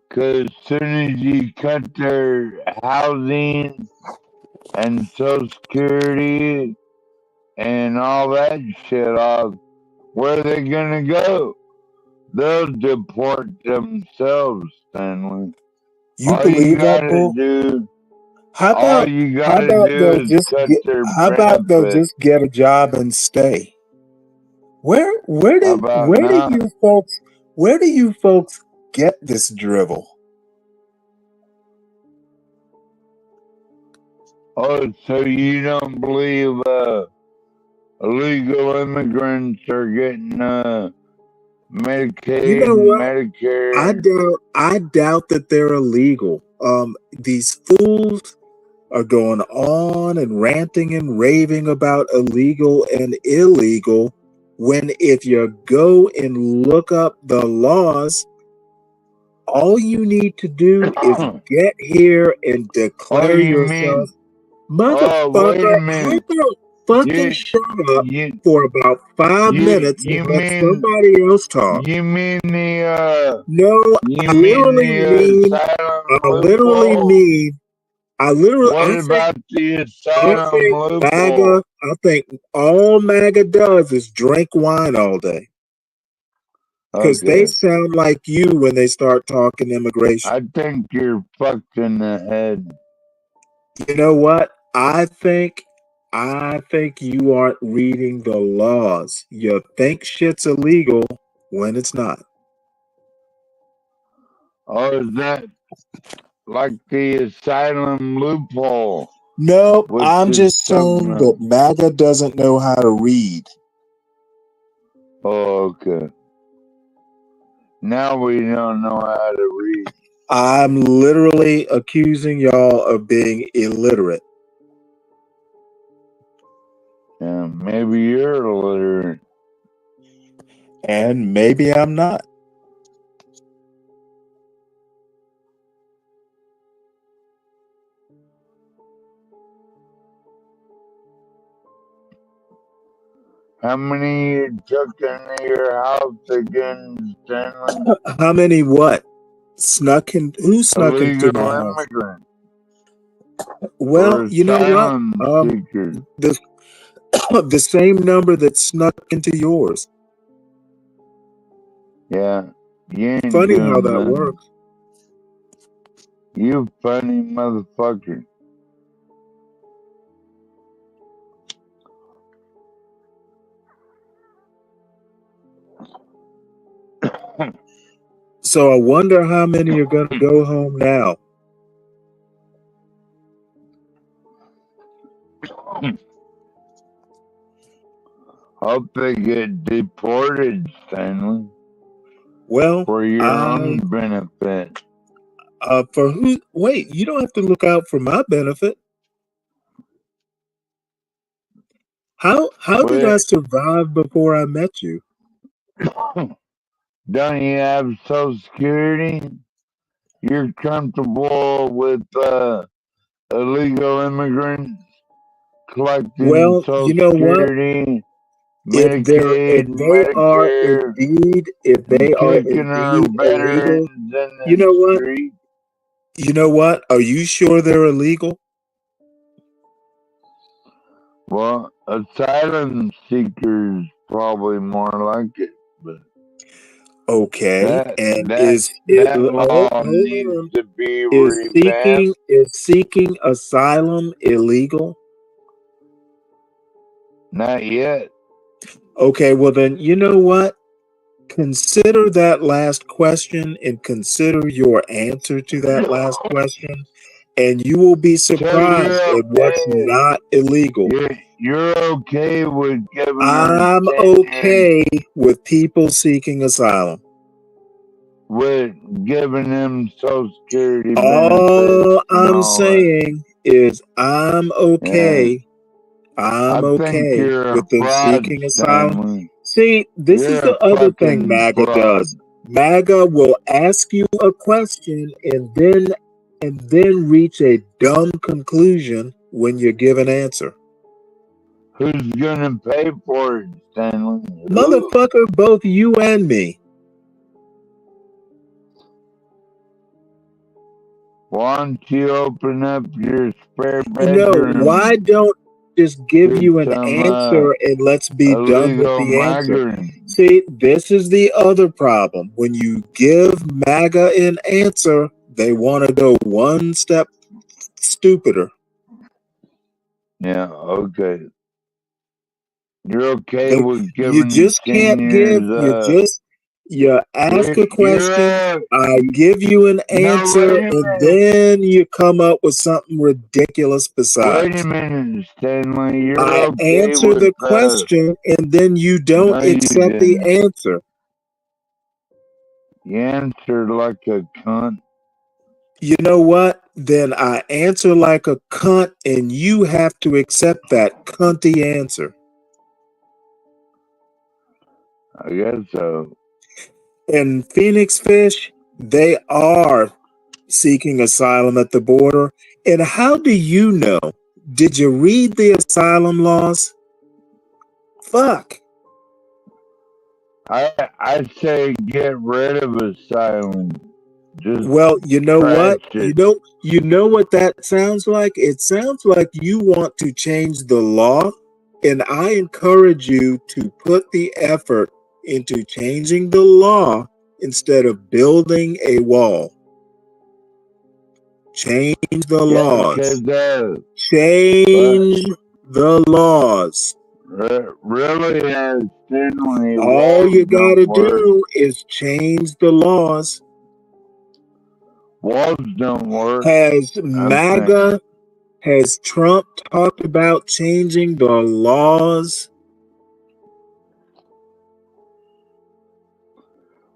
Because as soon as you cut their housing and Social Security and all that shit off, where are they gonna go? They'll deport themselves, Stanley. You All you believe that, gotta bull? do, How all about you how gotta about do they'll is just cut get their how about they'll benefits. just get a job and stay? Where How about do not? you folks get this drivel? Oh, so you don't believe illegal immigrants are getting Medicaid You know and what? Medicare? I doubt that they're illegal. These fools are going on and ranting and raving about illegal and illegal when if you go and look up the laws, all you need to do is get here and Oh, declare you yourself. mean? Oh, wait Motherfucker, a how minute. about fucking You shut up you for about 5 minutes and you let mean somebody else talk? you mean No, you I mean literally the mean, asylum I literally loophole? mean, What I think, about the I asylum think loophole? I think all MAGA does is drink wine all day. Because they Okay. sound like you when they start talking immigration. I think you're fucked in the head. You know what? I think you aren't reading the laws. You think shit's illegal when it's not. Or is that like the asylum loophole? Nope, Which I'm is just saying something that MAGA doesn't know how to read. Oh, okay. Now we don't know how to read. I'm literally accusing y'all of being illiterate. Yeah, maybe you're illiterate. And maybe I'm not. How many you took into your house again, Stanley? How many what? Who snuck into my Illegal house? immigrants. Well, Or you know what? asylum seekers. The same number that snuck into yours. Yeah, you ain't Funny doing how that nothing. works. You funny motherfucker. So I wonder how many are going to go home now. Hope they get deported, Stanley. Well, For your own benefit. For who? Wait, you don't have to look out for my benefit. How did I survive before I met you? Don't you have Social Security? You're comfortable with illegal immigrants collecting Well, Social you know what? Security, If Medicaid, they are Medicare, kicking our indeed illegal, veterans in you know the what? street? You know what? Are you sure they're illegal? Well, asylum seekers probably more like it, but Okay, and that law needs to be revamped. is seeking asylum illegal? Not yet. Okay, well then, you know what? Consider that last question and consider your answer to that last question, and you will be surprised at what's not illegal. You're okay with giving her I'm 10 years. okay with people seeking asylum. with giving them Social Security benefits All and I'm all that. saying is I'm Yeah. okay. I'm I think okay you're a with them fraud, seeking asylum. Stanley. See, this You're is the a other thing fucking MAGA fraud. does. MAGA will ask you a question and then reach a dumb conclusion when you give an answer. Who's gonna pay for it, Stanley? Who? Motherfucker, both you and me. Why don't you open up your spare You know, bedroom? why don't I just give Get you an some answer and let's be done with illegal the answer? migrants. See, this is the other problem. When you give MAGA an answer, they want to go one step stupider. Yeah, okay. You're okay They, with you giving just can't give, you ask a question, I give you an answer, wait a and minute. then you come up with something ridiculous besides. Wait a minute, Stanley. You're I okay answer with the question, and then you don't No, you accept the didn't. answer. You answered like a cunt. You know what? Then I answer like a cunt, and you have to accept that cunty answer. I guess so. And Phoenix Fish, they are seeking asylum at the border. And how do you know? Did you read the asylum laws? Fuck. I say get rid of asylum. Just Well, you know what? trash it. You know what that sounds like? It sounds like you want to change the law, and I encourage you to put the effort into changing the law instead of building a wall. Change the laws. Change the laws. Really, Stanley, All you gotta do is change the laws. Walls don't work. Has Trump talked about changing the laws?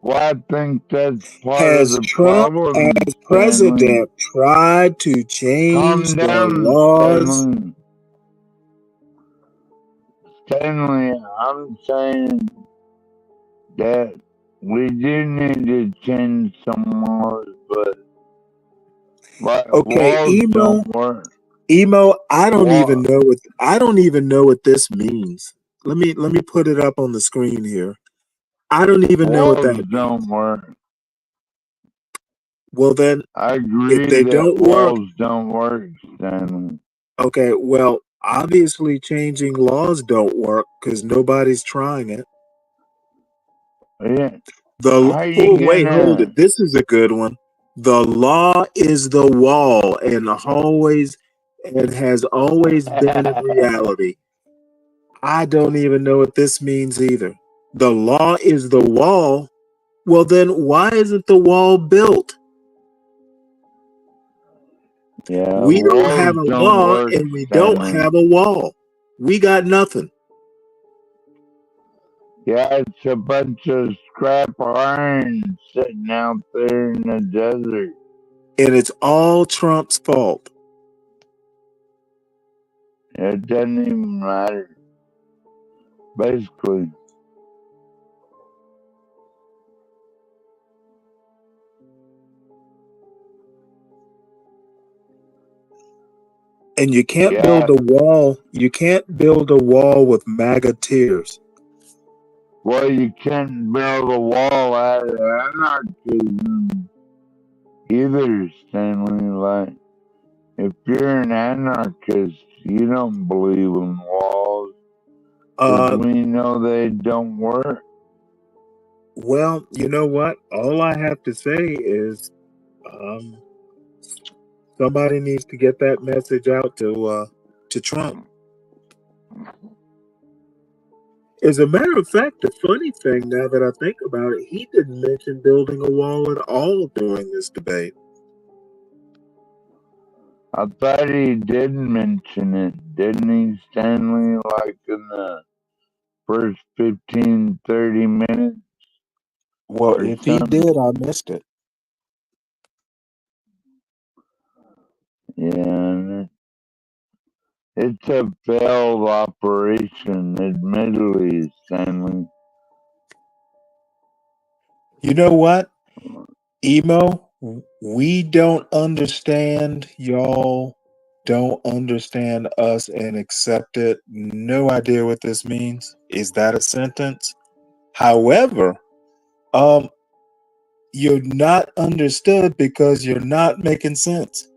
Well, I think that's part Has of the Trump, problem, as president, tried to change the laws? Stanley, I'm saying that we do need to change some laws, but Okay, walls don't work. Emo, I don't even know what this means. Let me put it up on the screen here. I don't even know what that means. Don't work. Well then, I agree if they that don't work, walls don't work, Stanley. okay, well, obviously changing laws don't work because nobody's trying it. Yeah. Wait, hold it. This is a good one. The law is the wall and has always been in reality. I don't even know what this means either. The law is the wall. Well, then why isn't the wall built? Yeah, We don't have a walls don't law work, and we don't Stanley. have a wall. We got nothing. Yeah, it's a bunch of scrap iron sitting out there in the desert. And it's all Trump's fault. It doesn't even matter. Basically. And you can't build a wall. You can't build a wall with MAGA tears. Well, you can't build a wall out of anarchism either, Stanley. Like, if you're an anarchist, you don't believe in walls. Because we know they don't work. Well, you know what? All I have to say is somebody needs to get that message out to Trump. As a matter of fact, the funny thing now that I think about it, he didn't mention building a wall at all during this debate. I thought he did mention it, didn't he, Stanley? Like in the first 15, 30 minutes? Well, or if he something. did, I missed it. Yeah, and it's a failed operation, admittedly, Stanley. You know what, Emo? We don't understand y'all. Don't understand us and accept it. No idea what this means. Is that a sentence? However, you're not understood because you're not making sense.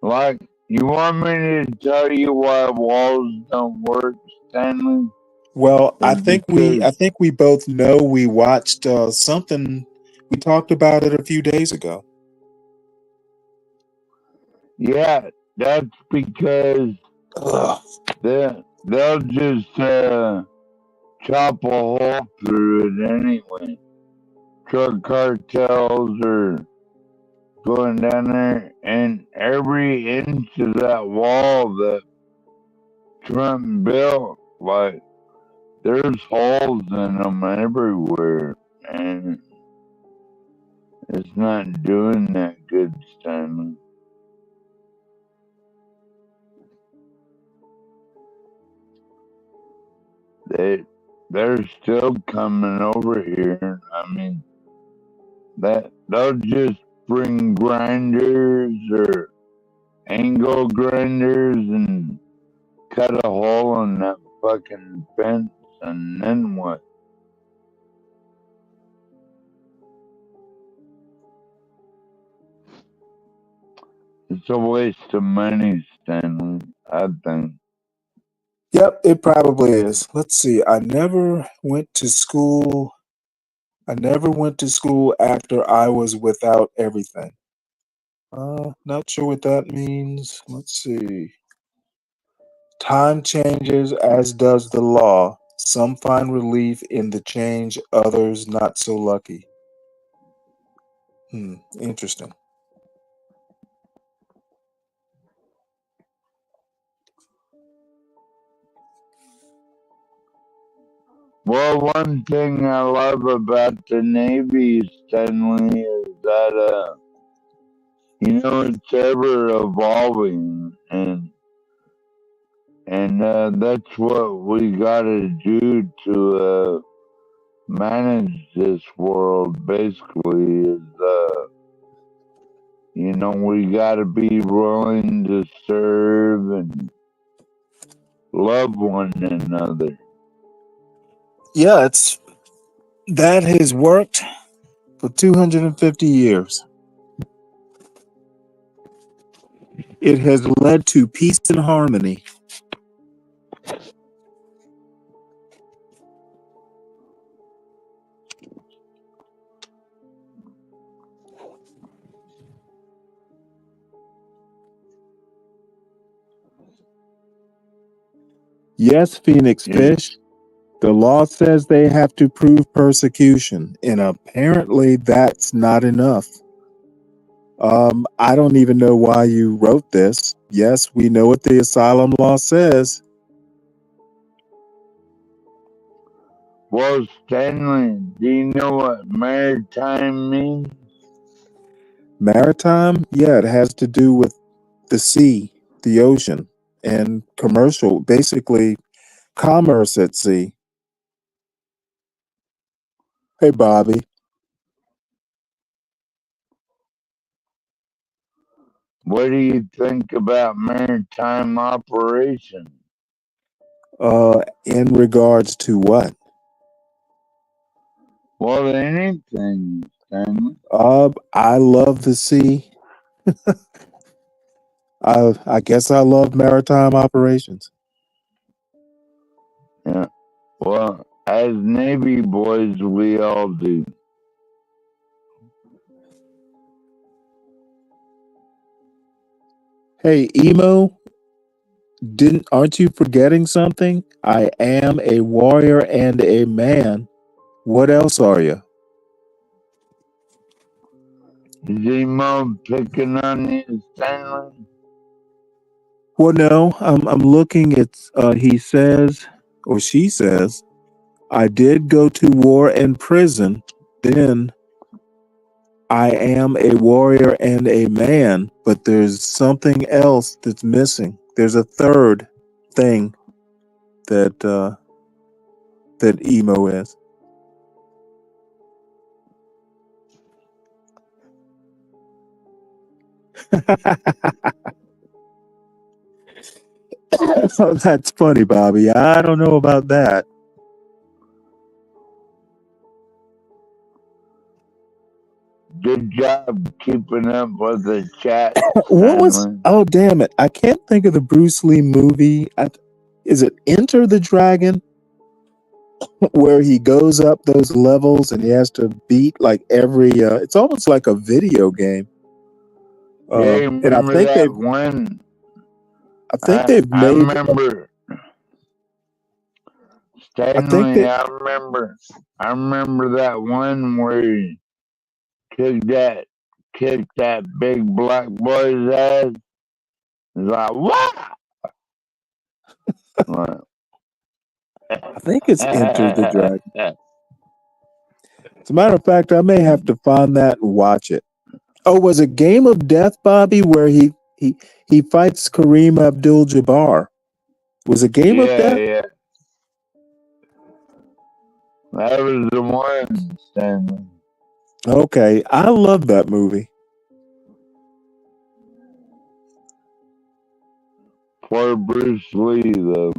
Like, you want me to tell you why walls don't work, Stanley? Well, I It's think because, we both know we watched something. We talked about it a few days ago. yeah, that's because Ugh. they'll just chop a hole through it anyway. Drug cartels are going down there, and every inch of that wall that Trump built, like, there's holes in them everywhere, and it's not doing that good, Stanley. They're still coming over here. I mean, they'll just bring grinders or angle grinders and cut a hole in that fucking fence, and then what? It's a waste of money, Stanley, I think. Yep, it probably is. Let's see. I never went to school after I was without everything. Not sure what that means. Let's see. Time changes, as does the law. Some find relief in the change, others not so lucky. Interesting. Well, one thing I love about the Navy, Stanley, is that it's ever evolving, and that's what we gotta do to manage this world. Basically, is we gotta be willing to serve and love one another. Yeah, that has worked for 250 years. It has led to peace and harmony. Yes, Phoenix Fish. The law says they have to prove persecution, and apparently that's not enough. I don't even know why you wrote this. Yes, we know what the asylum law says. Well, Stanley, do you know what maritime means? Maritime? Yeah, it has to do with the sea, the ocean, and commercial, basically commerce at sea. Hey, Bobby. What do you think about maritime operations? In regards to what? Well, anything, Stanley. I love the sea. I guess I love maritime operations. Yeah. Well, as Navy boys, we all do. Hey, Emo, aren't you forgetting something? I am a warrior and a man. What else are you? Is Emo picking on you, Stanley? Well, no, I'm looking at, he says, or she says, I did go to war and prison, then I am a warrior and a man, but there's something else that's missing. There's a third thing that that emo is. Oh, that's funny, Bobby. I don't know about that. Good job keeping up with the chat, What was? Stanley. Oh, damn it! I can't think of the Bruce Lee movie. Is it Enter the Dragon, where he goes up those levels and he has to beat like every? It's almost like a video game. Yeah, you And I remember think that one? they've I made. remember I think Stanley. that. I remember that one where he kicked that big black boy's ass. It's like what? I think it's Enter the Dragon. As a matter of fact, I may have to find that and watch it. Oh, was it Game of Death, Bobby, where he fights Kareem Abdul-Jabbar? Was it Game of Death? Yeah. That was the one, Stanley. Okay, I love that movie. Poor Bruce Lee, though.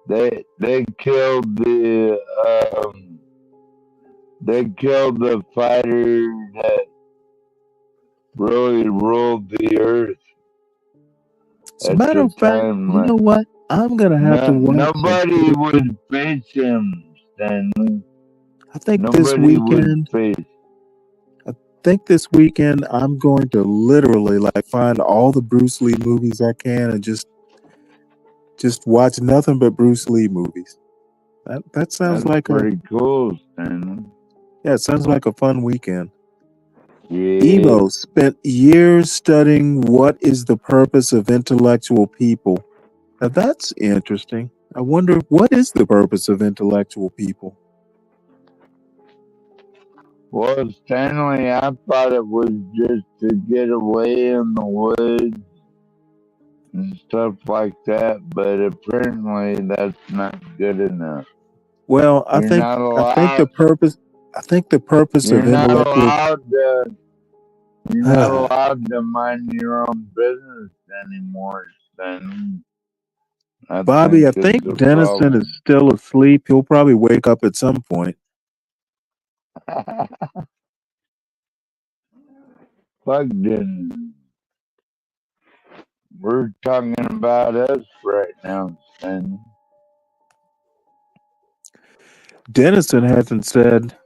They killed the fighter that really ruled the earth. As a matter of fact, you know what? I'm gonna have to watch. Nobody would face him, Stanley. I think Nobody would face. this weekend I'm going to literally like find all the Bruce Lee movies I can and just watch nothing but Bruce Lee movies. That sounds That's like pretty cool, Stanley. Yeah, it sounds like a fun weekend. Yeah. Emo spent years studying what is the purpose of intellectual people. Now that's interesting. I wonder what is the purpose of intellectual people? Well, Stanley, I thought it was just to get away in the woods and stuff like that, but apparently that's not good enough. Well, I think the purpose You're of not intellectual allowed to mind your own business anymore, Stanley. Bobby, I think Dennison is still asleep. He'll probably wake up at some point. Fuck Dennison. We're talking about us right now, Stanley. Dennison hasn't said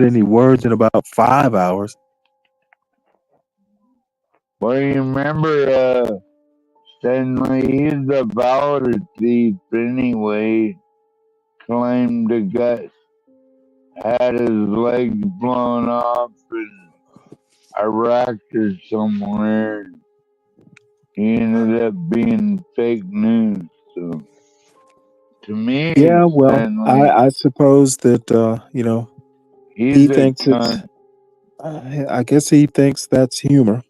any words in about 5 hours. Well, you remember, Stanley, he's a valor thief anyway. Claimed to had his legs blown off in Iraq or somewhere. He ended up being fake news. So, to me, Yeah, well, Stanley, I suppose that he thinks it's. I guess he thinks that's humor.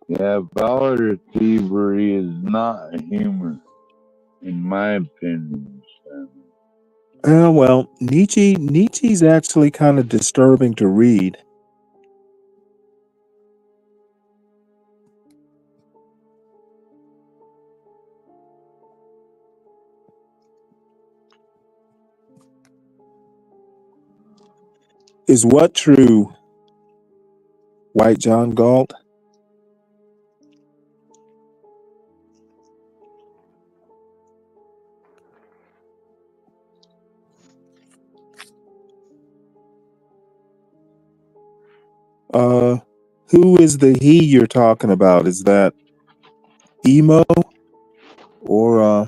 Yeah, valor thievery is not humor, in my opinion. Well, Nietzsche's actually kind of disturbing to read. Is what true, White John Galt? Who is the he you're talking about? Is that Emo or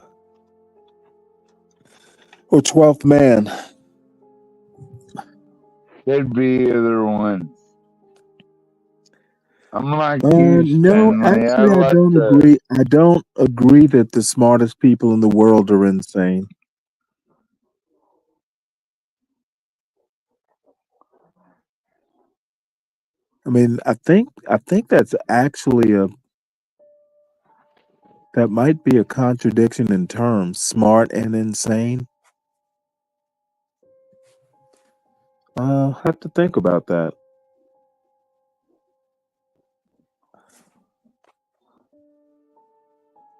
12th Man? Could be either one. I'm like you, No, Stanley. I actually, I let don't the agree. I don't agree that the smartest people in the world are insane. I mean, I think that's actually that might be a contradiction in terms, smart and insane. I'll have to think about that.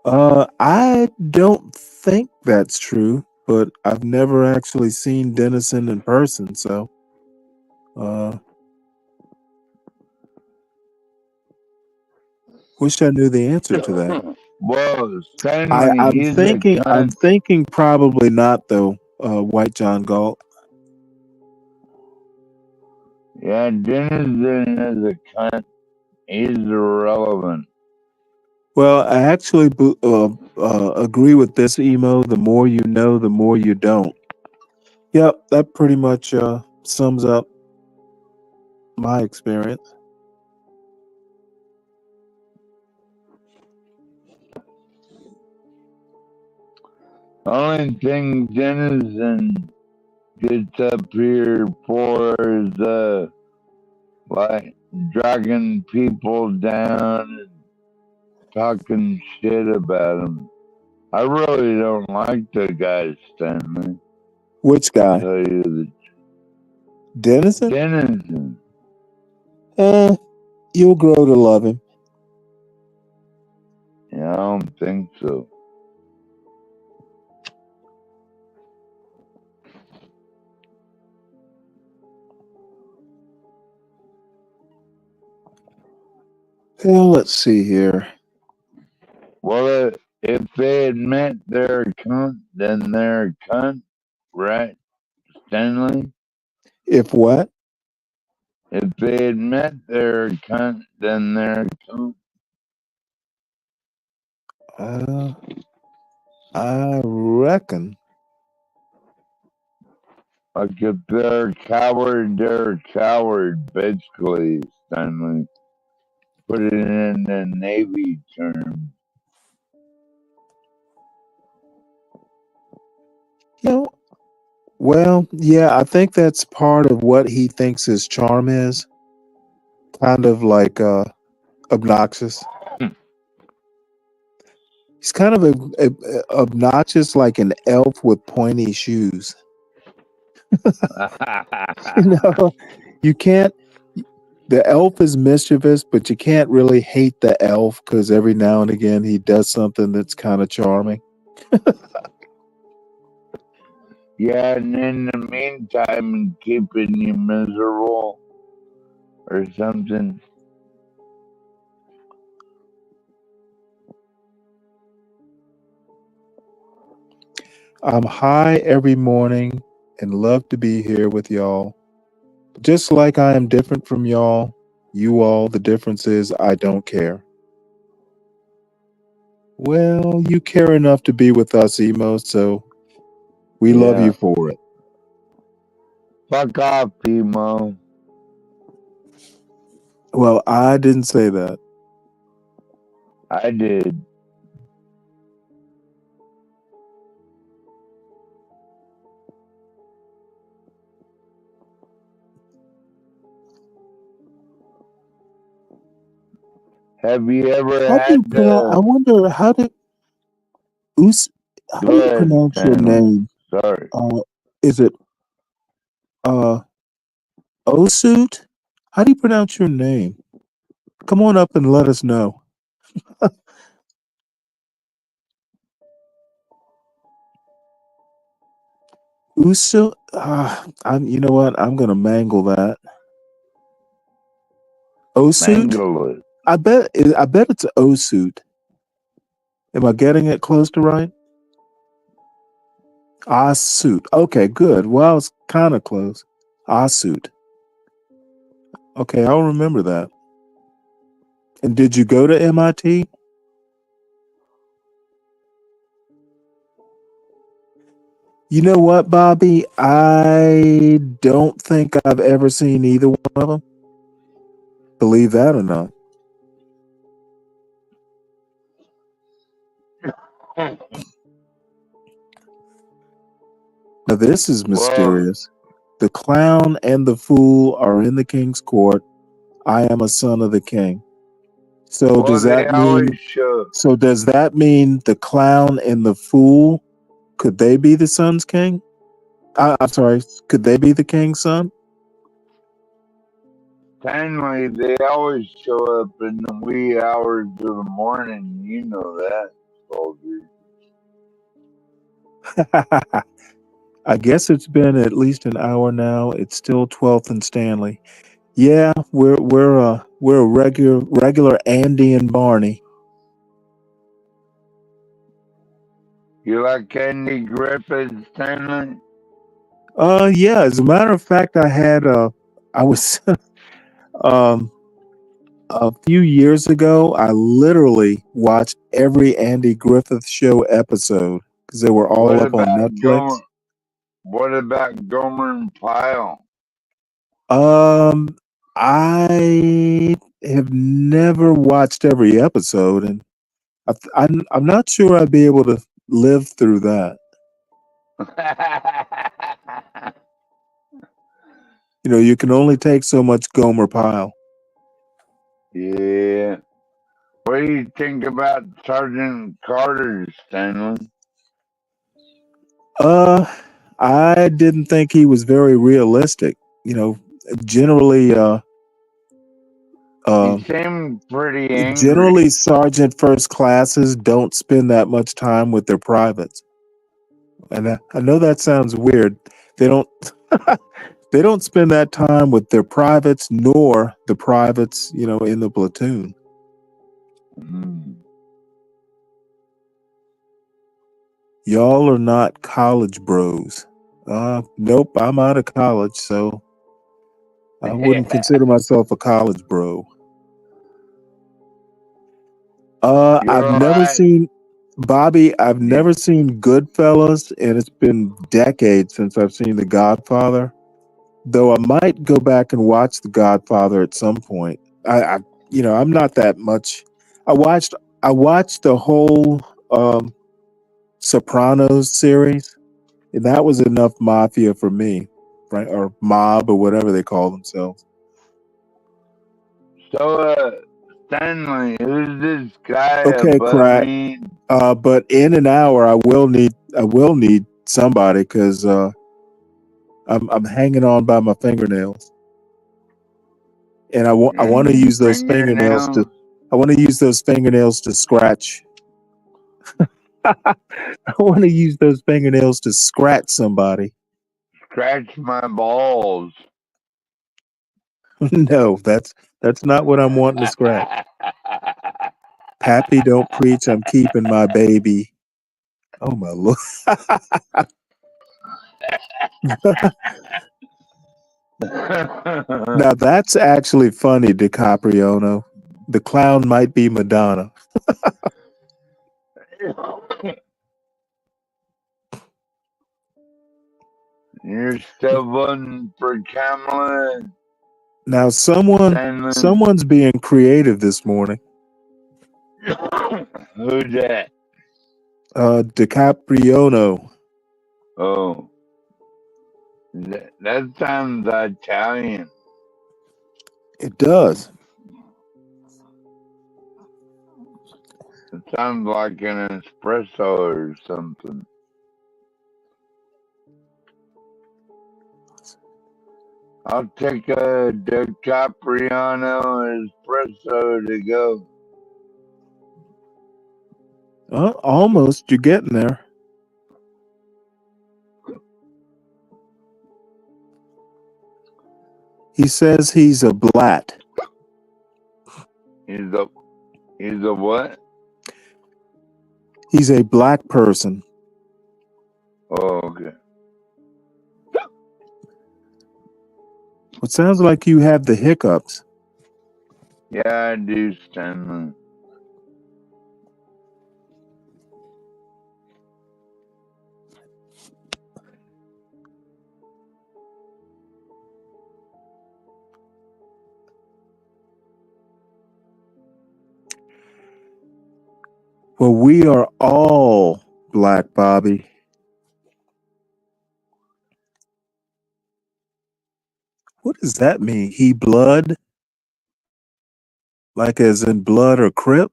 I don't think that's true, but I've never actually seen Dennison in person, so wish I knew the answer to that. well, Stanley. He's a I'm cunt. thinking probably not though, White John Galt. Yeah, Dennison is a cunt. He's irrelevant. Well, I actually agree with this emo. The more you know, the more you don't. Yep, that pretty much sums up my experience. Only thing Dennison gets up here for is like dragging people down and talking shit about them. I really don't like the guy, Stanley. Which guy? Tell you the Dennison? Dennison. You'll grow to love him. Yeah, I don't think so. Well, let's see here. Well, if they admit they're a cunt, then they're a cunt, right, Stanley? If what? If they admit they're a cunt, then they're a cunt. I reckon. Like if they're a coward, basically, Stanley. Put it in the Navy term. Well, yeah, I think that's part of what he thinks his charm is. Kind of like obnoxious. He's kind of obnoxious, like an elf with pointy shoes. You can't. The elf is mischievous, but you can't really hate the elf because every now and again he does something that's kind of charming. Yeah, and in the meantime, keeping you miserable or something. I'm high every morning and love to be here with y'all. Just like I am different from y'all, you all, the difference is I don't care. Well, you care enough to be with us, emo, so we love you for it. Fuck off, Emo. Well, I didn't say that. I did. Have you ever How do you had pronounce? I wonder how do you pronounce your name? Sorry. Is it Osut? How do you pronounce your name? Come on up and let us know. Usu? You know what? I'm gonna mangle that. Osut? Mangle it. I bet it's Osut. Am I getting it close to right? Asut. Okay, good. Well, it's kind of close. Asut. Okay, I'll remember that. And did you go to MIT? You know what, Bobby? I don't think I've ever seen either one of them. Believe that or not. Now this is Well, mysterious. The clown and the fool are in the king's court. I am a son of the king. So does they that always mean? show. So does that mean the clown and the fool? Could they be the son's king? I'm sorry. Could they be the king's son? Stanley, they always show up in the wee hours of the morning. You know that, soldier. I guess it's been at least an hour now. It's still 12th and Stanley. Yeah, we're a regular Andy and Barney. You like Andy Griffith, Stanley? Yeah. As a matter of fact, I was um a few years ago. I literally watched every Andy Griffith Show episode because they were all What up on about Netflix. Gomer and Pyle? I have never watched every episode, and I'm not sure I'd be able to live through that. You know, you can only take so much Gomer Pyle. Yeah. What do you think about Sergeant Carter, Stanley? I didn't think he was very realistic. You know, generally, He seemed pretty angry. generally sergeant first classes don't spend that much time with their privates. And I know that sounds weird. They don't they don't spend that time with their privates nor the privates, you know, in the platoon. Mm. Y'all are not college bros. Nope, I'm out of college, so I wouldn't consider myself a college bro. You're I've never right. seen Bobby, I've never seen Goodfellas, and it's been decades since I've seen The Godfather. Though I might go back and watch The Godfather at some point. You know, I'm not that much. I watched the whole Sopranos series, and that was enough mafia for me, right? Or mob or whatever they call themselves. So, Stanley, who's this guy Okay, above crack. me? But in an hour, I will need somebody because I'm hanging on by my fingernails, and I want to use those fingernails to scratch. I want to use those fingernails to scratch somebody. Scratch my balls. No, that's not what I'm wanting to scratch. Pappy, don't preach. I'm keeping my baby. Oh my Lord. Now that's actually funny, DiCapriono. The clown might be Madonna. You're still voting for Kamala? Now Stanley? someone's being creative this morning. Who's that? DiCapriono. Oh. That sounds Italian. It does. It sounds like an espresso or something. I'll take a DiCapriono espresso to go. Almost. You're getting there. He says he's a blat. He's a what? He's a black person. Oh, okay. It sounds like you have the hiccups. Yeah, I do, Stanley. Well, we are all black, Bobby. What does that mean? He blood? Like as in blood or crip?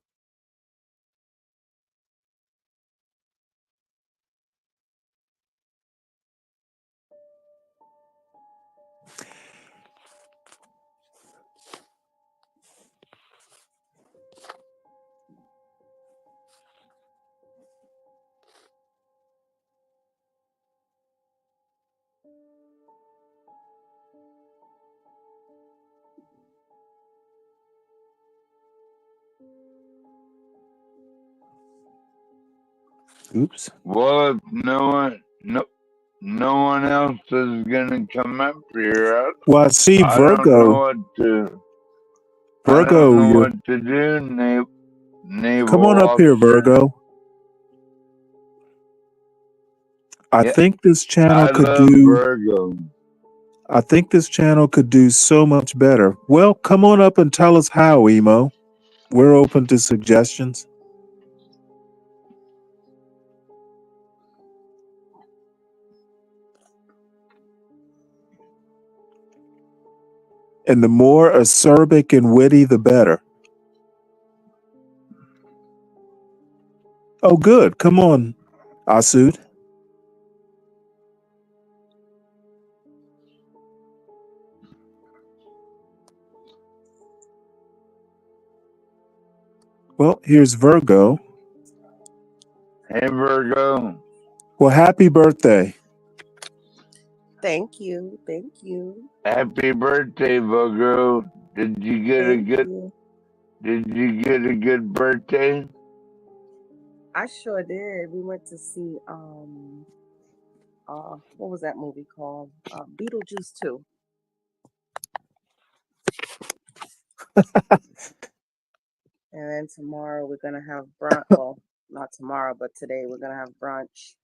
Oops. Well, if no one else is gonna come up here, Well, I see I don't know Virgo. what to. I don't Virgo, know you're. what to do, Come on naval up here, officer. Virgo. I Yeah, think this channel I could love do. Virgo. I think this channel could do so much better. Well, come on up and tell us how, Emo. We're open to suggestions. And the more acerbic and witty, the better. Oh, good. Come on, Asud. Well, here's Virgo. Hey, Virgo. Well, happy birthday. Thank you. Thank you. Happy birthday, Virgo. Did you get a Thank good? you. Did you get a good birthday? I sure did. We went to see what was that movie called? Beetlejuice 2. And then tomorrow we're gonna have brunch. Well, not tomorrow, but today we're gonna have brunch.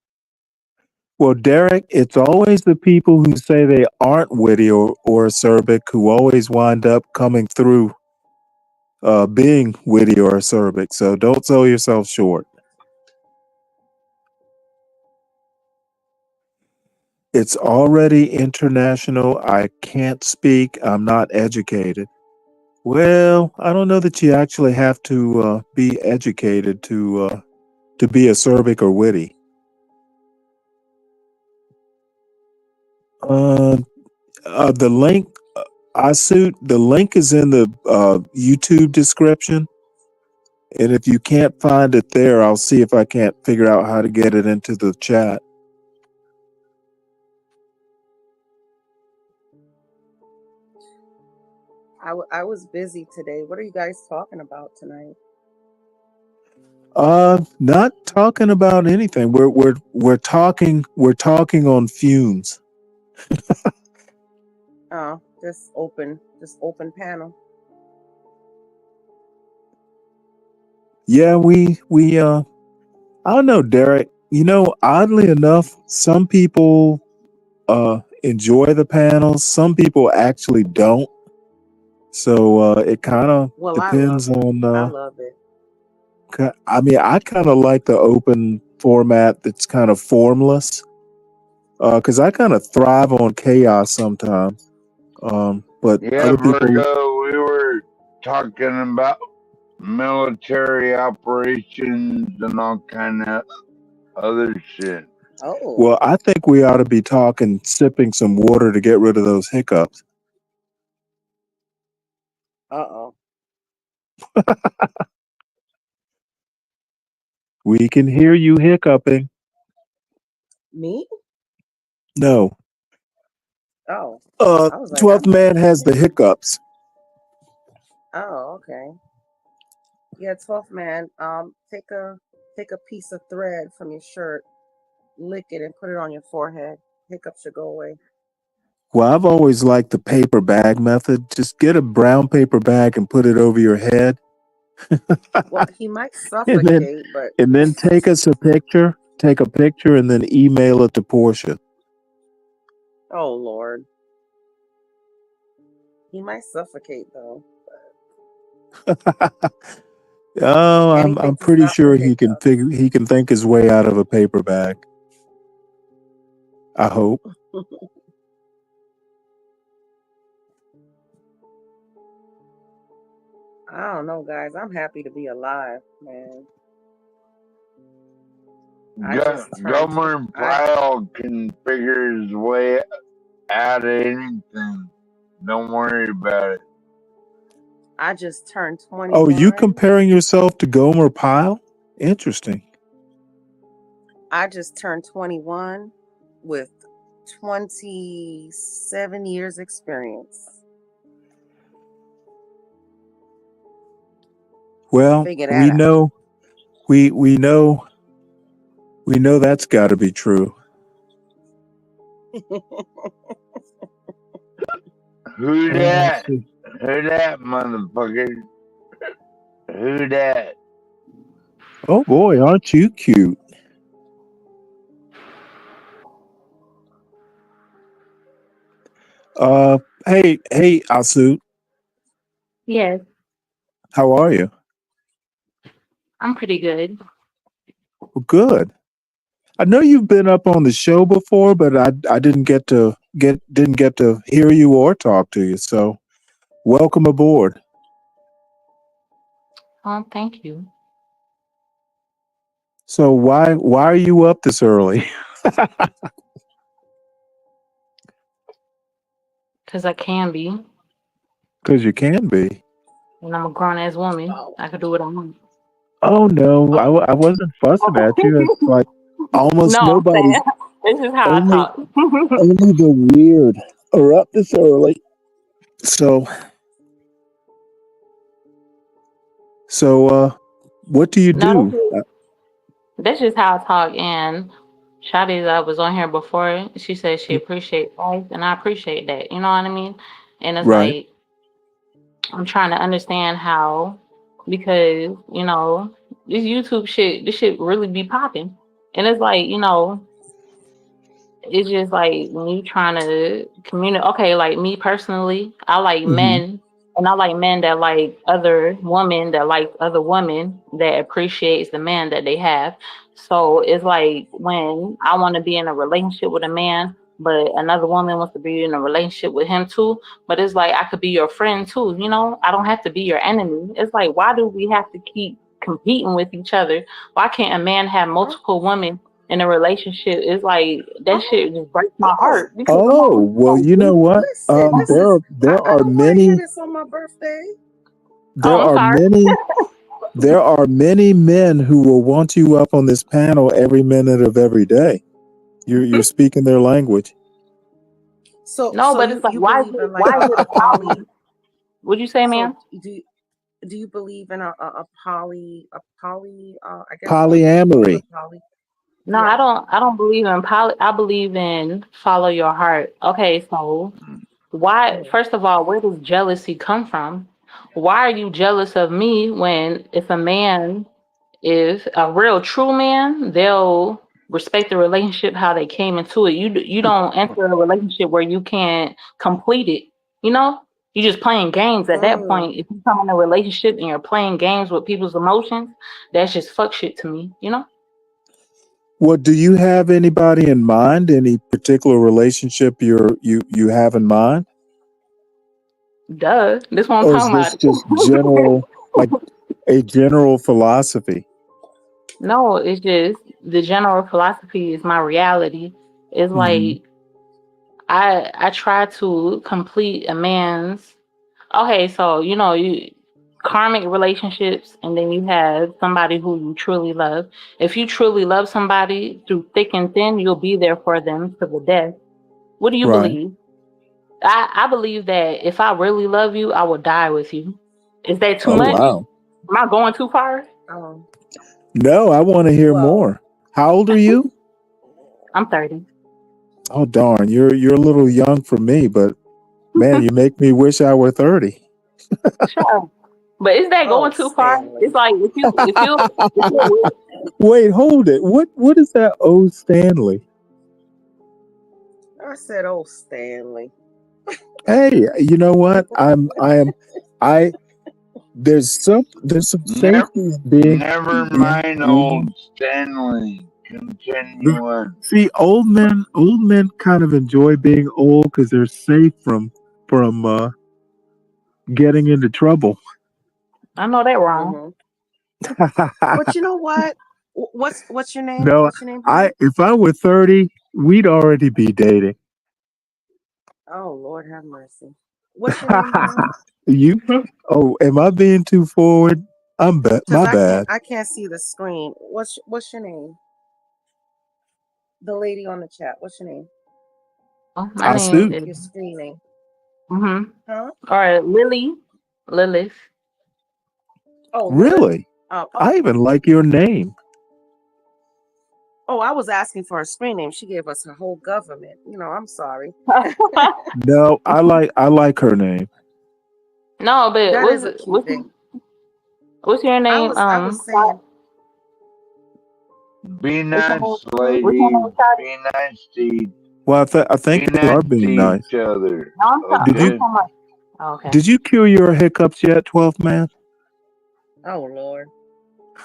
Well, Derek, it's always the people who say they aren't witty or acerbic who always wind up coming through being witty or acerbic. So don't sell yourself short. It's already international. I can't speak. I'm not educated. Well, I don't know that you actually have to be educated to be acerbic or witty. The link, the link is in the YouTube description. And if you can't find it there, I'll see if I can't figure out how to get it into the chat. I was busy today. What are you guys talking about tonight? Not talking about anything. We're talking on fumes. Oh, just open panel. Yeah, we I don't know, Derek. You know, oddly enough, some people enjoy the panels, some people actually don't. So it kind of Well, I love depends it. on I love it. I mean, I kind of like the open format that's kind of formless. Because I kind of thrive on chaos sometimes. But Yeah, other people, Virgo. We were talking about military operations and all kind of other shit. Oh. well, I think we ought to be talking, sipping some water to get rid of those hiccups. Uh-oh. We can hear you hiccuping. Me? No. Oh. I was like, 12th man has the hiccups. oh, okay. Yeah, 12th man. Take a piece of thread from your shirt, lick it, and put it on your forehead. Hiccups should go away. Well, I've always liked the paper bag method. Just get a brown paper bag and put it over your head. Well, he might and then suffocate, but and then take us a picture. Take a picture and then email it to Portia. oh Lord, he might suffocate though. Oh, I'm Anything to pretty stop the sure hiccup. he can think his way out of a paper bag. I hope. I don't know, guys. I'm happy to be alive, man. I just turned. Governor Powell can figure his way out of anything. Don't worry about it. I just turned Oh, you 21. comparing yourself to Gomer Pyle? Interesting. I just turned 21 with 27 years experience. Well, Figure we that out. know we know that's got to be true. Who Let's that? see. Who that, motherfucker? Who that? Oh boy, aren't you cute? Hey, Asu, Yes, how are you? I'm pretty good. Well, good. I know you've been up on the show before, but I didn't get to hear you or talk to you. So welcome aboard. Oh, thank you. So why are you up this early? Because I can be, Because you can be. and I'm a grown ass woman. I can do what I want. Oh no, I wasn't fussing at you. It's like almost No, I'm nobody, saying this is how I only talk. the weird are up this early. So what do you No, do? that's just how I talk. And Shadi that was on here before, she said she appreciates life, and I appreciate that. You know what I mean? And it's Right. like I'm trying to understand how, because this YouTube shit, this shit really be popping, and it's like it's just like when you trying to communicate. Okay, like me personally, I like Mhm. men, and I like men that like other women that like other women that appreciates the man that they have. So it's like when I want to be in a relationship with a man, but another woman wants to be in a relationship with him too. But it's like I could be your friend too. I don't have to be your enemy. It's like, why do we have to keep competing with each other? Why can't a man have multiple women in a relationship? It's like that shit just breaks my heart because I'm Oh, always well, like, you know what? Listen, this is. There I are don't want to hear many this on my birthday. there I'm are sorry. many men who will want you up on this panel every minute of every day. You're speaking their language. So, No, so but you it's like, you why is believe it, in like why is it a a poly? problem? What'd you say, So man? do you believe in a poly? I guess what would you call it, Polyamory. a poly? No, Yeah. I don't believe in poly. I believe in follow your heart. Okay, so why? First of all, where does jealousy come from? Why are you jealous of me when if a man is a real true man, they'll respect the relationship how they came into it. You don't enter a relationship where you can't complete it. You know, you're just playing games at that Mm. point. If you come in a relationship and you're playing games with people's emotions, that's just fuck shit to me. Well, do you have anybody in mind? Any particular relationship you have in mind? Duh. This what I'm Or is talking this about. just general, like a general philosophy? No, it's just the general philosophy is my reality. It's Hmm. like I try to complete a man's. Okay, so you karmic relationships, and then you have somebody who you truly love. If you truly love somebody through thick and thin, you'll be there for them to the death. What do you Right. believe? I believe that if I really love you, I will die with you. Is that too Oh, much? wow. Am I going too far? No, I want to hear Well, more. How old are you? I'm 30. Oh, darn. You're a little young for me, but man, you make me wish I were 30. Shut up. But is that oh, going too far? Stanley. It's like if you Wait, hold it. What is that? Oh, Stanley. I said, oh, Stanley. Hey, you know what? I There's some safety in being. Never mind, old Stanley. Continue on. See, old men kind of enjoy being old because they're safe from getting into trouble. I know that wrong. But you know what? What's your name? No, What's your name, honey? if I were 30, we'd already be dating. Oh, Lord have mercy. What's your name, honey? You? Oh, am I being too forward? My bad. I can't see the screen. What's your name? The lady on the chat. What's your name? Oh, my name is. You're screaming. Mm-hmm. Huh? All right, Lilith. Oh, Really? I even like your name. Oh, I was asking for a screen name. She gave us her whole government. I'm sorry. No, I like her name. No, but That is a cute name. What's your name? I was saying. Be nice, lady. Be nice to each. Well, I think they are being nice. Each other. Okay. Did you cure your hiccups yet, 12th man? Oh Lord.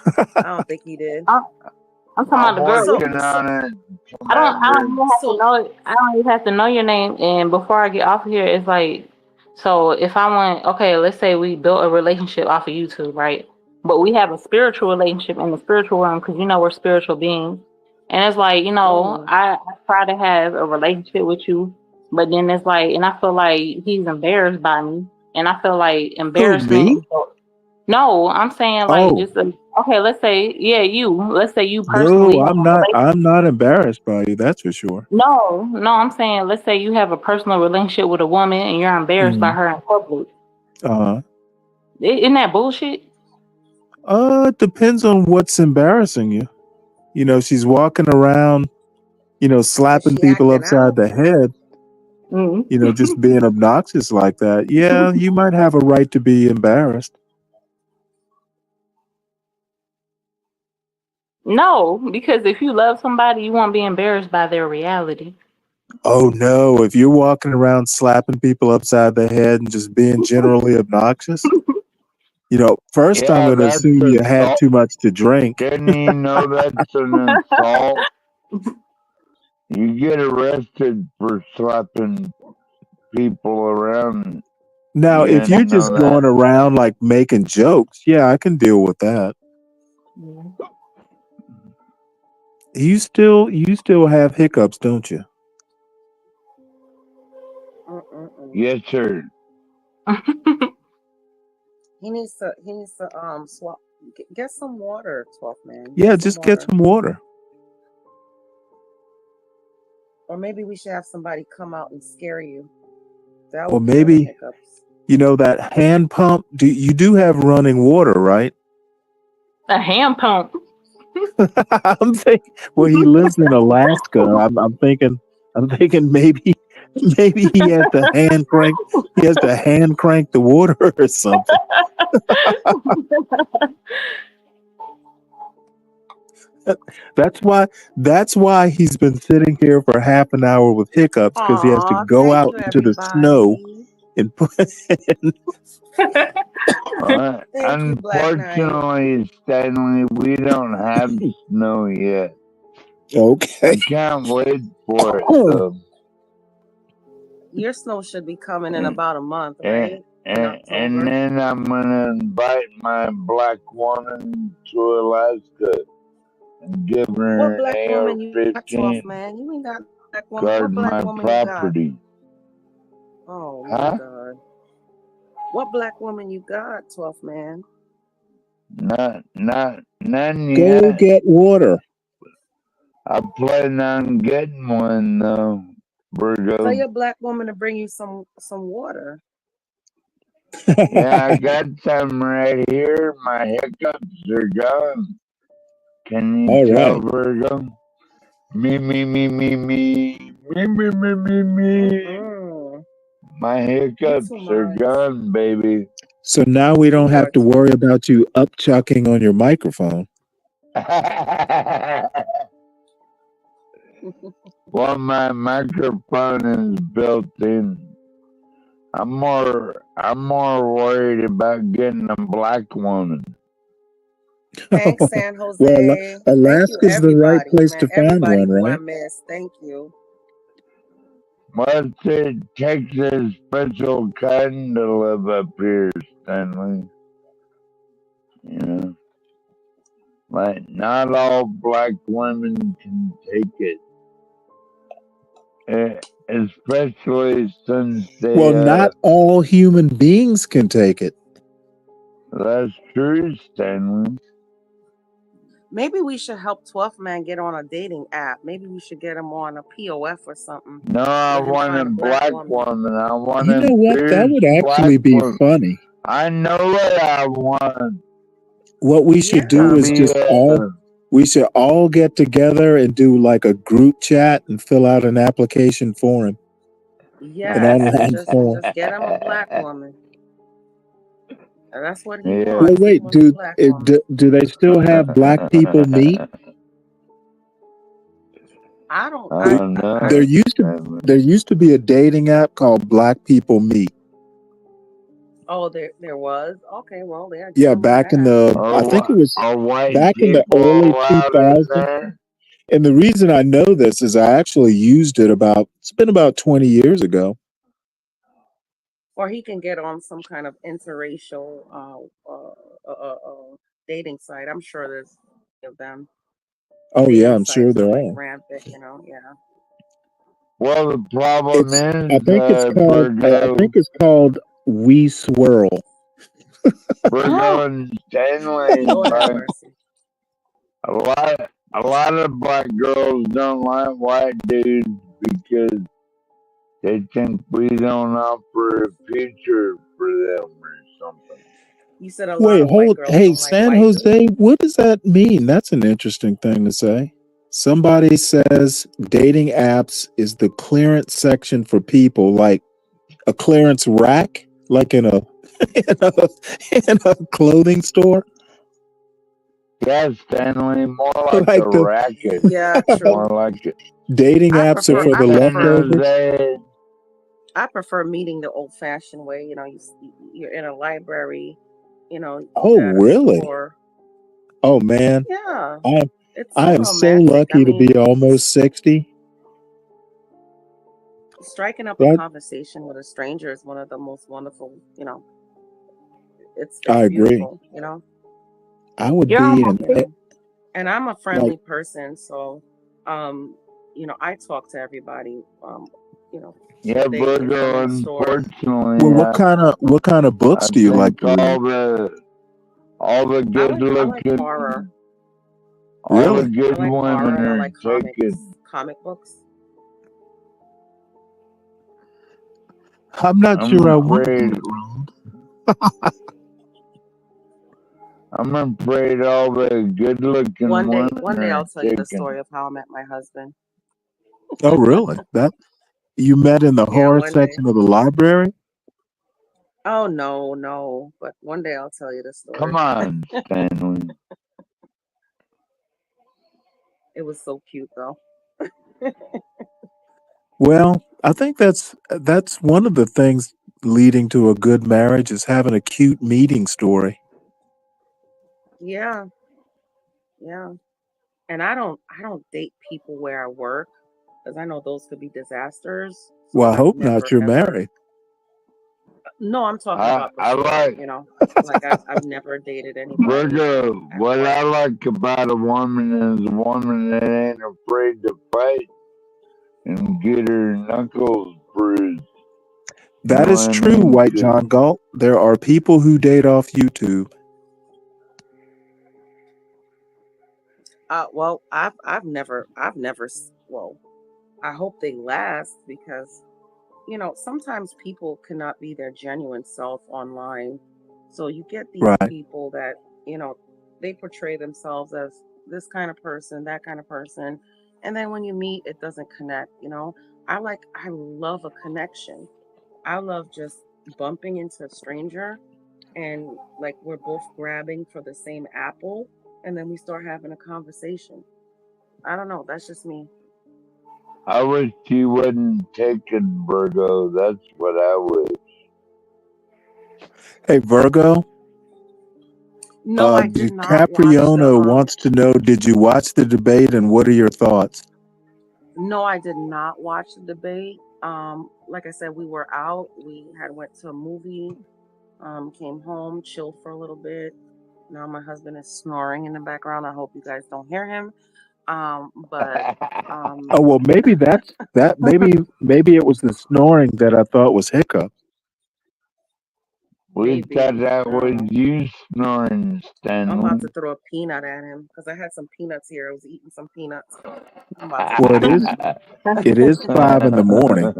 I don't think he did. I'm talking about the girl. Working on it. I don't even have to know your name. And before I get off of here, it's like, so if I want, okay, let's say we built a relationship off of YouTube, right? But we have a spiritual relationship in the spiritual realm because we're spiritual beings. And it's like, I try to have a relationship with you, but then it's like, and I feel like he's embarrassed by me, and I feel like embarrassment. No, I'm saying like just okay. Let's say you. Let's say you personally. No, I'm not. I'm not embarrassed by you. That's for sure. No. I'm saying let's say you have a personal relationship with a woman and you're embarrassed by her in public. Isn't that bullshit? It depends on what's embarrassing you. She's walking around, slapping people upside the head. Just being obnoxious like that. Yeah, you might have a right to be embarrassed. No, because if you love somebody, you won't be embarrassed by their reality. Oh no, if you're walking around slapping people upside the head and just being generally obnoxious, first I'm going to assume you had too much to drink. Didn't you know that's an assault? You get arrested for slapping people around. Now, if you're just going around like making jokes, yeah, I can deal with that. You still have hiccups, don't you? Yes, sir. He needs to swap. Get some water, 12th man. Yeah, just get some water. Or maybe we should have somebody come out and scare you. Or maybe that hand pump. You do have running water, right? A hand pump. I'm thinking. Well, he lives in Alaska. I'm thinking maybe he has to hand crank. He has to hand crank the water or something. That's why he's been sitting here for half an hour with hiccups because he has to go out into the snow and put. Unfortunately, Stanley, we don't have snow yet. Okay. I can't wait for it though. Your snow should be coming in about a month, right? And then I'm gonna invite my black woman to Alaska and give her an AR-15. Man, you ain't got black woman. Guard my property. Oh my God! What black woman you got, 12th man? None yet. Go get water. I plan on getting one though, Virgo. Tell your black woman to bring you some water. Yeah, I got some right here. My hiccups are gone. Can you tell, Virgo? Me. My hiccups are gone, baby. So now we don't have to worry about you upchucking on your microphone. Well, my microphone is built in. I'm more I'm more worried about getting a black woman. Thanks, San Well, Jose. Thank you, Alaska's the right everybody, place man. to find Everybody one, who I right? missed. Thank you. Well, it takes a special kind to live up here, Stanley. You know, like not all black women can take it. Especially since Well, not all human beings can take it. That's true, Stanley. Maybe we should help 12th Man get on a dating app. Maybe we should get him on a POF or something. No, I Let him want a find a black black woman. woman. I want You a know what? That fierce would black actually be woman. funny. I know what I want. What we should do Yeah. is just we should all get together and do like a group chat and fill out an application for him. An Yes. online Just form. get him a black woman. And that's what he Yeah. Well, wants. He wait, wants a black woman. do they still have black people meet? I don't. I don't There know. used to be a dating app called Black People Meet. Oh, there was. Okay, well, there. Yeah, back in the I think it was Are white back in the people early allowed in 2000s. there? And the reason I know this is I actually used it it's been about 20 years ago. Or he can get on some kind of interracial dating site. I'm sure there's of them. Oh Dating yeah, I'm sure sites there are like are. rampant. Yeah. Well, the problem I is, think it's called We Swirl. Virgo and Stanley, Lord have like, mercy. a lot of black girls don't like white dudes because they think we don't offer a future for them or something. You said a lot Wait, of white girls hey, don't like San white dudes. Jose, what does that mean? That's an interesting thing to say. Somebody says dating apps is the clearance section for people, like a clearance rack, like in a in a clothing store. Yeah, Stanley, more like Like a the racket. Yeah, true. More like it. dating apps are for the leftovers. I prefer meeting the old-fashioned way. You know, you're in a library. You know, Oh, you're at a really? store. Oh man, Yeah, it's I so am so romantic. I lucky to mean, be almost 60. striking up a That conversation with a stranger is one of the most wonderful. You know, it's I agree. beautiful. You know. I would You're be almost in And I'm a like friendly person, so you know, I talk to everybody. You know, Yeah, if I'm Virgo, in the store. unfortunately, well, what kind of I books do you like think to read? all the good I like looking, horror. all the Really? good I like horror, women and I are like taken. comic books. I'm not sure I I'm want to afraid. do it. I'm afraid all the good looking One day women I'll are tell you the taken. story of how I met my husband. Oh, really? That you met in the Yeah, horror one day. section of the library? Oh no, but one day I'll tell you the story. Come on, Stanley. It was so cute though. Well, I think that's one of the things leading to a good marriage is having a cute meeting story. Yeah. And I don't date people where I work because I know those could be disasters. So Well, I I've hope never not. You're ever. married. No, I'm talking about I before. like You know, like I've never dated anybody. Virgo. At What work. I like about a woman is a woman that ain't afraid to fight and get her knuckles bruised. You That know is what I true, mean? White John Galt. There are people who date off YouTube. Well, I've never. Well, I hope they last because you know sometimes people cannot be their genuine self online. So you get these Right. people that you know they portray themselves as this kind of person, that kind of person, and then when you meet, it doesn't connect. You know, I love a connection. I love just bumping into a stranger and like we're both grabbing for the same apple and then we start having a conversation. I don't know, that's just me. I wish she wouldn't take it, Virgo. That's what I wish. Hey, Virgo. No, I did not watch the. DiCapriano wants to know: did you watch the debate, and what are your thoughts? No, I did not watch the debate. Like I said, we were out. We had went to a movie. Came home, chilled for a little bit. Now my husband is snoring in the background. I hope you guys don't hear him. But Oh well, maybe that's that. Maybe it was the snoring that I thought was hiccup. We maybe thought that I was don't know. you snoring, I'm about Stanley. to throw a peanut at him because I had some peanuts here. I was eating some peanuts. I'm about to Well, throw it is 5 in the morning.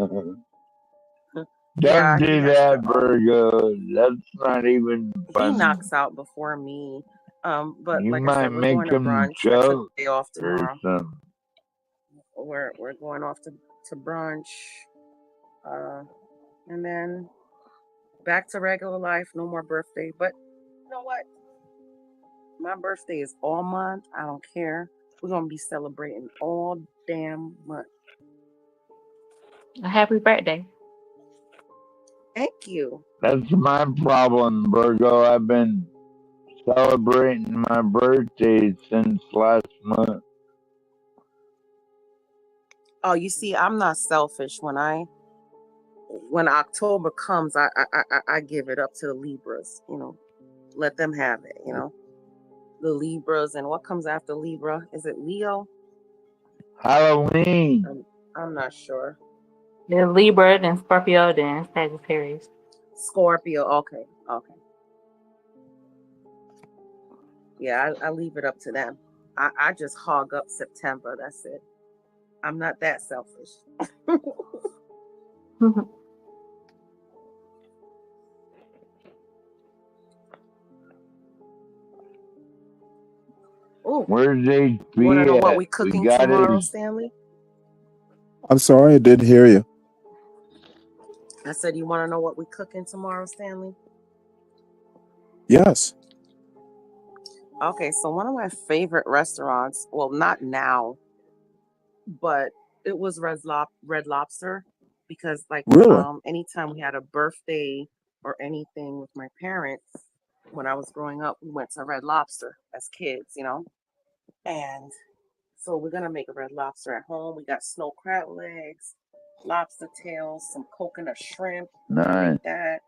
Yeah, Don't he do has to. that, Virgo. That's not even He funny. knocks out before me. But You like I might said, we're going make to him brunch. I took choke the day off or tomorrow. something. We're going off to brunch. And then back to regular life. No more birthday. But you know what? My birthday is all month. I don't care. We're gonna be celebrating all damn month. A happy birthday. Thank you. That's my problem, Virgo. I've been celebrating my birthday since last month. Oh, you see, I'm not selfish. When October comes, I give it up to the Libras. Let them have it. The Libras, and what comes after Libra? Is it Leo? Halloween. I'm not sure. Then Libra, then Scorpio, then Sagittarius. Scorpio. Okay. Yeah, I leave it up to them. I just hog up September. That's it. I'm not that selfish. Ooh. Where's HP You want to know what at? we cooking got tomorrow, his. Stanley? I'm sorry, I didn't hear you. I said, you want to know what we cooking tomorrow, Stanley? Yes. Okay, so one of my favorite restaurants, well, not now, but it was Red Lobster, because Really? anytime we had a birthday or anything with my parents, when I was growing up, we went to Red Lobster as kids, and so we're gonna make a Red Lobster at home. We got snow crab legs, lobster tails, some coconut shrimp. Nice. Make that,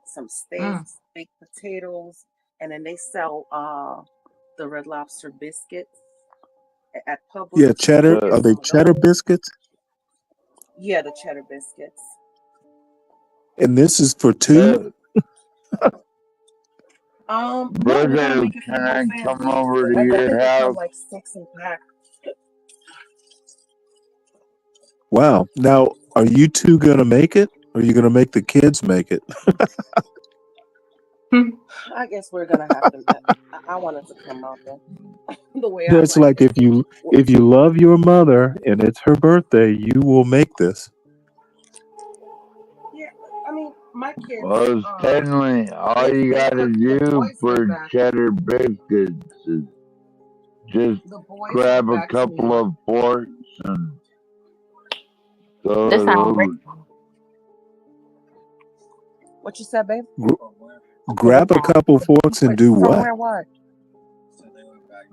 some steaks, baked potatoes, and then they sell the Red Lobster biscuits at Publix. Yeah, cheddar. Are they cheddar biscuits? Yeah, the cheddar biscuits. And this is for two? No, we're gonna Virgo, make it for can the whole I family. come over to I your think they come house? like 6 in pack. Wow. Now, are you two going to make it? Or are you going to make the kids make it? I guess we're gonna have to. I wanted to come out the way I That's like like if you love your mother and it's her birthday, you will make this. Yeah, I mean, my kids. Well, Stanley, all you gotta do for cheddar biscuits is just grab a couple of forks and throw That it sounds over. great. What you said, babe? Grab a couple forks and do what? Somewhere what?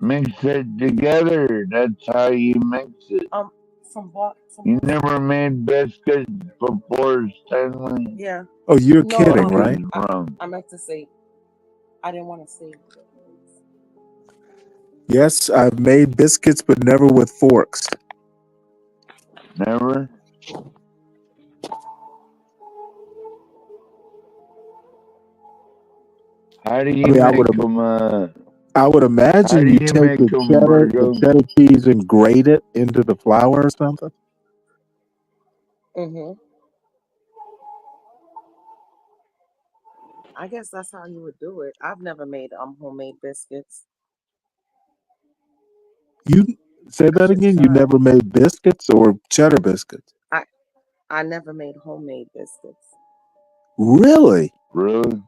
Mix it together. That's how you mix it. From what? You never made biscuits before, Stanley? Yeah. Oh, you're No, kidding, right? I meant to say. I didn't want to say. Yes, I've made biscuits, but never with forks. Never? How do you make them? I would imagine you take the cheddar cheese and grate it into the flour or something. I guess that's how you would do it. I've never made homemade biscuits. You say that again? You never made biscuits or cheddar biscuits? I never made homemade biscuits. Really? Really?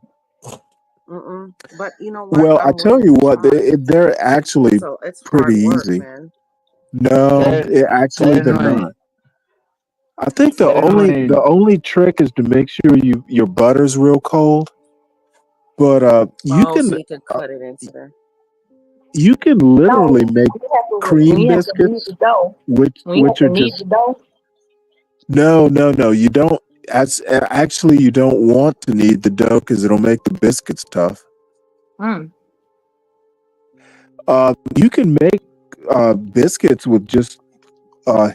But you know what? Well, I tell you what, they're actually it's pretty hard work, easy. man. No, actually they're not. I think the only trick is to make sure your butter's real cold. But you Oh, so can you can cut it into the. literally make cream When you have to knead biscuits, the dough, when you have which to are knead the just dough, no. You don't. Actually, you don't want to knead the dough because it'll make the biscuits tough. mm, You can make biscuits with just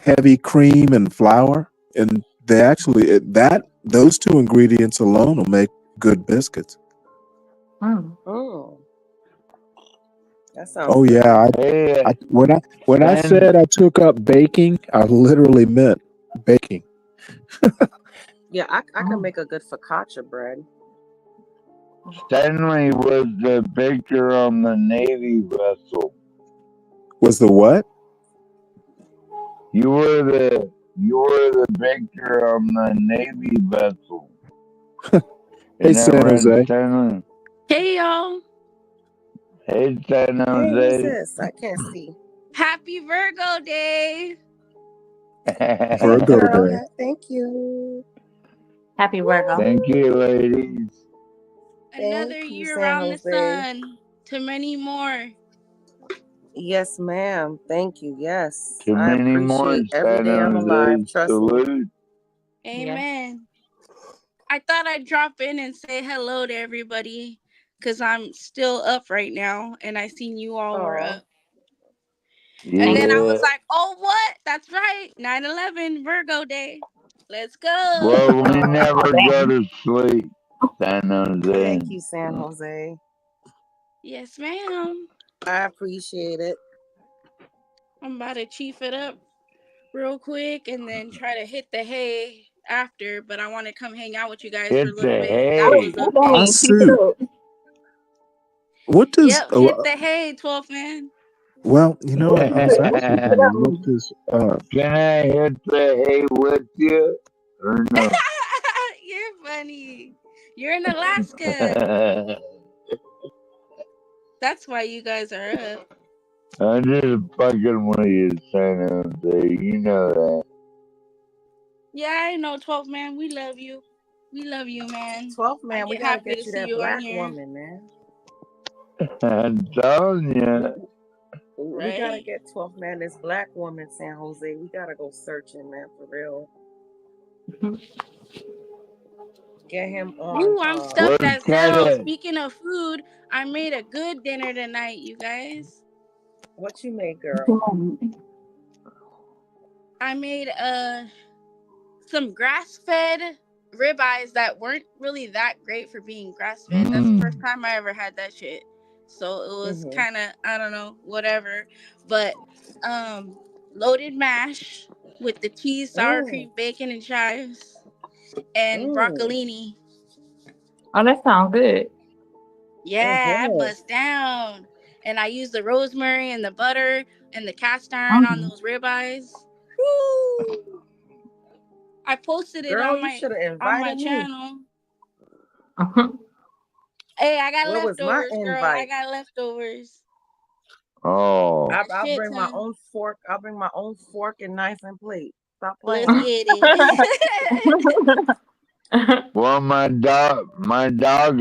heavy cream and flour, and they actually those two ingredients alone will make good biscuits. mm. Oh, that sounds Oh good. yeah, Hey, when I Stan, said I took up baking, I literally meant baking. Yeah, I can Mm. make a good focaccia bread. Stanley was the baker on the Navy vessel. Was the what? You were the baker on the Navy vessel. Hey, Isn't that San right, Jose. Stanley? Hey y'all. Hey, San Hey, who's Jose. this? I can't see. Happy Virgo Day. Hey, Virgo girl. Day. Yeah, thank you. Happy Virgo. Thank you, ladies. Another Thank you, year San around the Jose. sun to many more. Yes, ma'am. Thank you. Yes, Too I many more appreciate every San day I'm alive. Jose Trust me. salute. Yeah. Amen. I thought I'd drop in and say hello to everybody because I'm still up right now and I seen you all were Oh, up. And then I Yeah. was like, oh, what? That's right. 9/11 Virgo Day. Let's go. Well, we oh. never Oh, go damn. to sleep, San Jose. Thank you, San Jose. Yes, ma'am. I appreciate it. I'm about to chief it up real quick and then try to hit the hay after, but I want to come hang out with you guys for a Hit the little bit. That hay. was What that I mean? Keep it see. up. What does Yep, hit the hay, 12th man. well, you know What what? I keep was it up? actually Keep it going up to look mean? this Can I hit the hay with you or no? You're funny. You're in Alaska. That's why you guys are up. I'm just fucking with you, San Jose. You know that. Yeah, I know, 12th man. We love you. We love you, man. 12th I man, we get gotta happy get to you see that you on black here. woman, man. I'm telling you. We gotta Right? get 12th man this black woman, San Jose. We gotta go searching, man, for real. Get him on. Ooh, I'm stuffed What as kind hell. of... Speaking of food, I made a good dinner tonight, you guys. What you made, girl? I made some grass-fed ribeyes that weren't really that great for being grass-fed. That's the first time I ever had that shit. So it was kind of, I don't know, whatever. But loaded mash with the cheese, sour cream, bacon, and chives, and broccolini. Oh, that sounds good. Yeah, I bust down. And I used the rosemary and the butter and the cast iron on Mm. those ribeyes. Woo! I posted it Girl, on you my should have invited me. channel. Hey, I got Where was my leftovers, girl. I invite? got leftovers. Oh. I'll Shit bring my ton. own fork. I'll bring my own fork and knife and plate. Stop Let's playing. get it. Well, my dog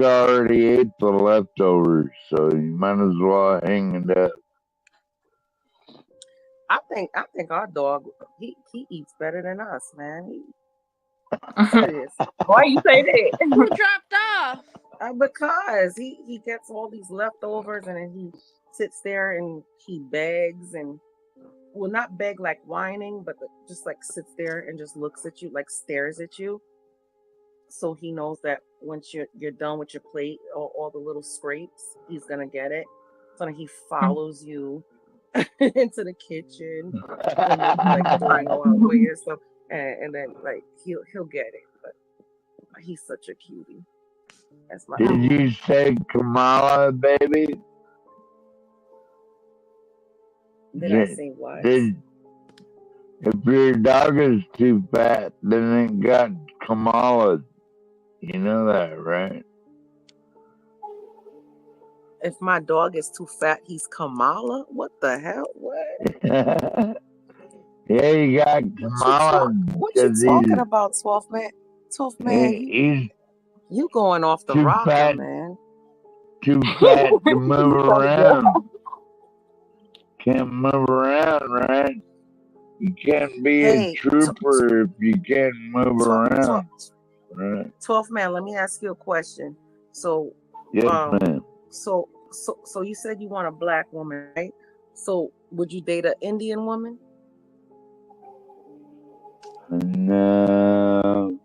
already ate the leftovers, so you might as well hang it up. I think our dog he eats better than us, man. Serious. Why you say that? Who dropped off? Because he gets all these leftovers and then he sits there and he begs and will not beg like whining, but just like sits there and just looks at you, like stares at you. So he knows that once you're done with your plate or all the little scrapes, he's gonna get it. So then he follows you into the kitchen when you're like doing all weird stuff, and then like he'll get it. But he's such a cutie. That's my Did baby. you say Kamala, baby? Did I say what? If your dog is too fat, then it got Kamala. You know that, right? If my dog is too fat, he's Kamala? What the hell? What? Yeah, you got Kamala What you because talking about, 12th man? 12th man, he's you going off the too rocker, fat. man. too fat to move around. Can't move around, right? You can't be a trooper if you can't move around. Right? 12th man, let me ask you a question. So, yes, ma'am. So you said you want a black woman, right? So, would you date an Indian woman? No,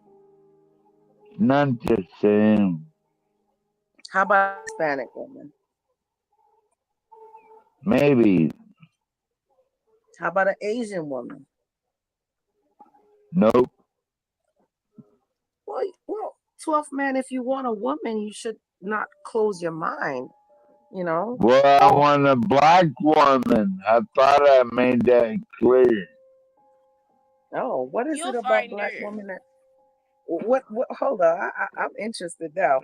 not the same. How about a Hispanic woman? Maybe. How about an Asian woman? Nope. Well, 12th man, if you want a woman, you should not close your mind, you know? Well, I want a black woman. I thought I made that clear. Oh, what is it about black women that... What hold on, I'm interested now.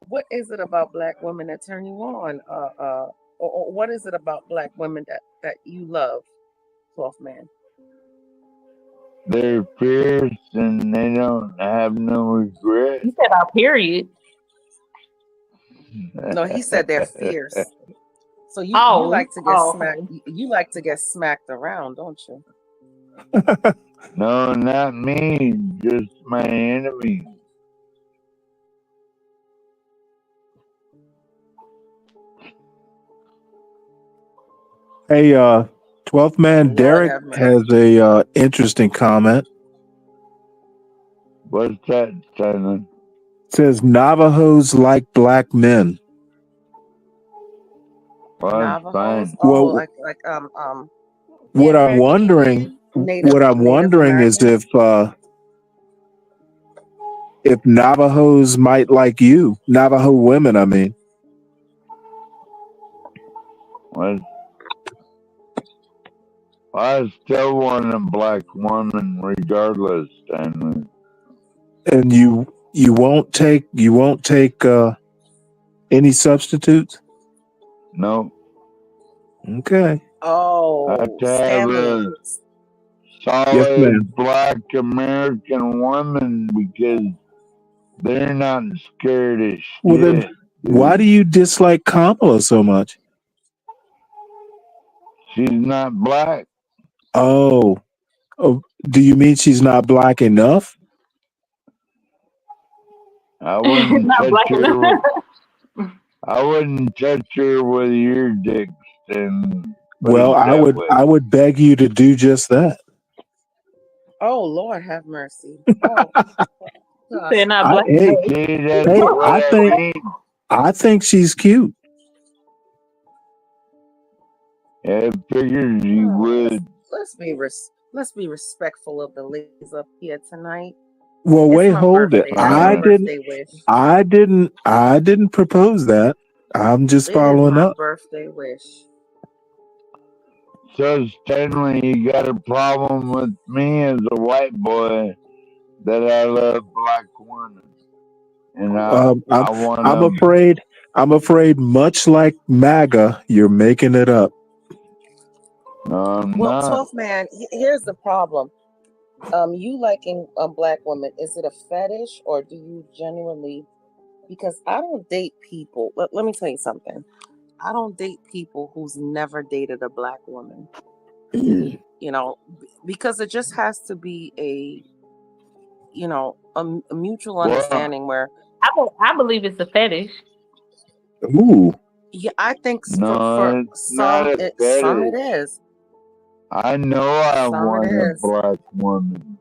What is it about black women that turn you on? Or what is it about black women that you love, 12th man? They're fierce and they don't have no regret. You said our period. No, he said they're fierce. So you like to get smacked. You like to get smacked around, don't you? No, not me. Just my enemy. Hey, 12th man Derek has a interesting comment. What's that, Stanley? Says Navajos like black men. Well, that's fine. Well, what I'm wondering, is if Navajos might like you, Navajo women, I mean. What? I still want a black woman regardless, Stanley. And you won't take any substitutes? No. Okay. Oh, I have to have a solid Yes, ma'am. black American woman because they're not scared of shit. Well, then why do you dislike Kamala so much? She's not black. Oh, do you mean she's not black enough? I wouldn't touch her. I wouldn't touch her with your dick. Well, I would beg you to do just that. Oh, Lord have mercy. Oh, they're not black enough. I think she's cute. I figured you would. Let's be respectful of the ladies up here tonight. Well, wait, hold it. I didn't propose that. I'm just following up. Birthday wish. So Stanley, you got a problem with me as a white boy that I love black women, and I'm afraid, much like MAGA, you're making it up. No, I'm well, not. 12th man, here's the problem. You liking a black woman, is it a fetish or do you genuinely? Because I don't date people. Let me tell you something. I don't date people who's never dated a black woman. You know, because it just has to be a mutual understanding where I believe it's a fetish. Ooh. Yeah, I think no, for some it is. I know I want a black woman.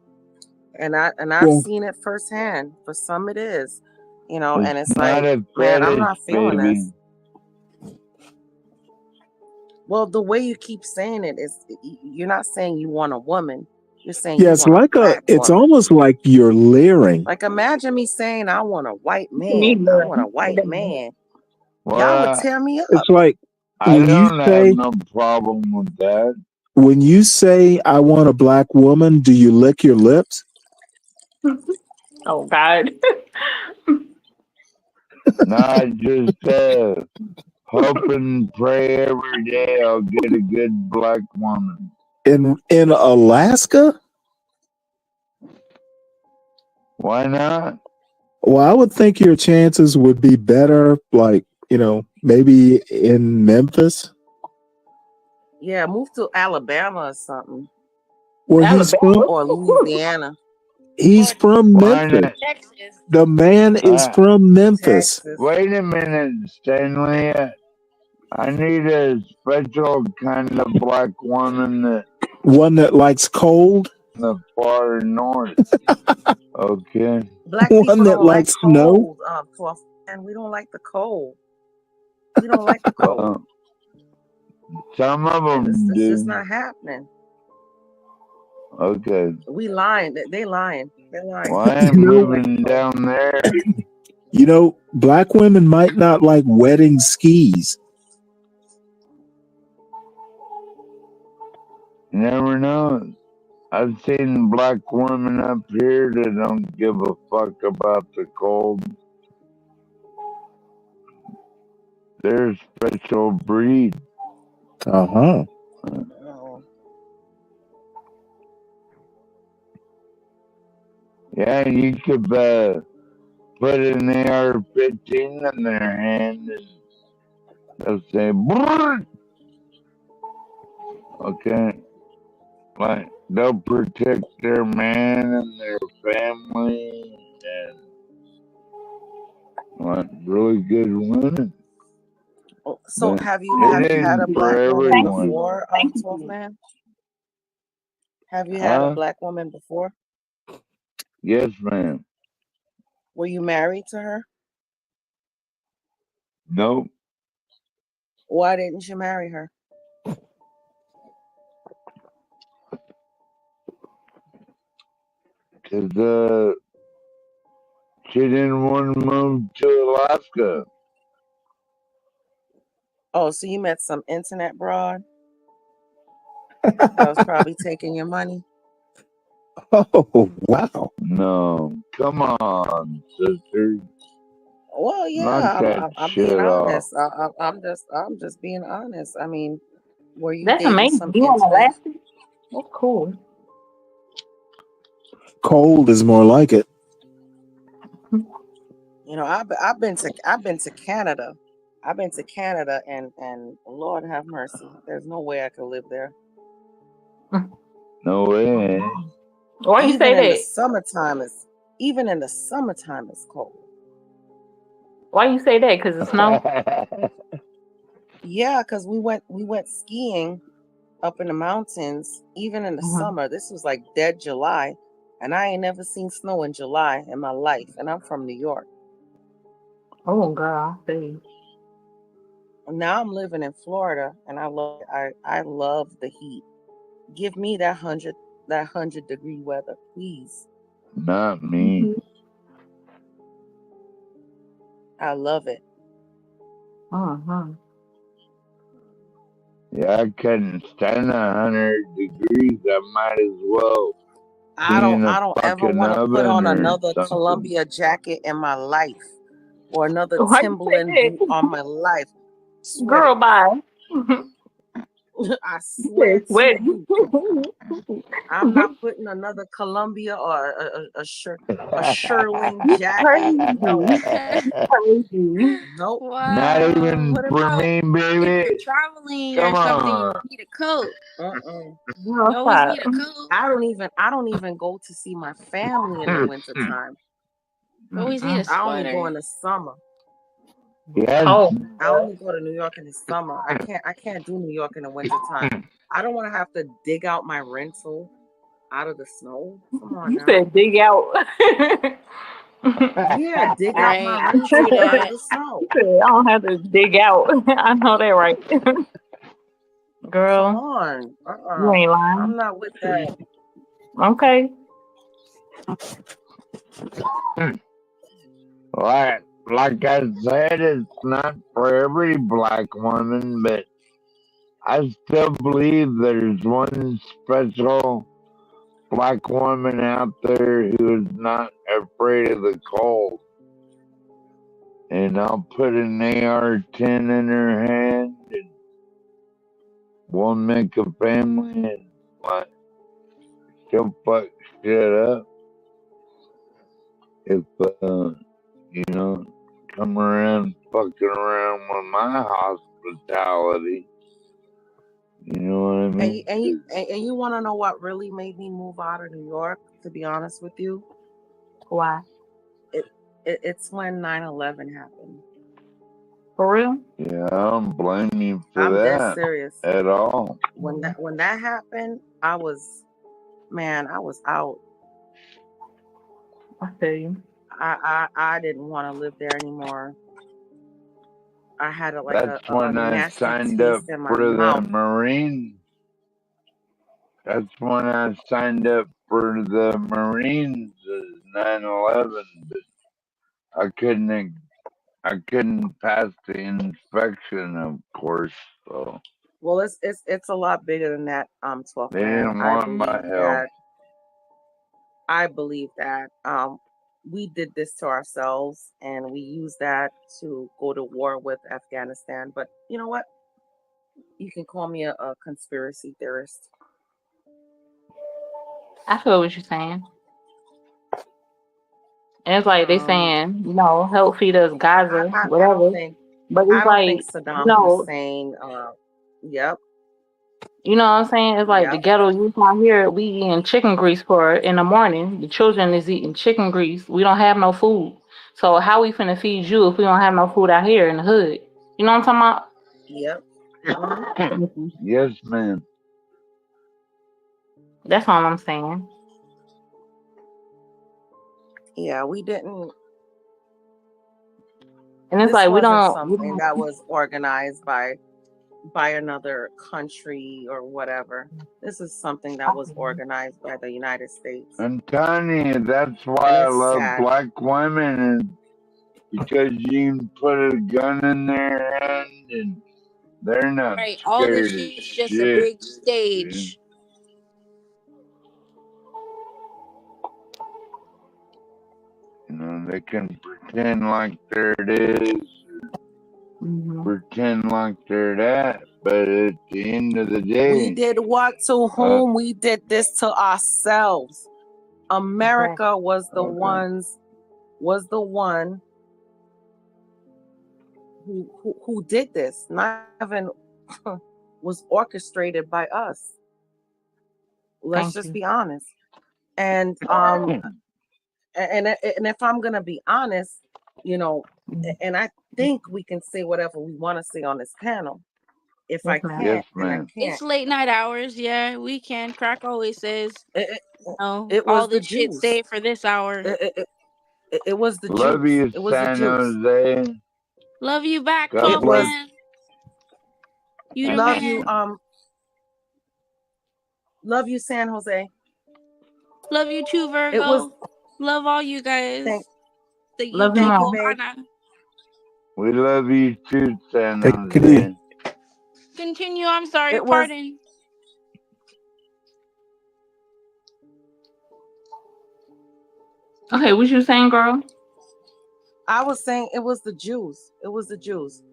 And I've seen it firsthand. For some it is. And it's like, man, I'm not feeling this. Well, the way you keep saying it is, you're not saying you want a woman. You're saying it's like it's almost like you're leering. Like, imagine me saying I want a white man. I want a white man. Well, y'all would tear me up. It's like I don't have no problem with that. When you say I want a black woman, do you lick your lips? Oh God. No, I just hope and pray every day I'll get a good black woman. In Alaska? Why not? Well, I would think your chances would be better, like, Maybe in Memphis. Yeah, move to Alabama or something. Well, he's from Or Louisiana. he's from Memphis. Texas. The man is from Memphis. Texas. Wait a minute, Stanley. I need a special kind of black woman that One that likes cold. the far north. Okay. Black One people that don't like likes snow. cold, and we don't like the cold. We don't like the cold. Some of them It's do. just not happening. Okay. We lying. They lying. They're lying. Well, I ain't moving down there. You know, black women might not like wetting skis. You never know. I've seen black women up here that don't give a fuck about the cold. They're a special breed. Uh-huh. Oh. Yeah, you could put an AR-15 in their hand and they'll say, "Brrr!" Okay. Like, they'll protect their man and their family and like really good women. So But have you it had a ain't for black woman everyone. before, 12th man? Have you had a black woman before? Yes, ma'am. Were you married to her? Nope. Why didn't you marry her? Because she didn't want to move to Alaska. Oh, so you met some internet broad that was probably taking your money? Oh, wow. No. Come on, sister. Well, yeah, Knock I'm that being shit off. honest. I'm just being honest. I mean, were you That's dating amazing. some You on internet? Alaska? That's cool. Cold is more like it. You know, I've been to Canada. I've been to Canada, and Lord have mercy, there's no way I could live there. No way. Why you say Even in the that? summertime, it's cold. Why you say that? Because of snow? Yeah, because we went skiing up in the mountains, even in the summer. This was like dead July, and I ain't never seen snow in July in my life, and I'm from New York. Oh, girl, I see. Now I'm living in Florida, and I love the heat. Give me that 100-degree weather, please. Not me. I love it. Yeah, I couldn't stand 100 degrees. I might as well I be in don't a ever fucking want to put on oven or another something. Columbia jacket in my life, or another Why you say Timberland that? boot on my life. Swear Girl, to bye. I swear to Sweat. you, I'm not putting another Columbia or a Sherling jacket. No, Crazy. nope. Not even What for about me, if baby. you're traveling Come or something? You on. need a coat. No, You always stop. need a coat. I don't even go to see my family in the wintertime. You always need a I only go sweater. in the summer. Yes. I only go to New York in the summer. I can't do New York in the wintertime. I don't want to have to dig out my rental out of the snow. Come on You now. said dig out. Yeah, dig out my Right. rental True out of that. the snow. You said I don't have to dig out. I know that, right? Come Girl, on. you ain't I'm lying. not with that. Okay. Like I said, it's not for every black woman, but I still believe there's one special black woman out there who is not afraid of the cold. And I'll put an AR-10 in her hand and we'll make a family and like she'll fuck shit up if you know, come around fucking around with my hospitality. You know what I mean? And you want to know what really made me move out of New York? To be honest with you, Why? It's when 9/11 happened. For real? Yeah, I don't blame you for I'm dead that serious. at all. When that happened, I was out. I feel you. I didn't want to live there anymore. I had That's when I nasty signed up taste in my for the mouth. Marines. That's when I signed up for the Marines as 9/11, but I couldn't pass the inspection, of course. So Well, it's a lot bigger than that. 12th they man. didn't want my help. I believe that we did this to ourselves, and we used that to go to war with Afghanistan. But you know what? You can call me a conspiracy theorist. I feel what you're saying. And it's like they saying, help feed us Gaza, I whatever. don't think But it's like, Saddam Hussein. Yep. You know what I'm saying? It's like the ghetto youth out here, we eating chicken grease in the morning. The children is eating chicken grease. We don't have no food. So how we finna feed you if we don't have no food out here in the hood? You know what I'm talking Yep. about? Yes, ma'am. That's all I'm saying. Yeah, we didn't. And it's this like wasn't something that was organized by another country or whatever. This is something that was organized by the United States. And Tanya, that's why I love black women, is because you can put a gun in their hand and they're not Right, all scared this of shit's just a shit. big stage. You know, they can pretend like they're this, pretend like they're that, but at the end of the day, we did what to whom? We did this to ourselves. America was the one who did this. Not even was orchestrated by us. Let's just be honest. And and if I'm gonna be honest, and I think we can say whatever we want to say on this panel. If I can't, then I can't. It's late night hours. Yeah, we can. Crack always says, it all was the this shit Jews. stay for this hour. It was the love Jews. you, It was San the Jews. Jose. Love you back, God 12 bless. man. You the Love man. Love you, San Jose. Love you too, Virgo. Love all you guys. Love you all. We love you too, San Jose. Continue. I'm sorry. Pardon. Okay, what you saying, girl? I was saying it was the Jews. It was the Jews.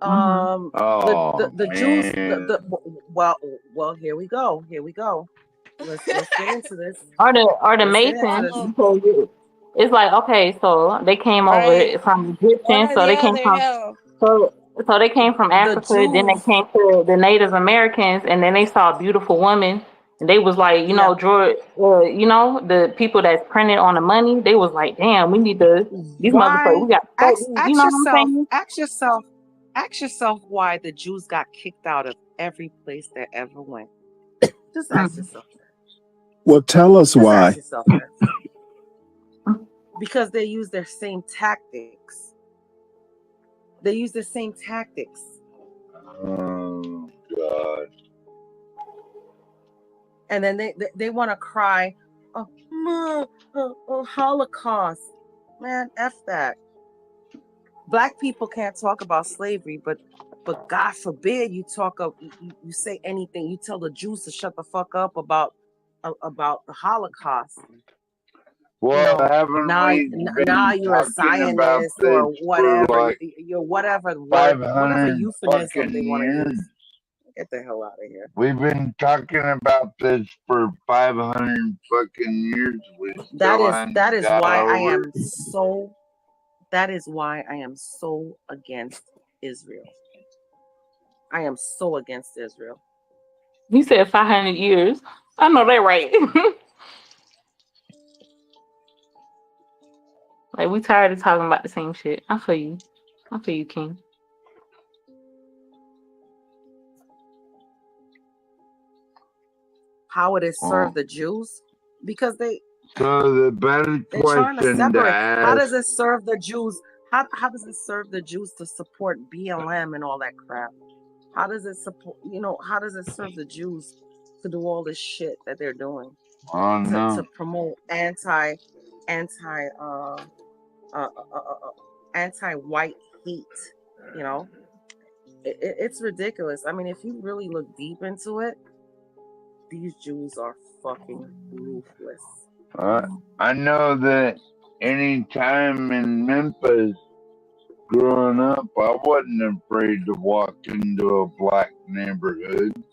The Jews. Well, here we go. Let's get into this. Or the Masons, because it's like, okay, so they came over from Egyptians, so they came from so they came from Africa, then they came to the Native Americans, and then they saw beautiful women, and they was like, George, the people that's printed on the money, they was like, damn, we need these motherfuckers, we got, you know what I'm saying? Ask yourself why the Jews got kicked out of every place they ever went. Just ask yourself that. Well, tell us why. Ask yourself that. Because they use their same tactics. Oh God. And then they want to cry, Holocaust. Man, F that. Black people can't talk about slavery, but God forbid you say anything. You tell the Jews to shut the fuck up about the Holocaust. Well, haven't we been now you're a Zionist or whatever. Like you're whatever word, 500 whatever euphemism they want to years? use. Get the hell out of here. We've been talking about this for 500 fucking years. That is why I am so That is why I am so against Israel. I am so against Israel. You said 500 years. I know that right. Like we tired of talking about the same shit. I feel you. I feel you, King. How would it serve the Jews? Because So the better they're trying to question to separate. How does ask, it serve the Jews? How does it serve the Jews to support BLM and all that crap? How does it support? How does it serve the Jews to do all this shit that they're doing oh to no. promote anti-white hate? It's ridiculous. I mean, if you really look deep into it, these Jews are fucking ruthless. I know that any time in Memphis growing up, I wasn't afraid to walk into a black neighborhood.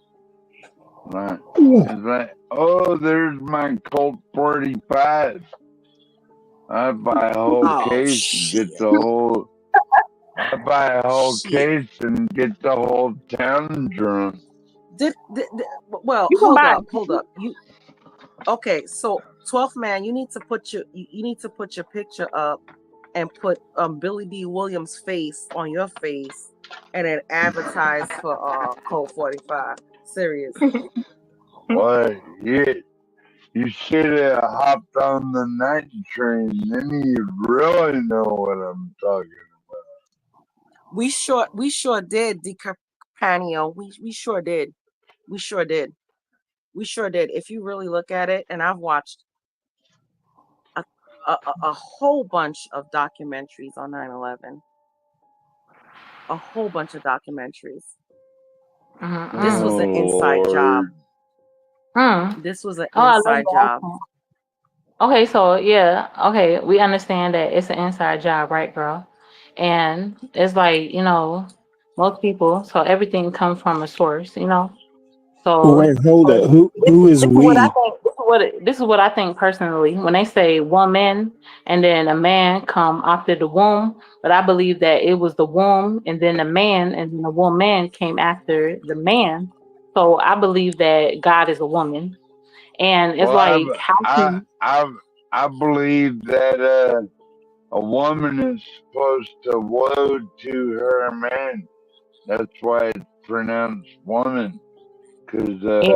It's like, oh, there's my Colt 45. I buy a whole case and get the whole. I buy a whole case and get the whole town drunk. Hold up. Okay, so 12th man, you need to put your picture up and put Billy D. Williams' face on your face and then advertise for Colt 45. Serious. What? You should have hopped on the night train, then you really know what I'm talking about. We sure did, DiCaprio. We sure did. We sure did. If you really look at it, and I've watched a whole bunch of documentaries on 9/11. A whole bunch of documentaries. This was an inside job. This was an inside job. Okay, so yeah, okay, we understand that it's an inside job, right, girl? And it's like, most people, so everything comes from a source, So Wait, hold it. Who is this is what I we? think. This is what I think personally. When they say woman and then a man come after the womb, but I believe that it was the womb and then the man and then the woman came after the man. So I believe that God is a woman, and it's like how can I believe that a woman is supposed to woe to her man. That's why it's pronounced woman. Because that's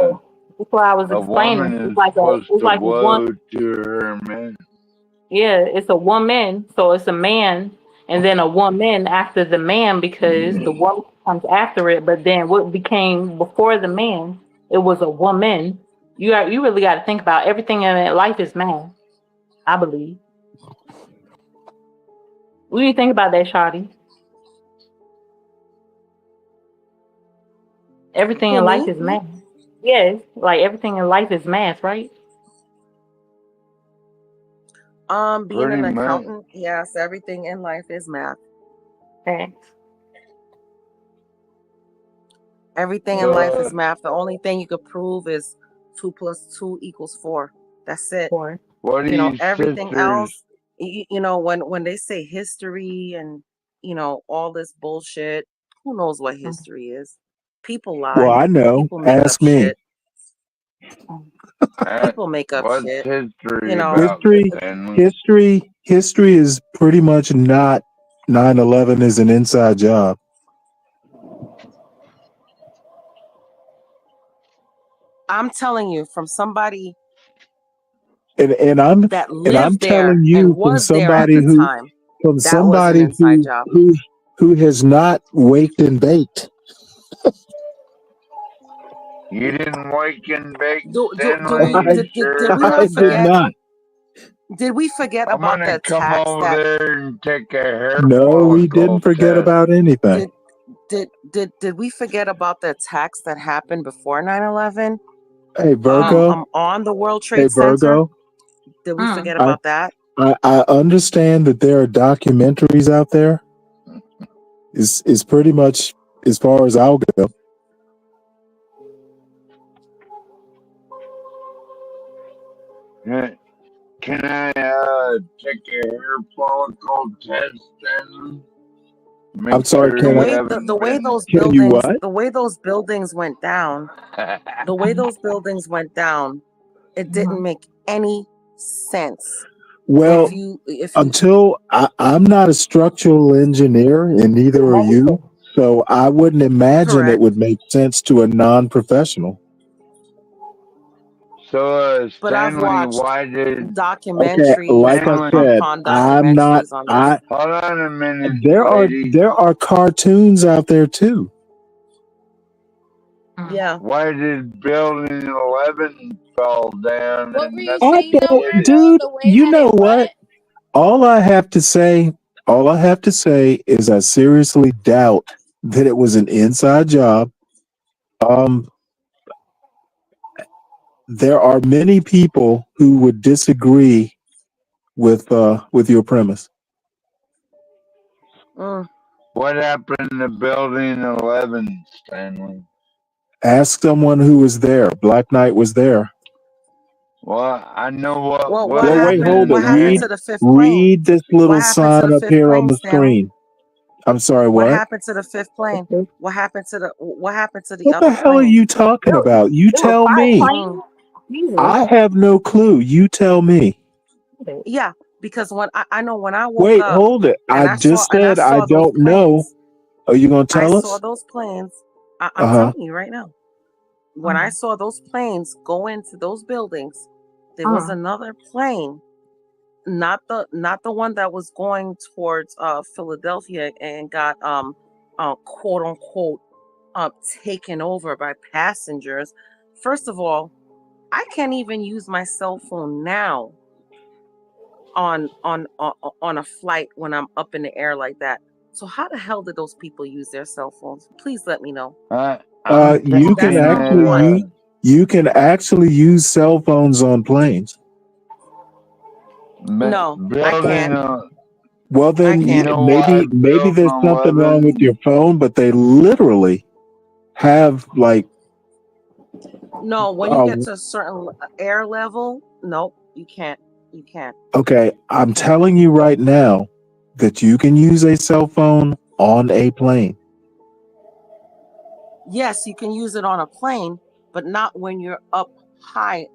what I was a woman explaining. is It's like supposed to a one. woe to her man. Yeah, it's a woman, so it's a man, and then a woman after the man because the woman comes after it. But then what became before the man? It was a woman. You really got to think about everything in life is man. I believe. What do you think about that, Shawty? Everything Who, in life me? is math. Yes, like everything in life is math, right? Being Pretty an much. accountant, yes, everything in life is math. Thanks. Everything in life is math. The only thing you could prove is 2 + 2 = 4. That's it. Four. What do you everything sisters? else, when they say history and all this bullshit, who knows what history is? People lie. Well, I know. People make Ask up me. shit. People make up What's shit. history about? History is pretty much not 9/11 is an inside job. I'm telling you, from somebody And I'm that lived there telling and you was there at the time, that was an inside job. who has not waked and baked. You didn't wake and bake, Do Stanley. we? Did we I not did forget? not. Did we forget I'm about gonna the come tax over that? there and take a hair No, we follicle didn't forget test. about anything. Did we forget about the attacks that happened before 9/11? Hey, Virgo. On the World Trade Hey, Center? Virgo. Did we forget about that? I understand that there are documentaries out there. Is pretty much as far as I'll go. Can I take a hair follicle test and make I'm sorry, sure The can you I? way haven't the way been? those Can you buildings, what? the way those buildings went down, the way those buildings went down, it didn't make any sense. Well, If you until I'm not a structural engineer, and neither are you, so I wouldn't imagine it correct, would make sense to a non-professional. So, but I've Stanley, watched why did Okay, documentaries like I Stanley? said, upon I'm not. documentaries on this. Hold on a minute, lady. There are cartoons out there too. Yeah. Why did Building 11 fall down What and were you I nothing saying though, don't, hit it? Marco? dude. The way You that know it what? went? All I have to say is I seriously doubt that it was an inside job. Um, there are many people who would disagree with your premise. What happened to Building 11, Stanley? Ask someone who was there. Black Knight was there. Well, I know what Well, what what Wait, hold happened? it. What happened happened there. to the fifth plane? Read this What little happened to sign the up fifth here on plane, the Stanley? screen. I'm sorry, What what? happened to the fifth plane? What happened to the What the other hell are plane? you talking about? You There were tell 5 me. planes. Jesus. I have no clue. You tell me. Yeah, because when I know when I woke Wait, up hold it. and I just said I saw those don't know. planes, Are you going to I tell saw us? those planes. I'm Uh-huh. telling you right now. When I saw those planes go into those buildings, there was another plane, not the one that was going towards Philadelphia and got quote unquote taken over by passengers. First of all, I can't even use my cell phone now on a flight when I'm up in the air like that. So how the hell did those people use their cell phones? Please let me know. I'm You can That's thinking number actually one. you can actually use cell phones on planes. No, I Building can't. Well, I then You can't. know why maybe Building there's something wrong with 11? your phone, but they literally have like No, when you get to a certain air level, nope, you can't. You can't. okay, I'm telling you right now that you can use a cell phone on a plane. Yes, you can use it on a plane, but not when you're up high,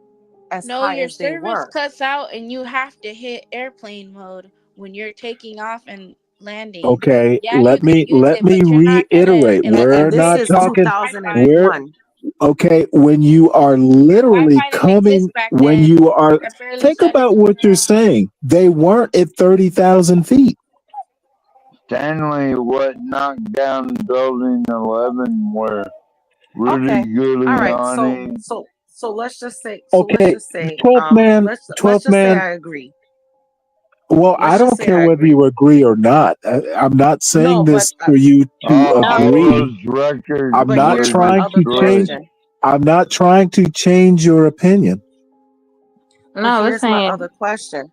as No, high your as they service were. cuts out and you have to hit airplane mode when you're taking off and landing. Okay, Yeah, you can use let it, me but you're not gonna reiterate. unless And We're you this not pay is for talking Wi-Fi. we're 2001. okay when you are literally Wi-Fi didn't coming exist back when then. you are That barely think about touched the what you're ground. saying. They weren't at 30,000 feet. Stanley, what knocked down Building 11 were Rudy Okay. All right. Giuliani. So let's just say Okay, 12th let's say man. I agree. Well, I Let's just don't say care I whether agree. you agree or not. I'm not No, saying but this for you to All agree. those records I'm but not were here's my trying other to change. destroyed. question. I'm not trying to change your opinion. But No, they're here's my saying, other question.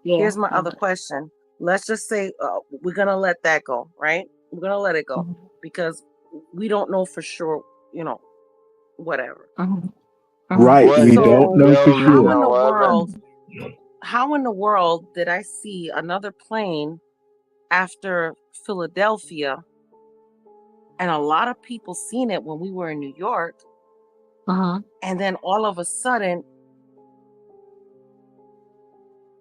yeah. Here's my other question. Let's just say we're gonna let that go, right? We're gonna let it go because we don't know for sure. You know, whatever. Right, What we hit don't So know for Building how sure. in the world? 11? How in the world did I see another plane after Philadelphia? And a lot of people seen it when we were in New York. And then all of a sudden,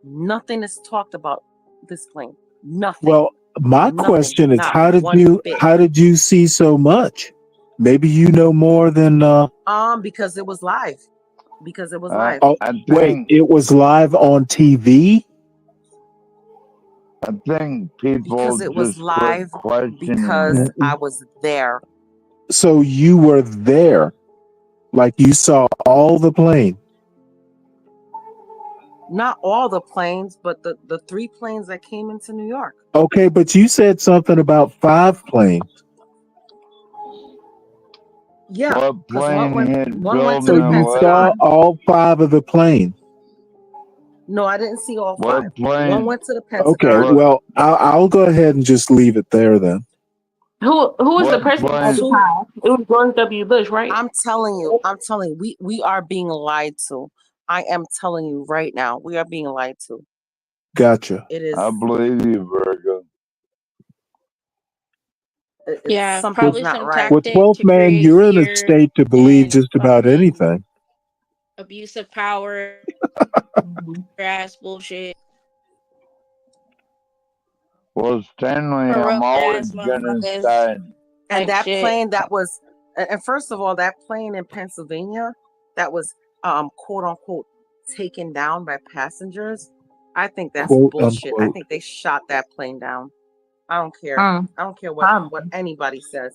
nothing is talked about this plane. Nothing. Well, my Nothing. question is, Not one bit. how did you see so much? Maybe you know more than Because it was live. Because it was live. oh, I wait, think it was live on TV? people Because it was just live. quit questioning Because it. I was there. So you were there. Like you saw all the plane. Not all the planes, but the 3 planes that came into New York. Okay, but you said something about 5 planes. Yeah, What because plane hit one went to So the Building you saw 11? Pentagon. all 5 of the planes. No, I didn't see all 5. What One plane? went to the Okay, Pentagon. What well, I'll go ahead and just leave it there then. Who was the what president at the plane? time? It was George W. Bush, right? I'm telling you, we are being lied to. I am telling you right now, we are being lied to. Gotcha. It is. I believe you, Virgo. Yeah, Something's probably not some right. Well, tactic 12th to man, create you're in a fear state to believe and just about fucking anything. abuse of power, ass bullshit, Well, Stanley, I'm corrupt always ass gonna motherfuckers side. And type that shit. plane that was, and first of all, that plane in Pennsylvania that was quote unquote taken down by passengers, I think that's Quote bullshit. I unquote. think they shot that plane down. I don't care. I don't care what anybody says.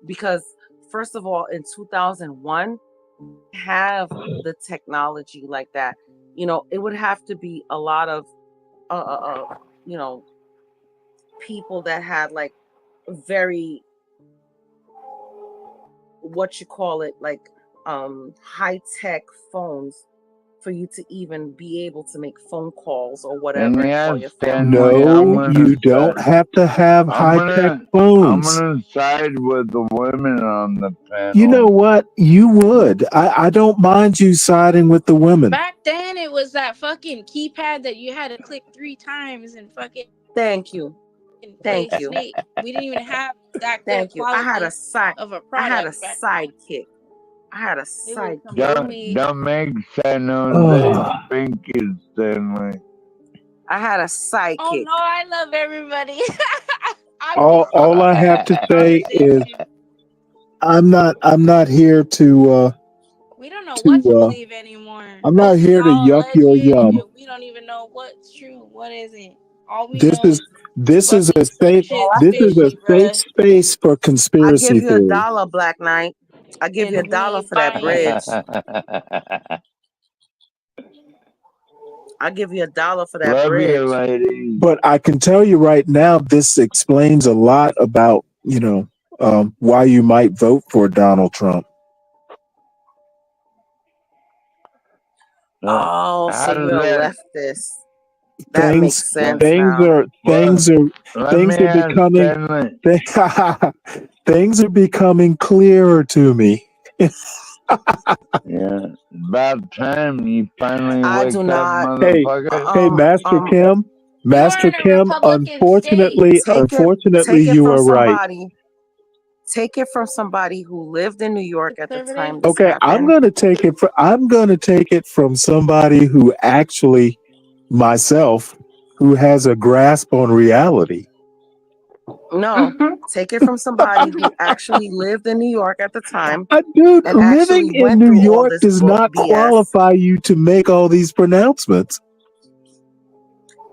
Because first of all, in 2001, we have the technology like that. You know, it would have to be a lot of you know, people that had like very, what you call it, like high tech phones for you to even be able to make phone calls or whatever And and yeah, call your family. Stanley, I'm No, gonna you don't have to have I'm high-tech gonna phones. side with the women on the You know panel. what? You would. I don't mind you siding with the women. Back then, it was that fucking keypad that you had to click 3 times and fucking Thank you. play Thank you. Snake. We didn't even have that good Thank you. I had a quality of a I had a product back then. sidekick. I had a It was sidekick. completely. Don't make San Jose Oh, Pinky, Stanley. I had a Oh sidekick. no, I love everybody. I'm all I have to say is I'm not here to we don't know what to believe anymore. I'm not This is here to all yuck your alleged, yum. and we don't even know what's true, what isn't. All we This know is is a fucking some safe shit's this is a fishy, safe bruh, space for I give conspiracy you theories. $1, Black Knight. I give you and we $1 ain't for that buying bridge. it. I give you $1 for that Love bridge. you, ladies. But I can tell you right now, this explains a lot about, why you might vote for Donald Trump. Oh, How so does you're a that? leftist. That makes sense Things now. are Let me ask becoming Stanley. things are becoming clearer to me. Yeah, about time you finally I wake do up, not. Hey, motherfucker. Master Kim, You are in a Republican state. unfortunately, Take it you from are right. somebody. Take it from somebody who lived in New York at the time Conservative. this Okay, I'm happened. going to take it from somebody who actually myself who has a grasp on reality. No, take it from somebody who actually lived in New York at the time Dude, and living actually in went New through all York this does not BS. qualify you to make all these pronouncements.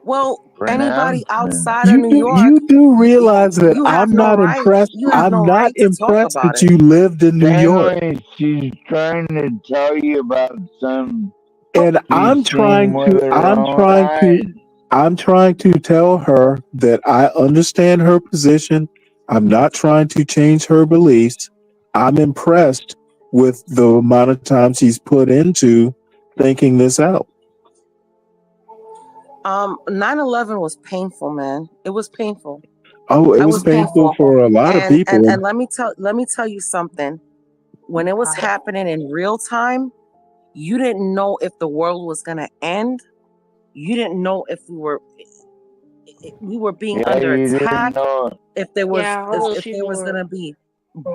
Well, anybody Pronouncement. outside of New York, You do realize that you have I'm no not right. impressed. You have I'm no not right to talk impressed about that it. you lived in New York. Stanley, she's trying to tell you about some And I'm she's seen with her own eyes. I'm trying to tell her that I understand her position. I'm not trying to change her beliefs. I'm impressed with the amount of time she's put into thinking this out. 9/11 was painful, man. It was painful. Oh, it was painful for a lot of people. And let me tell you something. When it was happening in real time, you didn't know if the world was gonna end. You didn't know if we were being under You attack. didn't know If there was Yeah, all those if there people was were gonna be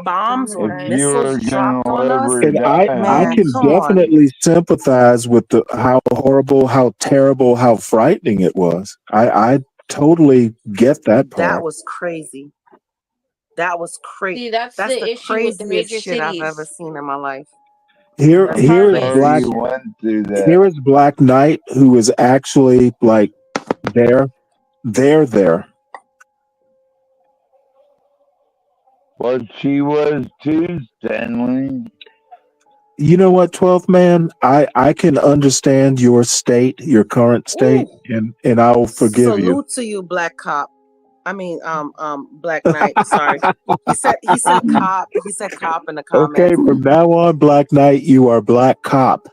bombs or if you were missiles gonna dropped on live us. or And die. I Man, can come on. definitely sympathize with how horrible, how terrible, how frightening it was. I totally get that part. That was crazy. That was crazy. See, that's That's the the issue with the craziest major shit I've ever cities. seen in my life. Here That's is crazy. Black. You went through that. Here is Black Knight, who is actually like there. Well, she was too, Stanley. You know what, 12th man? I can understand your state, your current state, and I will forgive you. Salute to you, Black Cop. I mean, Black Knight. Sorry, he said cop. He said cop in the comments. Okay, from now on, Black Knight, you are Black Cop.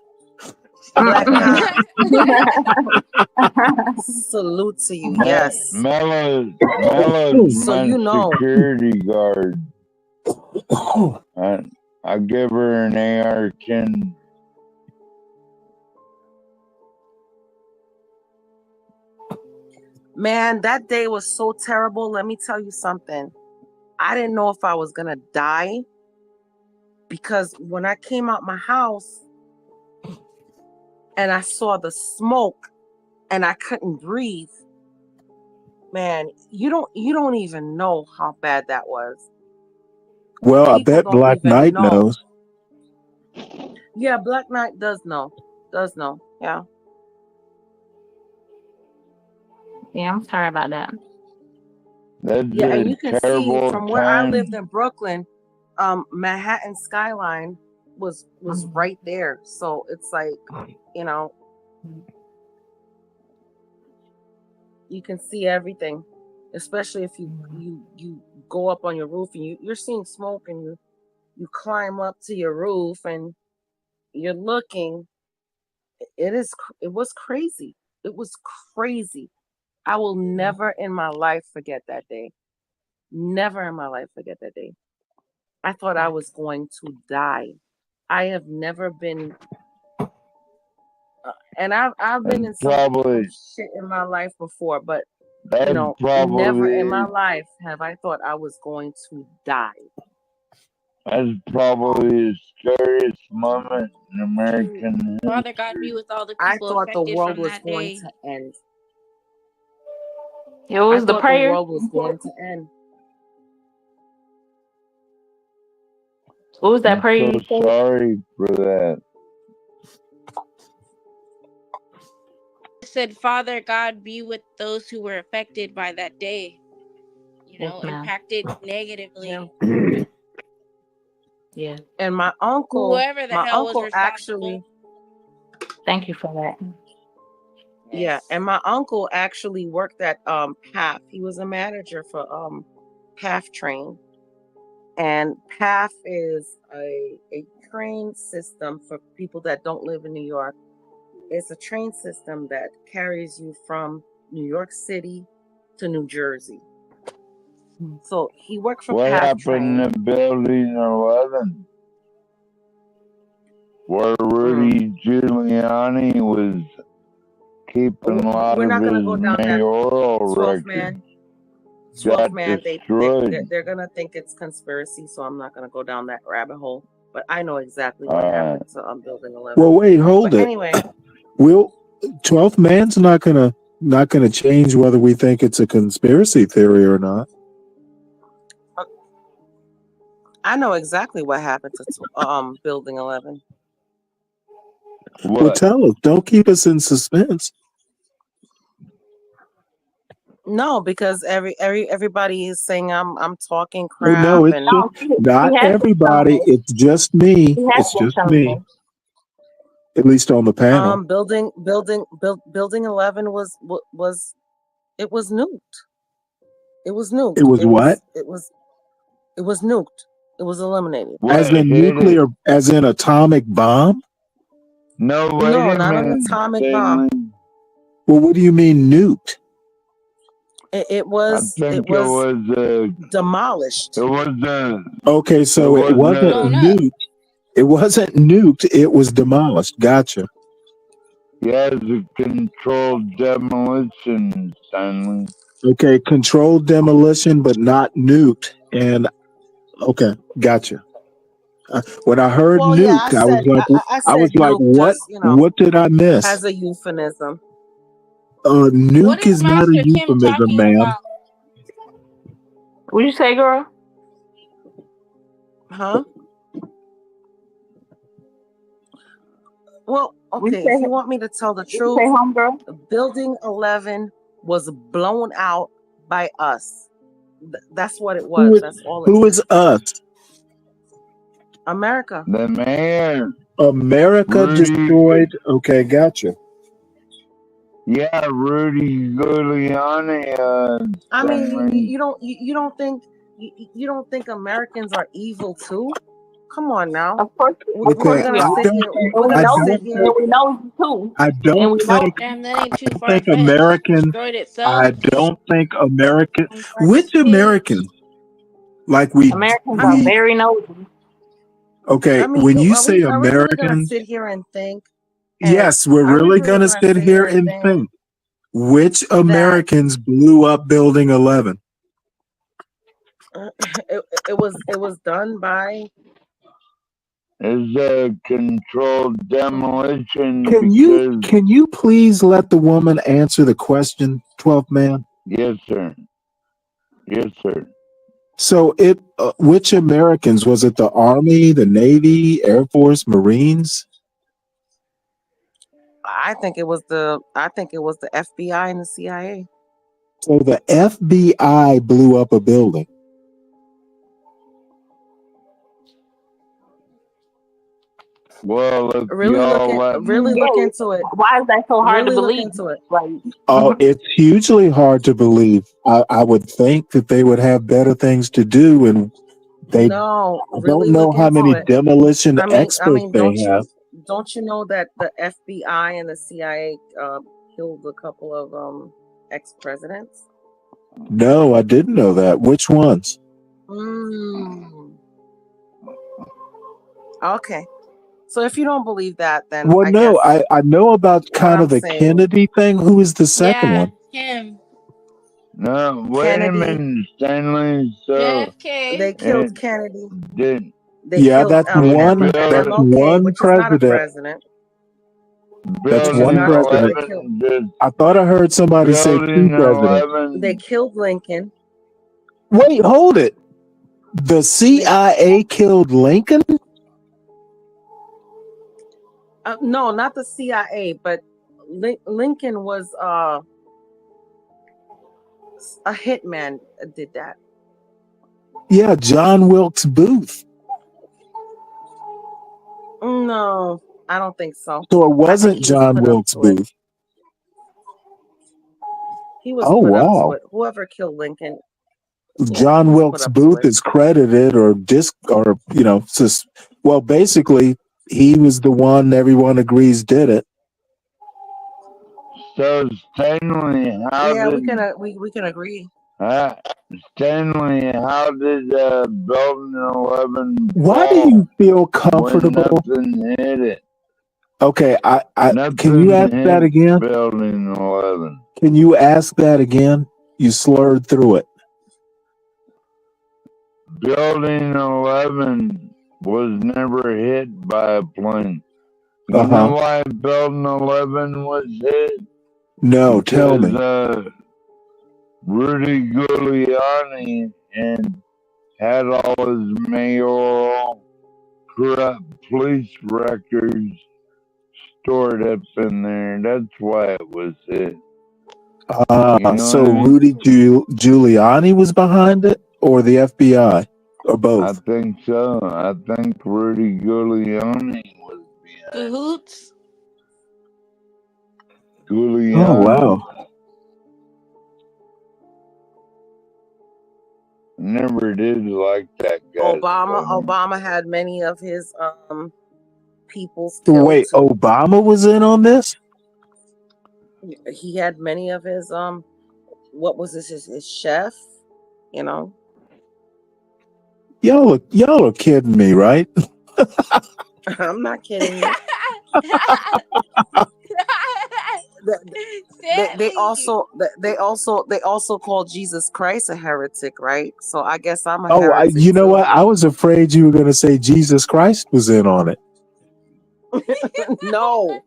Black Cop. Salute to you. Yes. Mellow's So my you know. security guard. I give her an AR-10. Man, that day was so terrible. Let me tell you something. I didn't know if I was going to die because when I came out my house and I saw the smoke and I couldn't breathe, man, you don't even know how bad that was. Well, I People bet don't Black even Knight know. knows. Yeah, Black Knight does know. Yeah. Yeah, I'm sorry about that. That's Yeah, and a you can see terrible from where I time. lived in Brooklyn, Manhattan skyline was right there. So it's like, you know, you can see everything, especially if you go up on your roof and you're seeing smoke and you climb up to your roof and you're looking. It was crazy. It was crazy. I will never in my life forget that day. Never in my life forget that day. I thought I was going to die. I have never been, and I've been in some shit in my life before, but you know, never in my life have I thought I was going to die. That's probably the scariest moment in American history. Father God be with all the I people thought the affected world from was that going day. to end. It was I the thought prayer. the world was going to end. What was that I'm prayer so you said? sorry for that. I said, Father God be with those who were affected by that day. You know, Yes, ma'am. impacted negatively. Yeah. Yeah. And my uncle, Whoever the hell was responsible. actually. Thank you for that. Yeah, and my uncle actually worked at PAF. He was a manager for PAF Train. And PAF is a train system for people that don't live in New York. It's a train system that carries you from New York City to New Jersey. So he worked for What PAF happened Train. to Building 11? Where Rudy Giuliani was keeping a lot We're of not gonna his go down that mayoral 12 records. man. Got 12 man, destroyed. they're gonna think it's conspiracy, so I'm not gonna go down that rabbit hole. But I know exactly what happened to Building 11. Well, wait, hold but it. Anyway, Will 12th man's not gonna change whether we think it's a conspiracy theory or not. I know exactly what happened to Building 11. What? Well, tell us. Don't keep us in suspense. No, because everybody is saying I'm talking Well, crap. no, it's And just not everybody. It's just me. It's just me. At least on the panel. Building 11 was it was nuked. It was nuked. It was what? It was nuked. It was eliminated. As in nuclear, as in atomic bomb? No, wait No, a not minute, an atomic Stanley. bomb. Well, what do you mean nuked? It was demolished. It was okay, so it wasn't nuked. It wasn't nuked. It was demolished. Gotcha. Yeah, it's a controlled demolition, Stanley. Okay, controlled demolition, but not nuked. And okay, gotcha. When I heard nuked, I was like, nuked, what? just, you know, What did I miss? as a euphemism. Nuke is not a euphemism, ma'am. What you say, girl? Huh? Well, okay, if you want me to tell the truth, Building 11 was blown out by us. That's what it was. That's all it Who was. is us? America. The man. America destroyed. Okay, gotcha. Yeah, Rudy Giuliani. I mean, you don't think Americans are evil too? Come on now. Of course, Okay, we are. We know you too. I don't think. Damn, that ain't too I far think fetched. American. Destroyed itself. I don't think American. Which American? Like we. Americans are very nosy. Okay, I mean, when you say are we really gonna American, sit here and think? yes, we're really gonna sit here and think. Which Americans blew up Building 11? It was done by. It's a controlled demolition Can you please let the woman answer the question, 12th man? Yes, sir. Yes, sir. So which Americans? Was it the Army, the Navy, Air Force, Marines? I think it was the FBI and the CIA. So the FBI blew up a building. Well, if Really look into it. Why is that so hard to Really look believe? into it. Like, Oh, it's hugely hard to believe. I would think that they would have better things to do, and they No, I really don't know look how into many it. demolition I experts mean, they have. don't you know that the FBI and the CIA killed a couple of ex-presidents? No, I didn't know that. Which ones? Okay. So if you don't believe that, then Well, I no, guess I know about what kind I'm of the saying. Kennedy thing. Who is the second one? Him. No, wait a Kennedy. minute, Stanley. So JFK. They killed Kennedy. did They Yeah, killed that's one. That's MLK, one which is not a president. president. That's Building one president. 11 did I thought I heard somebody say two Building presidents. 11 They killed Lincoln. Wait, hold it. The CIA killed Lincoln? No, not the CIA, but Lincoln was a hitman. Did that? Yeah, John Wilkes Booth. No, I don't think so. So it I think wasn't he was John put up Wilkes to it. Booth. He was Oh, put up to wow. it. Whoever killed Lincoln, John he was Wilkes put up to Booth it. is credited well, basically, he was the one everyone agrees did it. So Stanley, how Yeah, did we can agree. Stanley, how did Building 11 Why do fall you feel when comfortable? nothing hit it? Okay, can you Nothing ask that hit again? Building 11. Can you ask that again? You slurred through it. Building 11 was never hit by a plane. You know Uh-huh. why Building 11 was hit? No, tell me. Because Rudy Giuliani and had all his mayoral corrupt police records stored up in there. That's why it was hit. You know So what I mean? Rudy Giuliani was behind it, or the FBI, or I both? think so. I think Rudy Giuliani was Cahoots. Giuliani. Oh, wow. Never did like that guy. Obama had many of his people So killed wait, too. Obama was in on this? He had many of his what was this? His chef, you know. Y'all are kidding me, right? I'm not kidding you. They also called Jesus Christ a heretic, right? So I guess I'm a Oh, heretic you know too. what? I was afraid you were going to say Jesus Christ was in on it. No,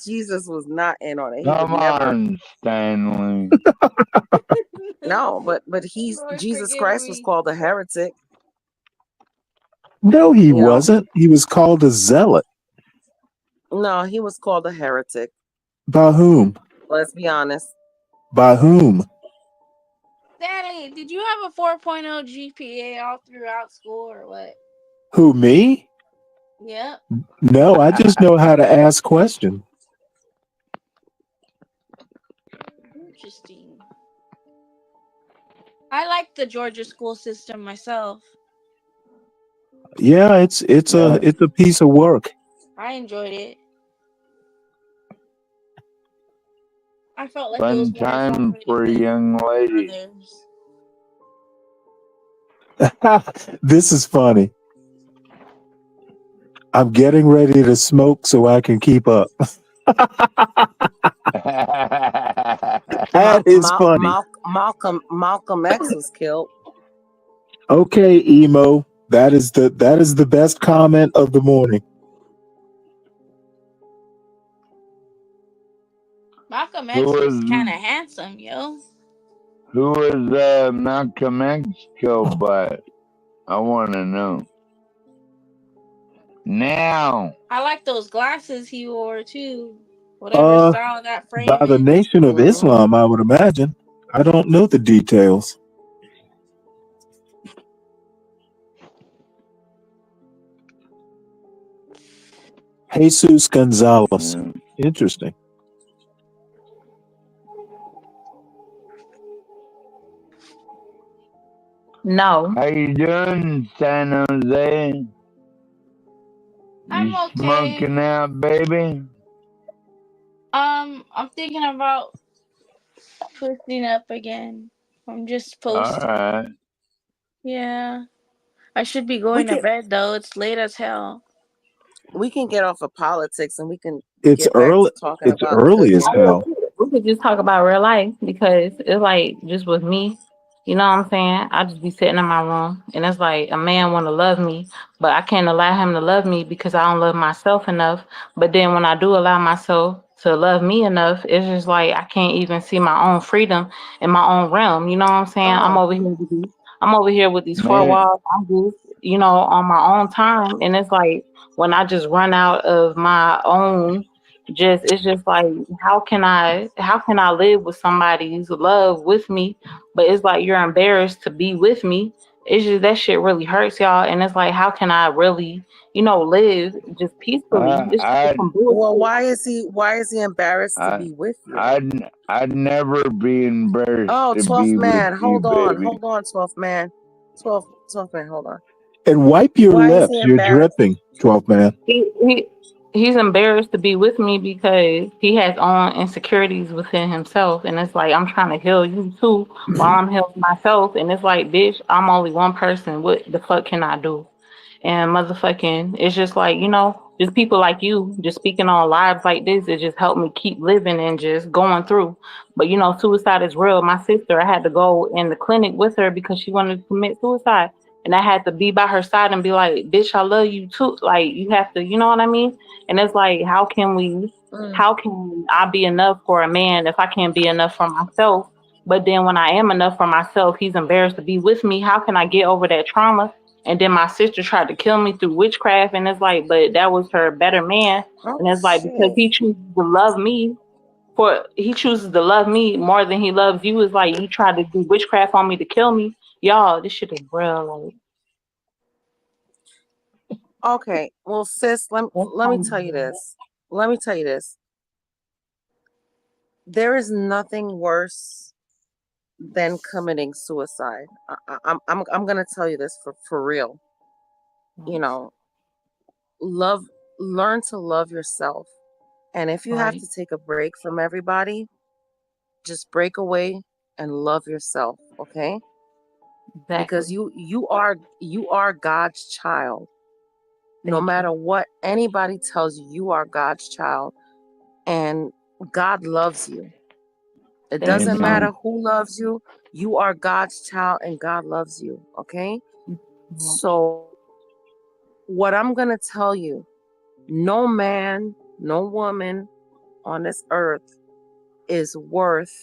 Jesus was not in on it. He Come would never. on, Stanley. No, but Jesus Christ was called a heretic. No, he You know? wasn't. He was called a zealot. No, he was called a heretic. By whom? Let's be honest. By whom? Stanley, did you have a 4.0 GPA all throughout school or what? Who, me? Yep. No, I just know how to ask questions. Interesting. I like the Georgia school system myself. Yeah, it's a piece of work. I enjoyed it. I felt like it Fun was more time fun for a young lady. This is funny. I'm getting ready to smoke so I can keep up. That is funny. Malcolm X was killed. Okay, emo. That is the best comment of the morning. Malcolm Who X was was kind of handsome, yo. who was Malcolm X killed by? I want to know. Now. I like those glasses he wore too. Whatever style that By frame the is. Nation of Islam, I would imagine. I don't know the details. Jesus Gonzalez. Interesting. No. How you doing, San Jose? I'm You okay. smoking out, baby? I'm thinking about pushing up again. I'm just supposed to. Alright. Yeah. I should be going to bed though. It's late as hell. We can get off of politics and we can It's get back early. to talking It's about early as cooking. hell. We could just talk about real life because it's like just with me, you know what I'm saying? I just be sitting in my room and it's like a man want to love me, but I can't allow him to love me because I don't love myself enough. But then when I do allow myself to love me enough, it's just like I can't even see my own freedom in my own realm. You know what I'm saying? I'm over here with these four Man, walls. I'm just, on my own time. And it's like when I just run out of my own it's just like how can I live with somebody's love with me, but it's like you're embarrassed to be with me. It's just that shit really hurts, y'all, and it's like how can I really live just peacefully? It's just some Well, bullshit. why is he embarrassed to be with you? I'd never be embarrassed Oh, to 12th be man, with you, hold on, baby. 12th man. 12th man, hold on. And wipe your Why is lips. he You're embarrassed? dripping, 12th man. He's embarrassed to be with me because he has own insecurities within himself, and it's like I'm trying to heal you too while I'm healing myself, and it's like, bitch, I'm only one person. What the fuck can I do? And motherfucking, it's just like, just people like you just speaking on lives like this, it just helped me keep living and just going through. But suicide is real. My sister, I had to go in the clinic with her because she wanted to commit suicide. And I had to be by her side and be like, bitch, I love you too. Like, you have to, you know what I mean? And it's like, how can I be enough for a man if I can't be enough for myself? But then when I am enough for myself, he's embarrassed to be with me. How can I get over that trauma? And then my sister tried to kill me through witchcraft. And it's like, but that was her better man. And it's like, because he chooses to love me more than he loves you. It's like, you tried to do witchcraft on me to kill me. Y'all, this shit is real. Okay, well, sis, let me tell you this. Let me tell you this. There is nothing worse than committing suicide. I'm gonna tell you this for real. Learn to love yourself, and if you have to take a break from everybody, just break away and love yourself, okay? Exactly. Because you are God's child. No matter what anybody tells you, you are God's child, and God loves you. It doesn't matter who loves you. You are God's child, and God loves you. Okay. So, what I'm gonna tell you, no man, no woman on this earth is worth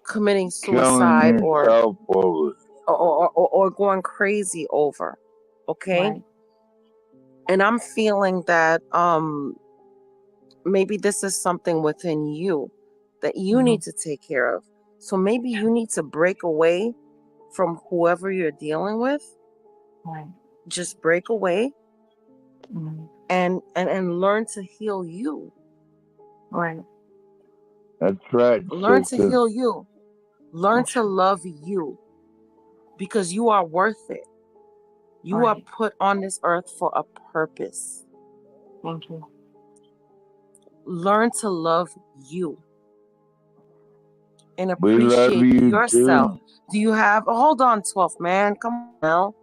committing suicide or going crazy over. Okay. Right. And I'm feeling that maybe this is something within you that you need to take care of. So maybe you need to break away from whoever you're dealing with. Right. Just break away and learn to heal you. Right. That's right. Learn to sister. heal you. Learn to love you because you are worth it. You are put on this earth for a purpose. Thank you. Learn to love you and We love appreciate you yourself. too. Do you have, hold on, 12th man, come on now.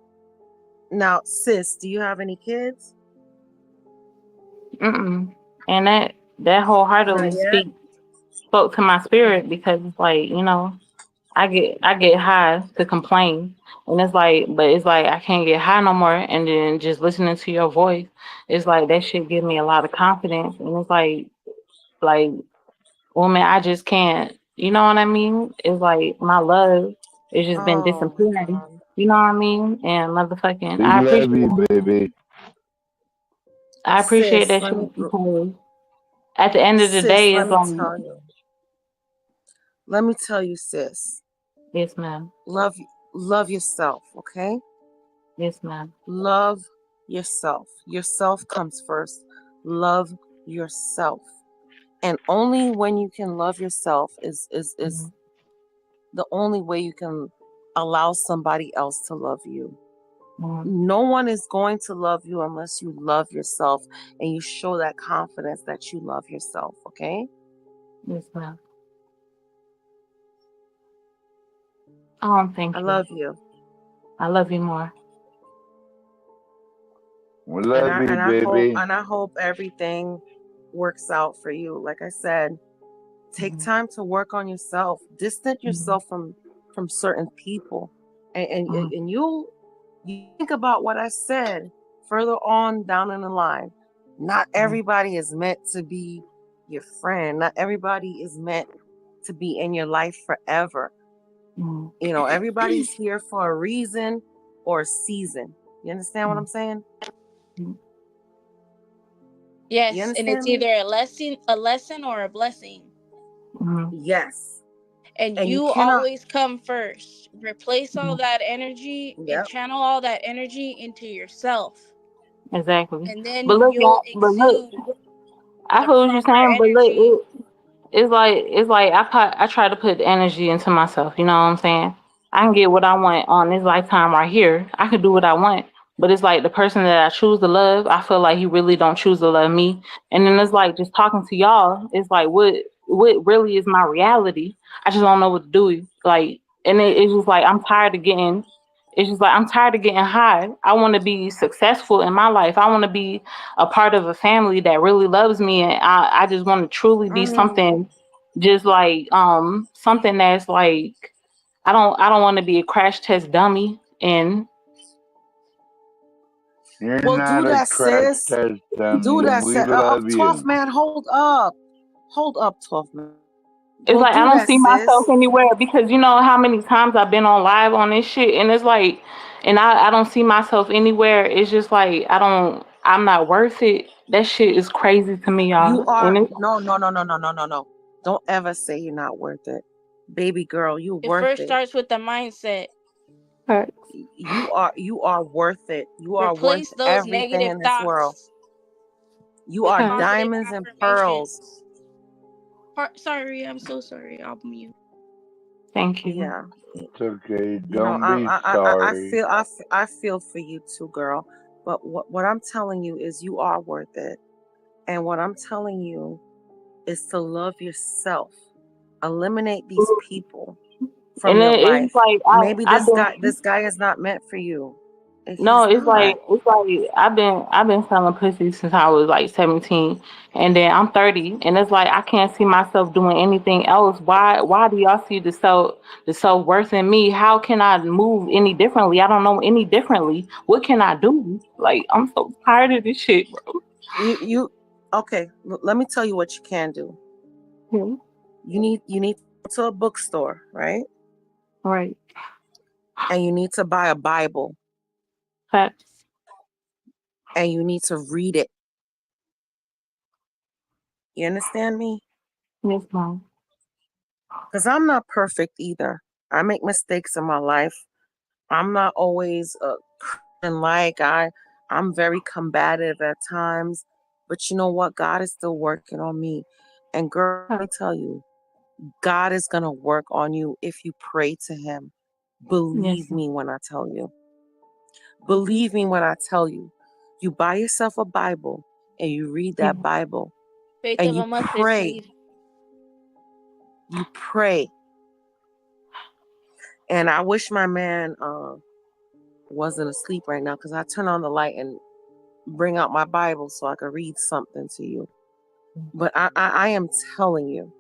Now, sis, do you have any kids? And that wholeheartedly Not yet? speaks spoke to my spirit because it's like, you know, I get high to complain, and it's like, but it's like I can't get high no more. And then just listening to your voice, it's like that shit give me a lot of confidence. And it's like, woman, I just can't. You know what I mean? It's like my love has just been Oh my disappearing. God. You know what I mean? And motherfucking, We I love appreciate you, that. baby. I appreciate Sis, that shit because at the end of the sis, day, let it's me like, tell you. Let me tell you, sis. yes, ma'am. Love yourself, okay? Yes, ma'am. Love yourself. Yourself comes first. Love yourself. And only when you can love yourself is the only way you can allow somebody else to love you. No one is going to love you unless you love yourself and you show that confidence that you love yourself, okay? Yes, ma'am. Oh, thank I you. love you. I love you more. We love you, baby. I hope everything works out for you. Like I said, take time to work on yourself. Distance yourself from certain people. And you think about what I said further on down in the line. Not everybody is meant to be your friend. Not everybody is meant to be in your life forever. You know, everybody's here for a reason or a season. You understand what I'm saying? Yes, You and understand it's me? either a lesson or a blessing. Yes. And And you you cannot. always come first. Replace all that energy and Yep. channel all that energy into yourself. Exactly. And then But look, you'll but look, exude I the heard what you're proper saying, but look, energy. it's like I try to put the energy into myself. You know what I'm saying? I can get what I want on this lifetime right here. I can do what I want, but it's like the person that I choose to love, I feel like he really don't choose to love me. And then it's like just talking to y'all. It's like what really is my reality? I just don't know what to do. Like, and it's just like I'm tired of getting. It's just like I'm tired of getting high. I want to be successful in my life. I want to be a part of a family that really loves me, and I just want to truly be something, just like something that's like I don't want to be a crash test dummy. And You're Well, not do a that, crash sis. test Do dummy. that, We sis. love 12th you. man, hold up. Hold up, 12th man. it's Well, like I do don't that, see sis. myself anywhere, because you know how many times I've been on live on this shit, and it's like, and I don't see myself anywhere. It's just like I'm not worth it. That shit is crazy to me, You y'all. are. And it's No. Don't ever say you're not worth it. Baby girl, you're It worth first it. starts with the mindset. You are worth it. You are worth Replace those everything negative in this world. thoughts You with are positive diamonds and pearls. affirmations. Sorry, I'm so sorry. I'll mute. thank you. Yeah. It's okay. You know, Don't be sorry. I feel for you too, girl. But what I'm telling you is you are worth it. And what I'm telling you is to love yourself. Eliminate these people from And your then life. it's like Maybe I've been. this guy is not meant for you. No, He's not. it's like I've been selling pussy since I was like 17, and then I'm 30, and it's like I can't see myself doing anything else. Why do y'all see the self worth in me? How can I move any differently? I don't know any differently. What can I do? Like, I'm so tired of this shit, bro. You okay, let me tell you what you can do. You need to go to a bookstore, right? Right. And you need to buy a Bible. Facts. And you need to read it. You understand me? Yes, mom. Because I'm not perfect either. I make mistakes in my life. I'm not always like I'm very combative at times. But you know what? God is still working on me. And girl, let me tell you, God is going to work on you if you pray to him. Believe me when I tell you. Believe me when I tell you. You buy yourself a Bible and you read that Bible. Faith And of you a mustard pray. seed. You pray. And I wish my man wasn't asleep right now, because I turn on the light and bring out my Bible so I could read something to you. But I am telling you,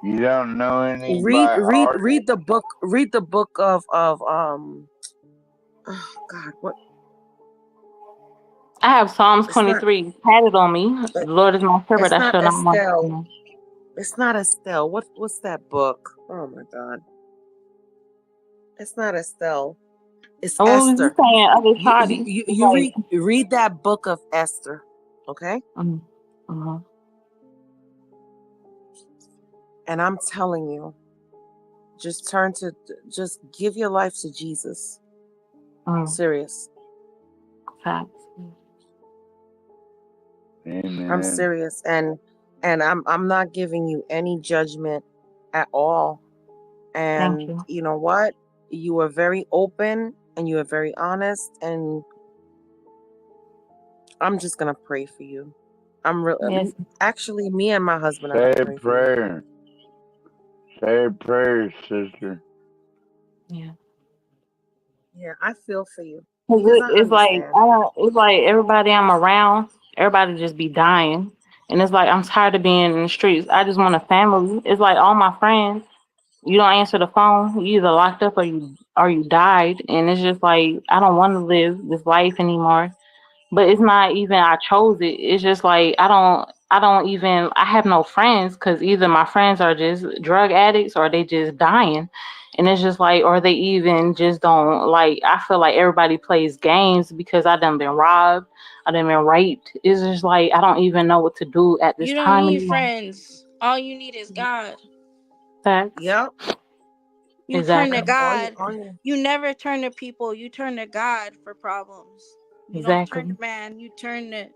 You don't know any Read by read heart? read the book. Read the book of oh God, what? I have Psalms It's not. 23 tatted on me. The Lord is my shepherd, It's I not shall not want. Estelle. It's not Estelle. What's that book? Oh my God. It's not Estelle. It's Oh, was you Esther. saying other You shoddy? It's like, read that book of Esther, okay? And I'm telling you, just give your life to Jesus. Serious. Facts. Amen. I'm serious, and I'm not giving you any judgment at all. And Thank you. you know what? You were very open and you were very honest, and I'm just gonna pray for you. Yes. Actually, me and my husband are Say gonna a pray for you. prayer. Say a prayer, sister. Yeah. Yeah, I feel for you 'Cause because I it's like understand. it's like everybody I'm around, everybody just be dying, and it's like I'm tired of being in the streets. I just want a family. It's like all my friends, you don't answer the phone, you either locked up or you died, and it's just like I don't want to live this life anymore. But it's not even I chose it. It's just like I have no friends because either my friends are just drug addicts or they just dying. And it's just like, or they even just don't like, I feel like everybody plays games because I done been robbed, I done been raped. It's just like, I don't even know what to do at this You don't time need anymore. friends. All you need is God. Facts. Yep. You turn to Exactly. God. You never turn to people. You turn to God for problems. You don't turn Exactly. to man. You turn to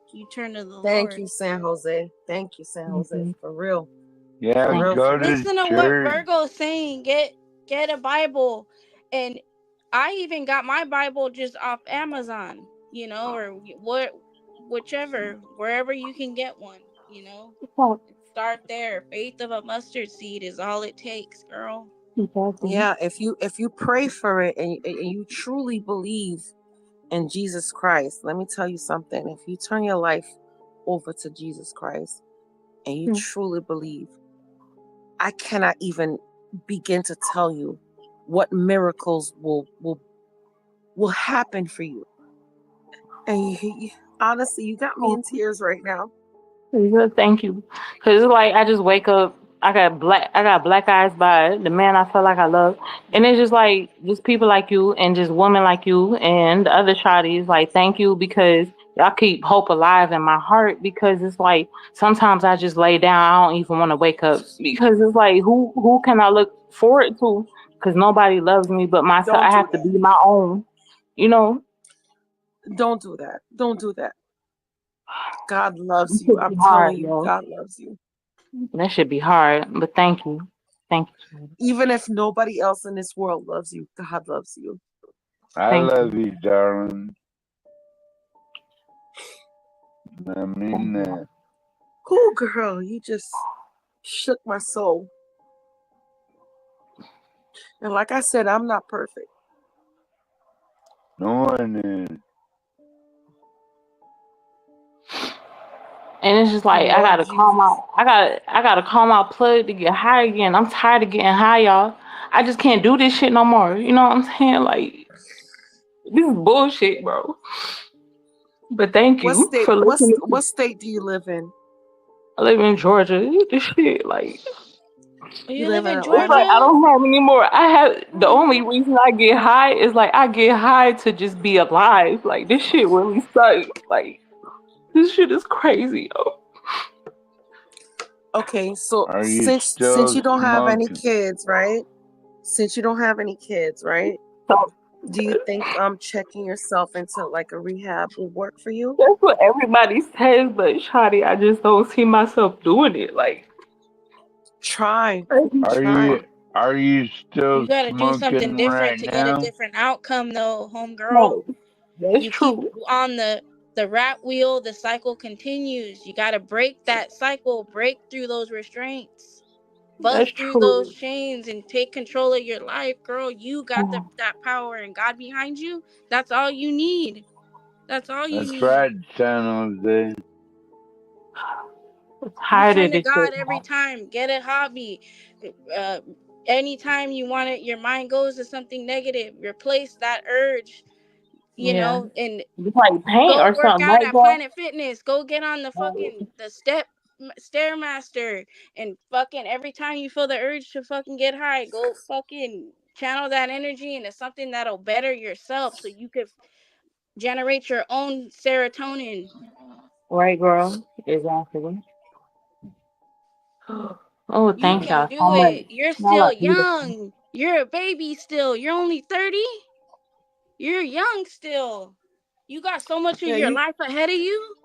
the Thank Lord. you, San Jose. Thank you, San Jose. For real. Yeah, For real. go to Listen to what church. Virgo's saying. Get a Bible, and I even got my Bible just off Amazon. You know, or whichever, wherever you can get one. You know, start there. Faith of a mustard seed is all it takes, girl. Yeah, if you pray for it and you truly believe in Jesus Christ, let me tell you something. If you turn your life over to Jesus Christ and you truly believe, I cannot even begin to tell you what miracles will happen for you. And honestly, you got me in tears right now. Good, thank you. Cause it's like I just wake up. I got black eyes by the man I feel like I love, and it's just like just people like you and just women like you and the other shawties. Like thank you because y'all keep hope alive in my heart. Because it's like sometimes I just lay down. I don't even want to wake up because it's like who can I look forward to? Because nobody loves me but myself. Don't I do have to that. be my own. You know. Don't do that. Don't do that. God loves It you. should I'm be telling hard, you, yo. God loves you. That should be hard, but thank you. Thank you. Even if nobody else in this world loves you, God loves you. I Thank love you, darling. I mean that. Cool girl, you just shook my soul. And like I said, I'm not perfect. No one is. And it's just like Lord I gotta call my plug to get high again. I'm tired of getting high, y'all. I just can't do this shit no more. You know what I'm saying? Like this is bullshit, bro. But thank you for listening. What state do you live in? I live in Georgia. This shit, like You live live in in it's like I Georgia? don't have any more. I have the only Oh. reason I get high is like I get high to just be alive. Like this shit really sucks. Like this shit is crazy, yo. Okay, so Are you since still you don't have any smoking? kids, right? Since you don't have any kids, right? Do you think checking yourself into like a rehab will work for you? That's what everybody says, but Shadi, I just don't see myself doing it. Like Try. Are you still You gotta do something smoking right different to get a now? different outcome though, homegirl. No, that's You keep true. on the rat wheel, the cycle continues. You gotta break that cycle, break through those restraints, That's bust through those true. chains and take control of your life, girl. You got that power and God behind you. That's all you need. That's all you That's need. right, San Jose. Tired turn of to this shit. God every time. Get a hobby. Anytime you want it, your mind goes to something negative. Replace that urge, Yeah. and Just like paint go or work something, out right, at girl? Planet Fitness. Go get on the fucking the Stairmaster, and fucking every time you feel the urge to fucking get high, go fucking channel that energy into something that'll better yourself, so you could generate your own serotonin. Right, girl. Exactly. Oh, You thank can y'all so do much. it. You're Y'all still are beautiful. young. You're a baby still. You're only 30. You're young still. You got so much of Yeah, your life ahead of you.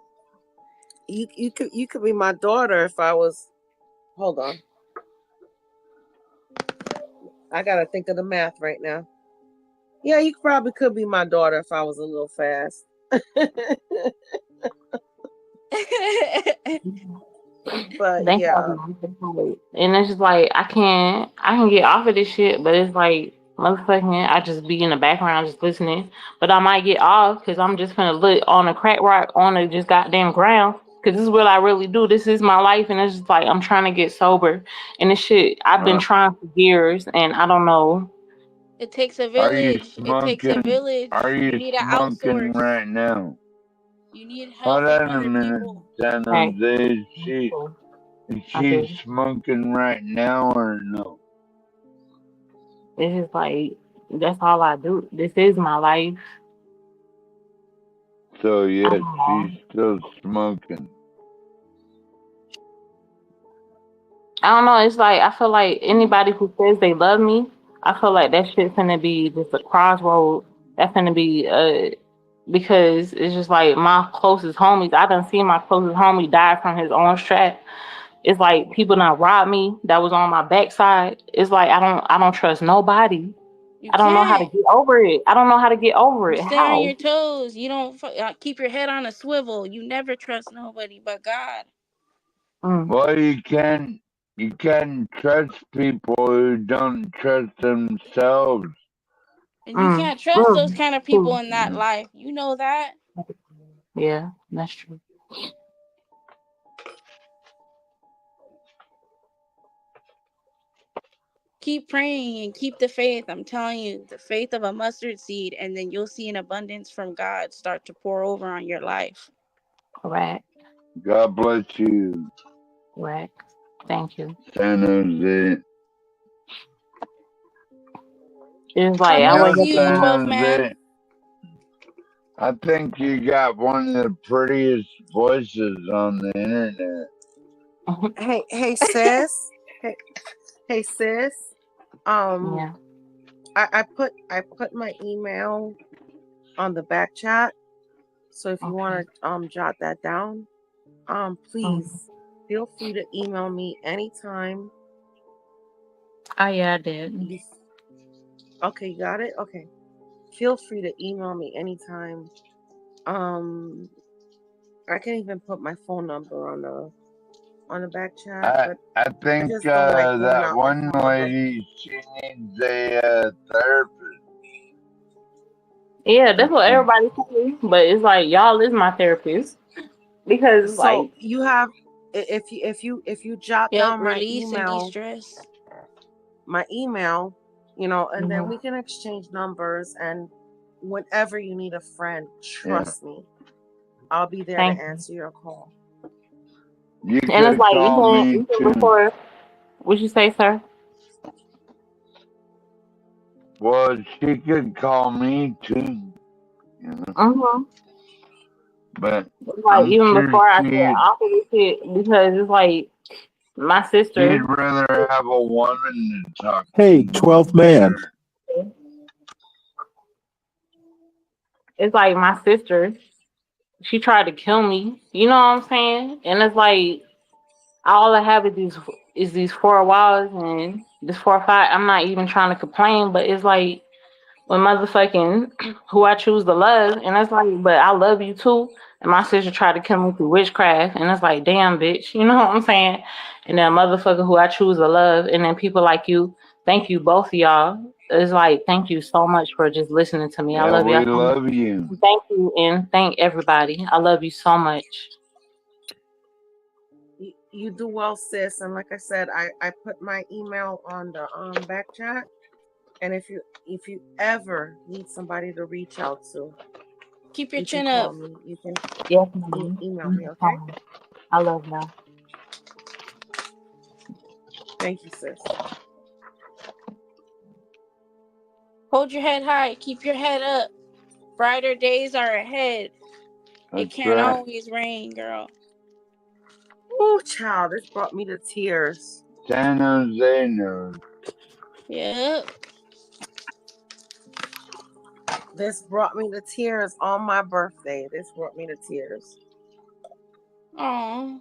You could be my daughter if I was. Hold on, I gotta think of the math right now. Yeah, you probably could be my daughter if I was a little fast. But Thank yeah, y'all. And it's just like I can get off of this shit, but it's like motherfucking I just be in the background just listening. But I might get off because I'm just gonna look on a crack rock on the just goddamn ground. Cause this is what I really do. This is my life, and it's just like I'm trying to get sober. And this shit I've been trying for years, and I don't know. it takes a Are you village. It takes a smoking? village. Are You you need to smoking outsource. right now? You need help Hold with on a other minute, people. San Hey, Jose. Is I she do. smoking right now or no? It's just like that's all I do. This is my life. So I yes, don't she's know. still smoking. I don't know. It's like I feel like anybody who says they love me, I feel like that shit's gonna be just a crossroad. That's gonna be because it's just like my closest homies. I done seen my closest homie die from his own strap. It's like people done robbed me that was on my backside. It's like I don't trust nobody. You I don't know how to can't. get over it. I don't know how to get over You it. stay on How? your toes. You don't keep your head on a swivel. You never trust nobody but God. Well, you can trust people who don't trust themselves. And you can't trust those kind of people in that life. You know that. Yeah, that's true. Keep praying and keep the faith. I'm telling you, the faith of a mustard seed, and then you'll see an abundance from God start to pour over on your life. Correct. God bless you. Correct. Thank you. San Jose. It's like God I bless wake up in you, the 12th morning. man. I think you got one of the prettiest voices on the internet. hey sis, hey sis. Yeah. I put my email on the back chat, so if you want to jot that down, please feel free to email me anytime. Oh yeah, I did. Okay, you got it. Okay, feel free to email me anytime. I can even put my phone number on the back chat, but I think just don't like giving that out one my phone number. lady, she needs a therapist. Yeah, that's what everybody says. But it's like y'all is my therapist because So like you have, if you jot down Release and de-stress. my email, and then Mhm. we can exchange numbers, and whenever you need a friend, trust me, I'll be there Thank to you. answer your call. You And it's could like call me even too. before. What'd you say, sir? Well, she could call me too. Mm-hmm. But Like I'm even sure before I get she'd off of this shit, because it's like my sister. rather have a woman to talk Hey, to. 12th man. It's like my sister. She tried to kill me. You know what I'm saying? And it's like all I have is these 4 walls and this 4 or 5. I'm not even trying to complain, but it's like when motherfucking who I choose to love, and it's like, but I love you too. And my sister tried to kill me through witchcraft, and it's like, damn, bitch, you know what I'm saying? And then motherfucker who I choose to love, and then people like you, thank you, both of y'all. It's like, thank you so much for just listening to me. I Yeah, love we y'all so much. love you. Thank you, and thank everybody. I love you so much. You do well, sis. And like I said, I put my email on the back chat. And if you ever need somebody to reach out to, Keep your you can chin call up. me. You can Yes, ma'am. email me, okay? Fine. I love that. Thank you, sis. Hold your head high. Keep your head up. Brighter days are ahead. It That's can't right. always rain, girl. Oh, child, this brought me to tears. San Jose knows. Yep. This brought me to tears on my birthday. This brought me to tears. Aw.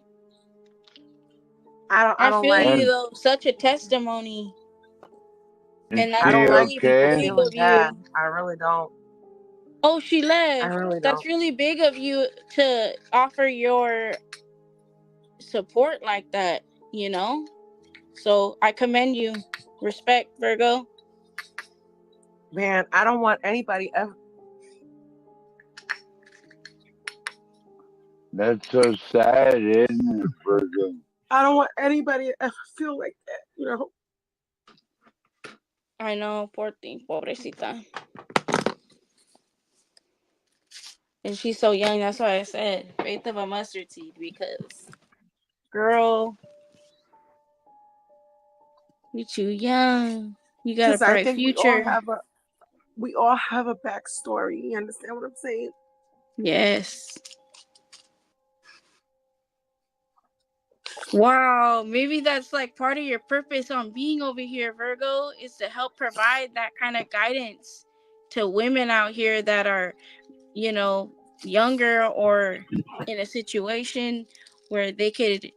I don't feel like. you though. Such a testimony. Is And I that's she don't like really people okay? big feeling of bad. you. I really don't. Oh, she I left. really That's don't. really big of you to offer your support like that, you know? So I commend you. Respect, Virgo. Man, I don't want anybody ever. That's so sad, isn't it, Virgo? I don't want anybody to ever feel like that, you know? I know, poor thing, pobrecita. And she's so young, that's why I said faith of a mustard seed, because girl, you too young. You got a Because I bright think future. we all have a backstory. You understand what I'm saying? Yes. Wow, maybe that's like part of your purpose on being over here, Virgo, is to help provide that kind of guidance to women out here that are, you know, younger or in a situation where they could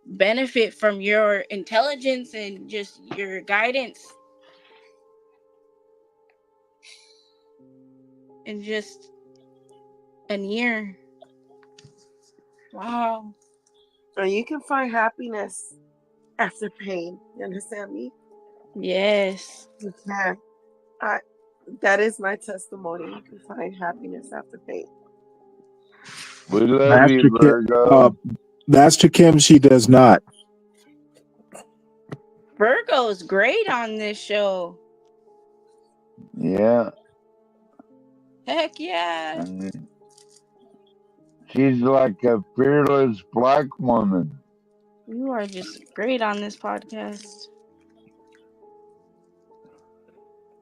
benefit from your intelligence and just your guidance in just an year. Wow. And you can find happiness after pain. You understand me? Yes. You can. That is my testimony. You can find happiness after pain. We love you, Virgo. Master Kim, she does not. Virgo's great on this show. Yeah. Heck yeah. I mean, she's like a fearless black woman. You are just great on this podcast.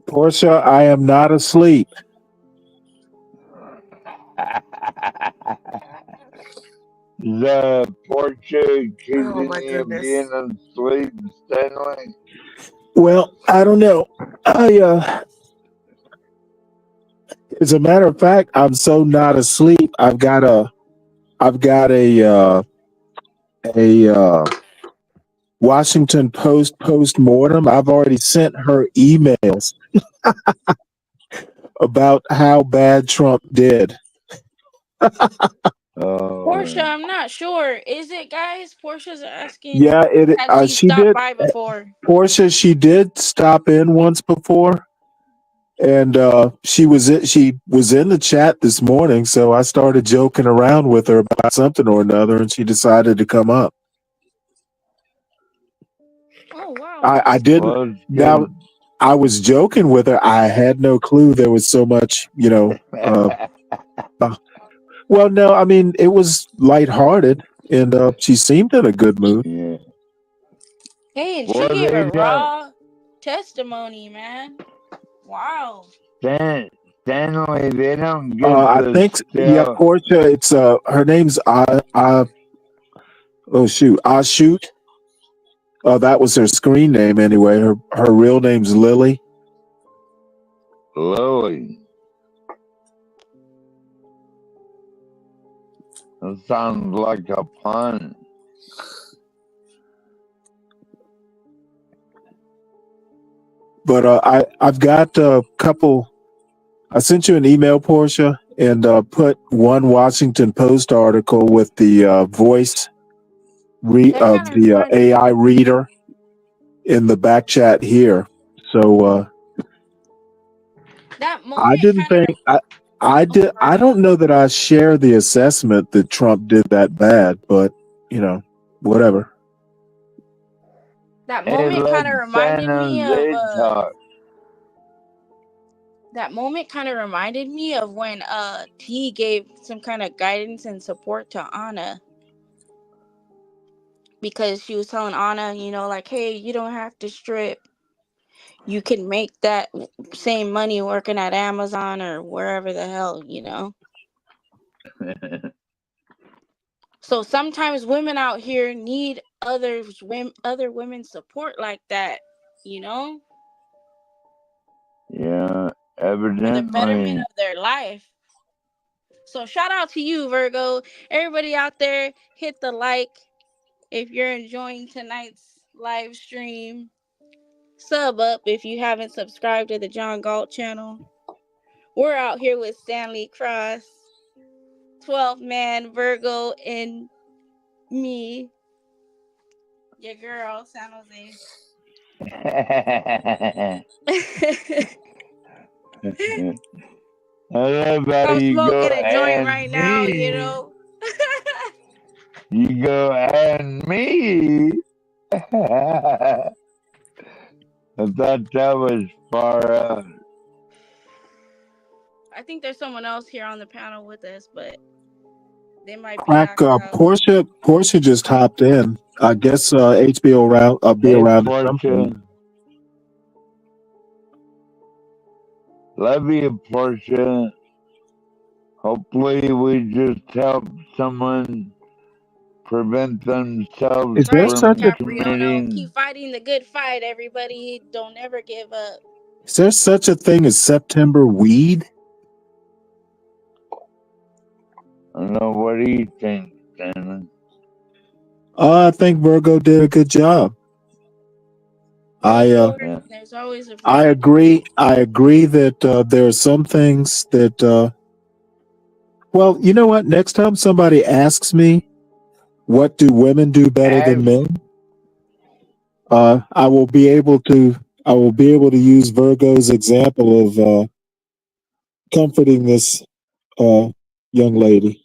Portia, I am not asleep. The Portia Oh accusing my you of goodness. being asleep, Stanley. Well, I don't know. As a matter of fact, I'm so not asleep. I've got a Washington Post post-mortem. I've already sent her emails about how bad Trump did. Portia, I'm not sure. Is it, guys? Portia's asking. Yeah, Has she she stopped did. by before? Portia, she did stop in once before, and she was in the chat this morning. So I started joking around with her about something or another, and she decided to come up. Oh wow. I didn't. Well, Now I was joking with her. I had no clue there was so much, well, no, I mean it was lighthearted, and she seemed in a good mood. Yeah. Hey, and Well, she gave they a got raw testimony, man. Wow. Stanley. They don't get I the think, yeah, still. Portia. It's her name's Ashut. That was her screen name anyway. Her real name's Lily. Lily. That sounds like a pun. But I've got a couple. I sent you an email, Portia, and put one Washington Post article with the voice of the AI reader in the back chat here. So That I didn't think I did. I don't know that I share the assessment that Trump did that bad, but whatever. That Hey, moment let kind of San reminded me of Jose talk. that moment kind of reminded me of when T gave some kind of guidance and support to Anna, because she was telling Anna, you know, like, hey, you don't have to strip. You can make that same money working at Amazon or wherever the hell, you know. So sometimes women out here need other women's support like that, you know, Yeah, for the betterment evidently. of their life. So shout out to you, Virgo. Everybody out there, hit the like if you're enjoying tonight's live stream. Sub up if you haven't subscribed to the John Galt channel. We're out here with Stanley Cross, 12 man Virgo, and me, your girl, San Jose. I love how I'm you go smoking a joint and right now, you me. know. You go and me. I thought that was far out. I think there's someone else here on the panel with us, but they might be Crack, knocked out. Portia just hopped in. I guess HBO around. Be Hey, around at some point. Portia. Love you, Portia. Hopefully, we just help someone prevent themselves Is there Right, such from a Capriono. Keep committing. fighting the good fight, everybody. Don't ever give up. Is there such a thing as September weed? I don't know. What do you think, Stanley? I think Virgo did a good job. Yeah. There's always a I agree. I agree that there are some things that. Well, you know what? Next time somebody asks me, "What do women do better than men?" I will be able to. I will be able to use Virgo's example of comforting this young lady.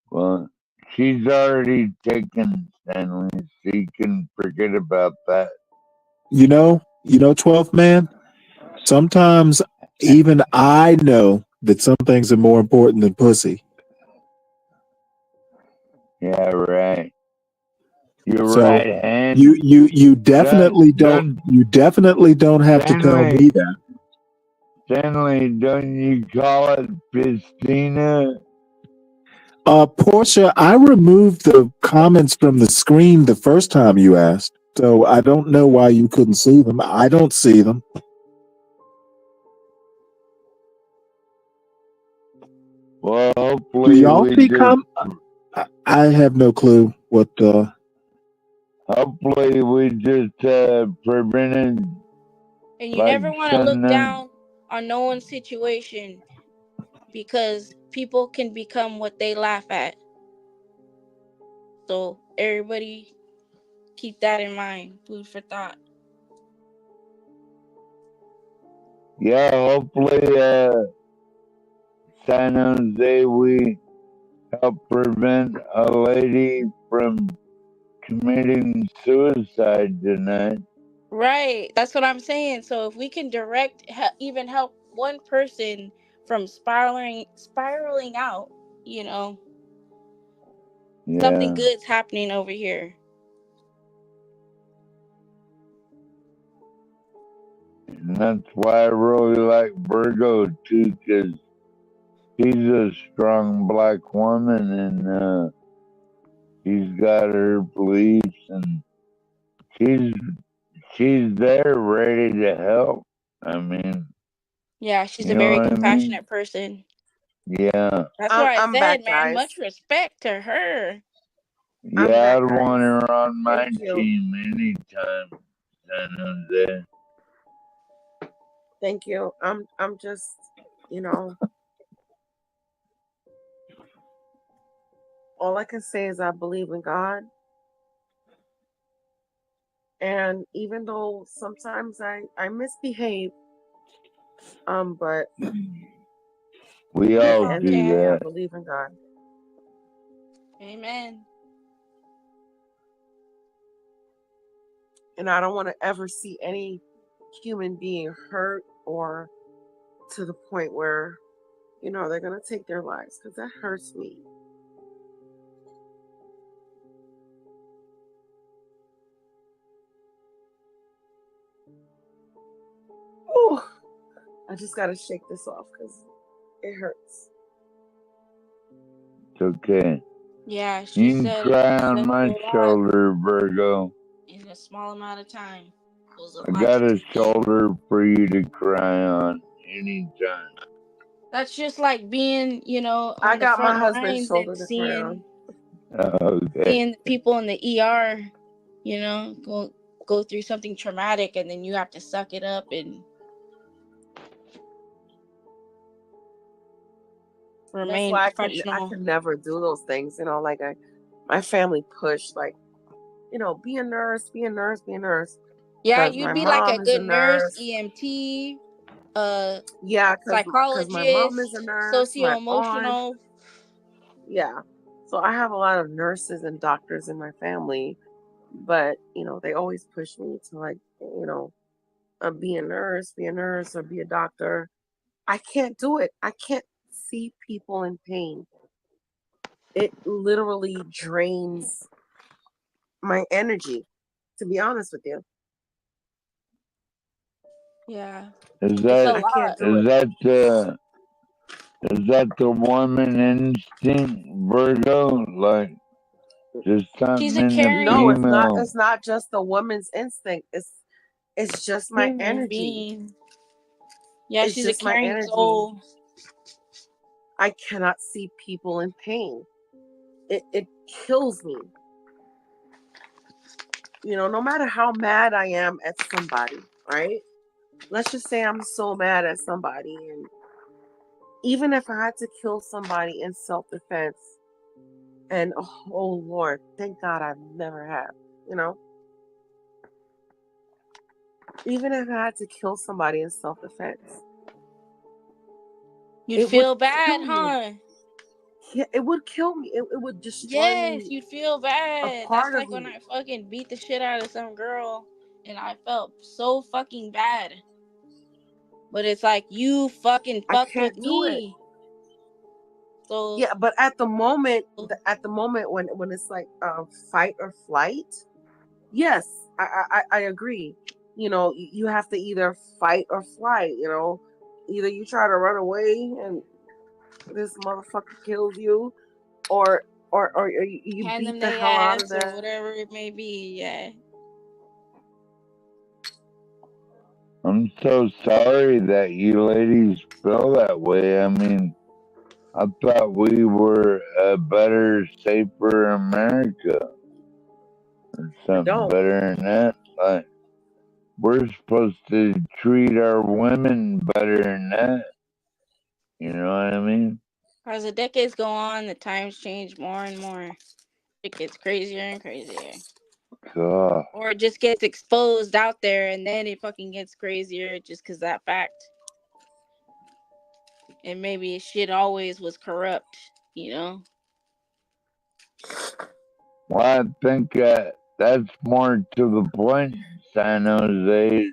Well, she's already taken Stanley, so you can forget about that. You know, 12th man. Sometimes even I know that some things are more important than pussy. Yeah, right. You're So right, and you definitely don't you definitely don't have to tell me that. Stanley, don't you call it Pistina? Portia, I removed the comments from the screen the first time you asked, so I don't know why you couldn't see them. I don't see them. Well, Do hopefully y'all we see just I have no clue what. Hopefully we just prevented. And you Like never want to look down on no one's situation, because people can become what they laugh at. So everybody keep that in mind. Food for thought. Yeah, hopefully San Jose we help prevent a lady from committing suicide tonight. Right. That's what I'm saying. So if we can even help one person from spiraling out, you know, something Yeah. good's happening over here. And that's why I really like Virgo too, because she's a strong black woman and she's got her beliefs and she's there ready to help. I mean, Yeah, she's you a know very what compassionate person. Yeah. That's why I I'm said, back, man, guys. much respect to her. I'm Yeah, back, I'd want guys. her on my Thank you. team anytime. San Jose. Thank you. I'm just, you know, all I can say is I believe in God. And even though sometimes I misbehave, but We at all the end of do the day, I that. believe in God. Amen. And I don't want to ever see any human being hurt or to the point where, you know, they're going to take their lives, because that hurts me. Ooh, I just got to shake this off because it hurts. It's okay. Yeah, she You can said cry it on says my a lot shoulder, Virgo. in a small amount of time. Goes a I lot got to a say. shoulder for you to cry on anytime. That's just like being, you know, I on the got my front husband's lines shoulder and to cry on. Okay. seeing the people in the ER, you know, go through something traumatic, and then you have to suck it up and That's remain why I professional. could never do those things. You know, like my family pushed, like, you know, be a nurse, be a nurse, be a nurse. Yeah, Because you'd my be like a mom is a good nurse, nurse. EMT, Yeah, because my mom is psychologist, a nurse, my aunt. socio-emotional. Yeah. So I have a lot of nurses and doctors in my family, but, you know, they always push me to, like, you know, be a nurse, or be a doctor. I can't do it. I can't see people in pain. It literally drains my energy, to be honest with you. Yeah. Is It's a that I can't lot. do it. is that the woman instinct, Virgo? Like just She's something a in the caring No, it's not. female? It's not just the woman's instinct. It's just my human energy. being. Yeah, It's she's a just my caring energy. soul. I cannot see people in pain. It kills me. You know, no matter how mad I am at somebody, right? Let's just say I'm so mad at somebody, and even if I had to kill somebody in self-defense, and oh Lord, thank God I've never have, you know? Even if I had to kill somebody in self-defense, You'd it feel would bad, kill me. huh? Yeah, it would kill me. It would destroy Yes, me. you'd feel A bad. part That's of like when me. I fucking beat the shit out of some girl and I felt so fucking bad. But it's like, you fucking I fucked can't with do it. me. So Yeah, but at the moment when it's like fight or flight, yes, I agree. You know, you have to either fight or flight. You know, either you try to run away and this motherfucker kills you, or you hand beat them the their hell out of ass or them. whatever it may be. Yeah. I'm so sorry that you ladies feel that way. I mean, I thought we were a better, safer America or I something don't. better than that. Like we're supposed to treat our women better than that. You know what I mean? As the decades go on, the times change more and more. It gets crazier and crazier. God. Or it just gets exposed out there and then it fucking gets crazier just because that fact. And maybe shit always was corrupt, you know? Well, I think that's more to the point, San Jose.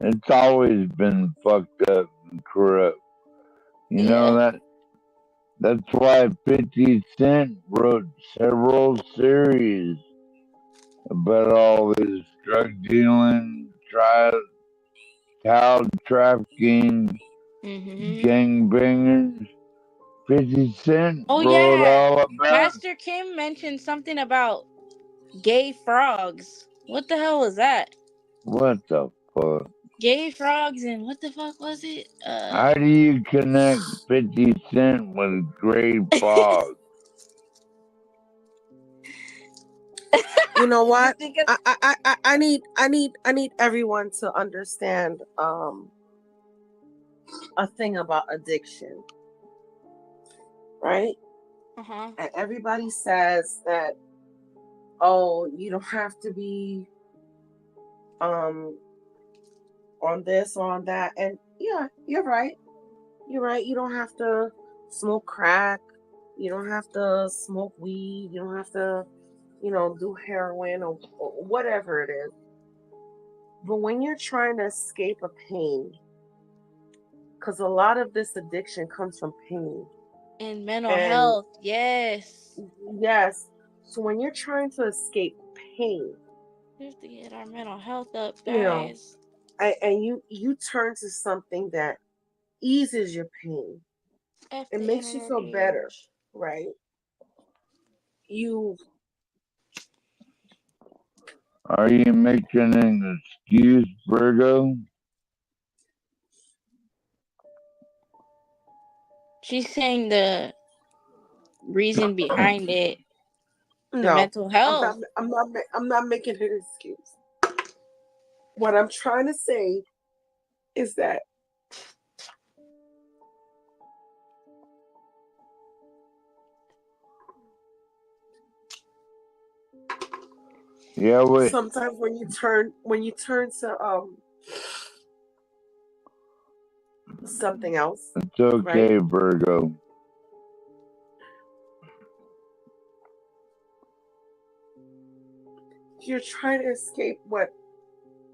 It's always been fucked up and corrupt. You know Yeah. that's why 50 Cent wrote several series about all this drug dealing, child trafficking, gangbangers. 50 Cent Oh wrote yeah. all about Master Kim mentioned something about gay frogs. What the hell was that? what the fuck. Gay frogs and what the fuck was it? How do you connect 50 Cent with gray fog? You know what? Because I need everyone to understand a thing about addiction, right? And everybody says that, oh, you don't have to be on this or on that, and yeah, you're right. You don't have to smoke crack. You don't have to smoke weed. You don't have to, do heroin or whatever it is. But when you're trying to escape a pain, because a lot of this addiction comes from pain. And mental health, yes. Yes. So when you're trying to escape pain, we have to get our mental health up, guys. And you turn to something that eases your pain. It makes you feel better, right? Are you making an excuse, Virgo? She's saying the reason behind it. The mental health. I'm not making an excuse. What I'm trying to say is that yeah, wait. Sometimes when you turn to something else. It's okay, right? Virgo. You're trying to escape what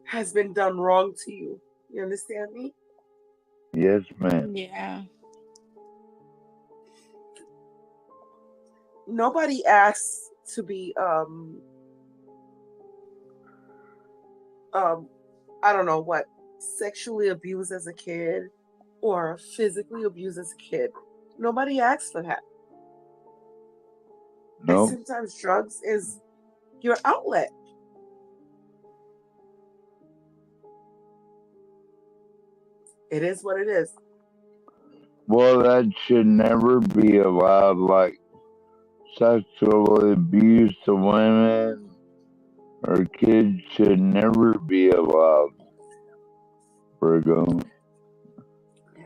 has been done wrong to you. You understand me? Yes, ma'am. Yeah. Nobody asks to be I don't know what, sexually abused as a kid or physically abused as a kid. Nobody asks for that. No. And sometimes drugs is your outlet. It is what it is. Well, that should never be allowed, like sexual abuse to women or kids should never be allowed, Virgo.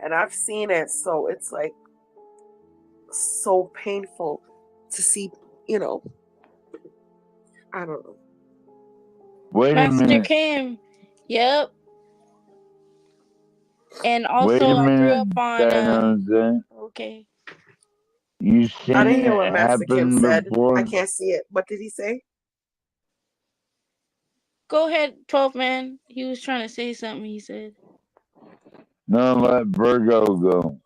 And I've seen it, so it's like so painful to see, I don't know. Wait a Master minute. Kim. Yep. And also I grew up on okay. You seen I didn't hear it what Master Kim happen said. before? I can't see it. What did he say? Go ahead, 12 man. He was trying to say something, he said. No, let Virgo go.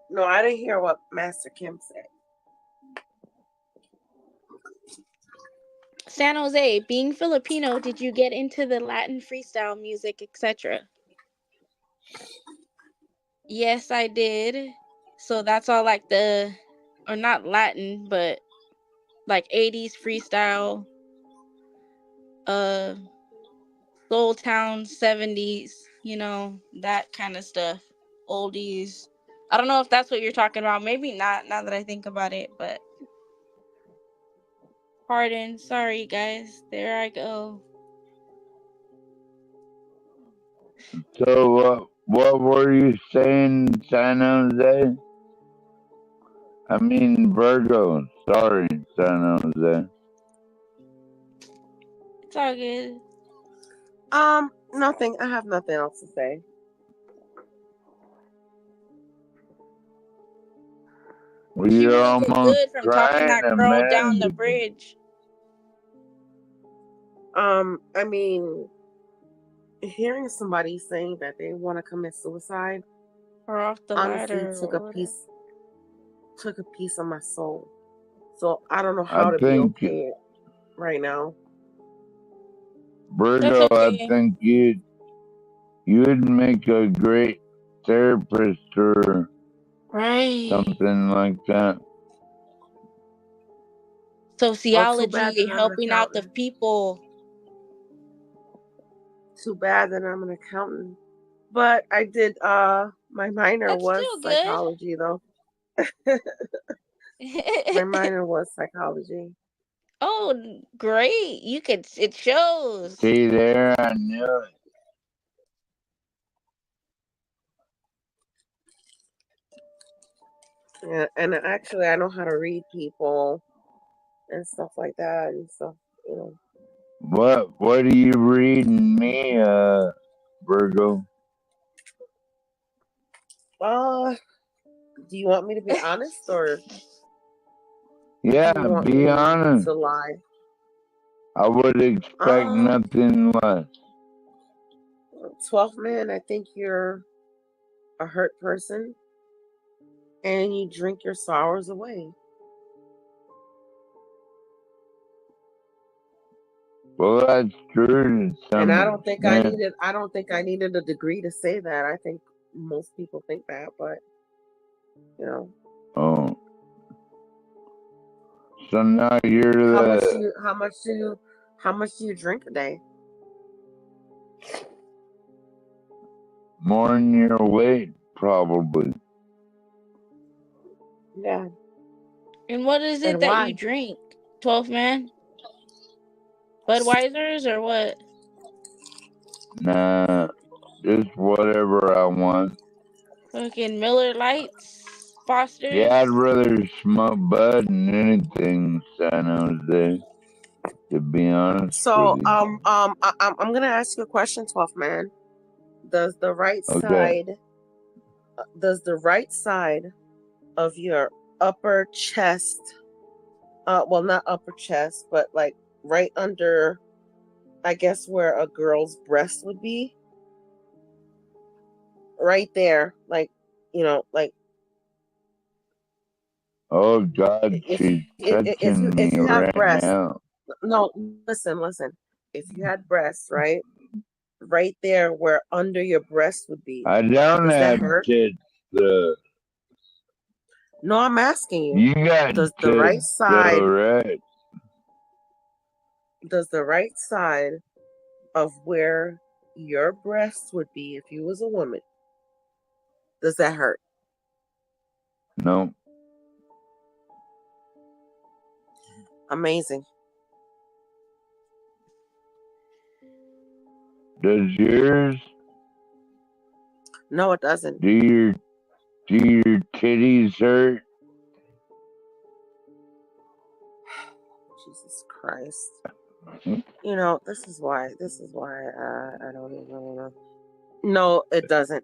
No, I didn't hear what Master Kim said. San Jose, being Filipino, did you get into the Latin freestyle music, etc.? Yes, I did. So that's all like or not Latin, but like 80s freestyle, Soul Town 70s, that kind of stuff. Oldies. I don't know if that's what you're talking about. Maybe not, now that I think about it, but pardon. Sorry, guys. There I go. So, what were you saying, San Jose? I mean, Virgo. Sorry, San Jose. It's all good. Nothing. I have nothing else to say. Well, She you're really looked almost good from talking that girl down the bridge. I mean, hearing somebody saying that they want to commit suicide, or off the honestly ladder, took a piece of my soul. So I don't know I how to be think, okay right now. Virgo, okay. I think you'd make a great therapist or something like that. Sociology, helping out the people. Too bad that I'm an accountant. But I did my minor was psychology though. My minor was psychology. Oh, great. It shows. See there, I knew it. Yeah, and actually I know how to read people and stuff like that and stuff, What are you reading me, Virgo? Do you want me to be honest, or Yeah, do you want be me honest. to lie? I would expect nothing less. 12th man, I think you're a hurt person, and you drink your sorrows away. Well, that's true. And I don't think I needed a degree to say that. I think most people think that, but you know. Oh. So now you're How much do you drink a day? more than your weight, probably. Yeah. And what is it And that why? you drink, 12th man? Budweisers or what? Nah, just whatever I want. Fucking Miller Lights, Fosters. Yeah, I'd rather smoke bud than anything, San Jose. To be honest So with you. I'm gonna ask you a question, 12th man. Does the right side of your upper chest, well, not upper chest, but like right under, I guess, where a girl's breast would be, right there, like, you know, like, Oh God, she's touching me if you have right breasts, now. no, listen. If you had breasts, right there where under your breast would be, I don't does that have hurt? tits. No, I'm asking you. You got Does tits, the right side, right? does the right side of where your breast would be if you was a woman, does that hurt? No. Amazing. Does yours? No, it doesn't. Do your titties hurt? Jesus Christ. You know, this is why I don't even know. No, it doesn't.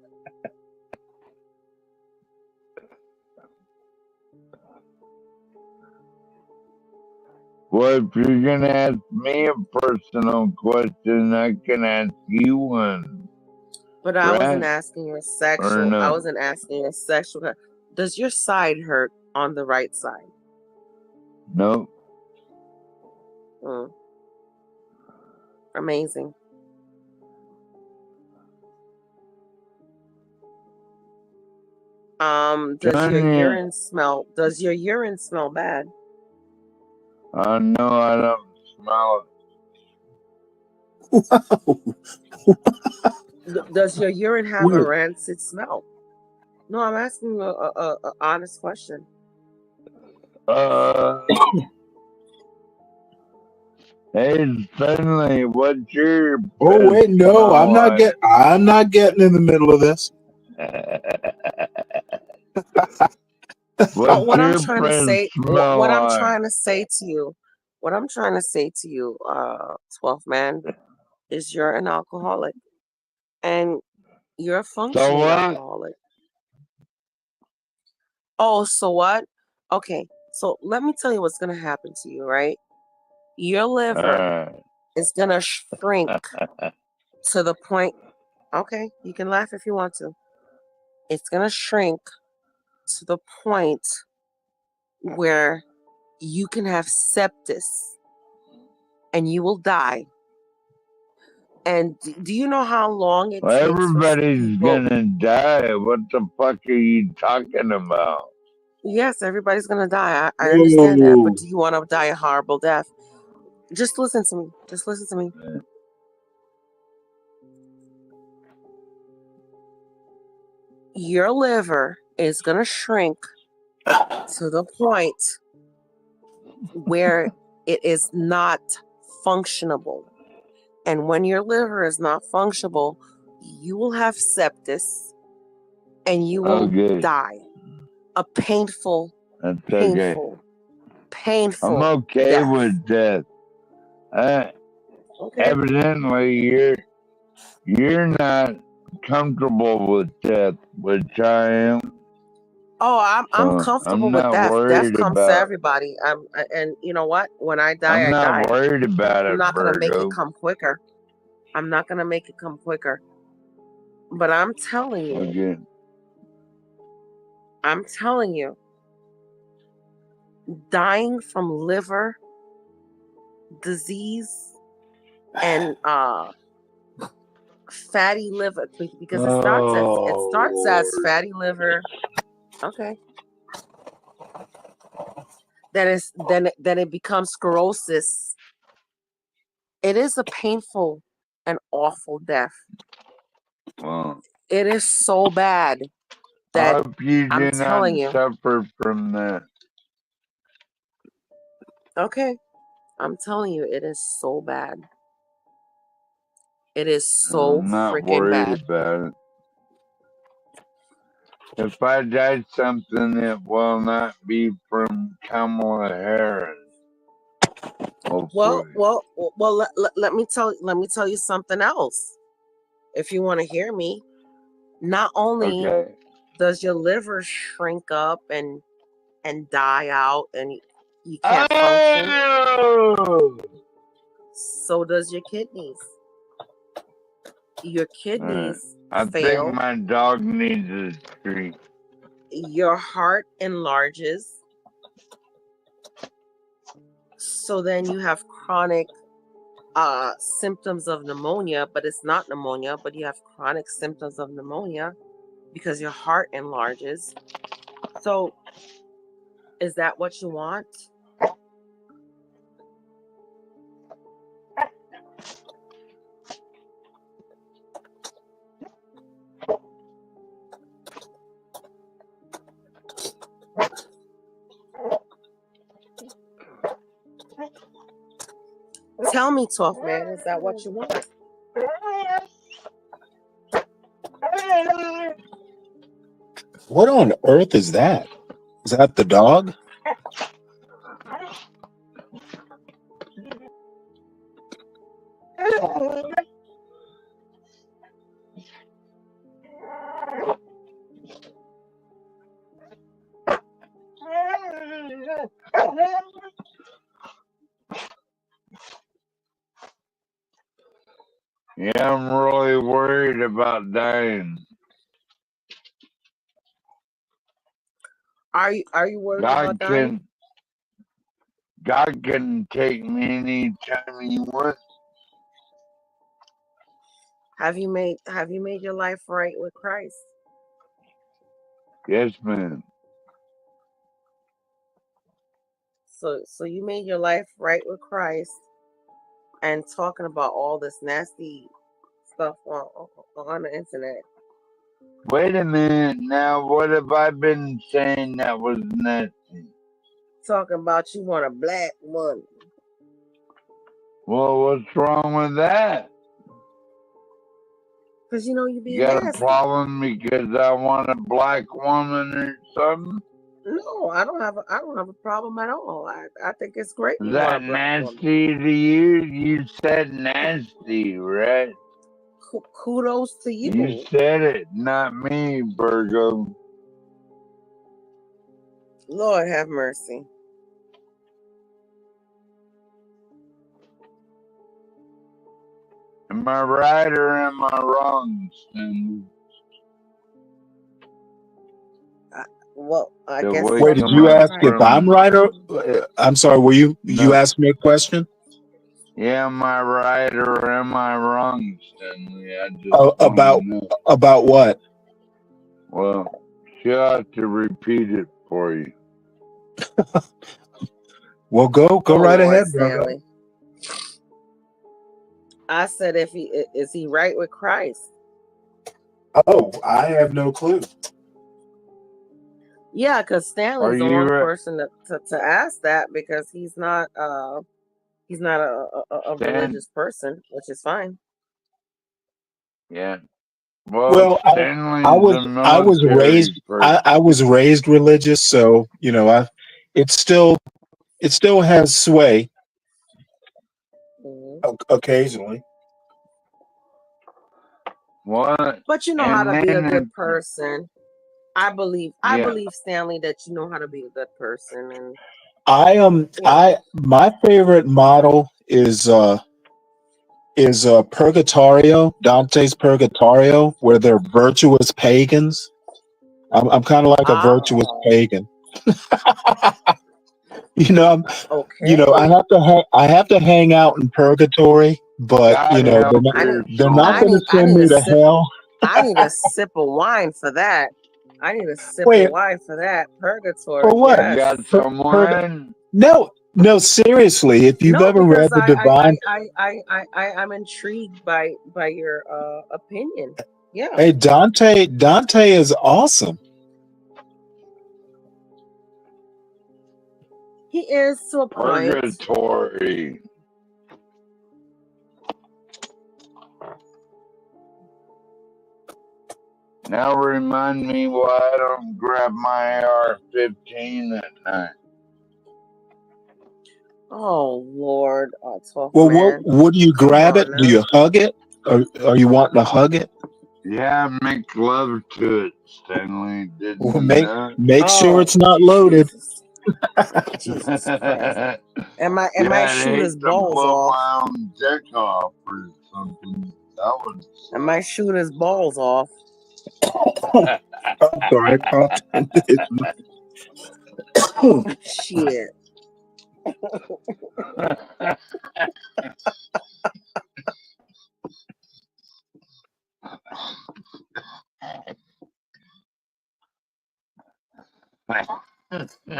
Well, if you're gonna ask me a personal question, I can ask you one. But I right? wasn't asking you a sexual. No? I wasn't asking you a sexual. Does your side hurt on the right side? No. Amazing. Does your urine smell? Does your urine smell bad? No, I don't smell it. Does your urine have a rancid smell? No, I'm asking you a honest question. Hey, Stanley, what's your? Oh wait, no, I'm not getting in the middle of this. What I'm trying to say to you, 12th man, is you're an alcoholic, and you're a functioning alcoholic. Oh, so what? Okay, so let me tell you what's gonna happen to you, right? Your liver is gonna shrink to the point. Okay, you can laugh if you want to. It's gonna shrink to the point where you can have sepsis and you will die. And do you know how long it takes? Everybody's gonna die. What the fuck are you talking about? Yes, everybody's gonna die. I understand that, but do you want to die a horrible death? Just listen to me. Just listen to me. Your liver is gonna shrink to the point where it is not functionable. And when your liver is not functionable, you will have sepsis and you will die. A painful, painful. I'm okay death. with death. Evidently, you're not comfortable with death, which I am. Oh, I'm comfortable I'm with not death. Death worried comes to about. everybody. And you know what? When I die, I'm I not die. worried about I'm it, not gonna make it Virgo. come quicker. I'm not gonna make it come quicker. But I'm telling you, Okay. dying from liver disease and fatty liver, because it starts as fatty liver. Okay. Then it becomes sclerosis. It is a painful and awful death. Well, It is so bad I that hope you I'm do not telling you. suffer from that. Okay. I'm telling you, it is so bad. It is so I'm not freaking worried bad. about it. If I die something, it will not be from Kamala Harris. Hopefully. Well. Let me tell you something else. If you want to hear me, not only does your liver shrink up and die out and you can't function, so does your kidneys. Your kidneys I fail. think my dog needs a treat. Your heart enlarges. So then you have chronic symptoms of pneumonia, but it's not pneumonia, but you have chronic symptoms of pneumonia because your heart enlarges. So is that what you want? Tell me, tough man, is that what you want? What on earth is that? Is that the dog? Yeah, I'm really worried about dying. Are you worried about dying? God can take me anytime He wants. Have you made your life right with Christ? Yes, ma'am. So you made your life right with Christ, and talking about all this nasty stuff on the internet. Wait a minute now. What have I been saying that was nasty? Talking about you want a black woman. Well, what's wrong with that? Because you You being got nasty. a problem because I want a black woman or something? No, I don't have a problem at all. I think it's great. Is You want a that black woman. nasty to you? You said nasty, right? Kudos to you. You said it, not me, Virgo. Lord have mercy. Am I right or am I wrong, Stanley? Well, I guess. Wait, did you ask if I'm right or? I'm sorry. Were you asked me a question? Yeah, am I right or am I wrong, Stanley? I just about what? Well, she'll have to repeat it for you. Well, go right ahead, brother. Stanley. I said, is he right with Christ? Oh, I have no clue. Yeah, because Stanley's the wrong person to ask that, because he's not a religious person, which is fine. Yeah. Well, I was raised I was raised religious, so it still has sway occasionally. What? But you know how to be a good person. I believe Yeah. Stanley that you know how to be a good person, and My favorite model is Purgatorio, Dante's Purgatorio, where they're virtuous pagans. I'm kind of like a virtuous pagan. You know, okay. I have to hang out in purgatory, but God help your they're not I going soul. to send me to hell. I need a sip of wine for that. I need a sip Wait, of wine for that. for Purgatory, what? You yes. got someone? No, seriously. If you've No, ever because read the Divine, I'm intrigued by your opinion. Yeah. hey, Dante is awesome. He is to a point. Purgatory. Now remind me why I don't grab my AR-15 at night. Oh Lord, tough Well, man. what do you Come grab on it? Do now. you hug it? Or are you wanting to hug it? Yeah, make love to it, Stanley. Didn't Well, you know? make sure it's not loaded. Jesus Christ. And my Yeah, I'd shoot hate his to balls blow off. my own dick off or something. That would And my shoot his balls off. I'm sorry, I coughed. Shit.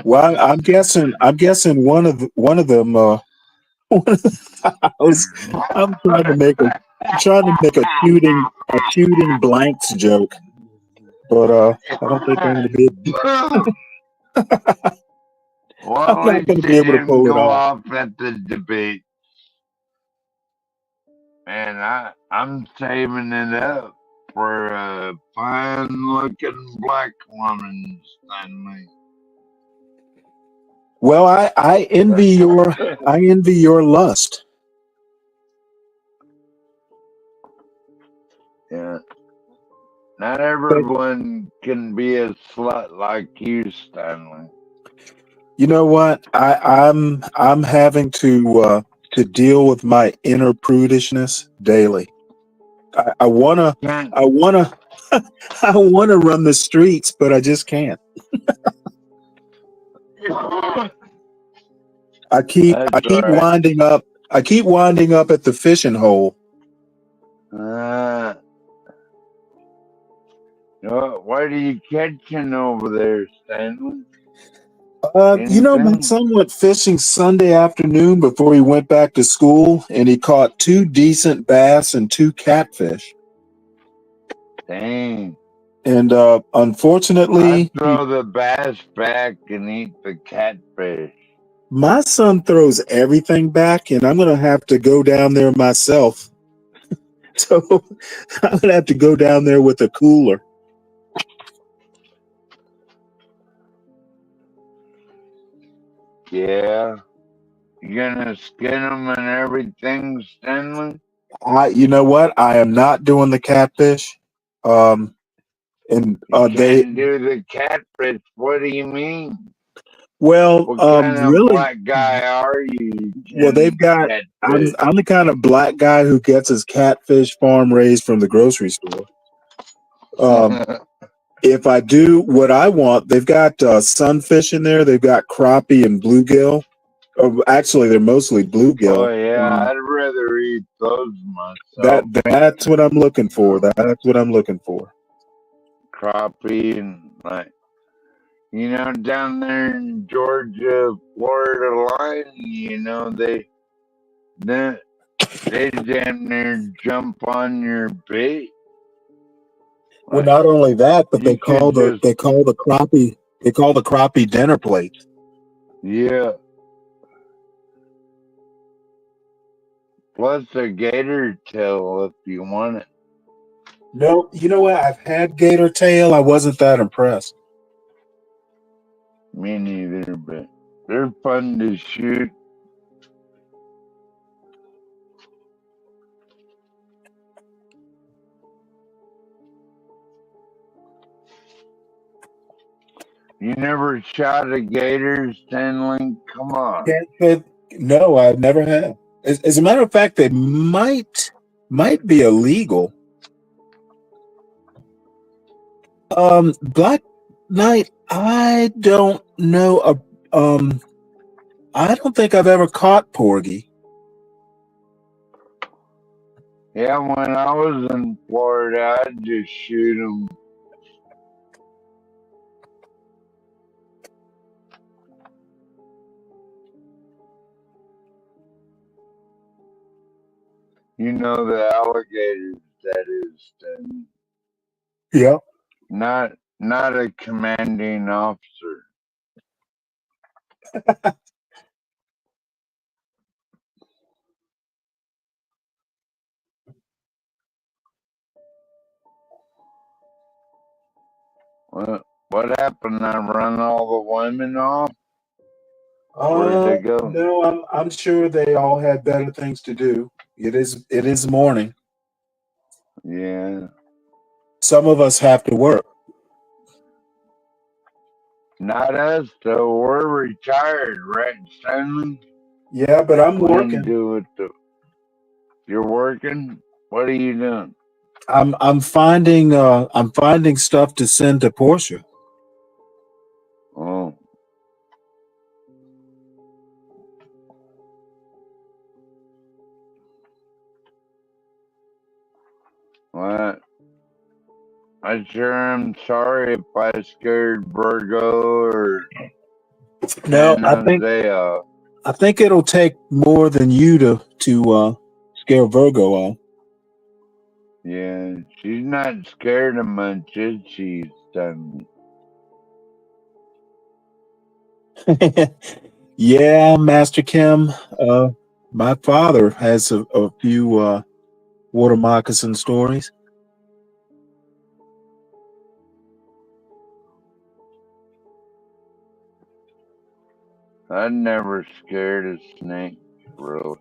Well, I'm guessing one of them. I'm trying to make a shooting blanks joke, but I don't think I'm going to be. Well, I'm at not going to least be it able to didn't pull it go off. off at the debate. And I'm saving it up for a fine looking black woman, Stanley. Well, I envy your lust. Yeah. Not everyone can be a slut like you, Stanley. You know what? I'm having to deal with my inner prudishness daily. I wanna I wanna I wanna run the streets, but I just can't. I keep That's all right. winding up. I keep winding up at the fishing hole. What are you catching over there, Stanley? My son went fishing Sunday afternoon before he went back to school, and he caught 2 decent bass and 2 catfish. Dang. And unfortunately, I'd throw the bass back and eat the catfish. my son throws everything back, and I'm gonna have to go down there myself. So I'm gonna have to go down there with a cooler. Yeah. You gonna skin them and everything, Stanley? You know what? I am not doing the catfish. And You they can't do the catfish. What do you mean? well, What kind of really, black guy are you? well, they've got. I'm the kind of black guy who gets his catfish farm raised from the grocery store. If I do what I want, they've got sunfish in there. They've got crappie and bluegill. Actually, they're mostly bluegill. Oh yeah, I'd rather eat those myself. That's what I'm looking for. That's what I'm looking for. Crappie and down there in Georgia, Florida line, they damn near jump on your bait. Well, not only that, but they call the crappie dinner plates. Yeah. Plus a gator tail if you want it. No, you know what? I've had gator tail. I wasn't that impressed. Me neither, but they're fun to shoot. You never shot a gator, Stanley? Come on. No, I never have. As a matter of fact, they might be illegal. Black Knight, I don't know. I don't think I've ever caught porgy. Yeah, when I was in Florida, I'd just shoot them. You know the alligators, that is, Stanley. Yeah. Not a commanding officer. What happened? I run all the women off? Where'd they go? No, I'm sure they all had better things to do. It is morning. Yeah. Some of us have to work. Not us, though. We're retired, right, Stanley? Yeah, but I'm working. Do it. You're working? What are you doing? I'm finding stuff to send to Portia. Oh. What? I sure am sorry if I scared Virgo or No, I think it'll take more than you to scare Virgo off. Yeah, she's not scared of much, is she, Stanley? Yeah, Master Kim. My father has a few water moccasin stories. I never scared a snake, really.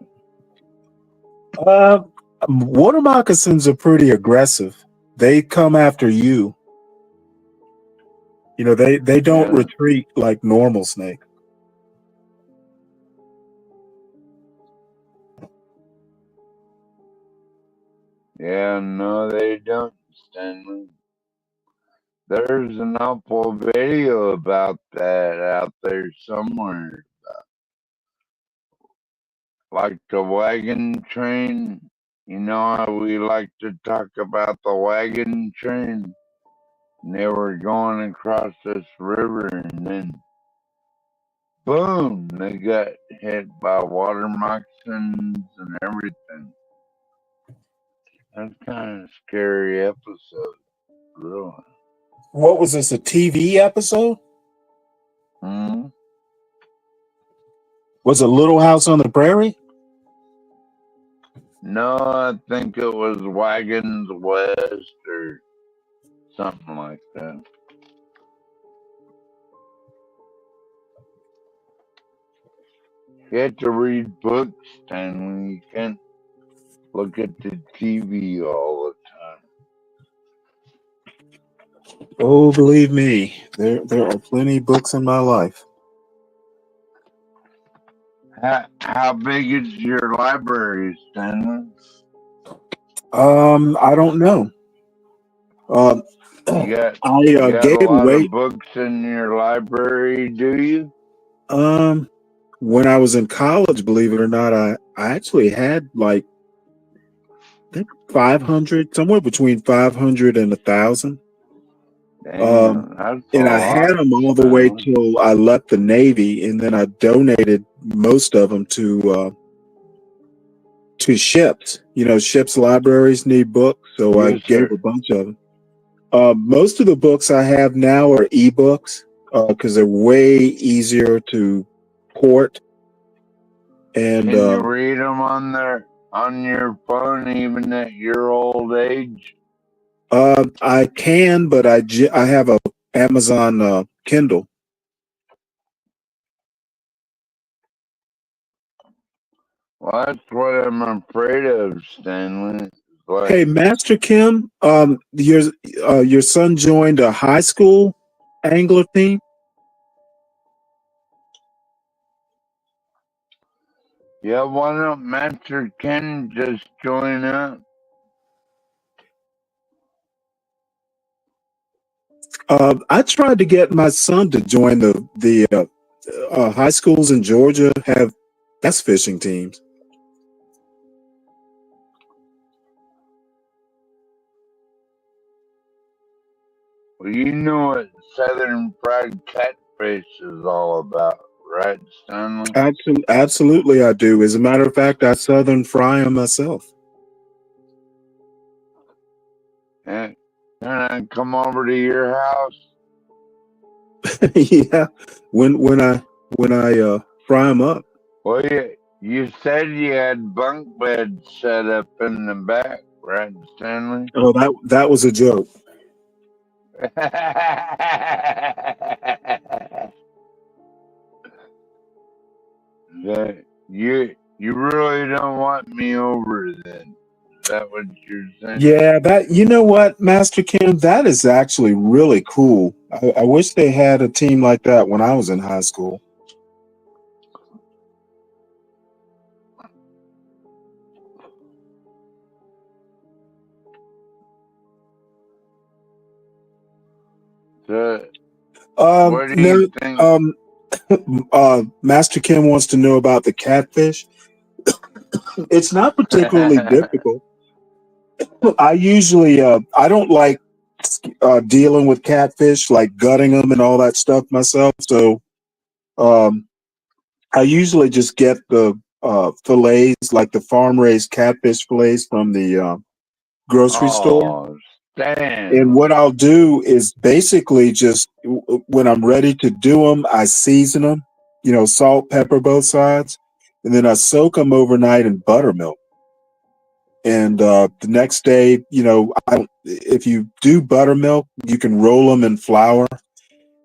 Water moccasins are pretty aggressive. They come after you. You know, they don't retreat like normal snakes. Yeah, no, they don't, Stanley. There's an awful video about that out there somewhere. Like the wagon train. You know how we like to talk about the wagon train? And they were going across this river and then boom, they got hit by water moccasins and everything. That's kind of a scary episode, really. What was this, a TV episode? Hmm? Was it Little House on the Prairie? No, I think it was Wagons West or something like that. You have to read books, Stanley. You can't look at the TV all the time. Oh, believe me, there are plenty of books in my life. How big is your library, Stanley? I don't know. You got gave a lot away of books in your library, do you? When I was in college, believe it or not, I actually had like I think 500, somewhere between 500 and 1,000. Damn, and I had them all the way till I left the Navy, and then I donated most of them to ships. You know, ships libraries need books, so I gave a bunch of them. Most of the books I have now are ebooks because they're way easier to port. And can you read them on your phone, even at your old age? I can, but I have a Amazon Kindle. Well, that's what I'm afraid of, Stanley. Like, Hey, Master Kim, your son joined a high school angler team. Yeah, why don't Master Ken just join up? I tried to get my son to join the high schools in Georgia have bass fishing teams. Well, you know what southern fried catfish is all about, right, Stanley? Absolutely, I do. As a matter of fact, I southern fry them myself. Can I come over to your house? Yeah, when I fry them up. Well, you said you had bunk beds set up in the back, right, Stanley? Oh, that was a joke. That you really don't want me over then? Is that what you're saying? Yeah, you know what, Master Kim, that is actually really cool. I wish they had a team like that when I was in high school. What do you think? Master Kim wants to know about the catfish. It's not particularly difficult. I usually I don't like dealing with catfish, like gutting them and all that stuff myself. So I usually just get the fillets, like the farm raised catfish fillets from the grocery store. And what I'll do is basically just when I'm ready to do them, I season them, salt, pepper, both sides, and then I soak them overnight in buttermilk. And the next day, if you do buttermilk, you can roll them in flour.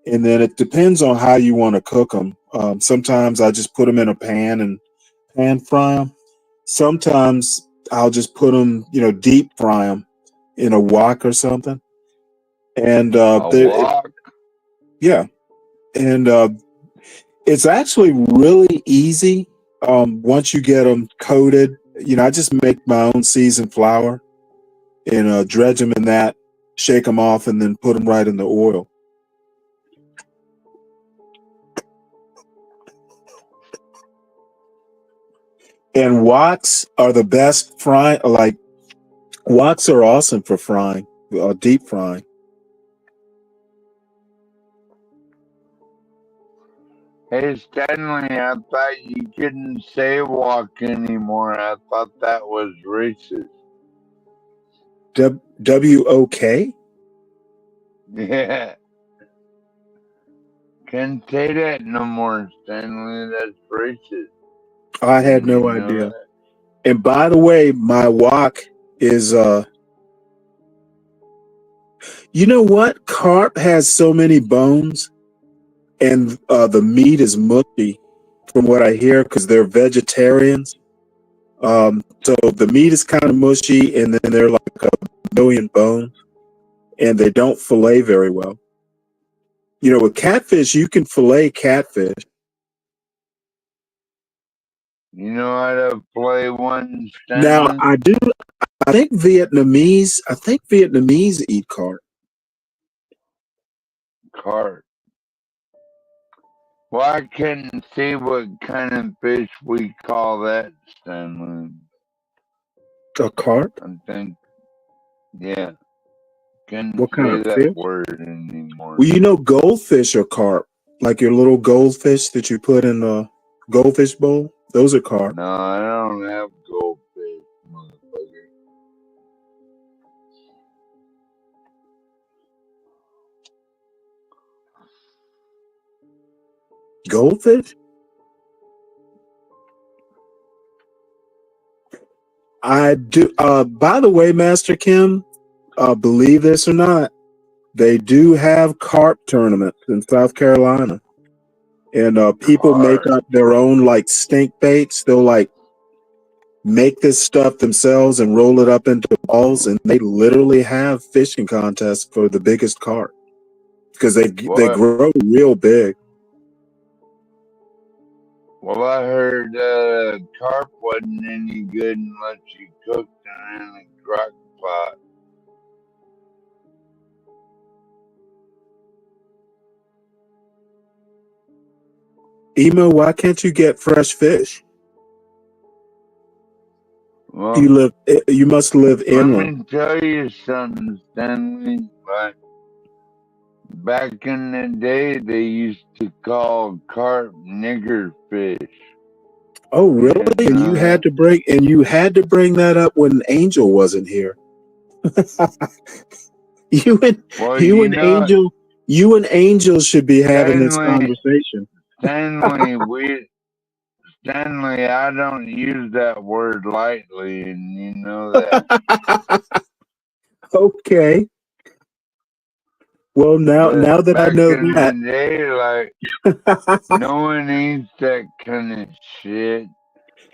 And then it depends on how you want to cook them. Sometimes I just put them in a pan and pan fry them. Sometimes I'll just put them, deep fry them in a wok or something. And yeah, and it's actually really easy once you get them coated. I just make my own seasoned flour and dredge them in that, shake them off, and then put them right in the oil. And woks are the best frying. Like woks are awesome for frying, deep frying. Hey Stanley, I thought you couldn't say walk anymore. I thought that was racist. WOK? Yeah. Can't say that no more, Stanley. That's racist. I had no idea. And by the way, my wok is you know what? Carp has so many bones, and the meat is mushy, from what I hear, because they're vegetarians. So the meat is kind of mushy, and then they're like a million bones, and they don't fillet very well. With catfish, you can fillet catfish. You know how to play one, Stanley? Now I do. I think Vietnamese eat carp. Carp. Well, I couldn't see what kind of fish we call that, Stanley. A carp? I think. Yeah. Can't What kind say of that fish? word anymore. Well, goldfish are carp, like your little goldfish that you put in a goldfish bowl. Those are carp. No, I don't have goldfish, motherfucker. Goldfish? I do. By the way, Master Kim, believe this or not, they do have carp tournaments in South Carolina, and people make up their own like stink baits. They'll like make this stuff themselves and roll it up into balls, and they literally have fishing contests for the biggest carp because they grow real big. Well, I heard carp wasn't any good unless you cooked it in a crock pot. Emo, why can't you get fresh fish? Well, You must live let inland. me tell you something, Stanley. Like, back in the day, they used to call carp nigger fish. Oh, really? You And know you had to bring that up when Angel wasn't here. you and Well, you and Angel should be having this conversation. Stanley, I don't use that word lightly, and you know that. Okay. Well, now that I back know in that, the day, like, no one eats that kind of shit.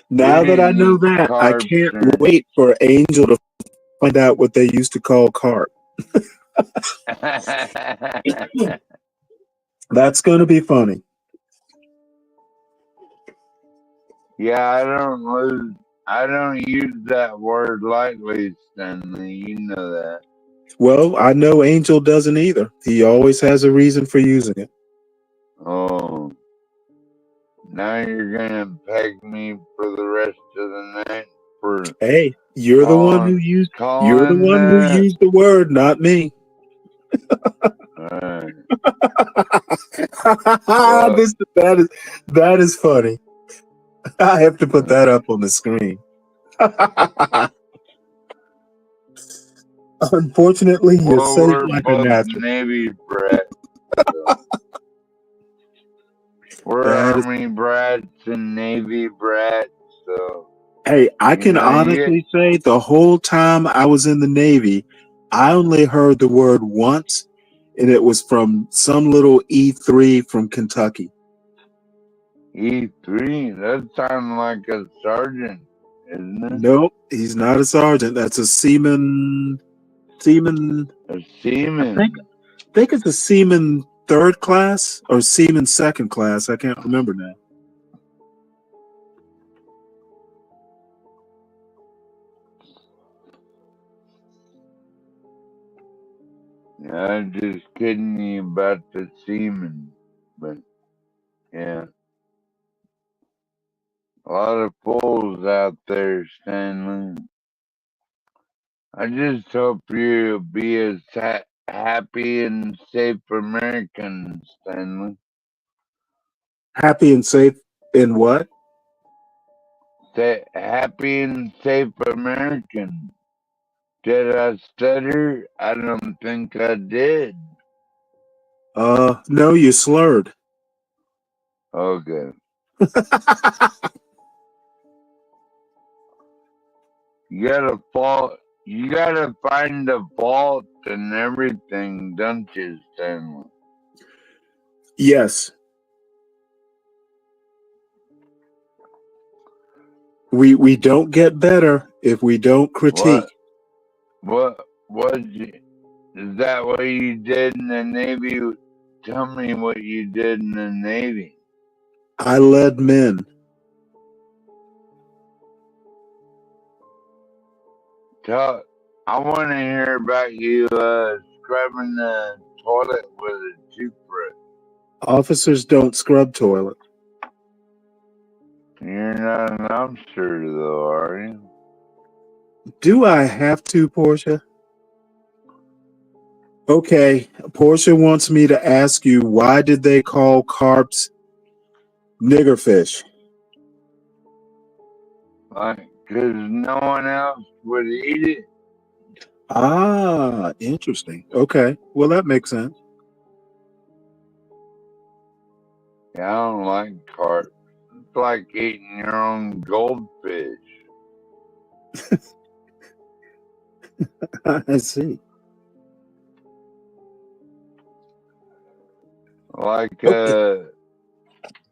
now that I know that, I can't wait for Angel to find out what they used to call carp. That's going to be funny. Yeah, I don't use that word lightly, Stanley. You know that. Well, I know Angel doesn't either. He always has a reason for using it. Oh, now you're gonna peg me for the rest of the night for. Hey, you're the one who used the word, not me. That is funny. I have to put that up on the screen. Unfortunately, you're safe we're like a both natural. Navy brats. So. We're Army brats and Navy brats, so. Hey, I can honestly say the whole time I was in the Navy, I only heard the word once, and it was from some little E3 from Kentucky. E3? That sounds like a sergeant, isn't it? Nope, he's not a sergeant. That's a seaman. A seaman. I think it's a seaman third class or seaman second class. I can't remember now. Yeah, I'm just kidding you about the seaman, but yeah. A lot of fools out there, Stanley. I just hope you'll be as happy and safe American, Stanley. Happy and safe in what? Happy and safe American. Did I stutter? I don't think I did. No, you slurred. Okay. You gotta find the fault in everything, don't you, Stanley? Yes. We don't get better if we don't critique. What is that what you did in the Navy? Tell me what you did in the Navy. I led men. I want to hear about you scrubbing the toilet with a toothbrush. Officers don't scrub toilets. You're not an officer, though, are you? Do I have to, Portia? Okay, Portia wants me to ask you, why did they call carps nigger fish? Because no one else would eat it. Ah, interesting. Okay, well, that makes sense. Yeah, I don't like carp. It's like eating your own goldfish. I see. Like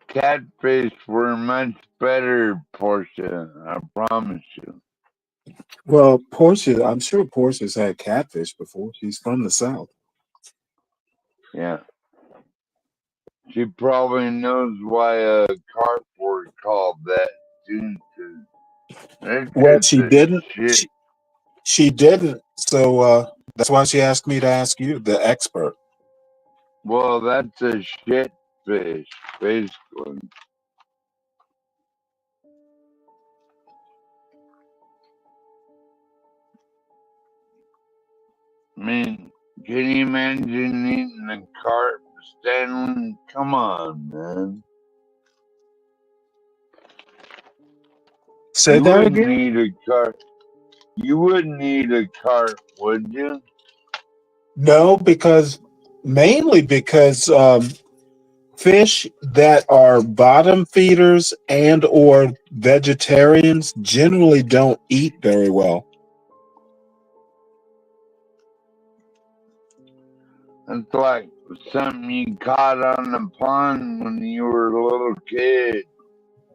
catfish were much better, Portia. I promise you. Well, Portia, I'm sure Portia's had catfish before. She's from the South. Yeah. She probably knows why a cardboard called that too. That's Well, just she a didn't. shit. She didn't. So that's why she asked me to ask you, the expert. Well, that's a shit fish, basically. I mean, can you imagine eating a carp, Stanley? Come on, man. Say You that wouldn't again? eat a carp. You wouldn't eat a carp, would you? No, mainly because fish that are bottom feeders and or vegetarians generally don't eat very well. It's like something you caught on the pond when you were a little kid.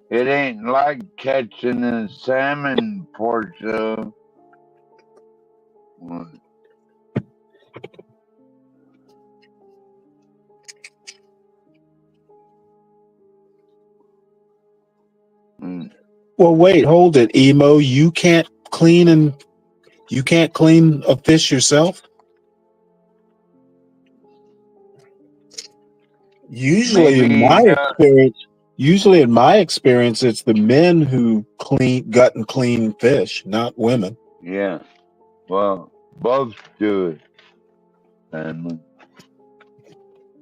It ain't like catching a salmon, Portia. Well, wait, hold it, Emo. You can't clean a fish yourself? Usually in Maybe my not. experience, it's the men who gut and clean fish, not women. Yeah. Well, both do it. And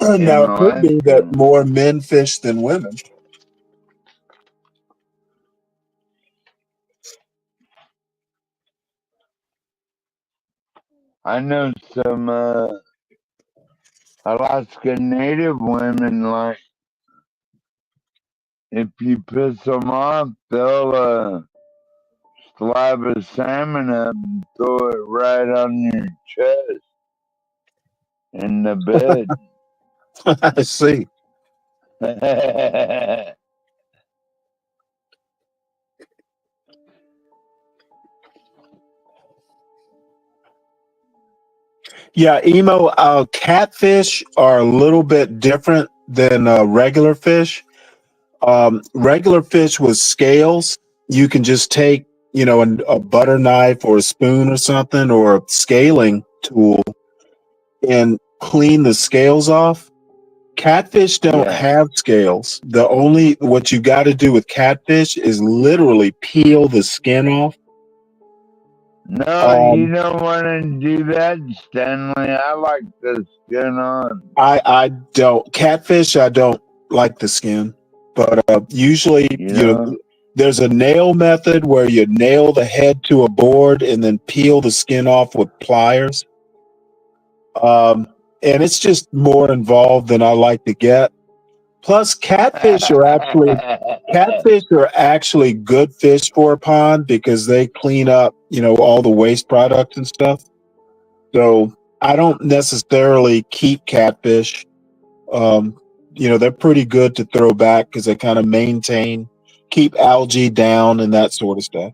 Now it could be that more men fish than women. I know some Alaska Native women, like, if you piss them off, they'll slab a salmon up and throw it right on your chest in the bed. I see. Yeah, Emo, catfish are a little bit different than regular fish. Regular fish with scales, you can just take, a butter knife or a spoon or something or a scaling tool and clean the scales off. Catfish don't have scales. What you got to do with catfish is literally peel the skin off. No, you don't want to do that, Stanley. I like the skin on. I don't catfish. I don't like the skin, but usually there's a nail method where you nail the head to a board and then peel the skin off with pliers. And it's just more involved than I like to get. Plus, catfish are actually good fish for a pond because they clean up, all the waste products and stuff. So I don't necessarily keep catfish. They're pretty good to throw back because they kind of keep algae down and that sort of stuff.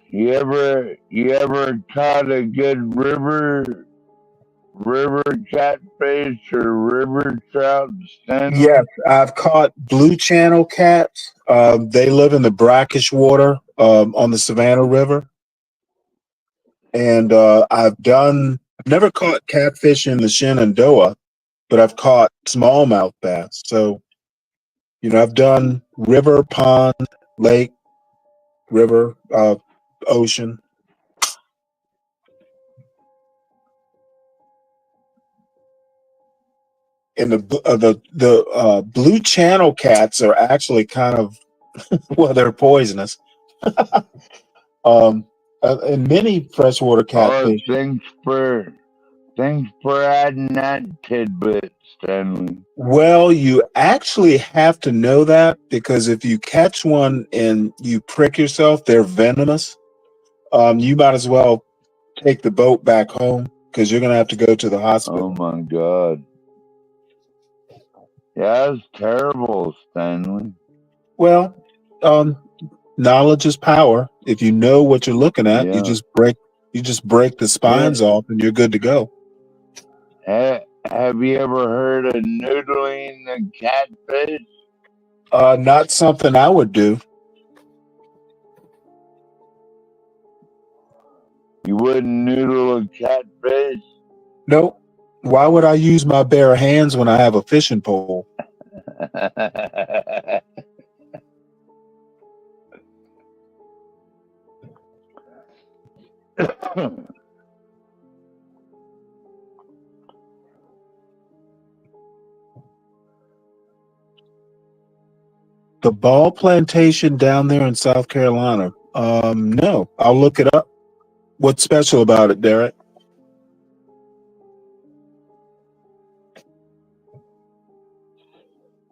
You ever caught a good river catfish or river trout, Stanley? Yes, I've caught blue channel cats. They live in the brackish water on the Savannah River. And I've never caught catfish in the Shenandoah, but I've caught smallmouth bass. So, I've done river, pond, lake, river, ocean. And the blue channel cats are actually kind of they're poisonous. And many freshwater catfish. Thanks for adding that tidbit, Stanley. Well, you actually have to know that because if you catch one and you prick yourself, they're venomous. You might as well take the boat back home because you're gonna have to go to the hospital. Oh my God. Yeah, that's terrible, Stanley. Well, knowledge is power. If you know what you're looking at, you just break You just break the spines off and you're good to go. Have you ever heard of noodling a catfish? Not something I would do. You wouldn't noodle a catfish? Nope. Why would I use my bare hands when I have a fishing pole? The ball plantation down there in South Carolina. No, I'll look it up. What's special about it, Derek?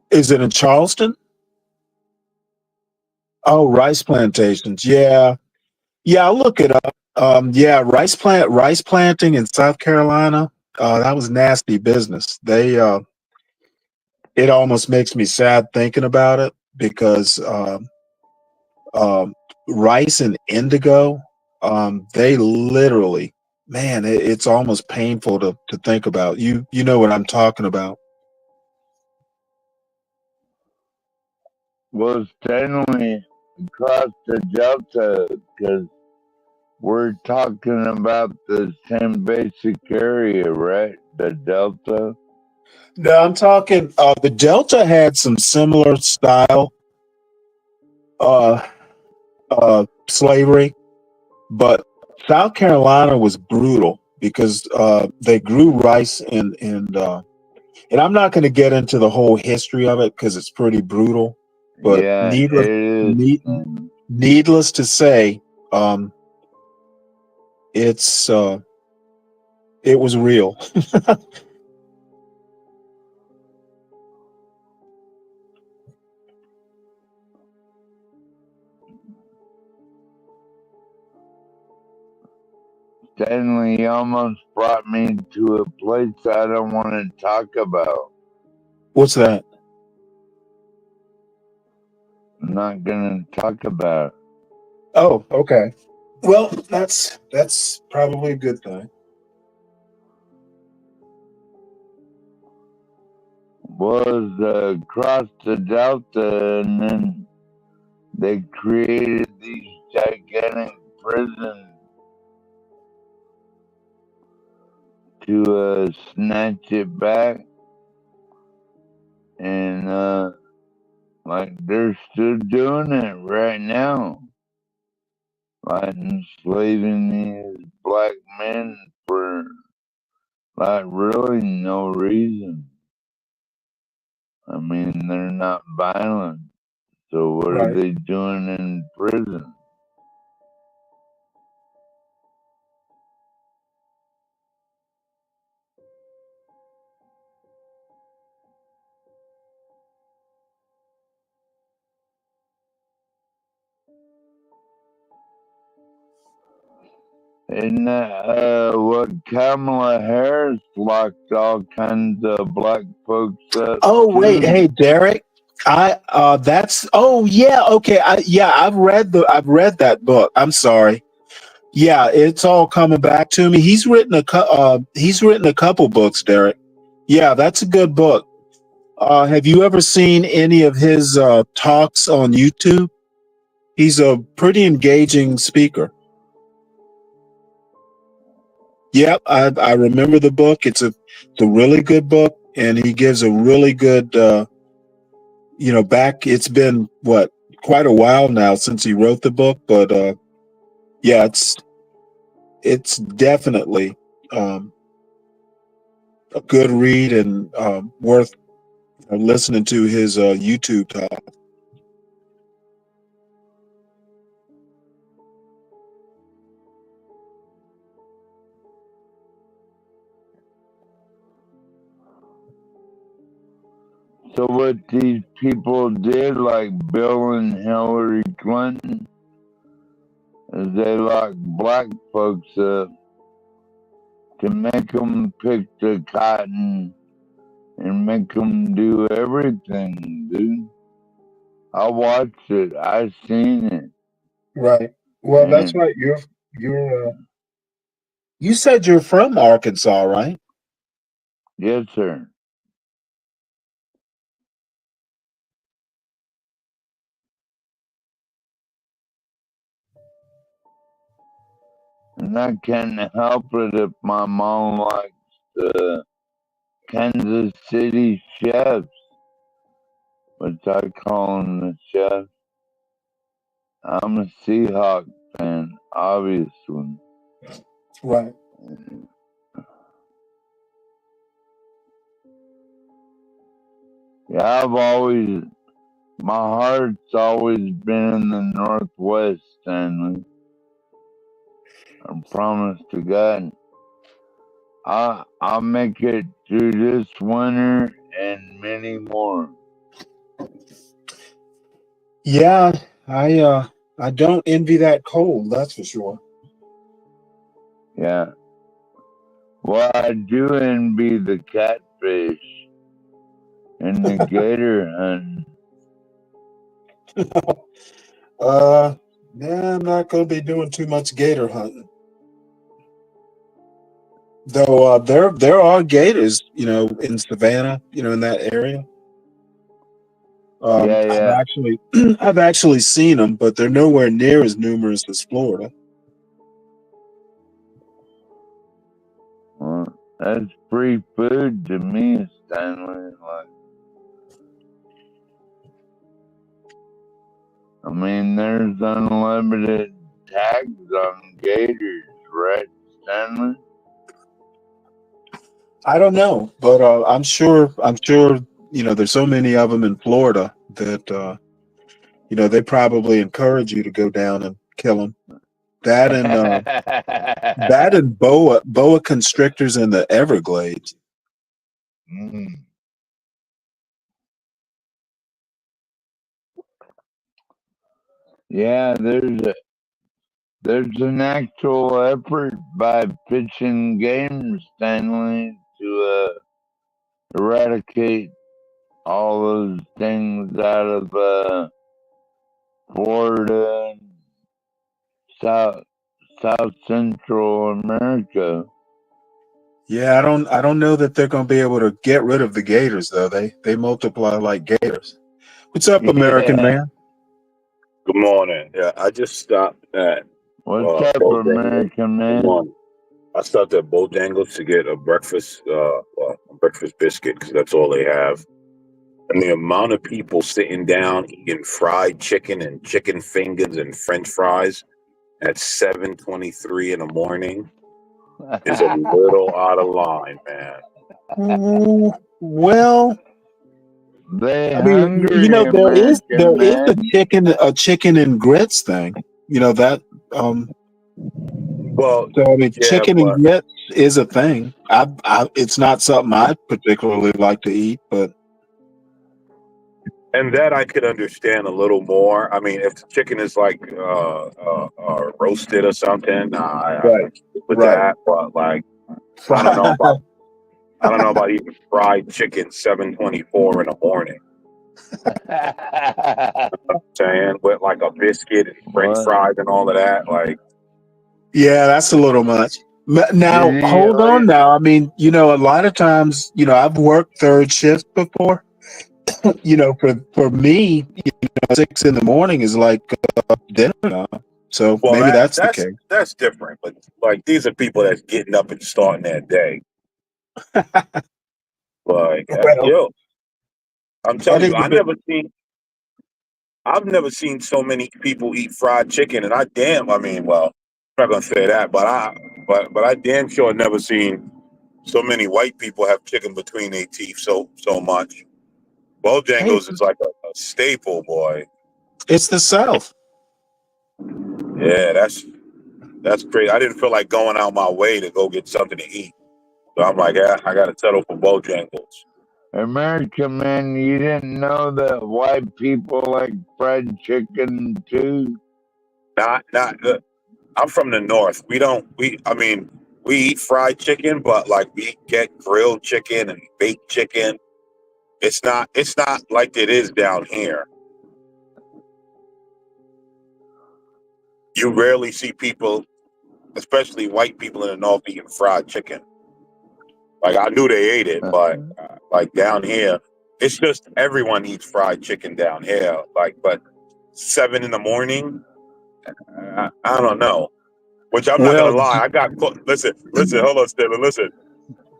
Is it in Charleston? Oh, rice plantations. Yeah. Yeah, I'll look it up. Yeah, rice planting in South Carolina. That was nasty business. It almost makes me sad thinking about it because rice and indigo, they literally, man, it's almost painful to think about. You know what I'm talking about. Well, Stanley, across the Delta, because we're talking about the same basic area, right? The Delta. No, I'm talking. The Delta had some similar style slavery, but South Carolina was brutal because they grew rice and I'm not going to get into the whole history of it because it's pretty brutal. But Yeah, needless to say, it was real. Stanley almost brought me to a place I don't want to talk about. What's that? I'm not going to talk about it. Oh, okay. Well, that's probably a good thing. Was across the Delta, and then they created these gigantic prisons to snatch it back, and like they're still doing it right now, like enslaving these black men for like really no reason. I mean, they're not violent, so what are they doing in prison? Isn't that what Kamala Harris locked all kinds of black folks up? Oh wait, too? hey Derek, that's yeah, okay, I've read that book. I'm sorry. Yeah, it's all coming back to me. He's written a couple books, Derek. Yeah, that's a good book. Have you ever seen any of his talks on YouTube? He's a pretty engaging speaker. Yep, I remember the book. It's a really good book, and he gives a really good back. It's been quite a while now since he wrote the book, but yeah, it's definitely a good read and worth listening to his YouTube talk. So what these people did, like Bill and Hillary Clinton, is they locked black folks up to make them pick the cotton and make them do everything, dude. I watched it. I seen it. Right. Well, that's And right. You're You said you're from Arkansas, right? Yes, sir. And I can't help it if my mom likes the Kansas City chefs, which I call them the chefs. I'm a Seahawks fan, obviously. Right. Yeah, my heart's always been in the Northwest, Stanley. I promise to God. I'll make it through this winter and many more. Yeah, I don't envy that cold, that's for sure. Yeah. Well, I do envy the catfish and the gator hunting. Yeah, I'm not gonna be doing too much gator hunting. Though there are gators, in Savannah, in that area. Yeah. I've actually seen them, but they're nowhere near as numerous as Florida. Well, that's free food to me, Stanley. I mean, there's unlimited tags on gators, right, Stanley? I don't know, but I'm sure. There's so many of them in Florida that they probably encourage you to go down and kill them. That and boa constrictors in the Everglades. Mm. Yeah, there's an actual effort by Fish and Game, Stanley, to eradicate all those things out of Florida and South Central America. Yeah, I don't know that they're going to be able to get rid of the gators though. They multiply like gators. What's up, American Yeah. man? Good morning. Yeah, I just stopped at What's up, Bojangles. American Good man? morning. I stopped at Bojangles to get a breakfast biscuit because that's all they have. And the amount of people sitting down eating fried chicken and chicken fingers and French fries at 7:23 in the morning is a little out of line, man. Well, they I mean, hungry, there is American man. a chicken and grits thing. That Well, so I mean, yeah, chicken and but grits is a thing. It's not something I particularly like to eat, but and that I could understand a little more. I mean, if the chicken is like roasted or something, I could stick with that. But like, I don't know about eating fried chicken 7:24 in the morning. I'm saying with like a biscuit and French fries and all of that, like. yeah, that's a little much. Now, hold on. Now, I mean, a lot of times, I've worked third shift before. For me, 6 in the morning is like dinner time. So Well, maybe that's the case. that's different. But like, these are people that's getting up and starting their day. Like, yo, I'm telling you, I've never seen so many people eat fried chicken, and I mean, well, I'm not gonna say that, but I damn sure never seen so many white people have chicken between their teeth so much. Bojangles is like a staple, boy. It's the South. Yeah, that's crazy. I didn't feel like going out my way to go get something to eat, so I'm like, yeah, I gotta settle for Bojangles. American man, you didn't know that white people like fried chicken too? Not. I'm from the north. I mean, we eat fried chicken, but like we get grilled chicken and baked chicken. It's not like it is down here. You rarely see people especially white people in the North eating fried chicken. Like I knew they ate it, but like down here, it's just everyone eats fried chicken down here. Like, but 7 in the morning, I don't know. Which I'm not Well, gonna lie, I got caught. Listen, hold on, Stanley, listen.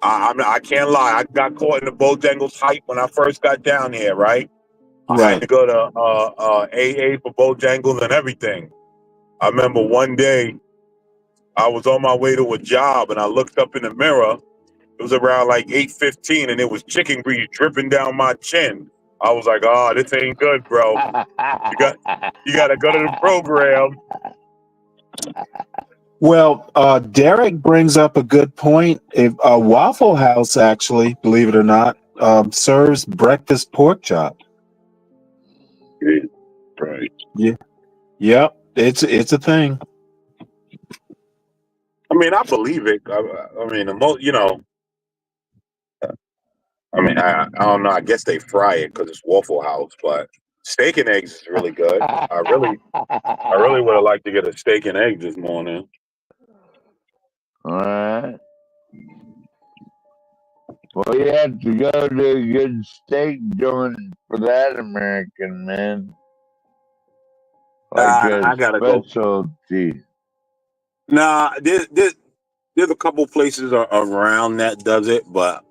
I can't lie. I got caught in the Bojangles hype when I first got down here. Right, I had right. to go to AA for Bojangles and everything. I remember one day I was on my way to a job and I looked up in the mirror. It was around like 8:15 and it was chicken grease dripping down my chin. I was like, "Oh, this ain't good, bro. You got to go to the program." Well, Derek brings up a good point. If Waffle House, actually, believe it or not, serves breakfast pork chop. Right. Yeah. Yep. It's a thing. I mean, I believe it. I mean, the most, I don't know. I guess they fry it because it's Waffle House, but steak and eggs is really good. I really would have liked to get a steak and eggs this morning. All right. Well, you have to go to a good steak joint for that, American man. Like I a gotta go. specialty. Nah, there's a couple places around that does it, but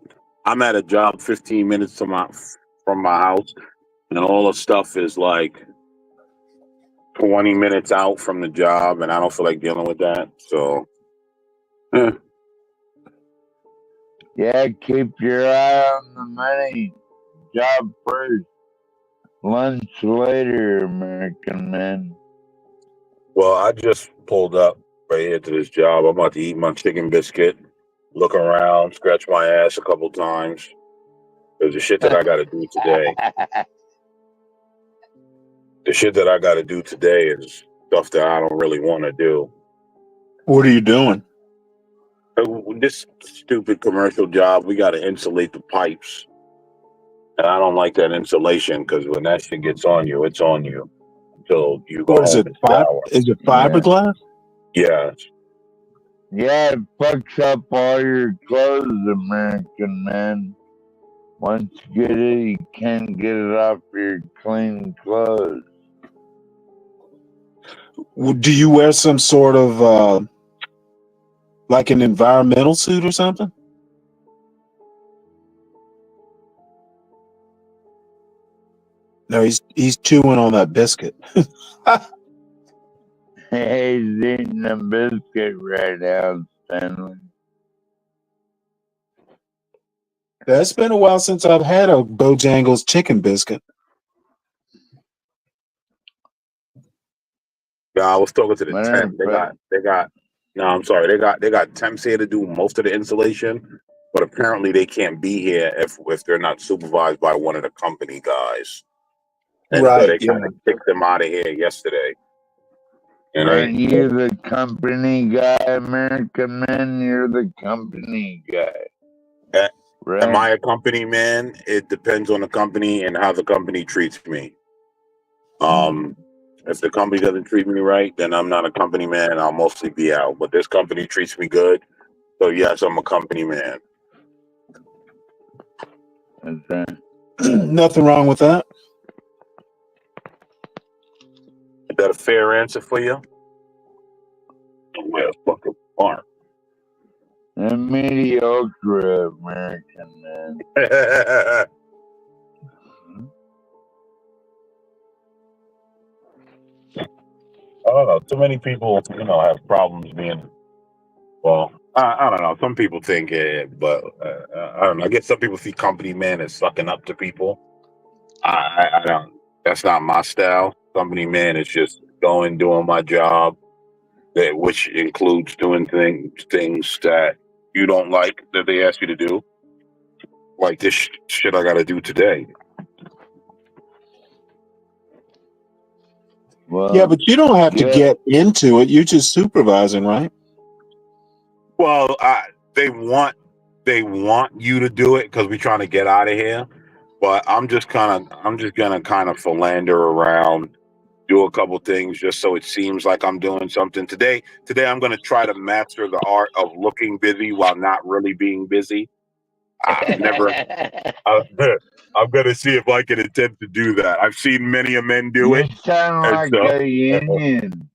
I'm at a job 15 minutes from my house, and all the stuff is like 20 minutes out from the job, and I don't feel like dealing with that. So, Yeah, keep your eye on the money. Job first, lunch later, American man. well, I just pulled up right here to this job. I'm about to eat my chicken biscuit, look around, scratch my ass a couple times. There's the shit that I got to do today. The shit that I got to do today is stuff that I don't really want to do. What are you doing? This stupid commercial job, we got to insulate the pipes. And I don't like that insulation because when that shit gets on you, it's on you until you go What is home it? and shower. Is it Yeah. fiberglass? Yeah. Yeah, it fucks up all your clothes, American man. Once you get it, you can't get it off your clean clothes. Do you wear some sort of like an environmental suit or something? No, he's chewing on that biscuit. He's eating a biscuit right now, Stanley. It's been a while since I've had a Bojangles chicken biscuit. Yeah, I was talking to the temp. They got temps here to do most of the insulation, but apparently they can't be here if they're not supervised by one of the company guys. And so they kind of kicked them out of here yesterday. And Aren't you the company guy, American man? You're the company guy. Right? Am I a company man? It depends on the company and how the company treats me. If the company doesn't treat me right, then I'm not a company man. I'll mostly be out. But this company treats me good, so yes, I'm a company man. Okay. Nothing wrong with that. Is that a fair answer for you? Well, fucking smart. A mediocre American man. I don't know. Too many people, have problems being. Well, I don't know. Some people think it, but I don't know. I guess some people see company man as sucking up to people. I don't. That's not my style. Company man is just doing my job, which includes doing things that you don't like that they ask you to do, like this shit I got to do today. Well, yeah, but you don't have to get into it. You're just supervising, right? Well, they want you to do it because we're trying to get out of here. But I'm just gonna kind of philander around, do a couple things just so it seems like I'm doing something. Today I'm going to try to master the art of looking busy while not really being busy. I've never. I'm going to see if I can attempt to do that. I've seen many a men do You it. sound And like so, a union.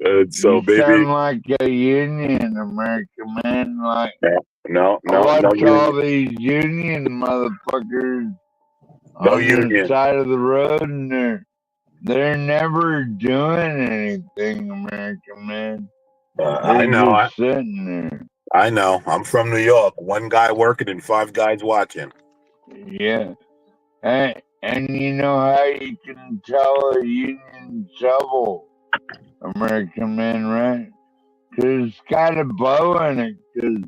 and so You maybe. sound like a union, American man. Like, No, I watch all union. these union motherfuckers No on the union. side of the road, and they're never doing anything, American man. I They're know. just sitting there. I know. I'm from New York. One guy working and 5 guys watching. Yeah. And you know how you can tell a union shovel, American man, right? Because it's got a bow in it, because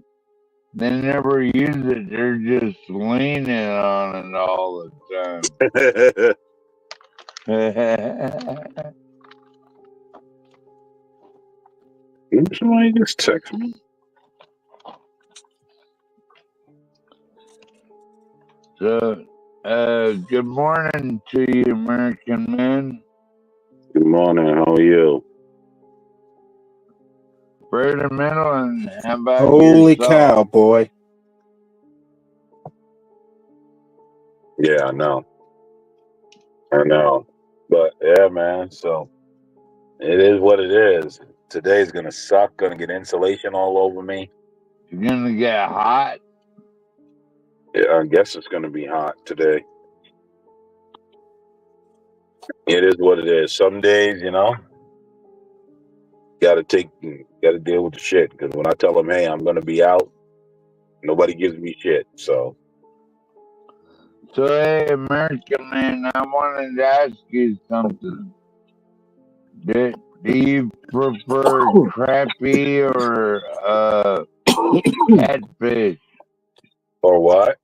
they never use it. They're just leaning on it all the time. Somebody just text me. So, good morning to you, American man. Good morning. How are you? Bird in the middle, and how about Holy yourself? cow, boy. Yeah, I know. But yeah, man. So it is what it is. Today's gonna suck. Gonna get insulation all over me. You're gonna get hot. Yeah, I guess it's gonna be hot today. It is what it is. Some days, gotta deal with the shit. Because when I tell them, hey, I'm gonna be out, nobody gives me shit. So So, hey, American man, I wanted to ask you something. Do you prefer crappie or catfish? or what?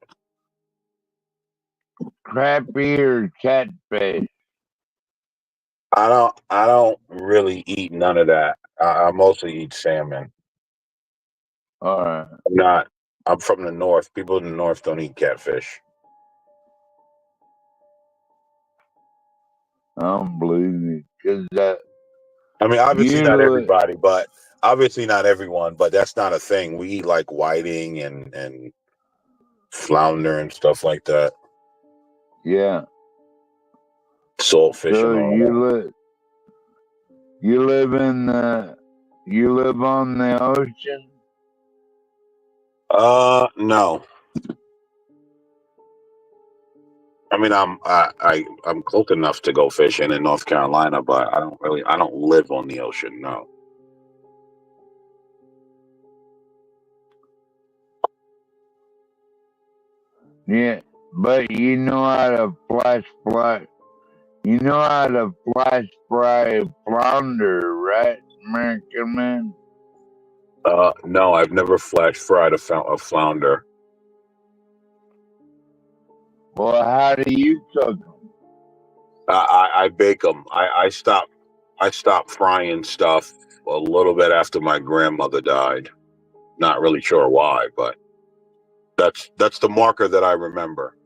Crappie or catfish? I don't really eat none of that. I mostly eat salmon. All right. I'm from the north. People in the north don't eat catfish. I don't believe you. Because I mean, obviously not usually, everybody, but obviously not everyone. But that's not a thing. We eat like whiting and flounder and stuff like that. yeah. Saltfish So and all that. you live on the ocean? No. I mean, I'm close enough to go fishing in North Carolina, but I don't live on the ocean. No. Yeah, but you know how to flash fly. You know how to flash fry flounder, right, American man? No, I've never flash fried a flounder. Well, how do you cook them? I bake them. I stopped frying stuff a little bit after my grandmother died. Not really sure why, but that's the marker that I remember.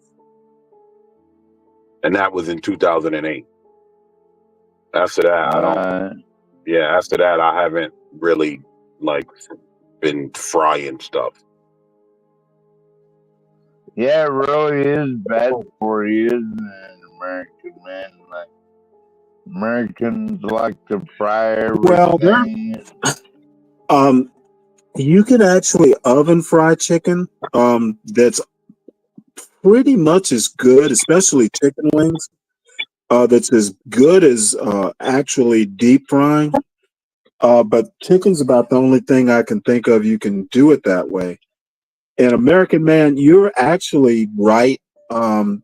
And that was in 2008. After that, after that I haven't really like been frying stuff. Yeah, it really is bad for you, isn't it, American man? Like, Americans like to fry Well, everything. you can actually oven fry chicken. That's pretty much as good, especially chicken wings. That's as good as actually deep frying. But chicken's about the only thing I can think of you can do it that way. And American man, you're actually right. I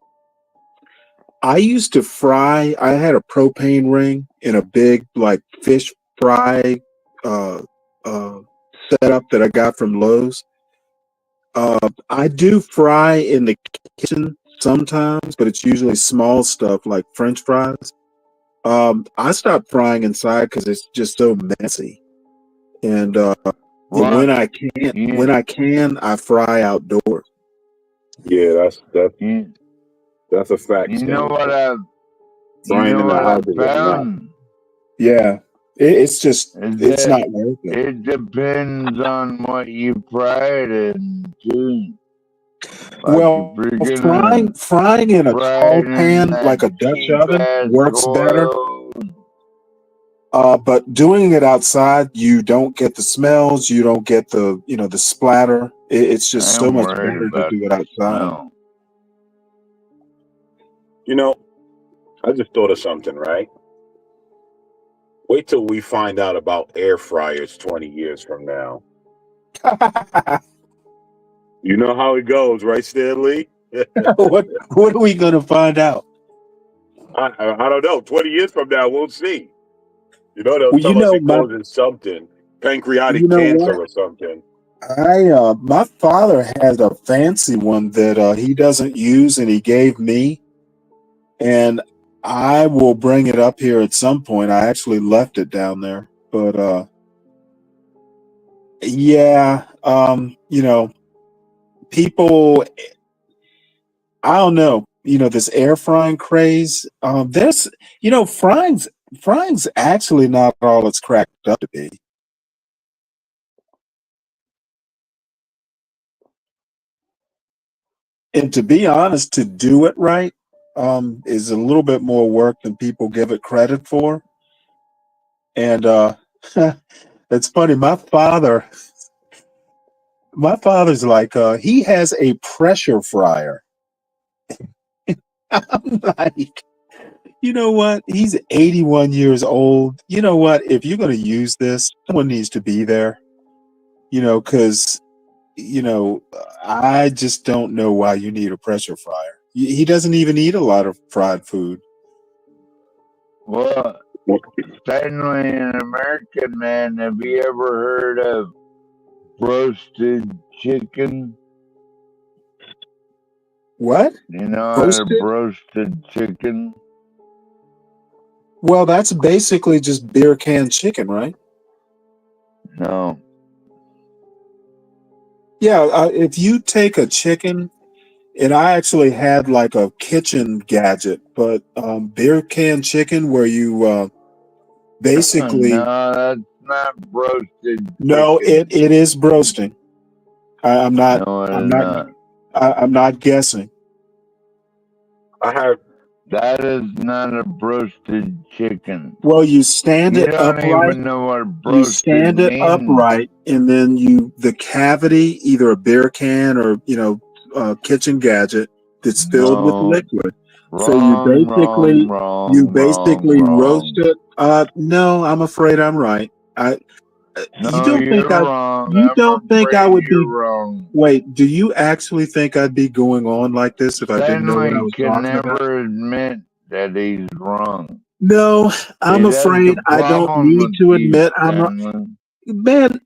used to fry. I had a propane ring in a big like fish fry uh, setup that I got from Lowe's. I do fry in the kitchen sometimes, but it's usually small stuff like French fries. I stopped frying inside because it's just so messy. And when I can, I fry outdoors. Yeah, that's a fact. You know what You frying know in the what I oven is not. found? Yeah, it's just Is it's that not worth it. it depends on what you fry it in, too. Like Well, if you're gonna frying in a fry tall it in pan that like a Dutch cheap oven ass works better. oil, But doing it outside, you don't get the smells, you don't get the the splatter. It's I just so ain't much worried better to about do it the outside. smell. You know, I just thought of something, right? Wait till we find out about air fryers 20 years from now. You know how it goes, right, Stanley? what are we gonna find out? I don't know. 20 years from now, we'll see. You know, they'll Well, tell us it causes something, pancreatic cancer what? or something. My father has a fancy one that he doesn't use and he gave me, and I will bring it up here at some point. I actually left it down there, but yeah, people, I don't know, this air frying craze. There's, frying's actually not all it's cracked up to be. And to be honest, to do it right, is a little bit more work than people give it credit for. And it's funny, my father's like, he has a pressure fryer. I'm like, you know what? He's 81 years old. You know what? If you're going to use this, someone needs to be there, because, I just don't know why you need a pressure fryer. He doesn't even eat a lot of fried food. Well, Stanley, an American man, have you ever heard of roasted chicken? What? You know how to Roasted? roasted chicken? Well, that's basically just beer can chicken, right? No. Yeah, if you take a chicken, and I actually had like a kitchen gadget, but beer can chicken where you basically No, that's not roasted no, chicken. it is broasting. I'm not No, it I'm is not not. I'm not guessing. That is not a roasted chicken. Well, you stand You it don't upright. even know what You roasted stand it means. upright, and then the cavity, either a beer can or kitchen gadget that's filled with No. liquid. So you Wrong, wrong, basically roast wrong. it. No, I'm afraid I'm right. You No, don't you're think wrong. you I'm don't think I afraid would you're be? wrong. Wait, do you actually think I'd be going on like this if I didn't know what I Stanley was can talking about? never admit that he's wrong. No, I'm See, that's afraid the I don't problem need with to you, admit I'm wrong. Stanley. Man,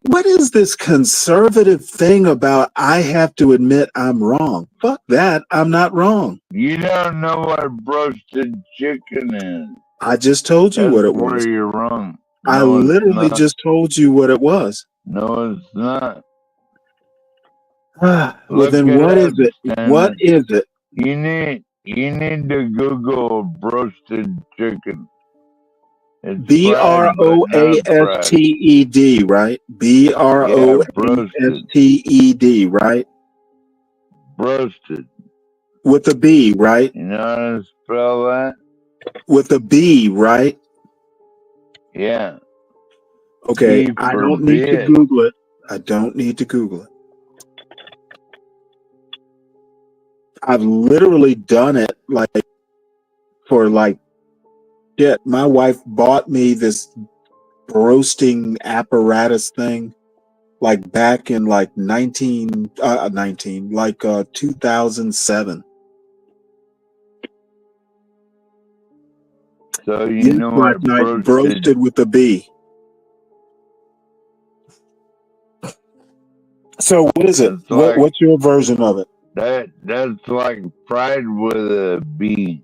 what is this conservative thing about I have to admit I'm wrong? Fuck that. I'm not wrong. You don't know what roasted chicken is. I just told you That's what it where was. you're wrong. I No, it's literally not. just told you what it was. No, it's not. Well, Look then it what is up, it? What Stanley. is it? You need to Google roasted chicken. It's fried but not fried. BROASTED, right? Yeah, roasted. BROASTED, right? Roasted. With a B, right? You know how to spell that? With a B, right? Yeah. Okay, B I for don't need to bit. Google it. I don't need to Google it. I've literally done it for shit. My wife bought me this roasting apparatus thing back in 2007. So you Yes, know Black what Knight, roasted. roasted with a B. So what is it? What's your version of it? That's like fried with a B.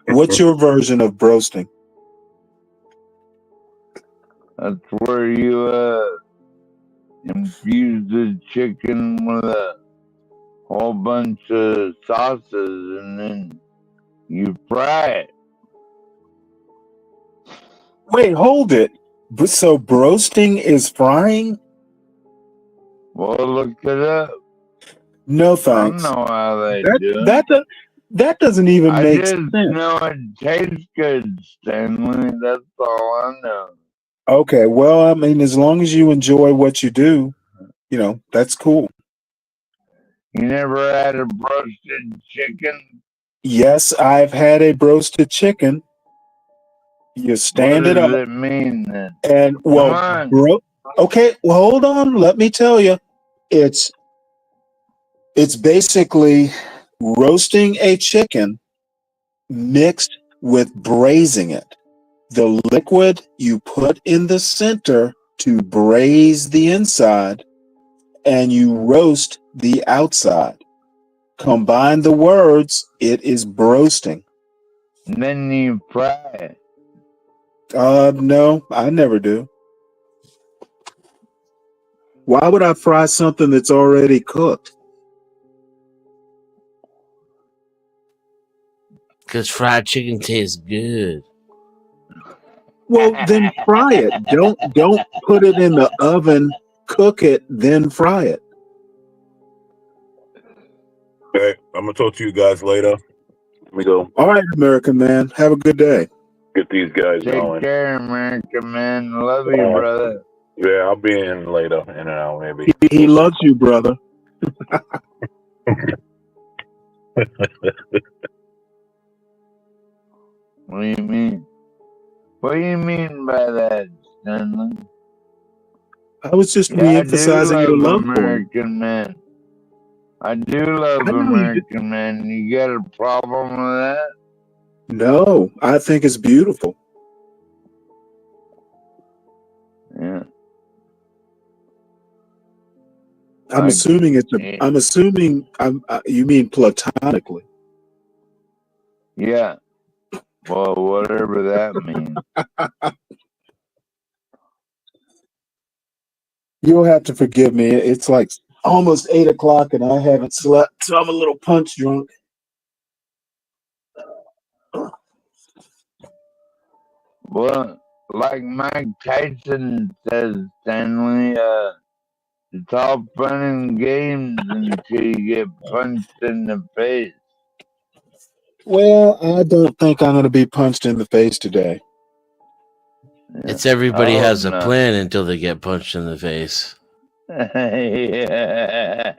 What's your version of broasting? That's where you infuse the chicken with a whole bunch of sauces and then You fry it. Wait, hold it. So broasting is frying? Well, look it up. No I thanks. don't know how they That do that it. that doesn't even I make just sense. know it tastes good, Stanley. That's all I know. Okay, well, I mean, as long as you enjoy what you do, that's cool. You never had a roasted chicken? Yes, I've had a broasted chicken. You What stand it does up, it mean then? and Come on. okay, well, hold on. Let me tell you, it's basically roasting a chicken mixed with braising it. The liquid you put in the center to braise the inside, and you roast the outside. Combine the words, it is broasting. And then you fry it. No, I never do. Why would I fry something that's already cooked? Because fried chicken tastes good. Well, then fry it. Don't put it in the oven, cook it, then fry it. Okay, I'm gonna talk to you guys later. Let me go All right, American man. Have a good day. get these guys Take going. care, America, man. Love you, brother. Yeah, I'll be in later, in and out maybe. He loves you, brother. What do you mean? What do you mean by that, Stanley? I was just Yeah, I do re-emphasizing your love love for him. American man. I do love I know you do. American man. You got a problem with that? No, I think it's beautiful. Yeah. I'm assuming you mean platonically. Yeah. Well, whatever that means. You'll have to forgive me. It's like almost 8 o'clock and I haven't slept, so I'm a little punch drunk. Well, like Mike Tyson says, Stanley, it's all fun and games until you get punched in the face. Well, I don't think I'm going to be punched in the face today. Yeah. It's everybody I has hope a not. plan until they get punched in the face. Yeah.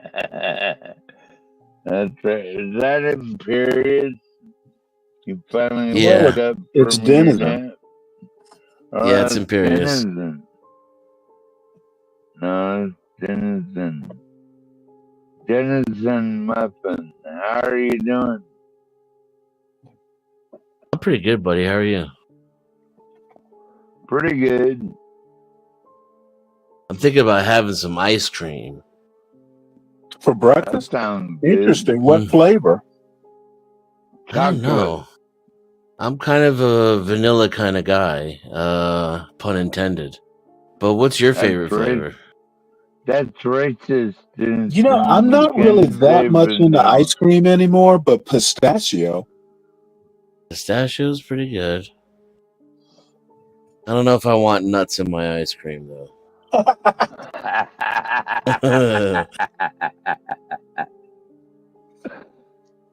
That's right. Is that Imperious? You finally Yeah. woke up It's from your Denizen. nap? Oh, Yeah, it's that's Imperious. Denizen. No, it's Denizen. Denizen Muffin. How are you doing? I'm pretty good, buddy. How are you? Pretty good. I'm thinking about having some ice cream. For That breakfast? sounds good. Interesting. What flavor? I don't know. I'm kind of a vanilla kind of guy, pun intended. But what's your favorite flavor? That's racist. I'm not really that much into ice cream anymore, but pistachio. Pistachio's pretty good. I don't know if I want nuts in my ice cream though.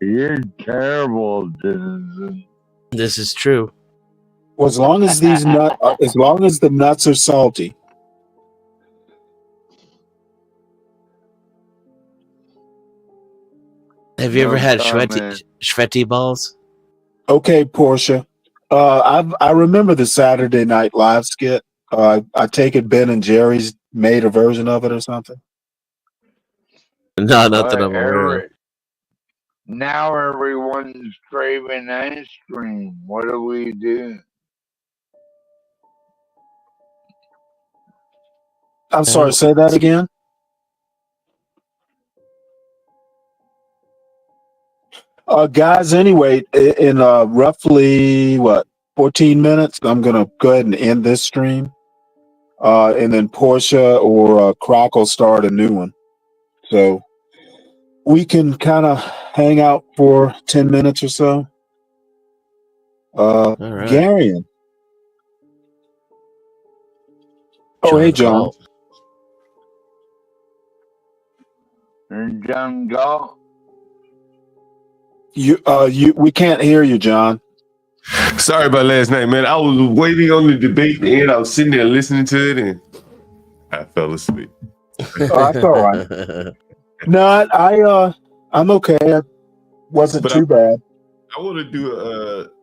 You're terrible, Denizen. This is true. Well, as long as the nuts are salty. Have you ever had comment. Shveti balls? Okay, Portia. I remember the Saturday Night Live skit. I take it Ben and Jerry's made a version of it or something. No, not that I'm aware of. Now everyone's craving ice cream. What do we do? I'm sorry, say that again. Guys, anyway, in roughly 14 minutes, I'm gonna go ahead and end this stream. And then Portia or Croc will start a new one. So we can kind of hang out for 10 minutes or so. All right. Garion. Oh, John hey, John. Galt. And John Galt. We can't hear you, John. Sorry about last night, man. I was waiting on the debate to end. I was sitting there listening to it, and I fell asleep. Oh, that's all right. No, I'm okay. It wasn't too bad. I want to do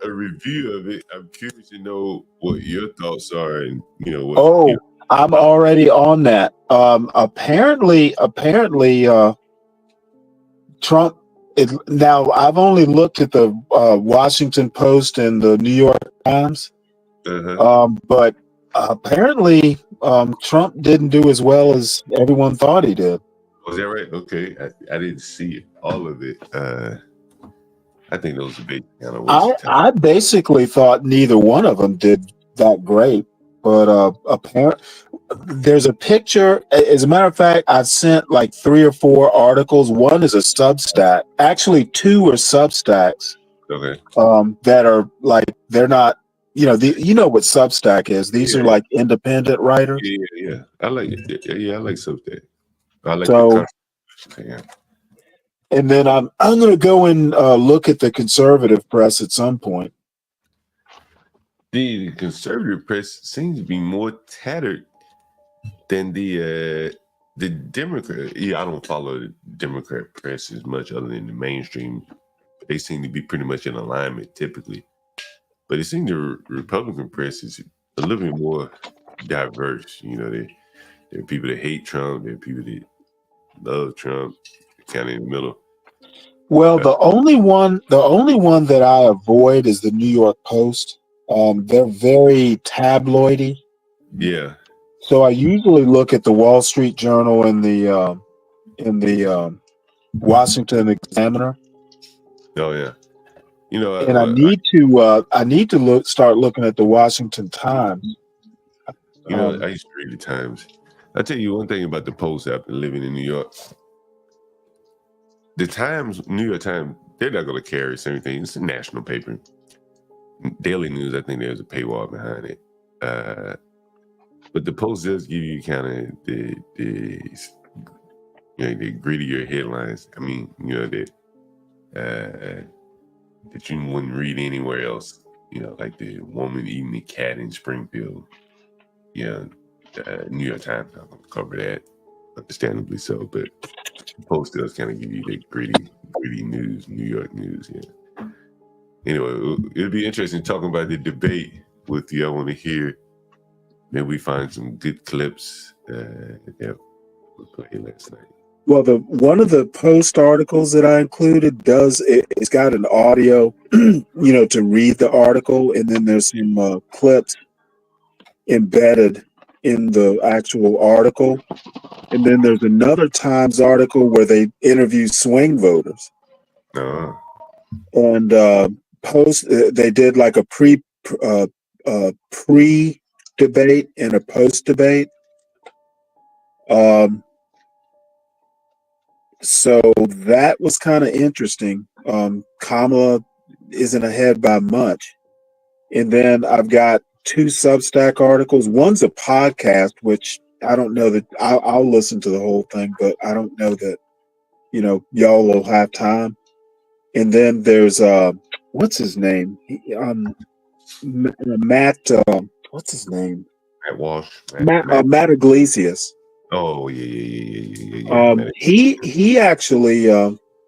a review of it. I'm curious to know what your thoughts are, and what. I'm already on that. Apparently, Trump. Now, I've only looked at the Washington Post and the New York Times, but apparently, Trump didn't do as well as everyone thought he did. Was that right? Okay, I didn't see all of it. I think those debates kind of waste time. I basically thought neither one of them did that great, but apparently, there's a picture. As a matter of fact, I've sent like 3 or 4 articles. One is a Substack. Actually, 2 are Substacks. Okay. That are like they're not. You know what Substack is. These are like independent writers. Yeah. I like it. Yeah, I like Substack. I like so. Yeah. And then I'm going to go and look at the conservative press at some point. The conservative press seems to be more tattered than the Democrat. Yeah, I don't follow the Democrat press as much, other than the mainstream. They seem to be pretty much in alignment typically. But it seems the Republican press is a little bit more diverse. There are people that hate Trump. There are people that love Trump. Kind of in the middle. Well, the only one that I avoid is the New York Post. They're very tabloidy. Yeah. So I usually look at the Wall Street Journal and the Washington Examiner. Oh yeah. And I need to start looking at the Washington Times. I used to read the Times. I'll tell you one thing about the Post after living in New York. The Times, New York Times, they're not going to carry the same thing. It's a national paper. Daily News, I think there's a paywall behind it. But the Post does give you kind of the grittier headlines. I mean, that you wouldn't read anywhere else. Like the woman eating the cat in Springfield. Yeah, New York Times not going to cover that, understandably so. But the Post does kind of give you the gritty news, New York news. Yeah. Anyway, it'll be interesting talking about the debate with you. I want to hear. Maybe we find some good clips that we played last night. Well, one of the Post articles that I included it's got an audio, to read the article, and then there's some clips embedded in the actual article. And then there's another Times article where they interview swing voters. And Post, they did like a pre-debate and a post-debate. So that was kind of interesting. Kamala isn't ahead by much. And then I've got 2 Substack articles. One's a podcast, which I don't know that I'll listen to the whole thing, but I don't know that, y'all will have time. And then there's, what's his name? Matt, what's his name? Matt Walsh. Matt Iglesias. Oh, yeah. He actually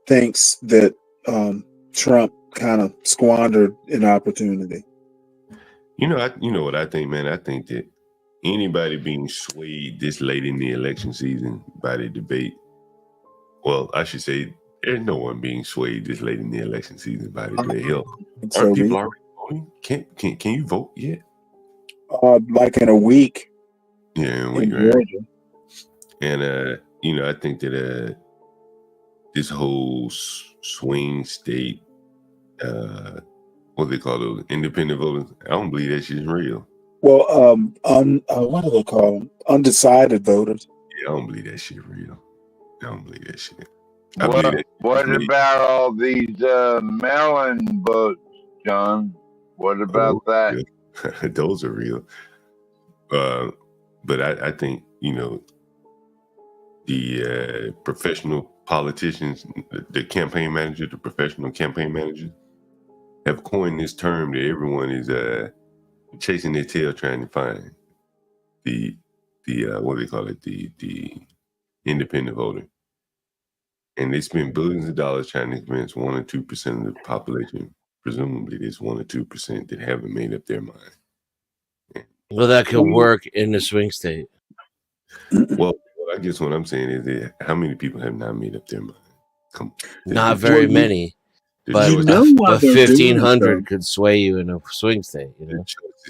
thinks that Trump kind of squandered an opportunity. You know what I think, man? I think that anybody being swayed this late in the election season by the debate, well, I should say there's no one being swayed this late in the election season by the debate. Hell, aren't people already voting? Can you vote yet? Like in a week. Yeah, in a week, right? Georgia. And I think that this whole swing state, what they call those independent voters, I don't believe that shit's real. Well, what do they call them? Undecided voters. Yeah, I don't believe that shit real. I don't believe that shit. What about all these mail-in votes, John? What about that? Those are real. But I think, the professional politicians, the campaign manager, the professional campaign managers have coined this term that everyone is chasing their tail trying to find the what do they call it, the independent voter, and they spend billions of dollars trying to convince 1 or 2% of the population. Presumably, there's 1 or 2% that haven't made up their mind. Well, that could work in a swing state. Well, I guess what I'm saying is that how many people have not made up their mind? Not very many. But, you know why but they're 1,500 could sway you in a swing state.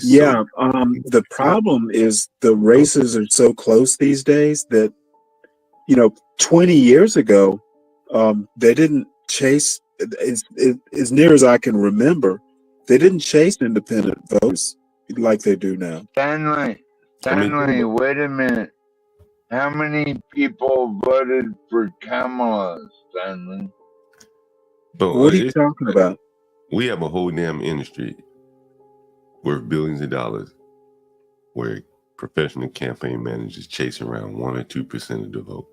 Yeah. The problem is the races are so close these days that 20 years ago, they didn't chase. As near as I can remember, they didn't chase independent voters like they do now. Stanley, wait a minute. How many people voted for Kamala, Stanley? But what are you talking about? We have a whole damn industry worth billions of dollars where professional campaign managers chase around 1 or 2% of the vote.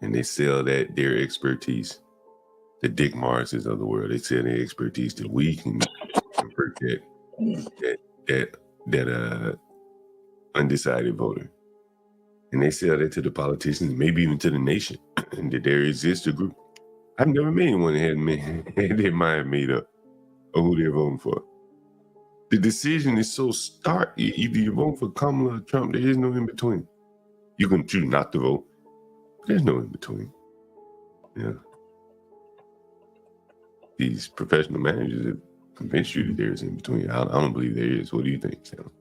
And they sell their expertise, the Dick Morrises of the world. They sell their expertise that we can convert that undecided voter. And they sell that to the politicians, maybe even to the nation, and that there exists a group. I've never met anyone that had their mind made up of who they're voting for. The decision is so stark. Either you vote for Kamala or Trump, there is no in between. You can choose not to vote. There's no in between. Yeah. These professional managers have convinced you that there's in between. I don't believe there is. What do you think, Sam?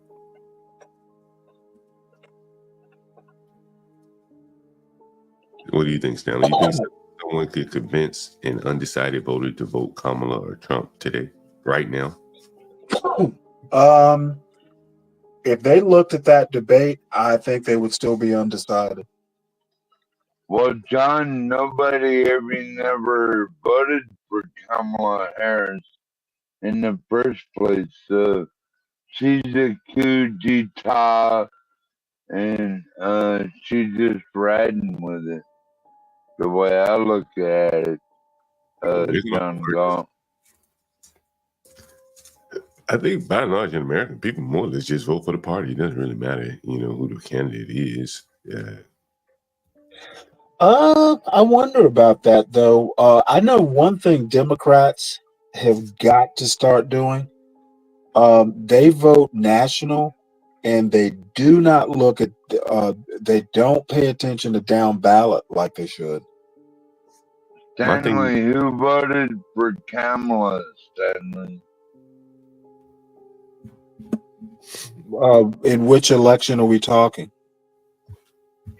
What do you think, Stanley? You think someone could convince an undecided voter to vote Kamala or Trump today, right now? If they looked at that debate, I think they would still be undecided. Well, John, nobody ever voted for Kamala Harris in the first place. She's a coup d'etat, and she's just riding with it. The way I look at it, John Galt. I think by and large in America, people more or less just vote for the party. It doesn't really matter, who the candidate is. Yeah. I wonder about that though. I know one thing Democrats have got to start doing. They vote national, and they do not look at. They don't pay attention to down ballot like they should. Stanley, who voted for Kamala, Stanley? In which election are we talking?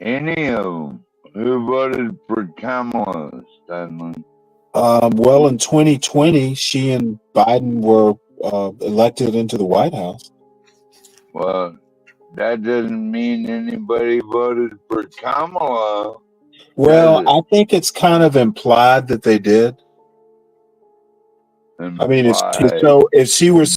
Any of them. Who voted for Kamala, Stanley? Well, in 2020, she and Biden were elected into the White House. Well, that doesn't mean anybody voted for Kamala. Well, I think it's kind of implied that they did. I mean, it's so if she were